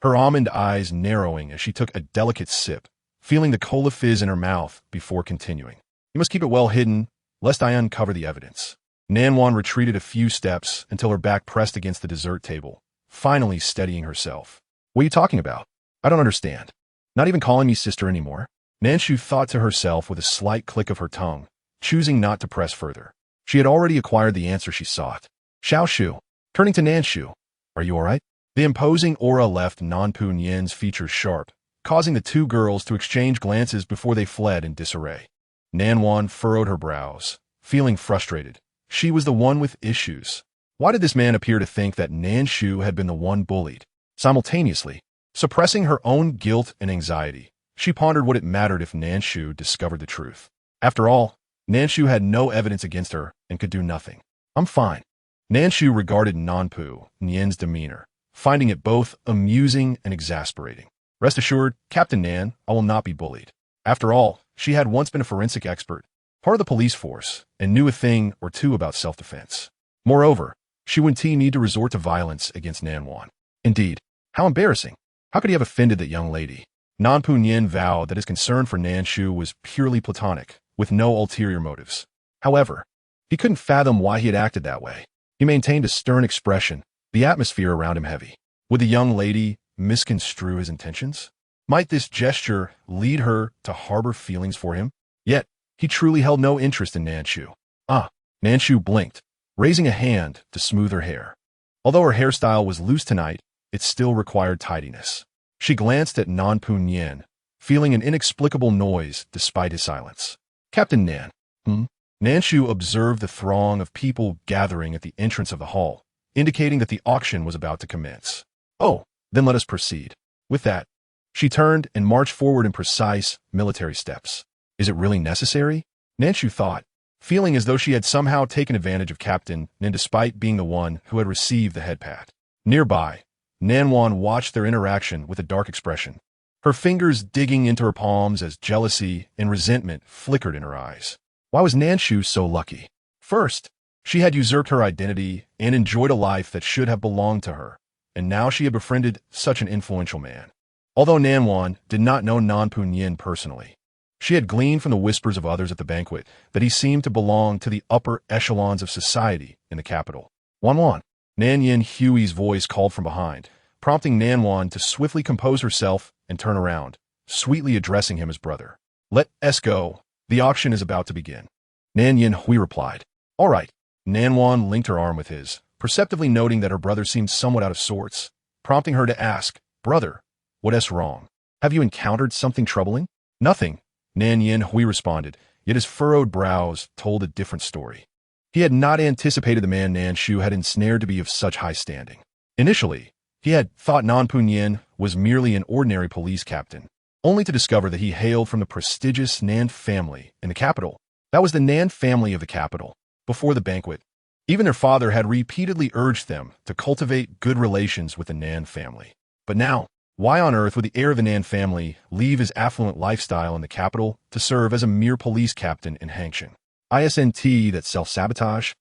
her almond eyes narrowing as she took a delicate sip, feeling the cola fizz in her mouth before continuing. "You must keep it well hidden, lest I uncover the evidence." Nanwan retreated a few steps until her back pressed against the dessert table, finally steadying herself. "What are you talking about? I don't understand. Not even calling me sister anymore?" Nan Shu thought to herself with a slight click of her tongue, choosing not to press further. She had already acquired the answer she sought. "Xiao Shu," turning to Nan Shu, "are you all right?" The imposing aura left Nanpu Nian's features sharp, causing the two girls to exchange glances before they fled in disarray. Nanwan furrowed her brows, feeling frustrated. She was the one with issues. Why did this man appear to think that Nan Shu had been the one bullied? Simultaneously, suppressing her own guilt and anxiety, she pondered what it mattered if Nan Shu discovered the truth. After all, Nan Shu had no evidence against her and could do nothing. "I'm fine." Nan Shu regarded Nanpu Nian's demeanor, finding it both amusing and exasperating. "Rest assured, Captain Nan, I will not be bullied." After all, she had once been a forensic expert, part of the police force, and knew a thing or two about self-defense. Moreover, she wouldn't need to resort to violence against Nanwan. Indeed, how embarrassing. How could he have offended that young lady? Nanpu Nian vowed that his concern for Nan Shu was purely platonic, with no ulterior motives. However, he couldn't fathom why he had acted that way. He maintained a stern expression, the atmosphere around him heavy. Would the young lady misconstrue his intentions? Might this gesture lead her to harbor feelings for him? Yet, he truly held no interest in Nan Shu. "Ah," Nan Shu blinked, raising a hand to smooth her hair. Although her hairstyle was loose tonight, it still required tidiness. She glanced at Nan Shu, feeling an inexplicable noise despite his silence. Captain Nan. Nan Shu observed the throng of people gathering at the entrance of the hall, indicating that the auction was about to commence. Oh, then let us proceed. With that, she turned and marched forward in precise military steps. Is it really necessary? Nan Shu thought, feeling as though she had somehow taken advantage of Captain Nan despite being the one who had received the head pat. Nearby, Nan watched their interaction with a dark expression, her fingers digging into her palms as jealousy and resentment flickered in her eyes. Why was Nan Shu so lucky? First, she had usurped her identity and enjoyed a life that should have belonged to her, and now she had befriended such an influential man. Although Nan did not know Nan Shu personally, she had gleaned from the whispers of others at the banquet that he seemed to belong to the upper echelons of society in the capital. Nan Hui's voice called from behind, prompting Nan to swiftly compose herself and turn around, sweetly addressing him as brother. Let us go. The auction is about to begin. Nan Hui replied. All right. Nan linked her arm with his, perceptively noting that her brother seemed somewhat out of sorts, prompting her to ask, Brother, what's wrong? Have you encountered something troubling? Nothing, Nan Hui responded, yet his furrowed brows told a different story. He had not anticipated the man Nan Shu had ensnared to be of such high standing. Initially, he had thought Nan Shu was merely an ordinary police captain, only to discover that he hailed from the prestigious Nan family in the capital. That was the Nan family of the capital. Before the banquet, even their father had repeatedly urged them to cultivate good relations with the Nan family. But now, why on earth would the heir of the Nan family leave his affluent lifestyle in the capital to serve as a mere police captain in Hangshan? Isn't that self-sabotage?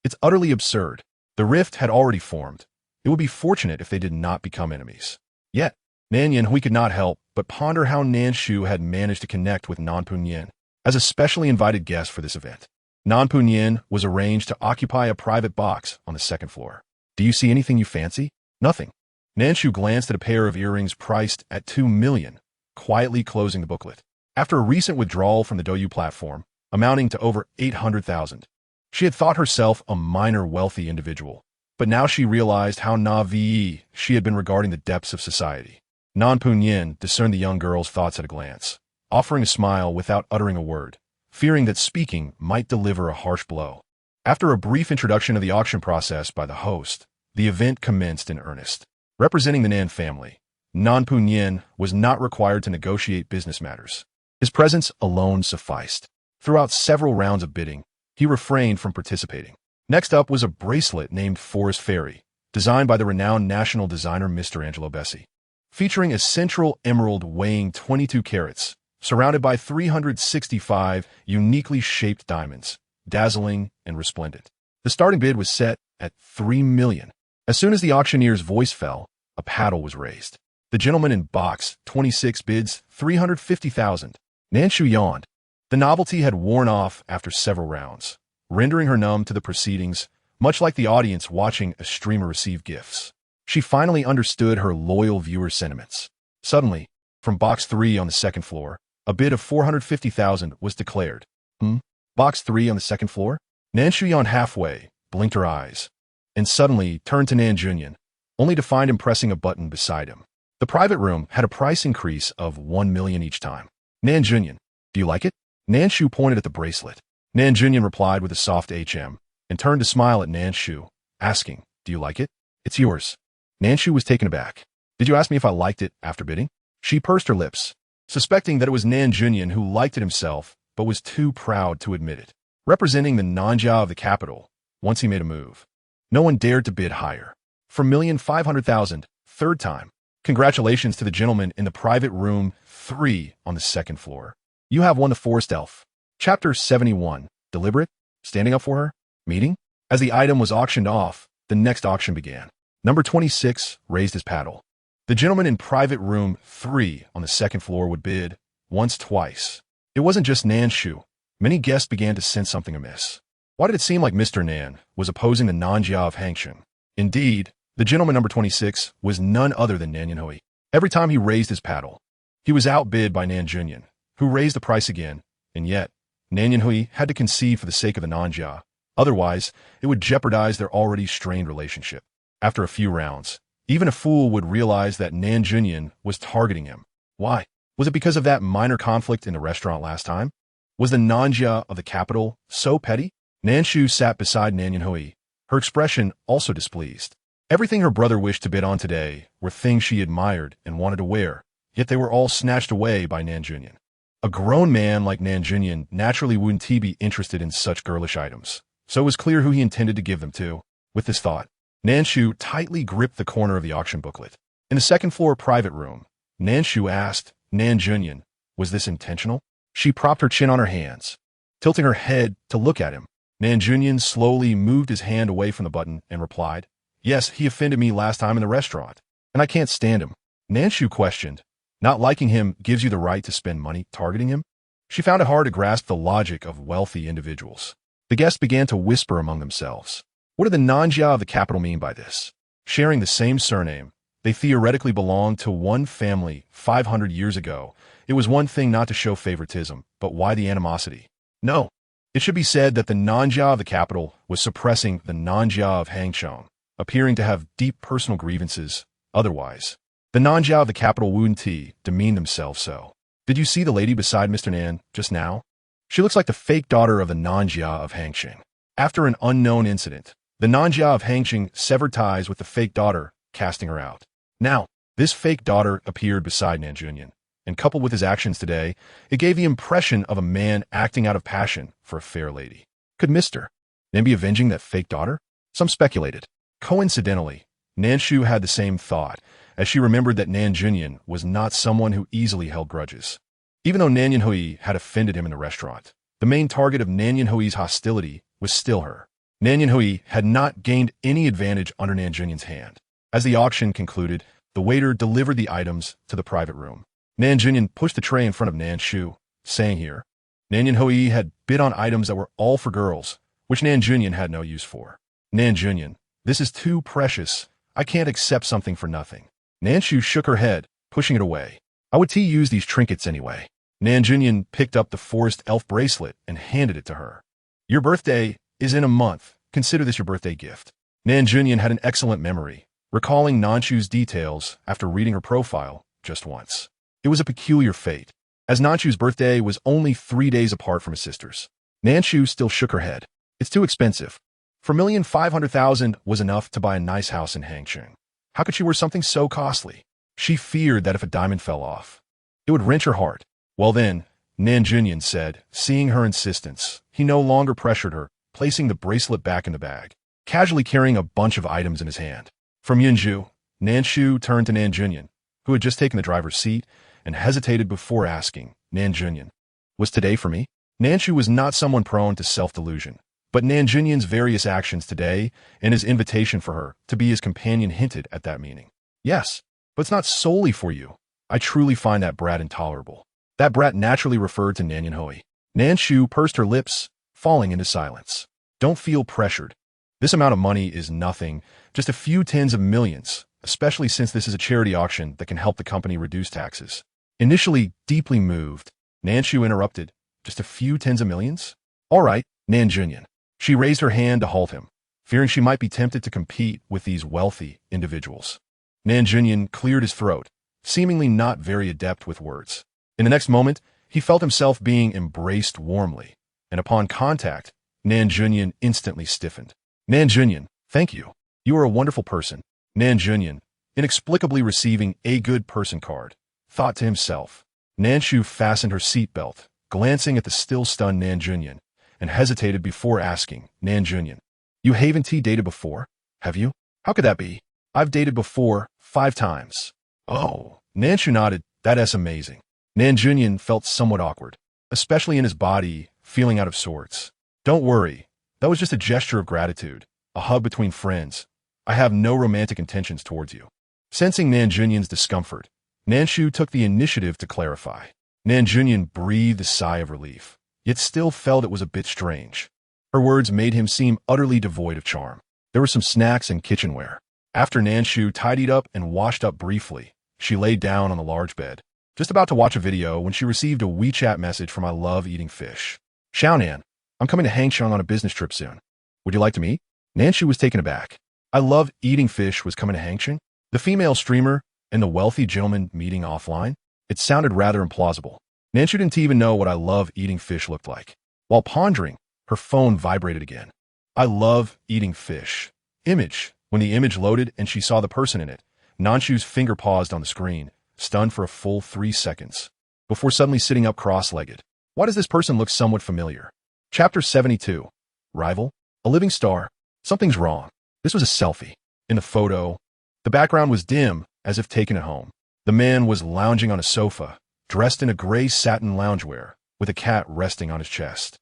It's utterly absurd. The rift had already formed. It would be fortunate if they did not become enemies. Yet, Nan Hui could not help but ponder how Nan Shu had managed to connect with Nan Shu as a specially invited guest for this event. Nan Shu was arranged to occupy a private box on the second floor. Do you see anything you fancy? Nothing. Nan Shu glanced at a pair of earrings priced at 2 million, quietly closing the booklet. After a recent withdrawal from the Douyu platform, amounting to over 800,000, she had thought herself a minor wealthy individual, but now she realized how naive she had been regarding the depths of society. Nan Shu discerned the young girl's thoughts at a glance, offering a smile without uttering a word, fearing that speaking might deliver a harsh blow. After a brief introduction of the auction process by the host, the event commenced in earnest. Representing the Nan family, Nan Shu was not required to negotiate business matters. His presence alone sufficed. Throughout several rounds of bidding, he refrained from participating. Next up was a bracelet named Forest Fairy, designed by the renowned national designer Mr. Angelo Bessi, featuring a central emerald weighing 22 carats, surrounded by 365 uniquely shaped diamonds, dazzling and resplendent. The starting bid was set at 3 million. As soon as the auctioneer's voice fell, a paddle was raised. The gentleman in box 26 bids 350,000. Nan Shu yawned. The novelty had worn off after several rounds, rendering her numb to the proceedings, much like the audience watching a streamer receive gifts. She finally understood her loyal viewers' sentiments. Suddenly, from box 3 on the second floor, a bid of 450,000 was declared. Box 3 on the second floor? Nan Shu yawned halfway, blinked her eyes, and suddenly turned to Nan Junyan, only to find him pressing a button beside him. The private room had a price increase of 1 million each time. Nan Junyan, do you like it? Nan Shu pointed at the bracelet. Nan Junyan replied with a soft HM, and turned to smile at Nan Shu, asking, do you like it? It's yours. Nan Shu was taken aback. Did you ask me if I liked it after bidding? She pursed her lips, suspecting that it was Nan Junyan who liked it himself, but was too proud to admit it. Representing the Nanjia of the capital, once he made a move, no one dared to bid higher. For 1,500,000, third time. Congratulations to the gentleman in the private room 3 on the second floor. You have won the Forest Elf. Chapter 71. Deliberate? Standing up for her? Meeting? As the item was auctioned off, the next auction began. Number 26 raised his paddle. The gentleman in private room 3 on the second floor would bid once, twice. It wasn't just Nan Shu. Many guests began to sense something amiss. Why did it seem like Mr. Nan was opposing the Nanjia of Hangshan? Indeed, the gentleman number 26 was none other than Nan Hui. Every time he raised his paddle, he was outbid by Nan Junyan, who raised the price again, and yet, Nan Hui had to concede for the sake of the Nanjia. Otherwise, it would jeopardize their already strained relationship. After a few rounds, even a fool would realize that Nan Junyan was targeting him. Why? Was it because of that minor conflict in the restaurant last time? Was the Nanjia of the capital so petty? Nan Shu sat beside Nan Yanhui, her expression also displeased. Everything her brother wished to bid on today were things she admired and wanted to wear, yet they were all snatched away by Nan Junyan. A grown man like Nan Junyan naturally wouldn't be interested in such girlish items, so it was clear who he intended to give them to. With this thought, Nan Shu tightly gripped the corner of the auction booklet. In the second-floor private room, Nan Shu asked Nan Junyan, was this intentional? She propped her chin on her hands, tilting her head to look at him. Nan Junyan slowly moved his hand away from the button and replied, yes, he offended me last time in the restaurant, and I can't stand him. Nan Shu questioned, not liking him gives you the right to spend money targeting him? She found it hard to grasp the logic of wealthy individuals. The guests began to whisper among themselves. What do the Nanjia of the capital mean by this? Sharing the same surname, they theoretically belonged to one family 500 years ago. It was one thing not to show favoritism, but why the animosity? No. It should be said that the Nanjia of the capital was suppressing the Nanjia of Hangzhou, appearing to have deep personal grievances. Otherwise, the Nanjia of the capital wouldn't demean themselves so. Did you see the lady beside Mr. Nan just now? She looks like the fake daughter of the Nanjia of Hangzhou. After an unknown incident, the Nanjia of Hangzhou severed ties with the fake daughter, casting her out. Now, this fake daughter appeared beside Nan Junyan, and coupled with his actions today, it gave the impression of a man acting out of passion for a fair lady. Could Mr. Nan be avenging that fake daughter? Some speculated. Coincidentally, Nan Shu had the same thought, as she remembered that Nan Junyan was not someone who easily held grudges. Even though Nan Yanhui had offended him in the restaurant, the main target of Nan Yanhui's hostility was still her. Nan Yanhui had not gained any advantage under Nan Junyan's hand. As the auction concluded, the waiter delivered the items to the private room. Nan Junyan pushed the tray in front of Nan Shu, saying here, Nan Yanhui had bid on items that were all for girls, which Nan Junyan had no use for. Nan Junyan, this is too precious. I can't accept something for nothing. Nan Shu shook her head, pushing it away. I would use these trinkets anyway. Nan Junyan picked up the forest elf bracelet and handed it to her. Your birthday is in a month. Consider this your birthday gift. Nan Junyan had an excellent memory, recalling Nan Shu's details after reading her profile just once. It was a peculiar fate, as Nan Shu's birthday was only 3 days apart from his sister's. Nan Shu still shook her head. It's too expensive. $4,500,000 was enough to buy a nice house in Hangzhou. How could she wear something so costly? She feared that if a diamond fell off, it would wrench her heart. Well then, Nan Junyan said, seeing her insistence, he no longer pressured her, placing the bracelet back in the bag, casually carrying a bunch of items in his hand. From Yunju, Nan Shu turned to Nan Junyan, who had just taken the driver's seat, and hesitated before asking, Nan Junyan, was today for me? Nan Shu was not someone prone to self-delusion, but Nan Junyan's various actions today and his invitation for her to be his companion hinted at that meaning. Yes, but it's not solely for you. I truly find that brat intolerable. That brat naturally referred to Nan Yanhui. Nan Shu pursed her lips, falling into silence. Don't feel pressured. This amount of money is nothing, just a few tens of millions, especially since this is a charity auction that can help the company reduce taxes. Initially deeply moved, Nan Shu interrupted, just a few tens of millions? All right, Nan Junyan. She raised her hand to halt him, fearing she might be tempted to compete with these wealthy individuals. Nan Junyan cleared his throat, seemingly not very adept with words. In the next moment, he felt himself being embraced warmly, and upon contact, Nan Junyan instantly stiffened. Nan Junyan, thank you. You are a wonderful person. Nan Junyan, inexplicably receiving a good person card, thought to himself. Nan Shu fastened her seatbelt, glancing at the still stunned Nan Junyan, and hesitated before asking, Nan Junyan, you haven't dated before, have you? How could that be? I've dated before, 5 times. Oh, Nan Shu nodded, that's amazing. Nan Junyan felt somewhat awkward, especially in his body, feeling out of sorts. Don't worry, that was just a gesture of gratitude, a hug between friends. I have no romantic intentions towards you. Sensing Nan Junyan's discomfort, Nan Shu took the initiative to clarify. Nan Junyan breathed a sigh of relief, yet still felt it was a bit strange. Her words made him seem utterly devoid of charm. There were some snacks and kitchenware. After Nan Shu tidied up and washed up briefly, she laid down on the large bed, just about to watch a video when she received a WeChat message from I love eating fish. Xiao Nan, I'm coming to Hangzhou on a business trip soon. Would you like to meet? Nan Shu was taken aback. I love eating fish was coming to Hangsheng? The female streamer and the wealthy gentleman meeting offline? It sounded rather implausible. Nan Shu didn't even know what I love eating fish looked like. While pondering, her phone vibrated again. I love eating fish. Image. When the image loaded and she saw the person in it, Nan Shu's finger paused on the screen, stunned for a full 3 seconds, before suddenly sitting up cross-legged. Why does this person look somewhat familiar? Chapter 72. Rival? A living star? Something's wrong. This was a selfie. In the photo, the background was dim, as if taken at home. The man was lounging on a sofa, dressed in a gray satin loungewear, with a cat resting on his chest.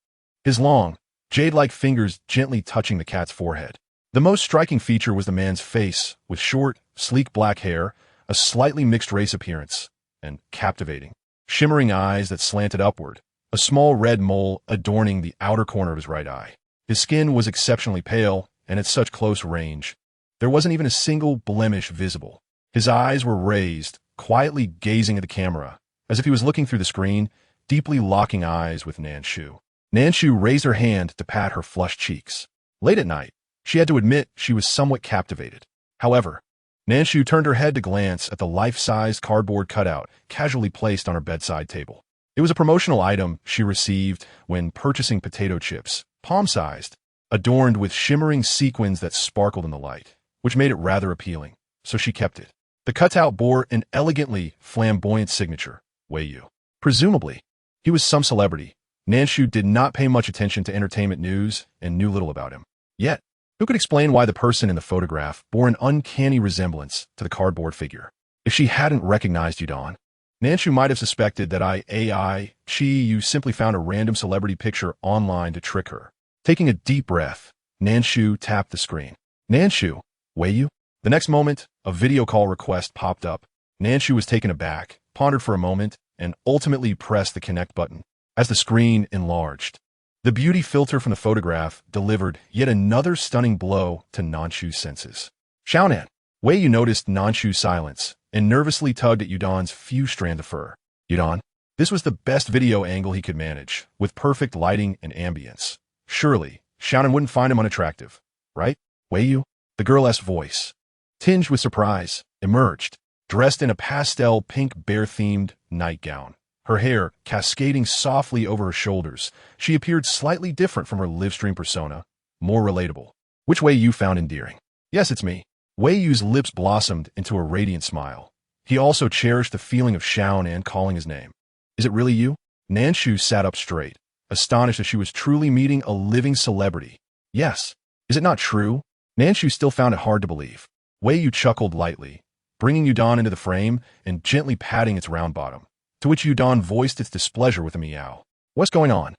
His long, jade-like fingers gently touching the cat's forehead. The most striking feature was the man's face, with short, sleek black hair, a slightly mixed-race appearance, and captivating, shimmering eyes that slanted upward, a small red mole adorning the outer corner of his right eye. His skin was exceptionally pale, and at such close range, there wasn't even a single blemish visible. His eyes were raised, quietly gazing at the camera, as if he was looking through the screen, deeply locking eyes with Nan Shu. Nan Shu raised her hand to pat her flushed cheeks. Late at night, she had to admit she was somewhat captivated. However, Nan Shu turned her head to glance at the life-sized cardboard cutout casually placed on her bedside table. It was a promotional item she received when purchasing potato chips, palm-sized, adorned with shimmering sequins that sparkled in the light, which made it rather appealing, so she kept it. The cutout bore an elegantly flamboyant signature, Wei Yu. Presumably, he was some celebrity. Nan Shu did not pay much attention to entertainment news and knew little about him. Yet, who could explain why the person in the photograph bore an uncanny resemblance to the cardboard figure? If she hadn't recognized Yudon, Nan Shu might have suspected that you simply found a random celebrity picture online to trick her. Taking a deep breath, Nan Shu tapped the screen. Nan Shu, Wei Yu? The next moment, a video call request popped up. Nan Shu was taken aback, pondered for a moment, and ultimately pressed the connect button. As the screen enlarged, the beauty filter from the photograph delivered yet another stunning blow to Nan Shu's senses. Xiaonan. Wei Yu noticed Nan Shu's silence and nervously tugged at Yudon's few strands of fur. Yudon. This was the best video angle he could manage, with perfect lighting and ambience. Surely, Xiaonan wouldn't find him unattractive, right? Wei Yu? The girl's voice, tinged with surprise, emerged, dressed in a pastel pink bear-themed nightgown. Her hair cascading softly over her shoulders, she appeared slightly different from her live-stream persona, more relatable. Which Wei Yu found endearing? Yes, it's me. Wei Yu's lips blossomed into a radiant smile. He also cherished the feeling of Xiaonan calling his name. Is it really you? Nan Shu sat up straight, astonished that she was truly meeting a living celebrity. Yes. Is it not true? Nan Shu still found it hard to believe. Wei Yu chuckled lightly, bringing Yudon into the frame and gently patting its round bottom, to which Yudon voiced its displeasure with a meow. What's going on?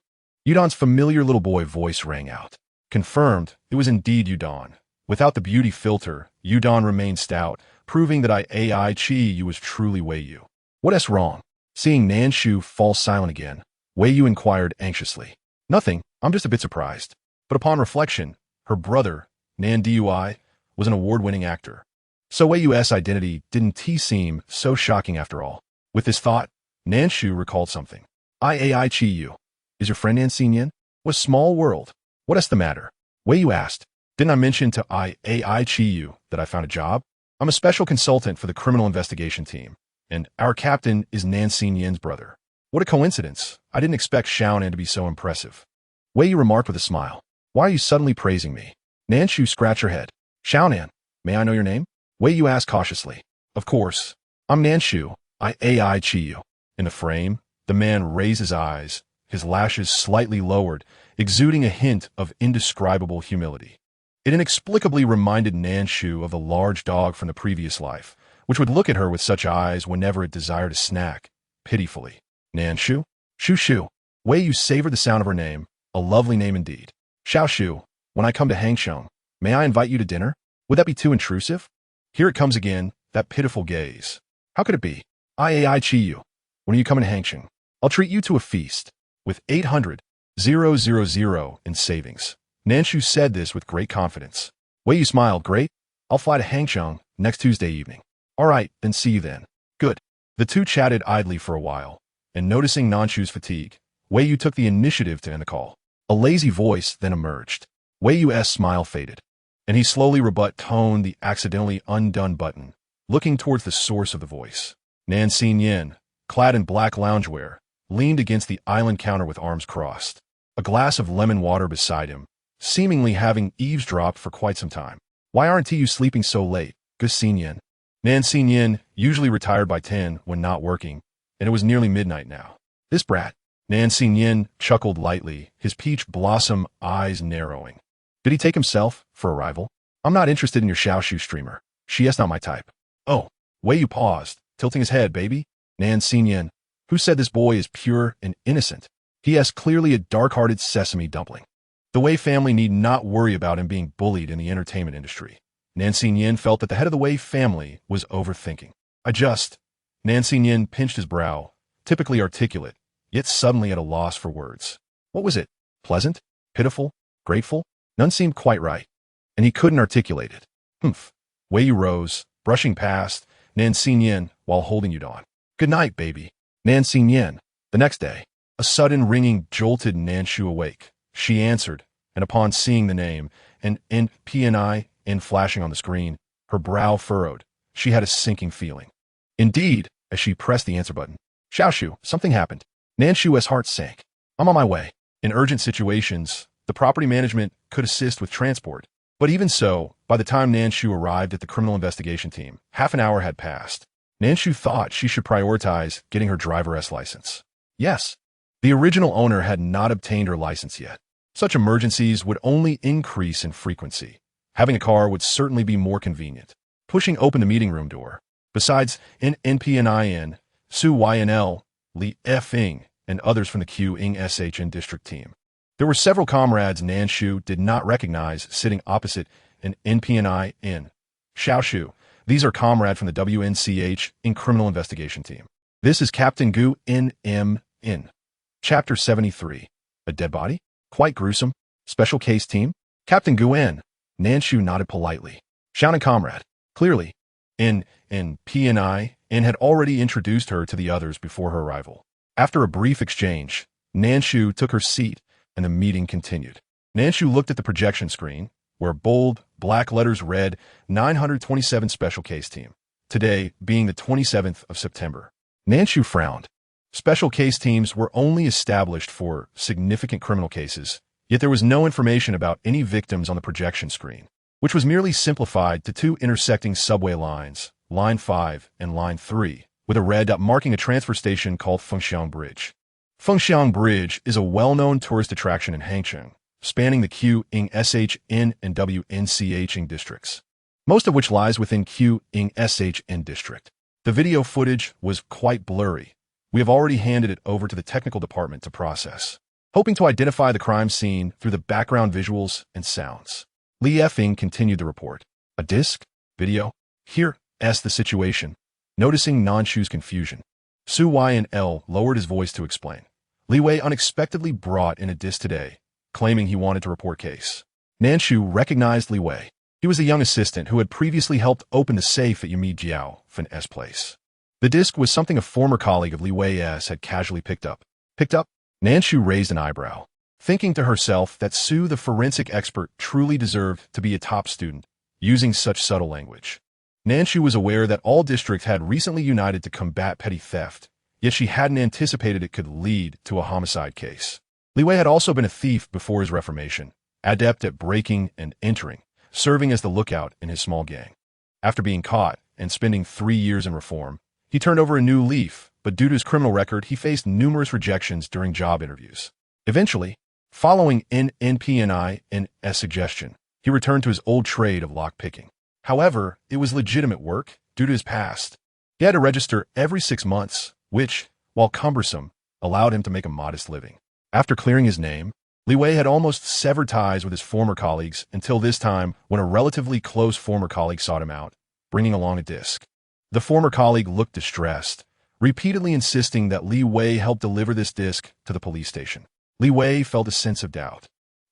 Yudon's familiar little boy voice rang out. Confirmed, it was indeed Yudon. Without the beauty filter, Yudon remained stout, proving that Yu was truly Wei Yu. What's wrong? Seeing Nan Shu fall silent again, Wei Yu inquired anxiously. Nothing, I'm just a bit surprised. But upon reflection, her brother, Nan Dui, was an award-winning actor. So Wei Yu's identity didn't seem so shocking after all. With this thought, Nan Shu recalled something. Yu. Is your friend Nan Xinyan? What a small world. What's the matter? Wei Yu asked. Didn't I mention to Yu that I found a job? I'm a special consultant for the criminal investigation team, and our captain is Nan Xinyan's brother. What a coincidence. I didn't expect Xiaonan to be so impressive. Wei Yu remarked with a smile. Why are you suddenly praising me? Nan Shu scratched her head. Xiaonan, may I know your name? Wei Yu asked cautiously. Of course. I'm Nan Shu, Yu. In the frame, the man raised his eyes, his lashes slightly lowered, exuding a hint of indescribable humility. It inexplicably reminded Nan Shu of the large dog from the previous life, which would look at her with such eyes whenever it desired a snack, pitifully. Nan Shu? Shu. Wei Yu savored the sound of her name, a lovely name indeed. Xiao Shu, when I come to Hangsheng, may I invite you to dinner? Would that be too intrusive? Here it comes again, that pitiful gaze. How could it be? Yu. When are you coming to Hangsheng? I'll treat you to a feast. With 800,000 in savings. Nan Shu said this with great confidence. Wei Yu smiled. Great. I'll fly to Hangsheng next Tuesday evening. All right, then see you then. Good. The two chatted idly for a while, and noticing Nan Shu's fatigue, Wei Yu took the initiative to end the call. A lazy voice then emerged. Wei Yu's smile faded. and he slowly toned the accidentally undone button, looking towards the source of the voice. Nan Shu, clad in black loungewear, leaned against the island counter with arms crossed, a glass of lemon water beside him, seemingly having eavesdropped for quite some time. "Why aren't you sleeping so late, Gus Yin?" Nan Shu usually retired by 10 when not working, and it was nearly midnight now. "This brat." Nan Shu chuckled lightly, his peach blossom eyes narrowing. "Did he take himself for a rival? I'm not interested in your Xiaoshu streamer. She's not my type." "Oh." Wei Yu paused, tilting his head. "Baby?" Nan Shu. "Who said this boy is pure and innocent? He is clearly a dark-hearted sesame dumpling. The Wei family need not worry about him being bullied in the entertainment industry." Nan Shu felt that the head of the Wei family was overthinking. Nan Shu pinched his brow, typically articulate, yet suddenly at a loss for words. What was it? Pleasant? Pitiful? Grateful? None seemed quite right, and he couldn't articulate it. "Humph." Wei Yu rose, brushing past Nan Shu while holding Yudon. "Good night, baby." Nan Shu. The next day, a sudden ringing jolted Nan Shu awake. She answered, and upon seeing the name, and NPNI flashing on the screen, her brow furrowed. She had a sinking feeling. Indeed, as she pressed the answer button. "Xiaoshu, something happened." Nan Shu's heart sank. "I'm on my way." In urgent situations, the property management could assist with transport. But even so, by the time Nan Shu arrived at the criminal investigation team, half an hour had passed. Nan Shu thought she should prioritize getting her driver's license. Yes, the original owner had not obtained her license yet. Such emergencies would only increase in frequency. Having a car would certainly be more convenient. Pushing open the meeting room door. Besides NPNIN, Su YNL, Li Fing, and others from the Qing district team. There were several comrades Nan Shu did not recognize sitting opposite an NPNIN. Xiaoshu, these are comrades from the WNCH in criminal investigation team. This is Captain Gu In. Chapter 73. A dead body? Quite gruesome. Special case team? Captain Gu In. Nan Shu nodded politely. Shouting comrade. Clearly, PNI had already introduced her to the others before her arrival. After a brief exchange, Nan Shu took her seat and the meeting continued. Nan Shu looked at the projection screen, where bold, black letters read 927 Special Case Team, today being the 27th of September. Nan Shu frowned. Special case teams were only established for significant criminal cases, yet there was no information about any victims on the projection screen, which was merely simplified to two intersecting subway lines, Line 5 and Line 3, with a red dot marking a transfer station called Fengxiang Bridge. Fengxiang Bridge is a well-known tourist attraction in Hangzhou, spanning the Qing-SHN and WNCH districts, most of which lies within Qing-SHN district. The video footage was quite blurry. We have already handed it over to the technical department to process, hoping to identify the crime scene through the background visuals and sounds. Li Fing continued the report. A disc? Video? Here, asked the situation, noticing Nan Shu's confusion. Su YNL lowered his voice to explain. Li Wei unexpectedly brought in a disc today, claiming he wanted to report case. Nan Shu recognized Li Wei. He was a young assistant who had previously helped open the safe at Yumi Jiao Fan's place. The disc was something a former colleague of Li Wei's had casually picked up. Picked up? Nan Shu raised an eyebrow, thinking to herself that Su, the forensic expert, truly deserved to be a top student, using such subtle language. Nan Shu was aware that all districts had recently united to combat petty theft, yet she hadn't anticipated it could lead to a homicide case. Li Wei had also been a thief before his reformation, adept at breaking and entering, serving as the lookout in his small gang. After being caught and spending 3 years in reform, he turned over a new leaf, but due to his criminal record, he faced numerous rejections during job interviews. Eventually, following NPNI's suggestion, he returned to his old trade of lockpicking. However, it was legitimate work due to his past. He had to register every 6 months, which, while cumbersome, allowed him to make a modest living. After clearing his name, Li Wei had almost severed ties with his former colleagues until this time when a relatively close former colleague sought him out, bringing along a disc. The former colleague looked distressed, repeatedly insisting that Li Wei help deliver this disc to the police station. Li Wei felt a sense of doubt,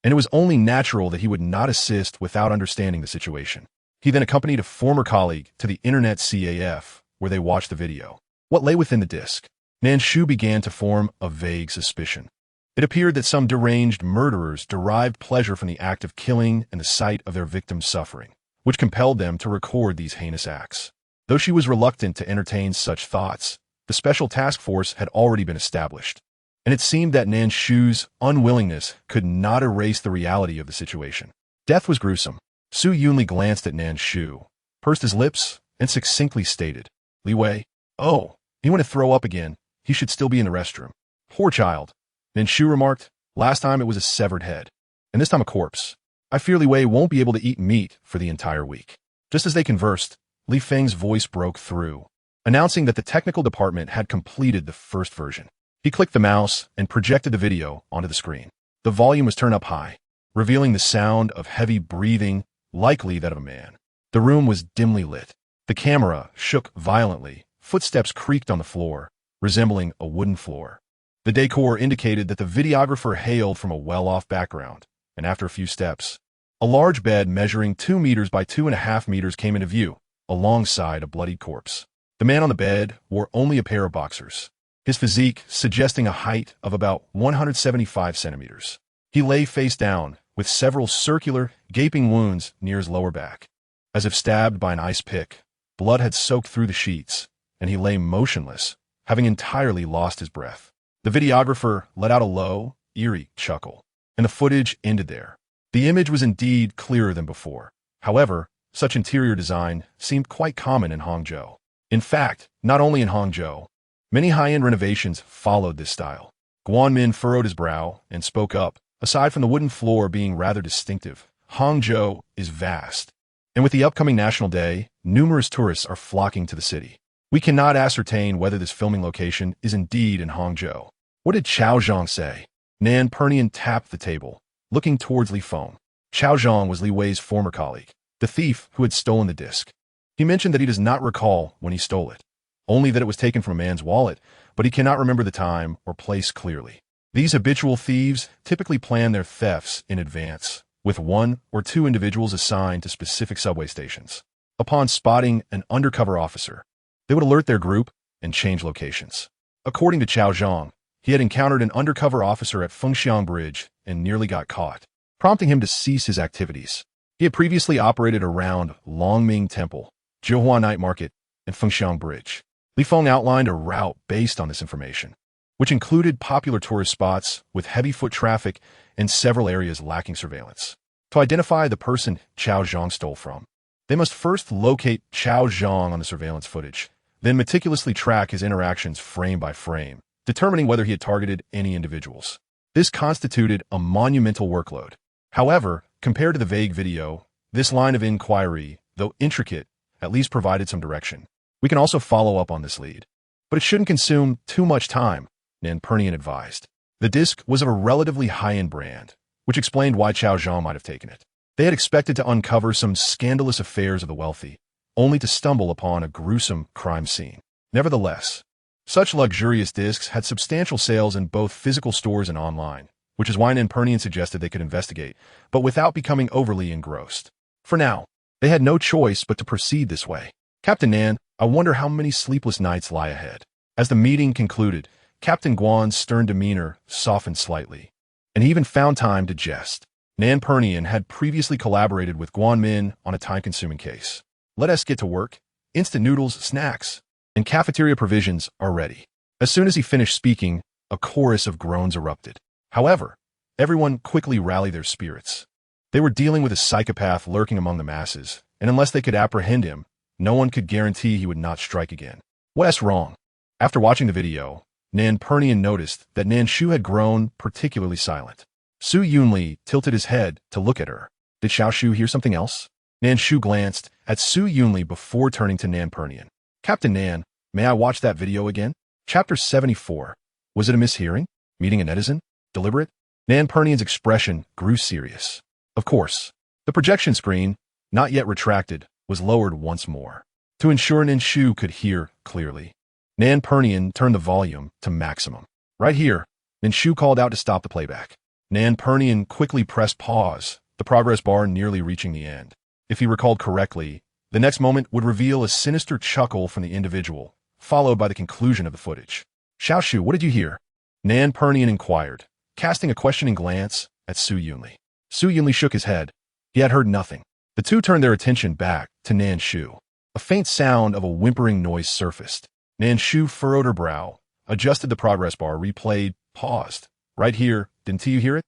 and it was only natural that he would not assist without understanding the situation. He then accompanied a former colleague to the internet CAF, where they watched the video. What lay within the disc? Nan Shu began to form a vague suspicion. It appeared that some deranged murderers derived pleasure from the act of killing and the sight of their victims' suffering, which compelled them to record these heinous acts. Though she was reluctant to entertain such thoughts, the special task force had already been established, and it seemed that Nan Shu's unwillingness could not erase the reality of the situation. Death was gruesome. Su Yunli glanced at Nan Shu, pursed his lips, and succinctly stated, "Li Wei, oh, he went to throw up again. He should still be in the restroom." "Poor child," Nan Shu remarked. "Last time it was a severed head, and this time a corpse. I fear Li Wei won't be able to eat meat for the entire week." Just as they conversed, Li Feng's voice broke through, announcing that the technical department had completed the first version. He clicked the mouse and projected the video onto the screen. The volume was turned up high, revealing the sound of heavy breathing, likely that of a man. The room was dimly lit. The camera shook violently. Footsteps creaked on the floor, resembling a wooden floor. The decor indicated that the videographer hailed from a well-off background, and after a few steps, a large bed measuring 2 meters by 2.5 meters came into view, alongside a bloodied corpse. The man on the bed wore only a pair of boxers, his physique suggesting a height of about 175 centimeters. He lay face down, with several circular, gaping wounds near his lower back. As if stabbed by an ice pick, blood had soaked through the sheets, and he lay motionless, having entirely lost his breath. The videographer let out a low, eerie chuckle, and the footage ended there. The image was indeed clearer than before. However, such interior design seemed quite common in Hangzhou. In fact, not only in Hangzhou, many high-end renovations followed this style. Guanmin furrowed his brow and spoke up. "Aside from the wooden floor being rather distinctive, Hangzhou is vast, and with the upcoming National Day, numerous tourists are flocking to the city. We cannot ascertain whether this filming location is indeed in Hangzhou." "What did Chao Zhang say?" Nan Pernian tapped the table, looking towards Li Feng. Chao Zhang was Li Wei's former colleague, the thief who had stolen the disc. He mentioned that he does not recall when he stole it, only that it was taken from a man's wallet, but he cannot remember the time or place clearly. These habitual thieves typically plan their thefts in advance, with 1 or 2 individuals assigned to specific subway stations. Upon spotting an undercover officer, they would alert their group and change locations. According to Chao Zhang, he had encountered an undercover officer at Fengxiang Bridge and nearly got caught, prompting him to cease his activities. He had previously operated around Longming Temple, Jiuhua Night Market, and Fengxiang Bridge. Li Feng outlined a route based on this information, which included popular tourist spots with heavy foot traffic and several areas lacking surveillance. To identify the person Chao Zhang stole from, they must first locate Chao Zhang on the surveillance footage, then meticulously track his interactions frame by frame, determining whether he had targeted any individuals. This constituted a monumental workload. However, compared to the vague video, this line of inquiry, though intricate, at least provided some direction. "We can also follow up on this lead, but it shouldn't consume too much time," Nan Pernian advised. The disc was of a relatively high-end brand, which explained why Chao Zhang might have taken it. They had expected to uncover some scandalous affairs of the wealthy, only to stumble upon a gruesome crime scene. Nevertheless, such luxurious discs had substantial sales in both physical stores and online, which is why Nan Pernian suggested they could investigate, but without becoming overly engrossed. For now, they had no choice but to proceed this way. "Captain Nan, I wonder how many sleepless nights lie ahead." As the meeting concluded, Captain Guan's stern demeanor softened slightly, and he even found time to jest. Nan Pernian had previously collaborated with Guanmin on a time-consuming case. "Let us get to work. Instant noodles, snacks, and cafeteria provisions are ready." As soon as he finished speaking, a chorus of groans erupted. However, everyone quickly rallied their spirits. They were dealing with a psychopath lurking among the masses, and unless they could apprehend him, no one could guarantee he would not strike again. "What's wrong?" After watching the video, Nan Pernian noticed that Nan Shu had grown particularly silent. Su Yunli tilted his head to look at her. Did Xiao Shu hear something else? Nan Shu glanced at Su Yunli before turning to Nan Pernian. "Captain Nan, may I watch that video again?" Chapter 74. Was it a mishearing? Meeting a netizen? Deliberate? Nan Pernian's expression grew serious. Of course. The projection screen, not yet retracted, was lowered once more, to ensure Nan Shu could hear clearly. Nan Pernian turned the volume to maximum. "Right here," Nan Shu called out to stop the playback. Nan Pernian quickly pressed pause, the progress bar nearly reaching the end. If he recalled correctly, the next moment would reveal a sinister chuckle from the individual, followed by the conclusion of the footage. "Xiao Shu, what did you hear?" Nan Pernian inquired, casting a questioning glance at Su Yunli. Su Yunli shook his head. He had heard nothing. The two turned their attention back to Nan Shu. A faint sound of a whimpering noise surfaced. Nan Shu furrowed her brow, adjusted the progress bar, replayed, paused. Right here, didn't you hear it?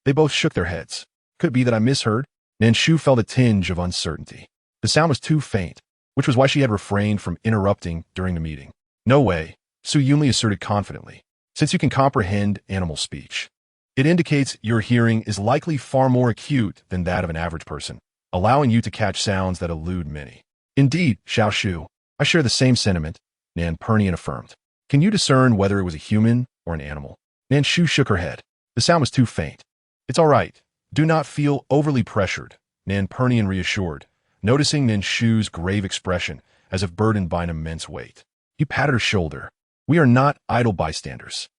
They both shook their heads. Could it be that I misheard? Nan Shu felt a tinge of uncertainty. The sound was too faint, which was why she had refrained from interrupting during the meeting. No way, Su Yunli asserted confidently. Since you can comprehend animal speech, it indicates your hearing is likely far more acute than that of an average person, allowing you to catch sounds that elude many. Indeed, Xiao Shu, I share the same sentiment, Nan Pernian affirmed. Can you discern whether it was a human or an animal? Nan Shu shook her head. The sound was too faint. It's all right. Do not feel overly pressured, Nan Pernian reassured, noticing Nan Shu's grave expression as if burdened by an immense weight. He patted her shoulder. We are not idle bystanders.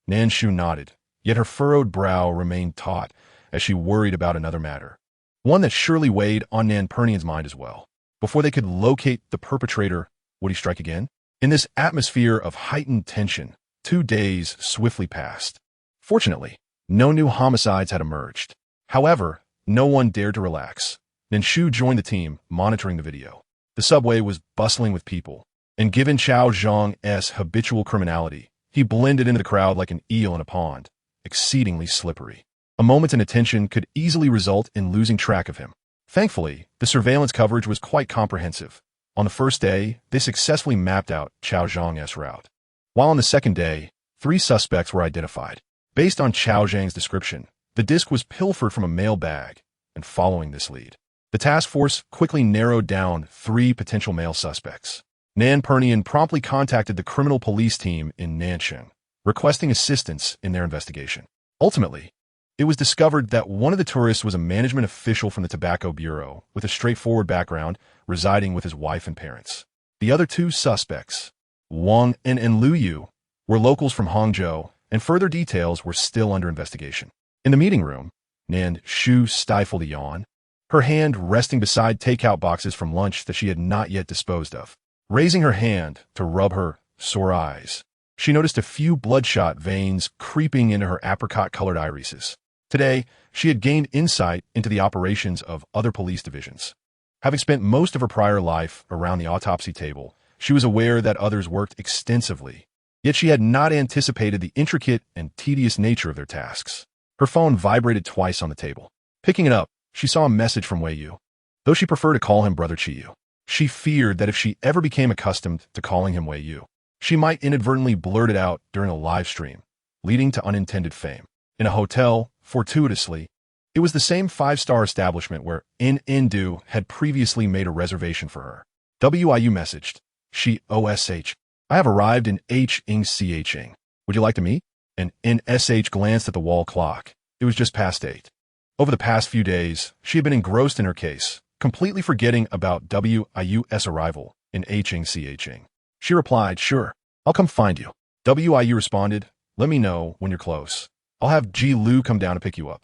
Nan Shu nodded, yet her furrowed brow remained taut as she worried about another matter. One that surely weighed on Nan Pernian's mind as well. Before they could locate the perpetrator, would he strike again? In this atmosphere of heightened tension, 2 days swiftly passed. Fortunately, no new homicides had emerged. However, no one dared to relax. Nan Shu joined the team, monitoring the video. The subway was bustling with people, and given Chao Zhang's habitual criminality, he blended into the crowd like an eel in a pond, exceedingly slippery. A moment's inattention could easily result in losing track of him. Thankfully, the surveillance coverage was quite comprehensive. On the first day, they successfully mapped out Chao Zhang's route. While on the second day, 3 suspects were identified. Based on Chao Zhang's description, the disc was pilfered from a mail bag, and following this lead, the task force quickly narrowed down 3 potential male suspects. Nan Pernian promptly contacted the criminal police team in Nansheng, requesting assistance in their investigation. Ultimately, it was discovered that one of the tourists was a management official from the Tobacco Bureau with a straightforward background, residing with his wife and parents. The other 2 suspects, Wang and Lu Yu, were locals from Hangzhou, and further details were still under investigation. In the meeting room, Nan Shu stifled a yawn, her hand resting beside takeout boxes from lunch that she had not yet disposed of. Raising her hand to rub her sore eyes, she noticed a few bloodshot veins creeping into her apricot-colored irises. Today, she had gained insight into the operations of other police divisions. Having spent most of her prior life around the autopsy table, she was aware that others worked extensively, yet she had not anticipated the intricate and tedious nature of their tasks. Her phone vibrated twice on the table. Picking it up, she saw a message from Wei Yu. Though she preferred to call him Brother Chiyu, she feared that if she ever became accustomed to calling him Wei Yu, she might inadvertently blurt it out during a live stream, leading to unintended fame. In a hotel, fortuitously, it was the same 5-star establishment where Ndu had previously made a reservation for her. WIU messaged, she OSH, I have arrived in Ching. Would you like to meet? And NSH glanced at the wall clock. It was just past 8. Over the past few days, she had been engrossed in her case, completely forgetting about WIU's arrival in Ching. She replied, sure, I'll come find you. WIU responded, let me know when you're close. I'll have Ji Lu come down to pick you up.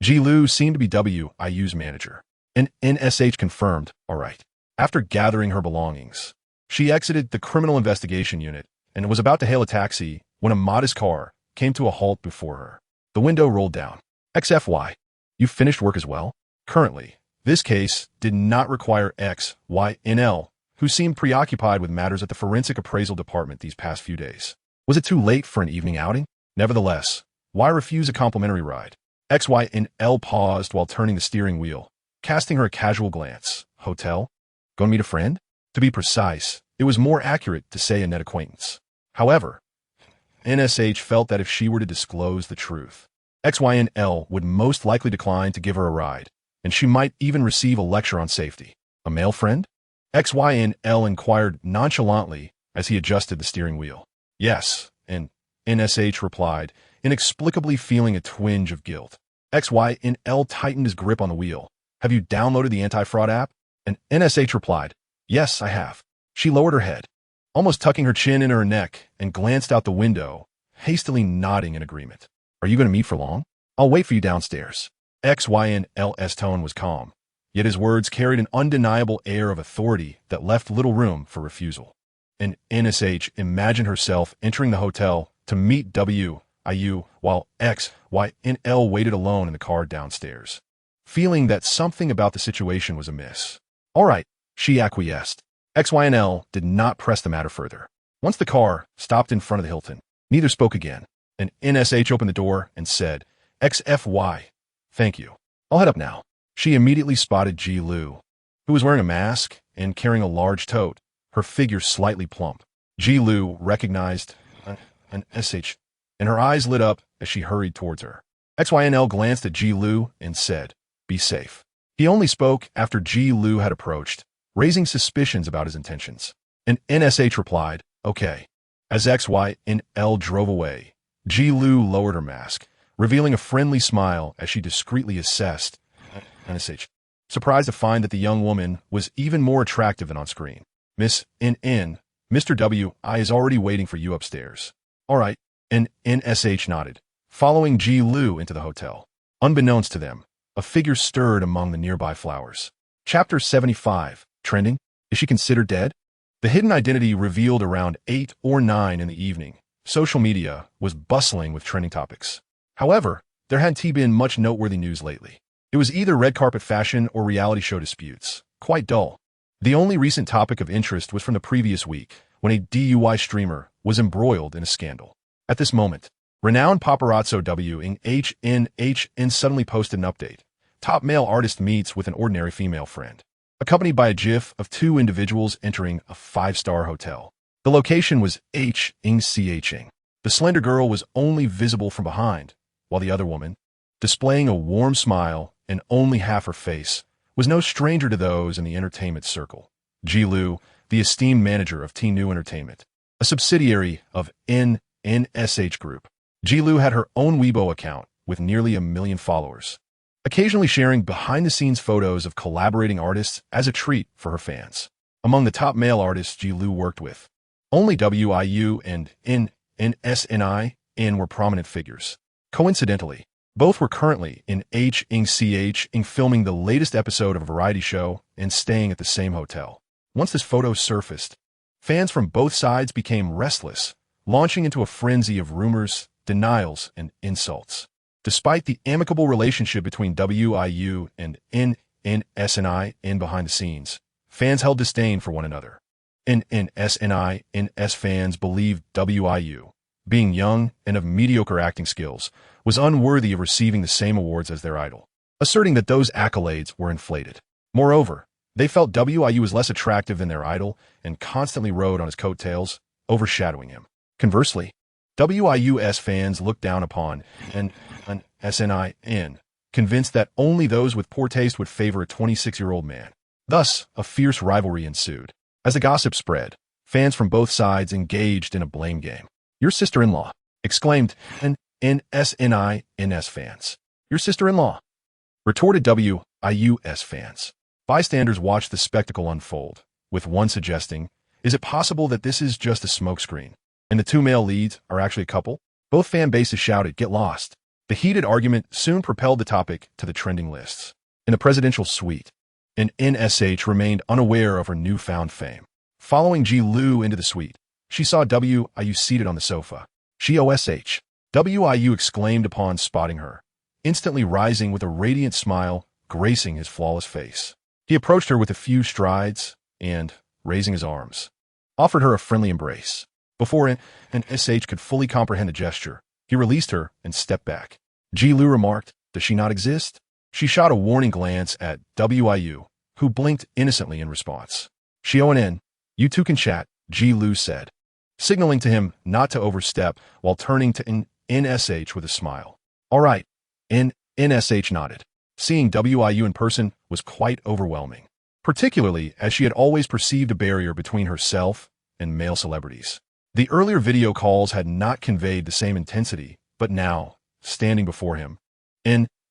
Ji Lu seemed to be WIU's manager, and NSH confirmed, all right. After gathering her belongings, she exited the criminal investigation unit and was about to hail a taxi when a modest car came to a halt before her. The window rolled down. XFY, you finished work as well? Currently, this case did not require XYNL, who seemed preoccupied with matters at the forensic appraisal department these past few days. Was it too late for an evening outing? Nevertheless, why refuse a complimentary ride? XYNL paused while turning the steering wheel, casting her a casual glance. Hotel? Go meet a friend? To be precise, it was more accurate to say a net acquaintance. However, NSH felt that if she were to disclose the truth, XYNL would most likely decline to give her a ride, and she might even receive a lecture on safety. A male friend? XYNL inquired nonchalantly as he adjusted the steering wheel. Yes, and NSH replied, inexplicably feeling a twinge of guilt. XYNL tightened his grip on the wheel. Have you downloaded the anti-fraud app? And NSH replied, yes, I have. She lowered her head, almost tucking her chin into her neck, and glanced out the window, hastily nodding in agreement. Are you going to meet for long? I'll wait for you downstairs. XYNL's tone was calm, yet his words carried an undeniable air of authority that left little room for refusal. And NSH imagined herself entering the hotel to meet WIU IU, while X, Y, and L waited alone in the car downstairs, feeling that something about the situation was amiss. All right, she acquiesced. X, Y, and L did not press the matter further. Once the car stopped in front of the Hilton, neither spoke again. An NSH opened the door and said, XFY, thank you. I'll head up now. She immediately spotted Ji Lu, who was wearing a mask and carrying a large tote, her figure slightly plump. Ji Lu recognized an SH, and her eyes lit up as she hurried towards her. XYNL glanced at Ji Lu and said, be safe. He only spoke after Ji Lu had approached, raising suspicions about his intentions. And NSH replied, okay. As XYNL drove away, Ji Lu lowered her mask, revealing a friendly smile as she discreetly assessed NSH, surprised to find that the young woman was even more attractive than on screen. Miss NN, Mr. W, I is already waiting for you upstairs. All right, and NSH nodded, following Ji Lu into the hotel. Unbeknownst to them, a figure stirred among the nearby flowers. Chapter 75, Trending? Is she considered dead? The hidden identity revealed around 8 or 9 in the evening. Social media was bustling with trending topics. However, there hadn't been much noteworthy news lately. It was either red carpet fashion or reality show disputes. Quite dull. The only recent topic of interest was from the previous week, when a DUI streamer was embroiled in a scandal. At this moment, renowned paparazzo WHNHN suddenly posted an update. Top male artist meets with an ordinary female friend, accompanied by a gif of 2 individuals entering a 5-star hotel. The location was Ching. The slender girl was only visible from behind, while the other woman, displaying a warm smile and only half her face, was no stranger to those in the entertainment circle. Ji Lu, the esteemed manager of T-New Entertainment, a subsidiary of NSH Group. Ji Lu had her own Weibo account with nearly 1 million followers, occasionally sharing behind-the-scenes photos of collaborating artists as a treat for her fans. Among the top male artists Ji Lu worked with, only WIU and NSNI were prominent figures. Coincidentally, both were currently in Ing filming the latest episode of a variety show and staying at the same hotel. Once this photo surfaced, fans from both sides became restless, launching into a frenzy of rumors, denials, and insults. Despite the amicable relationship between WIU and NSNI behind the scenes, fans held disdain for one another. NSNI fans believed WIU, being young and of mediocre acting skills, was unworthy of receiving the same awards as their idol, asserting that those accolades were inflated. Moreover, they felt WIU was less attractive than their idol and constantly rode on his coattails, overshadowing him. Conversely, WIU's fans looked down upon NSNI, convinced that only those with poor taste would favor a 26-year-old man. Thus, a fierce rivalry ensued. As the gossip spread, fans from both sides engaged in a blame game. Your sister-in-law, exclaimed NSNI fans. Your sister-in-law, retorted WIU's fans. Bystanders watched the spectacle unfold, with one suggesting, is it possible that this is just a smokescreen, and the 2 male leads are actually a couple? Both fan bases shouted, get lost. The heated argument soon propelled the topic to the trending lists. In the presidential suite, and NSH remained unaware of her newfound fame. Following Ji Lu into the suite, she saw WIU seated on the sofa. She OSH. WIU exclaimed upon spotting her, instantly rising with a radiant smile gracing his flawless face. He approached her with a few strides and, raising his arms, offered her a friendly embrace. Before NSH could fully comprehend the gesture, he released her and stepped back. Ji Lu remarked, does she not exist? She shot a warning glance at WIU, who blinked innocently in response. Xion, you two can chat, Ji Lu said, signaling to him not to overstep while turning to NSH with a smile. All right, NSH nodded. Seeing WIU in person was quite overwhelming, particularly as she had always perceived a barrier between herself and male celebrities. The earlier video calls had not conveyed the same intensity, but now, standing before him,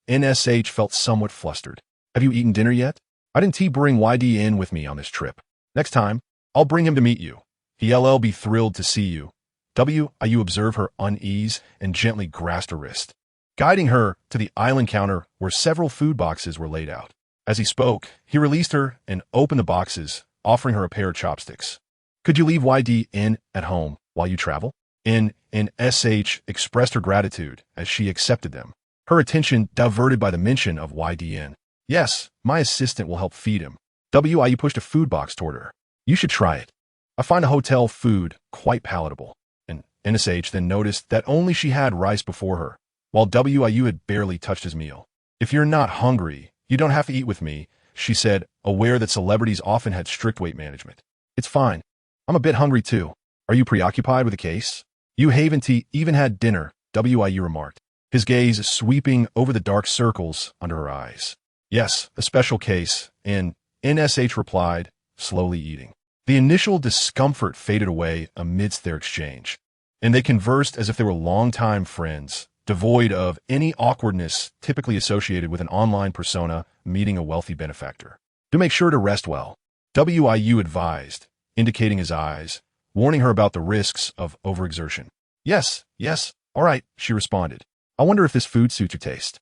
NSH felt somewhat flustered. Have you eaten dinner yet? I didn't bring YD in with me on this trip. Next time, I'll bring him to meet you. He'll be thrilled to see you. WIU observed her unease and gently grasped her wrist, guiding her to the island counter where several food boxes were laid out. As he spoke, he released her and opened the boxes, offering her a pair of chopsticks. Could you leave YD in at home while you travel? NSH expressed her gratitude as she accepted them, her attention diverted by the mention of YDN. Yes, my assistant will help feed him. WIU pushed a food box toward her. You should try it. I find the hotel food quite palatable. And NSH then noticed that only she had rice before her, while WIU had barely touched his meal. If you're not hungry, you don't have to eat with me, she said, aware that celebrities often had strict weight management. It's fine. I'm a bit hungry too. Are you preoccupied with a case? You Haven't even had dinner, WIU remarked, his gaze sweeping over the dark circles under her eyes. Yes, a special case, and NSH replied, slowly eating. The initial discomfort faded away amidst their exchange, and they conversed as if they were longtime friends, devoid of any awkwardness typically associated with an online persona meeting a wealthy benefactor. Do make sure to rest well, WIU advised, indicating his eyes, warning her about the risks of overexertion. Yes, all right, she responded. I wonder if this food suits your taste.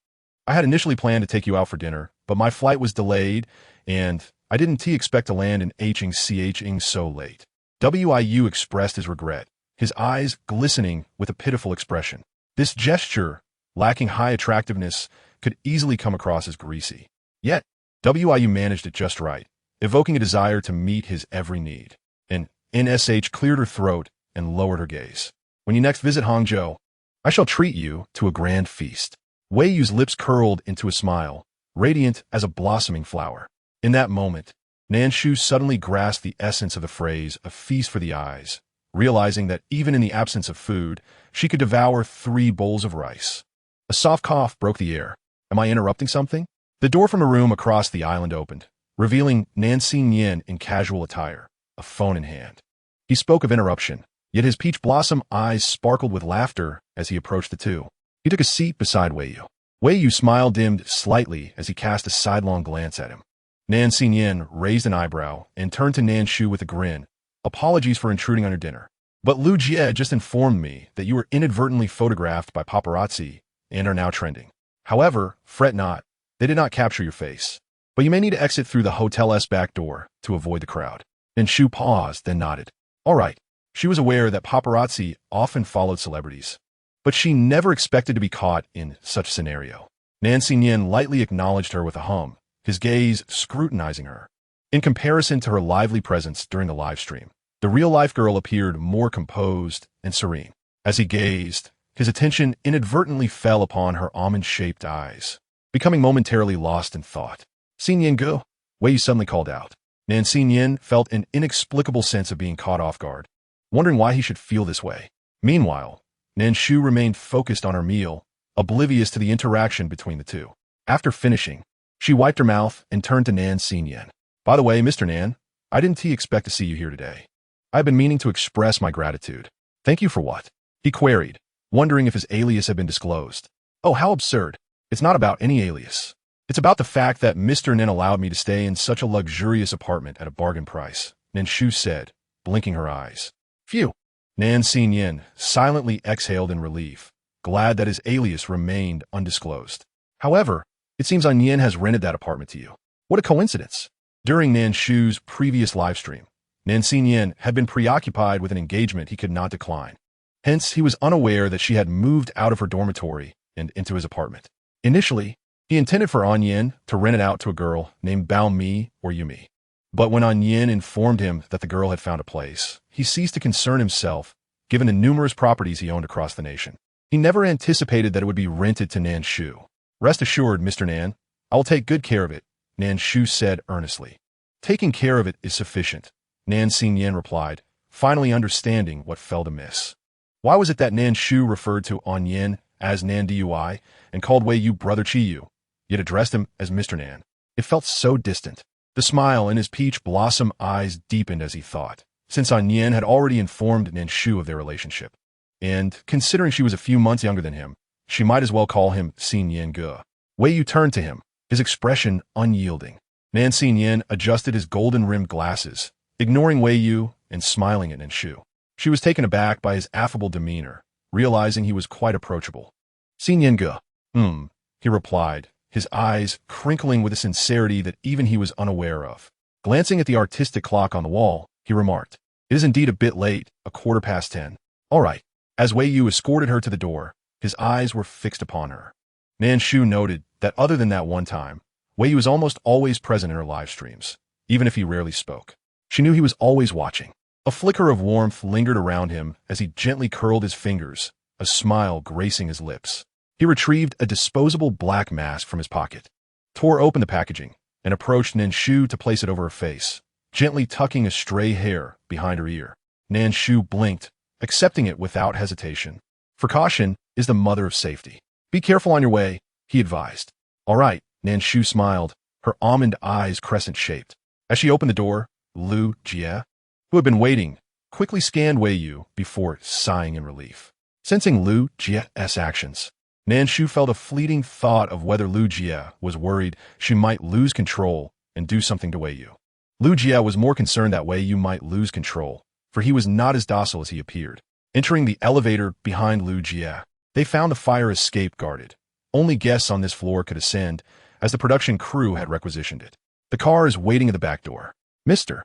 I had initially planned to take you out for dinner, but my flight was delayed, and I didn't expect to land in Ching so late. WIU expressed his regret, his eyes glistening with a pitiful expression. This gesture, lacking high attractiveness, could easily come across as greasy. Yet, WIU managed it just right, evoking a desire to meet his every need. And NSH cleared her throat and lowered her gaze. When you next visit Hangzhou, I shall treat you to a grand feast. Wei Yu's lips curled into a smile, radiant as a blossoming flower. In that moment, Nan Shu suddenly grasped the essence of the phrase, a feast for the eyes, realizing that even in the absence of food, she could devour 3 bowls of rice. A soft cough broke the air. Am I interrupting something? The door from a room across the island opened, revealing Nan Yin in casual attire, a phone in hand. He spoke of interruption, yet his peach blossom eyes sparkled with laughter as he approached the two. He took a seat beside Wei Yu. Wei Yu's smile dimmed slightly as he cast a sidelong glance at him. Nan Yin raised an eyebrow and turned to Nan Shu with a grin. Apologies for intruding on your dinner, but Lu Jie just informed me that you were inadvertently photographed by paparazzi and are now trending. However, fret not, they did not capture your face, but you may need to exit through the hotel's back door to avoid the crowd. Nan Shu paused, then nodded. All right. She was aware that paparazzi often followed celebrities, but she never expected to be caught in such a scenario. Nan Yin lightly acknowledged her with a hum, his gaze scrutinizing her. In comparison to her lively presence during the live stream, the real-life girl appeared more composed and serene. As he gazed, his attention inadvertently fell upon her almond-shaped eyes, becoming momentarily lost in thought. Xin Yin Gu, Wei Yu suddenly called out. Nan Yin felt an inexplicable sense of being caught off guard, wondering why he should feel this way. Meanwhile, Nan Shu remained focused on her meal, oblivious to the interaction between the two. After finishing, she wiped her mouth and turned to Nan Yin. By the way, Mr. Nan, I didn't expect to see you here today. I've been meaning to express my gratitude. Thank you for what? He queried, wondering if his alias had been disclosed. Oh, how absurd. It's not about any alias. It's about the fact that Mr. Nan allowed me to stay in such a luxurious apartment at a bargain price, Nan Shu said, blinking her eyes. Phew. Nan Yin silently exhaled in relief, glad that his alias remained undisclosed. However, it seems Yin has rented that apartment to you. What a coincidence. During Nan Shu's previous livestream, Nan Yin had been preoccupied with an engagement he could not decline. Hence, he was unaware that she had moved out of her dormitory and into his apartment. Initially, he intended for Yin to rent it out to a girl named Bao Mi or Yumi. But when Yin informed him that the girl had found a place, he ceased to concern himself, given the numerous properties he owned across the nation. He never anticipated that it would be rented to Nan Shu. Rest assured, Mr. Nan, I will take good care of it, Nan Shu said earnestly. Taking care of it is sufficient, Nan Yin replied, finally understanding what fell amiss. Why was it that Nan Shu referred to Yin as Nan Dui and called Wei Yu Brother Chi Yu, yet addressed him as Mr. Nan? It felt so distant. The smile in his peach blossom eyes deepened as he thought, since Yin had already informed Nan Shu of their relationship. And, considering she was a few months younger than him, she might as well call him Xin Yin Gu. Wei Yu turned to him, his expression unyielding. Nan Yin adjusted his golden-rimmed glasses, ignoring Wei Yu and smiling at Nan Shu. She was taken aback by his affable demeanor, realizing he was quite approachable. Xin Yin Gu, he replied, his eyes crinkling with a sincerity that even he was unaware of. Glancing at the artistic clock on the wall, he remarked, It is indeed a bit late, 10:15. All right. As Wei Yu escorted her to the door, his eyes were fixed upon her. Nan Shu noted that other than that one time, Wei Yu was almost always present in her live streams, even if he rarely spoke. She knew he was always watching. A flicker of warmth lingered around him as he gently curled his fingers, a smile gracing his lips. He retrieved a disposable black mask from his pocket, tore open the packaging, and approached Nan Shu to place it over her face, gently tucking a stray hair behind her ear. Nan Shu blinked, accepting it without hesitation. Precaution is the mother of safety. Be careful on your way, he advised. All right, Nan Shu smiled, her almond eyes crescent-shaped. As she opened the door, Lu Jie, who had been waiting, quickly scanned Wei Yu before sighing in relief. Sensing Lu Jie's actions, Nan Shu felt a fleeting thought of whether Lu Jie was worried she might lose control and do something to Wei Yu. Lu Jie was more concerned that Wei Yu might lose control, for he was not as docile as he appeared. Entering the elevator behind Lu Jie, they found the fire escape guarded. Only guests on this floor could ascend, as the production crew had requisitioned it. The car is waiting at the back door. Mr.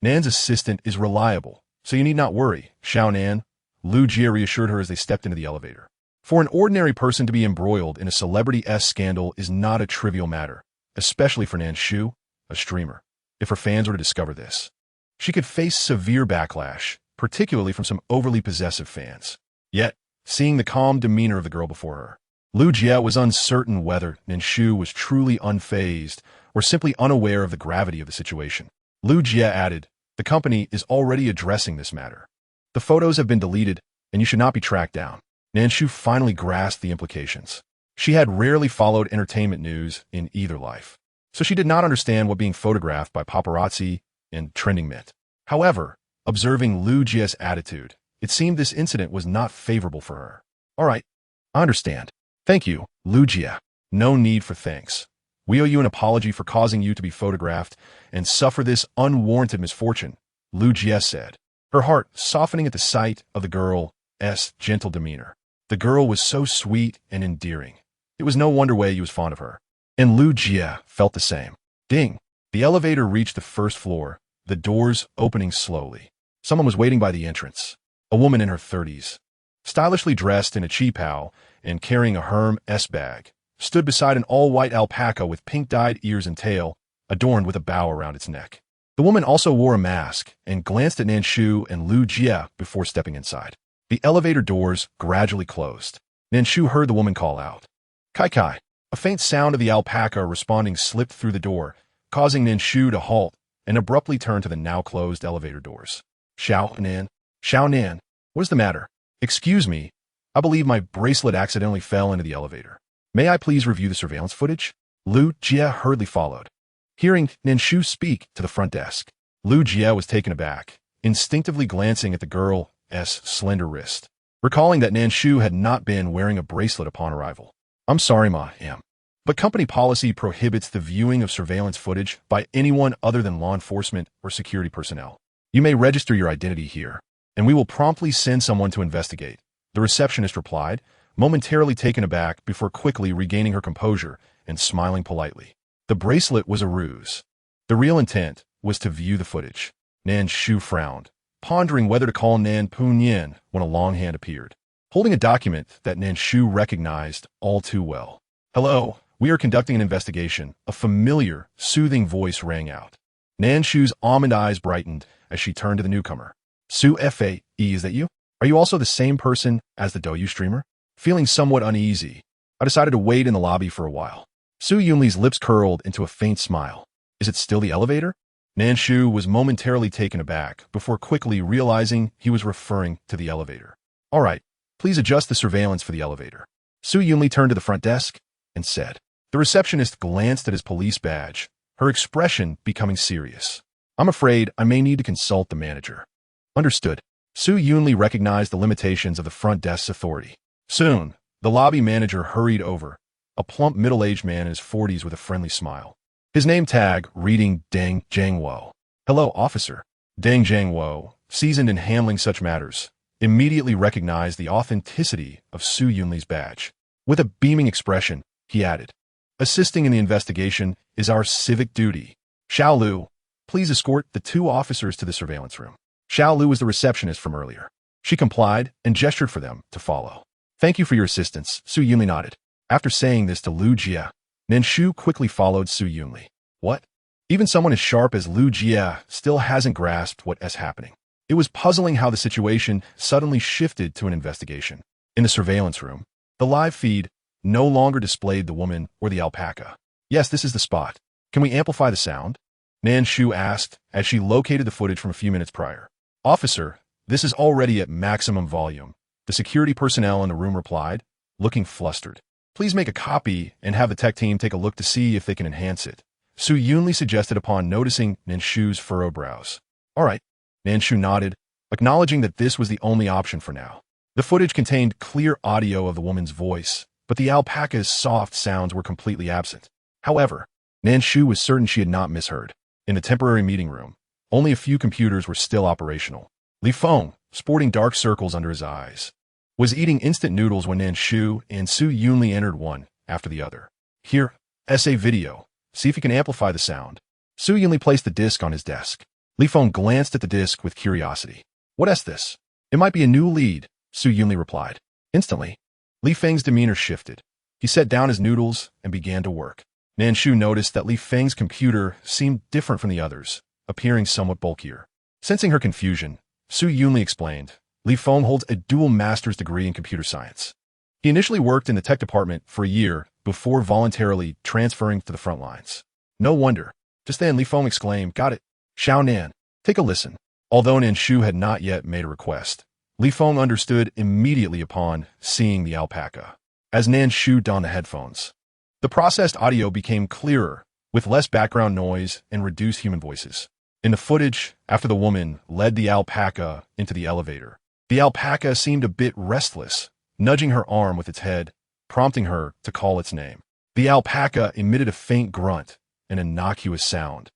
Nan's assistant is reliable, so you need not worry, Xiao Nan, Lu Jie reassured her as they stepped into the elevator. For an ordinary person to be embroiled in a celebrity-esque scandal is not a trivial matter, especially for Nan Shu, a streamer. If her fans were to discover this, she could face severe backlash, particularly from some overly possessive fans. Yet, seeing the calm demeanor of the girl before her, Lu Jie was uncertain whether Nan Shu was truly unfazed or simply unaware of the gravity of the situation. Lu Jie added, the company is already addressing this matter. The photos have been deleted, and you should not be tracked down. Nan Shu finally grasped the implications. She had rarely followed entertainment news in either life, so she did not understand what being photographed by paparazzi and trending meant. However, observing Lu Jie's attitude, it seemed this incident was not favorable for her. All right, I understand. Thank you, Lu Jie. No need for thanks. We owe you an apology for causing you to be photographed and suffer this unwarranted misfortune, Lu Jie said, her heart softening at the sight of the girl's gentle demeanor. The girl was so sweet and endearing. It was no wonder Wei Yu was fond of her. And Lu Jie felt the same. Ding! The elevator reached the first floor, the doors opening slowly. Someone was waiting by the entrance. A woman in her 30s, stylishly dressed in a cheapao and carrying a Hermes bag, stood beside an all-white alpaca with pink-dyed ears and tail, adorned with a bow around its neck. The woman also wore a mask and glanced at Nan Shu and Lu Jie before stepping inside. The elevator doors gradually closed. Nan Shu heard the woman call out, Kai Kai. A faint sound of the alpaca responding slipped through the door, causing Nan Shu to halt and abruptly turn to the now-closed elevator doors. Xiao Nan, what is the matter? Excuse me, I believe my bracelet accidentally fell into the elevator. May I please review the surveillance footage? Lu Jie hurriedly followed. Hearing Nan Shu speak to the front desk, Lu Jie was taken aback, instinctively glancing at the girl's slender wrist, recalling that Nan Shu had not been wearing a bracelet upon arrival. I'm sorry, ma'am, but company policy prohibits the viewing of surveillance footage by anyone other than law enforcement or security personnel. You may register your identity here, and we will promptly send someone to investigate, the receptionist replied, momentarily taken aback before quickly regaining her composure and smiling politely. The bracelet was a ruse. The real intent was to view the footage. Nan Shu frowned, pondering whether to call Nan Punyan when a long hand appeared, holding a document that Nan Shu recognized all too well. Hello, we are conducting an investigation. A familiar, soothing voice rang out. Nan Shu's almond eyes brightened as she turned to the newcomer. Su Fae, is that you? Are you also the same person as the Douyu streamer? Feeling somewhat uneasy, I decided to wait in the lobby for a while. Su Yunli's lips curled into a faint smile. Is it still the elevator? Nan Shu was momentarily taken aback before quickly realizing he was referring to the elevator. All right, please adjust the surveillance for the elevator. Su Yunli turned to the front desk and said. The receptionist glanced at his police badge, her expression becoming serious. I'm afraid I may need to consult the manager. Understood. Su Yunli recognized the limitations of the front desk's authority. Soon, the lobby manager hurried over, a plump middle-aged man in his 40s with a friendly smile. His name tag reading Deng Zhangwo. Hello, officer. Deng Zhangwo, seasoned in handling such matters, immediately recognized the authenticity of Su Yunli's badge. With a beaming expression, he added, assisting in the investigation is our civic duty. Xiao Lu, please escort the two officers to the surveillance room. Xiao Lu was the receptionist from earlier. She complied and gestured for them to follow. Thank you for your assistance, Su Yunli nodded. After saying this to Lu Jie, Nan Shu quickly followed Su Yunli. What? Even someone as sharp as Lu Jie still hasn't grasped what is happening. It was puzzling how the situation suddenly shifted to an investigation. In the surveillance room, the live feed no longer displayed the woman or the alpaca. Yes, this is the spot. Can we amplify the sound? Nan Shu asked as she located the footage from a few minutes prior. Officer, this is already at maximum volume. The security personnel in the room replied, looking flustered. Please make a copy and have the tech team take a look to see if they can enhance it. Su Yunli suggested upon noticing Nan Shu's furrowed brows. All right. Nan Shu nodded, acknowledging that this was the only option for now. The footage contained clear audio of the woman's voice, but the alpaca's soft sounds were completely absent. However, Nan Shu was certain she had not misheard. In the temporary meeting room, only a few computers were still operational. Li Feng, sporting dark circles under his eyes, was eating instant noodles when Nan Shu and Su Yunli entered one after the other. Here, SA video. See if you can amplify the sound. Su Yunli placed the disc on his desk. Li Feng glanced at the disc with curiosity. What is this? It might be a new lead, Su Yunli replied. Instantly, Li Feng's demeanor shifted. He set down his noodles and began to work. Nan Shu noticed that Li Feng's computer seemed different from the others, appearing somewhat bulkier. Sensing her confusion, Su Yunli explained, Li Feng holds a dual master's degree in computer science. He initially worked in the tech department for a year before voluntarily transferring to the front lines. No wonder. Just then, Li Feng exclaimed, Got it. Xiao Nan, take a listen. Although Nan Shu had not yet made a request, Li Feng understood immediately upon seeing the alpaca. As Nan Shu donned the headphones, the processed audio became clearer, with less background noise and reduced human voices. In the footage, after the woman led the alpaca into the elevator, the alpaca seemed a bit restless, nudging her arm with its head, prompting her to call its name. The alpaca emitted a faint grunt, an innocuous sound,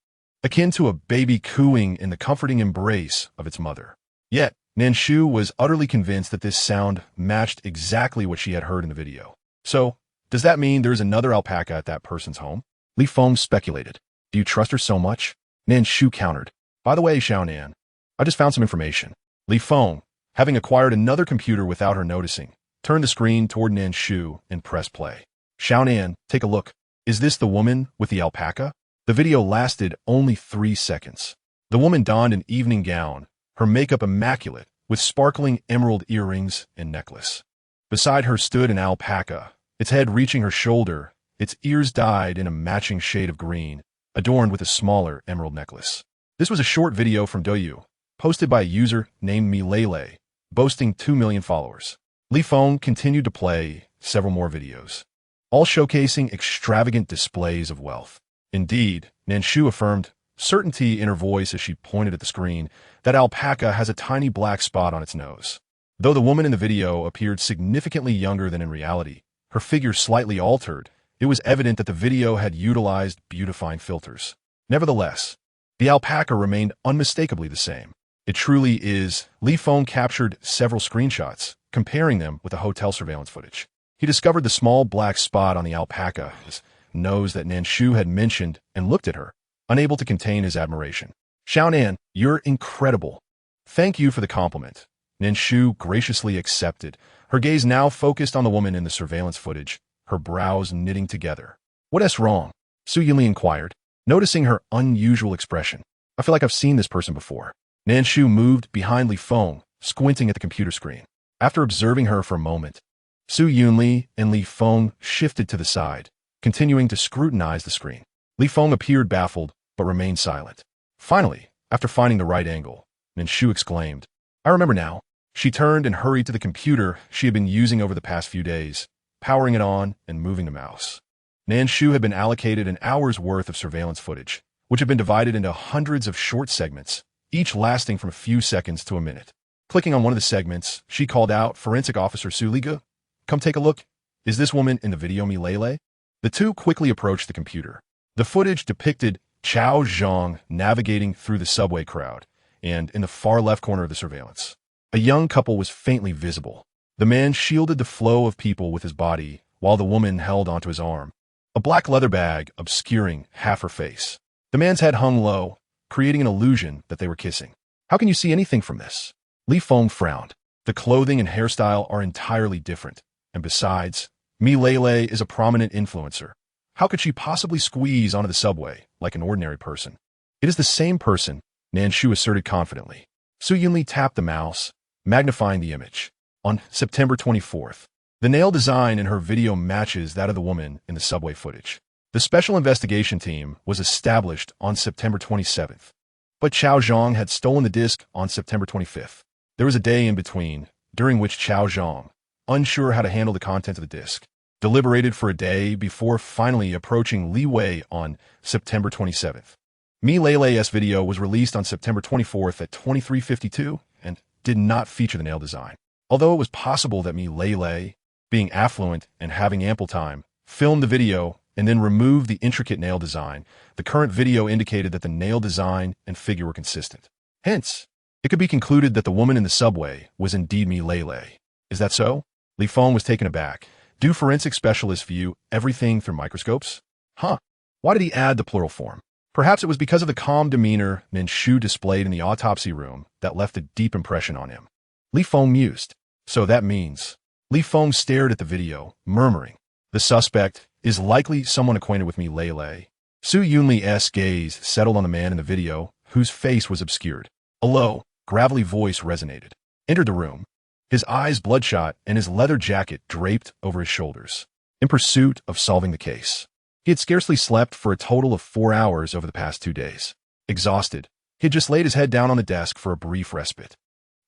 akin to a baby cooing in the comforting embrace of its mother. Yet, Nan Shu was utterly convinced that this sound matched exactly what she had heard in the video. So, does that mean there is another alpaca at that person's home? Li Feng speculated. Do you trust her so much? Nan Shu countered. By the way, Xiao Nan, I just found some information. Li Feng, having acquired another computer without her noticing, turned the screen toward Nan Shu and pressed play. Xiao Nan, take a look. Is this the woman with the alpaca? The video lasted only 3 seconds. The woman donned an evening gown, her makeup immaculate, with sparkling emerald earrings and necklace. Beside her stood an alpaca, its head reaching her shoulder, its ears dyed in a matching shade of green, adorned with a smaller emerald necklace. This was a short video from Douyu, posted by a user named Milele, boasting 2 million followers. Li Feng continued to play several more videos, all showcasing extravagant displays of wealth. Indeed, Nan Shu affirmed, certainty in her voice as she pointed at the screen, that alpaca has a tiny black spot on its nose. Though the woman in the video appeared significantly younger than in reality, her figure slightly altered, it was evident that the video had utilized beautifying filters. Nevertheless, the alpaca remained unmistakably the same. It truly is. Li Feng captured several screenshots, comparing them with the hotel surveillance footage. He discovered the small black spot on the alpaca's nose that Nan Shu had mentioned and looked at her, unable to contain his admiration. Xiao Nan, you're incredible. Thank you for the compliment. Nan Shu graciously accepted, her gaze now focused on the woman in the surveillance footage, her brows knitting together. What's wrong? Su Yunli inquired, noticing her unusual expression. I feel like I've seen this person before. Nan Shu moved behind Li Feng, squinting at the computer screen. After observing her for a moment, Su Yunli and Li Feng shifted to the side, continuing to scrutinize the screen. Li Feng appeared baffled, but remained silent. Finally, after finding the right angle, Nan Shu exclaimed, I remember now. She turned and hurried to the computer she had been using over the past few days, powering it on and moving the mouse. Nan Shu had been allocated an hour's worth of surveillance footage, which had been divided into hundreds of short segments, each lasting from a few seconds to a minute. Clicking on one of the segments, she called out Forensic Officer Su Liga. Come take a look. Is this woman in the video Milele? The two quickly approached the computer. The footage depicted Chao Zhang navigating through the subway crowd, and in the far left corner of the surveillance, a young couple was faintly visible. The man shielded the flow of people with his body, while the woman held onto his arm, a black leather bag obscuring half her face. The man's head hung low, creating an illusion that they were kissing. How can you see anything from this? Li Feng frowned. The clothing and hairstyle are entirely different. And besides, Lele is a prominent influencer. How could she possibly squeeze onto the subway like an ordinary person? It is the same person, Nan Shu asserted confidently. Su Yunli tapped the mouse, magnifying the image. On September 24th, the nail design in her video matches that of the woman in the subway footage. The special investigation team was established on September 27th, but Chao Zhang had stolen the disc on September 25th. There was a day in between, during which Chao Zhang, unsure how to handle the content of the disc, deliberated for a day before finally approaching Li Wei on September 27th. Lele's video was released on September 24th at 23:52 and did not feature the nail design. Although it was possible that Lele, being affluent and having ample time, filmed the video and then removed the intricate nail design, the current video indicated that the nail design and figure were consistent. Hence, it could be concluded that the woman in the subway was indeed Lele. Is that so? Li Feng was taken aback. Do forensic specialists view everything through microscopes? Huh. Why did he add the plural form? Perhaps it was because of the calm demeanor Nan Shu displayed in the autopsy room that left a deep impression on him. Li Feng mused. So that means... Li Feng stared at the video, murmuring, the suspect is likely someone acquainted with Lele. Su Yunli's gaze settled on the man in the video, whose face was obscured. A low, gravelly voice resonated. Entered the room, his eyes bloodshot and his leather jacket draped over his shoulders, in pursuit of solving the case. He had scarcely slept for a total of 4 hours over the past 2 days. Exhausted, he had just laid his head down on the desk for a brief respite.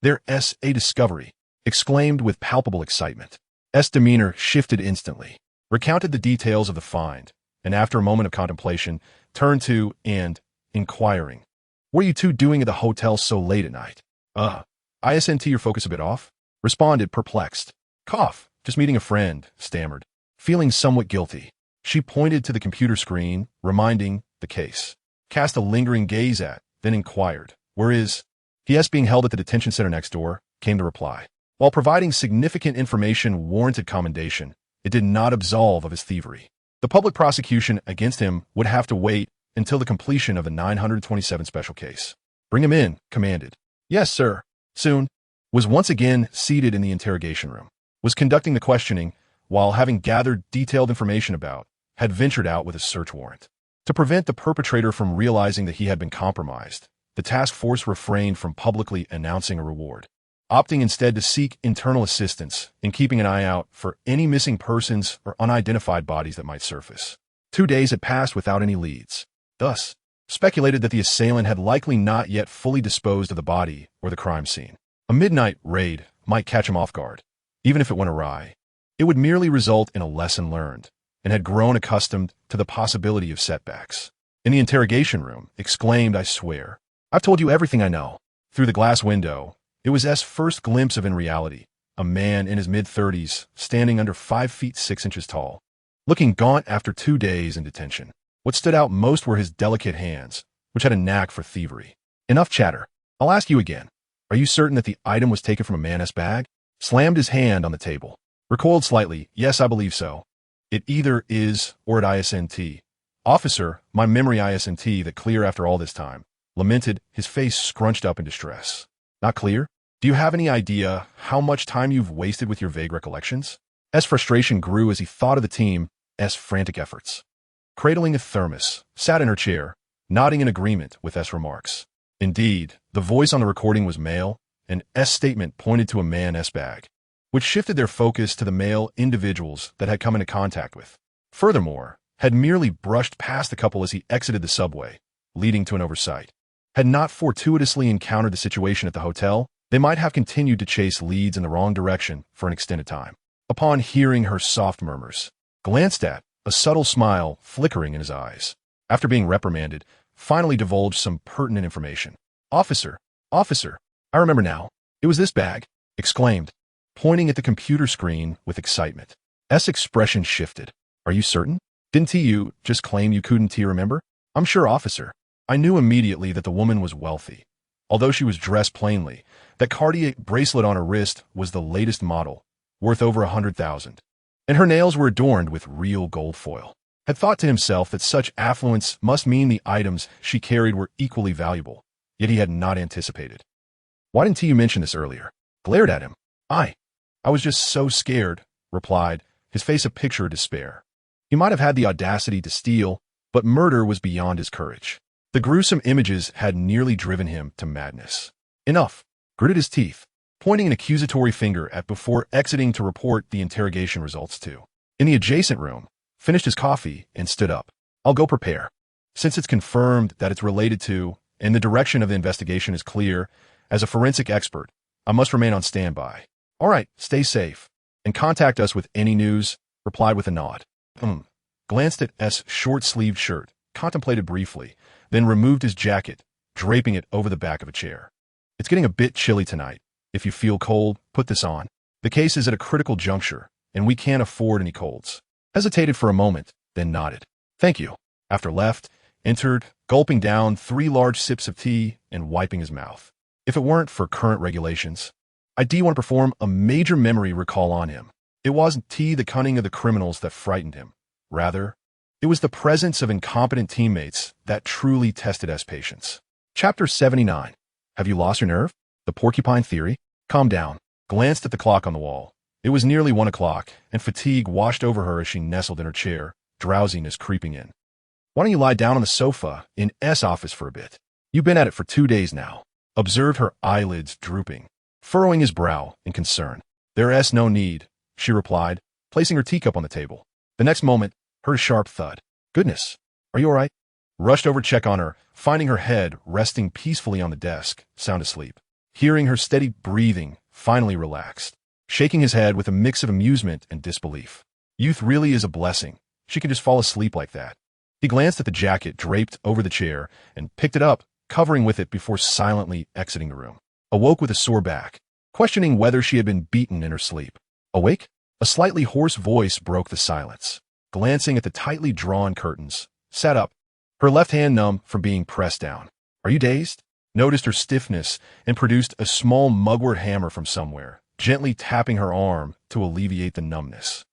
There's a discovery, exclaimed with palpable excitement. S. demeanor shifted instantly, recounted the details of the find, and after a moment of contemplation, turned to and, inquiring, what are you two doing at the hotel so late at night? Isn't your focus a bit off? Responded, perplexed. Cough, just meeting a friend, stammered. Feeling somewhat guilty, she pointed to the computer screen, reminding the case. Cast a lingering gaze at, then inquired, where is? He being held at the detention center next door, came the reply. While providing significant information warranted commendation, it did not absolve of his thievery. The public prosecution against him would have to wait until the completion of the 927 special case. Bring him in, commanded. Yes, sir. Soon, was once again seated in the interrogation room, was conducting the questioning while having gathered detailed information about, had ventured out with a search warrant. To prevent the perpetrator from realizing that he had been compromised, the task force refrained from publicly announcing a reward, opting instead to seek internal assistance in keeping an eye out for any missing persons or unidentified bodies that might surface. 2 days had passed without any leads. Thus, speculated that the assailant had likely not yet fully disposed of the body or the crime scene. A midnight raid might catch him off guard. Even if it went awry, it would merely result in a lesson learned, and had grown accustomed to the possibility of setbacks. In the interrogation room, exclaimed, I swear, I've told you everything I know. Through the glass window, it was S. first glimpse of in reality, a man in his mid-30s, standing under 5 feet 6 inches tall, looking gaunt after 2 days in detention. What stood out most were his delicate hands, which had a knack for thievery. Enough chatter. I'll ask you again. Are you certain that the item was taken from a man's bag? Slammed his hand on the table. Recoiled slightly. Yes, I believe so. It either is, or it isn't. Officer, my memory isn't that clear after all this time. Lamented, his face scrunched up in distress. Not clear? Do you have any idea how much time you've wasted with your vague recollections? S. frustration grew as he thought of the team's frantic efforts. Cradling a thermos, sat in her chair, nodding in agreement with S. remarks. Indeed, the voice on the recording was male, and S. statement pointed to a man's bag, which shifted their focus to the male individuals that had come into contact with. Furthermore, had merely brushed past the couple as he exited the subway, leading to an oversight. Had not fortuitously encountered the situation at the hotel, they might have continued to chase leads in the wrong direction for an extended time. Upon hearing her soft murmurs, glanced at, a subtle smile flickering in his eyes. After being reprimanded, finally divulged some pertinent information. Officer, I remember now. It was this bag, exclaimed, pointing at the computer screen with excitement. S. expression shifted. Are you certain? Didn't you just claim you couldn't remember? I'm sure, officer. I knew immediately that the woman was wealthy. Although she was dressed plainly, that Cartier bracelet on her wrist was the latest model, worth over 100,000. And her nails were adorned with real gold foil. Had thought to himself that such affluence must mean the items she carried were equally valuable, yet he had not anticipated. Why didn't you mention this earlier? Glared at him. I was just so scared, replied, his face a picture of despair. He might have had the audacity to steal, but murder was beyond his courage. The gruesome images had nearly driven him to madness. Enough, gritted his teeth, pointing an accusatory finger at before exiting to report the interrogation results to. In the adjacent room, finished his coffee and stood up. I'll go prepare. Since it's confirmed that it's related to, and the direction of the investigation is clear, as a forensic expert, I must remain on standby. All right, stay safe. And contact us with any news, replied with a nod. Glanced at S' short-sleeved shirt, contemplated briefly, then removed his jacket, draping it over the back of a chair. It's getting a bit chilly tonight. If you feel cold, put this on. The case is at a critical juncture, and we can't afford any colds. Hesitated for a moment, then nodded. Thank you. After left, entered, gulping down 3 large sips of tea and wiping his mouth. If it weren't for current regulations, I'd want to perform a major memory recall on him. It wasn't the cunning of the criminals that frightened him. Rather, it was the presence of incompetent teammates that truly tested S' patience. Chapter 79. Have you lost your nerve? The porcupine theory? Calm down. Glanced at the clock on the wall. It was nearly 1 o'clock, and fatigue washed over her as she nestled in her chair, drowsiness creeping in. Why don't you lie down on the sofa in S' office for a bit? You've been at it for 2 days now. Observed her eyelids drooping, furrowing his brow in concern. There's no need, she replied, placing her teacup on the table. The next moment, heard a sharp thud. Goodness, are you all right? Rushed over to check on her, finding her head resting peacefully on the desk, sound asleep. Hearing her steady breathing, finally relaxed, shaking his head with a mix of amusement and disbelief. Youth really is a blessing. She can just fall asleep like that. He glanced at the jacket draped over the chair and picked it up, covering with it before silently exiting the room. Awoke with a sore back, questioning whether she had been beaten in her sleep. Awake? A slightly hoarse voice broke the silence. Glancing at the tightly drawn curtains, sat up, her left hand numb from being pressed down. Are you dazed? Noticed her stiffness and produced a small mugwort hammer from somewhere, gently tapping her arm to alleviate the numbness.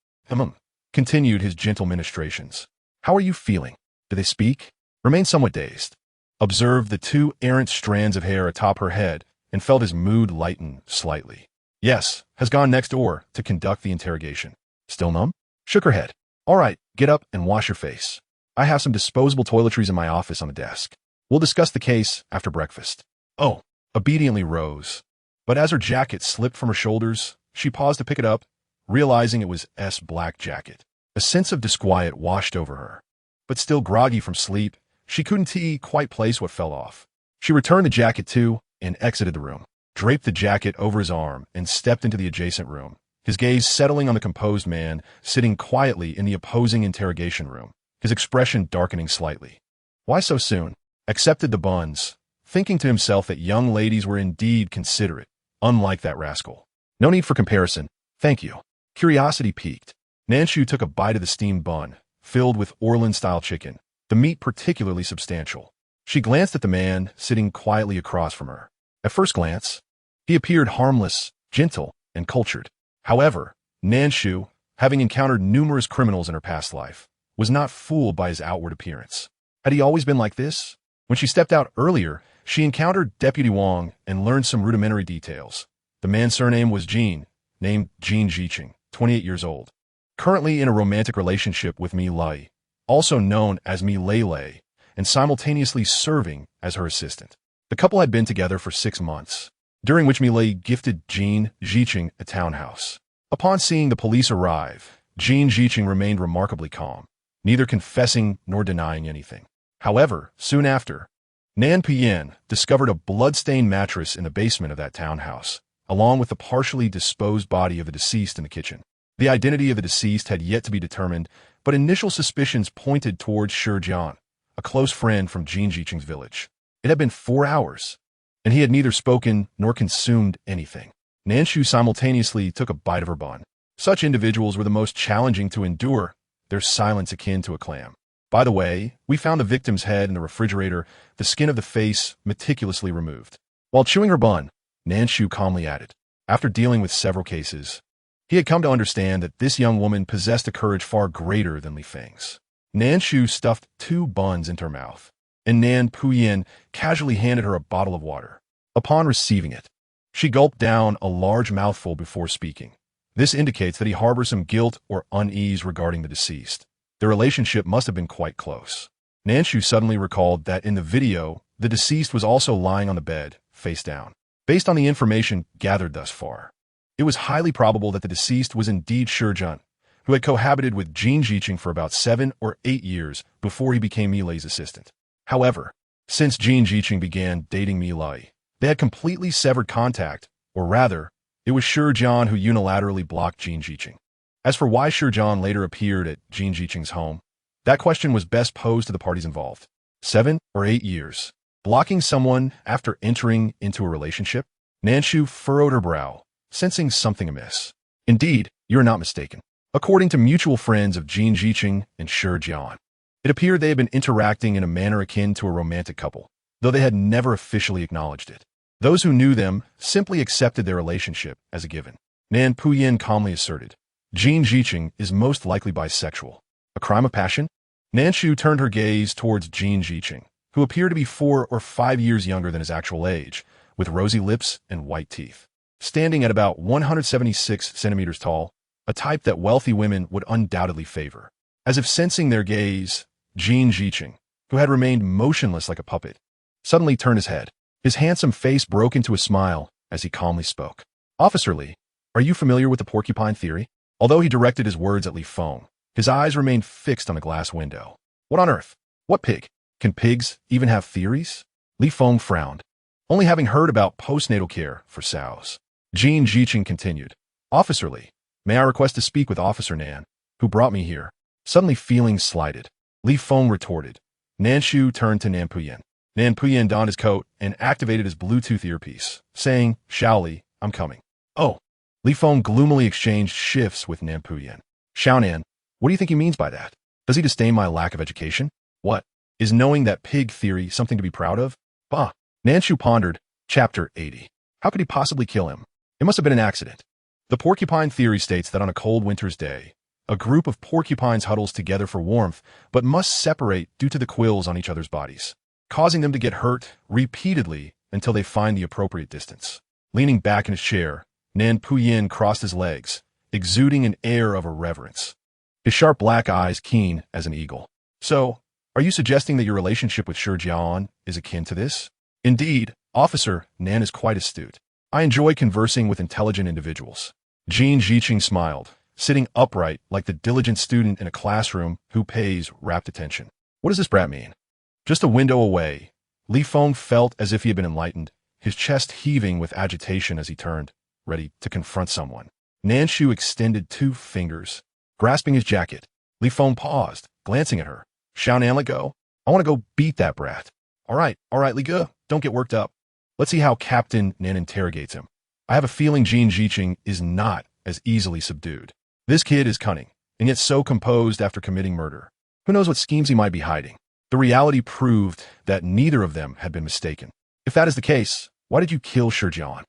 Continued his gentle ministrations. How are you feeling? Do they speak? Remained somewhat dazed. Observed the 2 errant strands of hair atop her head and felt his mood lighten slightly. Yes, has gone next door to conduct the interrogation. Still numb? Shook her head. All right, get up and wash your face. I have some disposable toiletries in my office on the desk. We'll discuss the case after breakfast. Oh, obediently rose. But as her jacket slipped from her shoulders, she paused to pick it up, realizing it was S' black jacket. A sense of disquiet washed over her. But still groggy from sleep, she couldn't quite place what fell off. She returned the jacket to and exited the room, draped the jacket over his arm, and stepped into the adjacent room, his gaze settling on the composed man sitting quietly in the opposing interrogation room, his expression darkening slightly. Why so soon? Accepted the buns, thinking to himself that young ladies were indeed considerate, unlike that rascal. No need for comparison. Thank you. Curiosity piqued. Nan Shu took a bite of the steamed bun, filled with Orleans-style chicken, the meat particularly substantial. She glanced at the man sitting quietly across from her. At first glance, he appeared harmless, gentle, and cultured. However, Nan Shu, having encountered numerous criminals in her past life, was not fooled by his outward appearance. Had he always been like this? When she stepped out earlier, she encountered Deputy Wong and learned some rudimentary details. The man's surname was Jean, named Jean Jiqing, 28 years old. Currently in a romantic relationship with Mi Lei, also known as Mi Lei, and simultaneously serving as her assistant. The couple had been together for 6 months, during which Mi Lei gifted Jean Jiqing a townhouse. Upon seeing the police arrive, Jean Jiqing remained remarkably calm, neither confessing nor denying anything. However, soon after, Nan Pian discovered a blood-stained mattress in the basement of that townhouse, along with the partially disposed body of the deceased in the kitchen. The identity of the deceased had yet to be determined, but initial suspicions pointed towards Shi Jian, a close friend from Jean Jiqing's village. It had been 4 hours, and he had neither spoken nor consumed anything. Nan Shu simultaneously took a bite of her bun. Such individuals were the most challenging to endure, their silence akin to a clam. By the way, we found the victim's head in the refrigerator, the skin of the face meticulously removed. While chewing her bun, Nan Shu calmly added, after dealing with several cases, he had come to understand that this young woman possessed a courage far greater than Li Feng's. Nan Shu stuffed 2 buns into her mouth, and Nan Puyin casually handed her a bottle of water. Upon receiving it, She gulped down a large mouthful before speaking. This indicates that he harbors some guilt or unease regarding the deceased. The relationship must have been quite close. Nan Shu suddenly recalled that in the video, the deceased was also lying on the bed, face down. Based on the information gathered thus far, it was highly probable that the deceased was indeed Shurjun, who had cohabited with Jin Jiqing for about 7 or 8 years before he became Milei's assistant. However, since Jin Jiqing began dating Milei, they had completely severed contact, or rather, it was Shurjun who unilaterally blocked Jin Jiqing. As for why Shurjun later appeared at Jin Jiqing's home, that question was best posed to the parties involved. 7 or 8 years. Blocking someone after entering into a relationship? Nan Shu furrowed her brow, sensing something amiss. Indeed, you are not mistaken. According to mutual friends of Jin Jiqing and Shurjun, it appeared they had been interacting in a manner akin to a romantic couple, though they had never officially acknowledged it. Those who knew them simply accepted their relationship as a given. Nan Puyin calmly asserted, Jin Jiqing is most likely bisexual. A crime of passion? Nan Shu turned her gaze towards Jin Jiqing, who appeared to be 4 or 5 years younger than his actual age, with rosy lips and white teeth. Standing at about 176 centimeters tall, a type that wealthy women would undoubtedly favor. As if sensing their gaze, Jin Jiqing, who had remained motionless like a puppet, suddenly turned his head. His handsome face broke into a smile as he calmly spoke. Officer Li, are you familiar with the porcupine theory? Although he directed his words at Li Feng, his eyes remained fixed on the glass window. What on earth? What pig? Can pigs even have theories? Li Feng frowned, only having heard about postnatal care for sows. Jin Jiqing continued, Officer Li, may I request to speak with Officer Nan, who brought me here? Suddenly feeling slighted, Li Feng retorted. Nan Shu turned to Nan Puyin. Nan Puyin donned his coat and activated his Bluetooth earpiece, saying, Xiao Li, I'm coming. Oh. Li Feng gloomily exchanged shifts with Nan Puyin. Xiao Nan, what do you think he means by that? Does he disdain my lack of education? What? Is knowing that pig theory something to be proud of? Bah. Nan Shu pondered, Chapter 80. How could he possibly kill him? It must have been an accident. The porcupine theory states that on a cold winter's day, a group of porcupines huddles together for warmth, but must separate due to the quills on each other's bodies, causing them to get hurt repeatedly until they find the appropriate distance. Leaning back in his chair, Nan Puyin crossed his legs, exuding an air of irreverence. His sharp black eyes keen as an eagle. So, are you suggesting that your relationship with Shurjun is akin to this? Indeed, Officer, Nan is quite astute. I enjoy conversing with intelligent individuals. Jin Jiqing smiled, sitting upright like the diligent student in a classroom who pays rapt attention. What does this brat mean? Just a window away, Li Feng felt as if he had been enlightened, his chest heaving with agitation as he turned, ready to confront someone. Nan Shu extended 2 fingers, grasping his jacket. Li Feng paused, glancing at her. Xiao Nan, let go. I want to go beat that brat. All right, Li Ge, don't get worked up. Let's see how Captain Nan interrogates him. I have a feeling Jin Jiqing is not as easily subdued. This kid is cunning, and yet so composed after committing murder. Who knows what schemes he might be hiding? The reality proved that neither of them had been mistaken. If that is the case, why did you kill Shurjun?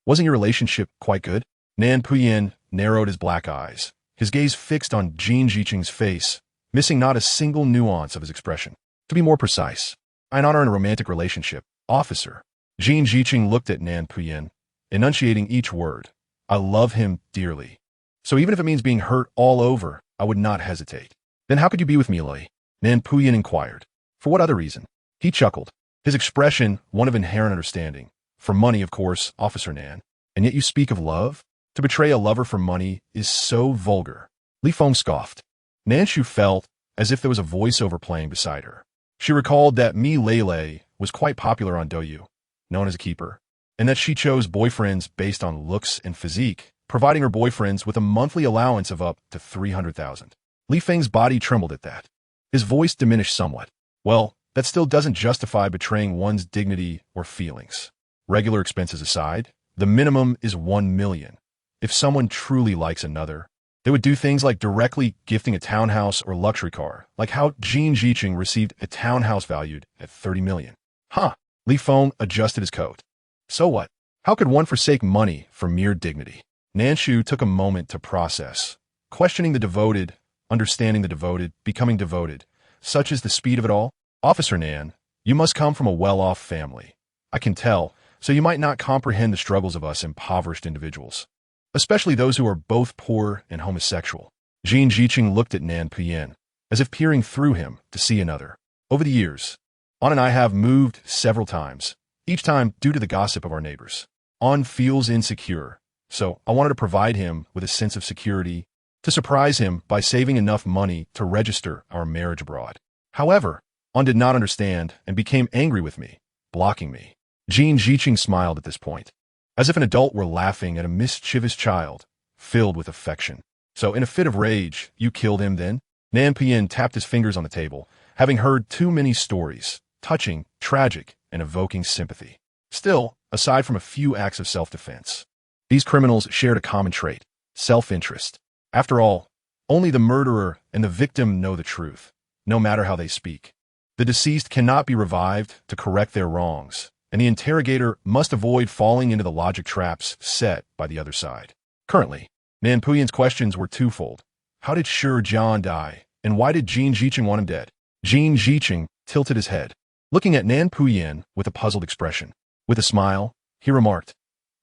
Wasn't your relationship quite good? Nan Puyin narrowed his black eyes, his gaze fixed on Jin Jiqing's face, missing not a single nuance of his expression. To be more precise, I'm not in a romantic relationship, officer. Jin Jiqing looked at Nan Puyin, enunciating each word. I love him dearly. So even if it means being hurt all over, I would not hesitate. Then how could you be with Milei? Nan Puyin inquired. For what other reason? He chuckled, his expression one of inherent understanding. For money, of course, Officer Nan. And yet you speak of love? To betray a lover for money is so vulgar. Li Feng scoffed. Nan Shu felt as if there was a voiceover playing beside her. She recalled that Mi Lele was quite popular on Douyu, known as a keeper, and that she chose boyfriends based on looks and physique, providing her boyfriends with a monthly allowance of up to 300,000. Li Feng's body trembled at that. His voice diminished somewhat. Well, that still doesn't justify betraying one's dignity or feelings. Regular expenses aside, the minimum is 1 million. If someone truly likes another, they would do things like directly gifting a townhouse or luxury car, like how Jin Jiqing received a townhouse valued at 30 million. Huh. Li Feng adjusted his coat. So what? How could one forsake money for mere dignity? Nan Shu took a moment to process, questioning the devoted, understanding the devoted, becoming devoted. Such is the speed of it all. Officer Nan, you must come from a well-off family. I can tell, so you might not comprehend the struggles of us impoverished individuals, especially those who are both poor and homosexual. Jin Jiqing looked at Nan Puyin, as if peering through him to see another. Over the years, An and I have moved several times, each time due to the gossip of our neighbors. An feels insecure, so I wanted to provide him with a sense of security to surprise him by saving enough money to register our marriage abroad. However, An did not understand and became angry with me, blocking me. Jin Jiqing smiled at this point, as if an adult were laughing at a mischievous child, filled with affection. So in a fit of rage, you killed him then? Nan Puyin tapped his fingers on the table, having heard too many stories, touching, tragic, and evoking sympathy. Still, aside from a few acts of self-defense, these criminals shared a common trait: self-interest. After all, only the murderer and the victim know the truth, no matter how they speak. The deceased cannot be revived to correct their wrongs, and the interrogator must avoid falling into the logic traps set by the other side. Currently, Nan Puyin's questions were twofold. How did Shi Jian die, and why did Jin Jiqing want him dead? Jin Jiqing tilted his head, looking at Nan Puyin with a puzzled expression. With a smile, he remarked,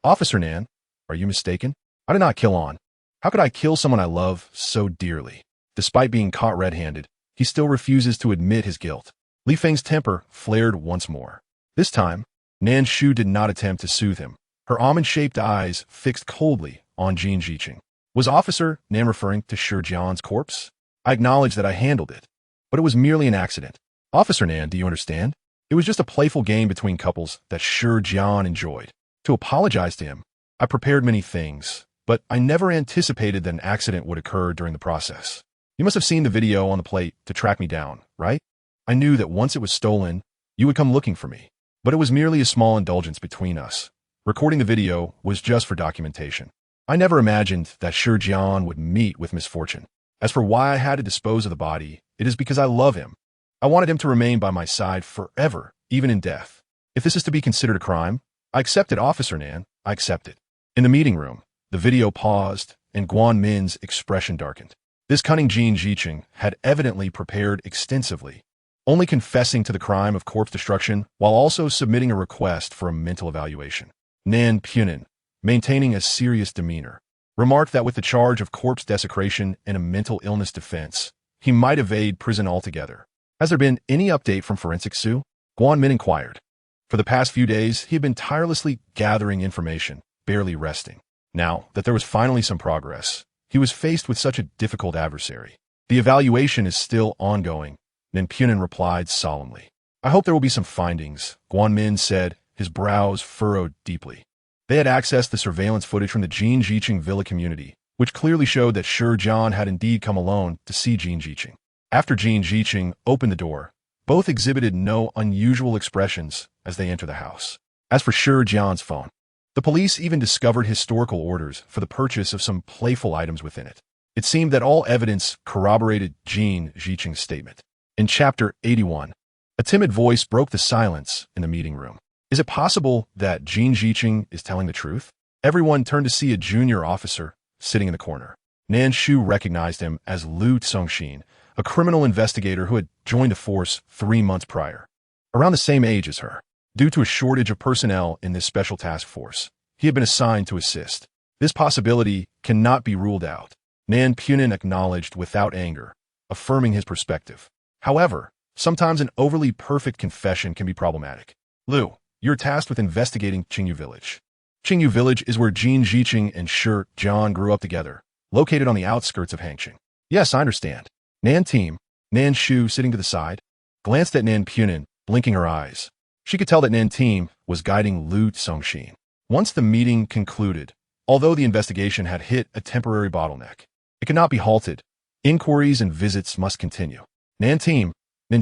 "Officer Nan, are you mistaken? I did not kill An. How could I kill someone I love so dearly?" Despite being caught red-handed, he still refuses to admit his guilt. Li Feng's temper flared once more. This time, Nan Shu did not attempt to soothe him, her almond-shaped eyes fixed coldly on Jin Jiqing. Was Officer Nan referring to Shi Jian's corpse? I acknowledge that I handled it, but it was merely an accident. Officer Nan, do you understand? It was just a playful game between couples that Shi Jian enjoyed. To apologize to him, I prepared many things, but I never anticipated that an accident would occur during the process. You must have seen the video on the plate to track me down, right? I knew that once it was stolen, you would come looking for me. But it was merely a small indulgence between us. Recording the video was just for documentation. I never imagined that Shi Jian would meet with misfortune. As for why I had to dispose of the body, it is because I love him. I wanted him to remain by my side forever, even in death. If this is to be considered a crime, I accept it, Officer Nan. I accept it. In the meeting room, the video paused, and Guan Min's expression darkened. This cunning Jin Jiqing had evidently prepared extensively, only confessing to the crime of corpse destruction while also submitting a request for a mental evaluation. Nan Puyin, maintaining a serious demeanor, remarked that with the charge of corpse desecration and a mental illness defense, he might evade prison altogether. Has there been any update from Forensic Sue? Guan Min inquired. For the past few days, he had been tirelessly gathering information, barely resting. Now that there was finally some progress, he was faced with such a difficult adversary. The evaluation is still ongoing, Nan Puyin replied solemnly. I hope there will be some findings, Guan Min said, his brows furrowed deeply. They had accessed the surveillance footage from the Jin Jiqing villa community, which clearly showed that Shi Jian had indeed come alone to see Jin Jiqing. After Jin Jiqing opened the door, both exhibited no unusual expressions as they entered the house. As for Shi Jian's phone, the police even discovered historical orders for the purchase of some playful items within it. It seemed that all evidence corroborated Jin Jiqing's statement. In Chapter 81, a timid voice broke the silence in the meeting room. Is it possible that Jin Jiqing is telling the truth? Everyone turned to see a junior officer sitting in the corner. Nan Shu recognized him as Lu Congxin, a criminal investigator who had joined the force 3 months prior. Around the same age as her. Due to a shortage of personnel in this special task force, he had been assigned to assist. This possibility cannot be ruled out, Nan Puyin acknowledged without anger, affirming his perspective. However, sometimes an overly perfect confession can be problematic. Lu, you're tasked with investigating Qingyu Village. Qingyu Village is where Jin Jiqing and Shi Jian grew up together, located on the outskirts of Hangqing. Yes, I understand. Nan Shu, sitting to the side, glanced at Nan Puyin, blinking her eyes. She could tell that Nan Team was guiding Lu Congxin. Once the meeting concluded, although the investigation had hit a temporary bottleneck, it could not be halted. Inquiries and visits must continue. Nan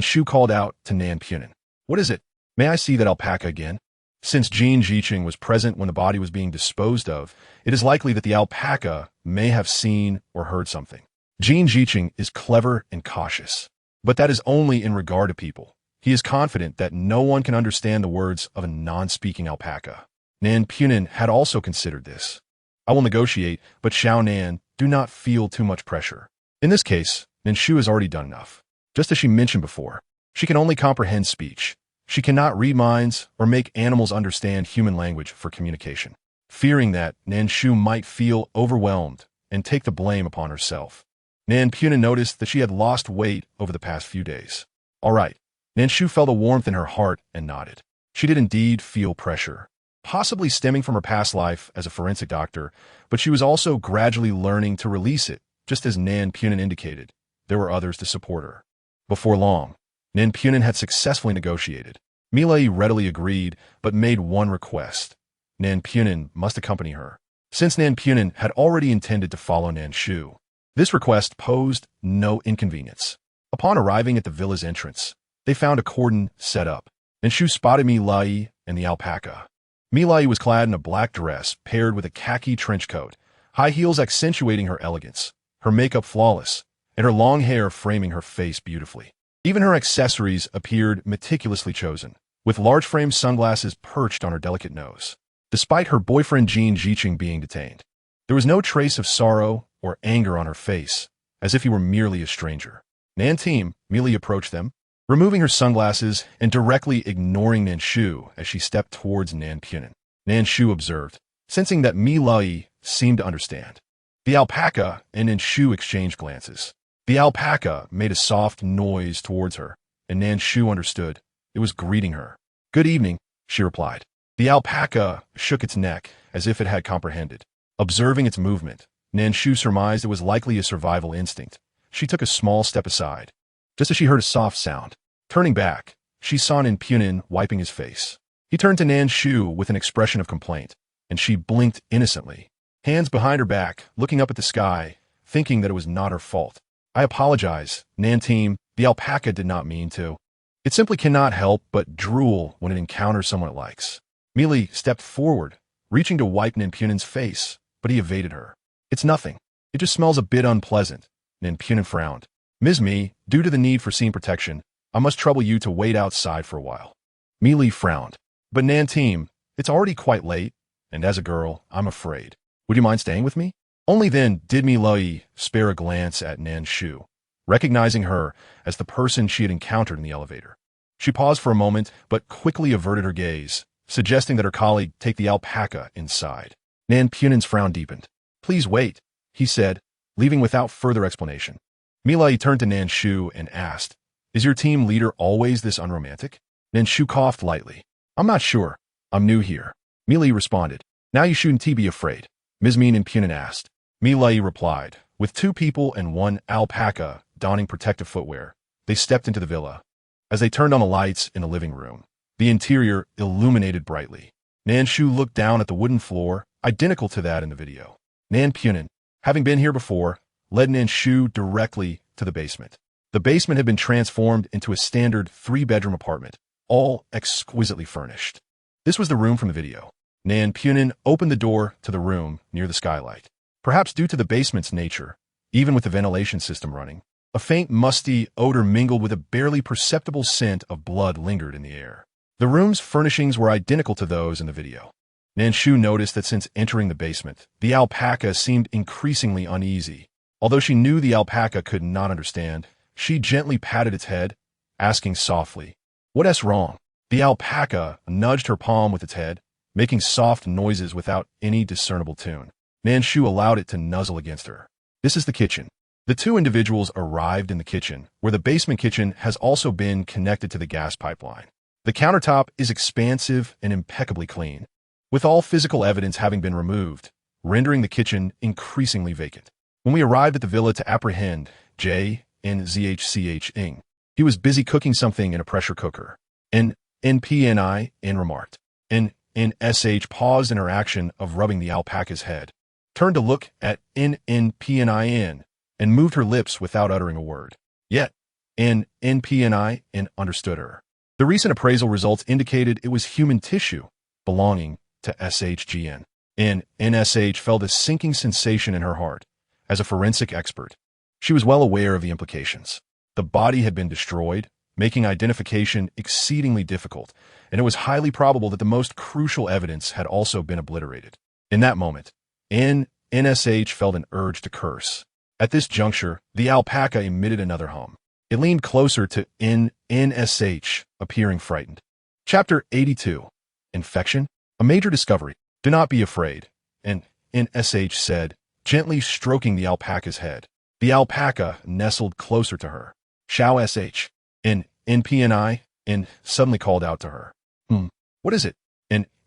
Shu called out to Nan Puyin. What is it? May I see that alpaca again? Since Jin Jiqing was present when the body was being disposed of, it is likely that the alpaca may have seen or heard something. Jin Jiqing is clever and cautious, but that is only in regard to people. He is confident that no one can understand the words of a non-speaking alpaca. Nan Puyin had also considered this. I will negotiate, but Xiao Nan, do not feel too much pressure. In this case, Nan Shu has already done enough. Just as she mentioned before, she can only comprehend speech. She cannot read minds or make animals understand human language for communication. Fearing that, Nan Shu might feel overwhelmed and take the blame upon herself. Nan Shu noticed that she had lost weight over the past few days. All right. Nan Shu felt a warmth in her heart and nodded. She did indeed feel pressure, possibly stemming from her past life as a forensic doctor, but she was also gradually learning to release it, just as Nan Shu indicated. There were others to support her. Before long, Nan Shu had successfully negotiated. Milei readily agreed, but made one request. Nan Shu must accompany her, since Nan Shu had already intended to follow Nan Shu. This request posed no inconvenience. Upon arriving at the villa's entrance, they found a cordon set up. Nan Shu spotted Milei and the alpaca. Milei was clad in a black dress paired with a khaki trench coat, high heels accentuating her elegance, her makeup flawless, and her long hair framing her face beautifully. Even her accessories appeared meticulously chosen, with large-frame sunglasses perched on her delicate nose. Despite her boyfriend Jin Jiqing being detained, there was no trace of sorrow or anger on her face, as if he were merely a stranger. Nan Team merely approached them, removing her sunglasses and directly ignoring Nan Shu as she stepped towards Nan Shu. Nan Shu observed, sensing that Milei seemed to understand. The alpaca and Nan Shu exchanged glances. The alpaca made a soft noise towards her, and Nan Shu understood. It was greeting her. "Good evening," she replied. The alpaca shook its neck as if it had comprehended. Observing its movement, Nan Shu surmised it was likely a survival instinct. She took a small step aside, just as she heard a soft sound. Turning back, she saw Nan Shu wiping his face. He turned to Nan Shu with an expression of complaint, and she blinked innocently, hands behind her back, looking up at the sky, thinking that it was not her fault. "I apologize, Nan Team. The alpaca did not mean to. It simply cannot help but drool when it encounters someone it likes." Milei stepped forward, reaching to wipe Nan Shu's face, but he evaded her. "It's nothing. It just smells a bit unpleasant." Nan Shu frowned. "Ms. Mi, due to the need for scene protection, I must trouble you to wait outside for a while." Milei frowned. "But Nan Team, it's already quite late, and as a girl, I'm afraid. Would you mind staying with me?" Only then did Milei spare a glance at Nan Shu, recognizing her as the person she had encountered in the elevator. She paused for a moment, but quickly averted her gaze, suggesting that her colleague take the alpaca inside. Nan Shu's frown deepened. "Please wait," he said, leaving without further explanation. Milei turned to Nan Shu and asked, "Is your team leader always this unromantic?" Nan Shu coughed lightly. "I'm not sure. I'm new here." Milei responded. "Now you shouldn't be afraid," Ms. Mi Nan Shu asked. Milei replied. With two people and one alpaca donning protective footwear, they stepped into the villa. As they turned on the lights in the living room, the interior illuminated brightly. Nan Shu looked down at the wooden floor, identical to that in the video. Nan Shu, having been here before, led Nan Shu directly to the basement. The basement had been transformed into a standard 3-bedroom apartment, all exquisitely furnished. This was the room from the video. Nan Shu opened the door to the room near the skylight. Perhaps due to the basement's nature, even with the ventilation system running, a faint musty odor mingled with a barely perceptible scent of blood lingered in the air. The room's furnishings were identical to those in the video. Nan Shu noticed that since entering the basement, the alpaca seemed increasingly uneasy. Although she knew the alpaca could not understand, she gently patted its head, asking softly, "What's wrong?" The alpaca nudged her palm with its head, making soft noises without any discernible tune. Nan Shu allowed it to nuzzle against her. "This is the kitchen." The two individuals arrived in the kitchen, where the basement kitchen has also been connected to the gas pipeline. The countertop is expansive and impeccably clean, with all physical evidence having been removed, rendering the kitchen increasingly vacant. When we arrived at the villa to apprehend J.N.Z.H.C.H.ing, he was busy cooking something in a pressure cooker. N.P.N.I.N. remarked. N.N.S.H. paused in her action of rubbing the alpaca's head, turned to look at N.N.P.N.I.N. and moved her lips without uttering a word. Yet, N.N.P.N.I.N. understood her. The recent appraisal results indicated it was human tissue belonging to S.H.G.N. N.N.S.H. felt a sinking sensation in her heart. As a forensic expert, she was well aware of the implications. The body had been destroyed, making identification exceedingly difficult, and it was highly probable that the most crucial evidence had also been obliterated. In that moment, N.N.S.H. felt an urge to curse. At this juncture, the alpaca emitted another hum. It leaned closer to N.N.S.H., appearing frightened. Chapter 82. Infection? A major discovery. Do not be afraid, NSH said, gently stroking the alpaca's head. The alpaca nestled closer to her. Shao sh. NPNI suddenly called out to her. What is it?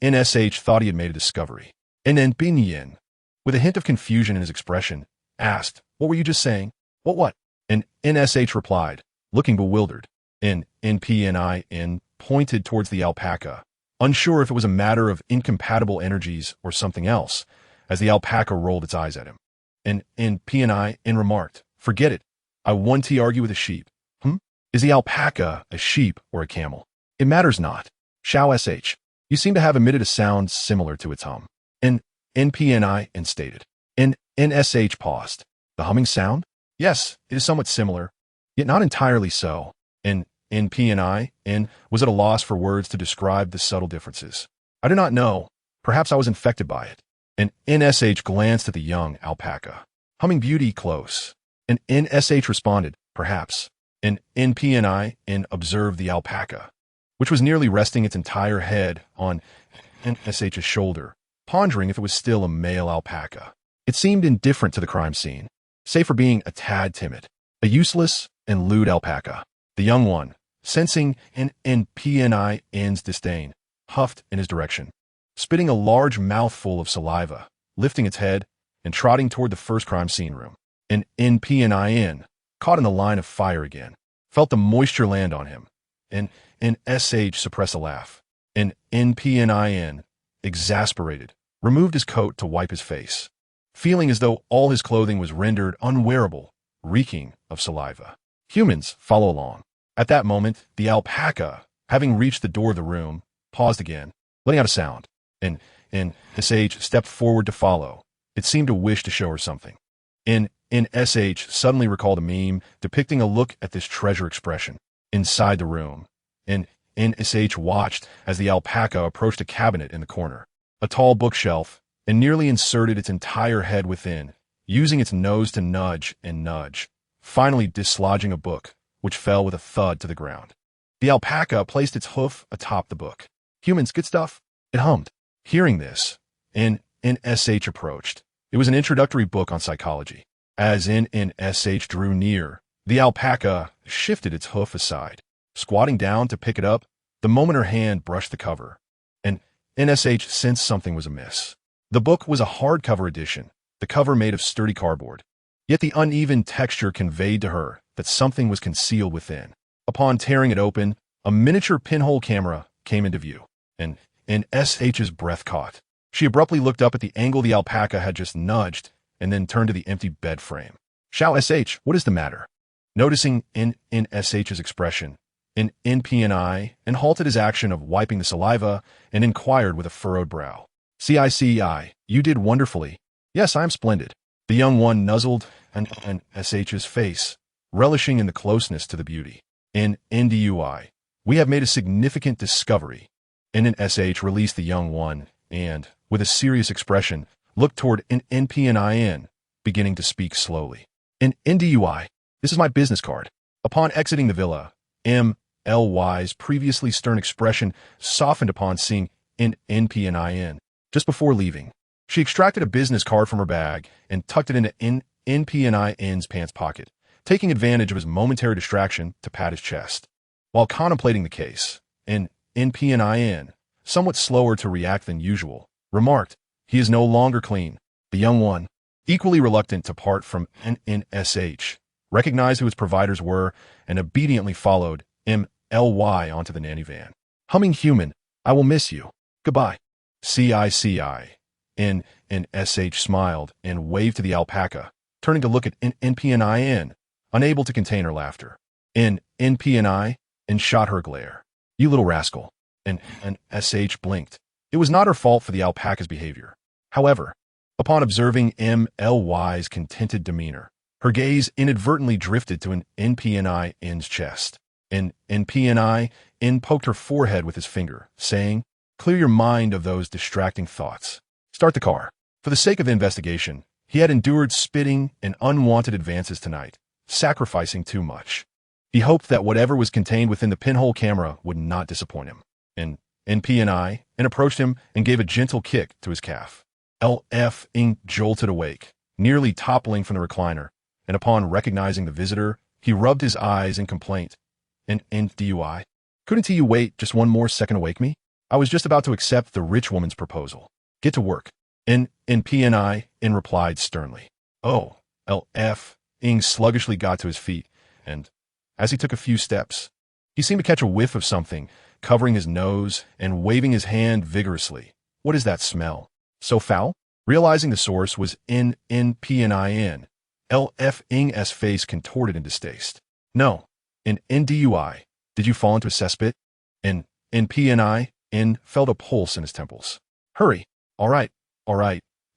NSH thought he had made a discovery. NPN, with a hint of confusion in his expression, asked, what were you just saying? What? NSH replied, looking bewildered. NPNI pointed towards the alpaca, unsure if it was a matter of incompatible energies or something else, as the alpaca rolled its eyes at him. NPNI remarked, forget it. I want to argue with a sheep. Is the alpaca a sheep or a camel? It matters not. Shao sh. You seem to have emitted a sound similar to its hum. NPNI stated. NSH paused. The humming sound? Yes, it is somewhat similar, yet not entirely so. NPNI was at a loss for words to describe the subtle differences. I do not know. Perhaps I was infected by it. NSH glanced at the young alpaca. Humming beauty close. NSH responded, perhaps. NPNI observed the alpaca, which was nearly resting its entire head on NSH's shoulder, pondering if it was still a male alpaca. It seemed indifferent to the crime scene, save for being a tad timid. A useless and lewd alpaca. The young one, sensing NPNI's disdain, huffed in his direction, spitting a large mouthful of saliva, lifting its head, and trotting toward the first crime scene room. NPNIN, caught in the line of fire again, felt the moisture land on him. NSH suppressed a laugh. NPNIN, exasperated, removed his coat to wipe his face, feeling as though all his clothing was rendered unwearable, reeking of saliva. Humans, follow along. At that moment, the alpaca, having reached the door of the room, paused again, letting out a sound. NSH stepped forward to follow. It seemed to wish to show her something. NSH suddenly recalled a meme depicting a look at this treasure expression. Inside the room, NSH watched as the alpaca approached a cabinet in the corner, a tall bookshelf, and nearly inserted its entire head within, using its nose to nudge and nudge, finally dislodging a book, which fell with a thud to the ground. The alpaca placed its hoof atop the book. Humans, good stuff? It hummed. Hearing this, NSH approached. It was an introductory book on psychology. As NSH drew near, the alpaca shifted its hoof aside, squatting down to pick it up the moment her hand brushed the cover. And NSH sensed something was amiss. The book was a hardcover edition, the cover made of sturdy cardboard. Yet the uneven texture conveyed to her that something was concealed within. Upon tearing it open, a miniature pinhole camera came into view, and NSH's breath caught. She abruptly looked up at the angle the alpaca had just nudged, and then turned to the empty bed frame. Shao sh, what is the matter? Noticing NSH's expression, NPNI halted his action of wiping the saliva and inquired with a furrowed brow. CICI, you did wonderfully. Yes, I am splendid. The young one nuzzled NSH's face, relishing in the closeness to the beauty. NDUI, we have made a significant discovery. NSH released the young one and, with a serious expression, looked toward NPNIN, beginning to speak slowly. NDUI, this is my business card. Upon exiting the villa, MLY's previously stern expression softened upon seeing NPNIN. Just before leaving, she extracted a business card from her bag and tucked it into NPNIN's pants pocket, taking advantage of his momentary distraction to pat his chest. While contemplating the case, NPNIN, somewhat slower to react than usual, remarked, he is no longer clean. The young one, equally reluctant to part from NSH, recognized who its providers were and obediently followed MLY onto the nanny van. Humming human, I will miss you. Goodbye. CICI. NSH smiled and waved to the alpaca, turning to look at NPNIN, unable to contain her laughter. NPNI shot her a glare. You little rascal. NSH blinked. It was not her fault for the alpaca's behavior. However, upon observing MLY's contented demeanor, her gaze inadvertently drifted to NPNI's chest. NPNI poked her forehead with his finger, saying, clear your mind of those distracting thoughts. Start the car. For the sake of the investigation, he had endured spitting and unwanted advances tonight, sacrificing too much. He hoped that whatever was contained within the pinhole camera would not disappoint him. and P&I, and approached him and gave a gentle kick to his calf. LF jolted awake, nearly toppling from the recliner, and upon recognizing the visitor, he rubbed his eyes in complaint. DUI? Couldn't you wait just one more second to wake me? I was just about to accept the rich woman's proposal. Get to work. P&I replied sternly. Oh, LF sluggishly got to his feet, and as he took a few steps, he seemed to catch a whiff of something, covering his nose and waving his hand vigorously. What is that smell? So foul? Realizing the source was P&I, LF's face contorted in distaste. No, DUI. Did you fall into a cesspit? P&I felt a pulse in his temples. Hurry. All right,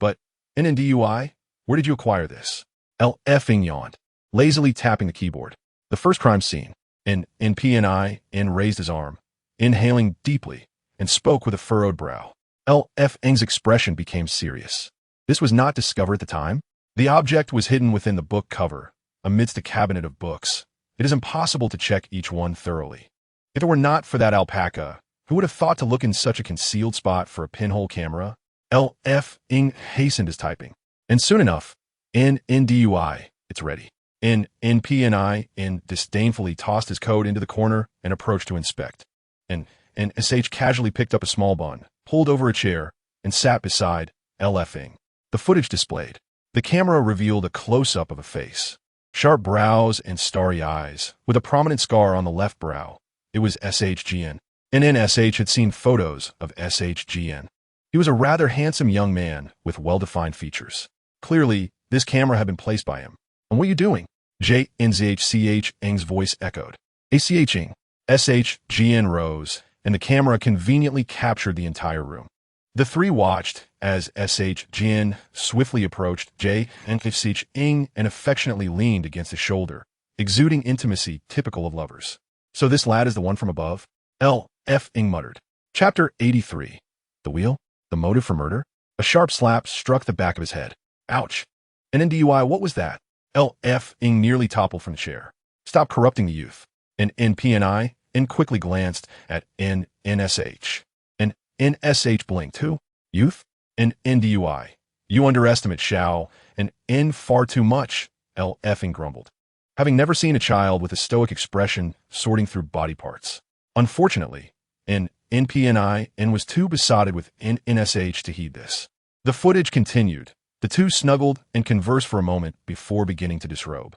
but DUI, where did you acquire this? LF yawned, lazily tapping the keyboard. The first crime scene. P&I raised his arm, inhaling deeply, and spoke with a furrowed brow. LF's expression became serious. This was not discovered at the time. The object was hidden within the book cover, amidst a cabinet of books. It is impossible to check each one thoroughly. If it were not for that alpaca, who would have thought to look in such a concealed spot for a pinhole camera? LF hastened his typing. And soon enough, DUI, it's ready. P&I disdainfully tossed his coat into the corner and approached to inspect. SH casually picked up a small bun, pulled over a chair, and sat beside LF. The footage displayed. The camera revealed a close-up of a face. Sharp brows and starry eyes, with a prominent scar on the left brow. It was SHGN. SH had seen photos of SHGN. He was a rather handsome young man with well-defined features. Clearly, this camera had been placed by him. And what are you doing? JNZHCH's voice echoed. ACHing. SHGN rose, and the camera conveniently captured the entire room. The three watched as SHGN swiftly approached JNZHing and affectionately leaned against his shoulder, exuding intimacy typical of lovers. So this lad is the one from above? LF muttered. Chapter 83. The wheel? The motive for murder? A sharp slap struck the back of his head. Ouch. DUI, what was that? LF nearly toppled from the chair. Stop corrupting the youth. P&I quickly glanced at NSH. NSH blinked. Who? Youth? DUI. You underestimate Shao. Far too much, LF grumbled. Having never seen a child with a stoic expression sorting through body parts. Unfortunately, P&I was too besotted with NSH to heed this. The footage continued. The two snuggled and conversed for a moment before beginning to disrobe.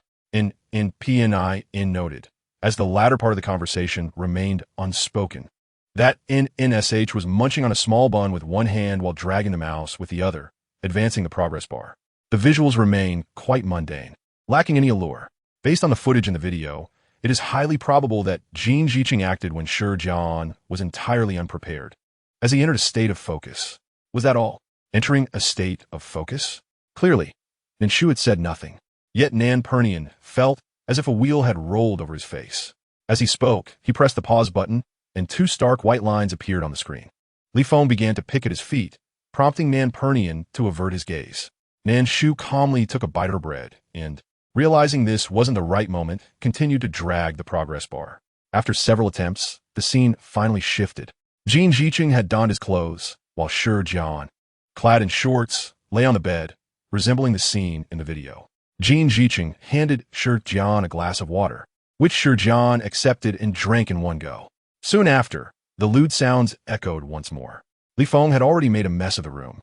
P&I noted, as the latter part of the conversation remained unspoken, that NSH was munching on a small bun with one hand while dragging the mouse with the other, advancing the progress bar. The visuals remain quite mundane, lacking any allure. Based on the footage in the video, it is highly probable that Jin Jiqing acted when Shi Jian was entirely unprepared, as he entered a state of focus. Was that all? Entering a state of focus? Clearly, Nan Shu had said nothing. Yet Nan Pernian felt as if a wheel had rolled over his face. As he spoke, he pressed the pause button, and two stark white lines appeared on the screen. Li Feng began to pick at his feet, prompting Nan Pernian to avert his gaze. Nan Shu calmly took a bite of her bread, and, realizing this wasn't the right moment, continued to drag the progress bar. After several attempts, the scene finally shifted. Jin Jiqing had donned his clothes, while Shi Jian, clad in shorts, lay on the bed, resembling the scene in the video. Jin Jiqing handed Shi Jian a glass of water, which Shi Jian accepted and drank in one go. Soon after, the lewd sounds echoed once more. Li Feng had already made a mess of the room,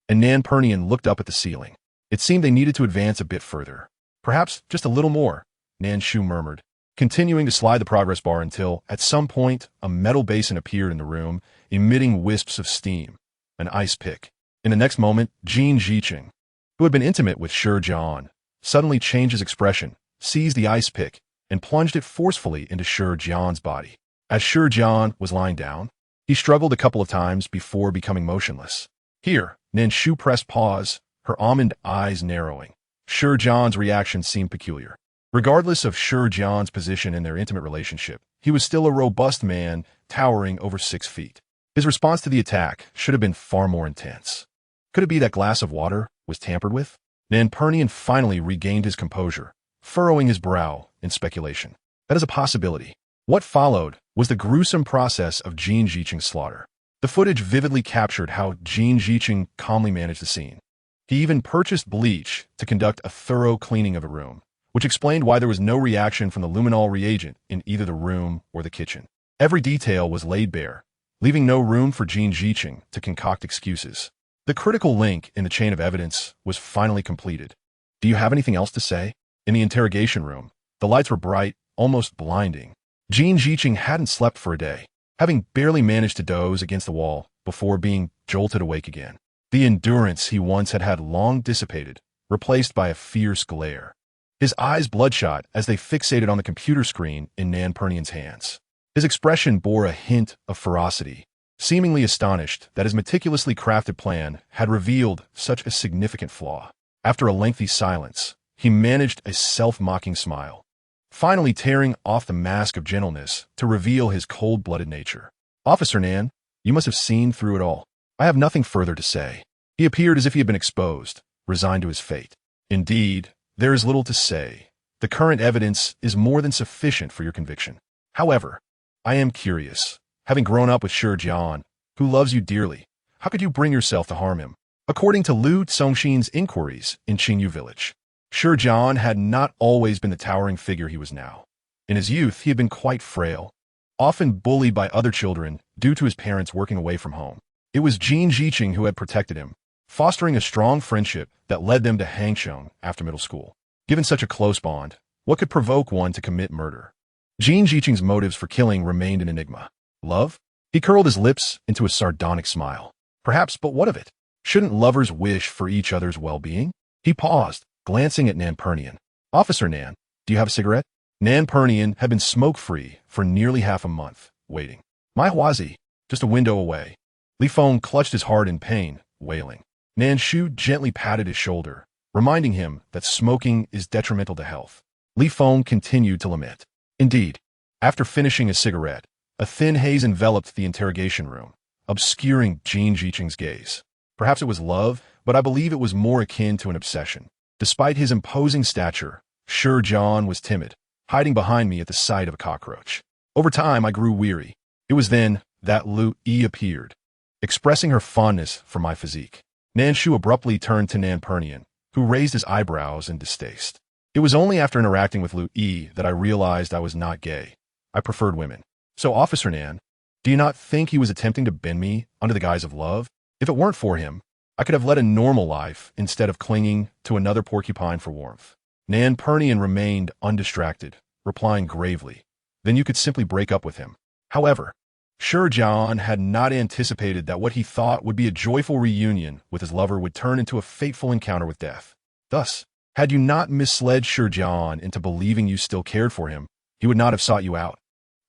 and Nan Pernian looked up at the ceiling. It seemed they needed to advance a bit further. Perhaps just a little more, Nan Shu murmured, continuing to slide the progress bar until, at some point, a metal basin appeared in the room, emitting wisps of steam, an ice pick. In the next moment, Jin Jiqing, who had been intimate with Shi Jian, suddenly changed his expression, seized the ice pick, and plunged it forcefully into Shi Jian's body. As Shi Jian was lying down, he struggled a couple of times before becoming motionless. Here, Nan Shu pressed pause, her almond eyes narrowing. Shi Jian's reaction seemed peculiar. Regardless of Shi Jian's position in their intimate relationship, he was still a robust man, towering over 6 feet. His response to the attack should have been far more intense. Could it be that glass of water was tampered with? Nan Pernian finally regained his composure, furrowing his brow in speculation. That is a possibility. What followed was the gruesome process of Jin Jiqing's slaughter. The footage vividly captured how Jin Jiqing calmly managed the scene. He even purchased bleach to conduct a thorough cleaning of the room, which explained why there was no reaction from the luminol reagent in either the room or the kitchen. Every detail was laid bare, leaving no room for Jin Jiqing to concoct excuses. The critical link in the chain of evidence was finally completed. "Do you have anything else to say?" In the interrogation room, the lights were bright, almost blinding. Jin Jiqing hadn't slept for a day, having barely managed to doze against the wall before being jolted awake again. The endurance he once had long dissipated, replaced by a fierce glare. His eyes bloodshot as they fixated on the computer screen in Nan Shu's hands. His expression bore a hint of ferocity, seemingly astonished that his meticulously crafted plan had revealed such a significant flaw. After a lengthy silence, he managed a self-mocking smile, finally tearing off the mask of gentleness to reveal his cold-blooded nature. "Officer Nan, you must have seen through it all. I have nothing further to say." He appeared as if he had been exposed, resigned to his fate. "Indeed, there is little to say. The current evidence is more than sufficient for your conviction. However, I am curious. Having grown up with Shi Jian, who loves you dearly, how could you bring yourself to harm him?" According to Lu Congxin's inquiries in Qingyu village, Shi Jian had not always been the towering figure he was now. In his youth, he had been quite frail, often bullied by other children due to his parents working away from home. It was Jin Jiqing who had protected him, fostering a strong friendship that led them to Hangsheng after middle school. Given such a close bond, what could provoke one to commit murder? Jin Jiqing's motives for killing remained an enigma. Love? He curled his lips into a sardonic smile. Perhaps, but what of it? Shouldn't lovers wish for each other's well-being? He paused, glancing at Nan Shu. "Officer Nan, do you have a cigarette?" Nan Shu had been smoke-free for nearly half a month, waiting. "My Huazi, just a window away." Li Feng clutched his heart in pain, wailing. Nan Shu gently patted his shoulder, reminding him that smoking is detrimental to health. Li Feng continued to lament. Indeed, after finishing his cigarette, a thin haze enveloped the interrogation room, obscuring Jin Jiqing's gaze. Perhaps it was love, but I believe it was more akin to an obsession. Despite his imposing stature, Shi Jian was timid, hiding behind me at the sight of a cockroach. Over time, I grew weary. It was then that Lu Yi appeared, expressing her fondness for my physique. Nan Shu abruptly turned to Nan Shu, who raised his eyebrows in distaste. It was only after interacting with Lu Yi that I realized I was not gay. I preferred women. "So, Officer Nan, do you not think he was attempting to bend me under the guise of love? If it weren't for him, I could have led a normal life instead of clinging to another porcupine for warmth." Nan Shu remained undistracted, replying gravely, "Then you could simply break up with him." However, Shi Jian had not anticipated that what he thought would be a joyful reunion with his lover would turn into a fateful encounter with death. Thus, had you not misled Shi Jian into believing you still cared for him, he would not have sought you out.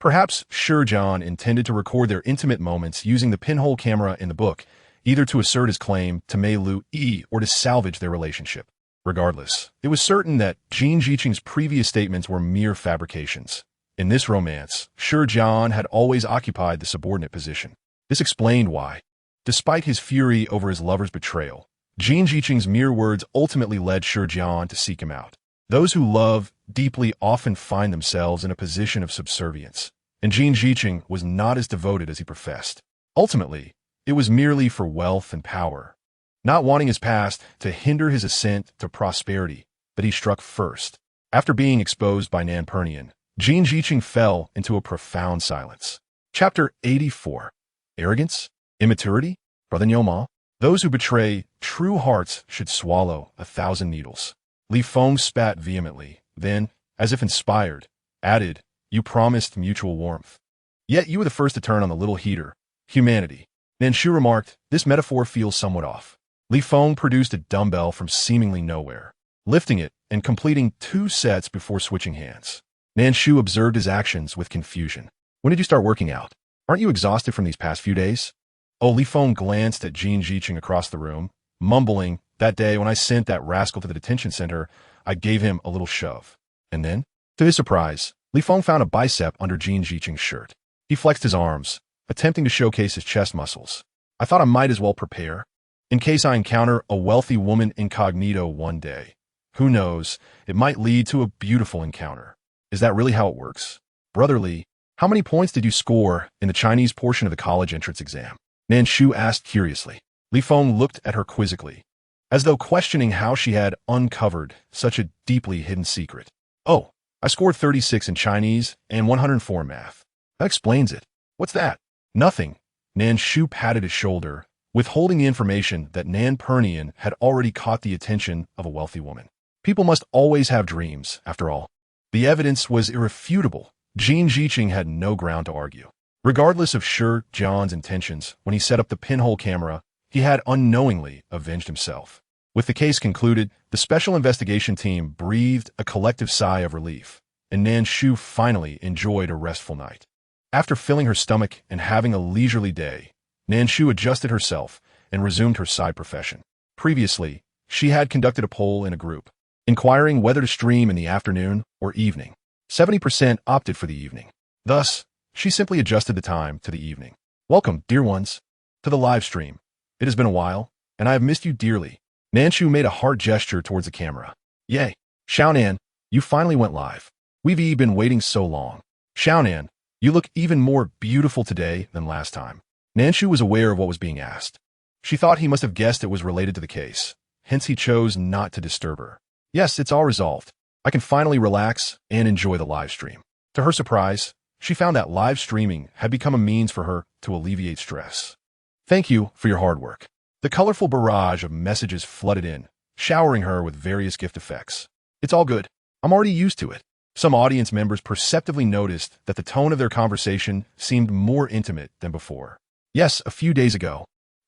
Perhaps Shi Jian intended to record their intimate moments using the pinhole camera in the book, either to assert his claim to Mei Lu Yi or to salvage their relationship. Regardless, it was certain that Jin Jiqing's previous statements were mere fabrications. In this romance, Shi Jian had always occupied the subordinate position. This explained why, despite his fury over his lover's betrayal, Jin Jiqing's mere words ultimately led Shi Jian to seek him out. Those who love deeply often find themselves in a position of subservience, and Jin Jiqing was not as devoted as he professed. Ultimately, it was merely for wealth and power, not wanting his past to hinder his ascent to prosperity, that he struck first. After being exposed by Nan Shu, Jin Jiqing fell into a profound silence. Chapter 84. Arrogance? Immaturity? Brother Nyoma, those who betray true hearts should swallow 1,000 needles. Li Feng spat vehemently, then, as if inspired, added, "You promised mutual warmth. Yet you were the first to turn on the little heater. Humanity." Nan Shu remarked, "This metaphor feels somewhat off." Li Feng produced a dumbbell from seemingly nowhere, lifting it and completing 2 sets before switching hands. Nan Shu observed his actions with confusion. "When did you start working out? Aren't you exhausted from these past few days?" Li Feng glanced at Jin Jiqing across the room, mumbling, "That day when I sent that rascal to the detention center, I gave him a little shove." And then, to his surprise, Li Feng found a bicep under Jin Jiqing's shirt. He flexed his arms, attempting to showcase his chest muscles. "I thought I might as well prepare, in case I encounter a wealthy woman incognito one day. Who knows, it might lead to a beautiful encounter. Is that really how it works?" "Brother Li, How many points did you score in the Chinese portion of the college entrance exam? Nan Shu asked curiously. Li Feng looked at her quizzically, as though questioning how she had uncovered such a deeply hidden secret. Oh, I scored 36 in Chinese and 104 in math. That explains it. What's that? Nothing. Nan Shu patted his shoulder, withholding the information that Nan Pernian had already caught the attention of a wealthy woman. People must always have dreams, after all. The evidence was irrefutable. Jin Jiqing had no ground to argue. Regardless of Shi Jian's intentions, when he set up the pinhole camera, he had unknowingly avenged himself. With the case concluded, the special investigation team breathed a collective sigh of relief, and Nan Shu finally enjoyed a restful night. After filling her stomach and having a leisurely day, Nan Shu adjusted herself and resumed her side profession. Previously, she had conducted a poll in a group, inquiring whether to stream in the afternoon or evening. 70% opted for the evening. Thus, she simply adjusted the time to the evening. Welcome, dear ones, to the live stream. It has been a while, and I have missed you dearly. Nan Shu made a heart gesture towards the camera. Yay. Xiaonan, you finally went live. We've been waiting so long. Xiaonan, you look even more beautiful today than last time. Nan Shu was aware of what was being asked. She thought he must have guessed it was related to the case, hence he chose not to disturb her. Yes, it's all resolved. I can finally relax and enjoy the live stream. To her surprise, she found that live streaming had become a means for her to alleviate stress. Thank you for your hard work. The colorful barrage of messages flooded in, showering her with various gift effects. It's all good. I'm already used to it. Some audience members perceptively noticed that the tone of their conversation seemed more intimate than before. Yes, a few days ago,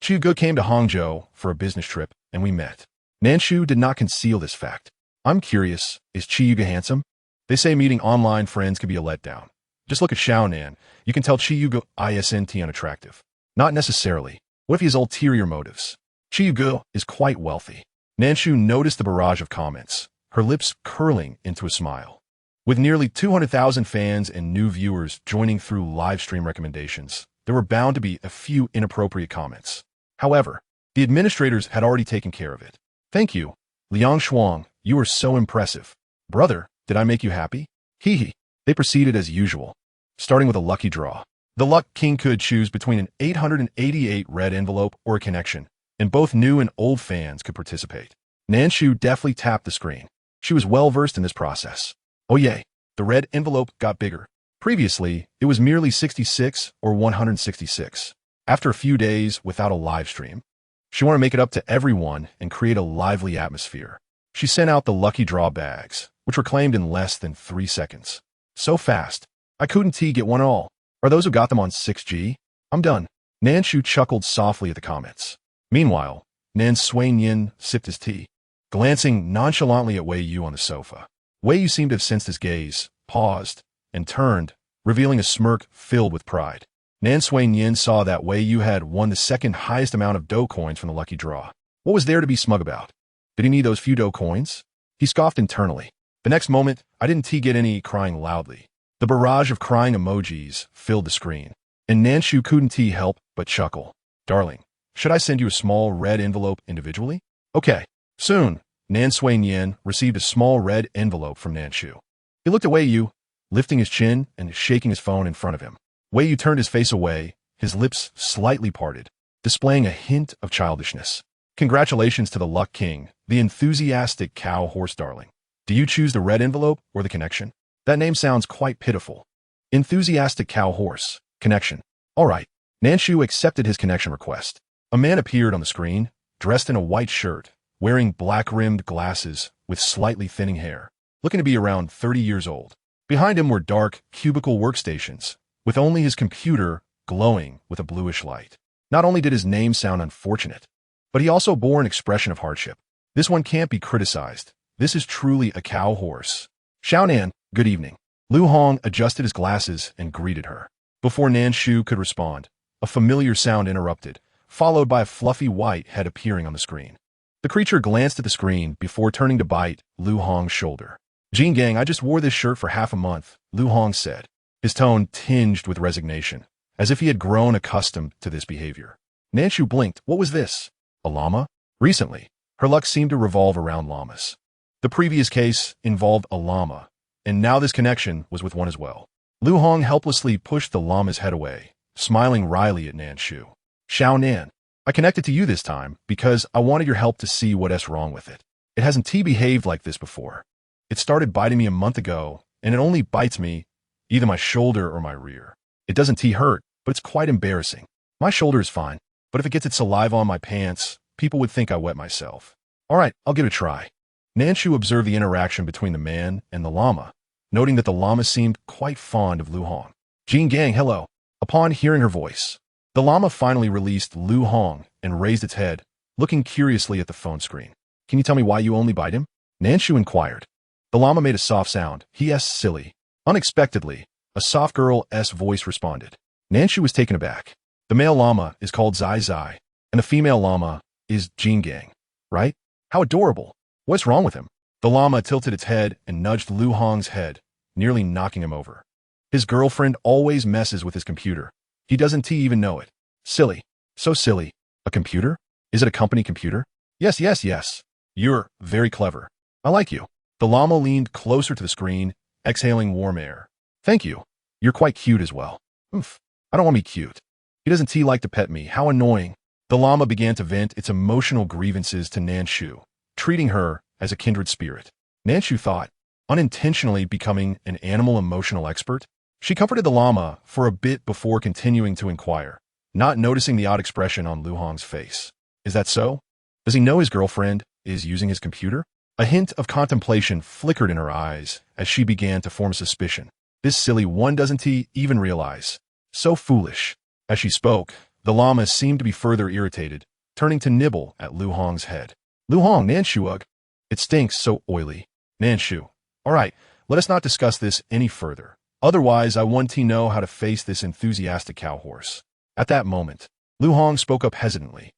Gu came to Hangzhou for a business trip, and we met. Nan Shu did not conceal this fact. I'm curious, is Gu handsome? They say meeting online friends can be a letdown. Just look at Xiaonan. You can tell Gu isn't unattractive. Not necessarily. What if he has ulterior motives? Gu is quite wealthy. Nan Shu noticed the barrage of comments, her lips curling into a smile. With nearly 200,000 fans and new viewers joining through live stream recommendations, there were bound to be a few inappropriate comments. However, the administrators had already taken care of it. Thank you, Liang Shuang, you are so impressive. Brother, did I make you happy? Hee hee. They proceeded as usual, starting with a lucky draw. The Luck King could choose between an 888 red envelope or a connection, and both new and old fans could participate. Nan Shu deftly tapped the screen. She was well versed in this process. Oh yay, the red envelope got bigger. Previously, it was merely 66 or 166. After a few days without a live stream, she wanted to make it up to everyone and create a lively atmosphere. She sent out the lucky draw bags, which were claimed in less than 3 seconds. So fast, I couldn't get one at all. Are those who got them on 6G? I'm done. Nan Shu chuckled softly at the comments. Meanwhile, Nan Yin sipped his tea, glancing nonchalantly at Wei Yu on the sofa. Wei Yu seemed to have sensed his gaze, paused, and turned, revealing a smirk filled with pride. Nan Yin saw that Wei Yu had won the second highest amount of dough coins from the lucky draw. What was there to be smug about? Did he need those few dough coins? He scoffed internally. The next moment, I didn't get any crying loudly. The barrage of crying emojis filled the screen, and Nan Shu couldn't help but chuckle. Darling, should I send you a small red envelope individually? Okay. Soon, Nan Yin received a small red envelope from Nan Shu. He looked at Wei Yu, lifting his chin and shaking his phone in front of him. Wei Yu turned his face away, his lips slightly parted, displaying a hint of childishness. Congratulations to the Luck King, the enthusiastic cow horse darling. Do you choose the red envelope or the connection? That name sounds quite pitiful. Enthusiastic cow horse. Connection. All right. Nan Shu accepted his connection request. A man appeared on the screen, dressed in a white shirt, wearing black-rimmed glasses with slightly thinning hair, looking to be around 30 years old. Behind him were dark, cubicle workstations, with only his computer glowing with a bluish light. Not only did his name sound unfortunate, but he also bore an expression of hardship. This one can't be criticized. This is truly a cow horse. Xiaonan, good evening. Lu Hong adjusted his glasses and greeted her. Before Nan Shu could respond, a familiar sound interrupted, followed by a fluffy white head appearing on the screen. The creature glanced at the screen before turning to bite Lu Hong's shoulder. Jin Gang, I just wore this shirt for half a month, Lu Hong said, his tone tinged with resignation, as if he had grown accustomed to this behavior. Nan Shu blinked. What was this? A llama? Recently, her luck seemed to revolve around llamas. The previous case involved a llama, and now this connection was with one as well. Lu Hong helplessly pushed the llama's head away, smiling wryly at Nan Shu. Xiao Nan, I connected to you this time because I wanted your help to see what's wrong with it. It hasn't behaved like this before. It started biting me a month ago, and it only bites me, either my shoulder or my rear. It doesn't hurt, but it's quite embarrassing. My shoulder is fine, but if it gets its saliva on my pants, people would think I wet myself. All right, I'll give it a try. Nan Shu observed the interaction between the man and the llama, noting that the llama seemed quite fond of Lu Hong. Jean Gang, hello. Upon hearing her voice, the llama finally released Lu Hong and raised its head, looking curiously at the phone screen. Can you tell me why you only bite him? Nan Shu inquired. The llama made a soft sound. He asked silly. Unexpectedly, a soft girl's voice responded. Nan Shu was taken aback. The male llama is called Zai Zai, and the female llama is Jean Gang, right? How adorable. What's wrong with him? The llama tilted its head and nudged Lu Hong's head, nearly knocking him over. His girlfriend always messes with his computer. He doesn't even know it. Silly. So silly. A computer? Is it a company computer? Yes, yes, yes. You're very clever. I like you. The llama leaned closer to the screen, exhaling warm air. Thank you. You're quite cute as well. Oof. I don't want to be cute. He doesn't like to pet me. How annoying. The llama began to vent its emotional grievances to Nan Shu, treating her as a kindred spirit. Nan Shu thought, unintentionally becoming an animal emotional expert. She comforted the llama for a bit before continuing to inquire, not noticing the odd expression on Lu Hong's face. Is that so? Does he know his girlfriend is using his computer? A hint of contemplation flickered in her eyes as she began to form a suspicion. This silly one doesn't even realize. So foolish. As she spoke, the llama seemed to be further irritated, turning to nibble at Lu Hong's head. Lu Hong, Nan Shu, ugh. It stinks so oily. Nan Shu. All right, let us not discuss this any further. Otherwise, I want to know how to face this enthusiastic cow horse. At that moment, Lu Hong spoke up hesitantly.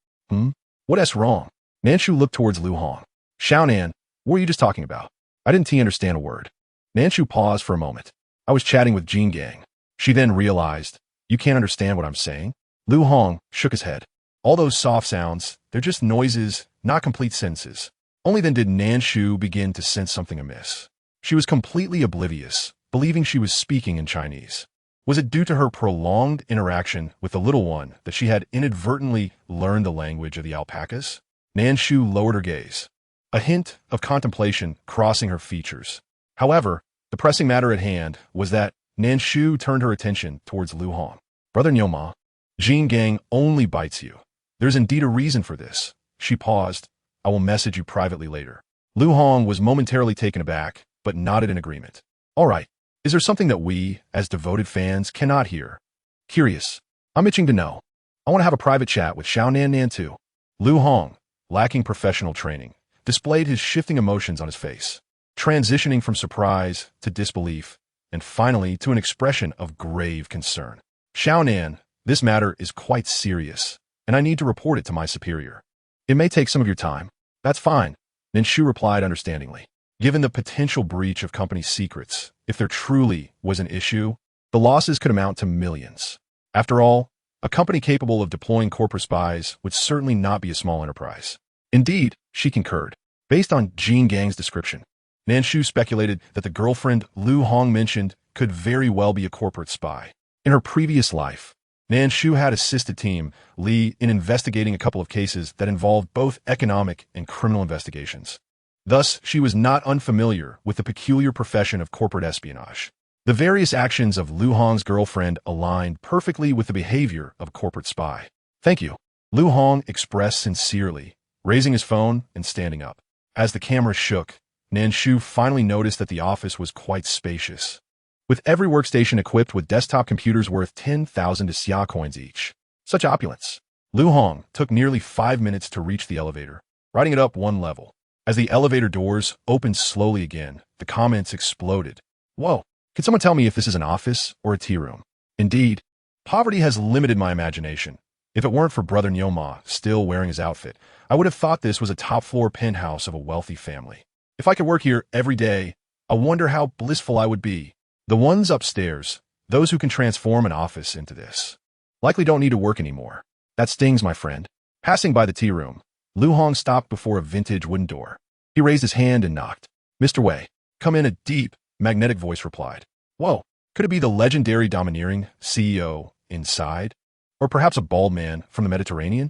What's wrong? Nan Shu looked towards Lu Hong. Xiao Nan, what were you just talking about? I didn't understand a word. Nan Shu paused for a moment. I was chatting with Jean Gang. She then realized, you can't understand what I'm saying? Lu Hong shook his head. All those soft sounds, they're just noises, not complete sentences. Only then did Nan Shu begin to sense something amiss. She was completely oblivious, believing she was speaking in Chinese. Was it due to her prolonged interaction with the little one that she had inadvertently learned the language of the alpacas? Nan Shu lowered her gaze, a hint of contemplation crossing her features. However, the pressing matter at hand was that Nan Shu turned her attention towards Lu Hong. Brother Nyoma, Jean Gang only bites you. There's indeed a reason for this. She paused. I will message you privately later. Lu Hong was momentarily taken aback, but nodded in agreement. All right. Is there something that we, as devoted fans, cannot hear? Curious. I'm itching to know. I want to have a private chat with Xiao Nan too. Lu Hong, lacking professional training, displayed his shifting emotions on his face, transitioning from surprise to disbelief, and finally to an expression of grave concern. Xiao Nan, this matter is quite serious, and I need to report it to my superior. It may take some of your time. That's fine, Nan Shu replied understandingly. Given the potential breach of company secrets, if there truly was an issue, the losses could amount to millions. After all, a company capable of deploying corporate spies would certainly not be a small enterprise. Indeed, she concurred. Based on Jean Gang's description, Nan Shu speculated that the girlfriend Lu Hong mentioned could very well be a corporate spy. In her previous life, Nan Shu had assisted Team Li in investigating a couple of cases that involved both economic and criminal investigations. Thus, she was not unfamiliar with the peculiar profession of corporate espionage. The various actions of Lu Hong's girlfriend aligned perfectly with the behavior of a corporate spy. Thank you. Lu Hong expressed sincerely, raising his phone and standing up. As the camera shook, Nan Shu finally noticed that the office was quite spacious, with every workstation equipped with desktop computers worth 10,000 Xia coins each. Such opulence. Lu Hong took nearly 5 minutes to reach the elevator, riding it up one level. As the elevator doors opened slowly again, the comments exploded. Whoa, can someone tell me if this is an office or a tea room? Indeed, poverty has limited my imagination. If it weren't for Brother Nyoma still wearing his outfit, I would have thought this was a top-floor penthouse of a wealthy family. If I could work here every day, I wonder how blissful I would be. The ones upstairs, those who can transform an office into this, likely don't need to work anymore. That stings, my friend. Passing by the tea room, Lu Hong stopped before a vintage wooden door. He raised his hand and knocked. Mr. Wei, come in, a deep, magnetic voice replied. Whoa, Could it be the legendary domineering CEO inside? Or perhaps a bald man from the Mediterranean?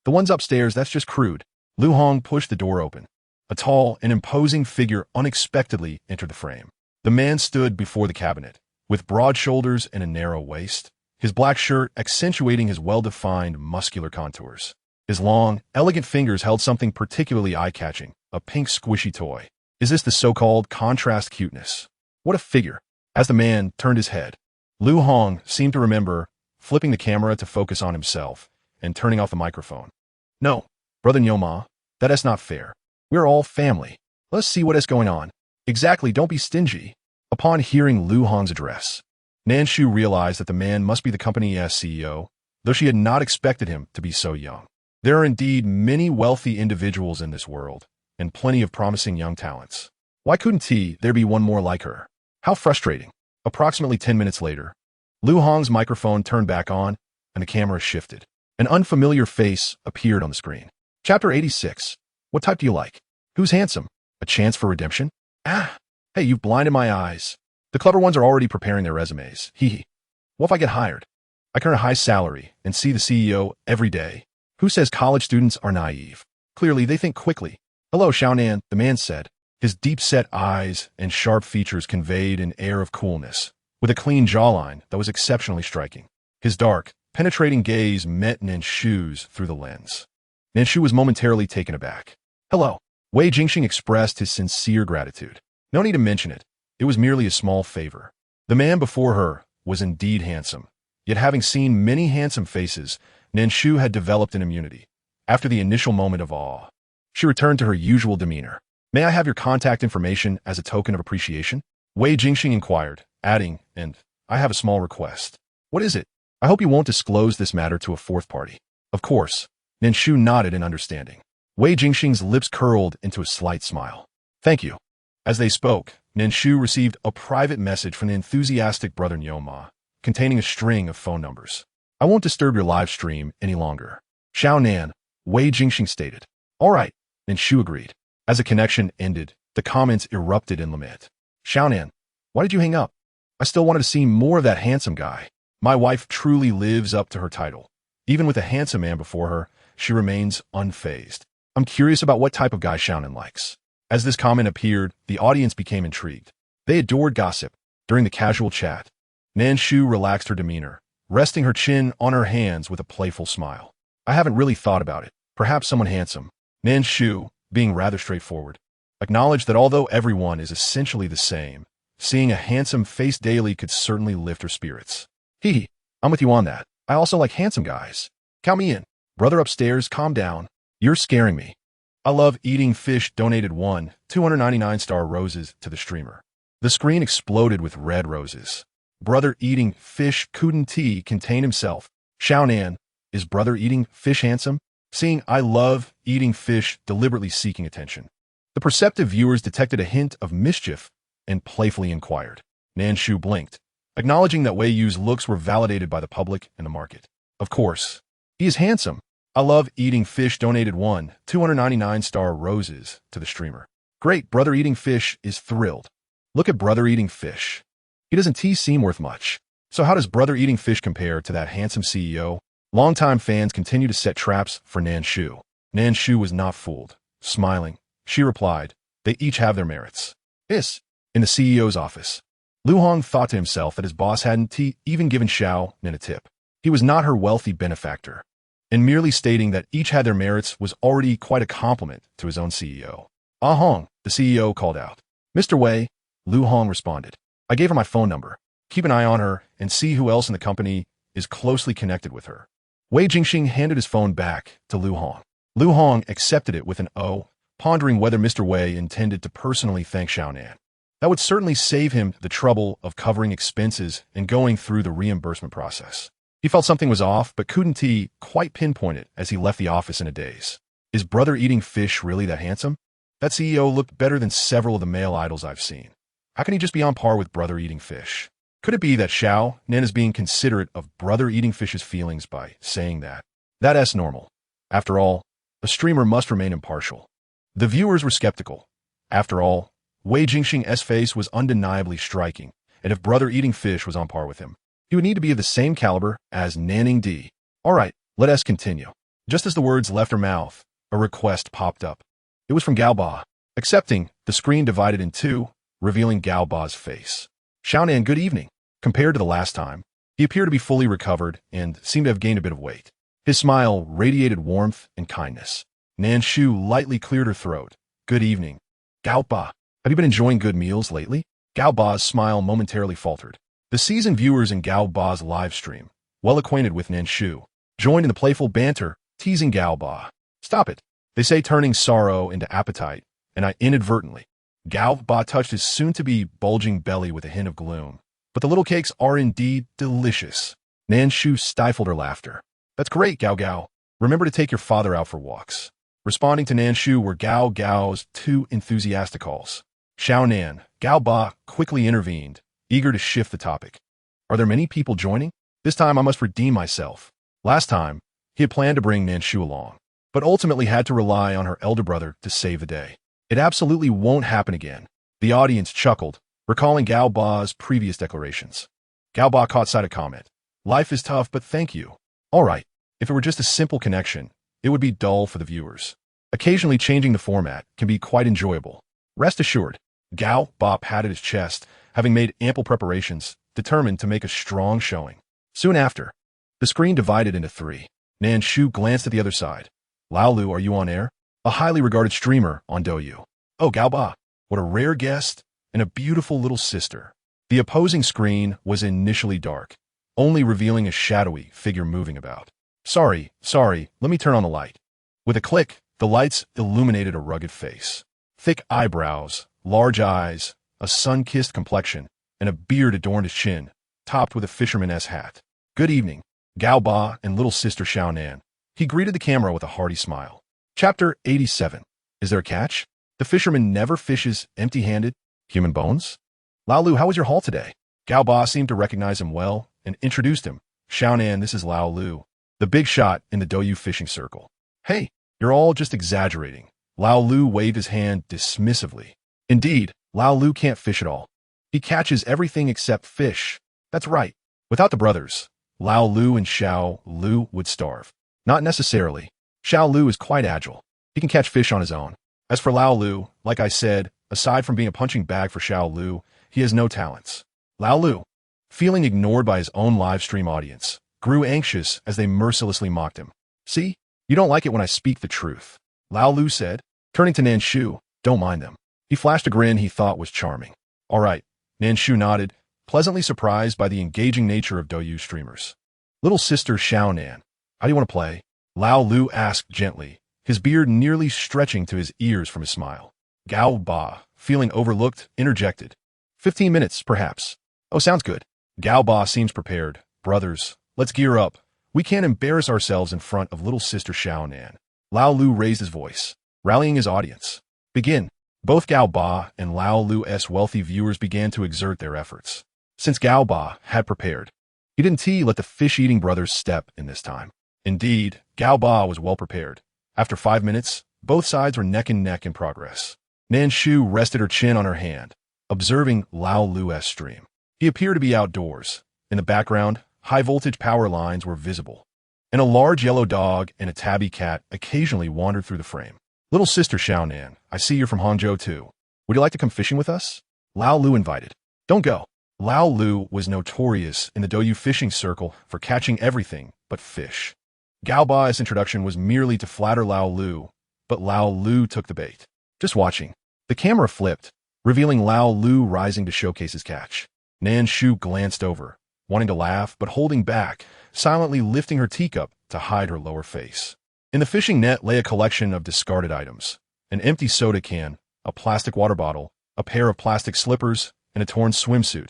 The ones upstairs, that's just crude. Lu Hong pushed the door open. A tall and imposing figure unexpectedly entered the frame. The man stood before the cabinet, with broad shoulders and a narrow waist, his black shirt accentuating his well-defined muscular contours. His long, elegant fingers held something particularly eye-catching, a pink squishy toy. Is this the so-called contrast cuteness? What a figure! As the man turned his head, Lu Hong seemed to remember, flipping the camera to focus on himself and turning off the microphone. No, Brother Nyoma, that is not fair. We're all family. Let's see what is going on. Exactly, don't be stingy. Upon hearing Lu Hong's address, Nan Shu realized that the man must be the company's CEO, though she had not expected him to be so young. There are indeed many wealthy individuals in this world, and plenty of promising young talents. Why couldn't there be one more like her? How frustrating. Approximately 10 minutes later, Lu Hong's microphone turned back on, and the camera shifted. An unfamiliar face appeared on the screen. Chapter 86. What type do you like? Who's handsome? A chance for redemption? Hey, you've blinded my eyes. The clever ones are already preparing their resumes. Hee. What if I get hired? I can earn a high salary and see the CEO every day. Who says college students are naive? Clearly, they think quickly. Hello, Xiaonan, the man said. His deep-set eyes and sharp features conveyed an air of coolness, with a clean jawline that was exceptionally striking. His dark, penetrating gaze met Nan Shu's through the lens. Nan Shu was momentarily taken aback. Hello. Wei Jingxing expressed his sincere gratitude. No need to mention it. It was merely a small favor. The man before her was indeed handsome. Yet having seen many handsome faces, Nan Shu had developed an immunity. After the initial moment of awe, she returned to her usual demeanor. May I have your contact information as a token of appreciation? Wei Jingxing inquired, adding, and I have a small request. What is it? I hope you won't disclose this matter to a fourth party. Of course. Nan Shu nodded in understanding. Wei Jingxing's lips curled into a slight smile. Thank you. As they spoke, Nan Shu received a private message from the enthusiastic Brother Nyoma, containing a string of phone numbers. I won't disturb your live stream any longer. Xiao Nan, Wei Jingxing stated. All right, Nan Shu agreed. As the connection ended, the comments erupted in lament. Xiao Nan, why did you hang up? I still wanted to see more of that handsome guy. My wife truly lives up to her title. Even with a handsome man before her, she remains unfazed. I'm curious about what type of guy Xiao Nan likes. As this comment appeared, the audience became intrigued. They adored gossip. During the casual chat, Nan Shu relaxed her demeanor, resting her chin on her hands with a playful smile. I haven't really thought about it. Perhaps someone handsome. Nan Shu, being rather straightforward, acknowledged that although everyone is essentially the same, seeing a handsome face daily could certainly lift her spirits. I'm with you on that. I also like handsome guys. Count me in. Brother upstairs, calm down. You're scaring me. I love eating fish donated 299 roses to the streamer. The screen exploded with red roses. Brother eating fish couldn't contain himself. Xiao Nan, is brother eating fish handsome? Seeing I love eating fish deliberately seeking attention. The perceptive viewers detected a hint of mischief and playfully inquired. Nan Shu blinked, acknowledging that Wei Yu's looks were validated by the public and the market. Of course. He is handsome. I love eating fish donated 299 roses to the streamer. Great, brother eating fish is thrilled. Look at brother eating fish. He doesn't seem worth much. So how does brother eating fish compare to that handsome CEO? Longtime fans continue to set traps for Nan Shu. Nan Shu was not fooled. Smiling, she replied, they each have their merits. In the CEO's office, Lu Hong thought to himself that his boss hadn't even given Xiao Nan a tip. He was not her wealthy benefactor, and merely stating that each had their merits was already quite a compliment to his own CEO. Ah Hong, the CEO called out. Mr. Wei, Lu Hong responded. I gave her my phone number. Keep an eye on her and see who else in the company is closely connected with her. Wei Jingxing handed his phone back to Lu Hong. Lu Hong accepted it with an O, pondering whether Mr. Wei intended to personally thank Xiao Nan. That would certainly save him the trouble of covering expenses and going through the reimbursement process. He felt something was off, but couldn't quite pinpoint it as he left the office in a daze. Is brother eating fish really that handsome? That CEO looked better than several of the male idols I've seen. How can he just be on par with brother eating fish? Could it be that Xiao Nan is being considerate of brother eating fish's feelings by saying that? That's normal. After all, a streamer must remain impartial. The viewers were skeptical. After all, Wei Jingxing's face was undeniably striking, and if brother eating fish was on par with him, he would need to be of the same caliber as Nanning D. All right, let us continue. Just as the words left her mouth, a request popped up. It was from Gao Ba. Accepting, the screen divided in two, revealing Gao Ba's face. Xiaonan, good evening. Compared to the last time, he appeared to be fully recovered and seemed to have gained a bit of weight. His smile radiated warmth and kindness. Nan Shu lightly cleared her throat. Good evening. Gao Ba, have you been enjoying good meals lately? Gao Ba's smile momentarily faltered. The seasoned viewers in Gao Ba's live stream, well acquainted with Nan Shu, joined in the playful banter, teasing Gao Ba. Stop it. They say turning sorrow into appetite, and I inadvertently. Gao Ba touched his soon-to-be bulging belly with a hint of gloom. But the little cakes are indeed delicious. Nan Shu stifled her laughter. That's great, Gao Gao. Remember to take your father out for walks. Responding to Nan Shu were Gao Gao's two enthusiastic calls. Xiaonan, Gao Ba quickly intervened, eager to shift the topic. Are there many people joining? This time I must redeem myself. Last time, he had planned to bring Nan Shu along, but ultimately had to rely on her elder brother to save the day. It absolutely won't happen again. The audience chuckled, recalling Gao Ba's previous declarations. Gao Ba caught sight of comment. Life is tough, but thank you. All right, if it were just a simple connection, it would be dull for the viewers. Occasionally changing the format can be quite enjoyable. Rest assured, Gao Ba patted his chest, having made ample preparations, determined to make a strong showing. Soon after, the screen divided into three. Nan Shu glanced at the other side. Lao Lu, are you on air? A highly regarded streamer on Douyu. Oh, Gao Ba, what a rare guest and a beautiful little sister. The opposing screen was initially dark, only revealing a shadowy figure moving about. Sorry, let me turn on the light. With a click, the lights illuminated a rugged face. Thick eyebrows, large eyes, a sun-kissed complexion, and a beard adorned his chin, topped with a fisherman's hat. Good evening, Gao Ba and little sister Xiaonan. He greeted the camera with a hearty smile. Chapter 87. Is there a catch? The fisherman never fishes empty-handed. Human bones? Lao Lu, how was your haul today? Gao Ba seemed to recognize him well and introduced him. Xiaonan, this is Lao Lu, the big shot in the Douyu fishing circle. Hey, you're all just exaggerating. Lao Lu waved his hand dismissively. Indeed, Lao Lu can't fish at all. He catches everything except fish. That's right. Without the brothers, Lao Lu and Xiao Lu would starve. Not necessarily. Xiao Lu is quite agile. He can catch fish on his own. As for Lao Lu, like I said, aside from being a punching bag for Xiao Lu, he has no talents. Lao Lu, feeling ignored by his own live stream audience, grew anxious as they mercilessly mocked him. See, you don't like it when I speak the truth, Lao Lu said, turning to Nan Shu. Don't mind them. He flashed a grin he thought was charming. All right, Nan Shu nodded, pleasantly surprised by the engaging nature of Douyu streamers. Little sister Xiaonan, how do you want to play? Lao Lu asked gently, his beard nearly stretching to his ears from his smile. Gao Ba, feeling overlooked, interjected. 15 minutes, perhaps. Oh, sounds good. Gao Ba seems prepared. Brothers, let's gear up. We can't embarrass ourselves in front of little sister Xiaonan. Lao Lu raised his voice, rallying his audience. Begin. Both Gao Ba and Lao Lu's wealthy viewers began to exert their efforts. Since Gao Ba had prepared, he didn't let the fish-eating brothers step in this time. Indeed, Gao Ba was well prepared. After 5 minutes, both sides were neck and neck in progress. Nan Shu rested her chin on her hand, observing Lao Lu's stream. He appeared to be outdoors. In the background, high-voltage power lines were visible, and a large yellow dog and a tabby cat occasionally wandered through the frame. Little sister Xiaonan, I see you're from Hangzhou too. Would you like to come fishing with us? Lao Lu invited. Don't go. Lao Lu was notorious in the Douyu fishing circle for catching everything but fish. Gao Ba's introduction was merely to flatter Lao Lu, but Lao Lu took the bait. Just watching. The camera flipped, revealing Lao Lu rising to showcase his catch. Nan Shu glanced over, wanting to laugh but holding back, silently lifting her teacup to hide her lower face. In the fishing net lay a collection of discarded items. An empty soda can, a plastic water bottle, a pair of plastic slippers, and a torn swimsuit.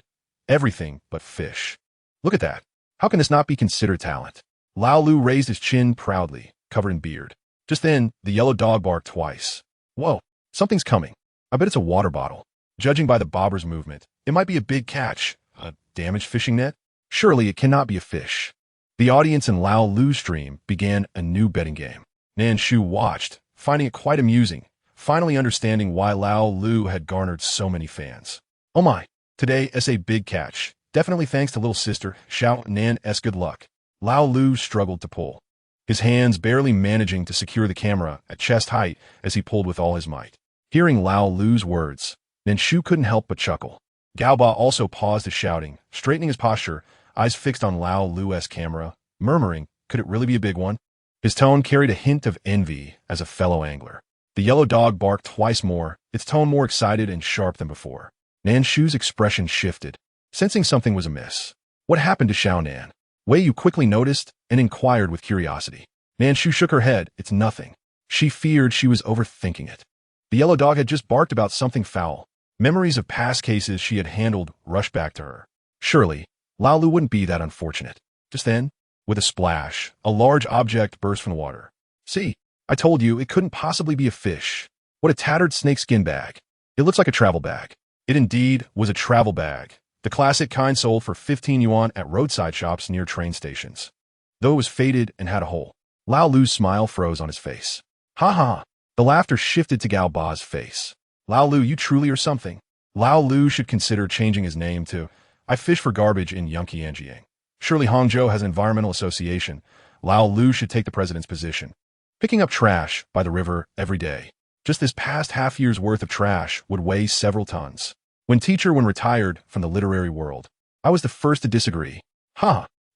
Everything but fish. Look at that. How can this not be considered talent? Lao Lu raised his chin proudly, covered in beard. Just then, the yellow dog barked twice. Whoa, something's coming. I bet it's a water bottle. Judging by the bobber's movement, it might be a big catch. A damaged fishing net? Surely it cannot be a fish. The audience in Lao Lu's stream began a new betting game. Nan Shu watched, finding it quite amusing, finally understanding why Lao Lu had garnered so many fans. Oh my, Today, a big catch. Definitely thanks to little sister, Xiao Nan's good luck. Lao Lu struggled to pull, his hands barely managing to secure the camera at chest height as he pulled with all his might. Hearing Lao Lu's words, Nan Shu couldn't help but chuckle. Gao Ba also paused his shouting, straightening his posture, eyes fixed on Lao Lu's camera, murmuring, could it really be a big one? His tone carried a hint of envy as a fellow angler. The yellow dog barked twice more, its tone more excited and sharp than before. Nan Shu's expression shifted, sensing something was amiss. What happened to Xiao Nan? Wei Yu quickly noticed and inquired with curiosity. Nan Shu shook her head. It's nothing. She feared she was overthinking it. The yellow dog had just barked about something foul. Memories of past cases she had handled rushed back to her. Surely, Lao Lu wouldn't be that unfortunate. Just then, with a splash, a large object burst from the water. See, I told you it couldn't possibly be a fish. What a tattered snakeskin bag. It looks like a travel bag. It indeed was a travel bag, the classic kind sold for 15 yuan at roadside shops near train stations. Though it was faded and had a hole, Lao Lu's smile froze on his face. Ha ha! The laughter shifted to Gao Ba's face. Lao Lu, you truly are something. Lao Lu should consider changing his name to, I fish for garbage in Yangqianjiang. Surely Hangzhou has an environmental association. Lao Lu should take the president's position. Picking up trash by the river every day. Just this past half year's worth of trash would weigh several tons. When retired from the literary world, I was the first to disagree.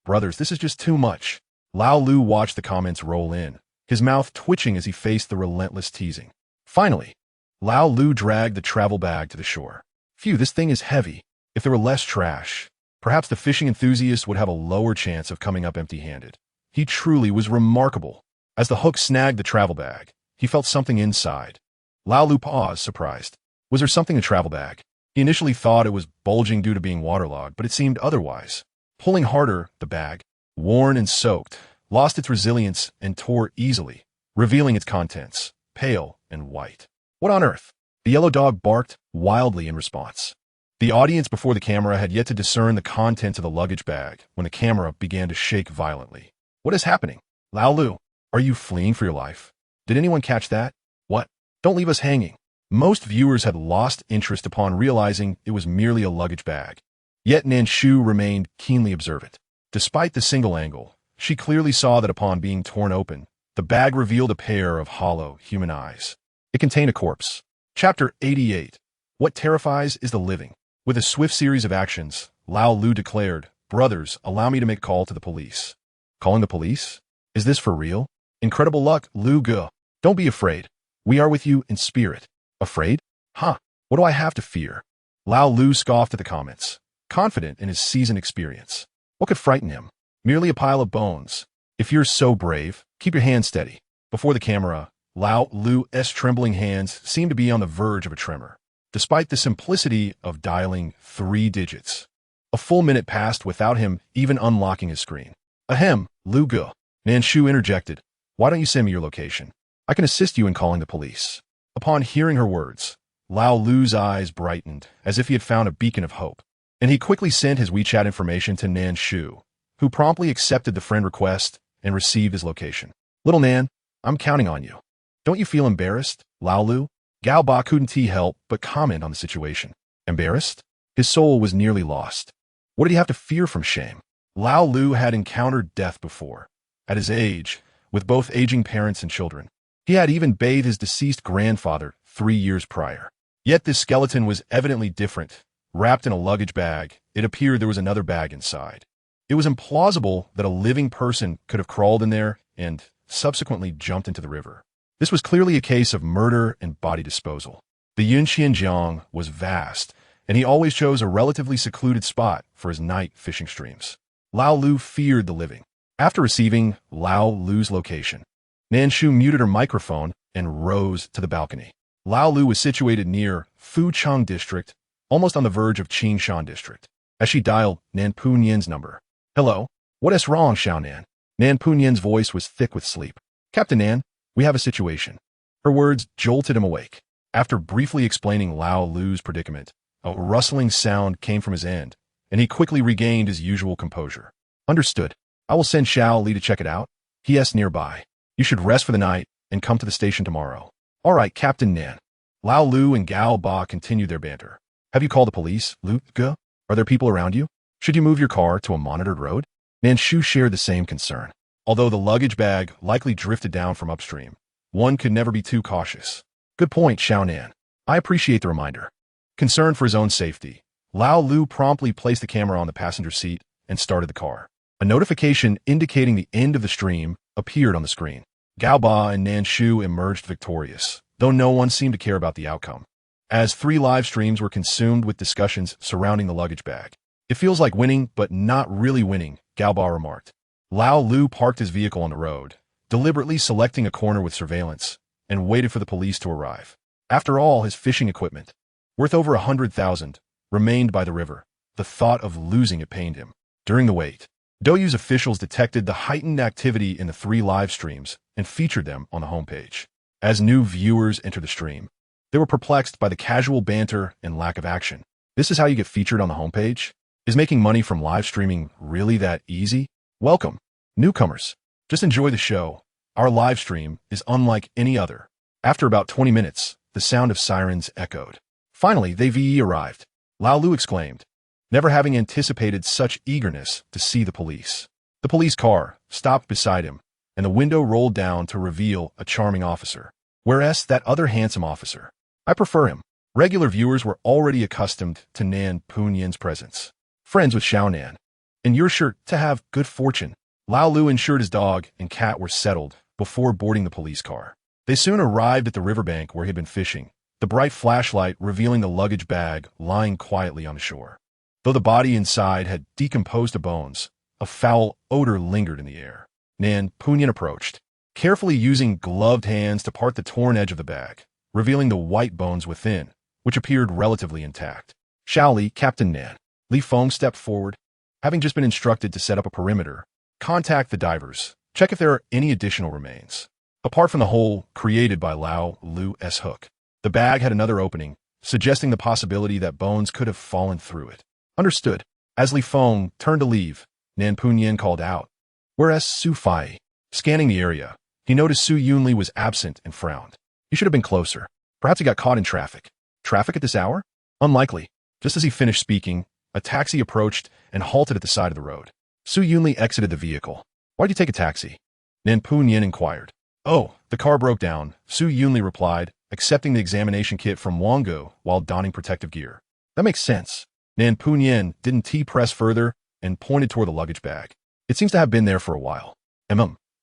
Brothers, this is just too much. Lao Lu watched the comments roll in, his mouth twitching as he faced the relentless teasing. Finally, Lao Lu dragged the travel bag to the shore. Phew, this thing is heavy. If there were less trash, perhaps the fishing enthusiast would have a lower chance of coming up empty-handed. He truly was remarkable. As the hook snagged the travel bag, he felt something inside. Lao Lu paused, surprised. Was there something in the travel bag? He initially thought it was bulging due to being waterlogged, but it seemed otherwise. Pulling harder, the bag, worn and soaked, lost its resilience and tore easily, revealing its contents, pale and white. What on earth? The yellow dog barked wildly in response. The audience before the camera had yet to discern the contents of the luggage bag when the camera began to shake violently. What is happening? Lao Lu, are you fleeing for your life? Did anyone catch that? What? Don't leave us hanging. Most viewers had lost interest upon realizing it was merely a luggage bag. Yet Nan Shu remained keenly observant. Despite the single angle, she clearly saw that upon being torn open, the bag revealed a pair of hollow, human eyes. It contained a corpse. Chapter 88. What terrifies is the living. With a swift series of actions, Lao Lu declared, Brothers, allow me to make call to the police. Calling the police? Is this for real? Incredible luck, Lu Ge. Don't be afraid. We are with you in spirit. Afraid? What do I have to fear? Lao Lu scoffed at the comments, confident in his seasoned experience. What could frighten him? Merely a pile of bones. If you're so brave, keep your hands steady. Before the camera, Lao Lu's trembling hands seemed to be on the verge of a tremor, despite the simplicity of dialing 3 digits. A full minute passed without him even unlocking his screen. Ahem, Lu Ge. Nan Shu interjected. Why don't you send me your location? I can assist you in calling the police. Upon hearing her words, Lao Lu's eyes brightened as if he had found a beacon of hope, and he quickly sent his WeChat information to Nan Shu, who promptly accepted the friend request and received his location. Little Nan, I'm counting on you. Don't you feel embarrassed, Lao Lu? Gao Ba couldn't help but comment on the situation. Embarrassed? His soul was nearly lost. What did he have to fear from shame? Lao Lu had encountered death before. At his age, with both aging parents and children. He had even bathed his deceased grandfather 3 years prior. Yet this skeleton was evidently different. Wrapped in a luggage bag, it appeared there was another bag inside. It was implausible that a living person could have crawled in there and subsequently jumped into the river. This was clearly a case of murder and body disposal. The Yunqianjiang was vast, and he always chose a relatively secluded spot for his night fishing streams. Lao Lu feared the living. After receiving Lao Lu's location, Nan Shu muted her microphone and rose to the balcony. Lao Lu was situated near Fucheng District, almost on the verge of Qingshan District. As she dialed Nan Punyan's number. Hello? What is wrong, Xiao Nan? Nan Punyan's voice was thick with sleep. Captain Nan, we have a situation. Her words jolted him awake. After briefly explaining Lao Lu's predicament, a rustling sound came from his end, and he quickly regained his usual composure. Understood. I will send Xiao Li to check it out. He is nearby. You should rest for the night and come to the station tomorrow. All right, Captain Nan. Lao Lu and Gao Ba continued their banter. Have you called the police, Luke? Are there people around you? Should you move your car to a monitored road? Nan Shu shared the same concern. Although the luggage bag likely drifted down from upstream, one could never be too cautious. Good point, Xiao Nan. I appreciate the reminder. Concerned for his own safety, Lao Lu promptly placed the camera on the passenger seat and started the car. A notification indicating the end of the stream appeared on the screen. Gao Ba and Nan Shu emerged victorious, though no one seemed to care about the outcome. As 3 live streams were consumed with discussions surrounding the luggage bag. It feels like winning, but not really winning, Gao Ba remarked. Lao Lu parked his vehicle on the road, deliberately selecting a corner with surveillance, and waited for the police to arrive. After all, his fishing equipment, worth over 100,000, remained by the river. The thought of losing it pained him. During the wait, Douyu's officials detected the heightened activity in the 3 live streams and featured them on the homepage. As new viewers entered the stream, they were perplexed by the casual banter and lack of action. This is how you get featured on the homepage? Is making money from live streaming really that easy? Welcome, newcomers. Just enjoy the show. Our live stream is unlike any other. After about 20 minutes, the sound of sirens echoed. Finally, they VE arrived. Lao Lu exclaimed, never having anticipated such eagerness to see the police. The police car stopped beside him, and the window rolled down to reveal a charming officer. Whereas that other handsome officer. I prefer him. Regular viewers were already accustomed to Nan Punyan's presence. Friends with Xiao Nan. And you're sure to have good fortune. Lao Lu ensured his dog and cat were settled before boarding the police car. They soon arrived at the riverbank where he had been fishing, the bright flashlight revealing the luggage bag lying quietly on the shore. Though the body inside had decomposed to bones, a foul odor lingered in the air. Nan Punyan approached, carefully using gloved hands to part the torn edge of the bag, revealing the white bones within, which appeared relatively intact. Shaoli, Captain Nan. Li Feng stepped forward, having just been instructed to set up a perimeter. Contact the divers. Check if there are any additional remains. Apart from the hole created by Lao Lu's hook, the bag had another opening, suggesting the possibility that bones could have fallen through it. Understood. As Li Feng turned to leave, Nan Punyan called out. Whereas Su Fai, scanning the area, he noticed Su Yunli was absent and frowned. He should have been closer. Perhaps he got caught in traffic. Traffic at this hour? Unlikely. Just as he finished speaking, a taxi approached and halted at the side of the road. Su Yunli exited the vehicle. Why'd you take a taxi? Nan Punyan inquired. Oh, the car broke down, Su Yunli replied, accepting the examination kit from Wango while donning protective gear. That makes sense. Nan Punyan didn't T-press further and pointed toward the luggage bag. It seems to have been there for a while.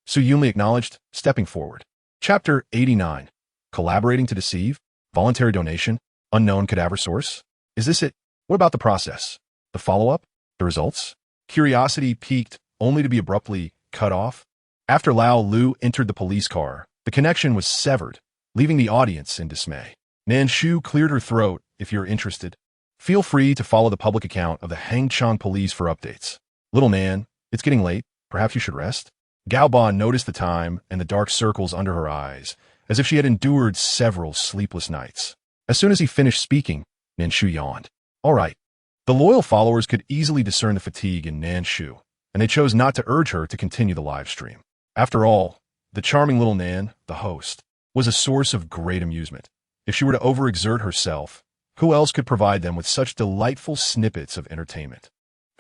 Su Yunli acknowledged, stepping forward. Chapter 89. Collaborating to deceive? Voluntary donation? Unknown cadaver source? Is this it? What about the process? The follow-up? The results? Curiosity piqued, only to be abruptly cut off. After Lao Lu entered the police car, the connection was severed, leaving the audience in dismay. Nan Shu cleared her throat. If you're interested, feel free to follow the public account of the Hangchang police for updates. Little Nan, it's getting late. Perhaps you should rest? Gao Ba noticed the time and the dark circles under her eyes, as if she had endured several sleepless nights. As soon as he finished speaking, Nan Shu yawned. All right. The loyal followers could easily discern the fatigue in Nan Shu, and they chose not to urge her to continue the live stream. After all, the charming little Nan, the host, was a source of great amusement. If she were to overexert herself, who else could provide them with such delightful snippets of entertainment?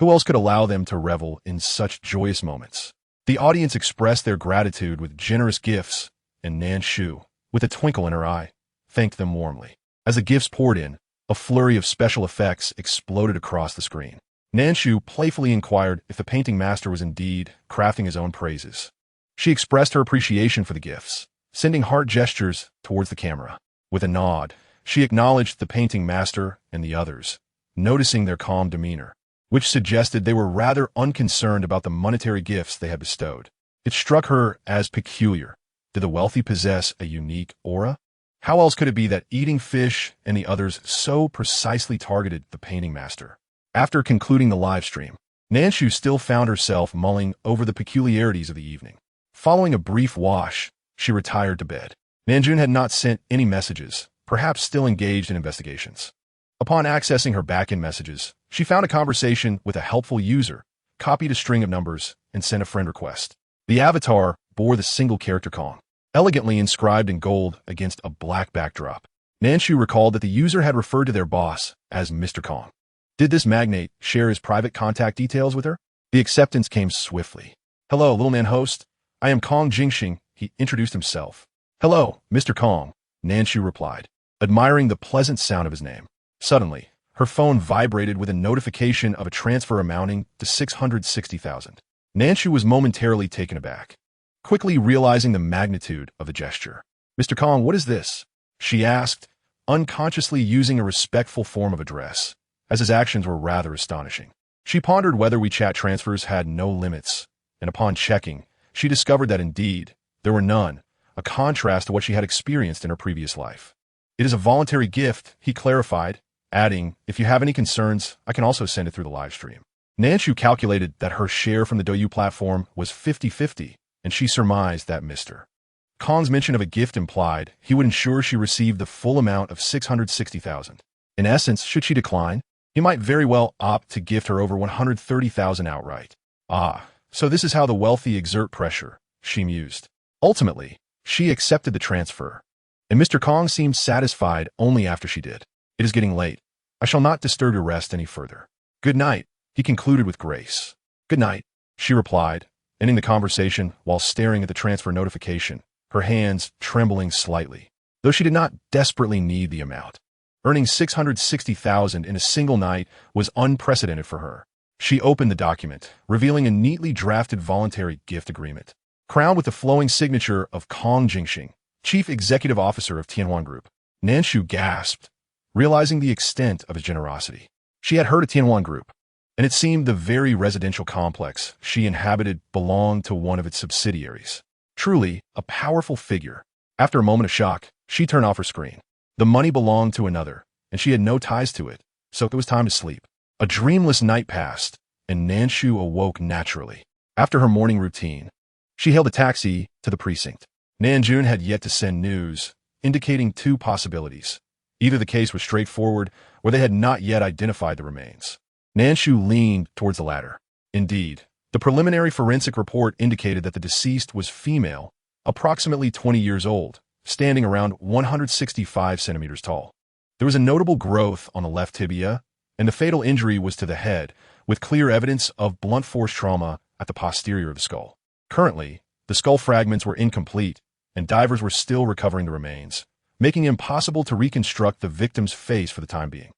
Who else could allow them to revel in such joyous moments? The audience expressed their gratitude with generous gifts, and Nan Shu, with a twinkle in her eye, thanked them warmly. As the gifts poured in, a flurry of special effects exploded across the screen. Nan Shu playfully inquired if the painting master was indeed crafting his own praises. She expressed her appreciation for the gifts, sending heart gestures towards the camera. With a nod, she acknowledged the painting master and the others, noticing their calm demeanor, which suggested they were rather unconcerned about the monetary gifts they had bestowed. It struck her as peculiar. Did the wealthy possess a unique aura? How else could it be that eating fish and the others so precisely targeted the painting master? After concluding the live stream, Nan Shu still found herself mulling over the peculiarities of the evening. Following a brief wash, she retired to bed. Nanjun had not sent any messages, perhaps still engaged in investigations. Upon accessing her back-end messages, she found a conversation with a helpful user, copied a string of numbers, and sent a friend request. The avatar bore the single character Kong, elegantly inscribed in gold against a black backdrop. Nan Shu recalled that the user had referred to their boss as Mr. Kong. Did this magnate share his private contact details with her? The acceptance came swiftly. "Hello, little Nan host. I am Kong Jingxing," he introduced himself. "Hello, Mr. Kong," Nan Shu replied, admiring the pleasant sound of his name. Suddenly, her phone vibrated with a notification of a transfer amounting to 660,000. Nan Shu was momentarily taken aback, quickly realizing the magnitude of the gesture. "Mr. Kong, what is this?" she asked, unconsciously using a respectful form of address, as his actions were rather astonishing. She pondered whether WeChat transfers had no limits, and upon checking, she discovered that indeed, there were none, a contrast to what she had experienced in her previous life. "It is a voluntary gift," he clarified, adding, "If you have any concerns, I can also send it through the live stream." Nan Shu calculated that her share from the Douyu platform was 50-50, and she surmised that Mr. Kong's mention of a gift implied he would ensure she received the full amount of 660,000. In essence, should she decline, he might very well opt to gift her over 130,000 outright. Ah, so this is how the wealthy exert pressure, she mused. Ultimately, she accepted the transfer, and Mr. Kong seemed satisfied only after she did. "It is getting late. I shall not disturb your rest any further. Good night," he concluded with grace. "Good night," she replied, ending the conversation while staring at the transfer notification, her hands trembling slightly. Though she did not desperately need the amount, earning 660,000 in a single night was unprecedented for her. She opened the document, revealing a neatly drafted voluntary gift agreement, crowned with the flowing signature of Kong Jingxing, Chief Executive Officer of Tianhuan Group. Nan Shu gasped, realizing the extent of his generosity. She had heard of Tianhuan Group, and it seemed the very residential complex she inhabited belonged to one of its subsidiaries. Truly, a powerful figure. After a moment of shock, she turned off her screen. The money belonged to another, and she had no ties to it, so it was time to sleep. A dreamless night passed, and Nan Shu awoke naturally. After her morning routine, she hailed a taxi to the precinct. Nanjun had yet to send news, indicating two possibilities. Either the case was straightforward, or they had not yet identified the remains. Nan Shu leaned towards the latter. Indeed, the preliminary forensic report indicated that the deceased was female, approximately 20 years old, standing around 165 centimeters tall. There was a notable growth on the left tibia, and the fatal injury was to the head, with clear evidence of blunt force trauma at the posterior of the skull. Currently, the skull fragments were incomplete, and divers were still recovering the remains, making it impossible to reconstruct the victim's face for the time being.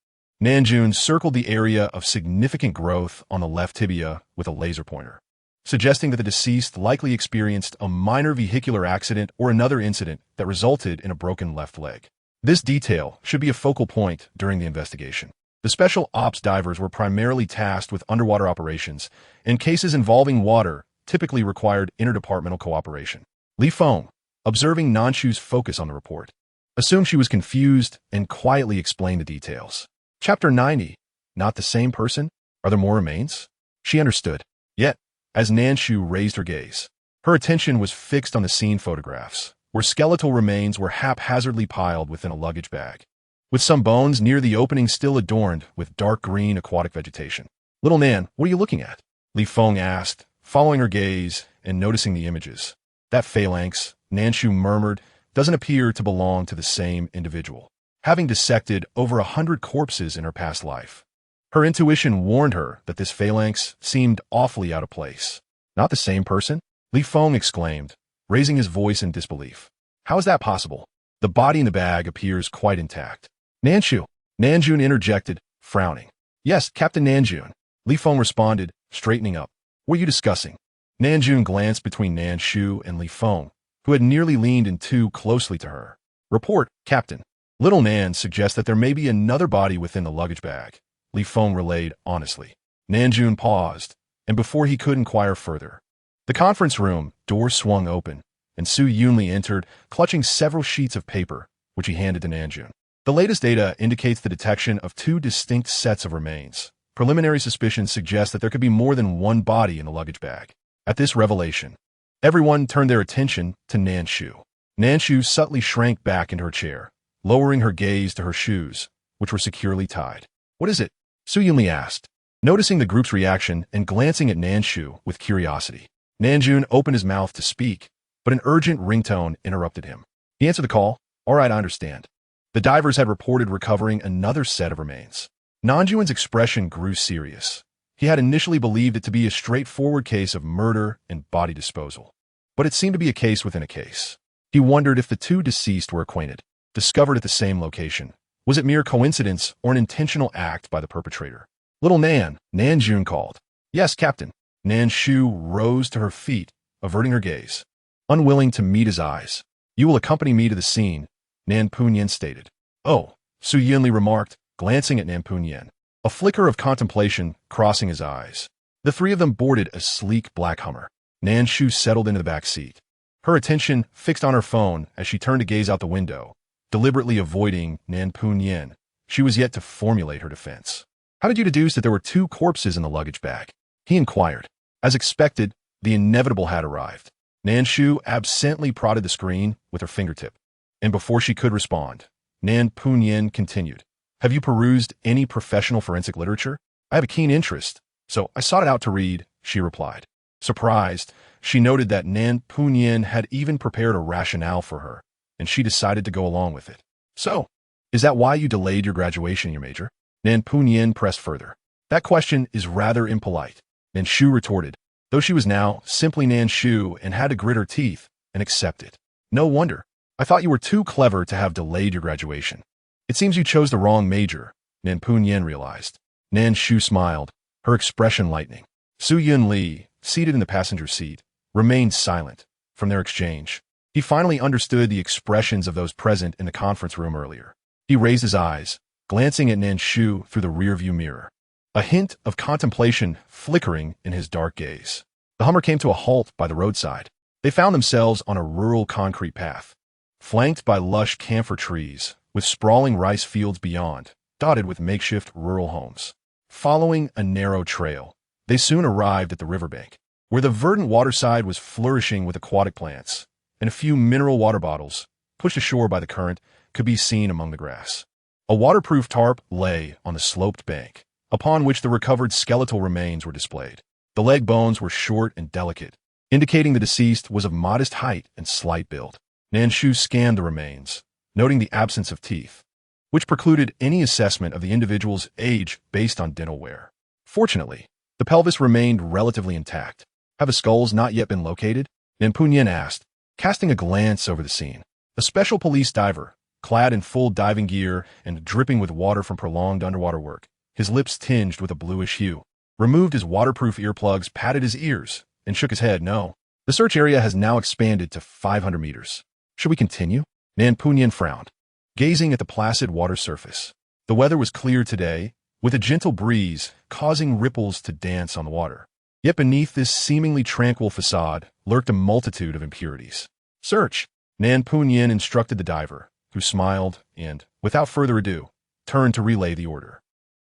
Nanjun circled the area of significant growth on the left tibia with a laser pointer, suggesting that the deceased likely experienced a minor vehicular accident or another incident that resulted in a broken left leg. This detail should be a focal point during the investigation. The special ops divers were primarily tasked with underwater operations, and cases involving water typically required interdepartmental cooperation. Li Feng, observing Nan Shu's focus on the report, assumed she was confused and quietly explained the details. Chapter 90. Not the same person? Are there more remains? She understood. Yet, as Nan Shu raised her gaze, her attention was fixed on the scene photographs, where skeletal remains were haphazardly piled within a luggage bag, with some bones near the opening still adorned with dark green aquatic vegetation. "Little Nan, what are you looking at?" Li Feng asked, following her gaze and noticing the images. "That phalanx," Nan Shu murmured, "doesn't appear to belong to the same individual, having dissected over 100 corpses in her past life." Her intuition warned her that this phalanx seemed awfully out of place. "Not the same person?" Li Feng exclaimed, raising his voice in disbelief. "How is that possible? The body in the bag appears quite intact." "Nan Shu," Nanjun interjected, frowning. "Yes, Captain Nanjun," Li Feng responded, straightening up. "What are you discussing?" Nanjun glanced between Nan Shu and Li Feng, who had nearly leaned in too closely to her. "Report, Captain. Little Nan suggests that there may be another body within the luggage bag," Li Feng relayed honestly. Nanjun paused, and before he could inquire further, the conference room door swung open, and Su Yunli entered, clutching several sheets of paper, which he handed to Nanjun. "The latest data indicates the detection of two distinct sets of remains. Preliminary suspicions suggest that there could be more than one body in the luggage bag." At this revelation, everyone turned their attention to Nan Shu. Nan Shu subtly shrank back into her chair, lowering her gaze to her shoes, which were securely tied. "What is it?" Su Yunli asked, noticing the group's reaction and glancing at Nan Shu with curiosity. Nanjun opened his mouth to speak, but an urgent ringtone interrupted him. He answered the call. "All right, I understand." The divers had reported recovering another set of remains. Nanjuan's expression grew serious. He had initially believed it to be a straightforward case of murder and body disposal. But it seemed to be a case within a case. He wondered if the two deceased were acquainted, discovered at the same location. Was it mere coincidence or an intentional act by the perpetrator? Little Nan, Nan Jun called. Yes, Captain. Nan Shu rose to her feet, averting her gaze. Unwilling to meet his eyes. You will accompany me to the scene, Nan Punyan stated. Oh, Su Yunli remarked, glancing at Nan Punyan, a flicker of contemplation crossing his eyes. The three of them boarded a sleek black Hummer. Nan Shu settled into the back seat, her attention fixed on her phone as she turned to gaze out the window, deliberately avoiding Nan Punyan. She was yet to formulate her defense. How did you deduce that there were two corpses in the luggage bag? He inquired. As expected, the inevitable had arrived. Nan Shu absently prodded the screen with her fingertip, and before she could respond, Nan Punyan continued. Have you perused any professional forensic literature? I have a keen interest, so I sought it out to read, she replied. Surprised, she noted that Nan Punyan had even prepared a rationale for her, and she decided to go along with it. So, is that why you delayed your graduation, your major? Nan Punyan pressed further. That question is rather impolite, Nan Shu retorted, though she was now simply Nan Shu and had to grit her teeth and accept it. No wonder. I thought you were too clever to have delayed your graduation. It seems you chose the wrong major, Nan Punyan realized. Nan Shu smiled, her expression lightening. Su Yunli, seated in the passenger seat, remained silent from their exchange. He finally understood the expressions of those present in the conference room earlier. He raised his eyes, glancing at Nan Shu through the rearview mirror, a hint of contemplation flickering in his dark gaze. The Hummer came to a halt by the roadside. They found themselves on a rural concrete path, flanked by lush camphor trees, with sprawling rice fields beyond, dotted with makeshift rural homes. Following a narrow trail, they soon arrived at the riverbank, where the verdant waterside was flourishing with aquatic plants, and a few mineral water bottles, pushed ashore by the current, could be seen among the grass. A waterproof tarp lay on the sloped bank, upon which the recovered skeletal remains were displayed. The leg bones were short and delicate, indicating the deceased was of modest height and slight build. Nan Shu scanned the remains, noting the absence of teeth, which precluded any assessment of the individual's age based on dental wear. Fortunately, the pelvis remained relatively intact. Have the skulls not yet been located? Nan Punyan asked, casting a glance over the scene. A special police diver, clad in full diving gear and dripping with water from prolonged underwater work, his lips tinged with a bluish hue, removed his waterproof earplugs, patted his ears, and shook his head. No. The search area has now expanded to 500 meters. Should we continue? Nan Punyan frowned, gazing at the placid water surface. The weather was clear today, with a gentle breeze causing ripples to dance on the water. Yet beneath this seemingly tranquil facade lurked a multitude of impurities. Search, Nan Punyan instructed the diver, who smiled and, without further ado, turned to relay the order.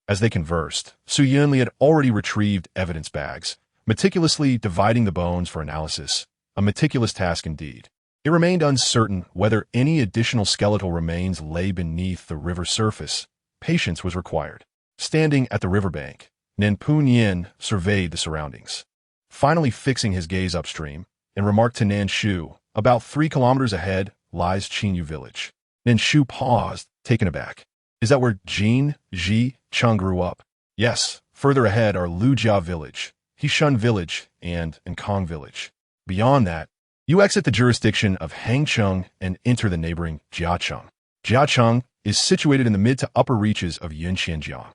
As they conversed, Su Yunli had already retrieved evidence bags, meticulously dividing the bones for analysis, a meticulous task indeed. It remained uncertain whether any additional skeletal remains lay beneath the river surface. Patience was required. Standing at the riverbank, Nan Punyan surveyed the surroundings, finally fixing his gaze upstream, and remarked to Nan Shu, about 3 kilometers ahead lies Qinyu village. Nan Shu paused, taken aback. Is that where Jin, Ji, Chung grew up? Yes, further ahead are Lujia village, Hishun village, and Kong village. Beyond that, you exit the jurisdiction of Hangcheng and enter the neighboring Jiacheng. Jiacheng is situated in the mid to upper reaches of Yunxianjiang.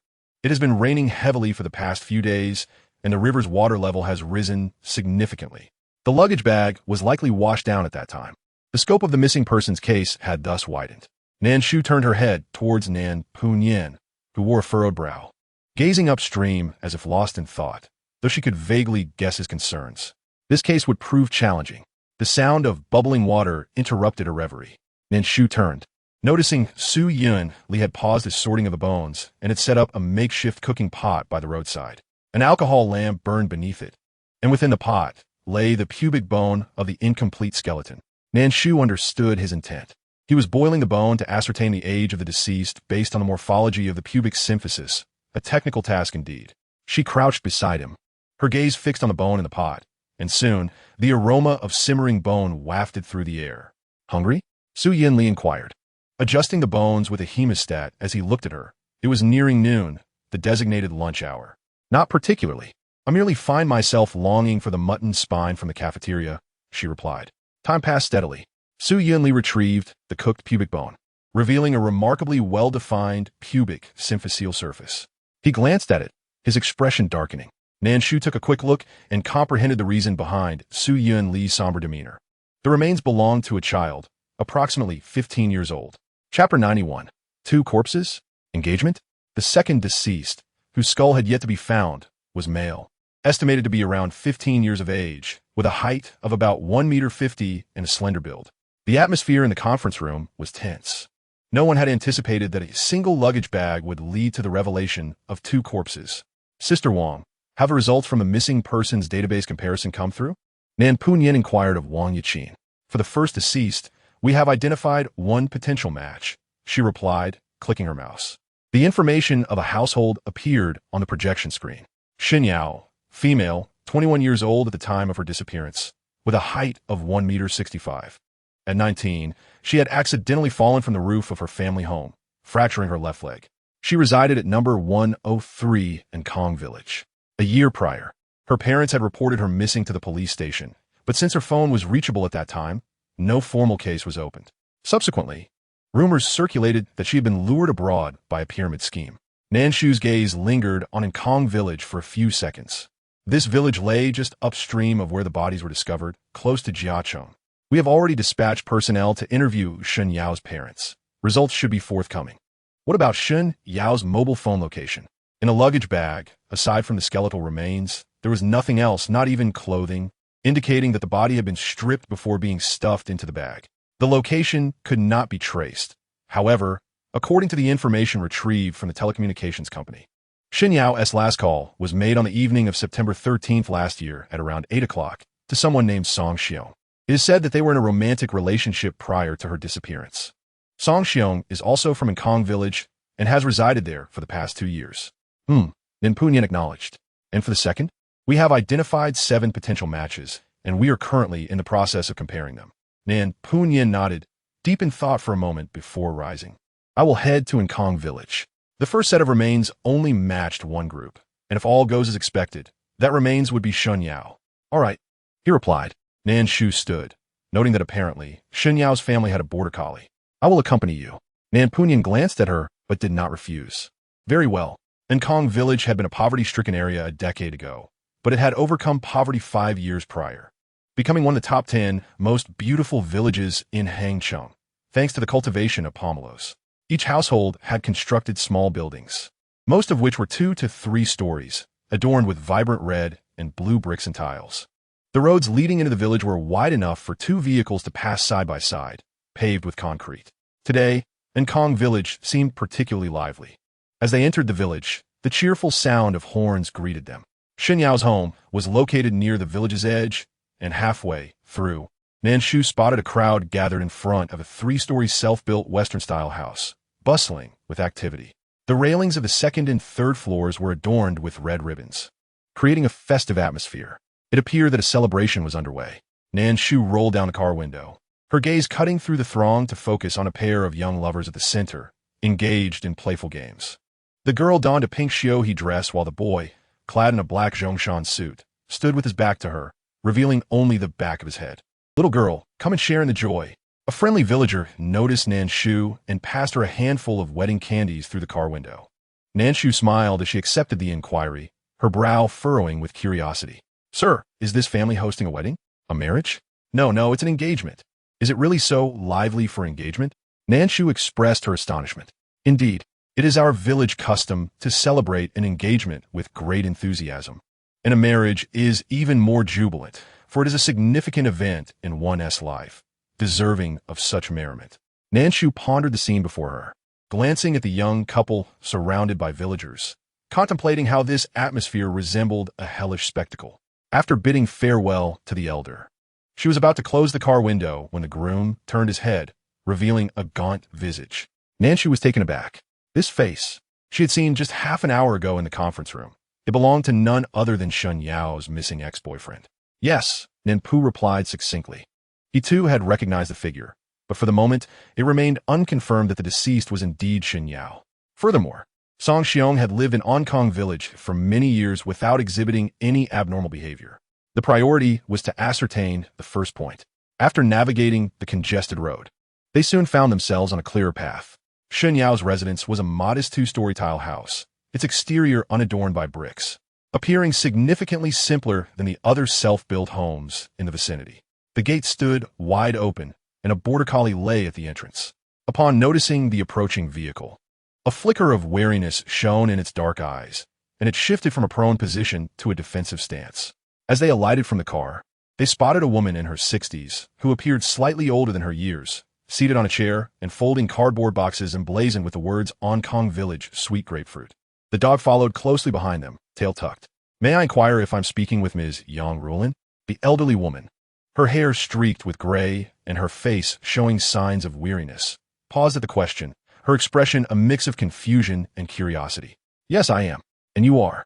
It has been raining heavily for the past few days, and the river's water level has risen significantly. The luggage bag was likely washed down at that time. The scope of the missing persons case had thus widened. Nan Shu turned her head towards Nan Punyan, who wore a furrowed brow, gazing upstream as if lost in thought, though she could vaguely guess his concerns. This case would prove challenging. The sound of bubbling water interrupted her reverie. Nan Shu turned, noticing Su Yunli had paused his sorting of the bones and had set up a makeshift cooking pot by the roadside. An alcohol lamp burned beneath it, and within the pot lay the pubic bone of the incomplete skeleton. Nan Shu understood his intent. He was boiling the bone to ascertain the age of the deceased based on the morphology of the pubic symphysis, a technical task indeed. She crouched beside him, her gaze fixed on the bone in the pot, and soon the aroma of simmering bone wafted through the air. Hungry? Su Yunli inquired. adjusting the bones with a hemostat as he looked at her. It was nearing noon, the designated lunch hour. Not particularly. I merely find myself longing for the mutton spine from the cafeteria, she replied. Time passed steadily. Su Yunli retrieved the cooked pubic bone, revealing a remarkably well-defined pubic symphyseal surface. He glanced at it, his expression darkening. Nan Shu took a quick look and comprehended the reason behind Su Yunli's somber demeanor. The remains belonged to a child, approximately 15 years old. Chapter 91. 2 corpses? Engagement? The second deceased, whose skull had yet to be found, was male, estimated to be around 15 years of age, with a height of about 1.50 meters and a slender build. The atmosphere in the conference room was tense. No one had anticipated that a single luggage bag would lead to the revelation of 2 corpses. Sister Wang, have the results from the missing persons database comparison come through? Nan Punyan inquired of Wang Yaqin. For the first deceased, we have identified one potential match, she replied, clicking her mouse. The information of a household appeared on the projection screen. Shen Yao, female, 21 years old at the time of her disappearance, with a height of 1.65 meters. At 19, she had accidentally fallen from the roof of her family home, fracturing her left leg. She resided at number 103 in Kong Village. A year prior, her parents had reported her missing to the police station, but since her phone was reachable at that time, no formal case was opened. Subsequently, rumors circulated that she had been lured abroad by a pyramid scheme. Nan Shu's gaze lingered on Kong Village for a few seconds. This village lay just upstream of where the bodies were discovered, close to Jiacheng. We have already dispatched personnel to interview Shen Yao's parents. Results should be forthcoming. What about Shen Yao's mobile phone location? In a luggage bag, aside from the skeletal remains, there was nothing else, not even clothing, indicating that the body had been stripped before being stuffed into the bag. The location could not be traced. However, according to the information retrieved from the telecommunications company, Shen Yao's last call was made on the evening of September 13th last year at around 8 o'clock to someone named Song Xiong. It is said that they were in a romantic relationship prior to her disappearance. Song Xiong is also from Kong Village and has resided there for the past 2 years. Nan Punyan acknowledged. And for the second? We have identified 7 potential matches, and we are currently in the process of comparing them. Nan Punyan nodded, deep in thought for a moment before rising. I will head to Kong Village. The first set of remains only matched one group, and if all goes as expected, that remains would be Shen Yao. All right, he replied. Nan Shu stood, noting that apparently Shen Yao's family had a border collie. I will accompany you. Nan Punyan glanced at her, but did not refuse. Very well. Kong Village had been a poverty-stricken area a decade ago, but it had overcome poverty 5 years prior, becoming one of the top 10 most beautiful villages in Hangcheng, thanks to the cultivation of pomelos. Each household had constructed small buildings, most of which were 2 to 3 stories, adorned with vibrant red and blue bricks and tiles. The roads leading into the village were wide enough for 2 vehicles to pass side by side, paved with concrete. Today, Kong Village seemed particularly lively. As they entered the village, the cheerful sound of horns greeted them. Shen Yao's home was located near the village's edge, and halfway through, Nan Shu spotted a crowd gathered in front of a 3-story self-built Western-style house, bustling with activity. The railings of the 2nd and 3rd floors were adorned with red ribbons, creating a festive atmosphere. It appeared that a celebration was underway. Nan Shu rolled down the car window, her gaze cutting through the throng to focus on a pair of young lovers at the center, engaged in playful games. The girl donned a pink xiaohe dress while the boy, clad in a black zhongshan suit, stood with his back to her, revealing only the back of his head. Little girl, come and share in the joy. A friendly villager noticed Nan Shu and passed her a handful of wedding candies through the car window. Nan Shu smiled as she accepted the inquiry, her brow furrowing with curiosity. Sir, is this family hosting a wedding? A marriage? No, it's an engagement. Is it really so lively for engagement? Nan Shu expressed her astonishment. Indeed, it is our village custom to celebrate an engagement with great enthusiasm. And a marriage is even more jubilant, for it is a significant event in one's life, deserving of such merriment. Nan Shu pondered the scene before her, glancing at the young couple surrounded by villagers, contemplating how this atmosphere resembled a hellish spectacle. After bidding farewell to the elder, she was about to close the car window when the groom turned his head, revealing a gaunt visage. Nan Shu was taken aback. This face, she had seen just half an hour ago in the conference room. It belonged to none other than Shen Yao's missing ex-boyfriend. Yes, Nan Pu replied succinctly. He too had recognized the figure, but for the moment, it remained unconfirmed that the deceased was indeed Shen Yao. Furthermore, Song Xiong had lived in Onkong village for many years without exhibiting any abnormal behavior. The priority was to ascertain the first point. After navigating the congested road, they soon found themselves on a clearer path. Shen Yao's residence was a modest two-story tile house, its exterior unadorned by bricks, appearing significantly simpler than the other self-built homes in the vicinity. The gate stood wide open, and a border collie lay at the entrance. Upon noticing the approaching vehicle, a flicker of wariness shone in its dark eyes, and it shifted from a prone position to a defensive stance. As they alighted from the car, they spotted a woman in her 60s who appeared slightly older than her years, seated on a chair and folding cardboard boxes emblazoned with the words Onkong Village Sweet Grapefruit. The dog followed closely behind them, tail tucked. "May I inquire if I'm speaking with Ms. Yang Rulin?" The elderly woman, her hair streaked with gray and her face showing signs of weariness, paused at the question, her expression a mix of confusion and curiosity. "Yes, I am. And you are?"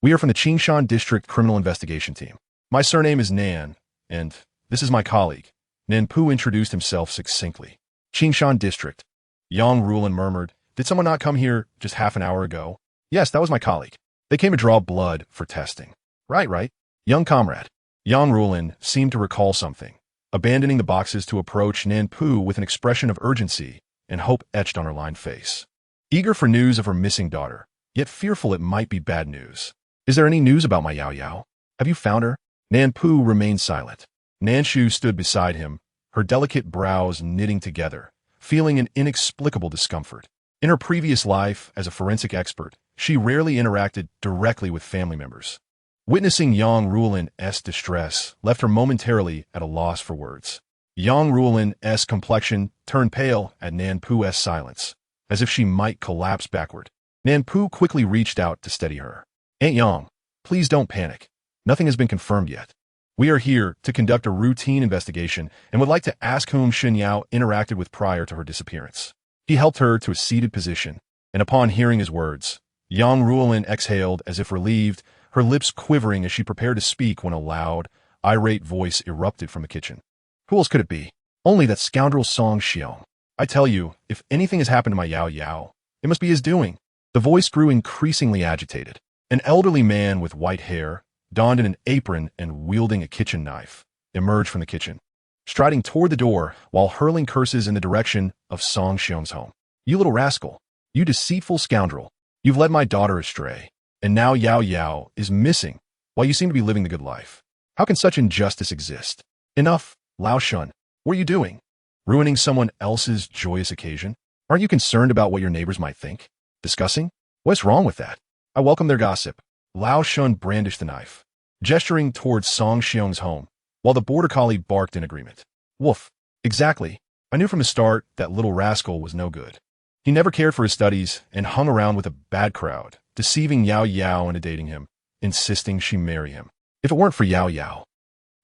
"We are from the Qingshan District Criminal Investigation Team. My surname is Nan, and this is my colleague." Nan Pu introduced himself succinctly. "Qingshan District." Yang Rulin murmured, "Did someone not come here just half an hour ago?" "Yes, that was my colleague. They came to draw blood for testing." Right. Young comrade." Yang Rulin seemed to recall something, abandoning the boxes to approach Nan Pu with an expression of urgency and hope etched on her lined face. Eager for news of her missing daughter, yet fearful it might be bad news. "Is there any news about my Yao Yao? Have you found her?" Nan Pu remained silent. Nan Shu stood beside him, her delicate brows knitting together, feeling an inexplicable discomfort. In her previous life as a forensic expert, she rarely interacted directly with family members. Witnessing Yang Rulin's distress left her momentarily at a loss for words. Yang Rulin's complexion turned pale at Nan Pu's silence, as if she might collapse backward. Nan Pu quickly reached out to steady her. "Aunt Yang, please don't panic. Nothing has been confirmed yet. We are here to conduct a routine investigation and would like to ask whom Shen Yao interacted with prior to her disappearance." He helped her to a seated position, and upon hearing his words, Yang Rulin exhaled as if relieved, her lips quivering as she prepared to speak when a loud, irate voice erupted from the kitchen. "Who else could it be? Only that scoundrel Song Xiong. I tell you, if anything has happened to my Yao Yao, it must be his doing." The voice grew increasingly agitated. An elderly man with white hair, donned in an apron and wielding a kitchen knife, emerged from the kitchen, striding toward the door while hurling curses in the direction of Song Xiong's home. "You little rascal! You deceitful scoundrel! You've led my daughter astray, and now Yao Yao is missing while you seem to be living the good life. How can such injustice exist? Enough, Lao Shun. What are you doing? Ruining someone else's joyous occasion? Aren't you concerned about what your neighbors might think? Discussing? What's wrong with that? I welcome their gossip." Lao Shun brandished the knife, gesturing towards Song Xiong's home, while the border collie barked in agreement. "Woof. Exactly. I knew from the start that little rascal was no good. He never cared for his studies and hung around with a bad crowd, deceiving Yao Yao into dating him, insisting she marry him. If it weren't for Yao Yao."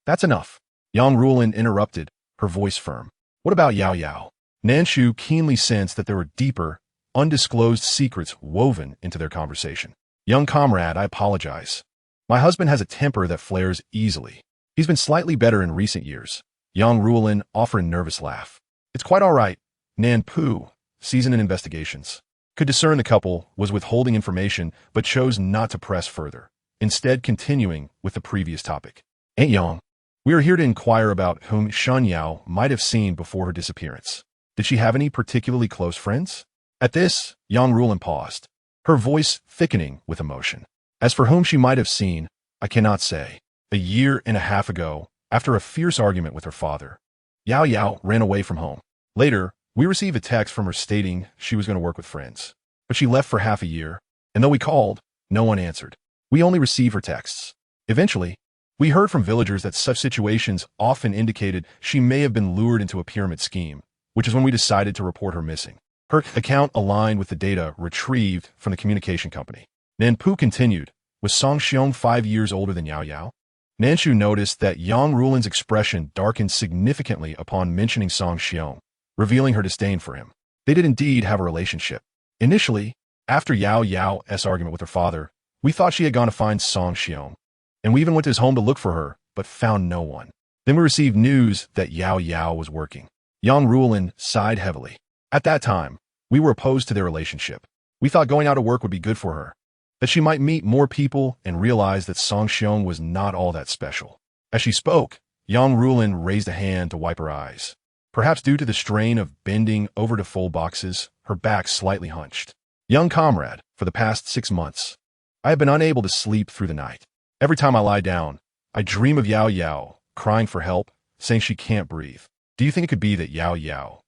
"That's enough." Yang Rulin interrupted, her voice firm. "What about Yao Yao?" Nan Shu keenly sensed that there were deeper, undisclosed secrets woven into their conversation. "Young comrade, I apologize. My husband has a temper that flares easily. He's been slightly better in recent years." Yang Rulin offered a nervous laugh. "It's quite all right." Nan Pu, seasoned in investigations, could discern the couple was withholding information but chose not to press further, instead continuing with the previous topic. "Aunt Yang, we are here to inquire about whom Shen Yao might have seen before her disappearance. Did she have any particularly close friends?" At this, Yang Rulin paused, her voice thickening with emotion. "As for whom she might have seen, I cannot say. A year and a half ago, after a fierce argument with her father, Yao Yao ran away from home. Later, we received a text from her stating she was going to work with friends. But she left for half a year, and though we called, no one answered. We only received her texts. Eventually, we heard from villagers that such situations often indicated she may have been lured into a pyramid scheme, which is when we decided to report her missing. Her account aligned with the data retrieved from the communication company." Nan Pu continued, "Was Song Xiong 5 years older than Yao Yao?" Nan Shu noticed that Yang Rulin's expression darkened significantly upon mentioning Song Xiong, revealing her disdain for him. They did indeed have a relationship. Initially, after Yao Yao's argument with her father, we thought she had gone to find Song Xiong, and we even went to his home to look for her, but found no one. Then we received news that Yao Yao was working. Yang Ruolin sighed heavily. At that time, we were opposed to their relationship. We thought going out of work would be good for her, that she might meet more people and realize that Song Xiong was not all that special. As she spoke, Yang Ruolin raised a hand to wipe her eyes. Perhaps due to the strain of bending over to fold boxes, her back slightly hunched. Young comrade, for the past 6 months, I have been unable to sleep through the night. Every time I lie down, I dream of Yao Yao, crying for help, saying she can't breathe. Do you think it could be that Yao Yao?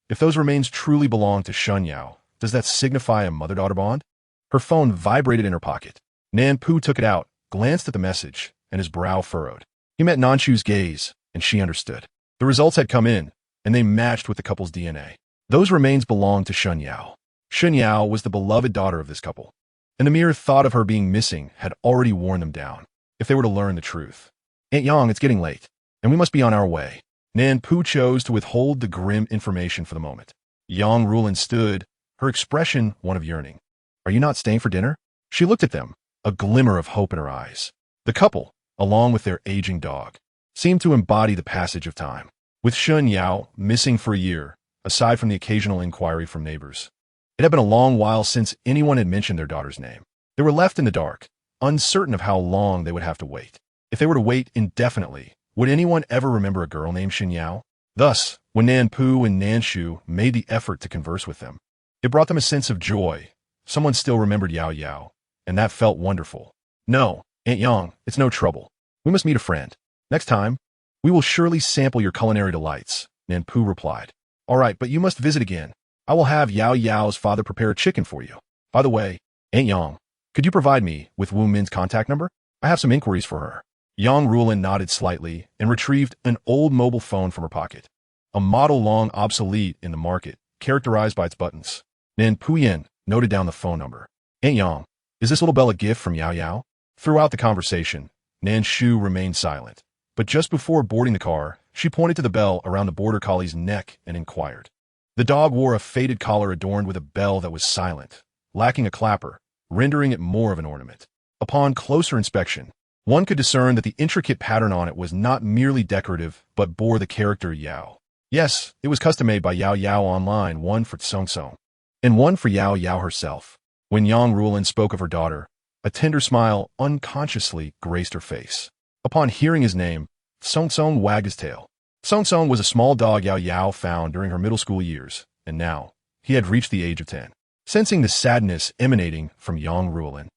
If those remains truly belong to Shun Yao, does that signify a mother-daughter bond? Her phone vibrated in her pocket. Nan Pu took it out, glanced at the message, and his brow furrowed. He met Nan Shu's gaze, and she understood. The results had come in, and they matched with the couple's DNA. Those remains belonged to Shun Yao. Shun Yao was the beloved daughter of this couple, and the mere thought of her being missing had already worn them down, if they were to learn the truth. Aunt Yang, it's getting late, and we must be on our way. Nan Pu chose to withhold the grim information for the moment. Yang Ruolin stood, her expression one of yearning. Are you not staying for dinner? She looked at them, a glimmer of hope in her eyes. The couple, along with their aging dog, seemed to embody the passage of time. With Shun Yao missing for a year, aside from the occasional inquiry from neighbors, it had been a long while since anyone had mentioned their daughter's name. They were left in the dark, uncertain of how long they would have to wait. If they were to wait indefinitely, would anyone ever remember a girl named Shun Yao? Thus, when Nan Pu and Nan Shu made the effort to converse with them, it brought them a sense of joy. Someone still remembered Yao Yao, and that felt wonderful. No, Aunt Yang, it's no trouble. We must meet a friend. Next time, we will surely sample your culinary delights, Nan Pu replied. All right, but you must visit again. I will have Yao Yao's father prepare a chicken for you. By the way, Aunt Yang, could you provide me with Wu Min's contact number? I have some inquiries for her. Yang Ruolin nodded slightly and retrieved an old mobile phone from her pocket, a model long obsolete in the market, characterized by its buttons. Nan Puyen noted down the phone number. Aunt Yang, is this little bell a gift from Yao Yao? Throughout the conversation, Nan Shu remained silent, but just before boarding the car, she pointed to the bell around the border collie's neck and inquired. The dog wore a faded collar adorned with a bell that was silent, lacking a clapper, rendering it more of an ornament. Upon closer inspection, one could discern that the intricate pattern on it was not merely decorative, but bore the character Yao. Yes, it was custom-made by Yao Yao online, one for Song Song, and one for Yao Yao herself. When Yang Ruolin spoke of her daughter, a tender smile unconsciously graced her face. Upon hearing his name, Song Song wagged his tail. Song Song was a small dog Yao Yao found during her middle school years, and now he had reached the age of 10. Sensing the sadness emanating from Yang Ruolin,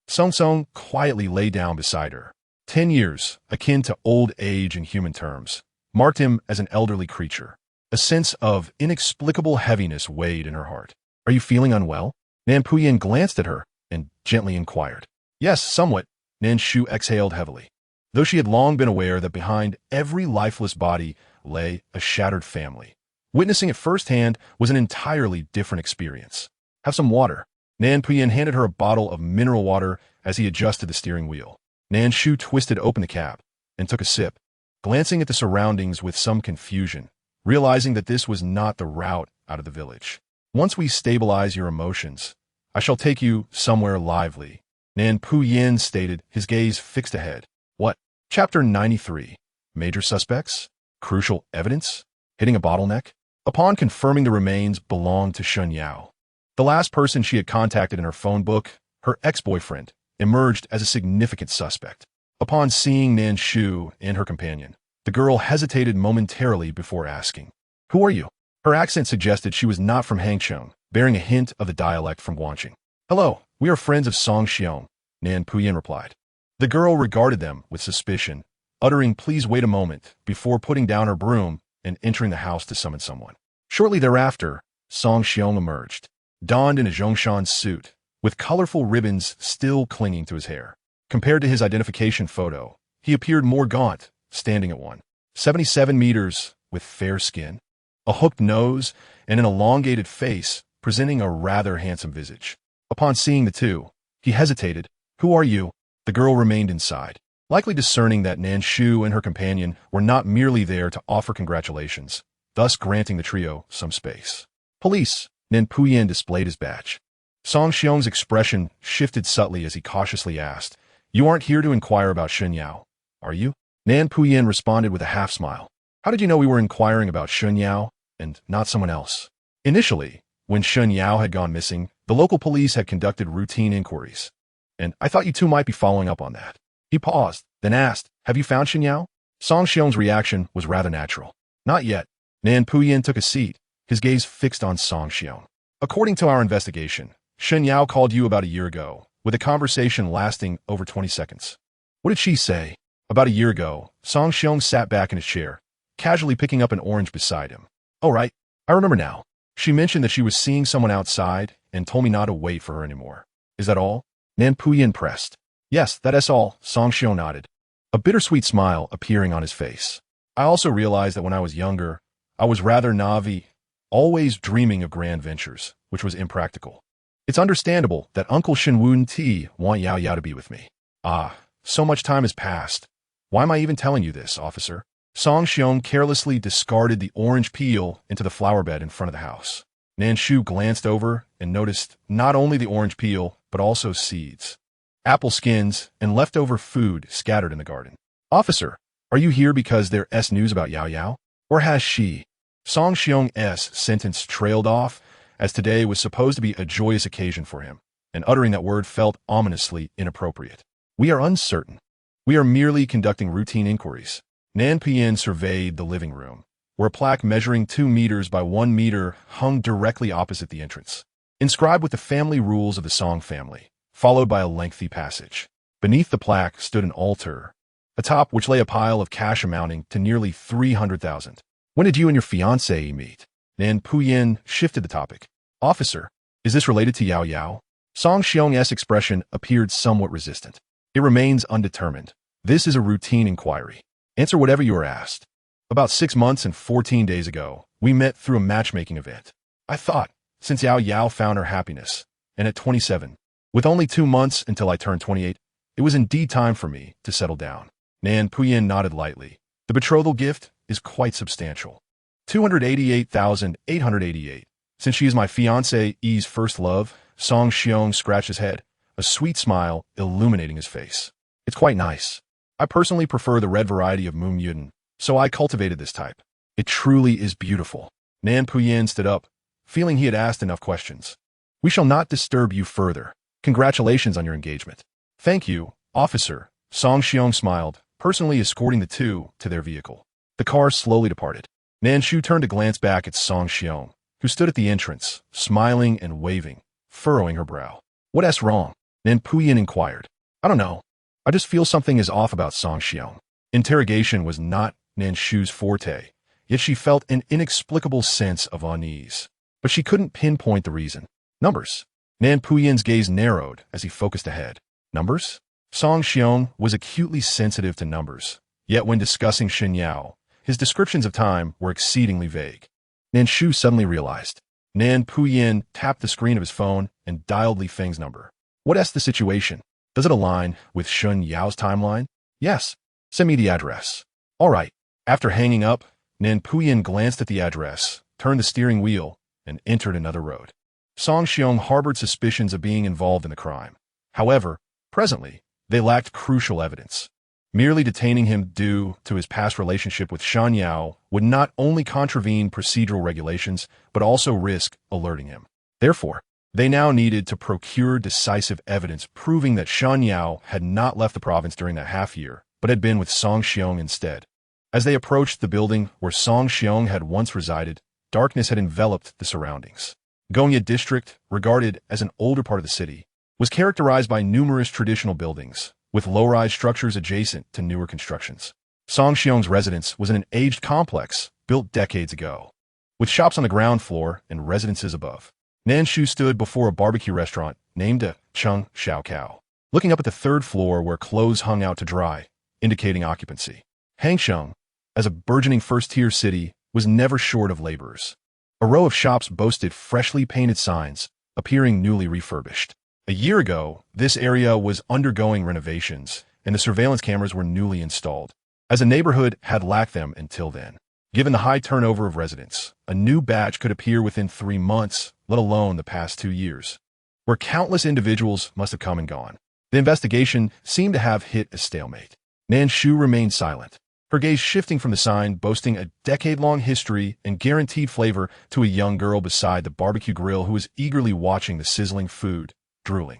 Song Song quietly lay down beside her. 10 years, akin to old age in human terms, marked him as an elderly creature. A sense of inexplicable heaviness weighed in her heart. Are you feeling unwell? Nan Puyen glanced at her and gently inquired. Yes, somewhat. Nan Shu exhaled heavily, though she had long been aware that behind every lifeless body lay a shattered family. Witnessing it firsthand was an entirely different experience. Have some water. Nan Puyen handed her a bottle of mineral water as he adjusted the steering wheel. Nan Shu twisted open the cap and took a sip, glancing at the surroundings with some confusion, realizing that this was not the route out of the village. Once we stabilize your emotions, I shall take you somewhere lively, Nan Puyen stated, his gaze fixed ahead. What? Chapter 93. Major suspects? Crucial evidence? Hitting a bottleneck? Upon confirming the remains belonged to Shun Yao, the last person she had contacted in her phone book, her ex-boyfriend, emerged as a significant suspect. Upon seeing Nan Shu and her companion, the girl hesitated momentarily before asking, "Who are you?" Her accent suggested she was not from Hangzhou, bearing a hint of the dialect from Guangxing. "Hello, we are friends of Song Xiong," Nan Puyen replied. The girl regarded them with suspicion, uttering "please wait a moment" before putting down her broom and entering the house to summon someone. Shortly thereafter, Song Xiong emerged, donned in a Zhongshan suit, with colorful ribbons still clinging to his hair. Compared to his identification photo, he appeared more gaunt, standing at 1.77 meters, with fair skin, a hooked nose, and an elongated face, presenting a rather handsome visage. Upon seeing the two, he hesitated. "Who are you?" The girl remained inside, likely discerning that Nan Shu and her companion were not merely there to offer congratulations, thus granting the trio some space. "Police." Nan Puyen displayed his badge. Song Xiong's expression shifted subtly as he cautiously asked, "You aren't here to inquire about Shun Yao, are you?" Nan Puyen responded with a half-smile. "How did you know we were inquiring about Shun Yao?" and not someone else. Initially, when Shun Yao had gone missing, the local police had conducted routine inquiries. And I thought you two might be following up on that. He paused, then asked, have you found Shun Yao? Song Xiong's reaction was rather natural. Not yet. Nan Puyin took a seat, his gaze fixed on Song Xiong. According to our investigation, Shun Yao called you about a year ago, with a conversation lasting over 20 seconds. What did she say? About a year ago, Song Xiong sat back in his chair, casually picking up an orange beside him. Oh right, I remember now. She mentioned that she was seeing someone outside and told me not to wait for her anymore. Is that all? Nan Puyin pressed. Yes, that's all, Song Xiong nodded, a bittersweet smile appearing on his face. I also realized that when I was younger, I was rather naive, always dreaming of grand ventures, which was impractical. It's understandable that Uncle Shenwun Ti want Yao Yao to be with me. Ah, so much time has passed. Why am I even telling you this, officer? Song Xiong carelessly discarded the orange peel into the flower bed in front of the house. Nan Shu glanced over and noticed not only the orange peel, but also seeds, apple skins, and leftover food scattered in the garden. Officer, are you here because there's news about Yao Yao? Or has she? Song Xiong's sentence trailed off, as today was supposed to be a joyous occasion for him, and uttering that word felt ominously inappropriate. We are uncertain. We are merely conducting routine inquiries. Nan Puyin surveyed the living room, where a plaque measuring 2 meters by 1 meter hung directly opposite the entrance, inscribed with the family rules of the Song family, followed by a lengthy passage. Beneath the plaque stood an altar, atop which lay a pile of cash amounting to nearly 300,000. When did you and your fiancé meet? Nan Puyin shifted the topic. Officer, is this related to Yao Yao? Song Xiong's expression appeared somewhat resistant. It remains undetermined. This is a routine inquiry. Answer whatever you are asked. About 6 months and 14 days ago, we met through a matchmaking event. I thought, since Yao Yao found her happiness, and at 27, with only 2 months until I turned 28, it was indeed time for me to settle down. Nan Puyin nodded lightly. The betrothal gift is quite substantial. 288,888. Since she is my fiancé's first love, Song Xiong scratched his head, a sweet smile illuminating his face. It's quite nice. I personally prefer the red variety of Moon Yuden, so I cultivated this type. It truly is beautiful. Nan Puyin stood up, feeling he had asked enough questions. We shall not disturb you further. Congratulations on your engagement. Thank you, officer. Song Xiong smiled, personally escorting the two to their vehicle. The car slowly departed. Nan Shu turned to glance back at Song Xiong, who stood at the entrance, smiling and waving, furrowing her brow. What's wrong? Nan Puyin inquired. I don't know. I just feel something is off about Song Xiong. Interrogation was not Nan Shu's forte, yet she felt an inexplicable sense of unease. But she couldn't pinpoint the reason. Numbers. Nan Puyin's gaze narrowed as he focused ahead. Numbers? Song Xiong was acutely sensitive to numbers, yet when discussing Shun Yao, his descriptions of time were exceedingly vague. Nan Shu suddenly realized. Nan Puyin tapped the screen of his phone and dialed Li Feng's number. What's the situation? Does it align with Shun Yao's timeline? Yes. Send me the address. All right. After hanging up, Nan Puyin glanced at the address, turned the steering wheel, and entered another road. Song Xiong harbored suspicions of being involved in the crime. However, presently, they lacked crucial evidence. Merely detaining him due to his past relationship with Shan Yao would not only contravene procedural regulations, but also risk alerting him. Therefore, they now needed to procure decisive evidence proving that Shan Yao had not left the province during that half year, but had been with Song Xiong instead. As they approached the building where Song Xiong had once resided, darkness had enveloped the surroundings. Gongye District, regarded as an older part of the city, was characterized by numerous traditional buildings, with low-rise structures adjacent to newer constructions. Song Xiong's residence was in an aged complex built decades ago, with shops on the ground floor and residences above. Nan Shu stood before a barbecue restaurant named a Chung Xiao Kao, looking up at the third floor where clothes hung out to dry, indicating occupancy. Hangsheng, as a burgeoning first-tier city, was never short of laborers. A row of shops boasted freshly painted signs, appearing newly refurbished. A year ago, this area was undergoing renovations, and the surveillance cameras were newly installed, as the neighborhood had lacked them until then. Given the high turnover of residents, a new batch could appear within 3 months, let alone the past 2 years, where countless individuals must have come and gone. The investigation seemed to have hit a stalemate. Nan Shu remained silent. her gaze shifting from the sign boasting a decade-long history and guaranteed flavor to a young girl beside the barbecue grill who was eagerly watching the sizzling food, drooling.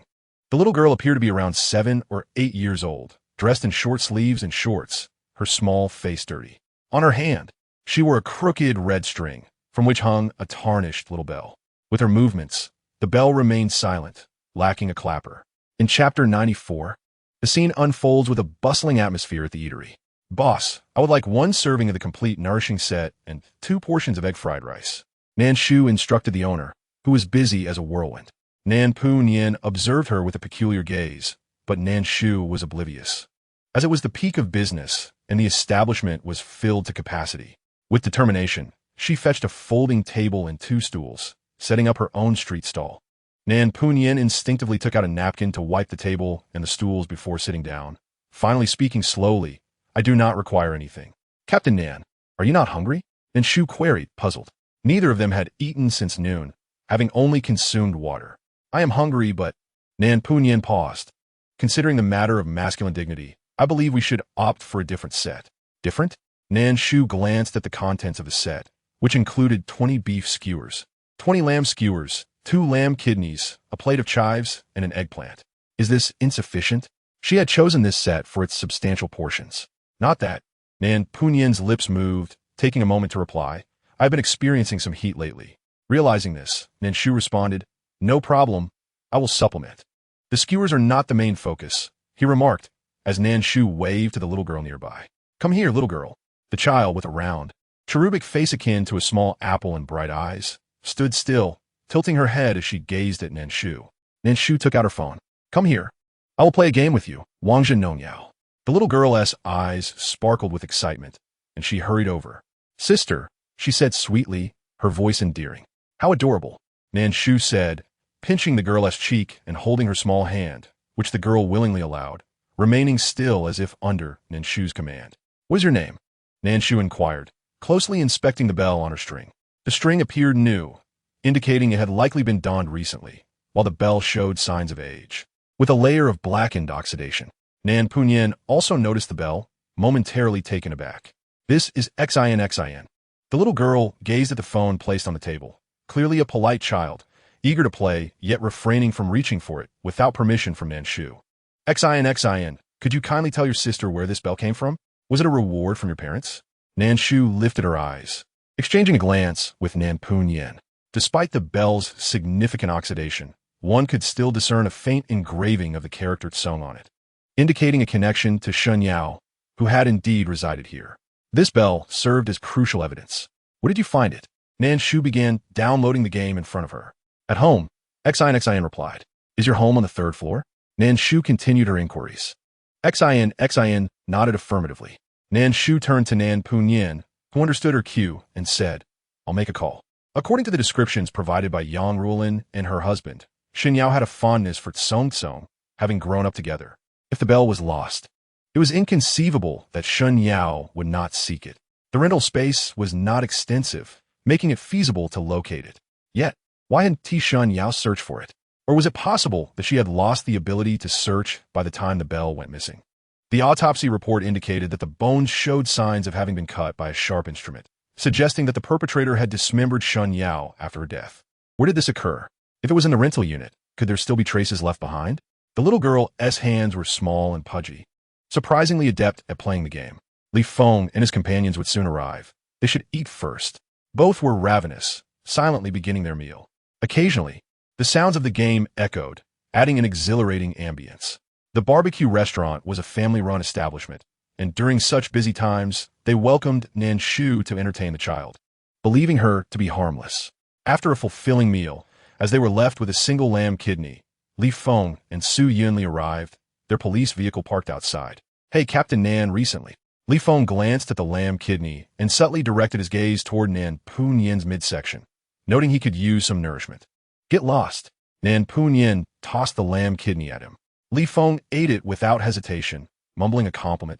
The little girl appeared to be around 7 or 8 years old, dressed in short sleeves and shorts, her small face dirty. On her hand, she wore a crooked red string, from which hung a tarnished little bell. With her movements, the bell remained silent, lacking a clapper. In Chapter 94, the scene unfolds with a bustling atmosphere at the eatery. "Boss, I would like 1 serving of the complete nourishing set and 2 portions of egg fried rice," Nan Shu instructed the owner, who was busy as a whirlwind. Nan Yin observed her with a peculiar gaze, but Nan Shu was oblivious. As it was the peak of business, and the establishment was filled to capacity. With determination, she fetched a folding table and 2 stools, setting up her own street stall. Nan Yin instinctively took out a napkin to wipe the table and the stools before sitting down, finally speaking slowly, "I do not require anything." "Captain Nan, are you not hungry?" Nan Shu queried, puzzled. Neither of them had eaten since noon, having only consumed water. "I am hungry, but—" Nan Yin paused. "Considering the matter of masculine dignity, I believe we should opt for a different set." "Different?" Nan Shu glanced at the contents of the set, which included 20 beef skewers, 20 lamb skewers, 2 lamb kidneys, a plate of chives, and an eggplant. "Is this insufficient?" She had chosen this set for its substantial portions. "Not that." Nan Yin's lips moved, taking a moment to reply. "I've been experiencing some heat lately." Realizing this, Nan Shu responded, "No problem, I will supplement." "The skewers are not the main focus," he remarked, as Nan Shu waved to the little girl nearby. "Come here, little girl." The child, with a round, cherubic face akin to a small apple and bright eyes, stood still, tilting her head as she gazed at Nan Shu. Nan Shu took out her phone. "Come here. I will play a game with you." Wangzhen Nongyao. The little girl's eyes sparkled with excitement, and she hurried over. "Sister," she said sweetly, her voice endearing. "How adorable," Nan Shu said, pinching the girl's cheek and holding her small hand, which the girl willingly allowed, remaining still as if under Nan Shu's command. "What is your name?" Nan Shu inquired, closely inspecting the bell on her string. The string appeared new, indicating it had likely been donned recently, while the bell showed signs of age. With a layer of blackened oxidation, Nan Yin also noticed the bell, momentarily taken aback. "This is XIN. The little girl gazed at the phone placed on the table, clearly a polite child, eager to play, yet refraining from reaching for it without permission from Nan Shu. XIN, could you kindly tell your sister where this bell came from? Was it a reward from your parents?" Nan Shu lifted her eyes, exchanging a glance with Nan Yin. Despite the bell's significant oxidation, one could still discern a faint engraving of the character Tsong on it, indicating a connection to Shun Yao, who had indeed resided here. This bell served as crucial evidence. "Where did you find it?" Nan Shu began downloading the game in front of her. "At home," XIN replied. "Is your home on the 3rd floor?" Nan Shu continued her inquiries. XIN nodded affirmatively. Nan Shu turned to Nan Yin, who understood her cue, and said, "I'll make a call." According to the descriptions provided by Yang Rulin and her husband, Shin Yao had a fondness for Tsong, having grown up together. If the bell was lost, it was inconceivable that Shun Yao would not seek it. The rental space was not extensive, making it feasible to locate it. Yet, why hadn't Shun Yao searched for it? Or was it possible that she had lost the ability to search by the time the bell went missing? The autopsy report indicated that the bones showed signs of having been cut by a sharp instrument, suggesting that the perpetrator had dismembered Shun Yao after her death. Where did this occur? If it was in the rental unit, could there still be traces left behind? The little girl's hands were small and pudgy, surprisingly adept at playing the game. Li Feng and his companions would soon arrive. They should eat first. Both were ravenous, silently beginning their meal. Occasionally, the sounds of the game echoed, adding an exhilarating ambience. The barbecue restaurant was a family-run establishment, and during such busy times, they welcomed Nan Shu to entertain the child, believing her to be harmless. After a fulfilling meal, as they were left with a single lamb kidney, Li Feng and Su Yunli arrived, their police vehicle parked outside. "Hey, Captain Nan, recently." Li Feng glanced at the lamb kidney and subtly directed his gaze toward Nan Yin's midsection, noting he could use some nourishment. "Get lost." Nan Yin tossed the lamb kidney at him. Li Feng ate it without hesitation, mumbling a compliment.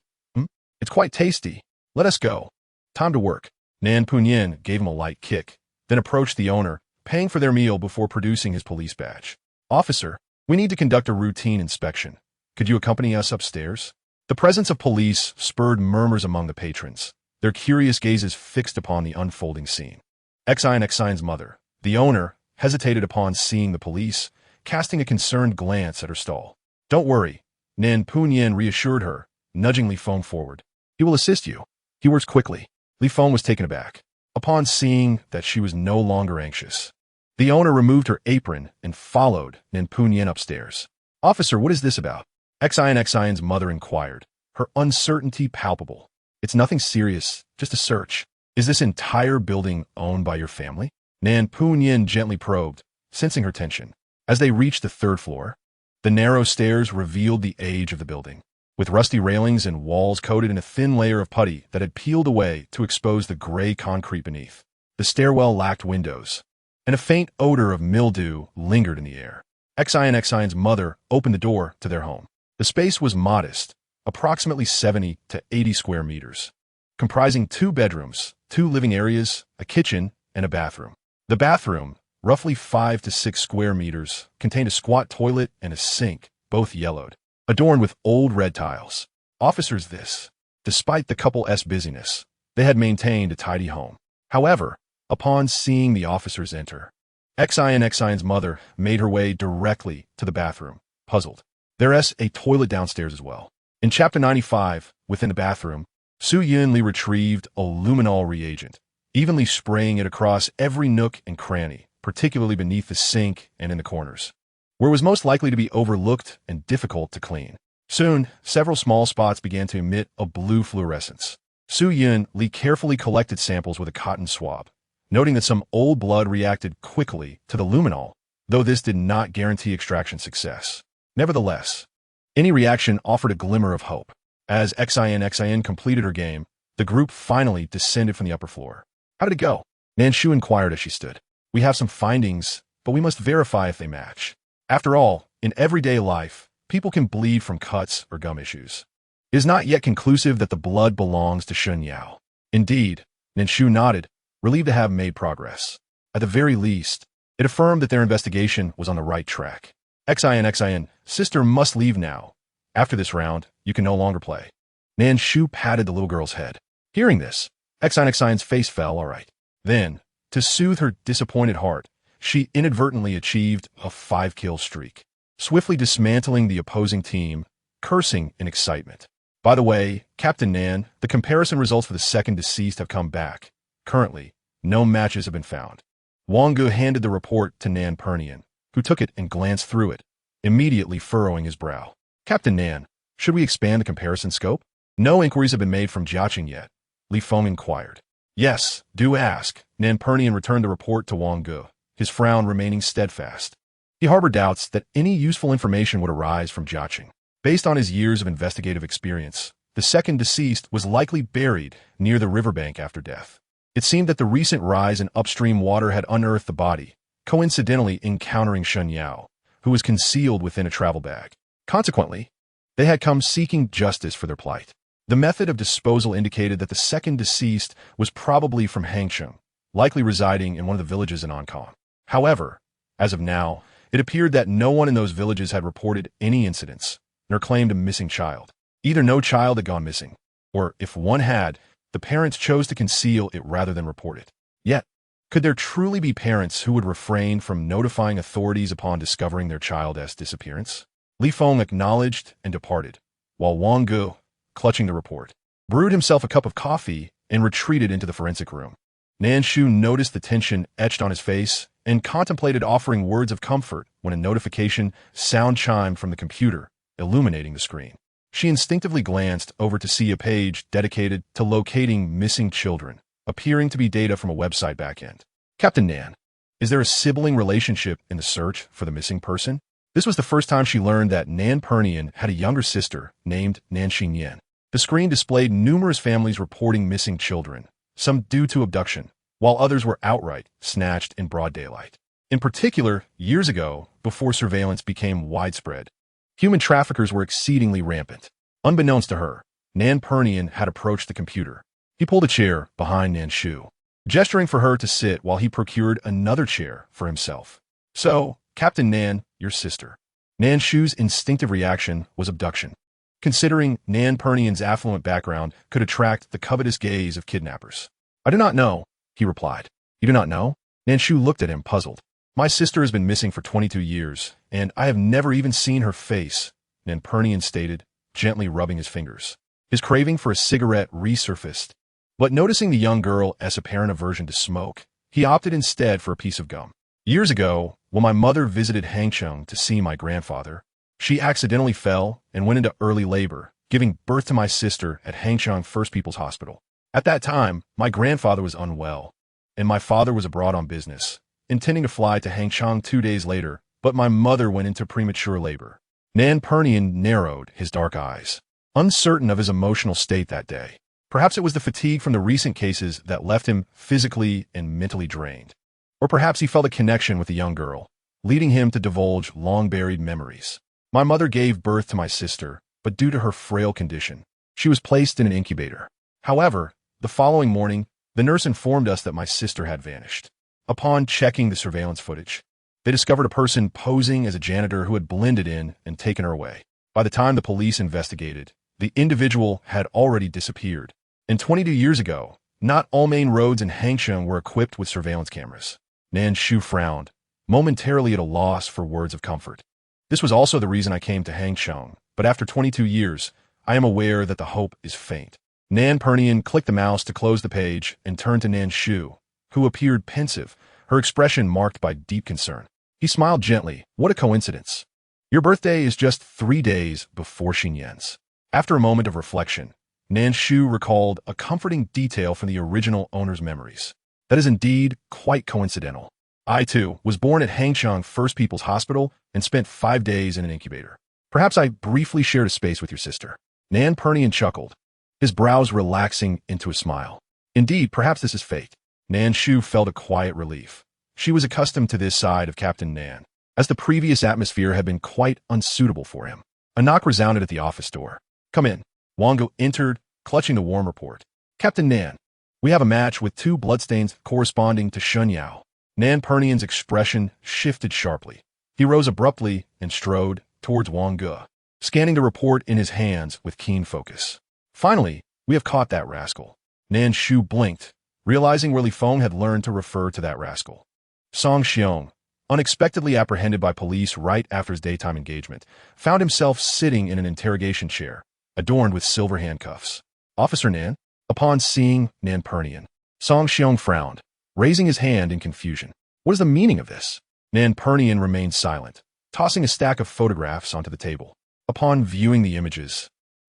It's quite tasty. Let us go. Time to work." Nan Yin gave him a light kick, then approached the owner, paying for their meal before producing his police badge. "Officer, we need to conduct a routine inspection. Could you accompany us upstairs?" The presence of police spurred murmurs among the patrons, their curious gazes fixed upon the unfolding scene. Xine's mother, the owner, hesitated upon seeing the police, casting a concerned glance at her stall. "Don't worry," Nan Punyan reassured her, nudging Li Feng forward. "He will assist you. He works quickly." Li Feng was taken aback upon seeing that she was no longer anxious. The owner removed her apron and followed Nan Punyan upstairs. "Officer, what is this about?" Xine's mother inquired, her uncertainty palpable. "It's nothing serious, just a search." "Is this entire building owned by your family?" Nan Punyan gently probed, sensing her tension. As they reached the third floor, the narrow stairs revealed the age of the building, with rusty railings and walls coated in a thin layer of putty that had peeled away to expose the gray concrete beneath. The stairwell lacked windows, and a faint odor of mildew lingered in the air. Xine's mother opened the door to their home. The space was modest, approximately 70 to 80 square meters, comprising 2 bedrooms, 2 living areas, a kitchen, and a bathroom. The bathroom, roughly 5 to 6 square meters, contained a squat toilet and a sink, both yellowed, adorned with old red tiles. Officers, despite the couple's busyness, they had maintained a tidy home. However, upon seeing the officers enter, Xine's mother made her way directly to the bathroom, puzzled. There's a toilet downstairs as well. In Chapter 95, within the bathroom, Su Yun Li retrieved a luminol reagent, evenly spraying it across every nook and cranny, particularly beneath the sink and in the corners, where it was most likely to be overlooked and difficult to clean. Soon, several small spots began to emit a blue fluorescence. Su Yun Li carefully collected samples with a cotton swab, noting that some old blood reacted quickly to the luminol, though this did not guarantee extraction success. Nevertheless, any reaction offered a glimmer of hope. As Xin completed her game, the group finally descended from the upper floor. "How did it go?" Nan Shu inquired as she stood. "We have some findings, but we must verify if they match. After all, in everyday life, people can bleed from cuts or gum issues. It is not yet conclusive that the blood belongs to Shun Yao." "Indeed," Nan Shu nodded, relieved to have made progress. At the very least, it affirmed that their investigation was on the right track. Xin, sister must leave now. After this round, you can no longer play." Nan Shu patted the little girl's head. Hearing this, Xin's face fell. "All right." Then, to soothe her disappointed heart, she inadvertently achieved a 5-kill streak, swiftly dismantling the opposing team, cursing in excitement. "By the way, Captain Nan, the comparison results for the second deceased have come back. Currently, no matches have been found." Wang Gu handed the report to Nan Punyan, who took it and glanced through it, immediately furrowing his brow. "Captain Nan, should we expand the comparison scope?" "No inquiries have been made from Jiaqing yet," Li Feng inquired. "Yes, do ask." Nan Punyan returned the report to Wang Gu, his frown remaining steadfast. He harbored doubts that any useful information would arise from Jiaqing. Based on his years of investigative experience, the second deceased was likely buried near the riverbank after death. It seemed that the recent rise in upstream water had unearthed the body, coincidentally encountering Shun Yao, who was concealed within a travel bag. Consequently, they had come seeking justice for their plight. The method of disposal indicated that the second deceased was probably from Hangcheng, likely residing in one of the villages in Ankang. However, as of now, it appeared that no one in those villages had reported any incidents, nor claimed a missing child. Either no child had gone missing, or if one had, the parents chose to conceal it rather than report it. Yet, could there truly be parents who would refrain from notifying authorities upon discovering their child's disappearance? Li Feng acknowledged and departed, while Wang Gu, clutching the report, brewed himself a cup of coffee and retreated into the forensic room. Nan Shu noticed the tension etched on his face and contemplated offering words of comfort when a notification sound chimed from the computer, illuminating the screen. She instinctively glanced over to see a page dedicated to locating missing children, appearing to be data from a website backend. "Captain Nan, is there a sibling relationship in the search for the missing person?" This was the first time she learned that Nan Punyan had a younger sister named Nan Xinyan. The screen displayed numerous families reporting missing children, some due to abduction, while others were outright snatched in broad daylight. In particular, years ago, before surveillance became widespread, human traffickers were exceedingly rampant. Unbeknownst to her, Nan Punyan had approached the computer. He pulled a chair behind Nan Shu, gesturing for her to sit while he procured another chair for himself. "So, Captain Nan, your sister." Nan Shu's instinctive reaction was abduction. considering Nan Pernian's affluent background could attract the covetous gaze of kidnappers. I do not know, he replied. You do not know? Nan Shu looked at him, puzzled. My sister has been missing for 22 years, and I have never even seen her face, Nan Pernian stated, gently rubbing his fingers. His craving for a cigarette resurfaced, but noticing the young girl's apparent aversion to smoke, he opted instead for a piece of gum. Years ago, when my mother visited Hangzhou to see my grandfather, she accidentally fell and went into early labor, giving birth to my sister at Hangzhou First People's Hospital. At that time, my grandfather was unwell, and my father was abroad on business, intending to fly to Hangzhou 2 days later, but my mother went into premature labor. Nan Pernian narrowed his dark eyes, uncertain of his emotional state that day. Perhaps it was the fatigue from the recent cases that left him physically and mentally drained. Or perhaps he felt a connection with the young girl, leading him to divulge long-buried memories. My mother gave birth to my sister, but due to her frail condition, she was placed in an incubator. However, the following morning, the nurse informed us that my sister had vanished. Upon checking the surveillance footage, they discovered a person posing as a janitor who had blended in and taken her away. By the time the police investigated, the individual had already disappeared. And 22 years ago, not all main roads in Hangzhou were equipped with surveillance cameras. Nan Shu frowned, momentarily at a loss for words of comfort. This was also the reason I came to Hangzhou, but after 22 years, I am aware that the hope is faint. Nan Pernian clicked the mouse to close the page and turned to Nan Shu, who appeared pensive, her expression marked by deep concern. He smiled gently. What a coincidence. Your birthday is just 3 days before Xinyan's. After a moment of reflection, Nan Shu recalled a comforting detail from the original owner's memories. That is indeed quite coincidental. I, too, was born at Hangzhou First People's Hospital and spent 5 days in an incubator. Perhaps I briefly shared a space with your sister. Nan Pernian chuckled, his brows relaxing into a smile. Indeed, perhaps this is fate. Nan Shu felt a quiet relief. She was accustomed to this side of Captain Nan, as the previous atmosphere had been quite unsuitable for him. A knock resounded at the office door. Come in. Wango entered, clutching the warm report. Captain Nan, we have a match with 2 bloodstains corresponding to Shun Yao. Nan Pernian's expression shifted sharply. He rose abruptly and strode towards Wang Ge, scanning the report in his hands with keen focus. Finally, we have caught that rascal. Nan Shu blinked, realizing where Li Feng had learned to refer to that rascal. Song Xiong, unexpectedly apprehended by police right after his daytime engagement, found himself sitting in an interrogation chair, adorned with silver handcuffs. Officer Nan? Upon seeing Nan Pernian, Song Xiong frowned, raising his hand in confusion. What is the meaning of this? Nan Pernian remained silent, tossing a stack of photographs onto the table. Upon viewing the images,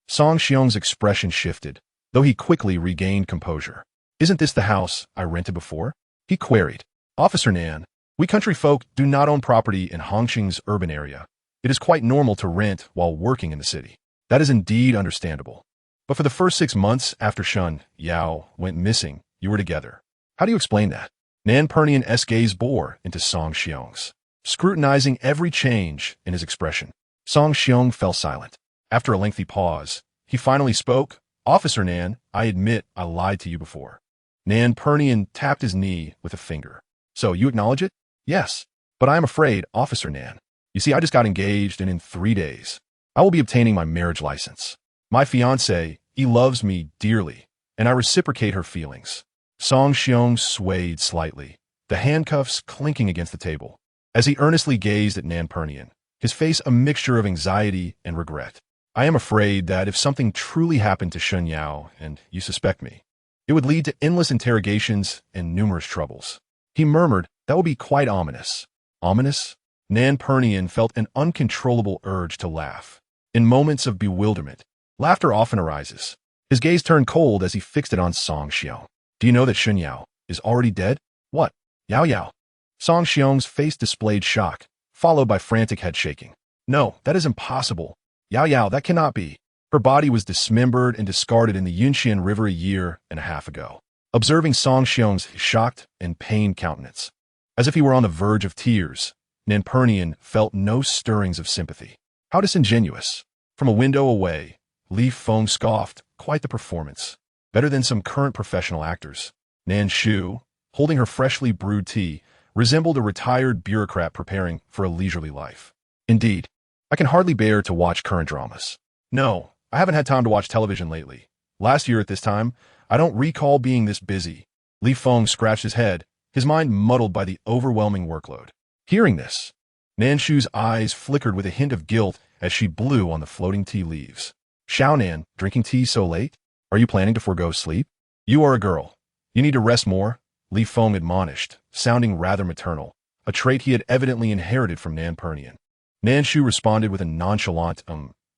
Song Xiong's expression shifted, though he quickly regained composure. Isn't this the house I rented before? He queried. Officer Nan, we country folk do not own property in Hongqing's urban area. It is quite normal to rent while working in the city. That is indeed understandable. But for the first 6 months after Shun Yao went missing, you were together. How do you explain that? Nan Pernian's gaze bore into Song Xiong's, scrutinizing every change in his expression. Song Xiong fell silent. After a lengthy pause, he finally spoke. Officer Nan, I admit I lied to you before. Nan Pernian tapped his knee with a finger. So you acknowledge it? Yes. But I am afraid, Officer Nan. You see, I just got engaged, and in 3 days, I will be obtaining my marriage license. My fiancé, he loves me dearly, and I reciprocate her feelings. Song Xiong swayed slightly, the handcuffs clinking against the table. As he earnestly gazed at Nan Pernian, his face a mixture of anxiety and regret. I am afraid that if something truly happened to Shun Yao, and you suspect me, it would lead to endless interrogations and numerous troubles. He murmured, that would be quite ominous. Ominous? Nan Pernian felt an uncontrollable urge to laugh. In moments of bewilderment, laughter often arises. His gaze turned cold as he fixed it on Song Xiong. Do you know that Shun Yao is already dead? What? Yao Yao? Song Xiong's face displayed shock, followed by frantic head shaking. No, that is impossible. Yao Yao, that cannot be. Her body was dismembered and discarded in the Yunxian River a year and a half ago. Observing Song Xiong's shocked and pained countenance, as if he were on the verge of tears, Nan Pernian felt no stirrings of sympathy. How disingenuous. From a window away, Li Feng scoffed, quite the performance. Better than some current professional actors. Nan Shu, holding her freshly brewed tea, resembled a retired bureaucrat preparing for a leisurely life. Indeed, I can hardly bear to watch current dramas. No, I haven't had time to watch television lately. Last year at this time, I don't recall being this busy. Li Feng scratched his head, his mind muddled by the overwhelming workload. Hearing this, Nan Shu's eyes flickered with a hint of guilt as she blew on the floating tea leaves. Xiao Nan, drinking tea so late? Are you planning to forego sleep? You are a girl. You need to rest more, Li Feng admonished, sounding rather maternal, a trait he had evidently inherited from Nan Pernian. Nan Shu responded with a nonchalant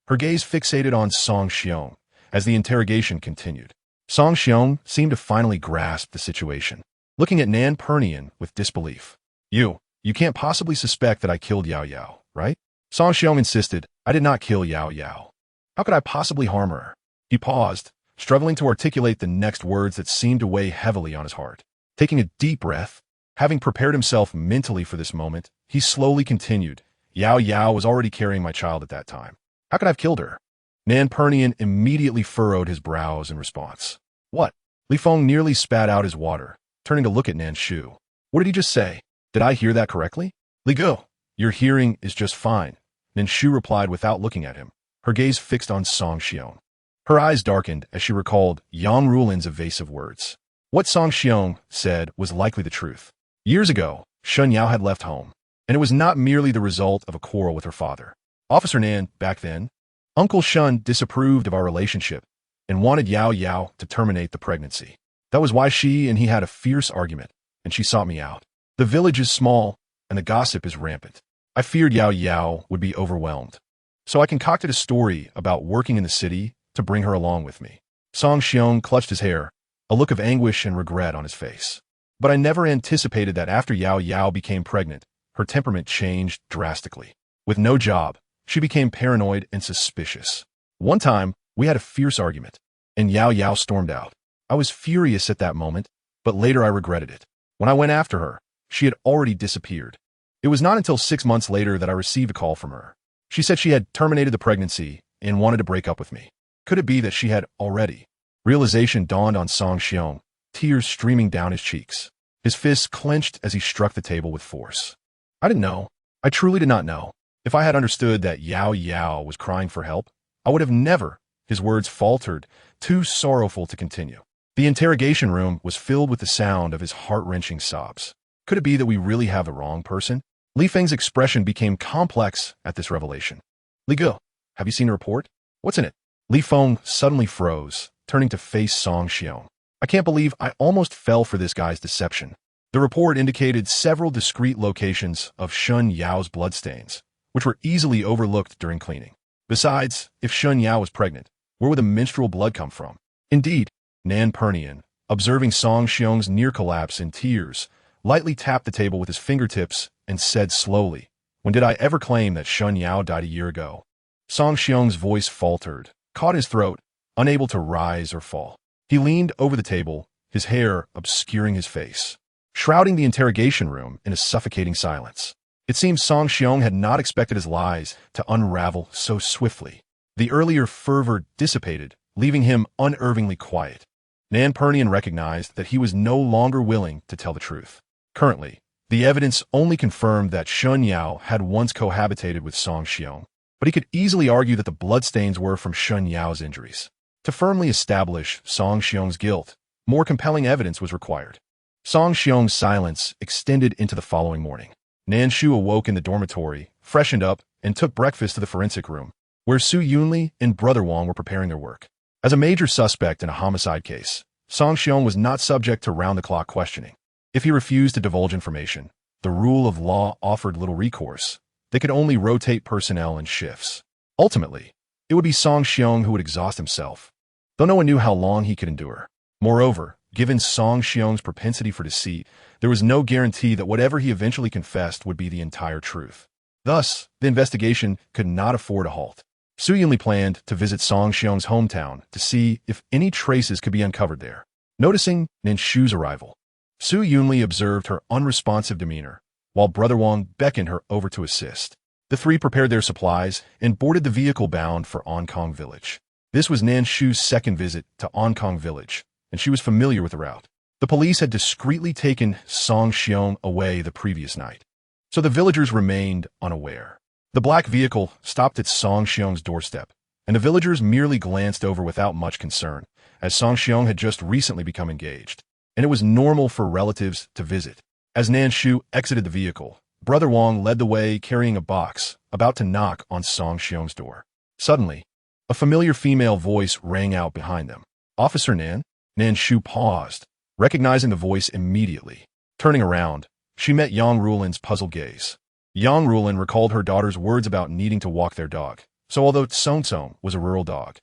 her gaze fixated on Song Xiong as the interrogation continued. Song Xiong seemed to finally grasp the situation, looking at Nan Pernian with disbelief. You can't possibly suspect that I killed Yao Yao, right? Song Xiong insisted, I did not kill Yao Yao. How could I possibly harm her? He paused, struggling to articulate the next words that seemed to weigh heavily on his heart. Taking a deep breath, having prepared himself mentally for this moment, he slowly continued, Yao Yao was already carrying my child at that time. How could I have killed her? Nan Pernian immediately furrowed his brows in response. What? Li Feng nearly spat out his water, turning to look at Nan Shu. What did he just say? Did I hear that correctly? Li Go, your hearing is just fine, Nan Shu replied without looking at him, her gaze fixed on Song Xiong. Her eyes darkened as she recalled Yang Rulin's evasive words. What Song Xiong said was likely the truth. Years ago, Shun Yao had left home, and it was not merely the result of a quarrel with her father. Officer Nan, back then, Uncle Shun disapproved of our relationship and wanted Yao Yao to terminate the pregnancy. That was why she and he had a fierce argument, and she sought me out. The village is small, and the gossip is rampant. I feared Yao Yao would be overwhelmed, so I concocted a story about working in the city to bring her along with me. Song Xiong clutched his hair, a look of anguish and regret on his face. But I never anticipated that after Yao Yao became pregnant, her temperament changed drastically. With no job, she became paranoid and suspicious. One time, we had a fierce argument, and Yao Yao stormed out. I was furious at that moment, but later I regretted it. When I went after her, she had already disappeared. It was not until 6 months later that I received a call from her. She said she had terminated the pregnancy and wanted to break up with me. Could it be that she had already? Realization dawned on Song Xiong, tears streaming down his cheeks. His fists clenched as he struck the table with force. I didn't know. I truly did not know. If I had understood that Yao Yao was crying for help, I would have never. His words faltered, too sorrowful to continue. The interrogation room was filled with the sound of his heart-wrenching sobs. Could it be that we really have the wrong person? Li Feng's expression became complex at this revelation. Li Ge, have you seen the report? What's in it? Li Feng suddenly froze, turning to face Song Xiong. I can't believe I almost fell for this guy's deception. The report indicated several discrete locations of Shun Yao's bloodstains, which were easily overlooked during cleaning. Besides, if Shun Yao was pregnant, where would the menstrual blood come from? Indeed, Nan Pernian, observing Song Xiong's near collapse in tears, lightly tapped the table with his fingertips and said slowly, when did I ever claim that Shun Yao died a year ago? Song Xiong's voice faltered, caught his throat, unable to rise or fall. He leaned over the table, his hair obscuring his face, shrouding the interrogation room in a suffocating silence. It seems Song Xiong had not expected his lies to unravel so swiftly. The earlier fervor dissipated, leaving him unervingly quiet. Nan Pernian recognized that he was no longer willing to tell the truth. Currently, the evidence only confirmed that Shun Yao had once cohabitated with Song Xiong, but he could easily argue that the bloodstains were from Shun Yao's injuries. To firmly establish Song Xiong's guilt, more compelling evidence was required. Song Xiong's silence extended into the following morning. Nan Shu awoke in the dormitory, freshened up, and took breakfast to the forensic room, where Su Yunli and Brother Wang were preparing their work. As a major suspect in a homicide case, Song Xiong was not subject to round-the-clock questioning. If he refused to divulge information, the rule of law offered little recourse. They could only rotate personnel in shifts. Ultimately, it would be Song Xiong who would exhaust himself, though no one knew how long he could endure. Moreover, given Song Xiong's propensity for deceit, there was no guarantee that whatever he eventually confessed would be the entire truth. Thus, the investigation could not afford a halt. Su Yunli planned to visit Song Xiong's hometown to see if any traces could be uncovered there. Noticing Nan Shu's arrival, Su Yunli observed her unresponsive demeanor, while Brother Wang beckoned her over to assist. The three prepared their supplies and boarded the vehicle bound for Onkong Village. This was Nan Shu's second visit to Onkong Village, and she was familiar with the route. The police had discreetly taken Song Xiong away the previous night, so the villagers remained unaware. The black vehicle stopped at Song Xiong's doorstep, and and the villagers merely glanced over without much concern, as Song Xiong had just recently become engaged, and it was normal for relatives to visit. As Nan Shu exited the vehicle, Brother Wang led the way carrying a box, about to knock on Song Xiong's door. Suddenly, a familiar female voice rang out behind them. "Officer Nan?" Nan Shu paused, recognizing the voice immediately. Turning around, she met Yang Rulin's puzzled gaze. Yang Rulin recalled her daughter's words about needing to walk their dog, so although Tsong Tsong was a rural dog,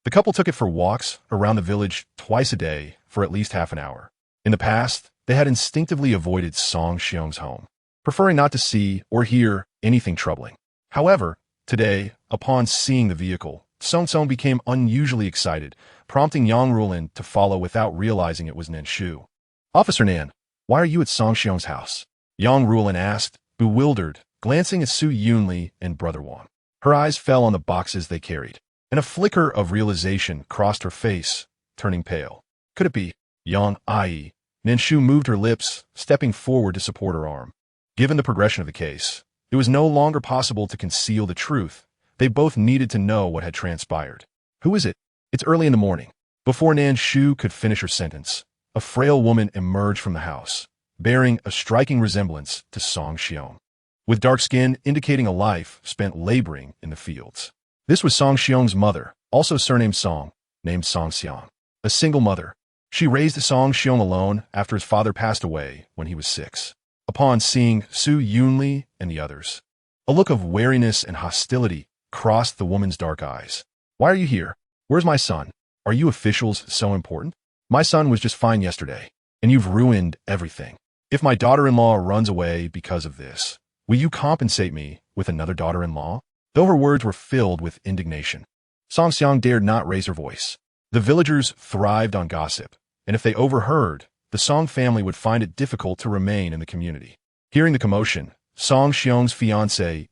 the couple took it for walks around the village twice a day for at least half an hour. In the past, they had instinctively avoided Song Xiong's home, preferring not to see or hear anything troubling. However, today, upon seeing the vehicle, Tsong Tsong became unusually excited, prompting Yang Rulin to follow without realizing it was Nan Shu. "Officer Nan, why are you at Song Xiong's house?" Yang Rulin asked, bewildered, glancing at Su Yunli and Brother Wang. Her eyes fell on the boxes they carried, and a flicker of realization crossed her face, turning pale. Could it be Yang Ai? Nan Shu moved her lips, stepping forward to support her arm. Given the progression of the case, it was no longer possible to conceal the truth. They both needed to know what had transpired. "Who is it?" "It's early in the morning." Before Nan Shu could finish her sentence, a frail woman emerged from the house, bearing a striking resemblance to Song Xiong, with dark skin indicating a life spent laboring in the fields. This was Song Xiong's mother, also surnamed Song, named Song Xiang. A single mother, she raised Song Xiong alone after his father passed away when he was 6. Upon seeing Su Yunli and the others, a look of wariness and hostility crossed the woman's dark eyes. "Why are you here? Where's my son? Are you officials so important? My son was just fine yesterday, and you've ruined everything. If my daughter-in-law runs away because of this, will you compensate me with another daughter-in-law?" Though her words were filled with indignation, Song Xiang dared not raise her voice. The villagers thrived on gossip, and if they overheard, the Song family would find it difficult to remain in the community. Hearing the commotion, Song Xiong's fiancée,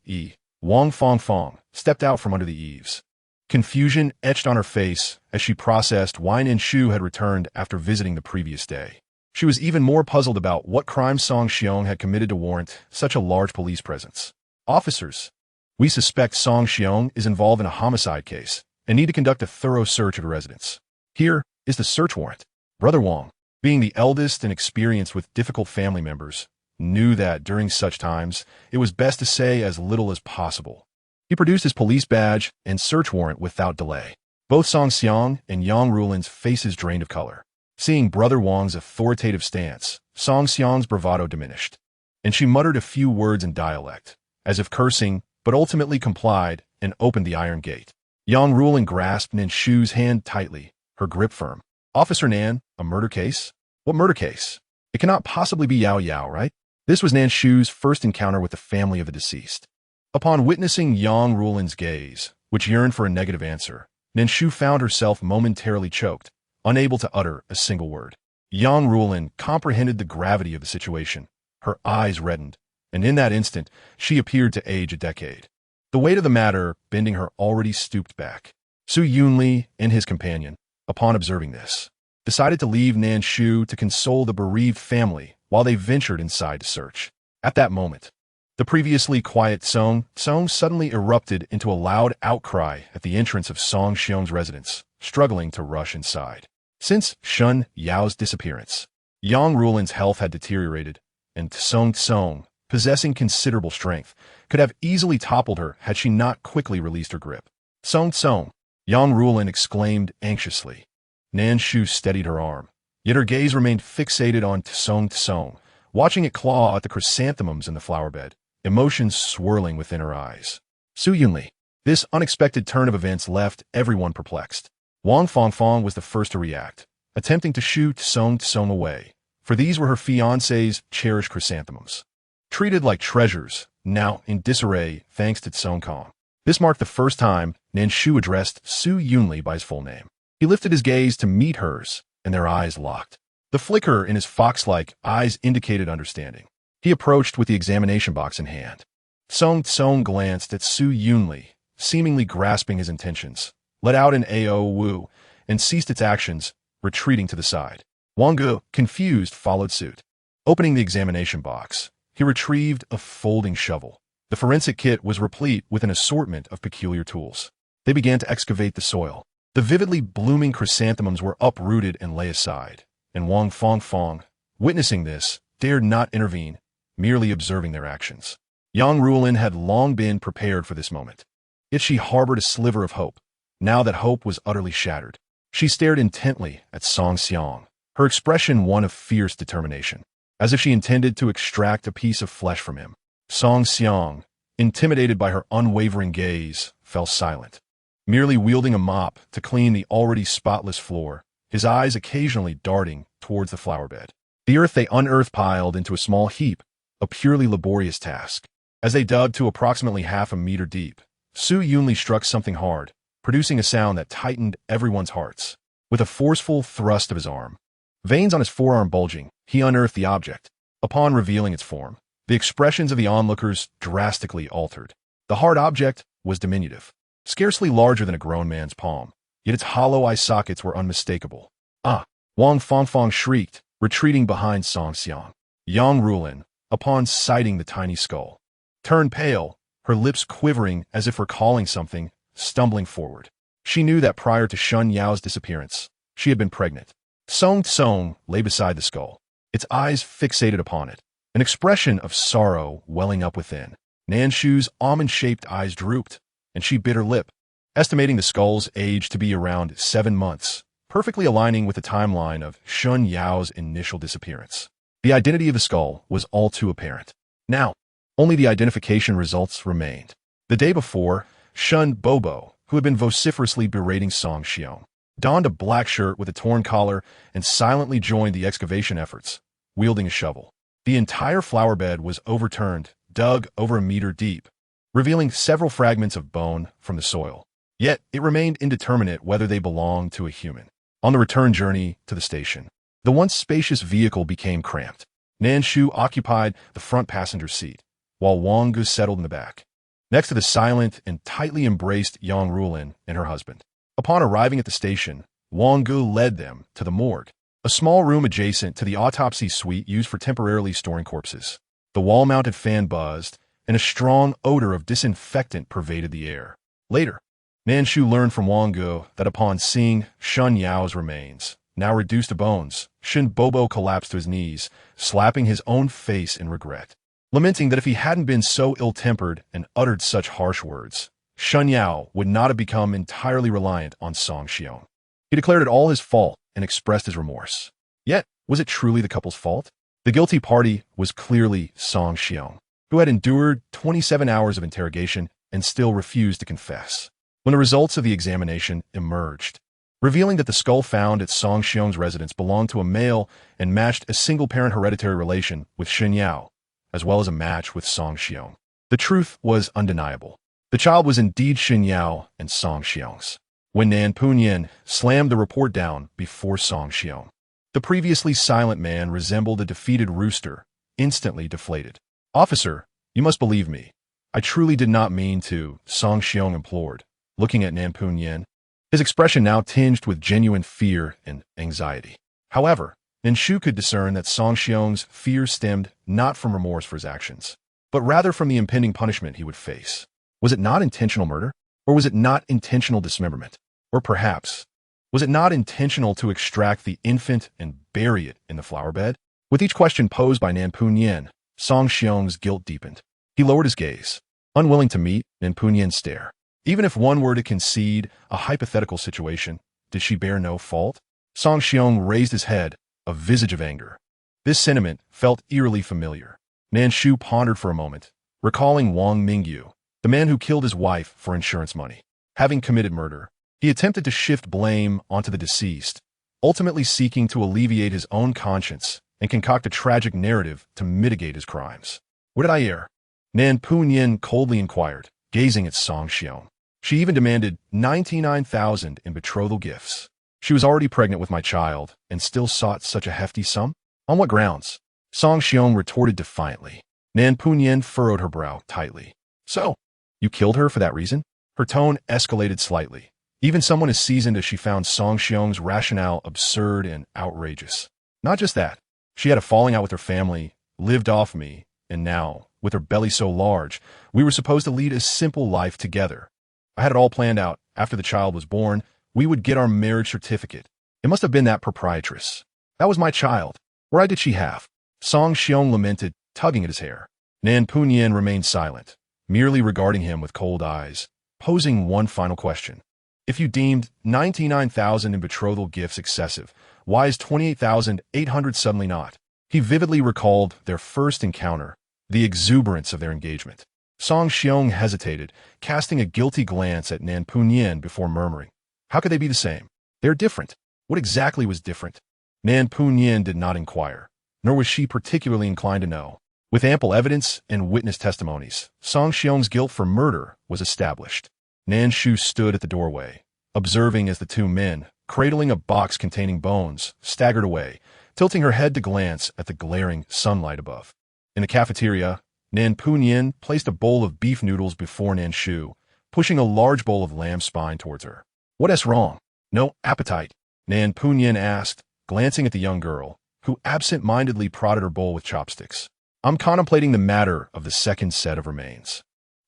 Wang Fong, stepped out from under the eaves. Confusion etched on her face as she processed why Nan Shu had returned after visiting the previous day. She was even more puzzled about what crime Song Xiong had committed to warrant such a large police presence. "Officers, we suspect Song Xiong is involved in a homicide case and need to conduct a thorough search of the residence. Here is the search warrant." Brother Wang, being the eldest and experienced with difficult family members, knew that during such times, it was best to say as little as possible. He produced his police badge and search warrant without delay. Both Song Xiong and Yang Rulin's faces drained of color. Seeing Brother Wang's authoritative stance, Song Xiong's bravado diminished, and she muttered a few words in dialect, as if cursing, but ultimately complied and opened the iron gate. Yang Rulin grasped Nan Shu's hand tightly, her grip firm. "Officer Nan, a murder case?" "What murder case? It cannot possibly be Yao Yao, right?" This was Nan Shu's first encounter with the family of the deceased. Upon witnessing Yang Rulin's gaze, which yearned for a negative answer, Nan Shu found herself momentarily choked, unable to utter a single word. Yang Rulin comprehended the gravity of the situation. Her eyes reddened, and in that instant, she appeared to age a decade. The weight of the matter bending her already stooped back. Su Yunli and his companion, upon observing this, decided to leave Nan Shu to console the bereaved family while they ventured inside to search. At that moment, the previously quiet Song suddenly erupted into a loud outcry at the entrance of Song Xiong's residence, struggling to rush inside. Since Shun Yao's disappearance, Yang Rulin's health had deteriorated, and Song, possessing considerable strength, could have easily toppled her had she not quickly released her grip. "Song," Yang Rulin exclaimed anxiously. Nan Shu steadied her arm, yet her gaze remained fixated on Song, watching it claw at the chrysanthemums in the flower bed, emotions swirling within her eyes. Su Yunli. This unexpected turn of events left everyone perplexed. Wang Fong was the first to react, attempting to shoo Song away, for these were her fiancé's cherished chrysanthemums. Treated like treasures, now in disarray thanks to Song Kong. This marked the first time Nan Shu addressed Su Yunli by his full name. He lifted his gaze to meet hers, and their eyes locked. The flicker in his fox-like eyes indicated understanding. He approached with the examination box in hand. Song glanced at Su Yunli, seemingly grasping his intentions, let out an "Ao Wu," and ceased its actions, retreating to the side. Wang Gu, confused, followed suit. Opening the examination box, he retrieved a folding shovel. The forensic kit was replete with an assortment of peculiar tools. They began to excavate the soil. The vividly blooming chrysanthemums were uprooted and lay aside, and Wang Fongfong, witnessing this, dared not intervene, merely observing their actions. Yang Rulin had long been prepared for this moment. Yet she harbored a sliver of hope. Now that hope was utterly shattered, she stared intently at Song Xiong, her expression one of fierce determination, as if she intended to extract a piece of flesh from him. Song Xiong, intimidated by her unwavering gaze, fell silent, merely wielding a mop to clean the already spotless floor, his eyes occasionally darting towards the flower bed. The earth they unearthed piled into a small heap, a purely laborious task. As they dug to approximately half a meter deep, Su Yunli struck something hard, producing a sound that tightened everyone's hearts. With a forceful thrust of his arm, veins on his forearm bulging, he unearthed the object. Upon revealing its form, the expressions of the onlookers drastically altered. The hard object was diminutive, scarcely larger than a grown man's palm, yet its hollow eye sockets were unmistakable. Ah! Wang Fongfong shrieked, retreating behind Song Xiong. Yang Rulin, upon sighting the tiny skull, turned pale, her lips quivering as if recalling something, stumbling forward. She knew that prior to Shun Yao's disappearance, she had been pregnant. Song Tsong lay beside the skull, its eyes fixated upon it, an expression of sorrow welling up within. Nan Shu's almond-shaped eyes drooped, and she bit her lip, estimating the skull's age to be around 7 months, perfectly aligning with the timeline of Shun Yao's initial disappearance. The identity of the skull was all too apparent. Now, only the identification results remained. The day before, Shun Bobo, who had been vociferously berating Song Xiong, donned a black shirt with a torn collar and silently joined the excavation efforts, wielding a shovel. The entire flower bed was overturned, dug over a meter deep, revealing several fragments of bone from the soil. Yet, it remained indeterminate whether they belonged to a human. On the return journey to the station, the once spacious vehicle became cramped. Nan Shu occupied the front passenger seat, while Wang Gu settled in the back, next to the silent and tightly embraced Yang Rulin and her husband. Upon arriving at the station, Wang Gu led them to the morgue, a small room adjacent to the autopsy suite used for temporarily storing corpses. The wall-mounted fan buzzed, and a strong odor of disinfectant pervaded the air. Later, Nan Shu learned from Wang Gu that upon seeing Shun Yao's remains, now reduced to bones, Shin Bobo collapsed to his knees, slapping his own face in regret, lamenting that if he hadn't been so ill-tempered and uttered such harsh words, Shun Yao would not have become entirely reliant on Song Xiong. He declared it all his fault and expressed his remorse. Yet, was it truly the couple's fault? The guilty party was clearly Song Xiong, who had endured 27 hours of interrogation and still refused to confess. When the results of the examination emerged, revealing that the skull found at Song Xiong's residence belonged to a male and matched a single-parent hereditary relation with Shin Yao, as well as a match with Song Xiong, the truth was undeniable. The child was indeed Shin Yao and Song Xiong's. When Nan Punyan slammed the report down before Song Xiong, the previously silent man resembled a defeated rooster, instantly deflated. "Officer, you must believe me. I truly did not mean to," Song Xiong implored, looking at Nan Punyan, his expression now tinged with genuine fear and anxiety. However, Nan Shu could discern that Song Xiong's fear stemmed not from remorse for his actions, but rather from the impending punishment he would face. Was it not intentional murder? Or was it not intentional dismemberment? Or perhaps, was it not intentional to extract the infant and bury it in the flower bed? With each question posed by Nan Punyan, Song Xiong's guilt deepened. He lowered his gaze, unwilling to meet Nan Punyan's stare. Even if one were to concede a hypothetical situation, did she bear no fault? Song Xiong raised his head, a visage of anger. This sentiment felt eerily familiar. Nan Shu pondered for a moment, recalling Wang Mingyu, the man who killed his wife for insurance money. Having committed murder, he attempted to shift blame onto the deceased, ultimately seeking to alleviate his own conscience and concoct a tragic narrative to mitigate his crimes. "Where did I err?" Nan Punyan coldly inquired, gazing at Song Xiong. She even demanded 99,000 in betrothal gifts. She was already pregnant with my child and still sought such a hefty sum? On what grounds? Song Xiong retorted defiantly. Nan Punyan furrowed her brow tightly. "So, you killed her for that reason?" Her tone escalated slightly. Even someone as seasoned as she found Song Xiong's rationale absurd and outrageous. Not just that. She had a falling out with her family, lived off me, and now, with her belly so large, we were supposed to lead a simple life together. I had it all planned out After the child was born, we would get our marriage certificate. It must have been that proprietress. That was my child. What right did she have? Song Xiong lamented, tugging at his hair. Nan Punyin remained silent, merely regarding him with cold eyes, posing one final question. If you deemed 99,000 in betrothal gifts excessive, why is 28,800 suddenly not? He vividly recalled their first encounter, the exuberance of their engagement. Song Xiong hesitated, casting a guilty glance at Nan Punyin before murmuring, "How could they be the same? They're different." What exactly was different? Nan Punyin did not inquire, nor was she particularly inclined to know. With ample evidence and witness testimonies, Song Xiong's guilt for murder was established. Nan Shu stood at the doorway, observing as the two men, cradling a box containing bones, staggered away, tilting her head to glance at the glaring sunlight above. In the cafeteria, Nan Punyin placed a bowl of beef noodles before Nan Shu, pushing a large bowl of lamb spine towards her. "What's wrong? No appetite?" Nan Punyin asked, glancing at the young girl, who absent-mindedly prodded her bowl with chopsticks. "I'm contemplating the matter of the second set of remains."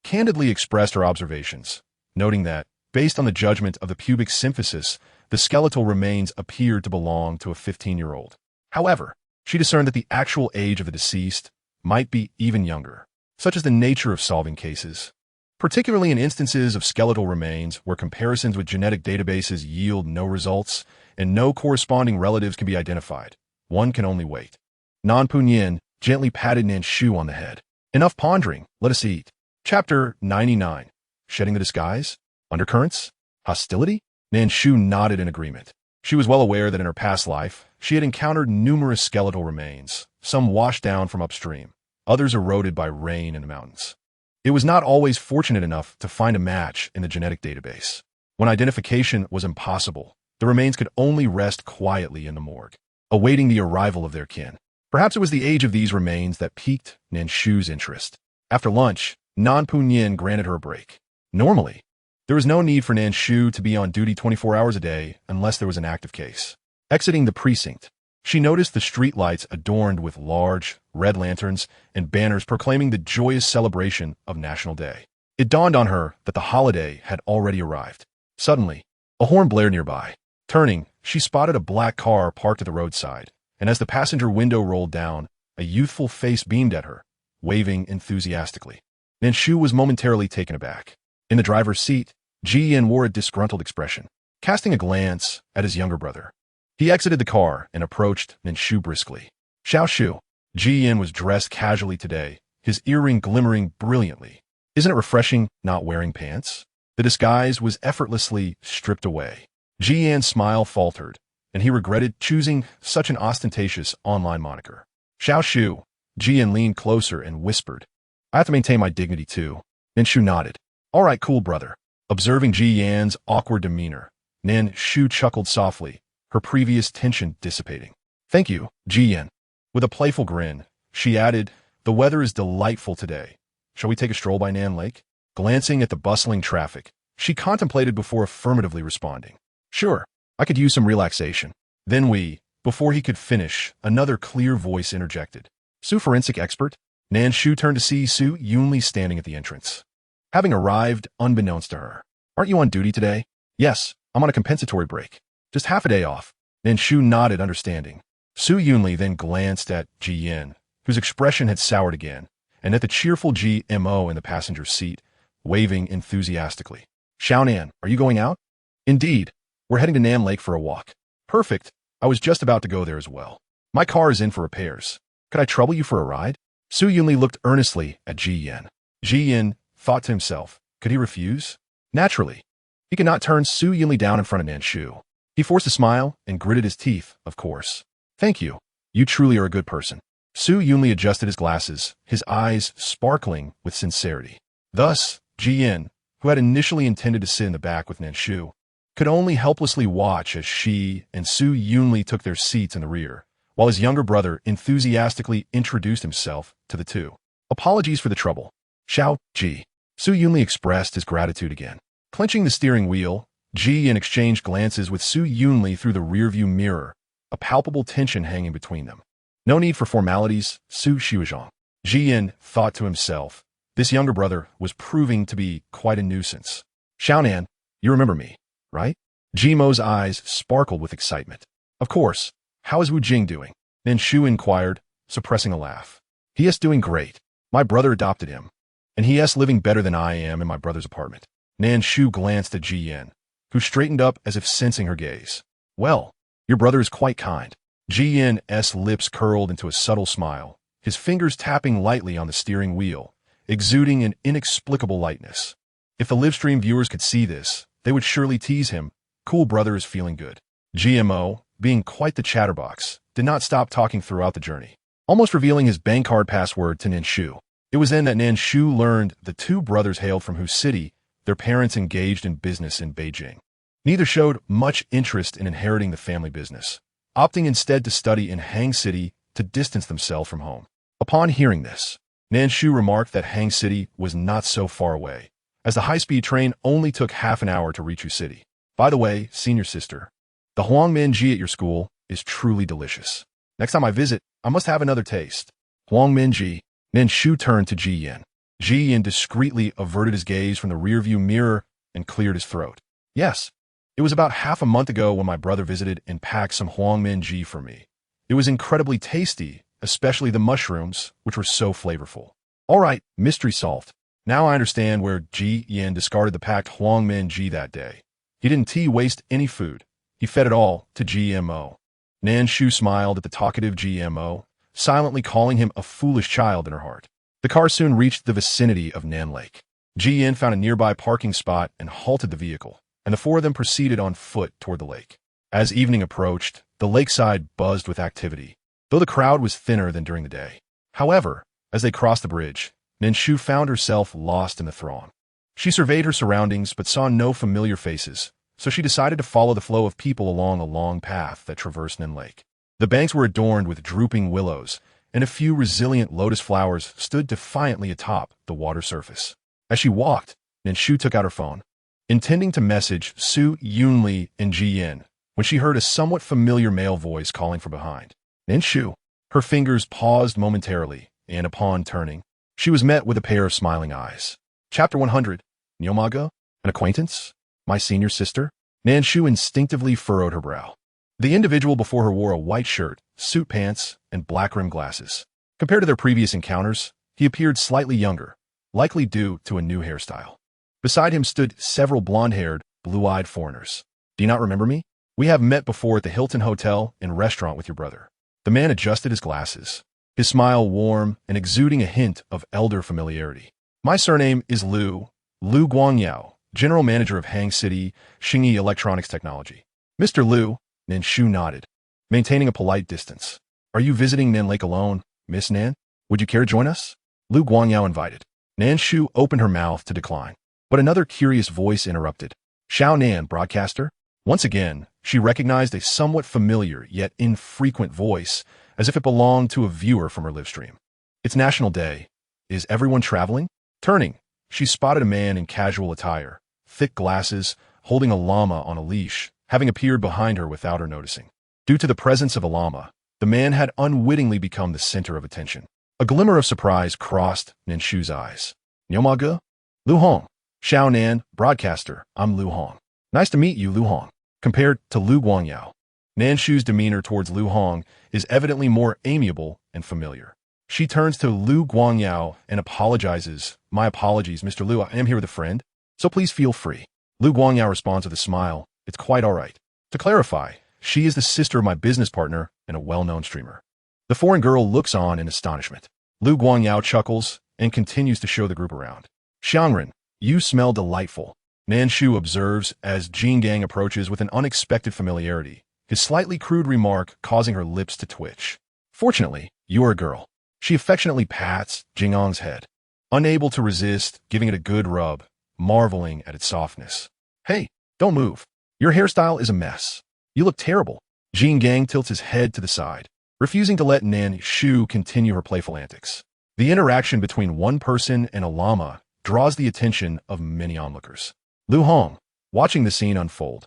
Candidly expressed her observations, noting that, based on the judgment of the pubic symphysis, the skeletal remains appeared to belong to a 15-year-old. However, she discerned that the actual age of the deceased might be even younger. Such is the nature of solving cases, particularly in instances of skeletal remains where comparisons with genetic databases yield no results and no corresponding relatives can be identified. One can only wait. Nan Punyin gently patted Nan Shu on the head. "Enough pondering, let us eat." Chapter 99. Shedding the disguise? Undercurrents? Hostility? Nan Shu nodded in agreement. She was well aware that in her past life, she had encountered numerous skeletal remains, some washed down from upstream, others eroded by rain in the mountains. It was not always fortunate enough to find a match in the genetic database. When identification was impossible, the remains could only rest quietly in the morgue, awaiting the arrival of their kin. Perhaps it was the age of these remains that piqued Nan Shu's interest. After lunch, Nan Punyin granted her a break. Normally, there was no need for Nan Shu to be on duty 24 hours a day unless there was an active case. Exiting the precinct, she noticed the streetlights adorned with large, red lanterns and banners proclaiming the joyous celebration of National Day. It dawned on her that the holiday had already arrived. Suddenly, a horn blared nearby. Turning, she spotted a black car parked at the roadside, and as the passenger window rolled down, a youthful face beamed at her, waving enthusiastically. Nan Shu was momentarily taken aback. In the driver's seat, Ji Yin wore a disgruntled expression, casting a glance at his younger brother. He exited the car and approached Nan Shu briskly. "Xiao Shu." Ji Yin was dressed casually today, his earring glimmering brilliantly. "Isn't it refreshing not wearing pants?" The disguise was effortlessly stripped away. Ji Yin's smile faltered, and he regretted choosing such an ostentatious online moniker. "Xiao Shu." Ji Yin leaned closer and whispered, "I have to maintain my dignity too." Nan Shu nodded. "All right, cool brother." Observing Ji Yan's awkward demeanor, Nan Shu chuckled softly, her previous tension dissipating. "Thank you, Ji Yan." With a playful grin, she added, "The weather is delightful today. Shall we take a stroll by Nan Lake?" Glancing at the bustling traffic, she contemplated before affirmatively responding. "Sure, I could use some relaxation." Then before he could finish, another clear voice interjected. "Su forensic expert?" Nan Shu turned to see Su Yunli standing at the entrance, having arrived unbeknownst to her. "Aren't you on duty today?" "Yes, I'm on a compensatory break. Just half a day off." Nan Shu nodded, understanding. Su Yunli then glanced at Ji Yin, whose expression had soured again, and at the cheerful GMO in the passenger seat, waving enthusiastically. "Xiao Nan, are you going out?" "Indeed. We're heading to Nan Lake for a walk." "Perfect. I was just about to go there as well. My car is in for repairs. Could I trouble you for a ride?" Su Yunli looked earnestly at Ji Yin. Ji Yin thought to himself, could he refuse? Naturally. He could not turn Su Yunli down in front of Nan Shu. He forced a smile and gritted his teeth, of course. "Thank you. You truly are a good person." Su Yunli adjusted his glasses, his eyes sparkling with sincerity. Thus, Ji Yin, who had initially intended to sit in the back with Nan Shu, could only helplessly watch as she and Su Yunli took their seats in the rear, while his younger brother enthusiastically introduced himself to the two. "Apologies for the trouble. Xiao, Ji." Su Yunli expressed his gratitude again. Clenching the steering wheel, Ji Yin exchanged glances with Su Yunli through the rearview mirror, a palpable tension hanging between them. No need for formalities, Su Xiuzhong. Ji Yin thought to himself. This younger brother was proving to be quite a nuisance. "Xiao Nan, You remember me, right? Jimo's eyes sparkled with excitement. Of course. How is Wu Jing doing? Nan Shu inquired, suppressing a laugh. He is doing great. My brother adopted him. And he is living better than I am in my brother's apartment. Nan Shu glanced at Ji Yen, who straightened up as if sensing her gaze. Well, your brother is quite kind. Ji Yen's lips curled into a subtle smile, his fingers tapping lightly on the steering wheel, exuding an inexplicable lightness. If the livestream viewers could see this, they would surely tease him. Cool brother is feeling good. GMO, being quite the chatterbox, did not stop talking throughout the journey, almost revealing his bank card password to Nan Shu. It was then that Nan Shu learned the two brothers hailed from whose city, their parents engaged in business in Beijing. Neither showed much interest in inheriting the family business, opting instead to study in Hang City to distance themselves from home. Upon hearing this, Nan Shu remarked that Hang City was not so far away, as the high-speed train only took half an hour to reach Yu City. By the way, senior sister, the Huangmenji at your school is truly delicious. Next time I visit, I must have another taste. Huangmenji. Nan Shu turned to Ji Yen. Ji Yen discreetly averted his gaze from the rearview mirror and cleared his throat. Yes, it was about half a month ago when my brother visited and packed some Huangmenji for me. It was incredibly tasty, especially the mushrooms, which were so flavorful. All right, mystery solved. Now I understand where Ji Yen discarded the packed Huangmenji that day. He didn't waste any food. He fed it all to GMO. Nan Shu smiled at the talkative GMO, silently calling him a foolish child in her heart. The car soon reached the vicinity of Nan Lake. Ji Yen found a nearby parking spot and halted the vehicle, and the four of them proceeded on foot toward the lake. As evening approached, the lakeside buzzed with activity, though the crowd was thinner than during the day. However, as they crossed the bridge, Nan Shu found herself lost in the throng. She surveyed her surroundings but saw no familiar faces, so she decided to follow the flow of people along a long path that traversed Nan Lake. The banks were adorned with drooping willows, and a few resilient lotus flowers stood defiantly atop the water surface. As she walked, Nan Shu took out her phone, intending to message Su Yunli and Ji Yen, when she heard a somewhat familiar male voice calling from behind. Nan Shu. Her fingers paused momentarily, and upon turning, she was met with a pair of smiling eyes. Chapter 100. Nyomaga? An acquaintance? My senior sister? Nan Shu instinctively furrowed her brow. The individual before her wore a white shirt, suit pants, and black-rimmed glasses. Compared to their previous encounters, he appeared slightly younger, likely due to a new hairstyle. Beside him stood several blonde-haired, blue-eyed foreigners. Do you not remember me? We have met before at the Hilton Hotel and restaurant with your brother. The man adjusted his glasses, his smile warm and exuding a hint of elder familiarity. My surname is Lu Guangyao, General Manager of Hang City, Xingyi Electronics Technology. Mr. Lu, Nan Shu nodded, maintaining a polite distance. Are you visiting Nan Lake alone, Miss Nan? Would you care to join us? Lu Guangyao invited. Nan Shu opened her mouth to decline, but another curious voice interrupted. Xiao Nan, broadcaster? Once again, she recognized a somewhat familiar yet infrequent voice, as if it belonged to a viewer from her livestream. It's National Day. Is everyone traveling? Turning, she spotted a man in casual attire, thick glasses, holding a llama on a leash, having appeared behind her without her noticing. Due to the presence of a llama, the man had unwittingly become the center of attention. A glimmer of surprise crossed Nan Shu's eyes. Nyomaga? Lu Hong. Xiao Nan, broadcaster, I'm Lu Hong. Nice to meet you, Lu Hong. Compared to Lu Guangyao, Nan Shu's demeanor towards Lu Hong is evidently more amiable and familiar. She turns to Lu Guangyao and apologizes. My apologies, Mr. Lu, I am here with a friend, so please feel free. Lu Guangyao responds with a smile. It's quite all right. To clarify, she is the sister of my business partner and a well-known streamer. The foreign girl looks on in astonishment. Lu Guangyao chuckles and continues to show the group around. Xiangren, you smell delightful. Nan Shu observes as Jin Gang approaches with an unexpected familiarity, his slightly crude remark causing her lips to twitch. Fortunately, you are a girl. She affectionately pats Jingang's head, unable to resist giving it a good rub, marveling at its softness. Hey, don't move. Your hairstyle is a mess. You look terrible. Jin Gang tilts his head to the side, refusing to let Nan Shu continue her playful antics. The interaction between one person and a llama draws the attention of many onlookers. Lu Hong, watching the scene unfold,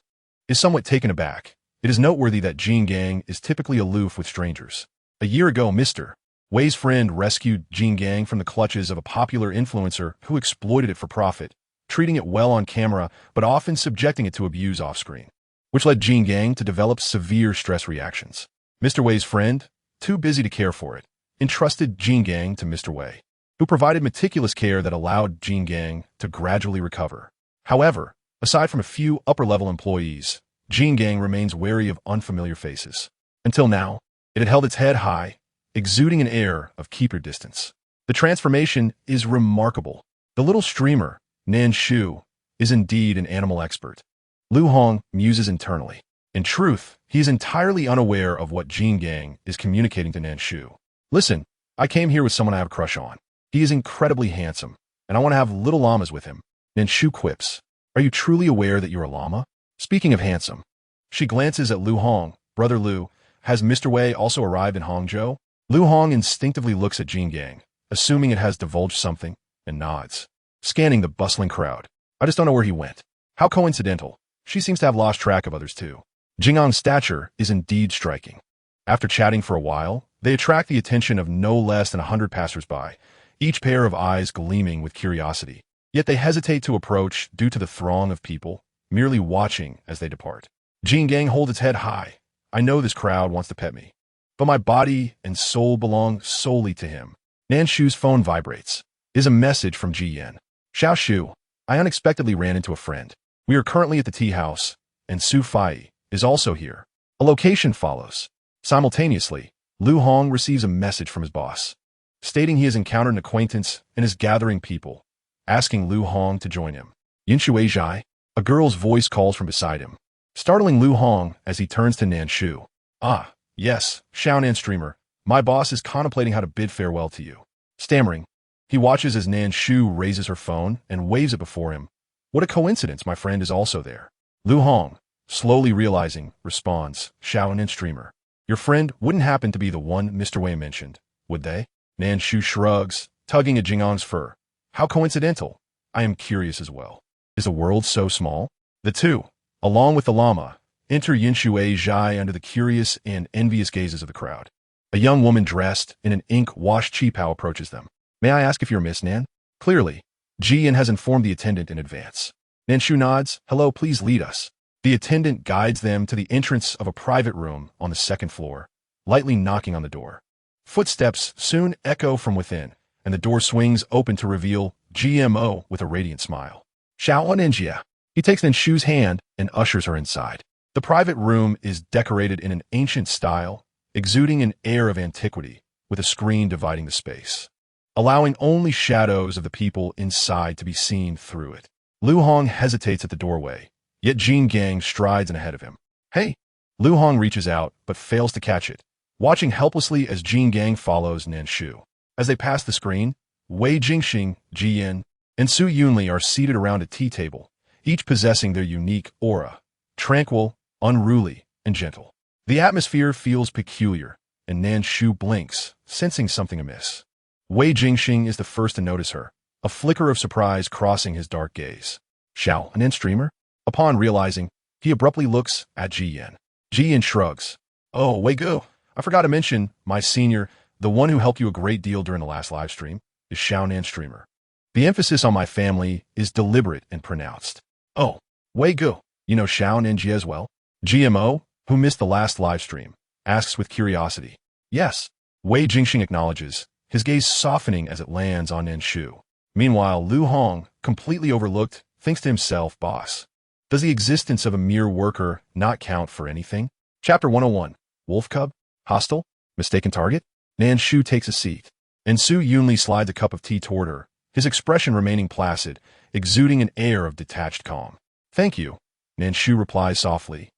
is somewhat taken aback. It is noteworthy that Jin Gang is typically aloof with strangers. A year ago, Mr. Wei's friend rescued Jin Gang from the clutches of a popular influencer who exploited it for profit, treating it well on camera, but often subjecting it to abuse off-screen, which led Jin Gang to develop severe stress reactions. Mr. Wei's friend, too busy to care for it, entrusted Jin Gang to Mr. Wei, who provided meticulous care that allowed Jin Gang to gradually recover. However, aside from a few upper-level employees, Jin Gang remains wary of unfamiliar faces. Until now, it had held its head high, exuding an air of keep your distance. The transformation is remarkable. The little streamer, Nan Shu, is indeed an animal expert. Lu Hong muses internally. In truth, he is entirely unaware of what Jin Gang is communicating to Nan Shu. Listen, I came here with someone I have a crush on. He is incredibly handsome, and I want to have little llamas with him. Nan Shu quips. Are you truly aware that you're a llama? Speaking of handsome, she glances at Lu Hong. Brother Lu, has Mr. Wei also arrived in Hangzhou? Lu Hong instinctively looks at Jin Gang, assuming it has divulged something, and nods, scanning the bustling crowd. I just don't know where he went. How coincidental. She seems to have lost track of others too. Jingang's stature is indeed striking. After chatting for a while, they attract the attention of no less than 100 passers-by, each pair of eyes gleaming with curiosity. Yet they hesitate to approach due to the throng of people, merely watching as they depart. Jin Gang holds its head high. I know this crowd wants to pet me, but my body and soul belong solely to him. Nan Shu's phone vibrates. It is a message from Ji Yan. Xiao Shu, I unexpectedly ran into a friend. We are currently at the tea house, and Su Fai is also here. A location follows. Simultaneously, Lu Hong receives a message from his boss, stating he has encountered an acquaintance and is gathering people, asking Lu Hong to join him. Yin Shui Zhai, a girl's voice calls from beside him, startling Lu Hong as he turns to Nan Shu. Ah, yes, Xiaonan streamer, my boss is contemplating how to bid farewell to you. Stammering, he watches as Nan Shu raises her phone and waves it before him. What a coincidence, my friend is also there. Lu Hong, slowly realizing, responds, Xiaonan streamer. Your friend wouldn't happen to be the one Mr. Wei mentioned, would they? Nan Shu shrugs, tugging at Jingang's fur. How coincidental. I am curious as well. Is the world so small? The two, along with the llama, enter Yinshui Zhai under the curious and envious gazes of the crowd. A young woman dressed in an ink-washed qipao approaches them. May I ask if you're Miss Nan? Clearly, Ji Yan has informed the attendant in advance. Nan Shu nods. Hello, please lead us. The attendant guides them to the entrance of a private room on the second floor, lightly knocking on the door. Footsteps soon echo from within, and the door swings open to reveal GMO with a radiant smile. Xiao Ninjia. He takes Nan Shu's hand and ushers her inside. The private room is decorated in an ancient style, exuding an air of antiquity, with a screen dividing the space, allowing only shadows of the people inside to be seen through it. Lu Hong hesitates at the doorway, yet Jin Gang strides in ahead of him. Hey! Lu Hong reaches out, but fails to catch it, watching helplessly as Jin Gang follows Nan Shu. As they pass the screen, Wei Jingxing, Ji Yan, and Su Yunli are seated around a tea table, each possessing their unique aura, tranquil, unruly, and gentle. The atmosphere feels peculiar, and Nan Shu blinks, sensing something amiss. Wei Jingxing is the first to notice her, a flicker of surprise crossing his dark gaze. Xiao, an streamer? Upon realizing, he abruptly looks at Ji Yan. Ji Yan shrugs. Oh, Wei Gu, I forgot to mention, my senior, the one who helped you a great deal during the last live stream, is Xiaonan streamer. The emphasis on my family is deliberate and pronounced. Oh, Wei Gu, you know Xiaonan Jie as well? GMO, who missed the last live stream, asks with curiosity. Yes, Wei Jingxing acknowledges, his gaze softening as it lands on Nan Shu. Meanwhile, Lu Hong, completely overlooked, thinks to himself, boss, does the existence of a mere worker not count for anything? Chapter 101, Wolf Cub? Hostile? Mistaken target? Nan Shu takes a seat, and Su Yunli slides a cup of tea toward her, his expression remaining placid, exuding an air of detached calm. Thank you, Nan Shu replies softly,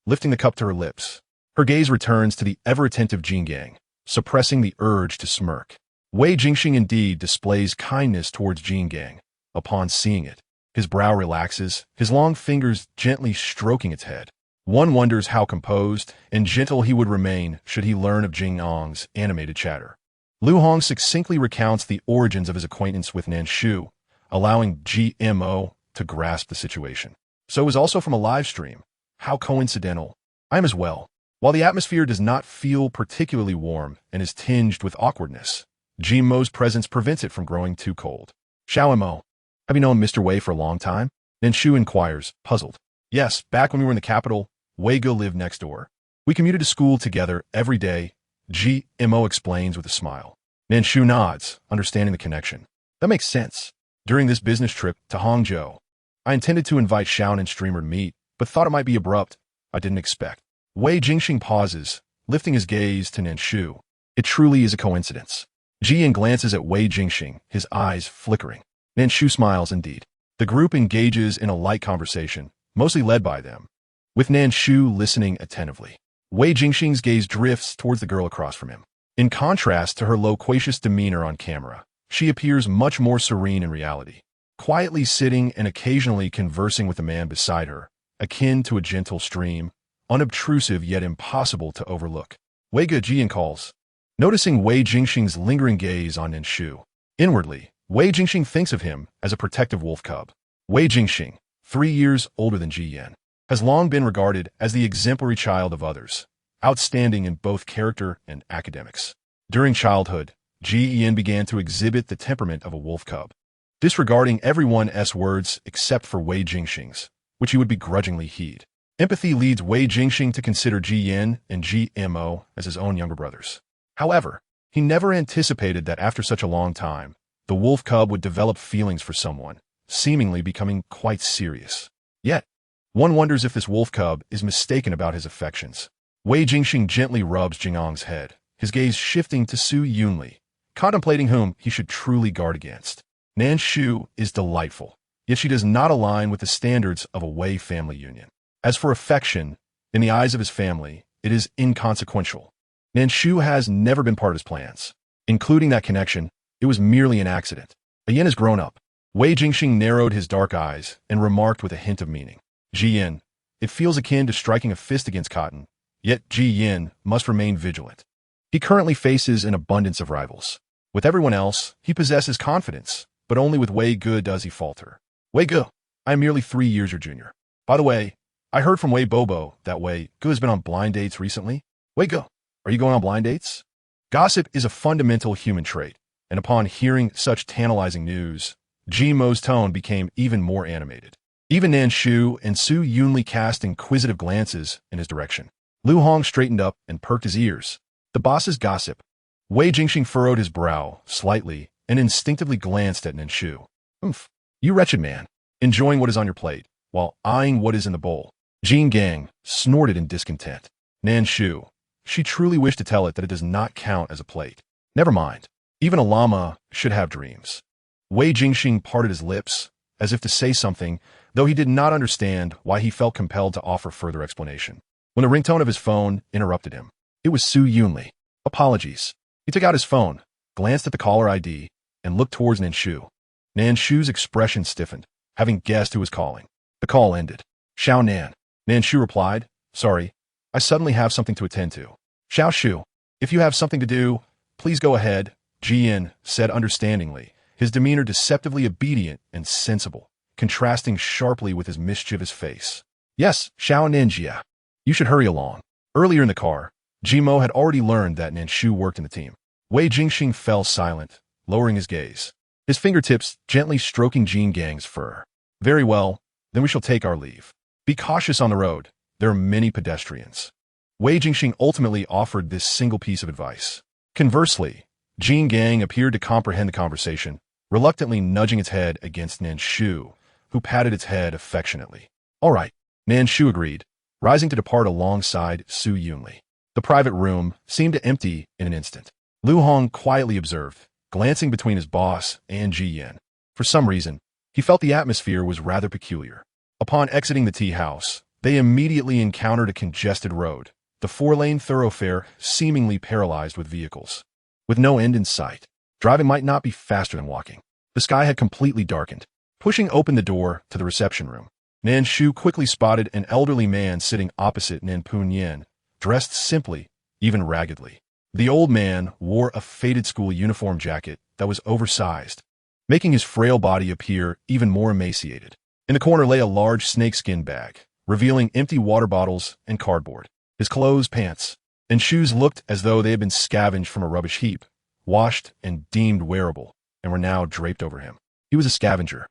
lifting the cup to her lips. Her gaze returns to the ever-attentive Jin Gang, suppressing the urge to smirk. Wei Jingxing indeed displays kindness towards Jin Gang. Upon seeing it, his brow relaxes, his long fingers gently stroking its head. One wonders how composed and gentle he would remain should he learn of Jing Ang's animated chatter. Lu Hong succinctly recounts the origins of his acquaintance with Nan Shu, allowing GMO to grasp the situation. So it was also from a live stream. How coincidental. I am as well. While the atmosphere does not feel particularly warm and is tinged with awkwardness, GMO's presence prevents it from growing too cold. Xiao Mo. Have you known Mr. Wei for a long time? Nan Shu inquires, puzzled. Yes, back when we were in the capital, Wei Ge lived next door. We commuted to school together every day, GMO explains with a smile. Nan Shu nods, understanding the connection. That makes sense. During this business trip to Hangzhou, I intended to invite Xiao and Streamer to meet, but thought it might be abrupt. I didn't expect. Wei Jingxing pauses, lifting his gaze to Nan Shu. It truly is a coincidence. Jian glances at Wei Jingxing, his eyes flickering. Nan Shu smiles indeed. The group engages in a light conversation, mostly led by them, with Nan Shu listening attentively. Wei Jingxing's gaze drifts towards the girl across from him. In contrast to her loquacious demeanor on camera, she appears much more serene in reality, quietly sitting and occasionally conversing with the man beside her, akin to a gentle stream, unobtrusive yet impossible to overlook. Wei Ge Jian calls, noticing Wei Jingxing's lingering gaze on Nan Shu. Inwardly, Wei Jingxing thinks of him as a protective wolf cub. Wei Jingxing, 3 years older than Ji Yan, has long been regarded as the exemplary child of others, outstanding in both character and academics. During childhood, Ji Yan began to exhibit the temperament of a wolf cub, disregarding everyone's words except for Wei Jingxing's, which he would begrudgingly heed. Empathy leads Wei Jingxing to consider Ji Yan and GMO as his own younger brothers. However, he never anticipated that after such a long time, the wolf cub would develop feelings for someone, seemingly becoming quite serious. Yet, one wonders if this wolf cub is mistaken about his affections. Wei Jingxing gently rubs Jingang's head, his gaze shifting to Su Yunli, contemplating whom he should truly guard against. Nan Shu is delightful, yet she does not align with the standards of a Wei family union. As for affection, in the eyes of his family, it is inconsequential. Nan Shu has never been part of his plans. Including that connection, it was merely an accident. Yan has grown up. Wei Jingxing narrowed his dark eyes and remarked with a hint of meaning. Ji Yan, it feels akin to striking a fist against cotton, yet Ji Yan must remain vigilant. He currently faces an abundance of rivals. With everyone else, he possesses confidence, but only with Wei Ge does he falter. Wei Ge, I am merely 3 years your junior. By the way, I heard from Wei Bobo that Wei Ge has been on blind dates recently. Wei Ge, are you going on blind dates? Gossip is a fundamental human trait, and upon hearing such tantalizing news, Ji Mo's tone became even more animated. Even Nan Shu and Su Yunli cast inquisitive glances in his direction. Lu Hong straightened up and perked his ears. The boss's gossip. Wei Jingxing furrowed his brow slightly and instinctively glanced at Nan Shu. Oomph, you wretched man, enjoying what is on your plate, while eyeing what is in the bowl. Jin Gang snorted in discontent. Nan Shu, she truly wished to tell it that it does not count as a plate. Never mind. Even a llama should have dreams. Wei Jingxing parted his lips, as if to say something, though he did not understand why he felt compelled to offer further explanation. When the ringtone of his phone interrupted him, it was Su Yunli. Apologies. He took out his phone, glanced at the caller ID, and looked towards Nan Shu. Nan Shu's expression stiffened, having guessed who was calling. The call ended. Xiao Nan. Nan Shu replied, sorry, I suddenly have something to attend to. Xiao Shu, if you have something to do, please go ahead, Jian said understandingly, his demeanor deceptively obedient and sensible, contrasting sharply with his mischievous face. Yes, Xiao Nanjia. You should hurry along. Earlier in the car, Jimo had already learned that Nan Shu worked in the team. Wei Jingxing fell silent, lowering his gaze, his fingertips gently stroking Jin Gang's fur. Very well, then we shall take our leave. Be cautious on the road. There are many pedestrians. Wei Jingxing ultimately offered this single piece of advice. Conversely, Jin Gang appeared to comprehend the conversation, reluctantly nudging its head against Nan Shu, who patted its head affectionately. All right, Nan Shu agreed, rising to depart alongside Su Yunli. The private room seemed to empty in an instant. Lu Hong quietly observed, glancing between his boss and Ji Yan. For some reason, he felt the atmosphere was rather peculiar. Upon exiting the tea house, they immediately encountered a congested road, the 4-lane thoroughfare seemingly paralyzed with vehicles. With no end in sight, driving might not be faster than walking. The sky had completely darkened. Pushing open the door to the reception room, Nan Shu quickly spotted an elderly man sitting opposite Nan Punyan, dressed simply, even raggedly. The old man wore a faded school uniform jacket that was oversized, making his frail body appear even more emaciated. In the corner lay a large snakeskin bag, revealing empty water bottles and cardboard. His clothes, pants, and shoes looked as though they had been scavenged from a rubbish heap, washed and deemed wearable, and were now draped over him. He was a scavenger.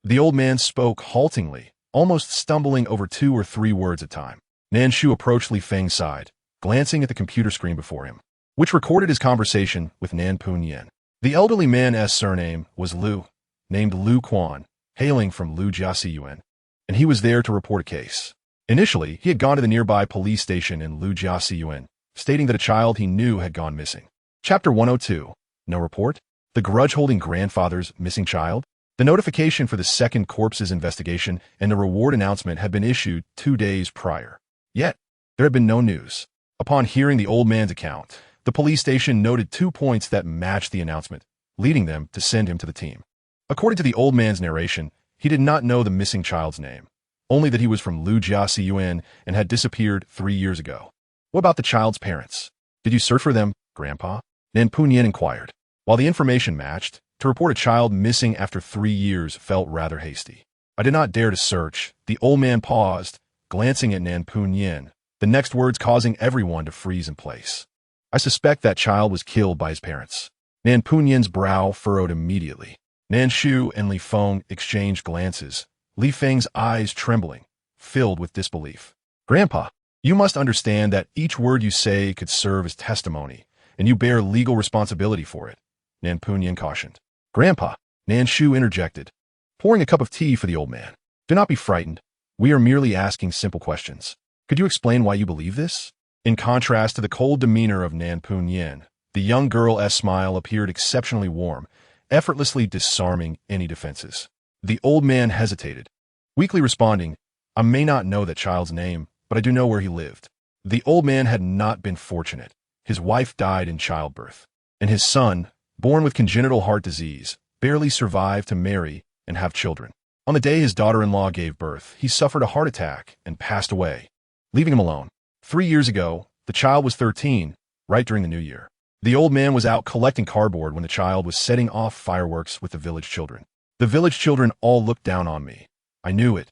The old man spoke haltingly, almost stumbling over 2 or 3 words at a time. Nan Shu approached Li Feng's side, glancing at the computer screen before him, which recorded his conversation with Nan Punyan. The elderly man's surname was Liu, named Liu Quan, hailing from Liu Jiaxiyuan, and he was there to report a case. Initially, he had gone to the nearby police station in Liu Jiaxiyuan, stating that a child he knew had gone missing. Chapter 102. No report? The grudge-holding grandfather's missing child? The notification for the second corpse's investigation and the reward announcement had been issued 2 days prior. Yet, there had been no news. Upon hearing the old man's account, the police station noted 2 points that matched the announcement, leading them to send him to the team. According to the old man's narration, he did not know the missing child's name, only that he was from Liu Jiaxiyuan and had disappeared 3 years ago. What about the child's parents? Did you search for them, Grandpa? Nan Punyan inquired. While the information matched, to report a child missing after 3 years felt rather hasty. I did not dare to search. The old man paused, glancing at Nan Punyan, the next words causing everyone to freeze in place. I suspect that child was killed by his parents. Nan Punyan's brow furrowed immediately. Nan Shu and Li Feng exchanged glances, Li Feng's eyes trembling, filled with disbelief. Grandpa, you must understand that each word you say could serve as testimony, and you bear legal responsibility for it, Nan Punyan cautioned. Grandpa, Nan Shu interjected, pouring a cup of tea for the old man. Do not be frightened. We are merely asking simple questions. Could you explain why you believe this? In contrast to the cold demeanor of Nan Punyan, the young girl's smile appeared exceptionally warm, effortlessly disarming any defenses. The old man hesitated, weakly responding, I may not know that child's name, but I do know where he lived. The old man had not been fortunate. His wife died in childbirth, and his son, born with congenital heart disease, barely survived to marry and have children. On the day his daughter-in-law gave birth, he suffered a heart attack and passed away, leaving him alone. 3 years ago, the child was 13, right during the new year. The old man was out collecting cardboard when the child was setting off fireworks with the village children. The village children all looked down on me. I knew it.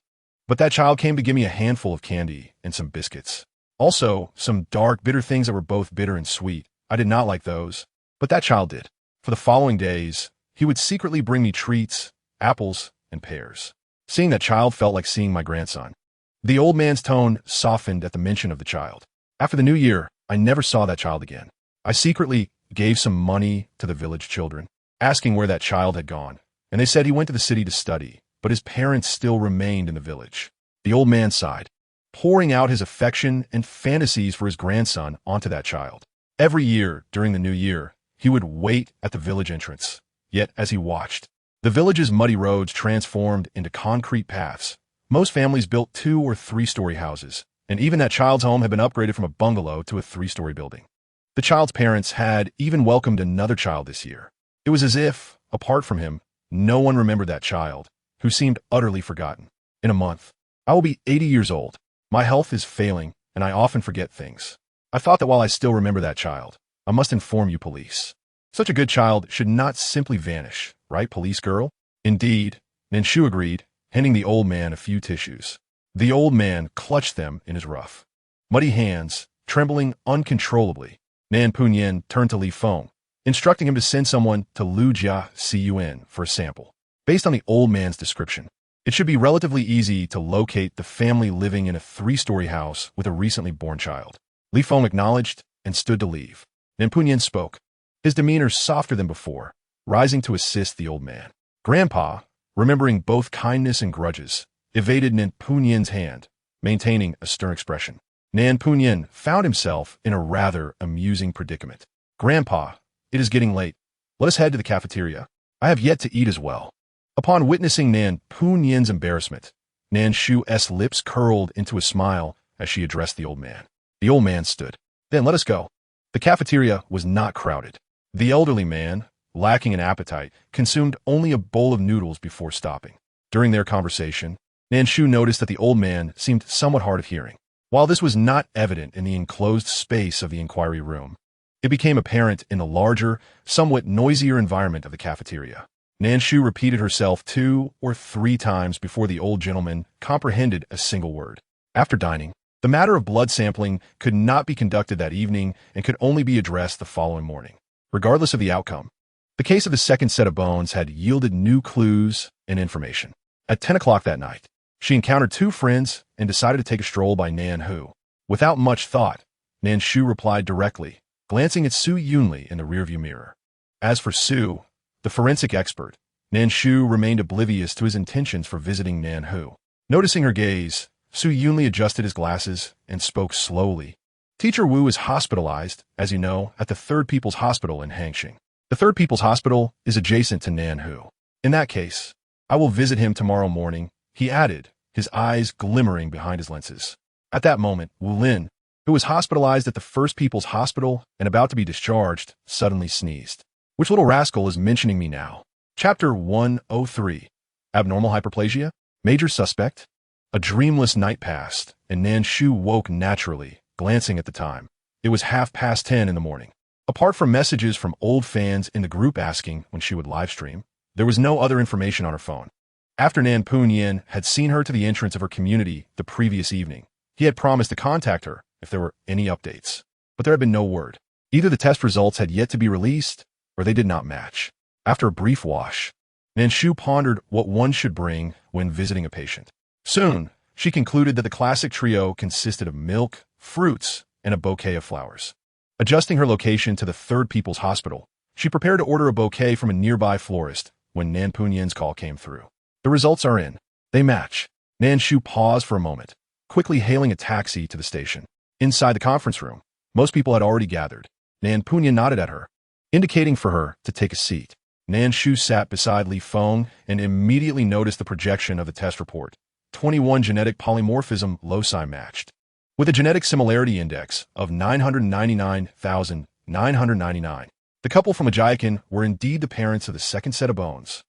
But that child came to give me a handful of candy and some biscuits. Also, some dark, bitter things that were both bitter and sweet. I did not like those, but that child did. For the following days, he would secretly bring me treats, apples, and pears. Seeing that child felt like seeing my grandson. The old man's tone softened at the mention of the child. After the new year, I never saw that child again. I secretly gave some money to the village children, asking where that child had gone, and they said he went to the city to study, but his parents still remained in the village. The old man sighed, pouring out his affection and fantasies for his grandson onto that child. Every year, during the new year, he would wait at the village entrance. Yet, as he watched, the village's muddy roads transformed into concrete paths. Most families built 2- or 3-story houses, and even that child's home had been upgraded from a bungalow to a 3-story building. The child's parents had even welcomed another child this year. It was as if, apart from him, no one remembered that child, who seemed utterly forgotten. In a month, I will be 80 years old. My health is failing, and I often forget things. I thought that while I still remember that child, I must inform you police. Such a good child should not simply vanish, right, police girl? Indeed, Nan Shu agreed, handing the old man a few tissues. The old man clutched them in his rough, muddy hands, trembling uncontrollably. Nan Punyan turned to Li Feng, instructing him to send someone to Liu Jiaxiyuan for a sample. Based on the old man's description, it should be relatively easy to locate the family living in a 3-story house with a recently born child. Li Feng acknowledged and stood to leave. Nan Punyan spoke, his demeanor softer than before, rising to assist the old man. Grandpa, remembering both kindness and grudges, evaded Nan Punyan's hand, maintaining a stern expression. Nan Punyan found himself in a rather amusing predicament. Grandpa, it is getting late. Let us head to the cafeteria. I have yet to eat as well. Upon witnessing Nan Punyan's embarrassment, Nan Shu's lips curled into a smile as she addressed the old man. The old man stood. Then let us go. The cafeteria was not crowded. The elderly man, lacking an appetite, consumed only a bowl of noodles before stopping. During their conversation, Nan Shu noticed that the old man seemed somewhat hard of hearing. While this was not evident in the enclosed space of the inquiry room, it became apparent in the larger, somewhat noisier environment of the cafeteria. Nan Shu repeated herself 2 or 3 times before the old gentleman comprehended a single word. After dining, the matter of blood sampling could not be conducted that evening and could only be addressed the following morning. Regardless of the outcome, the case of the second set of bones had yielded new clues and information. At 10 o'clock that night, she encountered two friends and decided to take a stroll by Nan Hu. Without much thought, Nan Shu replied directly, glancing at Su Yunli in the rearview mirror. As for Su, the forensic expert, Nan Shu remained oblivious to his intentions for visiting Nan Hu. Noticing her gaze, Su Yunli adjusted his glasses and spoke slowly. Teacher Wu is hospitalized, as you know, at the Third People's Hospital in Hangxing. The Third People's Hospital is adjacent to Nan Hu. In that case, I will visit him tomorrow morning, he added, his eyes glimmering behind his lenses. At that moment, Wu Lin, who was hospitalized at the First People's Hospital and about to be discharged, suddenly sneezed. Which little rascal is mentioning me now? Chapter 103. Abnormal hyperplasia? Major suspect? A dreamless night passed, and Nan Shu woke naturally, glancing at the time. It was 10:30 in the morning. Apart from messages from old fans in the group asking when she would livestream, there was no other information on her phone. After Nan Punyan had seen her to the entrance of her community the previous evening, he had promised to contact her if there were any updates. But there had been no word. Either the test results had yet to be released, or they did not match. After a brief wash, Nan Shu pondered what one should bring when visiting a patient. Soon, she concluded that the classic trio consisted of milk, fruits, and a bouquet of flowers. Adjusting her location to the Third People's Hospital, she prepared to order a bouquet from a nearby florist when Nan Punyan's call came through. The results are in. They match. Nan Shu paused for a moment, quickly hailing a taxi to the station. Inside the conference room, most people had already gathered. Nan Punyan nodded at her, indicating for her to take a seat. Nan Shu sat beside Li Feng and immediately noticed the projection of the test report. 21 genetic polymorphism loci matched. With a genetic similarity index of 999,999, the couple from Ajayakan were indeed the parents of the second set of bones.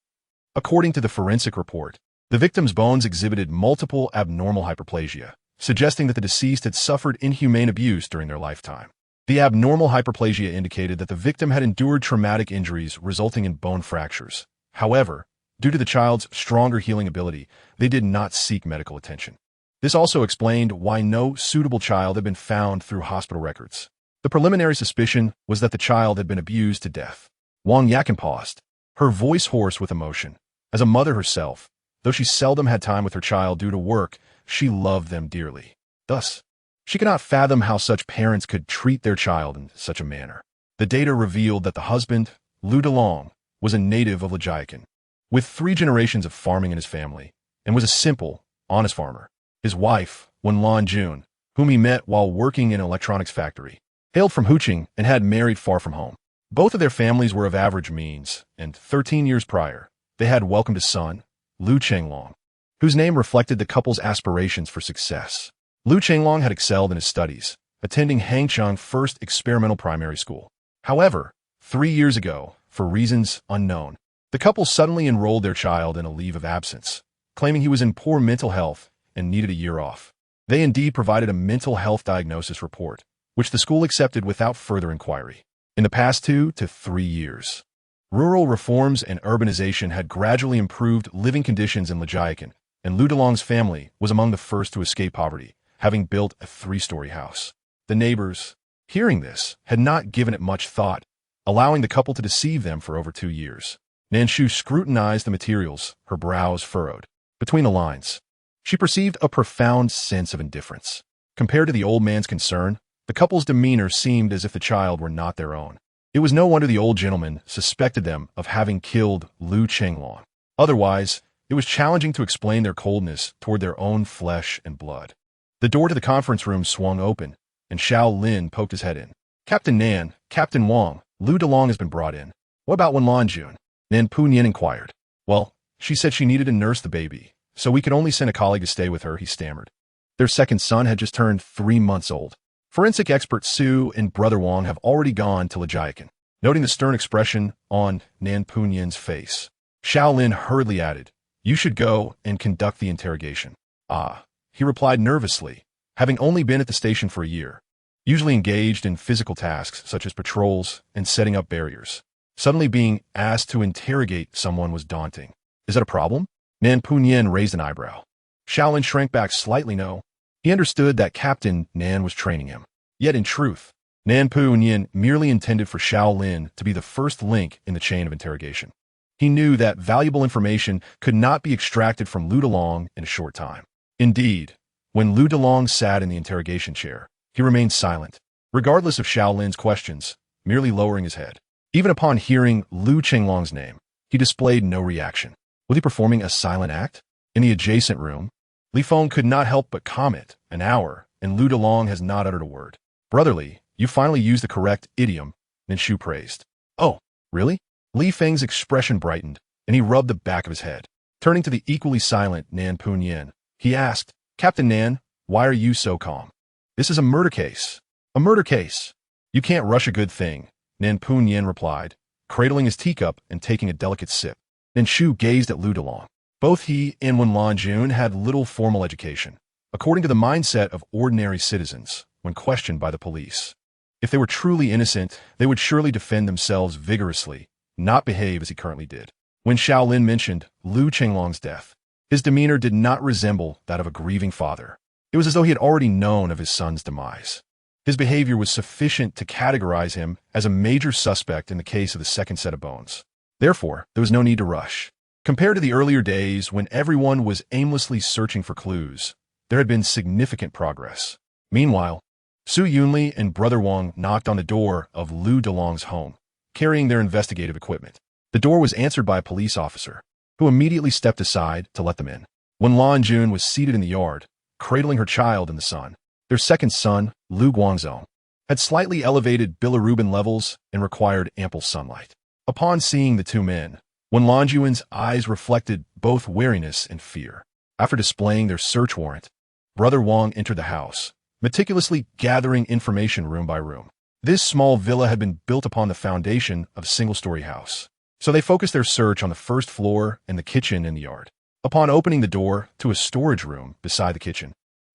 According to the forensic report, the victim's bones exhibited multiple abnormal hyperplasia, suggesting that the deceased had suffered inhumane abuse during their lifetime. The abnormal hyperplasia indicated that the victim had endured traumatic injuries resulting in bone fractures. However, due to the child's stronger healing ability, they did not seek medical attention. This also explained why no suitable child had been found through hospital records. The preliminary suspicion was that the child had been abused to death. Wang Yakin paused, her voice hoarse with emotion. As a mother herself, though she seldom had time with her child due to work, she loved them dearly. Thus, she could not fathom how such parents could treat their child in such a manner. The data revealed that the husband, Lu Delong, was a native of Lajayakan, with 3 generations of farming in his family, and was a simple, honest farmer. His wife, Wenlan Jun, whom he met while working in an electronics factory, hailed from Huqing and had married far from home. Both of their families were of average means, and 13 years prior, they had welcomed a son, Lu Chenglong, whose name reflected the couple's aspirations for success. Lu Chenglong had excelled in his studies, attending Hangchang First Experimental Primary School. However, 3 years ago, for reasons unknown, the couple suddenly enrolled their child in a leave of absence, claiming he was in poor mental health and needed a year off. They indeed provided a mental health diagnosis report, which the school accepted without further inquiry. In the past 2 to 3 years, rural reforms and urbanization had gradually improved living conditions in Lajayakan, and Lu Delong's family was among the first to escape poverty, having built a 3-story house. The neighbors, hearing this, had not given it much thought, allowing the couple to deceive them for over 2 years. Nan Shu scrutinized the materials, her brows furrowed. Between the lines, she perceived a profound sense of indifference. Compared to the old man's concern, the couple's demeanor seemed as if the child were not their own. It was no wonder the old gentleman suspected them of having killed Lu Chenglong. Otherwise, it was challenging to explain their coldness toward their own flesh and blood. The door to the conference room swung open, and Xiao Lin poked his head in. Captain Nan, Captain Wang, Lu Delong has been brought in. What about Wenlan Jun? Nan Punyan inquired. Well, she said she needed to nurse the baby, so we could only send a colleague to stay with her, he stammered. Their second son had just turned 3 months old. Forensic expert Su and Brother Wang have already gone to Lajayakan. Noting the stern expression on Nan Punyan's face, Xiao Lin hurriedly added, You should go and conduct the interrogation. Ah, he replied nervously, having only been at the station for a year, usually engaged in physical tasks such as patrols and setting up barriers. Suddenly being asked to interrogate someone was daunting. Is that a problem? Nan Punyan raised an eyebrow. Xiao Lin shrank back slightly. No. He understood that Captain Nan was training him. Yet in truth, Nan Punyan merely intended for Xiao Lin to be the first link in the chain of interrogation. He knew that valuable information could not be extracted from Lu Delong in a short time. Indeed, when Lu Delong sat in the interrogation chair, he remained silent, regardless of Shaolin's questions, merely lowering his head. Even upon hearing Lu Chenglong's name, he displayed no reaction. Was he performing a silent act? In the adjacent room, Li Feng could not help but comment, "An hour, and Lu Delong has not uttered a word." "Brotherly, you finally used the correct idiom," Nan Shu praised. "Oh, really?" Li Feng's expression brightened, and he rubbed the back of his head. Turning to the equally silent Nan Punyan, he asked, "Captain Nan, why are you so calm?" "This is a murder case." "A murder case? You can't rush a good thing," Nan Punyan replied, cradling his teacup and taking a delicate sip. Nan Shu gazed at Lu Delong. Both he and Wen Lanjun had little formal education, according to the mindset of ordinary citizens when questioned by the police. If they were truly innocent, they would surely defend themselves vigorously, not behave as he currently did. When Shaolin mentioned Lu Chenglong's death, his demeanor did not resemble that of a grieving father. It was as though he had already known of his son's demise. His behavior was sufficient to categorize him as a major suspect in the case of the second set of bones. Therefore, there was no need to rush. Compared to the earlier days when everyone was aimlessly searching for clues, there had been significant progress. Meanwhile, Su Yunli and Brother Wang knocked on the door of Lu Delong's home, carrying their investigative equipment. The door was answered by a police officer, who immediately stepped aside to let them in. Wen Lanjun was seated in the yard, cradling her child in the sun. Their second son, Lu Guangzhong, had slightly elevated bilirubin levels and required ample sunlight. Upon seeing the two men, Wen Lanjuan's eyes reflected both wariness and fear. After displaying their search warrant, Brother Wang entered the house, meticulously gathering information room by room. This small villa had been built upon the foundation of a single-story house, so they focused their search on the first floor and the kitchen in the yard. Upon opening the door to a storage room beside the kitchen,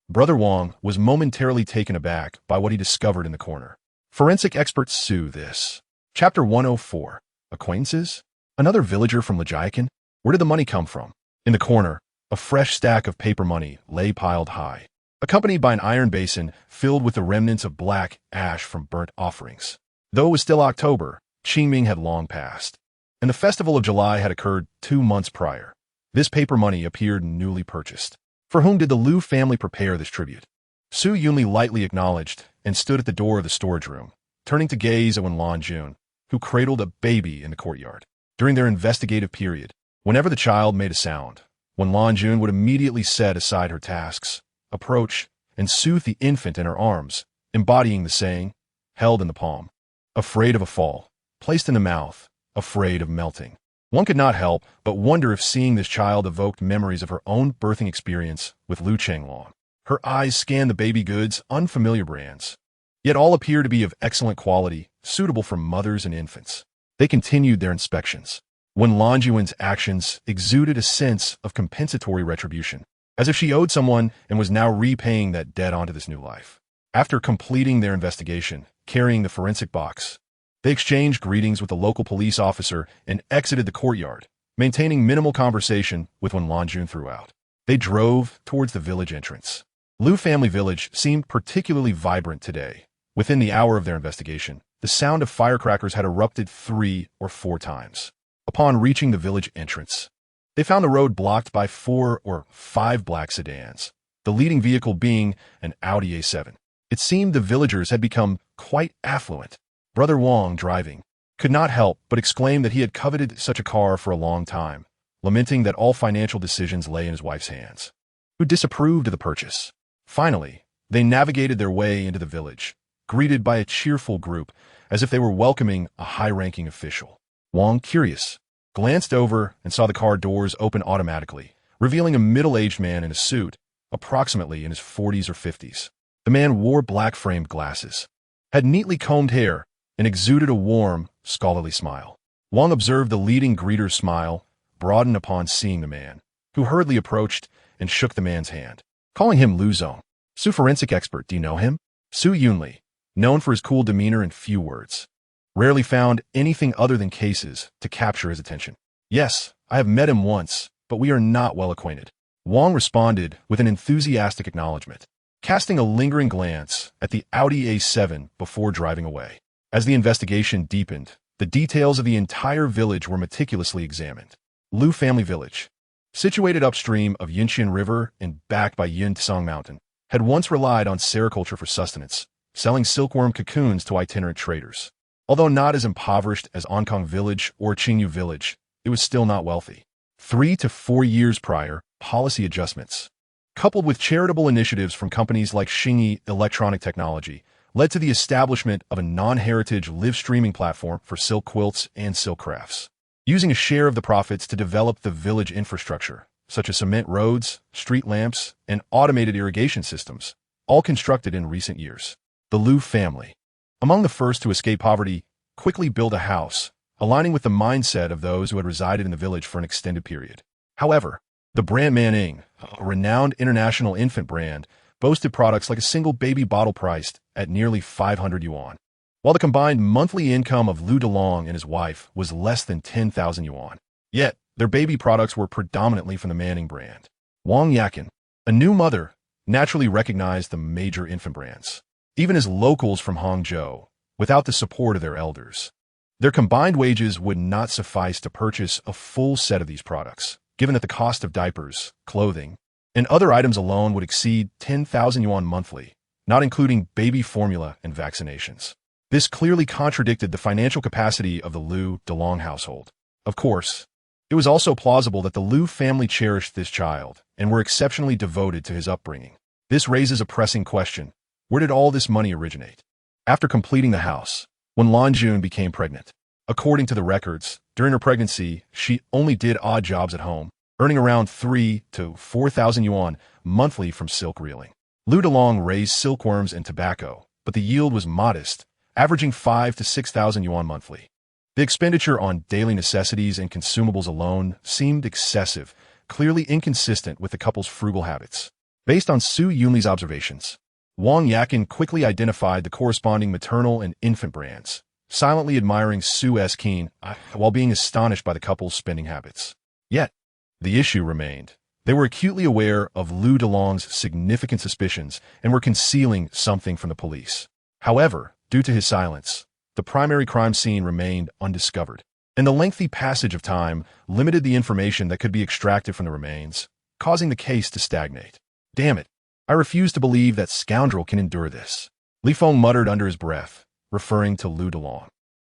Brother Wang was momentarily taken aback by what he discovered in the corner. Forensic experts sue this. Chapter 104. Acquaintances? Another villager from Lejiakan? Where did the money come from? In the corner, a fresh stack of paper money lay piled high, accompanied by an iron basin filled with the remnants of black ash from burnt offerings. Though it was still October, Qingming had long passed, and the festival of July had occurred 2 months prior. This paper money appeared newly purchased. For whom did the Lu family prepare this tribute? Su Yunli lightly acknowledged and stood at the door of the storage room, turning to gaze at Wen Lanjun, who cradled a baby in the courtyard. During their investigative period, whenever the child made a sound, Wen Lanjun would immediately set aside her tasks, approach, and soothe the infant in her arms, embodying the saying, held in the palm. Afraid of a fall, placed in the mouth, afraid of melting. One could not help but wonder if seeing this child evoked memories of her own birthing experience with Lu Chenglong. Her eyes scanned the baby goods, unfamiliar brands, yet all appear to be of excellent quality, suitable for mothers and infants. They continued their inspections. Wen Lanjuan's actions exuded a sense of compensatory retribution, as if she owed someone and was now repaying that debt onto this new life. After completing their investigation, carrying the forensic box, they exchanged greetings with the local police officer and exited the courtyard, maintaining minimal conversation with Wen Lanjun throughout. They drove towards the village entrance. Lu Family Village seemed particularly vibrant today. Within the hour of their investigation, the sound of firecrackers had erupted 3 or 4 times. Upon reaching the village entrance, they found the road blocked by 4 or 5 black sedans, the leading vehicle being an Audi A7. It seemed the villagers had become quite affluent. Brother Wang, driving, could not help but exclaim that he had coveted such a car for a long time, lamenting that all financial decisions lay in his wife's hands, who disapproved of the purchase. Finally, they navigated their way into the village, greeted by a cheerful group as if they were welcoming a high-ranking official. Wang, curious, glanced over and saw the car doors open automatically, revealing a middle-aged man in a suit, approximately in his 40s or 50s. The man wore black-framed glasses, had neatly combed hair, and exuded a warm, scholarly smile. Wang observed the leading greeter's smile broaden upon seeing the man, who hurriedly approached and shook the man's hand, calling him Lu Zong. Su, forensic expert, do you know him? Su Yunli, known for his cool demeanor and few words, rarely found anything other than cases to capture his attention. Yes, I have met him once, but we are not well acquainted. Wang responded with an enthusiastic acknowledgement, casting a lingering glance at the Audi A7 before driving away. As the investigation deepened, The details of the entire village were meticulously examined. Lu family village, situated upstream of Yinqian River and backed by Yinsong Mountain, had once relied on sericulture for sustenance, selling silkworm cocoons to itinerant traders. Although not as impoverished as Ankang Village or Qingyu Village, it was still not wealthy. 3 to 4 years prior, policy adjustments, coupled with charitable initiatives from companies like Xingyi Electronic Technology, led to the establishment of a non-heritage live streaming platform for silk quilts and silk crafts, using a share of the profits to develop the village infrastructure, such as cement roads, street lamps, and automated irrigation systems, all constructed in recent years. The Lu family, among the first to escape poverty, quickly built a house, aligning with the mindset of those who had resided in the village for an extended period. However, the brand Manning, a renowned international infant brand, boasted products like a single baby bottle priced at nearly 500 yuan, while the combined monthly income of Lu Delong and his wife was less than 10,000 yuan. Yet, their baby products were predominantly from the Manning brand. Wang Yakin, a new mother, naturally recognized the major infant brands, even as locals from Hangzhou, without the support of their elders. Their combined wages would not suffice to purchase a full set of these products, given that the cost of diapers, clothing, and other items alone would exceed 10,000 yuan monthly, not including baby formula and vaccinations. This clearly contradicted the financial capacity of the Lu Delong household. Of course, it was also plausible that the Lu family cherished this child and were exceptionally devoted to his upbringing. This raises a pressing question. Where did all this money originate? After completing the house, when Lan Jun became pregnant, according to the records, during her pregnancy, she only did odd jobs at home, earning around 3 to 4,000 yuan monthly from silk reeling. Lu Delong raised silkworms and tobacco, but the yield was modest, averaging 5 to 6,000 yuan monthly. The expenditure on daily necessities and consumables alone seemed excessive, clearly inconsistent with the couple's frugal habits. Based on Su Yunli's observations, Wang Yakin quickly identified the corresponding maternal and infant brands, silently admiring Su's keen while being astonished by the couple's spending habits. Yet, the issue remained. They were acutely aware of Lu Delong's significant suspicions and were concealing something from the police. However, due to his silence, the primary crime scene remained undiscovered, and the lengthy passage of time limited the information that could be extracted from the remains, causing the case to stagnate. Damn it, I refuse to believe that scoundrel can endure this, Li Feng muttered under his breath, referring to Lu Delong.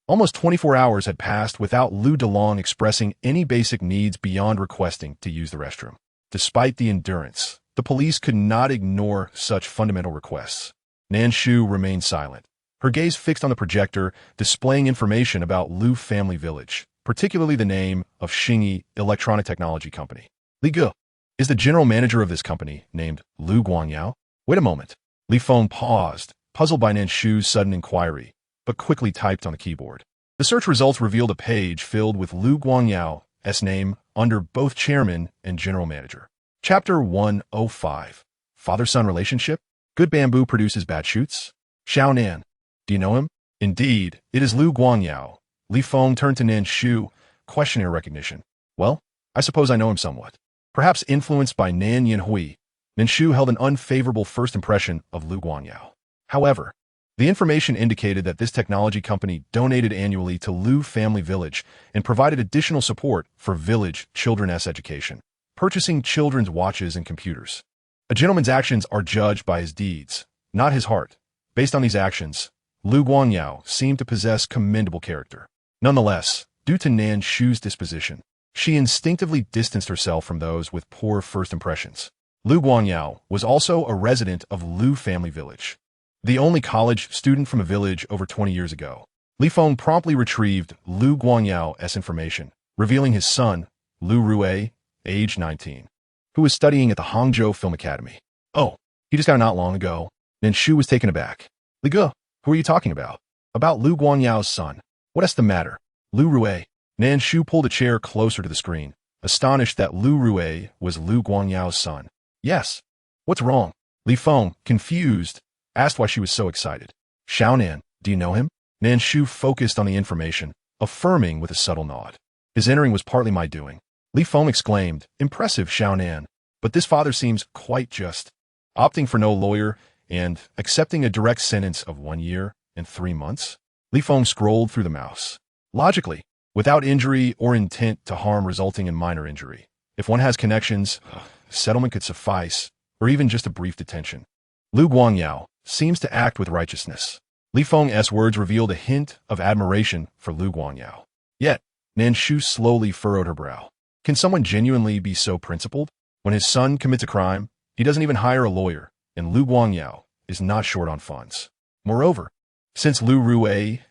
Almost 24 hours had passed without Lu Delong expressing any basic needs beyond requesting to use the restroom. Despite the endurance, the police could not ignore such fundamental requests. Nan Shu remained silent, her gaze fixed on the projector displaying information about Lu Family Village, particularly the name of Xingyi Electronic Technology Company. Li Ge is the general manager of this company, named Lu Guangyao. Wait a moment. Li Feng paused, puzzled by Nan Shu's sudden inquiry, but quickly typed on the keyboard. The search results revealed a page filled with Lu Guangyao's name under both chairman and general manager. Chapter 105. Father-son relationship? Good bamboo produces bad shoots? Xiao Nan. Do you know him? Indeed, it is Lu Guangyao. Li Feng turned to Nan Shu, questioning her recognition. Well, I suppose I know him somewhat. Perhaps influenced by Nan Yanhui, Nan Shu held an unfavorable first impression of Lu Guangyao. However, the information indicated that this technology company donated annually to Lu Family Village and provided additional support for village children's education, purchasing children's watches and computers. A gentleman's actions are judged by his deeds, not his heart. Based on these actions, Lu Guangyao seemed to possess commendable character. Nonetheless, due to Nan Shu's disposition, she instinctively distanced herself from those with poor first impressions. Lu Guangyao was also a resident of Lu Family Village, the only college student from a village over 20 years ago. Li Feng promptly retrieved Lu Guangyao's information, revealing his son, Lu Rue, age 19, who was studying at the Hangzhou Film Academy. Oh, he just got out not long ago. Nan Shu was taken aback. Li Ge, who are you talking about? About Lu Guangyao's son. What's the matter? Lu Rue. Nan Shu pulled a chair closer to the screen, astonished that Lu Rue was Lu Guangyao's son. Yes. What's wrong? Li Feng, confused, asked why she was so excited. Xiao Nan, do you know him? Nan Shu focused on the information, affirming with a subtle nod. His entering was partly my doing. Li Feng exclaimed, impressive, Xiao Nan. But this father seems quite just, opting for no lawyer and accepting a direct sentence of 1 year and 3 months. Li Feng scrolled through the mouse, Logically, without injury or intent to harm resulting in minor injury. If one has connections, settlement could suffice, or even just a brief detention. Lu Guangyao seems to act with righteousness. Li Feng's words revealed a hint of admiration for Lu Guangyao. Yet, Nan Shu slowly furrowed her brow. Can someone genuinely be so principled? When his son commits a crime, he doesn't even hire a lawyer, and Lu Guangyao is not short on funds. Moreover, since Lu Rue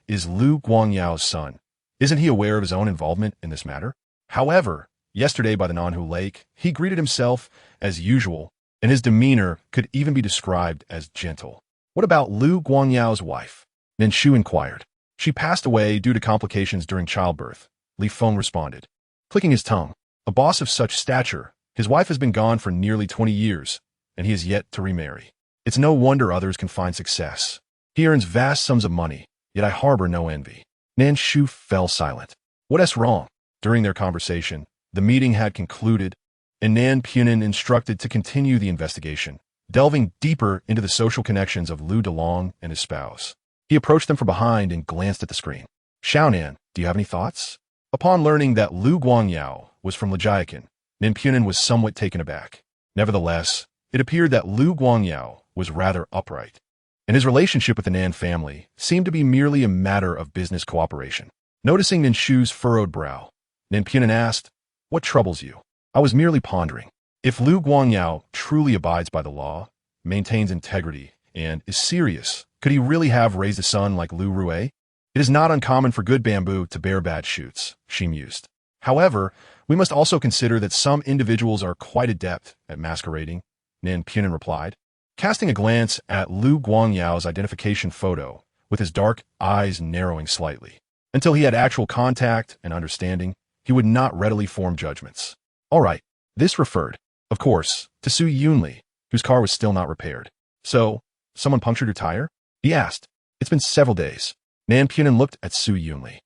is Lu Guangyao's son, isn't he aware of his own involvement in this matter? However, yesterday by the Nan Shu lake, he greeted himself as usual, and his demeanor could even be described as gentle. What about Lu Guangyao's wife? Nan Shu inquired. She passed away due to complications during childbirth, Li Feng responded. Clicking his tongue, a boss of such stature, his wife has been gone for nearly 20 years, and he is yet to remarry. It's no wonder others can find success. He earns vast sums of money, yet I harbor no envy. Nan Shu fell silent. What's wrong? During their conversation, the meeting had concluded, and Nan Punin instructed to continue the investigation, delving deeper into the social connections of Lu Delong and his spouse. He approached them from behind and glanced at the screen. Xiaonan, do you have any thoughts? Upon learning that Lu Guangyao was from Lijiakan, Nan Punin was somewhat taken aback. Nevertheless, it appeared that Lu Guangyao was rather upright, and his relationship with the Nan family seemed to be merely a matter of business cooperation. Noticing Nan Shu's furrowed brow, Nan Punin asked, What troubles you? I was merely pondering. If Lu Guangyao truly abides by the law, maintains integrity, and is serious, could he really have raised a son like Lu Rue? It is not uncommon for good bamboo to bear bad shoots, she mused. However, we must also consider that some individuals are quite adept at masquerading, Nan Punin replied, casting a glance at Lu Guangyao's identification photo, with his dark eyes narrowing slightly. Until he had actual contact and understanding, he would not readily form judgments. All right, this referred, of course, to Su Yunli, whose car was still not repaired. So, someone punctured her tire? He asked. It's been several days. Nan Punin looked at Su Yunli,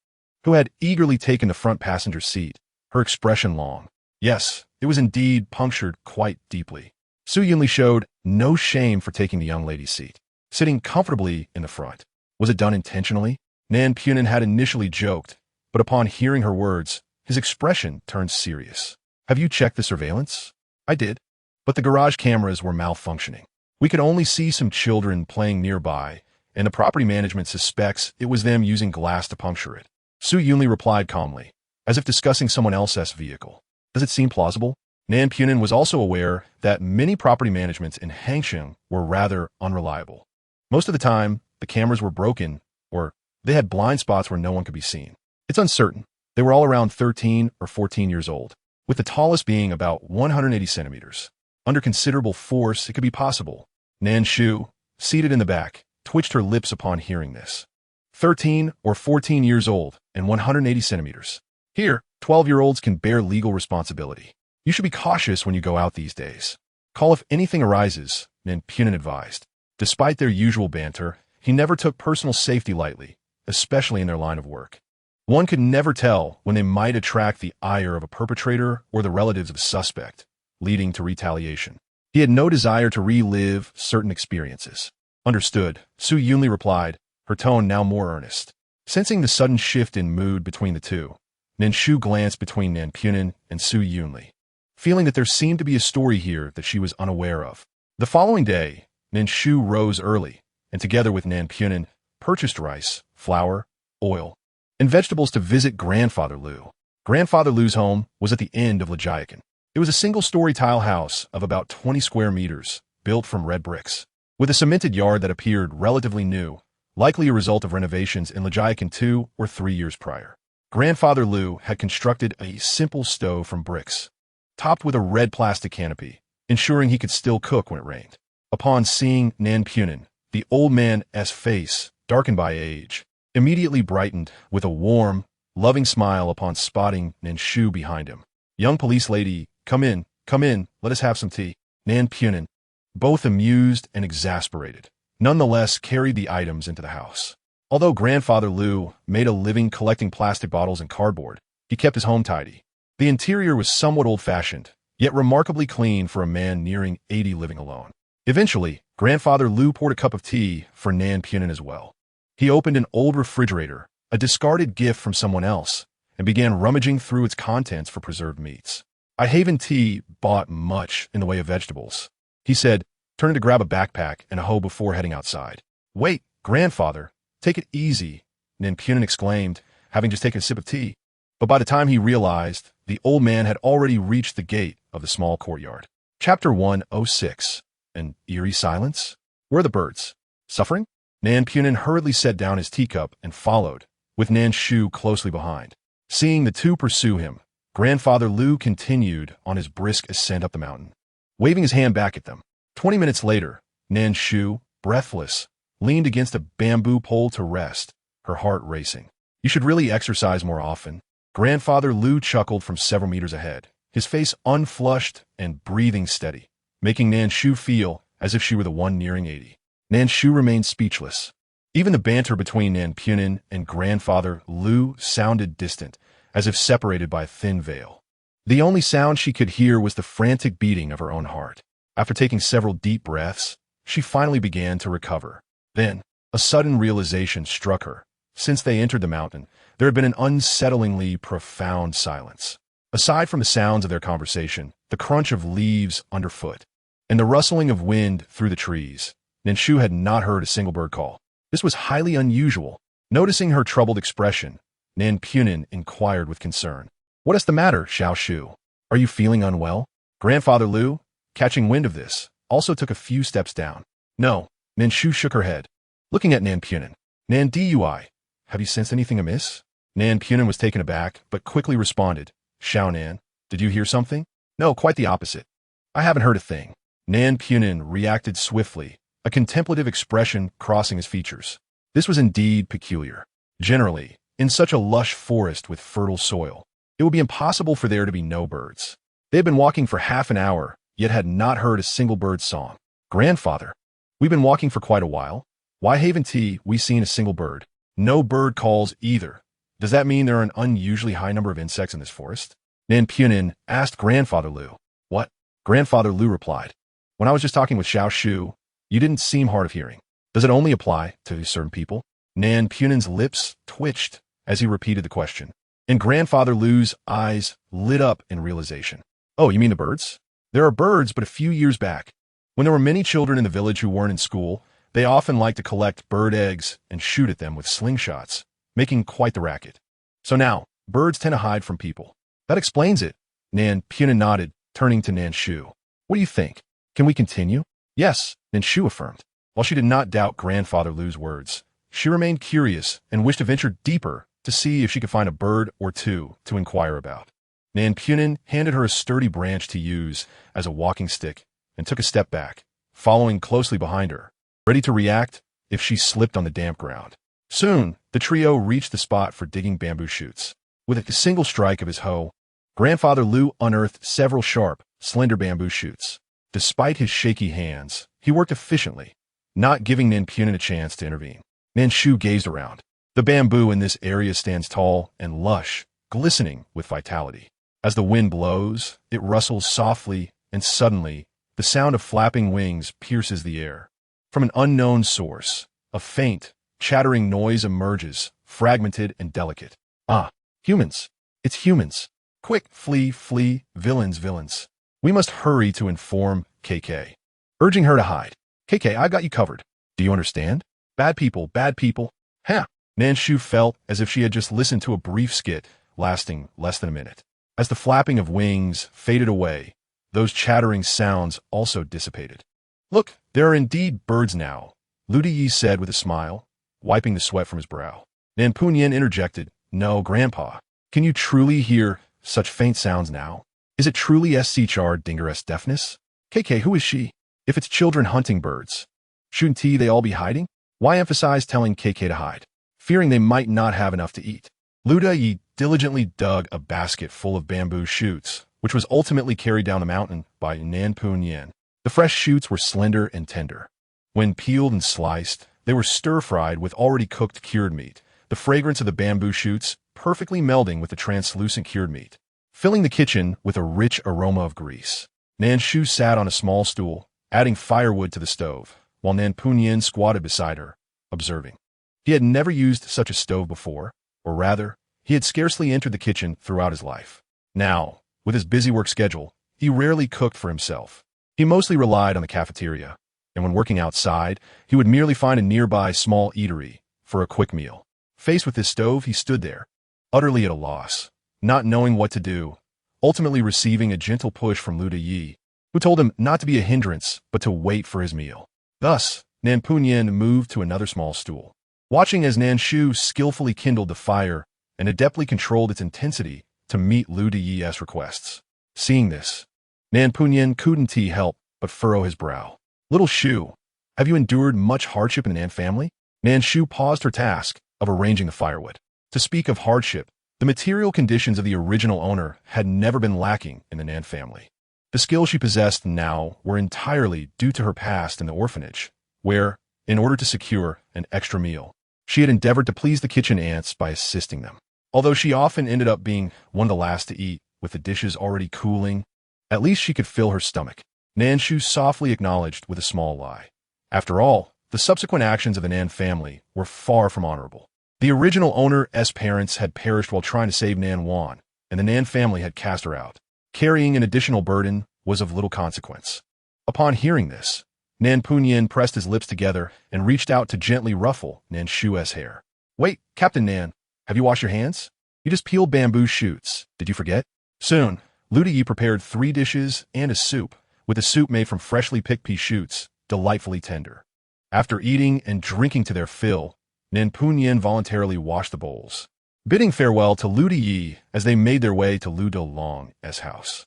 who had eagerly taken the front passenger seat, her expression long. Yes, it was indeed punctured quite deeply. Su Yunli showed no shame for taking the young lady's seat, sitting comfortably in the front. Was it done intentionally? Nan Punin had initially joked, but upon hearing her words, his expression turned serious. Have you checked the surveillance? I did, but the garage cameras were malfunctioning. We could only see some children playing nearby, and the property management suspects it was them using glass to puncture it. Su Yunli replied calmly, as if discussing someone else's vehicle. Does it seem plausible? Nan Punin was also aware that many property managements in Hangsheng were rather unreliable. Most of the time, the cameras were broken, or they had blind spots where no one could be seen. It's uncertain. They were all around 13 or 14 years old, with the tallest being about 180 centimeters. Under considerable force, it could be possible. Nan Shu, seated in the back, twitched her lips upon hearing this. 13 or 14 years old and 180 centimeters. Here, 12-year-olds can bear legal responsibility. You should be cautious when you go out these days. Call if anything arises, Nan Punin advised. Despite their usual banter, he never took personal safety lightly, especially in their line of work. One could never tell when they might attract the ire of a perpetrator or the relatives of a suspect, leading to retaliation. He had no desire to relive certain experiences. Understood, Su Yunli replied, her tone now more earnest. Sensing the sudden shift in mood between the two, Nan Shu glanced between Nan Punin and Su Yunli, feeling that there seemed to be a story here that she was unaware of. The following day, Nan Shu rose early, and together with Nan Punin, purchased rice, flour, oil, and vegetables to visit Grandfather Lu. Grandfather Lu's home was at the end of Lijiakan. It was a single-story tile house of about 20 square meters, built from red bricks, with a cemented yard that appeared relatively new, likely a result of renovations in Lijiakan 2 or 3 years prior. Grandfather Lu had constructed a simple stove from bricks, topped with a red plastic canopy, ensuring he could still cook when it rained. Upon seeing Nan Punin, the old man's face, darkened by age, immediately brightened with a warm, loving smile upon spotting Nan Shu behind him. Young police lady, come in, let us have some tea. Nan Punin, both amused and exasperated, nonetheless carried the items into the house. Although Grandfather Lu made a living collecting plastic bottles and cardboard, he kept his home tidy. The interior was somewhat old-fashioned, yet remarkably clean for a man nearing 80 living alone. Eventually, Grandfather Lu poured a cup of tea for Nan Punin as well. He opened an old refrigerator, a discarded gift from someone else, and began rummaging through its contents for preserved meats. I haven't bought much in the way of vegetables, he said, turning to grab a backpack and a hoe before heading outside. Wait, grandfather, take it easy, Nan Shu exclaimed, having just taken a sip of tea. But by the time he realized, the old man had already reached the gate of the small courtyard. Chapter 106. An eerie silence? Where are the birds? Suffering? Nan Shu hurriedly set down his teacup and followed, with Nan Shu closely behind. Seeing the two pursue him, Grandfather Lu continued on his brisk ascent up the mountain, waving his hand back at them. 20 minutes later, Nan Shu, breathless, leaned against a bamboo pole to rest, her heart racing. You should really exercise more often. Grandfather Lu chuckled from several meters ahead, his face unflushed and breathing steady, making Nan Shu feel as if she were the one nearing 80. Nan Shu remained speechless. Even the banter between Nan Shu and Grandfather Lu sounded distant, as if separated by a thin veil. The only sound she could hear was the frantic beating of her own heart. After taking several deep breaths, she finally began to recover. Then, a sudden realization struck her. Since they entered the mountain, there had been an unsettlingly profound silence. Aside from the sounds of their conversation, the crunch of leaves underfoot, and the rustling of wind through the trees, Nan Shu had not heard a single bird call. This was highly unusual. Noticing her troubled expression, Nan Shu inquired with concern. What is the matter, Xiao Shu? Are you feeling unwell? Grandfather Lu, catching wind of this, also took a few steps down. No, Nan Shu shook her head. Looking at Nan Shu. Nan Dui, have you sensed anything amiss? Nan Shu was taken aback, but quickly responded. Xiao Nan, did you hear something? No, quite the opposite. I haven't heard a thing. Nan Shu reacted swiftly, a contemplative expression crossing his features. This was indeed peculiar. Generally, in such a lush forest with fertile soil, it would be impossible for there to be no birds. They had been walking for half an hour, yet had not heard a single bird's song. Grandfather, we've been walking for quite a while. Why haven't we seen a single bird? No bird calls either. Does that mean there are an unusually high number of insects in this forest? Nan Shu asked Grandfather Lu. What? Grandfather Lu replied. When I was just talking with Xiao Shu, you didn't seem hard of hearing. Does it only apply to certain people? Nan Shu's lips twitched as he repeated the question, and Grandfather Lu's eyes lit up in realization. Oh, you mean the birds? There are birds, but a few years back, when there were many children in the village who weren't in school, they often liked to collect bird eggs and shoot at them with slingshots, making quite the racket. So now, birds tend to hide from people. That explains it. Nan Shu nodded, turning to Nan Shu. What do you think? Can we continue? Yes, Nan Shu affirmed. While she did not doubt Grandfather Lu's words, she remained curious and wished to venture deeper to see if she could find a bird or two to inquire about. Nan Shu handed her a sturdy branch to use as a walking stick and took a step back, following closely behind her, ready to react if she slipped on the damp ground. Soon, the trio reached the spot for digging bamboo shoots. With a single strike of his hoe, Grandfather Lu unearthed several sharp, slender bamboo shoots. Despite his shaky hands, he worked efficiently, not giving Nan Shu a chance to intervene. Nan Shu gazed around. The bamboo in this area stands tall and lush, glistening with vitality. As the wind blows, it rustles softly, and suddenly, the sound of flapping wings pierces the air. From an unknown source, a faint, chattering noise emerges, fragmented and delicate. Ah, humans! It's humans! Quick, flee, flee, villains, villains. We must hurry to inform KK. Urging her to hide. KK, I've got you covered. Do you understand? Bad people, bad people. Ha! Nan Shu felt as if she had just listened to a brief skit lasting less than a minute. As the flapping of wings faded away, those chattering sounds also dissipated. Look, there are indeed birds now, Lu Diyi said with a smile, wiping the sweat from his brow. Nan Punyan interjected, No, Grandpa. Can you truly hear such faint sounds now? Is it truly SCHR Dinger's deafness? KK, who is she? If it's children hunting birds, shouldn't they all be hiding? Why emphasize telling KK to hide? Fearing they might not have enough to eat. Lu Diyi diligently dug a basket full of bamboo shoots, which was ultimately carried down the mountain by Nan Punyan. The fresh shoots were slender and tender. When peeled and sliced, they were stir-fried with already cooked cured meat, the fragrance of the bamboo shoots perfectly melding with the translucent cured meat, filling the kitchen with a rich aroma of grease. Nan Shu sat on a small stool, adding firewood to the stove, while Nan Punyan squatted beside her, observing. He had never used such a stove before, or rather, he had scarcely entered the kitchen throughout his life. Now, with his busy work schedule, he rarely cooked for himself. He mostly relied on the cafeteria, and when working outside, he would merely find a nearby small eatery for a quick meal. Faced with his stove, he stood there, utterly at a loss, not knowing what to do, ultimately receiving a gentle push from Lu Yi, who told him not to be a hindrance, but to wait for his meal. Thus, Nan Punyan moved to another small stool. Watching as Nan Shu skillfully kindled the fire and adeptly controlled its intensity to meet Lu Yi's requests. Seeing this, Nan Punyan couldn't help but furrow his brow. Little Shu, have you endured much hardship in the Nan family? Nan Shu paused her task of arranging the firewood. To speak of hardship, the material conditions of the original owner had never been lacking in the Nan family. The skills she possessed now were entirely due to her past in the orphanage, where, in order to secure an extra meal, she had endeavored to please the kitchen ants by assisting them. Although she often ended up being one of the last to eat, with the dishes already cooling, at least she could fill her stomach. Nan Shu softly acknowledged with a small lie. After all, the subsequent actions of the Nan family were far from honorable. The original owner's parents had perished while trying to save Nan Wan, and the Nan family had cast her out. Carrying an additional burden was of little consequence. Upon hearing this, Nan Punyan pressed his lips together and reached out to gently ruffle Nan Shu's hair. Wait, Captain Nan, have you washed your hands? You just peeled bamboo shoots. Did you forget? Soon, Lu Yi prepared 3 dishes and a soup, with the soup made from freshly picked pea shoots, delightfully tender. After eating and drinking to their fill, Nan Punyan voluntarily washed the bowls, bidding farewell to Lu Yi as they made their way to Lu Long's house.